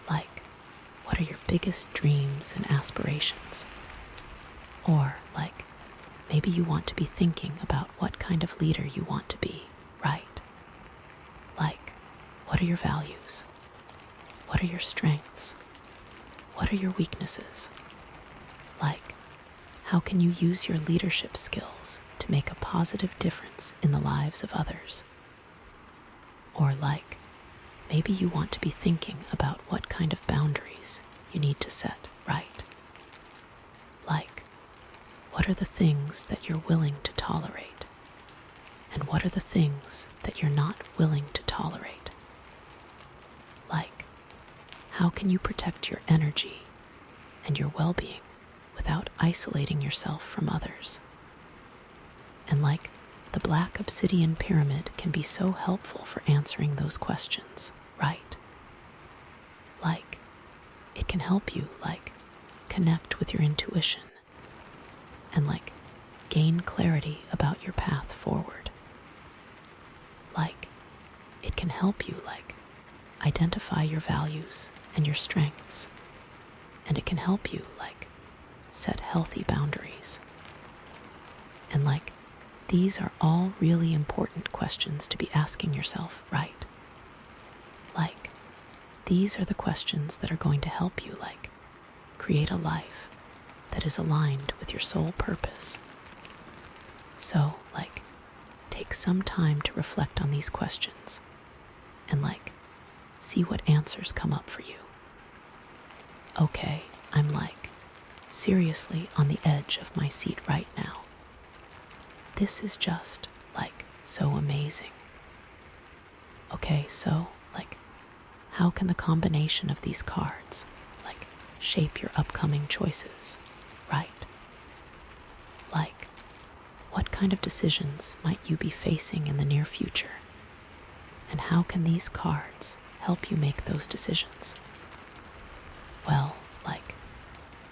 Like, what are your biggest dreams and aspirations? Or, like, maybe you want to be thinking about what kind of leader you want to be, right? Like, what are your values? What are your strengths? What are your weaknesses? Like, how can you use your leadership skills to make a positive difference in the lives of others? Or like, maybe you want to be thinking about what kind of boundaries you need to set, right? Like, what are the things that you're willing to tolerate? And what are the things that you're not willing to tolerate? Like, how can you protect your energy and your well-being without isolating yourself from others? And like, the black obsidian pyramid can be so helpful for answering those questions, right? Like, it can help you, like, connect with your intuition and, like, gain clarity about your path forward. Like, it can help you, like, identify your values and your strengths, and it can help you, like, set healthy boundaries. And, like, these are all really important questions to be asking yourself, right? Like, these are the questions that are going to help you, like, create a life that is aligned with your soul purpose. So, like, take some time to reflect on these questions and, like, see what answers come up for you. Okay, I'm, like, seriously on the edge of my seat right now. This is just, like, so amazing. Okay, so, like, how can the combination of these cards, like, shape your upcoming choices, right? Like, what kind of decisions might you be facing in the near future? And how can these cards help you make those decisions? Well, like,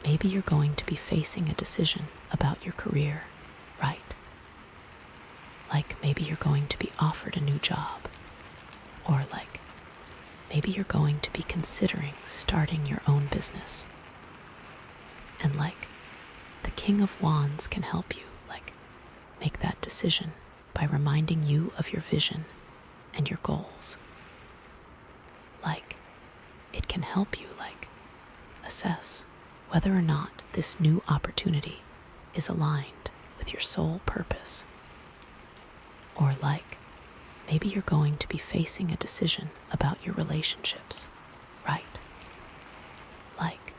maybe you're going to be facing a decision about your career, right? Like, maybe you're going to be offered a new job, or like, maybe you're going to be considering starting your own business. And like, the King of Wands can help you, like, make that decision by reminding you of your vision and your goals. Like, it can help you, like, assess whether or not this new opportunity is aligned with your soul purpose. Or like, maybe you're going to be facing a decision about your relationships, right? Like,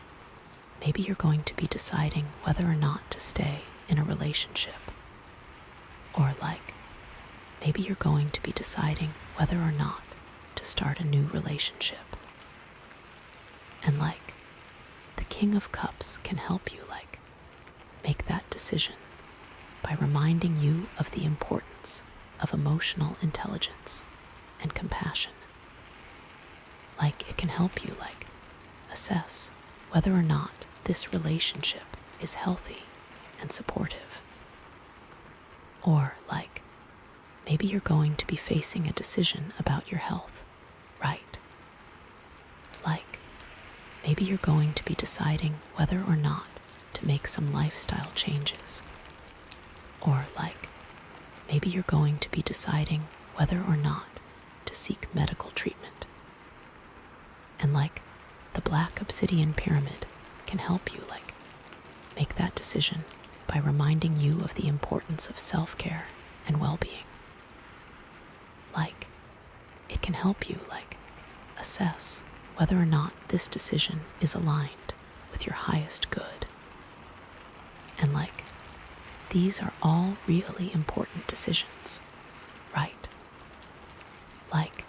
maybe you're going to be deciding whether or not to stay in a relationship. Or like, maybe you're going to be deciding whether or not to start a new relationship. And like, the King of Cups can help you, like, make that decision by reminding you of the importance of emotional intelligence and compassion. Like, it can help you, like, assess whether or not this relationship is healthy and supportive. Or like, maybe you're going to be facing a decision about your health, right? Like, maybe you're going to be deciding whether or not to make some lifestyle changes. Or like, maybe you're going to be deciding whether or not to seek medical treatment. And like, the black obsidian pyramid can help you, like, make that decision by reminding you of the importance of self-care and well-being. Like, it can help you, like, assess whether or not this decision is aligned with your highest good. And like, these are all really important decisions, right? Like,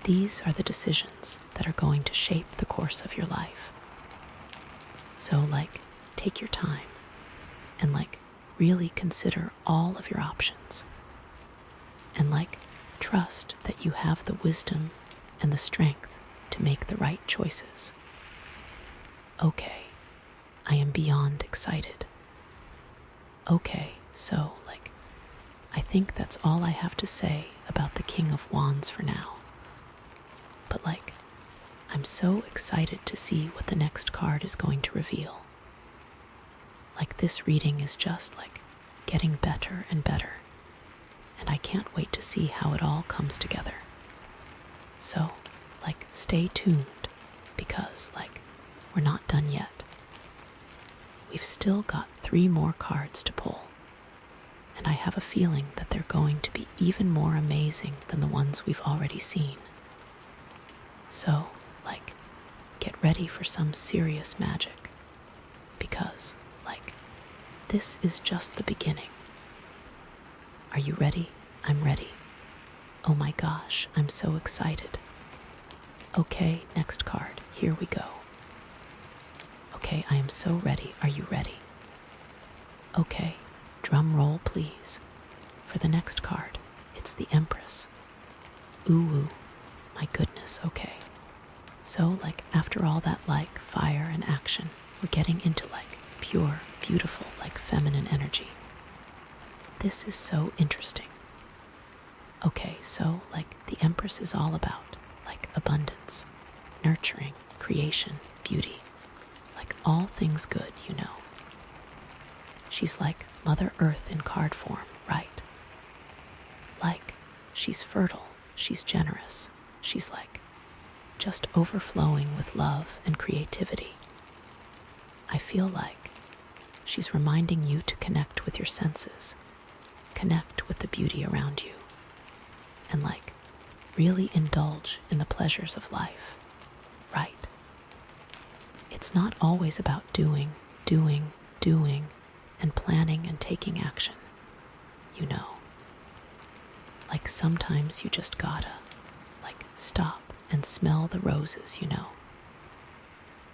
these are the decisions that are going to shape the course of your life. So like, take your time and like, really consider all of your options. And like, trust that you have the wisdom and the strength to make the right choices. Okay, I am beyond excited. Okay, so like, I think that's all I have to say about the King of Wands for now. But I'm so excited to see what the next card is going to reveal. This reading is just getting better and better, and I can't wait to see how it all comes together. So, stay tuned, because, we're not done yet. We've still got 3 more cards to pull, and I have a feeling that they're going to be even more amazing than the ones we've already seen. So, get ready for some serious magic, because, this is just the beginning. Are you ready? I'm ready. Oh my gosh, I'm so excited. Okay, next card. Here we go. Okay, I am so ready. Are you ready? Okay, drum roll please. For the next card, it's the Empress. Ooh, my goodness, okay. So, after all that, fire and action, we're getting into, pure, beautiful, feminine energy. This is so interesting. Okay, so, the Empress is all about, abundance, nurturing, creation, beauty, all things good, you know. She's like Mother Earth in card form, right? She's fertile, she's generous, she's just overflowing with love and creativity. I feel she's reminding you to connect with your senses, connect with the beauty around you, and really indulge in the pleasures of life, right? It's not always about doing, and planning and taking action, you know. Sometimes you just gotta, stop and smell the roses, you know.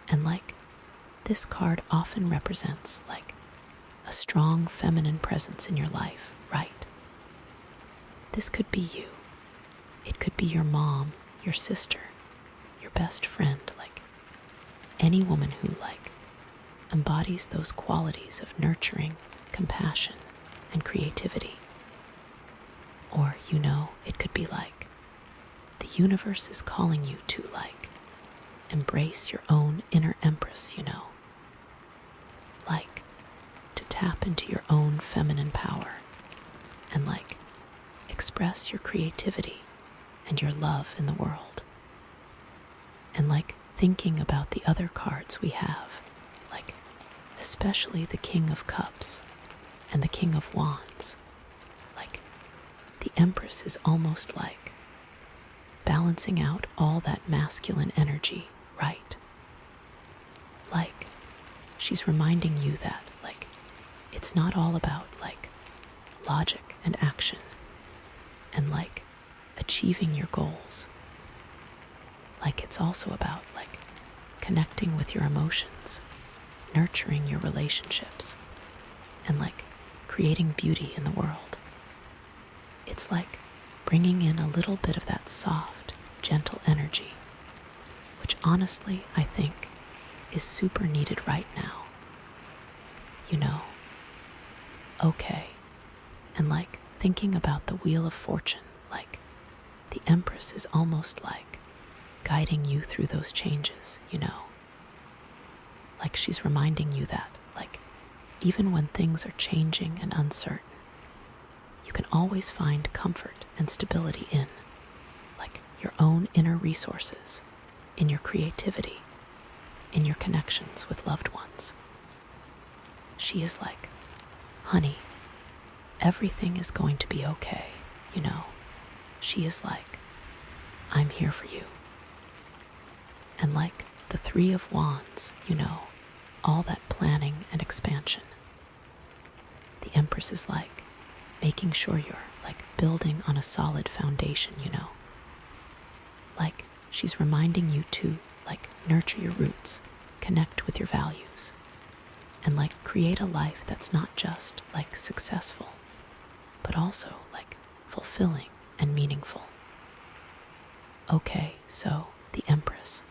And this card often represents, a strong feminine presence in your life, right? This could be you. It could be your mom, your sister, your best friend, any woman who, embodies those qualities of nurturing, compassion, and creativity. Or, you know, it could be the universe is calling you to, embrace your own inner Empress, you know. To tap into your own feminine power and, express your creativity and your love in the world. And, thinking about the other cards we have, especially the King of Cups and the King of Wands, the Empress is almost balancing out all that masculine energy, right? She's reminding you that, it's not all about, logic and action and, achieving your goals. It's also about, connecting with your emotions, nurturing your relationships, and, creating beauty in the world. It's bringing in a little bit of that soft, gentle energy, which honestly, I think, is super needed right now. You know? Okay. And thinking about the Wheel of Fortune, the Empress is almost guiding you through those changes, you know? She's reminding you that, even when things are changing and uncertain, you can always find comfort and stability in, your own inner resources, in your creativity, in your connections with loved ones. She is honey, everything is going to be okay, you know. She is I'm here for you. And the 3 of Wands, you know, all that planning and expansion. The Empress is making sure you're building on a solid foundation, you know. She's reminding you to nurture your roots, connect with your values, and create a life that's not just successful, but also fulfilling and meaningful. Okay, so the Empress.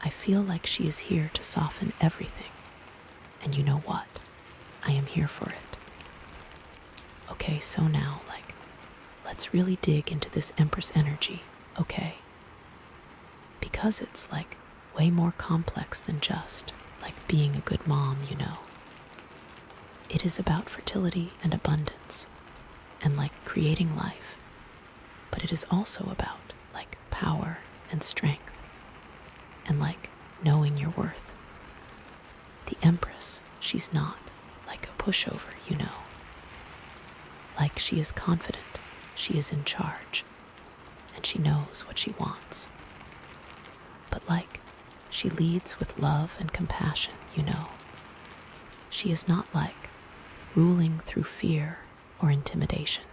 I feel she is here to soften everything. And you know what? I am here for it. Okay, so now, let's really dig into this Empress energy, okay? Because it's, way more complex than just, being a good mom, It is about fertility and abundance, and, creating life. But it is also about, power and strength, and, knowing your worth. The Empress, she's not, a pushover, She is confident, she is in charge, and she knows what she wants. But, she leads with love and compassion, She is not, ruling through fear or intimidation.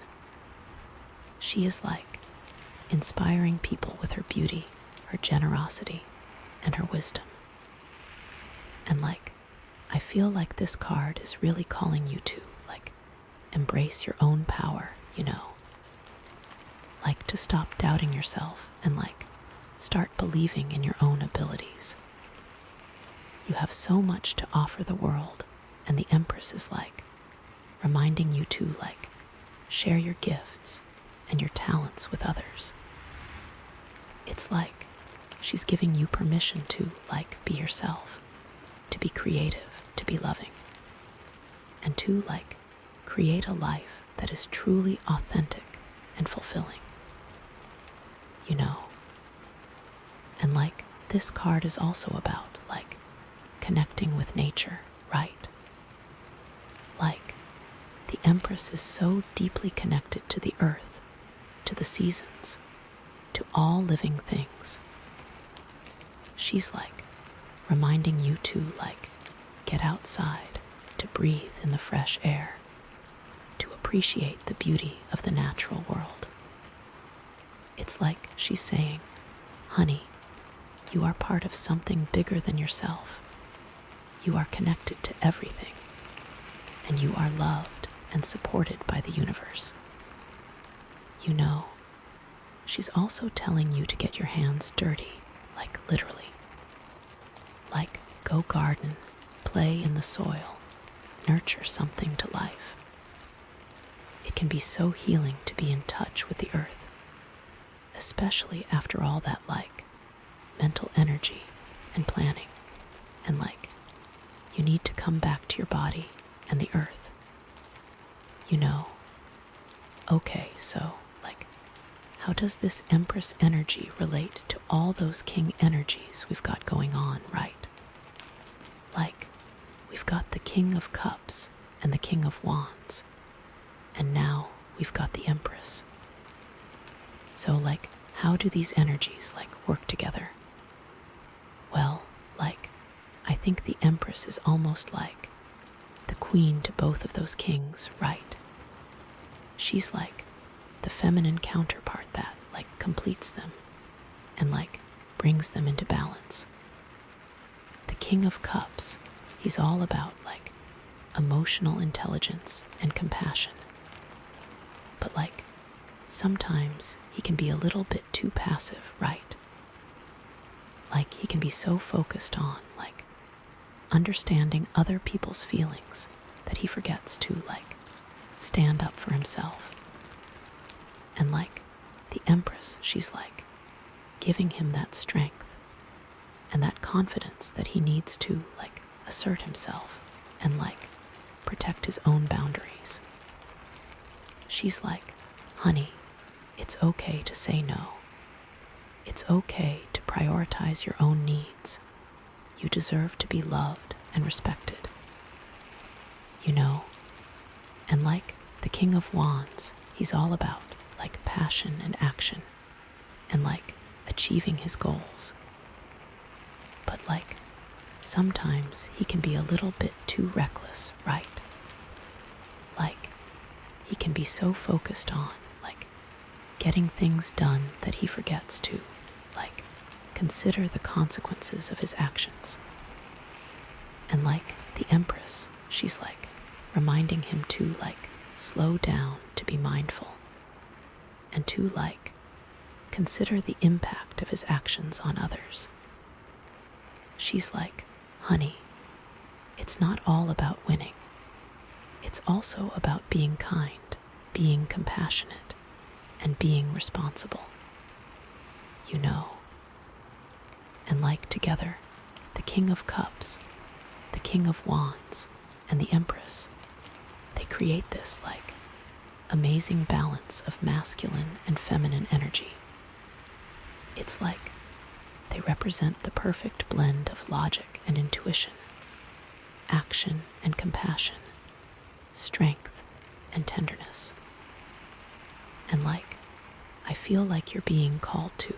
She is, inspiring people with her beauty, her generosity, and her wisdom. And, I feel like this card is really calling you to, embrace your own power, to stop doubting yourself and, start believing in your own abilities. You have so much to offer the world, and the Empress is, reminding you to, share your gifts and your talents with others. It's she's giving you permission to, be yourself, to be creative, to be loving, and to, create a life that is truly authentic and fulfilling. And this card is also about, connecting with nature, right? The Empress is so deeply connected to the earth, to the seasons, to all living things. She's reminding you to get outside, to breathe in the fresh air, to appreciate the beauty of the natural world. It's she's saying, honey, you are part of something bigger than yourself. You are connected to everything, and you are loved and supported by the universe. She's also telling you to get your hands dirty, literally. Go garden, play in the soil, nurture something to life. It can be so healing to be in touch with the earth, especially after all that, mental energy and planning, and, you need to come back to your body and the earth. Okay, so, how does this Empress energy relate to all those king energies we've got going on, right? We've got the King of Cups and the King of Wands, and now we've got the Empress. So, how do these energies, work together? Well, I think the Empress is almost the queen to both of those kings, right? She's the feminine counterpart that, completes them and, brings them into balance. The King of Cups, he's all about, emotional intelligence and compassion. But, sometimes he can be a little bit too passive, right? He can be so focused on, understanding other people's feelings that he forgets to, stand up for himself. And, the Empress, she's, giving him that strength and that confidence that he needs to, assert himself and, protect his own boundaries. She's honey, it's okay to say no. It's okay to prioritize your own needs. You deserve to be loved and respected. And the King of Wands, he's all about, passion and action, and, achieving his goals. But, sometimes he can be a little bit too reckless, right? He can be so focused on, getting things done that he forgets to, consider the consequences of his actions. And, the Empress, she's, reminding him to, slow down, to be mindful, and to, consider the impact of his actions on others. She's honey, it's not all about winning. It's also about being kind being compassionate, and being responsible. You know. And like together, the King of Cups, the King of Wands, and the Empress, they create this amazing balance of masculine and feminine energy. It's like they represent the perfect blend of logic and intuition, action and compassion, strength and tenderness. And I feel like you're being called to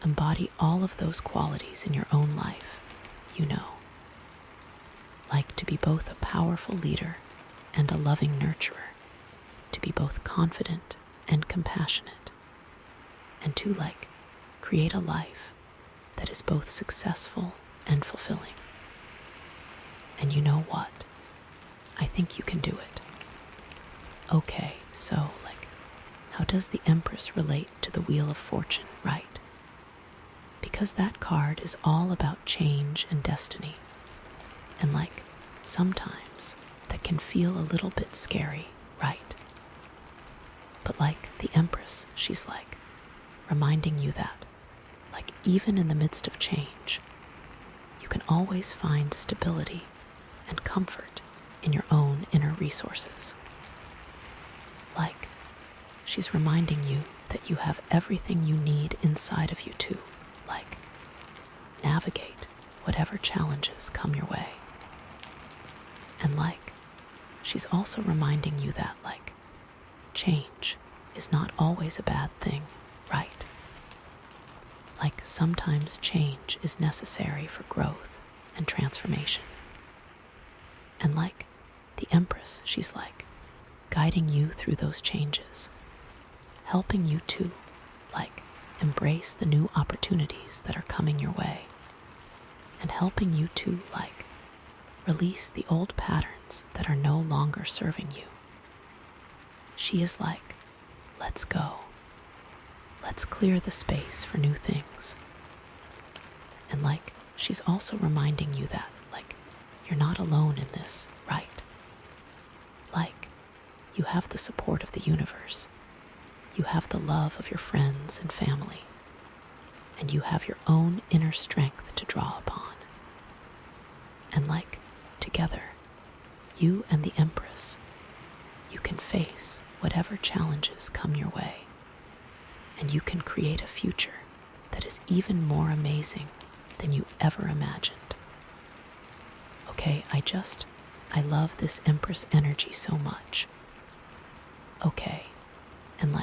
embody all of those qualities in your own life, you know. To be both a powerful leader and a loving nurturer, to be both confident and compassionate, and to create a life that is both successful and fulfilling. And you know what? I think you can do it. Okay, so how does the Empress relate to the Wheel of Fortune, right? Because that card is all about change and destiny. And sometimes that can feel a little bit scary, right? But the Empress, she's reminding you that, even in the midst of change, you can always find stability and comfort in your own inner resources. She's reminding you that you have everything you need inside of you to, navigate whatever challenges come your way. And she's also reminding you that, change is not always a bad thing, right? Sometimes change is necessary for growth and transformation. And the Empress, she's guiding you through those changes, helping you to, embrace the new opportunities that are coming your way, and helping you to, release the old patterns that are no longer serving you. She is let's go. Let's clear the space for new things. And she's also reminding you that, you're not alone in this, right? You have the support of the universe. You have the love of your friends and family. And you have your own inner strength to draw upon. And together, you and the Empress, you can face whatever challenges come your way. And you can create a future that is even more amazing than you ever imagined. Okay, I love this Empress energy so much. Okay, and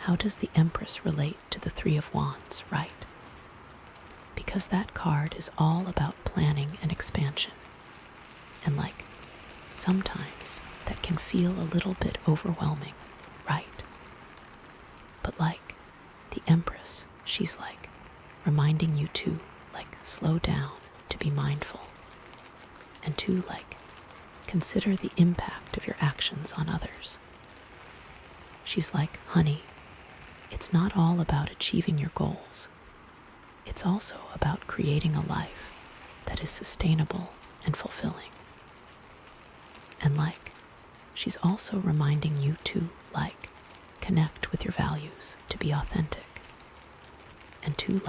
how does the Empress relate to the Three of Wands, right? Because that card is all about planning and expansion. And sometimes that can feel a little bit overwhelming, right? But the Empress, she's reminding you to slow down, to be mindful, and to consider the impact of your actions on others. She's honey, it's not all about achieving your goals. It's also about creating a life that is sustainable and fulfilling. And she's also reminding you to connect with your values, to be authentic, and to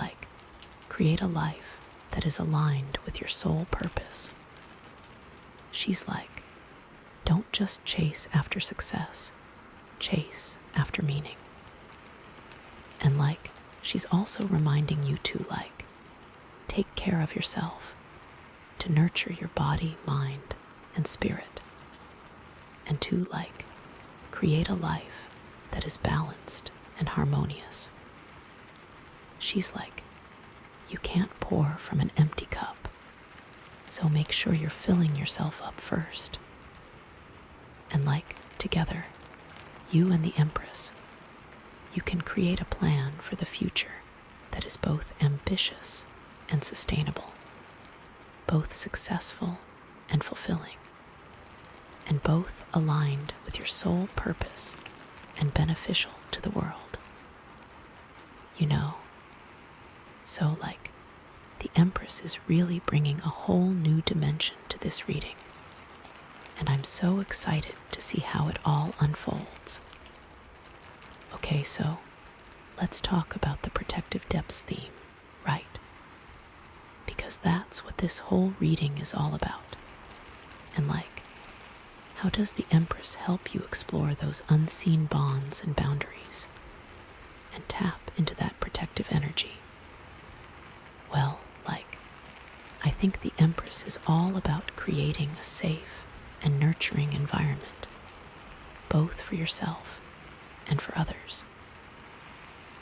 create a life that is aligned with your soul purpose. She's don't just chase after success, chase after meaning. And she's also reminding you to take care of yourself, to nurture your body, mind, and spirit, and to create a life that is balanced and harmonious. She's you can't pour from an empty cup, so make sure you're filling yourself up first. And together, you and the Empress, you can create a plan for the future that is both ambitious and sustainable, both successful and fulfilling, and both aligned with your soul purpose and beneficial to the world. You know, so the Empress is really bringing a whole new dimension to this reading. and I'm so excited to see how it all unfolds. Okay, so let's talk about the protective depths theme, right? Because that's what this whole reading is all about. And how does the Empress help you explore those unseen bonds and boundaries and tap into that protective energy? Well, I think the Empress is all about creating a safe and nurturing environment, both for yourself and for others.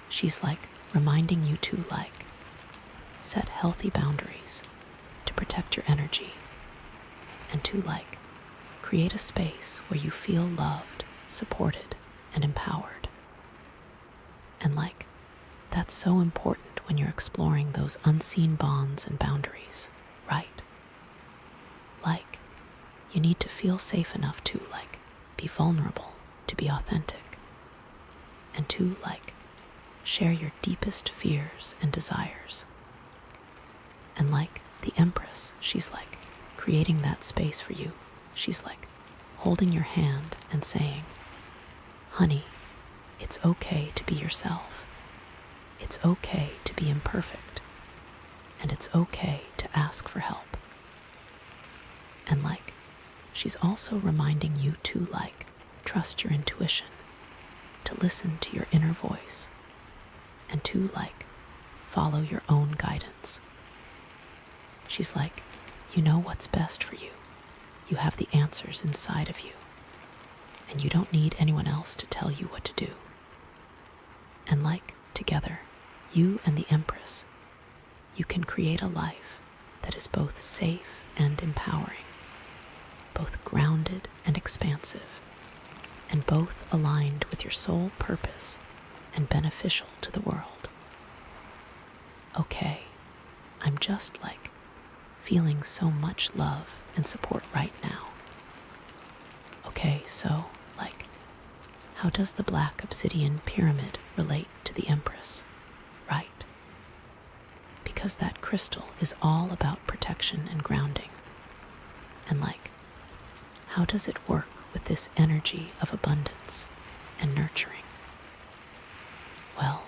She's reminding you to set healthy boundaries to protect your energy and to create a space where you feel loved, supported, and empowered. And that's so important when you're exploring those unseen bonds and boundaries, right? You need to feel safe enough to be vulnerable, to be authentic, and to share your deepest fears and desires. And the Empress, she's creating that space for you. She's holding your hand and saying, honey, it's okay to be yourself. It's okay to be imperfect. And it's okay to ask for help. And she's also reminding you to trust your intuition, to listen to your inner voice, and to follow your own guidance. She's you know what's best for you. You have the answers inside of you, and you don't need anyone else to tell you what to do. And together, you and the Empress, you can create a life that is both safe and empowering, both grounded and expansive, and both aligned with your soul purpose and beneficial to the world. Okay, I'm just feeling so much love and support right now. Okay, so how does the black obsidian pyramid relate to the Empress, right? Because that crystal is all about protection and grounding. And how does it work with this energy of abundance and nurturing? Well,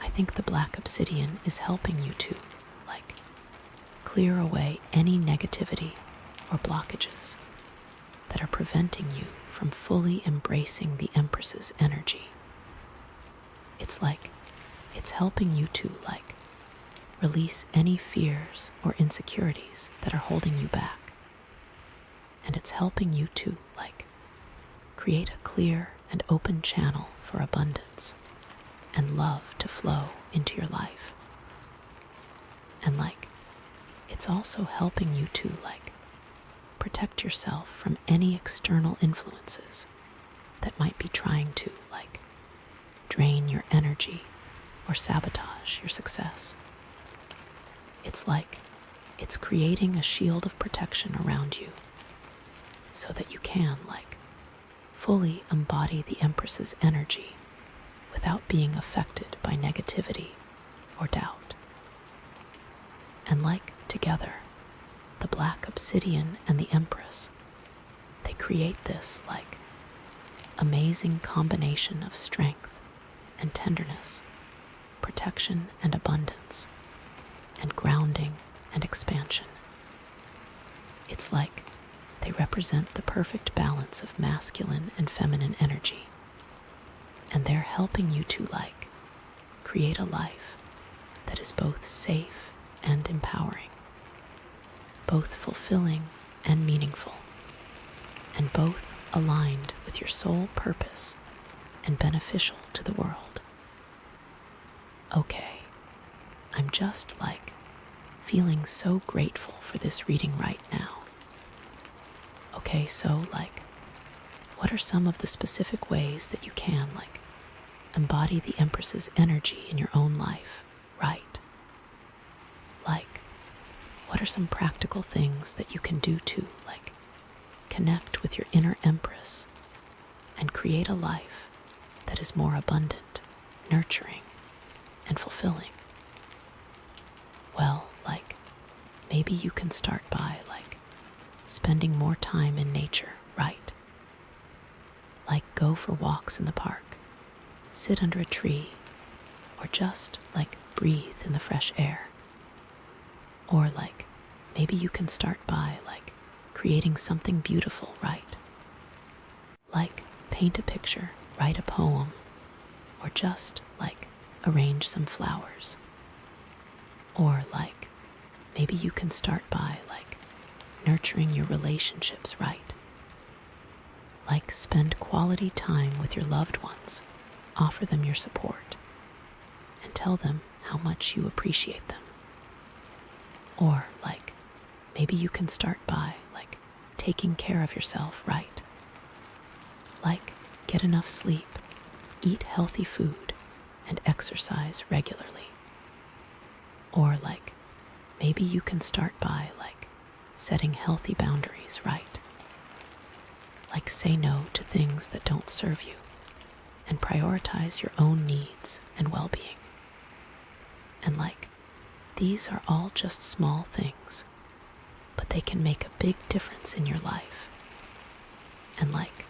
I think the black obsidian is helping you to clear away any negativity or blockages that are preventing you from fully embracing the Empress's energy. It's it's helping you to release any fears or insecurities that are holding you back. And it's helping you to create a clear and open channel for abundance and love to flow into your life. And it's also helping you to protect yourself from any external influences that might be trying to drain your energy or sabotage your success. It's creating a shield of protection around you so that you can fully embody the Empress's energy without being affected by negativity or doubt. And together, the black obsidian and the Empress, they create this amazing combination of strength and tenderness, protection and abundance, and grounding and expansion. It's they represent the perfect balance of masculine and feminine energy, and they're helping you to create a life that is both safe and empowering, both fulfilling and meaningful, and both aligned with your soul purpose and beneficial to the world. Okay, I'm just feeling so grateful for this reading right now. Okay, so what are some of the specific ways that you can embody the Empress's energy in your own life, right? What are some practical things that you can do to connect with your inner Empress and create a life that is more abundant, nurturing, and fulfilling? Well, maybe you can start by spending more time in nature, right? Like go for walks in the park, sit under a tree, or just like breathe in the fresh air. Or like maybe you can start by like creating something beautiful, right? Like paint a picture, write a poem, or just like arrange some flowers. Or like maybe you can start by like nurturing your relationships, right? Like spend quality time with your loved ones, offer them your support, and tell them how much you appreciate them. Or like maybe you can start by like taking care of yourself, right? Like get enough sleep, eat healthy food, and exercise regularly. Or like maybe you can start by like setting healthy boundaries, right? Like say no to things that don't serve you and prioritize your own needs and well-being. And like these are all just small things, but they can make a big difference in your life. And like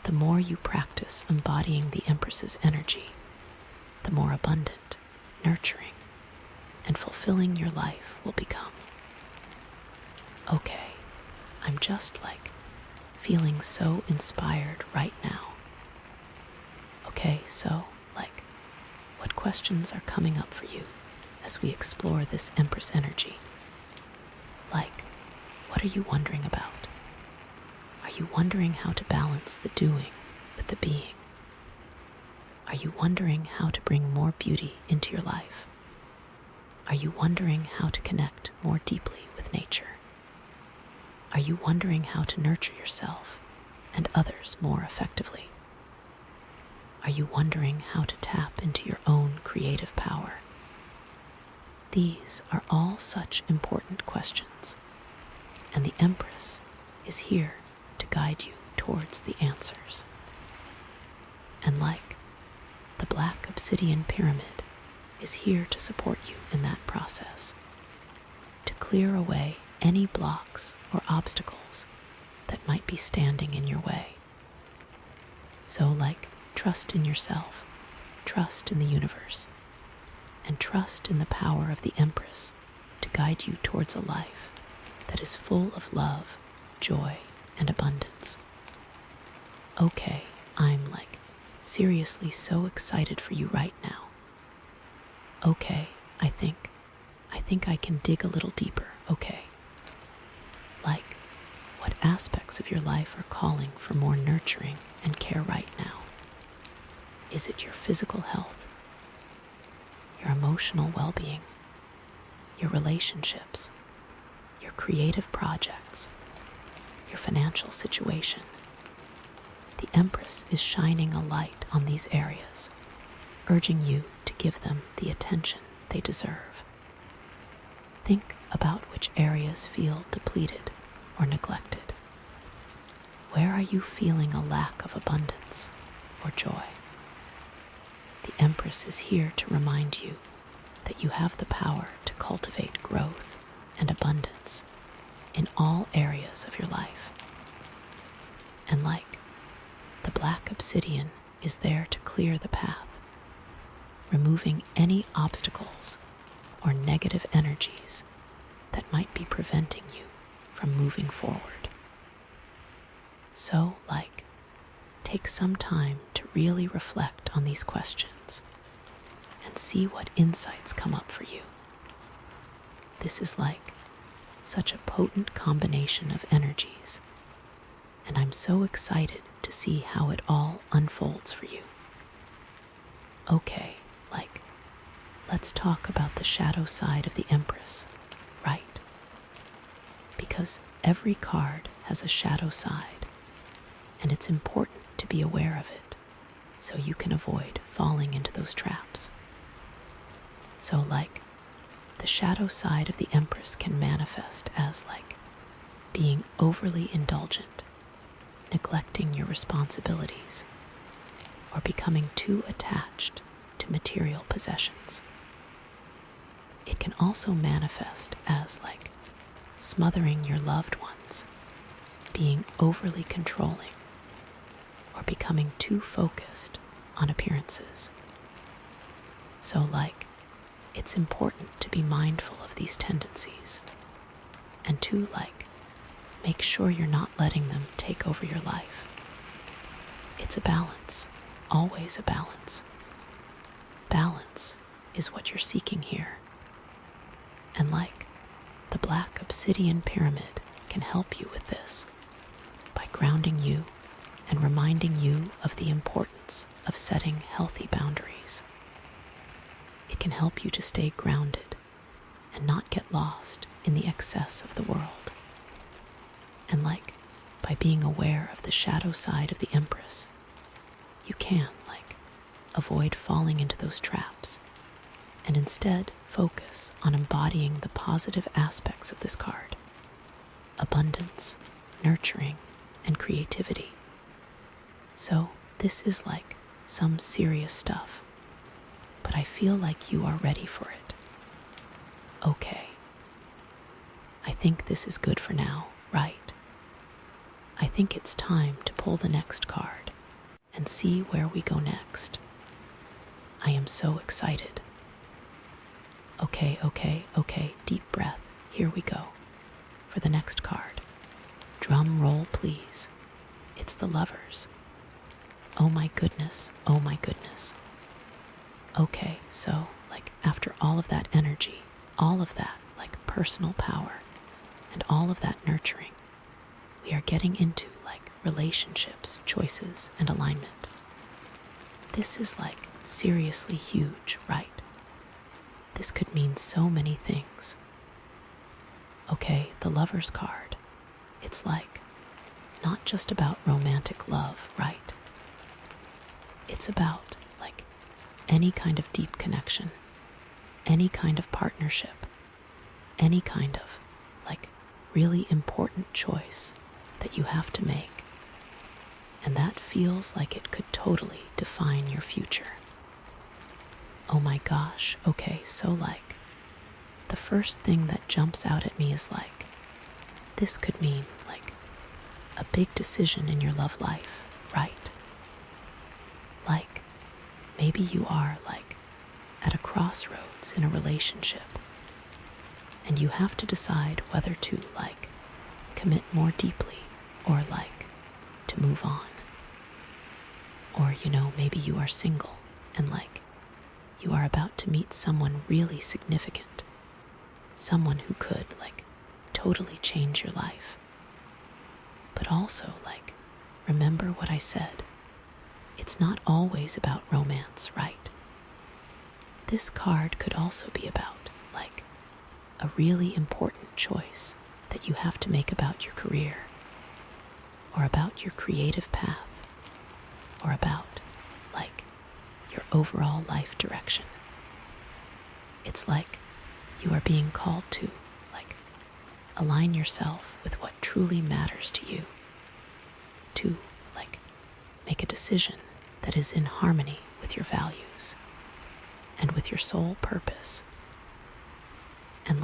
the more you practice embodying the Empress's energy, the more abundant, nurturing, and fulfilling your life will become. Okay, I'm just like feeling so inspired right now. Okay, so like what questions are coming up for you as we explore this Empress energy? Like, what are you wondering about? Are you wondering how to balance the doing with the being? Are you wondering how to bring more beauty into your life? Are you wondering how to connect more deeply with nature? Are you wondering how to nurture yourself and others more effectively? Are you wondering how to tap into your own creative power? These are all such important questions, and the Empress is here to guide you towards the answers. And like the Black Obsidian Pyramid is here to support you in that process, to clear away any blocks or obstacles that might be standing in your way. So like trust in yourself, trust in the universe, and trust in the power of the Empress to guide you towards a life that is full of love, joy, and abundance. Okay, I'm like seriously so excited for you right now. Okay, I think I can dig a little deeper, okay? Like, what aspects of your life are calling for more nurturing and care right now? Is it your physical health, your emotional well-being, your relationships, your creative projects, your financial situation? The Empress is shining a light on these areas, urging you to give them the attention they deserve. Think about which areas feel depleted or neglected. Where are you feeling a lack of abundance or joy? The Empress is here to remind you that you have the power to cultivate growth and abundance in all areas of your life. And like the Black Obsidian is there to clear the path, removing any obstacles or negative energies that might be preventing you from moving forward. So, like, take some time to really reflect on these questions and see what insights come up for you. This is like such a potent combination of energies, and I'm so excited to see how it all unfolds for you. Okay, like, let's talk about the shadow side of the Empress, right? Because every card has a shadow side, and it's important to be aware of it so you can avoid falling into those traps. So like, the shadow side of the Empress can manifest as like being overly indulgent, neglecting your responsibilities, or becoming too attached to material possessions. It can also manifest as like smothering your loved ones being overly controlling or becoming too focused on appearances. So it's important to be mindful of these tendencies and to make sure you're not letting them take over your life. It's a balance, always a balance. Balance is what you're seeking here. And the black obsidian pyramid can help you with this by grounding you and reminding you of the importance of setting healthy boundaries. It can help you to stay grounded and not get lost in the excess of the world. And by being aware of the shadow side of the Empress, you can avoid falling into those traps and instead focus on embodying the positive aspects of this card: abundance, nurturing, and creativity. So this is some serious stuff, but I feel like you are ready for it. Okay. I think this is good for now, right? I think it's time to pull the next card and see where we go next. I am so excited. Okay, deep breath. Here we go. For the next card. Drum roll, please. It's the Lovers. Oh my goodness. Okay, so after all of that energy, all of that personal power, and all of that nurturing, we are getting into relationships, choices, and alignment. This is seriously huge, right? This could mean so many things. Okay, the Lovers card. It's not just about romantic love, right? It's about any kind of deep connection, any kind of partnership, any kind of really important choice that you have to make. And that feels like it could totally define your future. Oh my gosh, okay, so the first thing that jumps out at me is this could mean a big decision in your love life, right? Maybe you are at a crossroads in a relationship and you have to decide whether to commit more deeply or to move on. Or maybe you are single and you are about to meet someone really significant, someone who could totally change your life. But also remember what I said. It's not always about romance, right? This card could also be about a really important choice that you have to make about your career, or about your creative path, or about your overall life direction. It's you are being called to align yourself with what truly matters to you, to make a decision that is in harmony with your values and with your soul purpose. And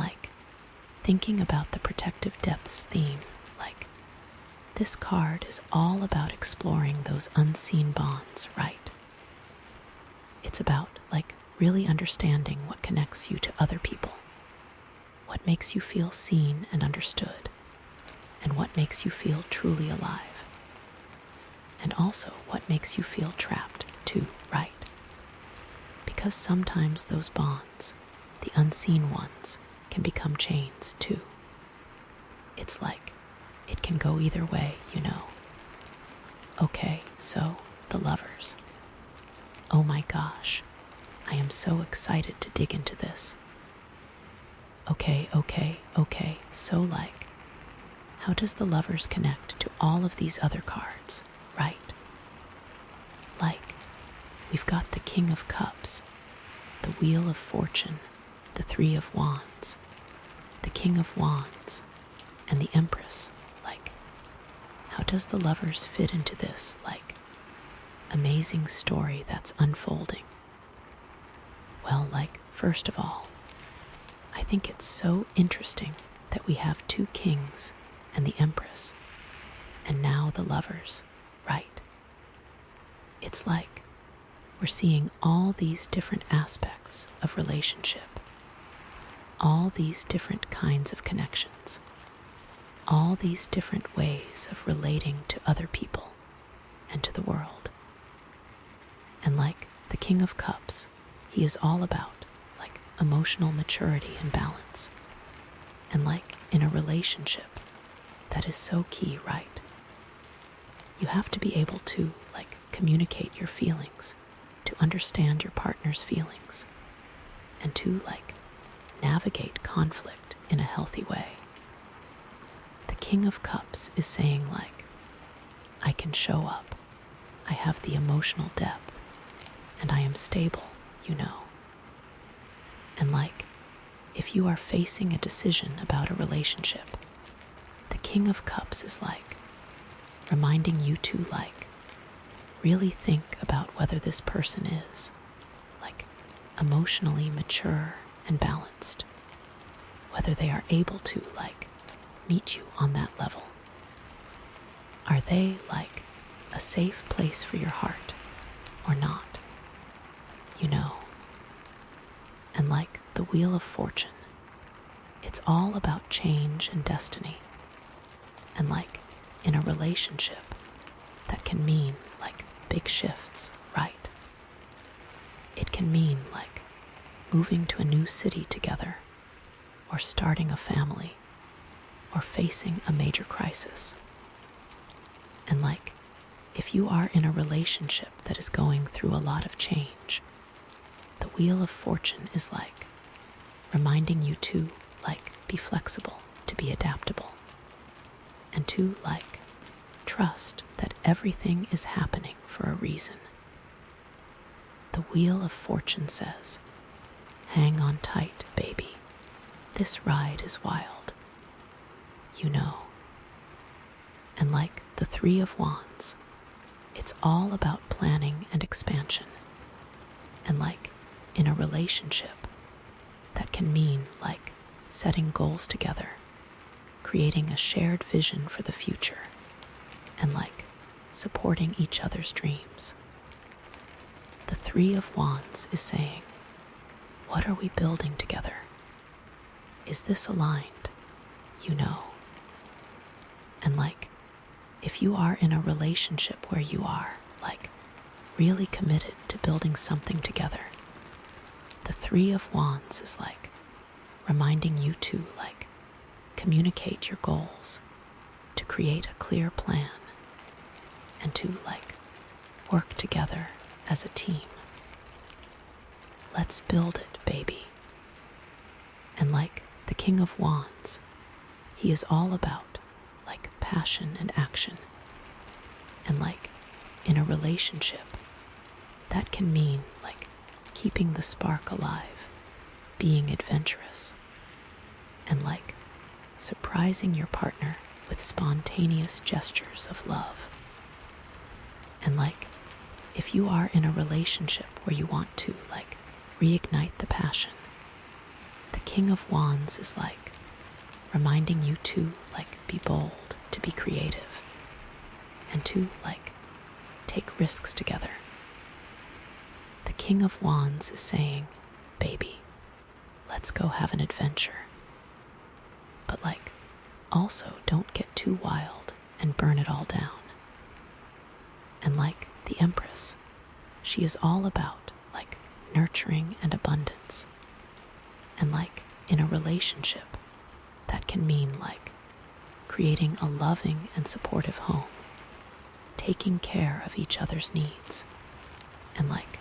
thinking about the protective depths theme, this card is all about exploring those unseen bonds, right? It's about really understanding what connects you to other people, what makes you feel seen and understood, and what makes you feel truly alive. And also what makes you feel trapped too, right? Because sometimes those bonds, the unseen ones, can become chains too. It's it can go either way, Okay, so the Lovers. Oh my gosh, I am so excited to dig into this. Okay, so how does the Lovers connect to all of these other cards, right? We've got the King of Cups, the Wheel of Fortune, the Three of Wands, the King of Wands, and the Empress. How does the Lovers fit into this, amazing story that's unfolding? Well, first of all, I think it's so interesting that we have two kings and the Empress, and now the lovers, right? It's like we're seeing all these different aspects of relationship, all these different kinds of connections, all these different ways of relating to other people and to the world. And like the King of Cups, he is all about like emotional maturity and balance. And like in a relationship, that is so key, right? You have to be able to like communicate your feelings, to understand your partner's feelings, and to like navigate conflict in a healthy way. The King of Cups is saying like, I can show up, I have the emotional depth, and I am stable, you know. And like, if you are facing a decision about a relationship, the King of Cups is like reminding you to like really think about whether this person is like emotionally mature and balanced, whether they are able to like meet you on that level. Are they like a safe place for your heart or not? You know. And like the Wheel of Fortune, it's all about change and destiny. And like in a relationship, that can mean like big shifts, right? It can mean like moving to a new city together, or starting a family, or facing a major crisis. And like, if you are in a relationship that is going through a lot of change, the Wheel of Fortune is like reminding you to like be flexible, to be adaptable, and to like trust that everything is happening for a reason. The Wheel of Fortune says, hang on tight, baby. This ride is wild. You know. And like the Three of Wands, it's all about planning and expansion. And like in a relationship, that can mean like setting goals together, creating a shared vision for the future, and like supporting each other's dreams. The Three of Wands is saying, what are we building together? Is this aligned? You know. And like, if you are in a relationship where you are like really committed to building something together, the Three of Wands is like reminding you to like communicate your goals, to create a clear plan, and to like work together as a team. Let's build it, baby. And like the King of Wands, he is all about like passion and action. And like in a relationship, that can mean like keeping the spark alive, being adventurous, and like surprising your partner with spontaneous gestures of love. And like, if you are in a relationship where you want to like reignite the passion, the King of Wands is like reminding you to like be bold, to be creative, and to like take risks together. The King of Wands is saying, baby, let's go have an adventure. But like, also don't get too wild and burn it all down. And like the Empress, she is all about like nurturing and abundance. And like in a relationship, that can mean like creating a loving and supportive home, taking care of each other's needs, and like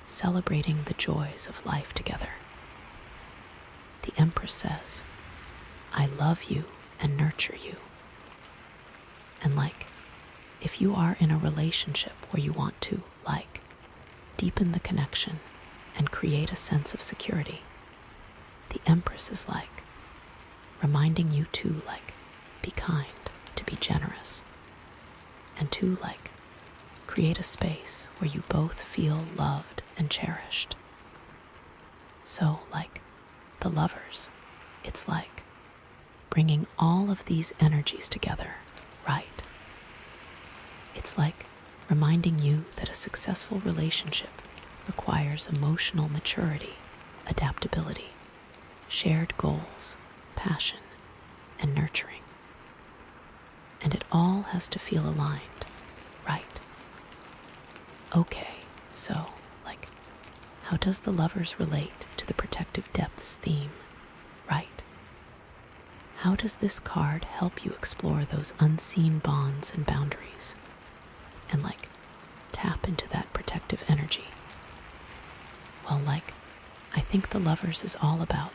celebrating the joys of life together. The Empress says, I love you and nurture you. And like, if you are in a relationship where you want to like deepen the connection and create a sense of security, the Empress is like reminding you to like be kind, to be generous, and to like create a space where you both feel loved and cherished. So like the lovers, it's like bringing all of these energies together, right? It's like reminding you that a successful relationship requires emotional maturity, adaptability, shared goals, passion, and nurturing. And it all has to feel aligned, right? Okay, so, how does the lovers relate to the protective depths theme, right? How does this card help you explore those unseen bonds and boundaries and, tap into that protective energy? Well, I think the lovers is all about,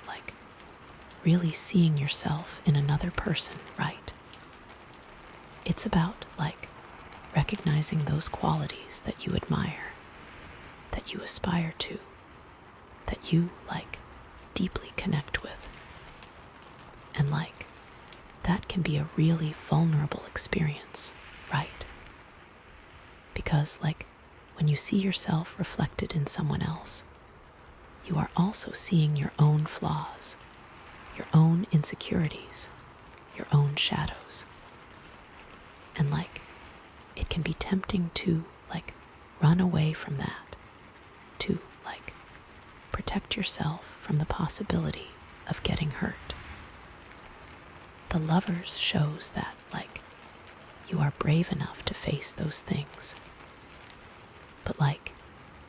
really seeing yourself in another person, right? It's about, recognizing those qualities that you admire, that you aspire to, that you, deeply connect with. And, that can be a really vulnerable experience, right? Because, when you see yourself reflected in someone else, you are also seeing your own flaws, your own insecurities, your own shadows. And, it can be tempting to, run away from that, to, protect yourself from the possibility of getting hurt. The lovers shows that, you are brave enough to face those things. But,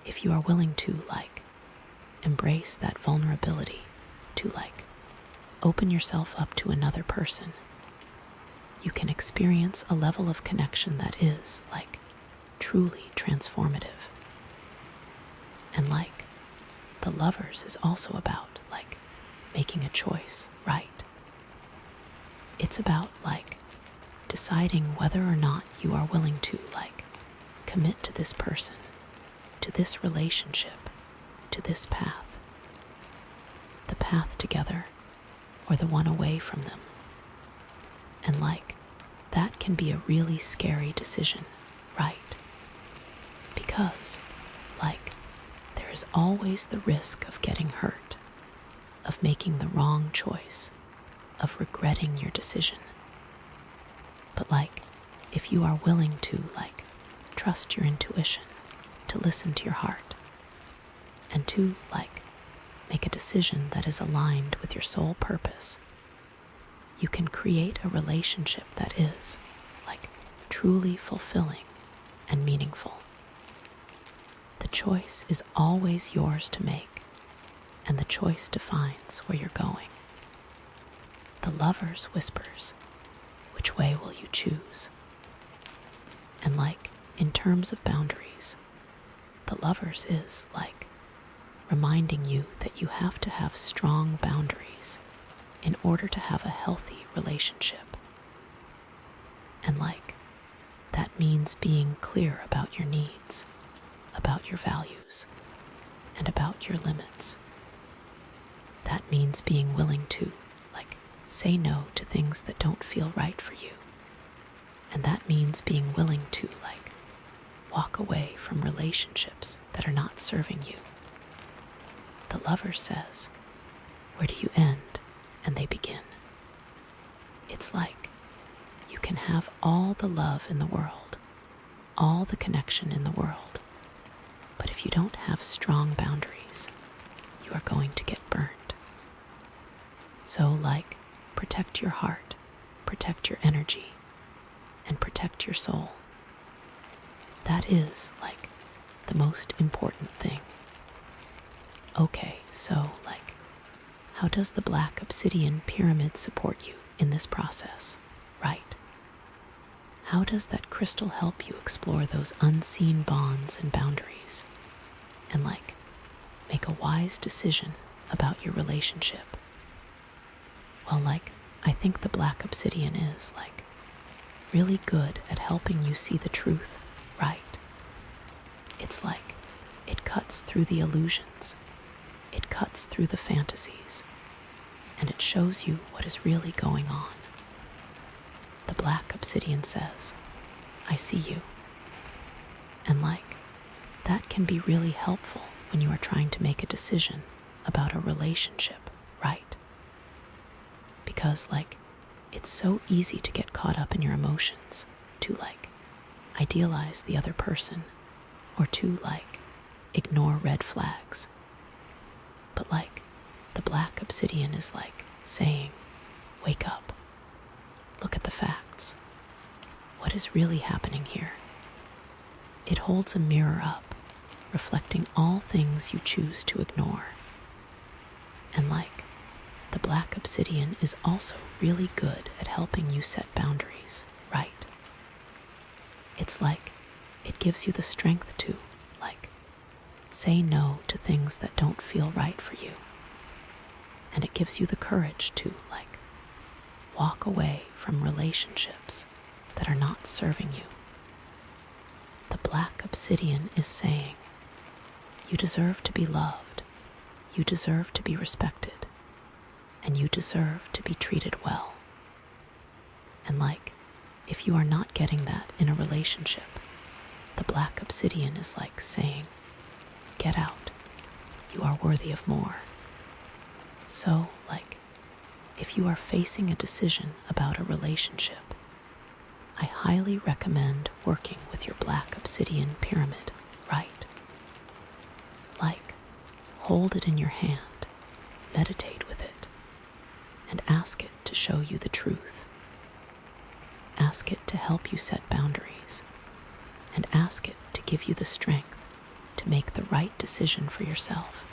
if you are willing to, embrace that vulnerability, to, open yourself up to another person, you can experience a level of connection that is, truly transformative. And, the lovers is also about, making a choice, right? It's about, deciding whether or not you are willing to, commit to this person, to this relationship, to this path. The path together, or the one away from them. And, that can be a really scary decision, right? Because, there is always the risk of getting hurt, of making the wrong choice, of regretting your decision. But, if you are willing to, trust your intuition, to listen to your heart, and to, make a decision that is aligned with your sole purpose, you can create a relationship that is, truly fulfilling and meaningful. The choice is always yours to make, and the choice defines where you're going. The lovers whispers, which way will you choose? And in terms of boundaries, the lovers is reminding you that you have to have strong boundaries in order to have a healthy relationship. And that means being clear about your needs, about your values, and about your limits. That means being willing to, say no to things that don't feel right for you. And that means being willing to, walk away from relationships that are not serving you. The lover says, where do you end and they begin? It's you can have all the love in the world, all the connection in the world, but if you don't have strong boundaries, you are going to get burned. So, protect your heart, protect your energy, and protect your soul. That is, the most important thing. Okay, so, how does the black obsidian pyramid support you in this process, right? How does that crystal help you explore those unseen bonds and boundaries and, make a wise decision about your relationship? Well, I think the black obsidian is, really good at helping you see the truth, right? It's it cuts through the illusions, it cuts through the fantasies, and it shows you what is really going on. The black obsidian says, I see you. And that can be really helpful when you are trying to make a decision about a relationship, right? Because it's so easy to get caught up in your emotions, to idealize the other person, or 2, like, ignore red flags. But like, the black obsidian is like saying, wake up, look at the facts. What is really happening here? It holds a mirror up, reflecting all things you choose to ignore. And like, the black obsidian is also really good at helping you set boundaries, right? It's like, it gives you the strength to, like, say no to things that don't feel right for you. And it gives you the courage to, like, walk away from relationships that are not serving you. The black obsidian is saying, you deserve to be loved, you deserve to be respected, and you deserve to be treated well. And like, if you are not getting that in a relationship, the black obsidian is like saying, get out, you are worthy of more. So, like, if you are facing a decision about a relationship, I highly recommend working with your black obsidian pyramid, right? Like, hold it in your hand, meditate with it, and ask it to show you the truth. Ask it to help you set boundaries, and ask it to give you the strength to make the right decision for yourself.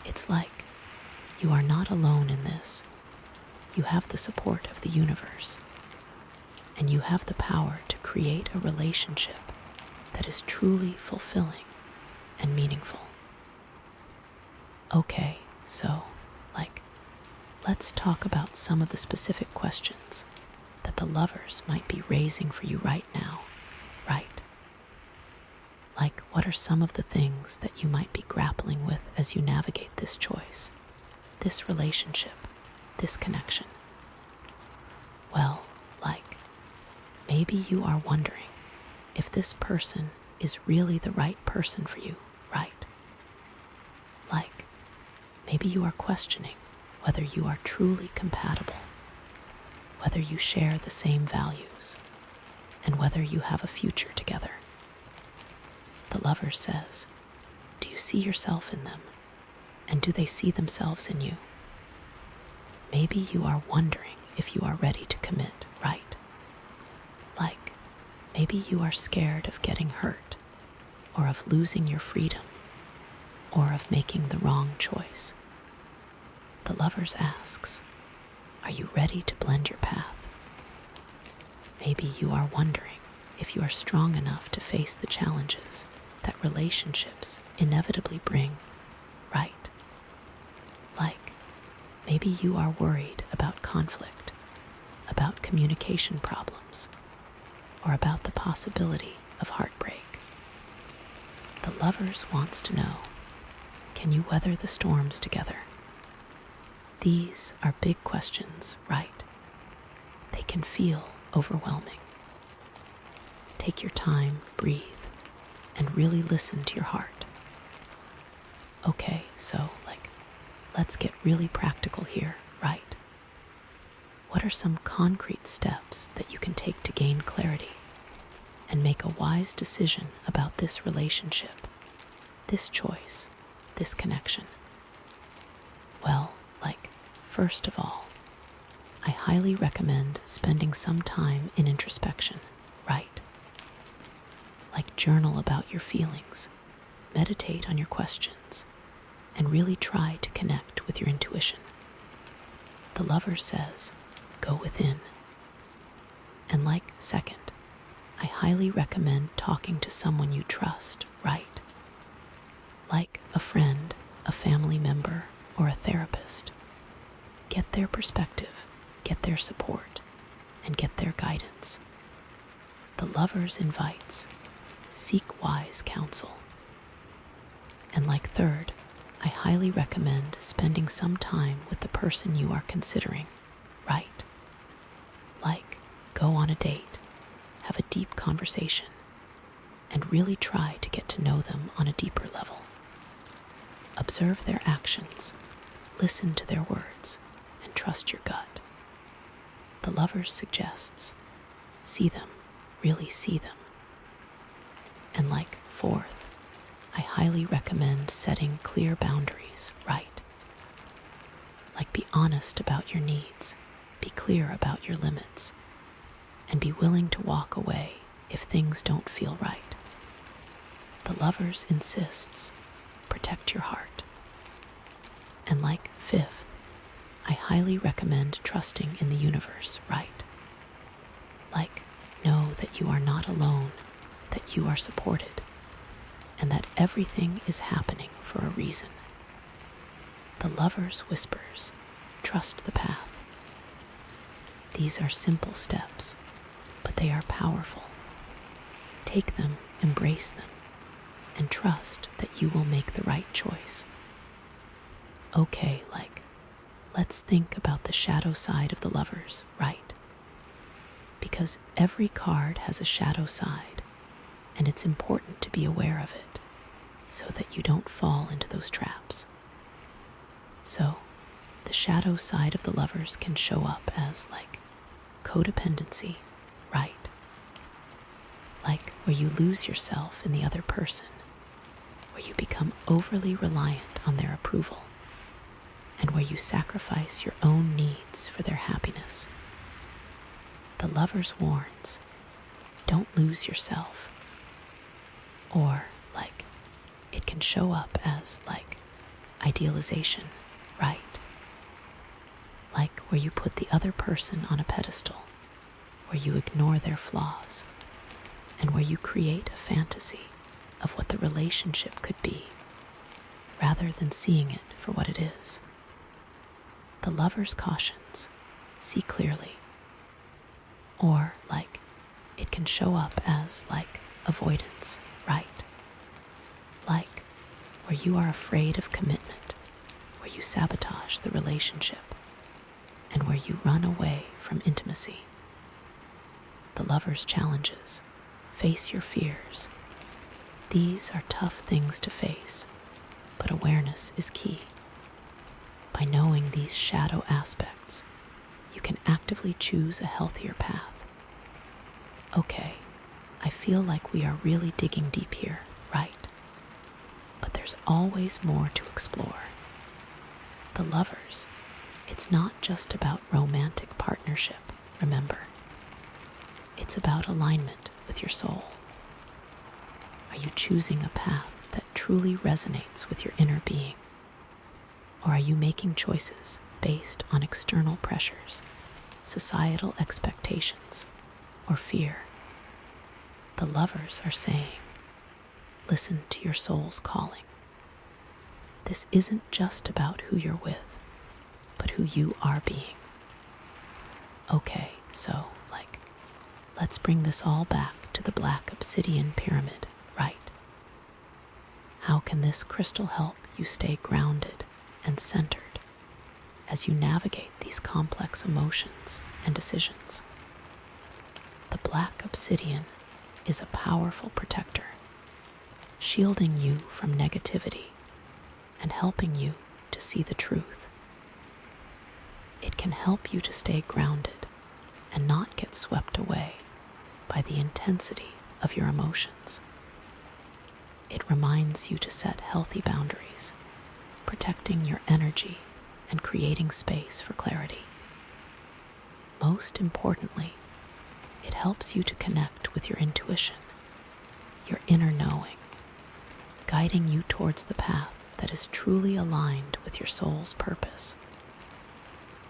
It's like, you are not alone in this. You have the support of the universe, and you have the power to create a relationship that is truly fulfilling and meaningful. Okay, so, like, let's talk about some of the specific questions that the lovers might be raising for you right now, right? Like, what are some of the things that you might be grappling with as you navigate this choice, this relationship, this connection? Well, like, maybe you are wondering if this person is really the right person for you, right? Like, maybe you are questioning whether you are truly compatible, whether you share the same values, and whether you have a future together. The lover says, do you see yourself in them? And do they see themselves in you? Maybe you are wondering if you are ready to commit, right? Like, maybe you are scared of getting hurt, or of losing your freedom, or of making the wrong choice. The lovers asks, are you ready to blend your path? Maybe you are wondering if you are strong enough to face the challenges that relationships inevitably bring, right? Like, maybe you are worried about conflict, about communication problems, or about the possibility of heartbreak. The lovers wants to know, can you weather the storms together? These are big questions, right? They can feel overwhelming. Take your time, breathe, and really listen to your heart. Okay, so, like, let's get really practical here, right? What are some concrete steps that you can take to gain clarity and make a wise decision about this relationship, this choice, this connection? Well, like, first of all, I highly recommend spending some time in introspection, right? Like, journal about your feelings, meditate on your questions, and really try to connect with your intuition. The lover says, go within. And like, second, I highly recommend talking to someone you trust, right? Like a friend, a family member, or a therapist. Get their perspective, get their support, and get their guidance. The lovers invites, seek wise counsel. And like third, I highly recommend spending some time with the person you are considering, right? Like, go on a date, have a deep conversation, and really try to get to know them on a deeper level. Observe their actions, listen to their words, and trust your gut. The lover suggests, see them, really see them. And like fourth, I highly recommend setting clear boundaries, right? Like be honest about your needs, be clear about your limits, and be willing to walk away if things don't feel right. The Lovers insists, protect your heart. And like fifth, I highly recommend trusting in the universe, right? Like, know that you are not alone, that you are supported, and that everything is happening for a reason. The Lovers whispers, trust the path. These are simple steps, but they are powerful. Take them, embrace them, and trust that you will make the right choice. Okay, let's think about the shadow side of the Lovers, right? Because every card has a shadow side, and it's important to be aware of it so that you don't fall into those traps. So, the shadow side of the Lovers can show up as codependency, right? Like where you lose yourself in the other person, where you become overly reliant on their approval, and where you sacrifice your own needs for their happiness. The Lovers warns, don't lose yourself. Or it can show up as idealization, right? Like where you put the other person on a pedestal, where you ignore their flaws, and where you create a fantasy of what the relationship could be, rather than seeing it for what it is. The Lovers cautions, see clearly. Or it can show up as avoidance, right? Like where you are afraid of commitment, where you sabotage the relationship, and where you run away from intimacy. The Lovers challenges, face your fears. These are tough things to face, but awareness is key. By knowing these shadow aspects, you can actively choose a healthier path. Okay, I feel like we are really digging deep here, right? But there's always more to explore. The Lovers, it's not just about romantic partnership, remember. It's about alignment with your soul. Are you choosing a path that truly resonates with your inner being? Or are you making choices based on external pressures, societal expectations, or fear? The Lovers are saying, listen to your soul's calling. This isn't just about who you're with, but who you are being. Okay, so let's bring this all back to the black obsidian pyramid, right? How can this crystal help you stay grounded and centered as you navigate these complex emotions and decisions? The black obsidian is a powerful protector, shielding you from negativity and helping you to see the truth. It can help you to stay grounded and not get swept away by the intensity of your emotions. It reminds you to set healthy boundaries, protecting your energy and creating space for clarity. Most importantly, it helps you to connect with your intuition, your inner knowing, guiding you towards the path that is truly aligned with your soul's purpose.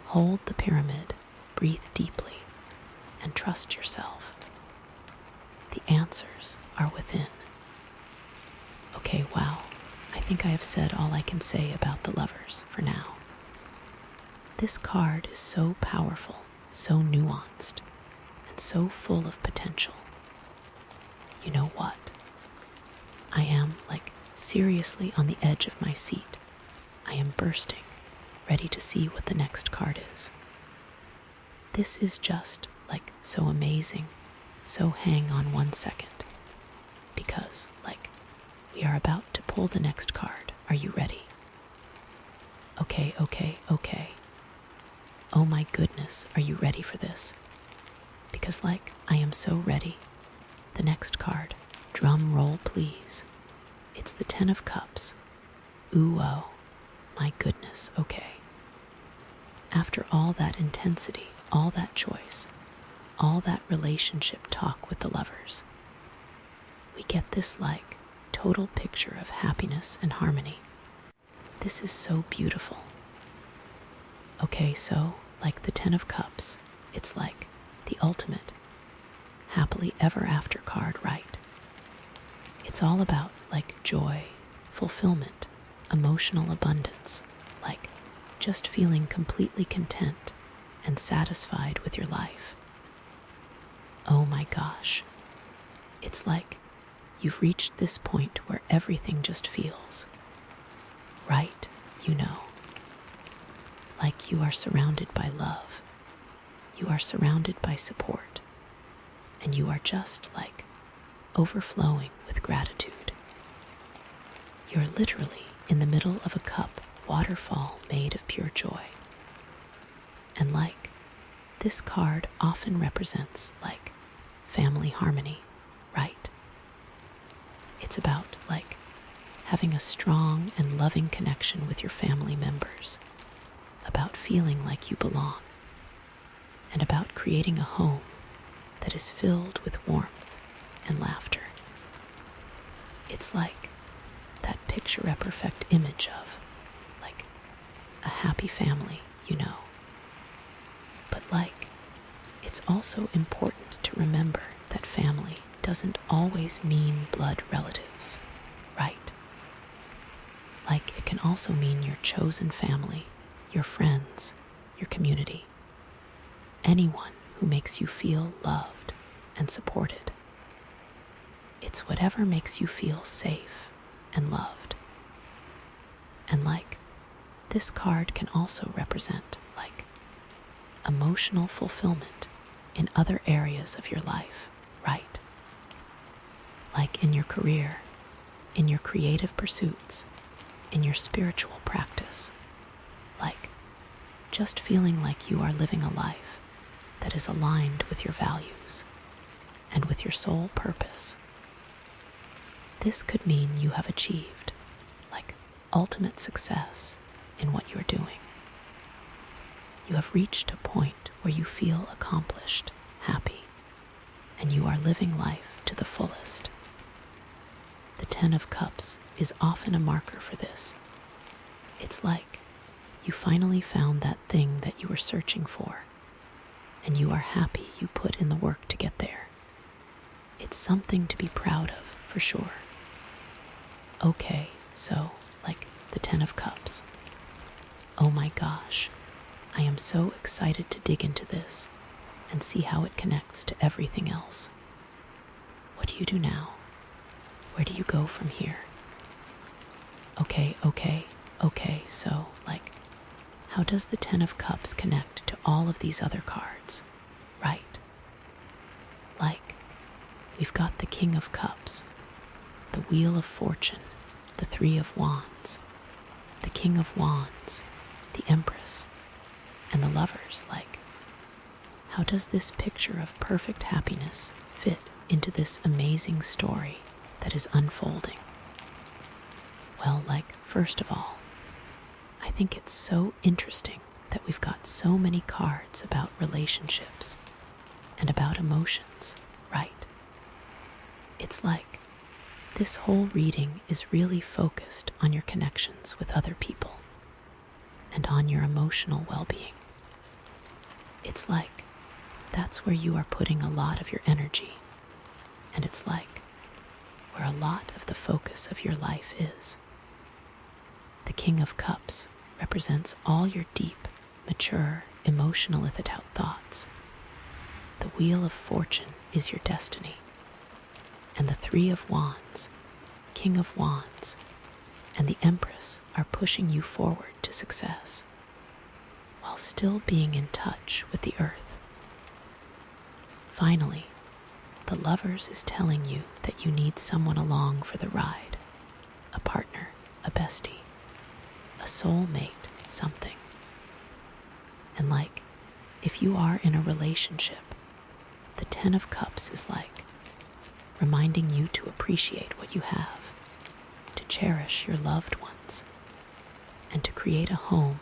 Hold the pyramid, breathe deeply, and trust yourself. The answers are within. Okay, wow, I think I have said all I can say about the Lovers for now. This card is so powerful, so nuanced, and so full of potential. You know what? I am seriously on the edge of my seat. I am bursting, ready to see what the next card is. This is just so amazing, so hang on 1 second, because we are about to pull the next card. Are you ready? Okay. Oh my goodness, are you ready for this? Because I am so ready. the next card. Drum roll, please. It's the Ten of Cups. Ooh, oh, my goodness, okay. After all that intensity, all that choice, all that relationship talk with the lovers, we get this total picture of happiness and harmony. This is so beautiful. Okay, so like the Ten of Cups, it's like the ultimate happily ever after card, right? It's all about joy, fulfillment, emotional abundance, just feeling completely content and satisfied with your life. Oh my gosh. It's like you've reached this point where everything just feels right, like you are surrounded by love, you are surrounded by support, and you are just overflowing with gratitude. You're literally in the middle of a cup waterfall made of pure joy. And this card often represents family harmony, right? It's about having a strong and loving connection with your family members, about feeling like you belong, and about creating a home that is filled with warmth and laughter. It's that picture-perfect image of a happy family, But it's also important to remember that family doesn't always mean blood relatives, right? It can also mean your chosen family, your friends, your community, anyone who makes you feel loved and supported. It's whatever makes you feel safe and loved. And this card can also represent emotional fulfillment in other areas of your life, right? In your career, in your creative pursuits, in your spiritual practice. Just feeling like you are living a life that is aligned with your values and with your sole purpose. This could mean you have achieved ultimate success in what you're doing. You have reached a point where you feel accomplished, happy, and you are living life to the fullest. The Ten of Cups is often a marker for this. It's you finally found that thing that you were searching for, and you are happy you put in the work to get there. It's something to be proud of, for sure. Okay, so the Ten of Cups. Oh my gosh, I am so excited to dig into this and see how it connects to everything else. What do you do now? Where do you go from here? Okay, so how does the Ten of Cups connect to all of these other cards, right? We've got the King of Cups, the Wheel of Fortune, the Three of Wands, the King of Wands, the Empress, and the Lovers. How does this picture of perfect happiness fit into this amazing story that is unfolding? Well, first of all, I think it's so interesting that we've got so many cards about relationships and about emotions, right? It's this whole reading is really focused on your connections with other people and on your emotional well-being. It's that's where you are putting a lot of your energy, and it's where a lot of the focus of your life is. The King of Cups represents all your deep, mature, emotional out thoughts. The Wheel of Fortune is your destiny. And the Three of Wands, King of Wands, and the Empress are pushing you forward to success, while still being in touch with the earth. Finally, the Lovers is telling you that you need someone along for the ride, a partner, a bestie, a soulmate, something. And if you are in a relationship, the Ten of Cups is reminding you to appreciate what you have, to cherish your loved ones, and to create a home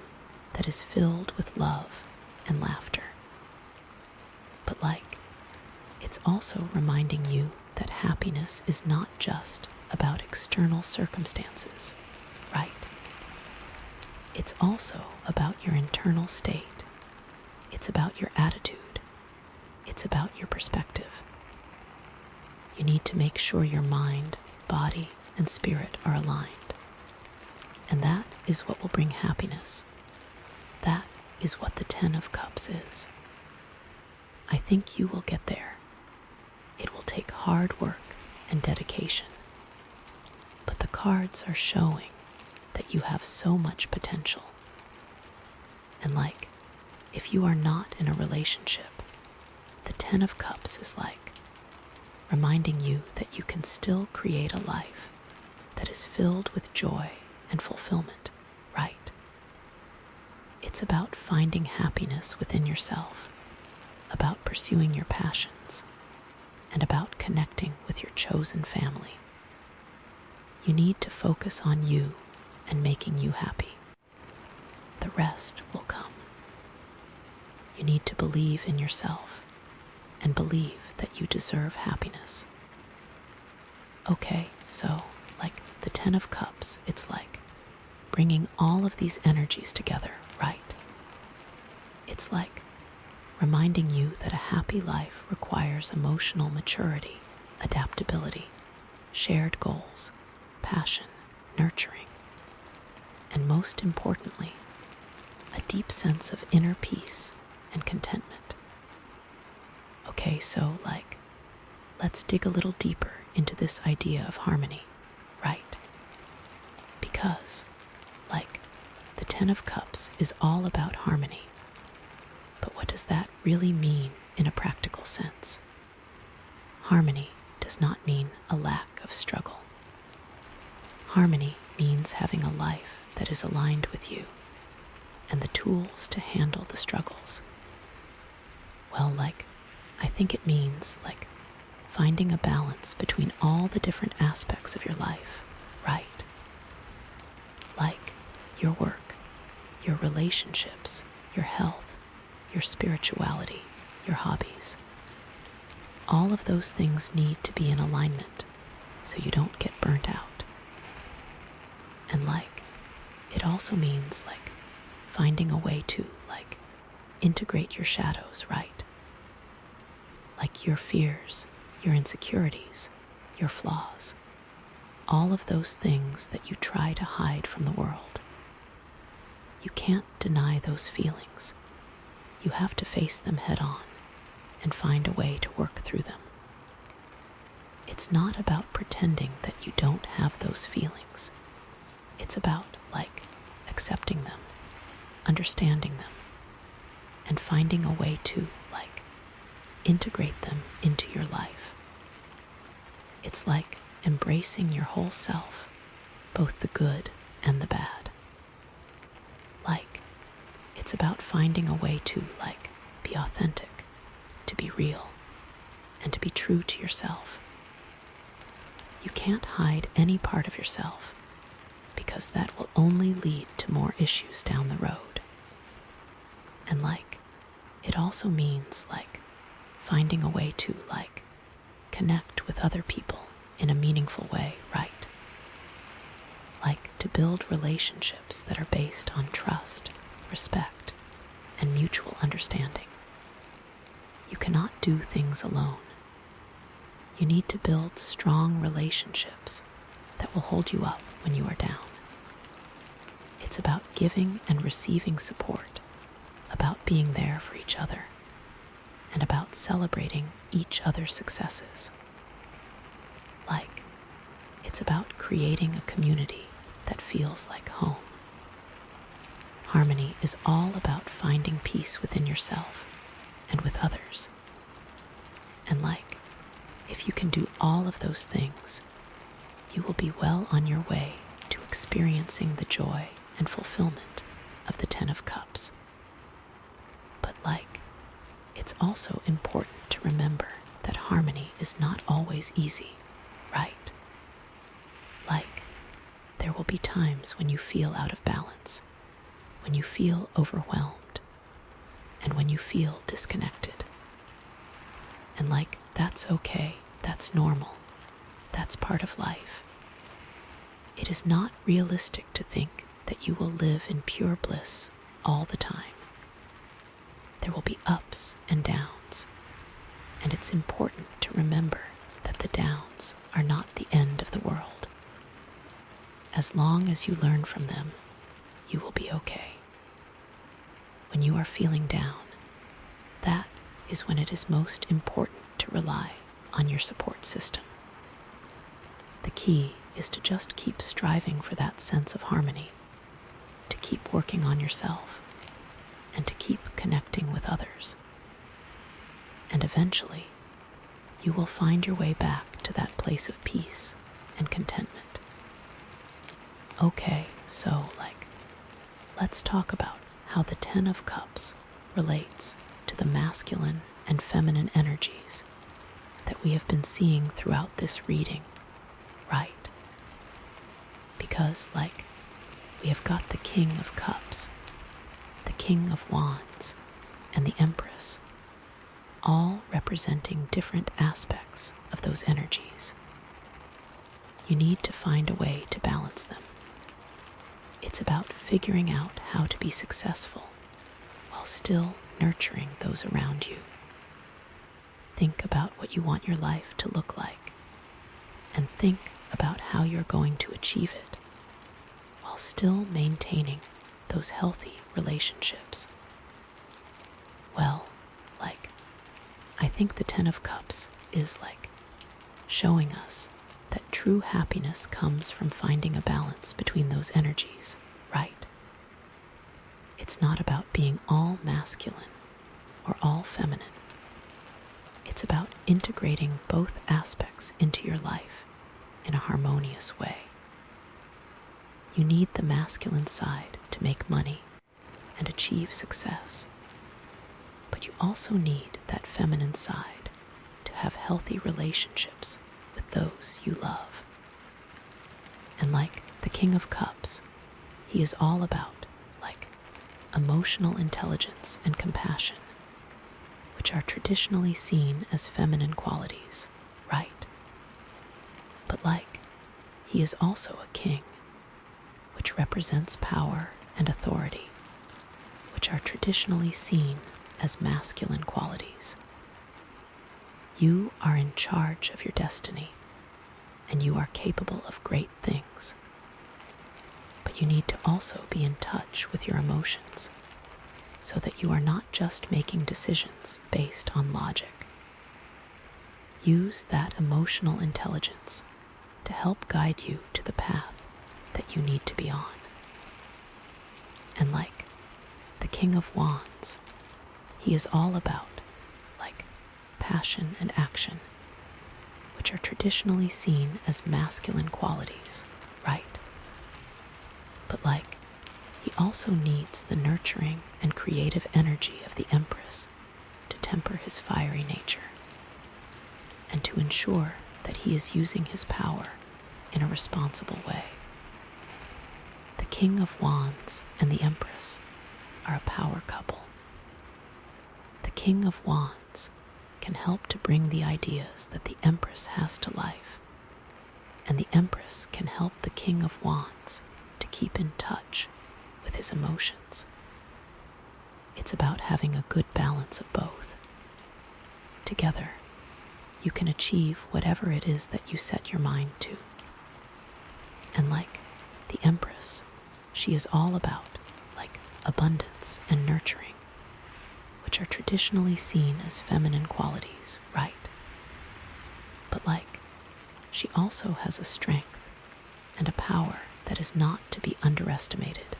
that is filled with love and laughter. But it's also reminding you that happiness is not just about external circumstances, right? It's also about your internal state. It's about your attitude. It's about your perspective. You need to make sure your mind, body, and spirit are aligned. And that is what will bring happiness. That is what the Ten of Cups is. I think you will get there. It will take hard work and dedication. But the cards are showing that you have so much potential. And if you are not in a relationship, the Ten of Cups is reminding you that you can still create a life that is filled with joy and fulfillment, right? It's about finding happiness within yourself, about pursuing your passions, and about connecting with your chosen family. You need to focus on you and making you happy. The rest will come. You need to believe in yourself and believe that you deserve happiness. Okay, so the Ten of Cups, it's bringing all of these energies together, right? It's reminding you that a happy life requires emotional maturity, adaptability, shared goals, passion, nurturing, and most importantly, a deep sense of inner peace and contentment. Okay, so let's dig a little deeper into this idea of harmony, right? Because the Ten of Cups is all about harmony. But what does that really mean in a practical sense? Harmony does not mean a lack of struggle. Harmony means having a life that is aligned with you and the tools to handle the struggles. Well, I think it means finding a balance between all the different aspects of your life, right? Your work, your relationships, your health, your spirituality, your hobbies. All of those things need to be in alignment so you don't get burnt out. And it also means finding a way to integrate your shadows, right? Your fears, your insecurities, your flaws, all of those things that you try to hide from the world. You can't deny those feelings. You have to face them head on and find a way to work through them. It's not about pretending that you don't have those feelings. It's about accepting them, understanding them, and finding a way to integrate them into your life. It's embracing your whole self, both the good and the bad. It's about finding a way to be authentic, to be real, and to be true to yourself. You can't hide any part of yourself because that will only lead to more issues down the road. And it also means finding a way to connect with other people in a meaningful way, right? To build relationships that are based on trust, respect, and mutual understanding. You cannot do things alone. You need to build strong relationships that will hold you up when you are down. It's about giving and receiving support, about being there for each other, and about celebrating each other's successes. It's about creating a community that feels like home. Harmony is all about finding peace within yourself and with others. And if you can do all of those things, you will be well on your way to experiencing the joy and fulfillment of the Ten of Cups. But it's also important to remember that harmony is not always easy, right? Like, there will be times when you feel out of balance, when you feel overwhelmed, and when you feel disconnected. And like, that's okay, that's normal, that's part of life. It is not realistic to think that you will live in pure bliss all the time. There will be ups and downs, and it's important to remember that the downs are not the end of the world. As long as you learn from them, you will be okay. When you are feeling down, that is when it is most important to rely on your support system. The key is to just keep striving for that sense of harmony, to keep working on yourself, and to keep connecting with others. And eventually, you will find your way back to that place of peace and contentment. Okay, so let's talk about how the Ten of Cups relates to the masculine and feminine energies that we have been seeing throughout this reading, right? Because, we have got the King of Cups, the King of Wands, and the Empress, all representing different aspects of those energies. You need to find a way to balance them. It's about figuring out how to be successful while still nurturing those around you. Think about what you want your life to look like, and think about how you're going to achieve it while still maintaining those healthy relationships. Well, I think the Ten of Cups is showing us that true happiness comes from finding a balance between those energies, right? It's not about being all masculine or all feminine. It's about integrating both aspects into your life in a harmonious way. You need the masculine side to make money and achieve success, but you also need that feminine side to have healthy relationships with those you love. And like the King of Cups, he is all about emotional intelligence and compassion, which are traditionally seen as feminine qualities, right? But he is also a king, which represents power and authority, which are traditionally seen as masculine qualities. You are in charge of your destiny, and you are capable of great things. But you need to also be in touch with your emotions so that you are not just making decisions based on logic. Use that emotional intelligence to help guide you to the path that you need to be on. And like the King of Wands, he is all about passion and action, which are traditionally seen as masculine qualities, right? But he also needs the nurturing and creative energy of the Empress to temper his fiery nature and to ensure that he is using his power in a responsible way. The King of Wands and the Empress are a power couple. The King of Wands can help to bring the ideas that the Empress has to life, and the Empress can help the King of Wands to keep in touch with his emotions. It's about having a good balance of both. Together, you can achieve whatever it is that you set your mind to. And like the Empress, she is all about abundance and nurturing, which are traditionally seen as feminine qualities, right? But she also has a strength and a power that is not to be underestimated,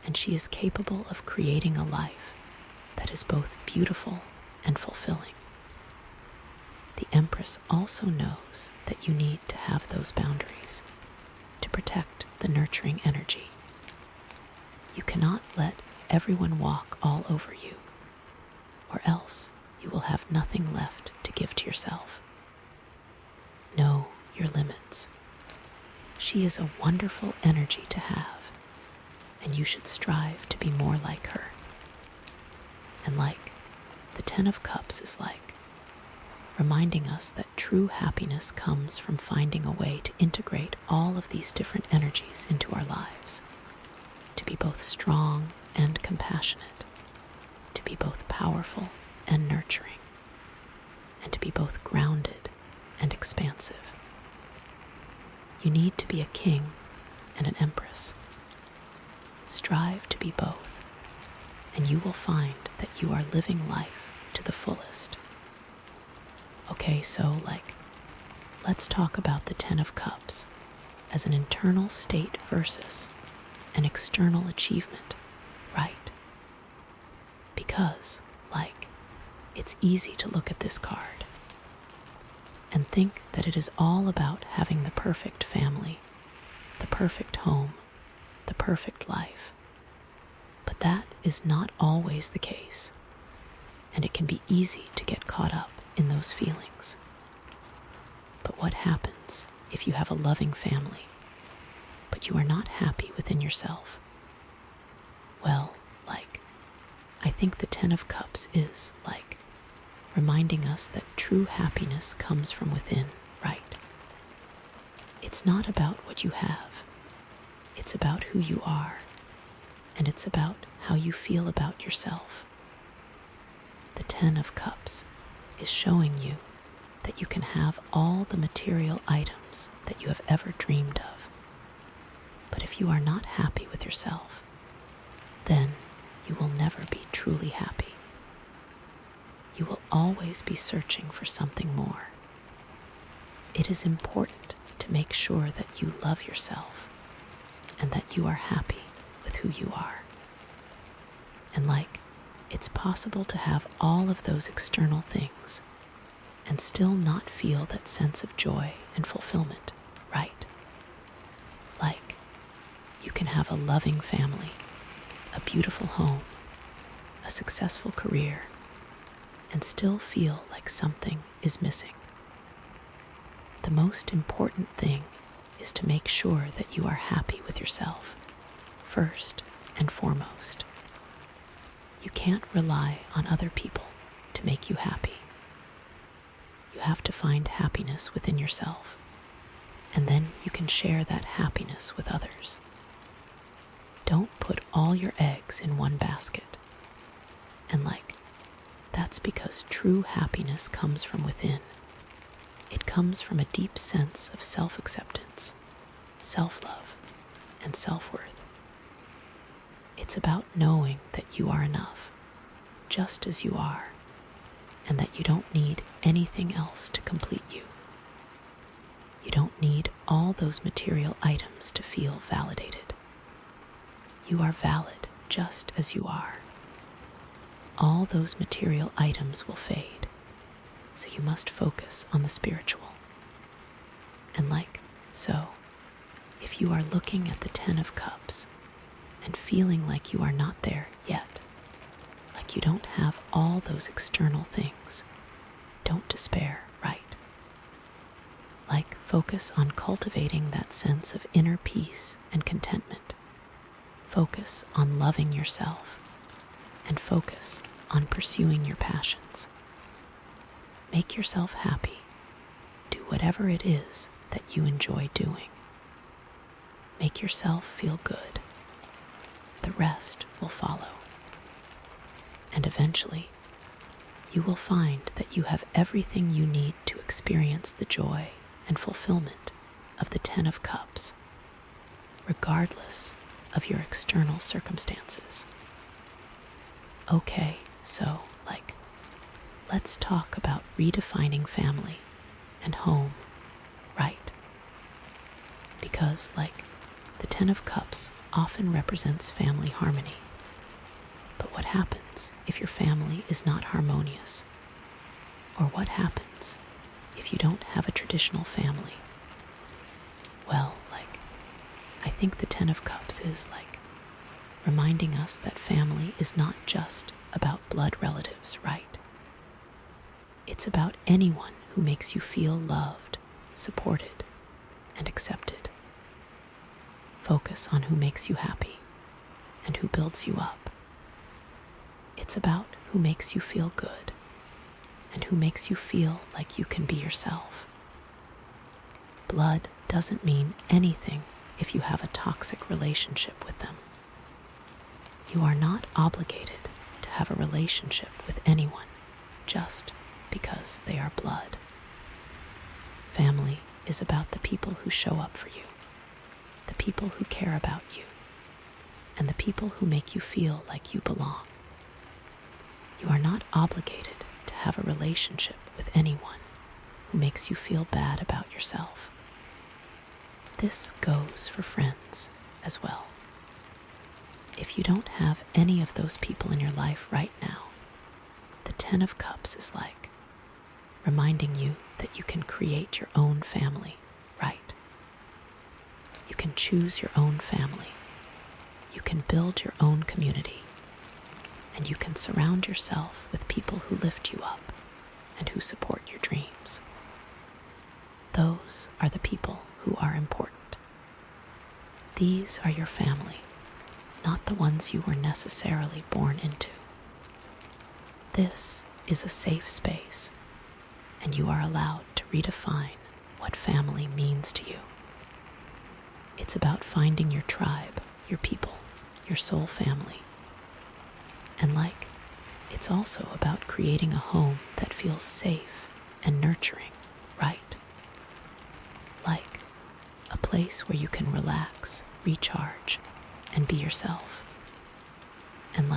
and she is capable of creating a life that is both beautiful and fulfilling. The Empress also knows that you need to have those boundaries to protect the nurturing energy. You cannot let everyone walk all over you, or else you will have nothing left to give to yourself. your limits. She is a wonderful energy to have, and you should strive to be more like her. And like the Ten of Cups is like, reminding us that true happiness comes from finding a way to integrate all of these different energies into our lives, to be both strong and compassionate, to be both powerful and nurturing, and to be both grounded and expansive. You need to be a king and an empress. Strive to be both, and you will find that you are living life to the fullest. Okay, so let's talk about the Ten of Cups as an internal state versus an external achievement, right? Because, it's easy to look at this card and think that it is all about having the perfect family, the perfect home, the perfect life. But that is not always the case, and it can be easy to get caught up in those feelings. But what happens if you have a loving family, but you are not happy within yourself? Well, I think the Ten of Cups is reminding us that true happiness comes from within, right? It's not about what you have. It's about who you are, and it's about how you feel about yourself. The Ten of Cups is showing you that you can have all the material items that you have ever dreamed of. But if you are not happy with yourself, then you will never be truly happy. You will always be searching for something more. It is important to make sure that you love yourself and that you are happy with who you are. And it's possible to have all of those external things and still not feel that sense of joy and fulfillment, right? You can have a loving family, a beautiful home, a successful career, and still feel like something is missing. The most important thing is to make sure that you are happy with yourself, first and foremost. You can't rely on other people to make you happy. You have to find happiness within yourself, and then you can share that happiness with others. Don't put all your eggs in one basket. And that's because true happiness comes from within. It comes from a deep sense of self-acceptance, self-love, and self-worth. It's about knowing that you are enough, just as you are, and that you don't need anything else to complete you. You don't need all those material items to feel validated. You are valid just as you are. All those material items will fade, so you must focus on the spiritual. And so, if you are looking at the Ten of Cups and feeling like you are not there yet, like you don't have all those external things, don't despair, right? Focus on cultivating that sense of inner peace and contentment. Focus on loving yourself, and focus on pursuing your passions. Make yourself happy. Do whatever it is that you enjoy doing. Make yourself feel good. The rest will follow. And eventually, you will find that you have everything you need to experience the joy and fulfillment of the Ten of Cups, regardless of your external circumstances. Okay, so, let's talk about redefining family and home, right? Because, the Ten of Cups often represents family harmony. But what happens if your family is not harmonious? Or what happens if you don't have a traditional family? Well, I think the Ten of Cups is reminding us that family is not just about blood relatives, right? It's about anyone who makes you feel loved, supported, and accepted. Focus on who makes you happy and who builds you up. It's about who makes you feel good and who makes you feel like you can be yourself. Blood doesn't mean anything if you have a toxic relationship with them. You are not obligated to have a relationship with anyone just because they are blood. Family is about the people who show up for you, the people who care about you, and the people who make you feel like you belong. You are not obligated to have a relationship with anyone who makes you feel bad about yourself. This goes for friends as well. If you don't have any of those people in your life right now, the Ten of Cups is like reminding you that you can create your own family, right? You can choose your own family. You can build your own community. And you can surround yourself with people who lift you up and who support your dreams. Those are the people who are important. These are your family, not the ones you were necessarily born into. This is a safe space, and you are allowed to redefine what family means to you. It's about finding your tribe, your people, your soul family. And it's also about creating a home that feels safe and nurturing, right? Like a place where you can relax, recharge, and be yourself. And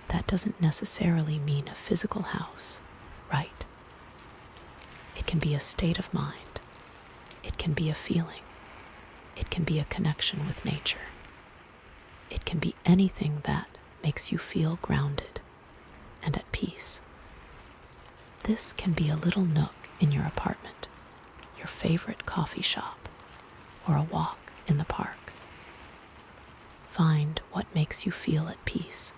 that doesn't necessarily mean a physical house, right? It can be a state of mind. It can be a feeling. It can be a connection with nature. It can be anything that makes you feel grounded and at peace. This can be a little nook in your apartment, your favorite coffee shop, or a walk in the park. Find what makes you feel at peace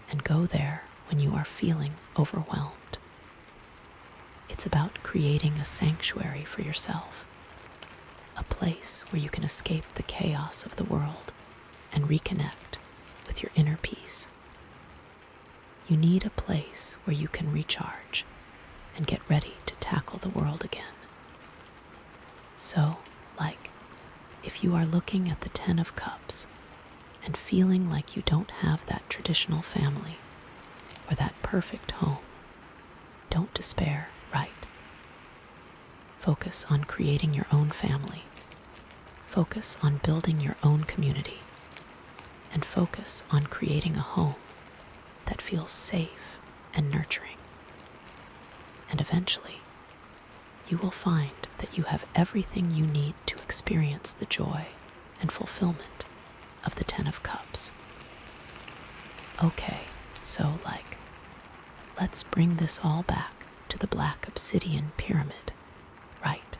and go there when you are feeling overwhelmed. It's about creating a sanctuary for yourself, a place where you can escape the chaos of the world and reconnect with your inner peace. You need a place where you can recharge and get ready to tackle the world again. So, if you are looking at the Ten of Cups and feeling like you don't have that traditional family or that perfect home, don't despair, right? Focus on creating your own family. Focus on building your own community. And focus on creating a home that feels safe and nurturing. And eventually, you will find that you have everything you need to experience the joy and fulfillment of the Ten of Cups. Okay, so let's bring this all back to the black obsidian pyramid, right?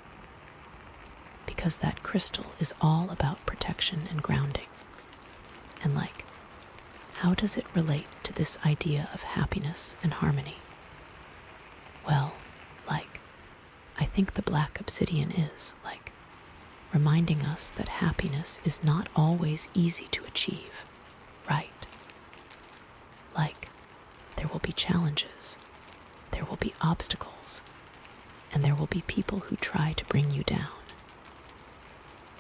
Because that crystal is all about protection and grounding. And how does it relate to this idea of happiness and harmony? Well, I think the black obsidian is reminding us that happiness is not always easy to achieve, right? There will be challenges, there will be obstacles, and there will be people who try to bring you down.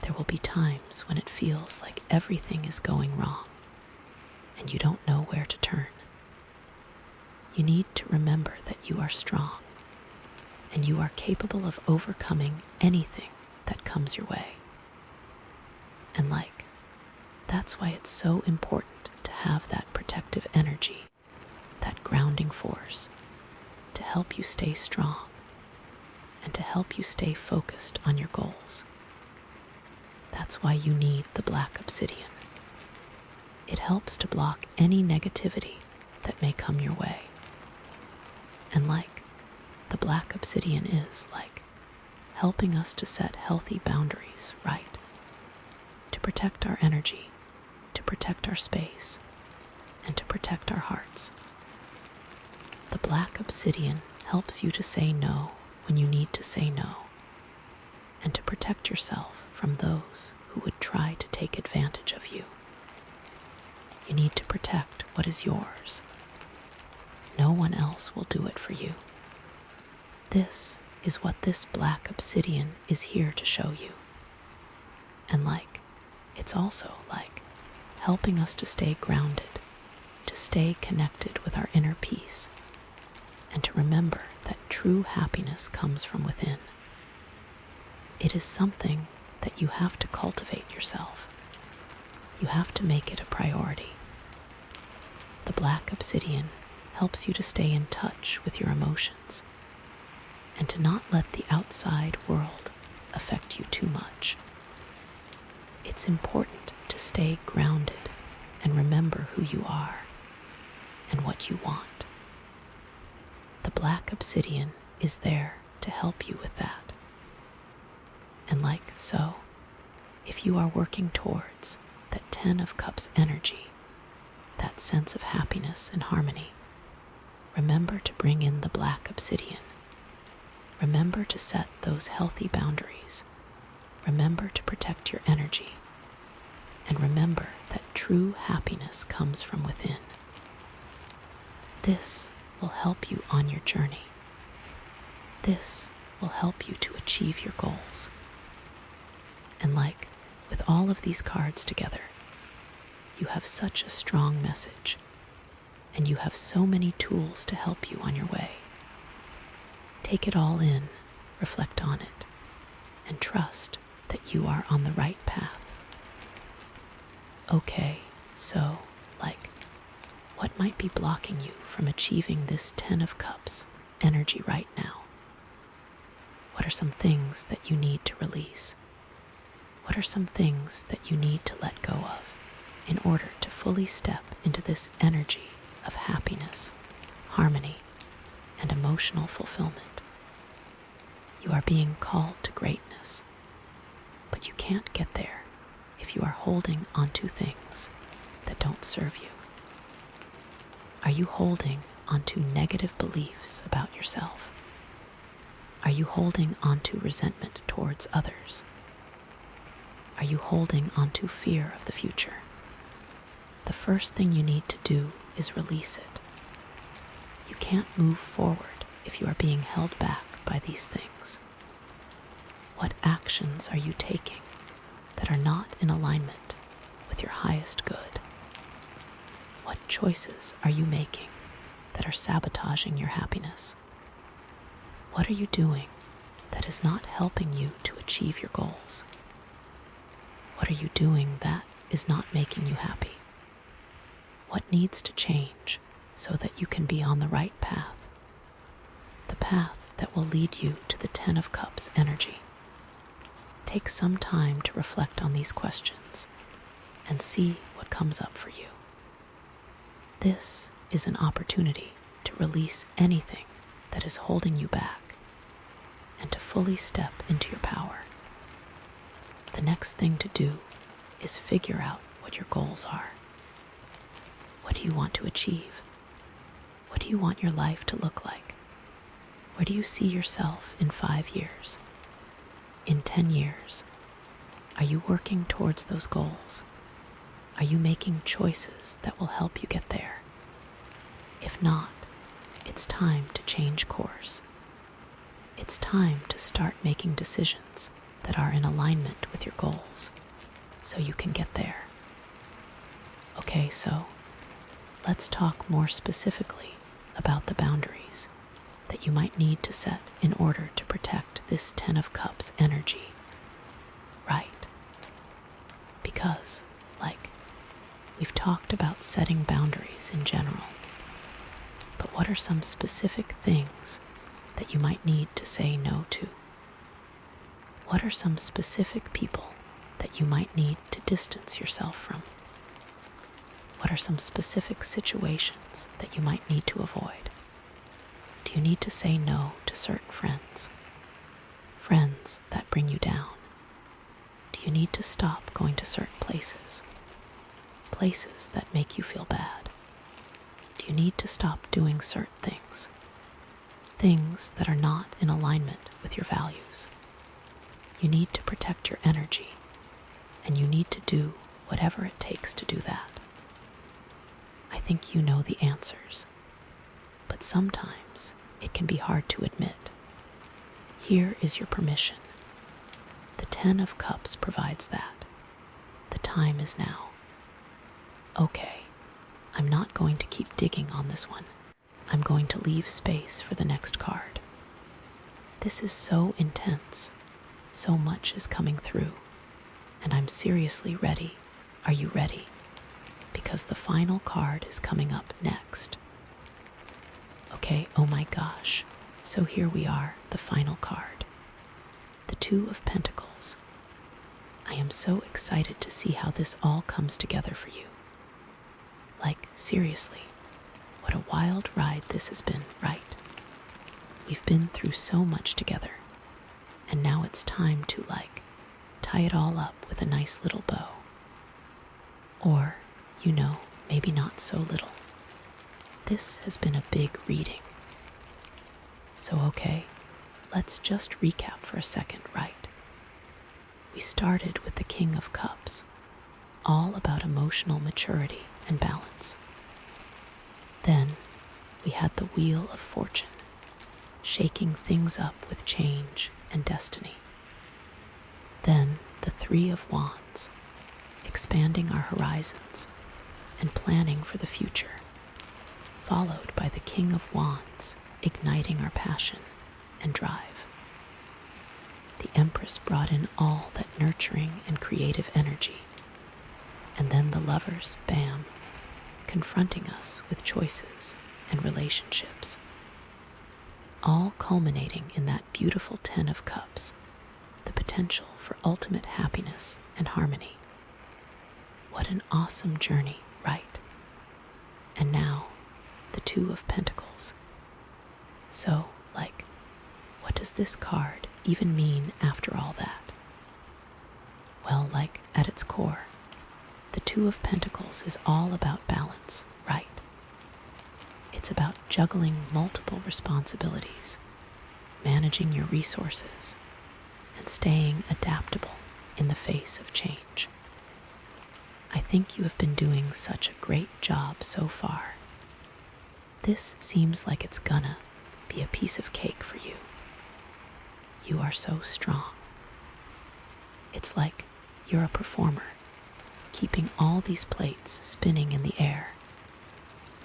There will be times when it feels like everything is going wrong and you don't know where to turn. You need to remember that you are strong and you are capable of overcoming anything that comes your way. And that's why it's so important to have that protective energy, that grounding force, to help you stay strong and to help you stay focused on your goals. That's why you need the black obsidian. It helps to block any negativity that may come your way. And the black obsidian is helping us to set healthy boundaries, right? To protect our energy, to protect our space, and to protect our hearts. The black obsidian helps you to say no when you need to say no. and to protect yourself from those who would try to take advantage of you. You need to protect what is yours. No one else will do it for you. This is what this black obsidian is here to show you. And it's also helping us to stay grounded, to stay connected with our inner peace, and to remember that true happiness comes from within. It is something that you have to cultivate yourself. You have to make it a priority. The black obsidian helps you to stay in touch with your emotions and to not let the outside world affect you too much. It's important to stay grounded and remember who you are and what you want. The black obsidian is there to help you with that. And so, if you are working towards that 10 of Cups energy, that sense of happiness and harmony, remember to bring in the black obsidian. Remember to set those healthy boundaries. Remember to protect your energy. And remember that true happiness comes from within. This will help you on your journey. This will help you to achieve your goals. And with all of these cards together, you have such a strong message, and you have so many tools to help you on your way. Take it all in, reflect on it, and trust that you are on the right path. Okay, so, what might be blocking you from achieving this 10 of Cups energy right now? What are some things that you need to release? What are some things that you need to let go of in order to fully step into this energy of happiness, harmony, and emotional fulfillment? You are being called to greatness, but you can't get there if you are holding onto things that don't serve you. Are you holding onto negative beliefs about yourself? Are you holding onto resentment towards others? Are you holding onto fear of the future? The first thing you need to do is release it. You can't move forward if you are being held back by these things. What actions are you taking that are not in alignment with your highest good? What choices are you making that are sabotaging your happiness? What are you doing that is not helping you to achieve your goals? What are you doing that is not making you happy? What needs to change so that you can be on the right path? The path that will lead you to the 10 of Cups energy. Take some time to reflect on these questions and see what comes up for you. This is an opportunity to release anything that is holding you back and to fully step into your power. The next thing to do is figure out what your goals are. What do you want to achieve? What do you want your life to look like? Where do you see yourself in 5 years? In 10 years? Are you working towards those goals? Are you making choices that will help you get there? If not, it's time to change course. It's time to start making decisions that are in alignment with your goals so you can get there. Okay, so let's talk more specifically about the boundaries that you might need to set in order to protect this 10 of Cups energy. Right. Because, we've talked about setting boundaries in general, but what are some specific things that you might need to say no to? What are some specific people that you might need to distance yourself from? What are some specific situations that you might need to avoid? Do you need to say no to certain friends? Friends that bring you down? Do you need to stop going to certain places? Places that make you feel bad? Do you need to stop doing certain things? Things that are not in alignment with your values? You need to protect your energy, and you need to do whatever it takes to do that. I think you know the answers, but sometimes it can be hard to admit. Here is your permission. The 10 of Cups provides that. The time is now. Okay, I'm not going to keep digging on this one. I'm going to leave space for the next card. This is so intense. So much is coming through, and I'm seriously ready. Are you ready? Because the final card is coming up next. Okay, oh my gosh. So here we are, the final card. The 2 of Pentacles. I am so excited to see how this all comes together for you. Like, seriously, what a wild ride this has been, right? We've been through so much together, and now it's time to, tie it all up with a nice little bow. Or, maybe not so little. This has been a big reading. So okay, let's just recap for a second, right? We started with the King of Cups, all about emotional maturity and balance. Then we had the Wheel of Fortune, shaking things up with change and destiny. Then the 3 of Wands, expanding our horizons and planning for the future, followed by the King of Wands, igniting our passion and drive. The Empress brought in all that nurturing and creative energy, and then the Lovers, bam, confronting us with choices and relationships, all culminating in that beautiful 10 of Cups, the potential for ultimate happiness and harmony. What an awesome journey, right? And now, the 2 of Pentacles. So, what does this card even mean after all that? Well, at its core, the 2 of Pentacles is all about balance, right? It's about juggling multiple responsibilities, managing your resources, and staying adaptable in the face of change. I think you have been doing such a great job so far. This seems like it's gonna be a piece of cake for you. You are so strong. It's like you're a performer, keeping all these plates spinning in the air,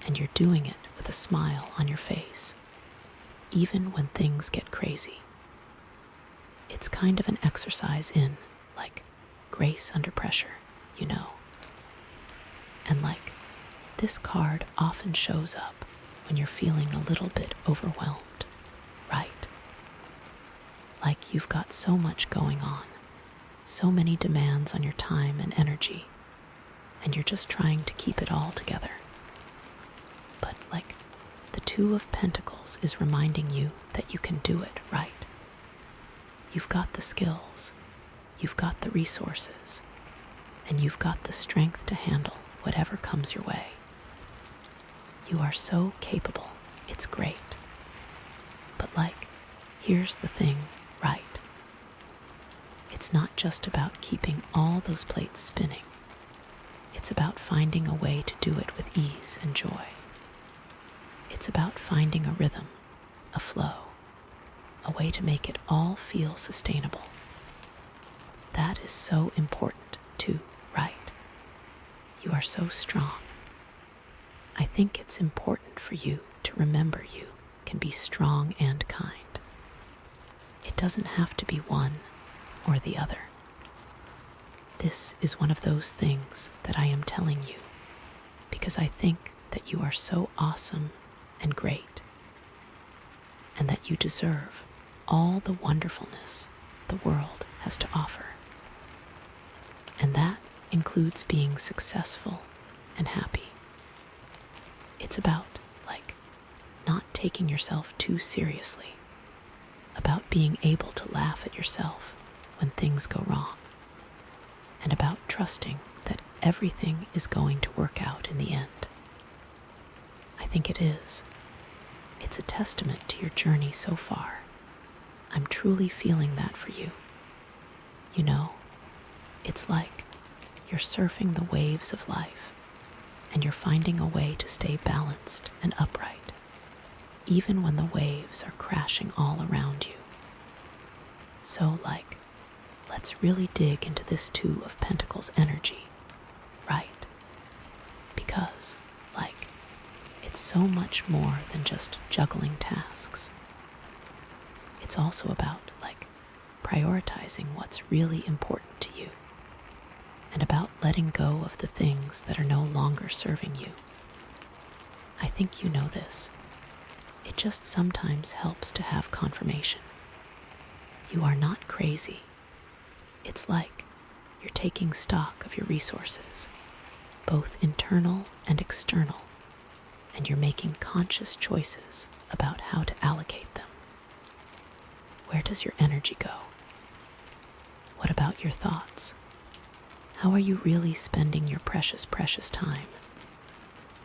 and you're doing it with a smile on your face, even when things get crazy. It's kind of an exercise in, grace under pressure, And this card often shows up when you're feeling a little bit overwhelmed, right? You've got so much going on, so many demands on your time and energy, and you're just trying to keep it all together. But the 2 of Pentacles is reminding you that you can do it, right? You've got the skills, you've got the resources, and you've got the strength to handle whatever comes your way. You are so capable, it's great. But here's the thing, right? It's not just about keeping all those plates spinning. It's about finding a way to do it with ease and joy. It's about finding a rhythm, a flow, a way to make it all feel sustainable. That is so important too, right? You are so strong. I think it's important for you to remember you can be strong and kind. It doesn't have to be one or the other. This is one of those things that I am telling you because I think that you are so awesome and great, and that you deserve all the wonderfulness the world has to offer. And that includes being successful and happy. It's about, not taking yourself too seriously, about being able to laugh at yourself when things go wrong, and about trusting that everything is going to work out in the end. I think it is. It's a testament to your journey so far. I'm truly feeling that for you. You know, it's like you're surfing the waves of life and you're finding a way to stay balanced and upright, even when the waves are crashing all around you. So, let's really dig into this Two of Pentacles energy, right? Because, it's so much more than just juggling tasks. It's also about, prioritizing what's really important to you and about letting go of the things that are no longer serving you. I think you know this. It just sometimes helps to have confirmation. You are not crazy. It's like you're taking stock of your resources, both internal and external, and you're making conscious choices about how to allocate them. Where does your energy go? What about your thoughts? How are you really spending your precious, precious time?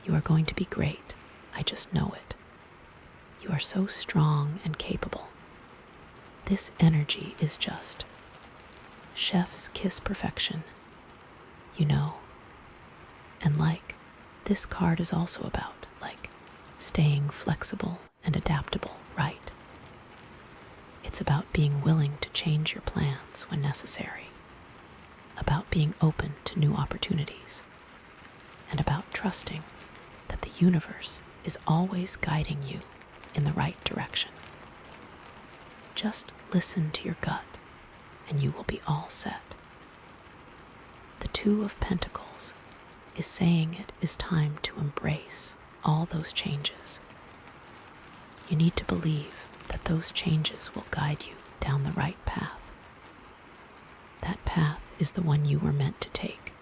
You are going to be great. I just know it. You are so strong and capable. This energy is just chef's kiss perfection, you know. And this card is also about, staying flexible and adaptable, right? It's about being willing to change your plans when necessary, about being open to new opportunities, and about trusting that the universe is always guiding you in the right direction. Just listen to your gut and you will be all set. The Two of Pentacles is saying it is time to embrace all those changes. You need to believe that those changes will guide you down the right path. That path is the one you were meant to take.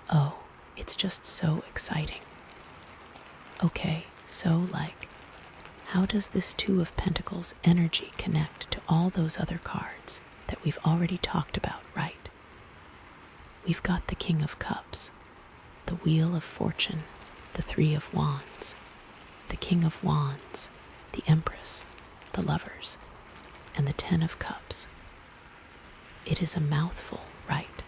Oh, it's just so exciting. Okay, so how does this Two of Pentacles energy connect to all those other cards that we've already talked about, right? We've got the King of Cups, the Wheel of Fortune, the Three of Wands, the King of Wands, the Empress, the Lovers, and the Ten of Cups. It is a mouthful, right?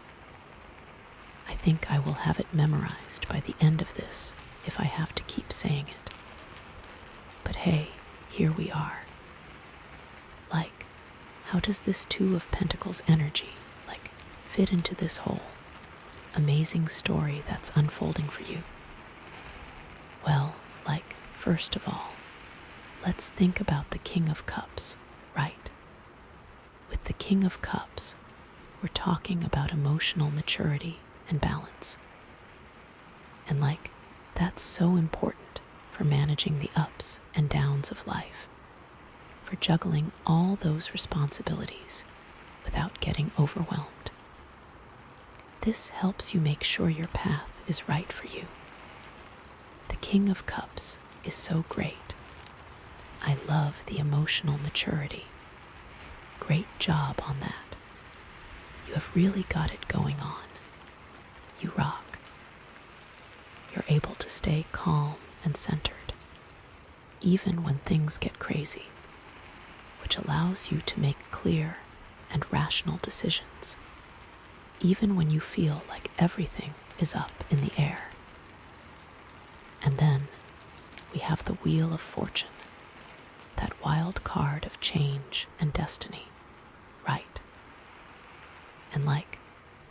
I think I will have it memorized by the end of this if I have to keep saying it. But hey, here we are. How does this Two of Pentacles energy, fit into this whole amazing story that's unfolding for you? Well, first of all, let's think about the King of Cups, right? With the King of Cups, we're talking about emotional maturity and balance. And that's so important for managing the ups and downs of life, for juggling all those responsibilities without getting overwhelmed. This helps you make sure your path is right for you. The King of Cups is so great. I love the emotional maturity. Great job on that. You have really got it going on. You rock. You're able to stay calm and centered, even when things get crazy, which allows you to make clear and rational decisions, even when you feel like everything is up in the air. And then we have the Wheel of Fortune, that wild card of change and destiny, right? And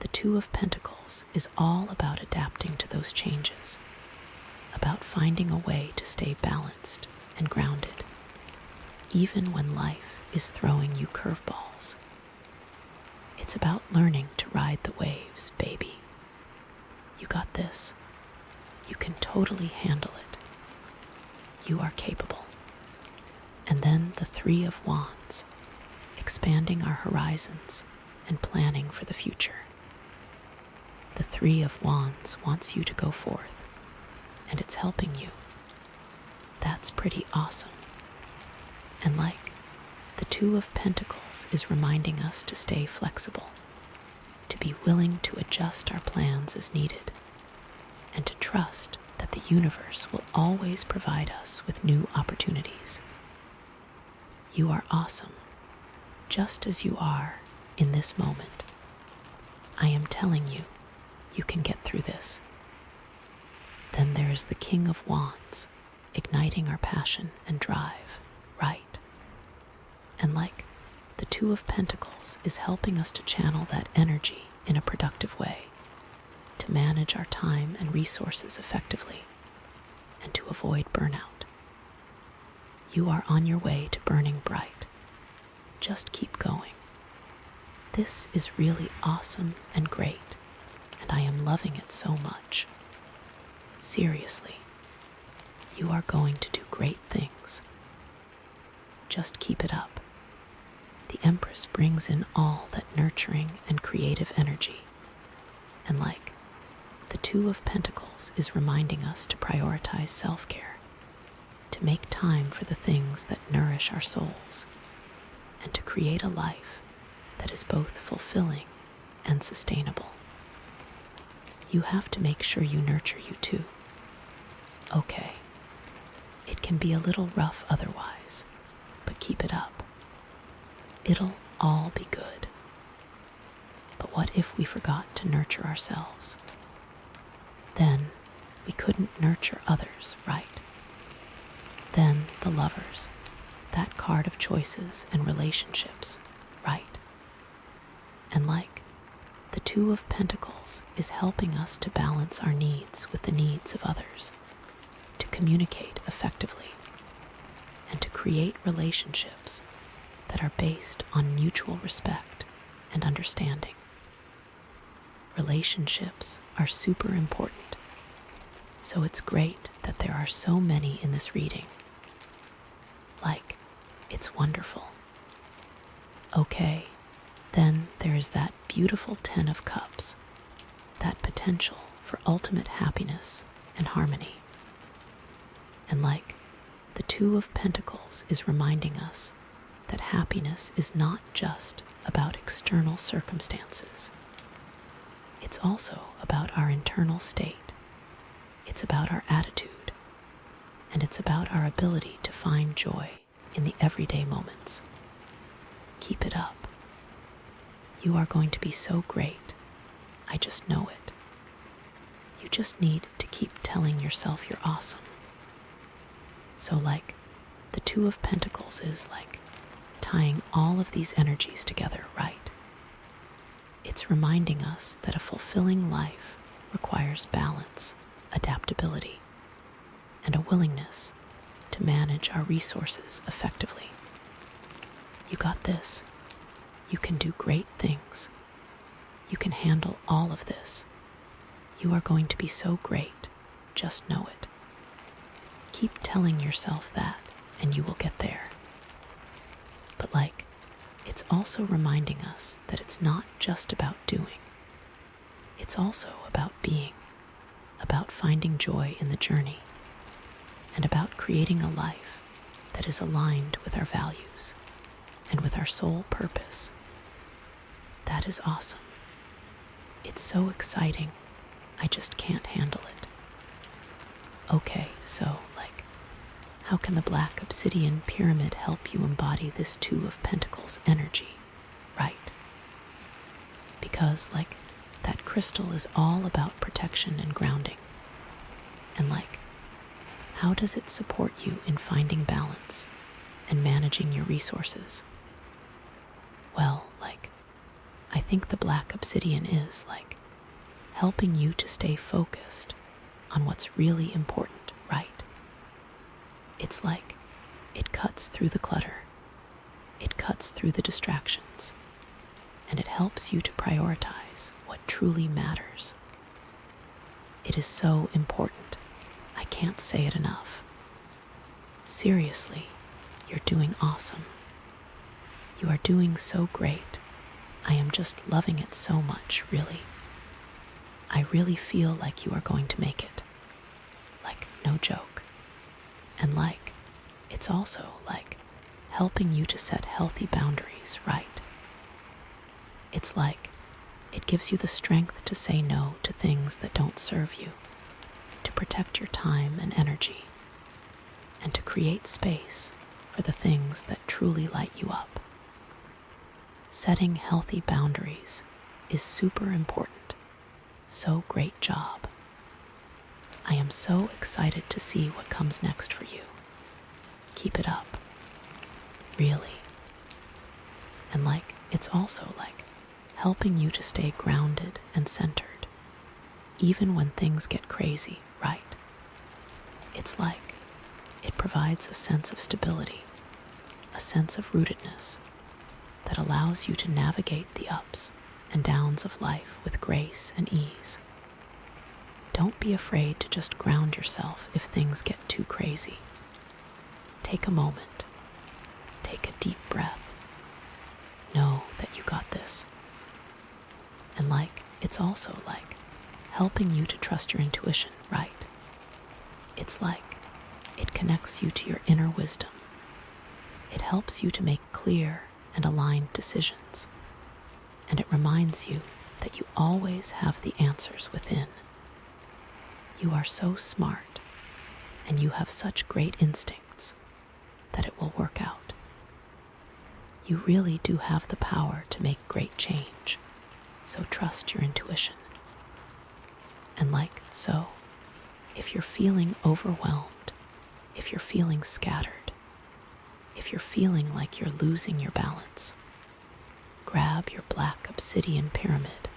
the Two of Pentacles is all about adapting to those changes, about finding a way to stay balanced and grounded, even when life is throwing you curveballs. It's about learning to ride the waves, baby. You got this. You can totally handle it. You are capable. And then the Three of Wands, expanding our horizons and planning for the future. The Three of Wands wants you to go forth, and it's helping you. That's pretty awesome. And the Two of Pentacles is reminding us to stay flexible, to be willing to adjust our plans as needed, and to trust that the universe will always provide us with new opportunities. You are awesome, just as you are, in this moment. I am telling you, you can get through this. Then there is the King of Wands, igniting our passion and drive, right? And like the Two of Pentacles is helping us to channel that energy in a productive way, to manage our time and resources effectively, and to avoid burnout. You are on your way to burning bright. Just keep going. This is really awesome and great, and I am loving it so much. Seriously, you are going to do great things. Just keep it up. The Empress brings in all that nurturing and creative energy, and like the Two of Pentacles is reminding us to prioritize self-care, to make time for the things that nourish our souls, and to create a life that is both fulfilling and sustainable. You have to make sure you nurture you too. Okay, it can be a little rough otherwise, but keep it up. It'll all be good. But what if we forgot to nurture ourselves? Then we couldn't nurture others, right? Then the Lovers, that card of choices and relationships, right? And like the Two of Pentacles is helping us to balance our needs with the needs of others, to communicate effectively, and to create relationships that are based on mutual respect and understanding. Relationships are super important, so it's great that there are so many in this reading. Like, it's wonderful. Okay, then there is that beautiful Ten of Cups, that potential for ultimate happiness and harmony. And like the Two of Pentacles is reminding us that happiness is not just about external circumstances. It's also about our internal state. It's about our attitude, and it's about our ability to find joy in the everyday moments. Keep it up. You are going to be so great. I just know it. You just need to keep telling yourself you're awesome. So like the Two of Pentacles is like tying all of these energies together, right? It's reminding us that a fulfilling life requires balance, adaptability, and a willingness to manage our resources effectively. You got this. You can do great things. You can handle all of this. You are going to be so great. Just know it. Keep telling yourself that, and you will get there. But like, it's also reminding us that it's not just about doing. It's also about being, about finding joy in the journey, and about creating a life that is aligned with our values and with our sole purpose. That is awesome. It's so exciting. I just can't handle it. Okay, so like, how can the black obsidian pyramid help you embody this Two of Pentacles energy, right? Because like, that crystal is all about protection and grounding. And like, how does it support you in finding balance and managing your resources? Well, like, I think the black obsidian is like helping you to stay focused on what's really important, right? It's like it cuts through the clutter, it cuts through the distractions, and it helps you to prioritize what truly matters. It is so important. I can't say it enough. Seriously, you're doing awesome. You are doing so great. I am just loving it so much, really. I really feel like you are going to make it. Like, no joke. And like, it's also like helping you to set healthy boundaries, right? It's like it gives you the strength to say no to things that don't serve you, to protect your time and energy, and to create space for the things that truly light you up. setting healthy boundaries is super important. So great job. I am so excited to see what comes next for you. Keep it up. Really. And it's also helping you to stay grounded and centered, even when things get crazy, right? It's it provides a sense of stability, a sense of rootedness that allows you to navigate the ups and downs of life with grace and ease. Don't be afraid to just ground yourself if things get too crazy. Take a moment. Take a deep breath. Know that you got this. And it's also helping you to trust your intuition, right? It's it connects you to your inner wisdom. It helps you to make clear and aligned decisions. And it reminds you that you always have the answers within. You are so smart, and you have such great instincts that it will work out. You really do have the power to make great change, so trust your intuition. And so, if you're feeling overwhelmed, if you're feeling scattered, if you're feeling like you're losing your balance, grab your black obsidian pyramid,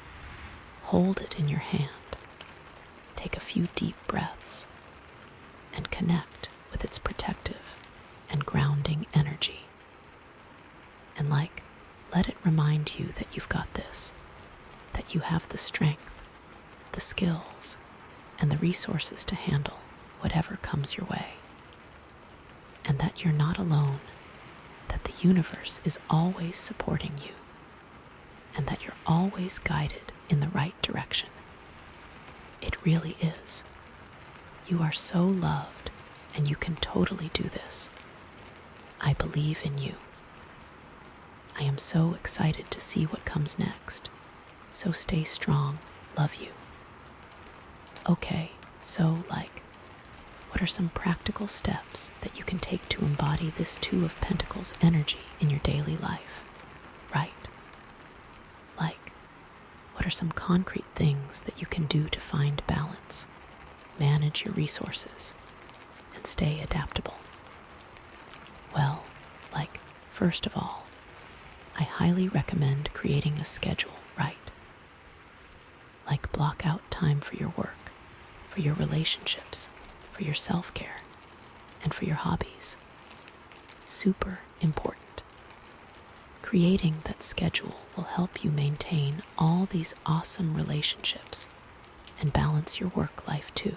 hold it in your hand, take a few deep breaths, and connect with its protective and grounding energy. And let it remind you that you've got this, that you have the strength, the skills, and the resources to handle whatever comes your way. And that you're not alone, that the universe is always supporting you, and that you're always guided in the right direction. It really is. You are so loved, and you can totally do this. I believe in you. I am so excited to see what comes next. So stay strong. Love you. Okay, so what are some practical steps that you can take to embody this Two of Pentacles energy in your daily life? Right. What are some concrete things that you can do to find balance, manage your resources, and stay adaptable? Well, first of all, I highly recommend creating a schedule, right? Block out time for your work, for your relationships, for your self-care, and for your hobbies. Super important. Creating that schedule will help you maintain all these awesome relationships and balance your work life too.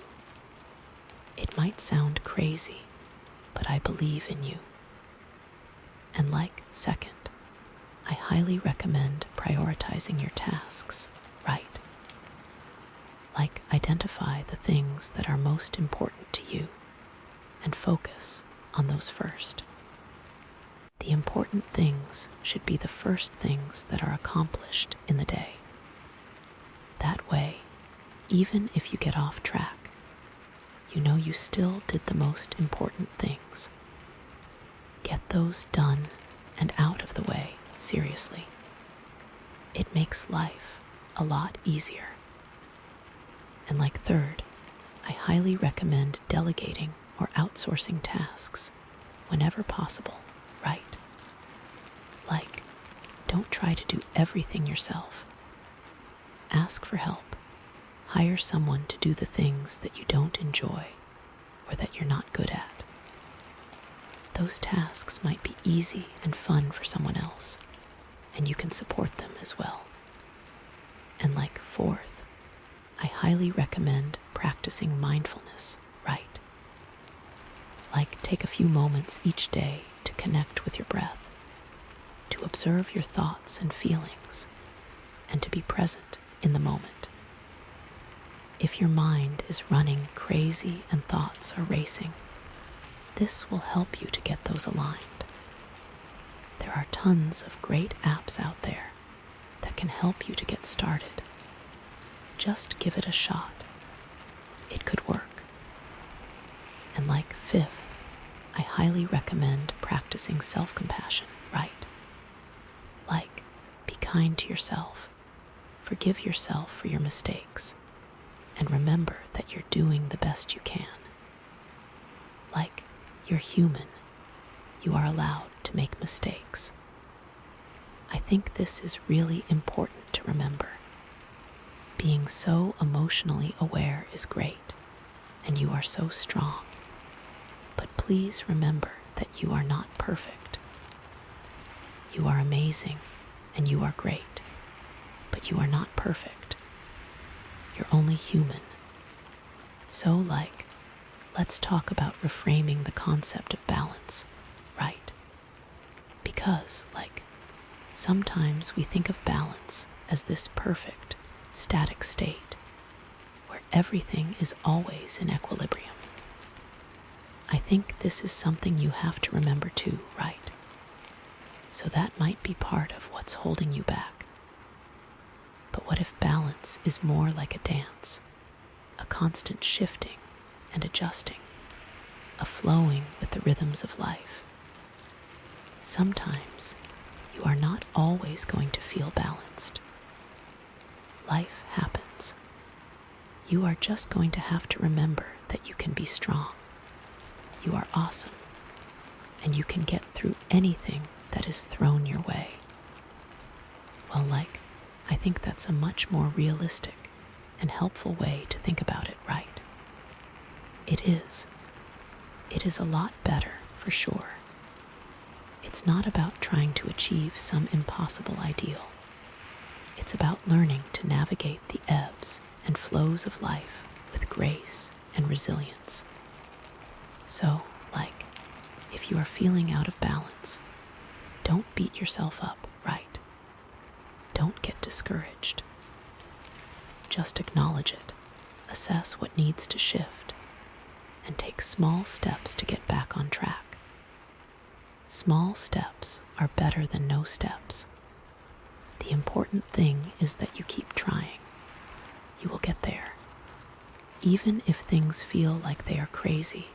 It might sound crazy, but I believe in you. And second, I highly recommend prioritizing your tasks, right? Identify the things that are most important to you and focus on those first. The important things should be the first things that are accomplished in the day. That way, even if you get off track, you know you still did the most important things. Get those done and out of the way, seriously. It makes life a lot easier. And third, I highly recommend delegating or outsourcing tasks whenever possible, right? Don't try to do everything yourself. Ask for help. Hire someone to do the things that you don't enjoy or that you're not good at. Those tasks might be easy and fun for someone else, and you can support them as well. And fourth, I highly recommend practicing mindfulness, right? Take a few moments each day to connect with your breath, to observe your thoughts and feelings, and to be present in the moment. If your mind is running crazy and thoughts are racing, this will help you to get those aligned. There are tons of great apps out there that can help you to get started. Just give it a shot. It could work. And fifth, I highly recommend practicing self-compassion, right? kind to yourself. Forgive yourself for your mistakes. And remember that you're doing the best you can. Like, you're human. You are allowed to make mistakes. I think this is really important to remember. Being so emotionally aware is great, and you are so strong. But please remember that you are not perfect. You are amazing, and you are great, but you are not perfect. You're only human. So, let's talk about reframing the concept of balance, right? Because, sometimes we think of balance as this perfect, static state where everything is always in equilibrium. I think this is something you have to remember too, right? So that might be part of what's holding you back. But what if balance is more like a dance, a constant shifting and adjusting, a flowing with the rhythms of life? Sometimes you are not always going to feel balanced. Life happens. You are just going to have to remember that you can be strong. You are awesome, and you can get through anything that is thrown your way. Well, I think that's a much more realistic and helpful way to think about it, right? It is. It is a lot better, for sure. It's not about trying to achieve some impossible ideal. It's about learning to navigate the ebbs and flows of life with grace and resilience. So, if you are feeling out of balance, don't beat yourself up, right? Don't get discouraged. Just acknowledge it, assess what needs to shift, and take small steps to get back on track. Small steps are better than no steps. The important thing is that you keep trying. You will get there. Even if things feel like they are crazy,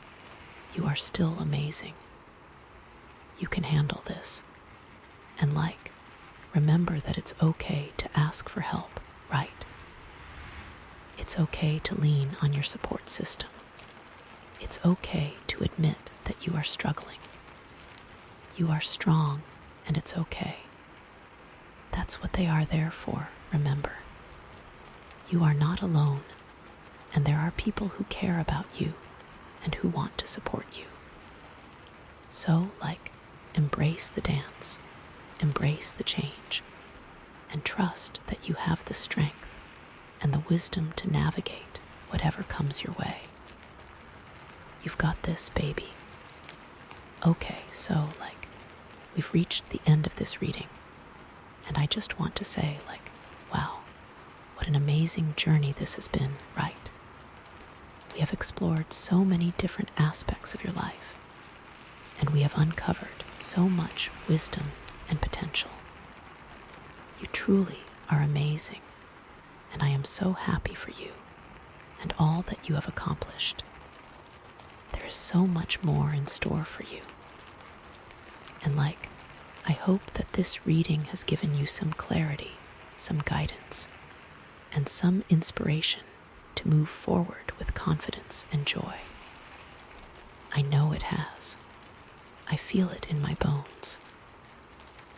you are still amazing. You can handle this. And remember that it's okay to ask for help, right? It's okay to lean on your support system. It's okay to admit that you are struggling. You are strong, and it's okay. That's what they are there for, remember. You are not alone, and there are people who care about you and who want to support you. So, embrace the dance, embrace the change, and trust that you have the strength and the wisdom to navigate whatever comes your way. You've got this, baby. Okay, so, we've reached the end of this reading, and I just want to say, wow, what an amazing journey this has been, right? We have explored so many different aspects of your life, and we have uncovered so much wisdom and potential. You truly are amazing, and I am so happy for you and all that you have accomplished. There is so much more in store for you. And I hope that this reading has given you some clarity, some guidance, and some inspiration to move forward with confidence and joy. I know it has. I feel it in my bones.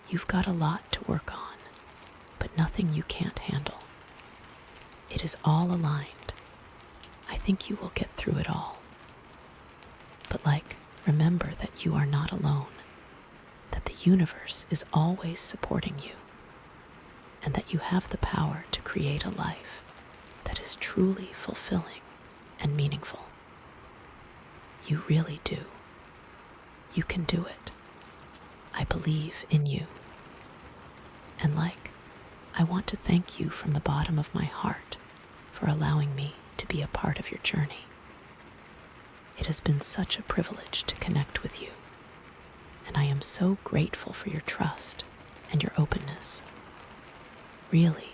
You've got a lot to work on, but nothing you can't handle. It is all aligned. I think you will get through it all. But remember that you are not alone, that the universe is always supporting you, and that you have the power to create a life that is truly fulfilling and meaningful. You really do. You can do it. I believe in you. And I want to thank you from the bottom of my heart for allowing me to be a part of your journey. It has been such a privilege to connect with you, and I am so grateful for your trust and your openness. Really,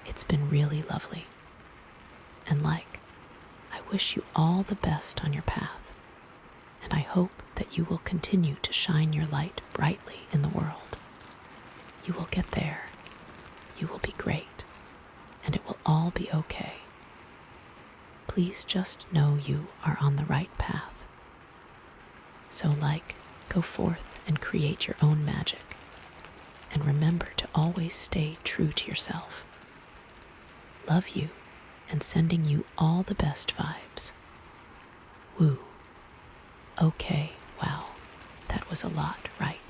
it's been really lovely. And I wish you all the best on your path, and I hope that you will continue to shine your light brightly in the world. You will get there, be okay. Please just know you are on the right path. So go forth and create your own magic. And remember to always stay true to yourself. Love you, and sending you all the best vibes. Woo. Okay, wow, that was a lot, right?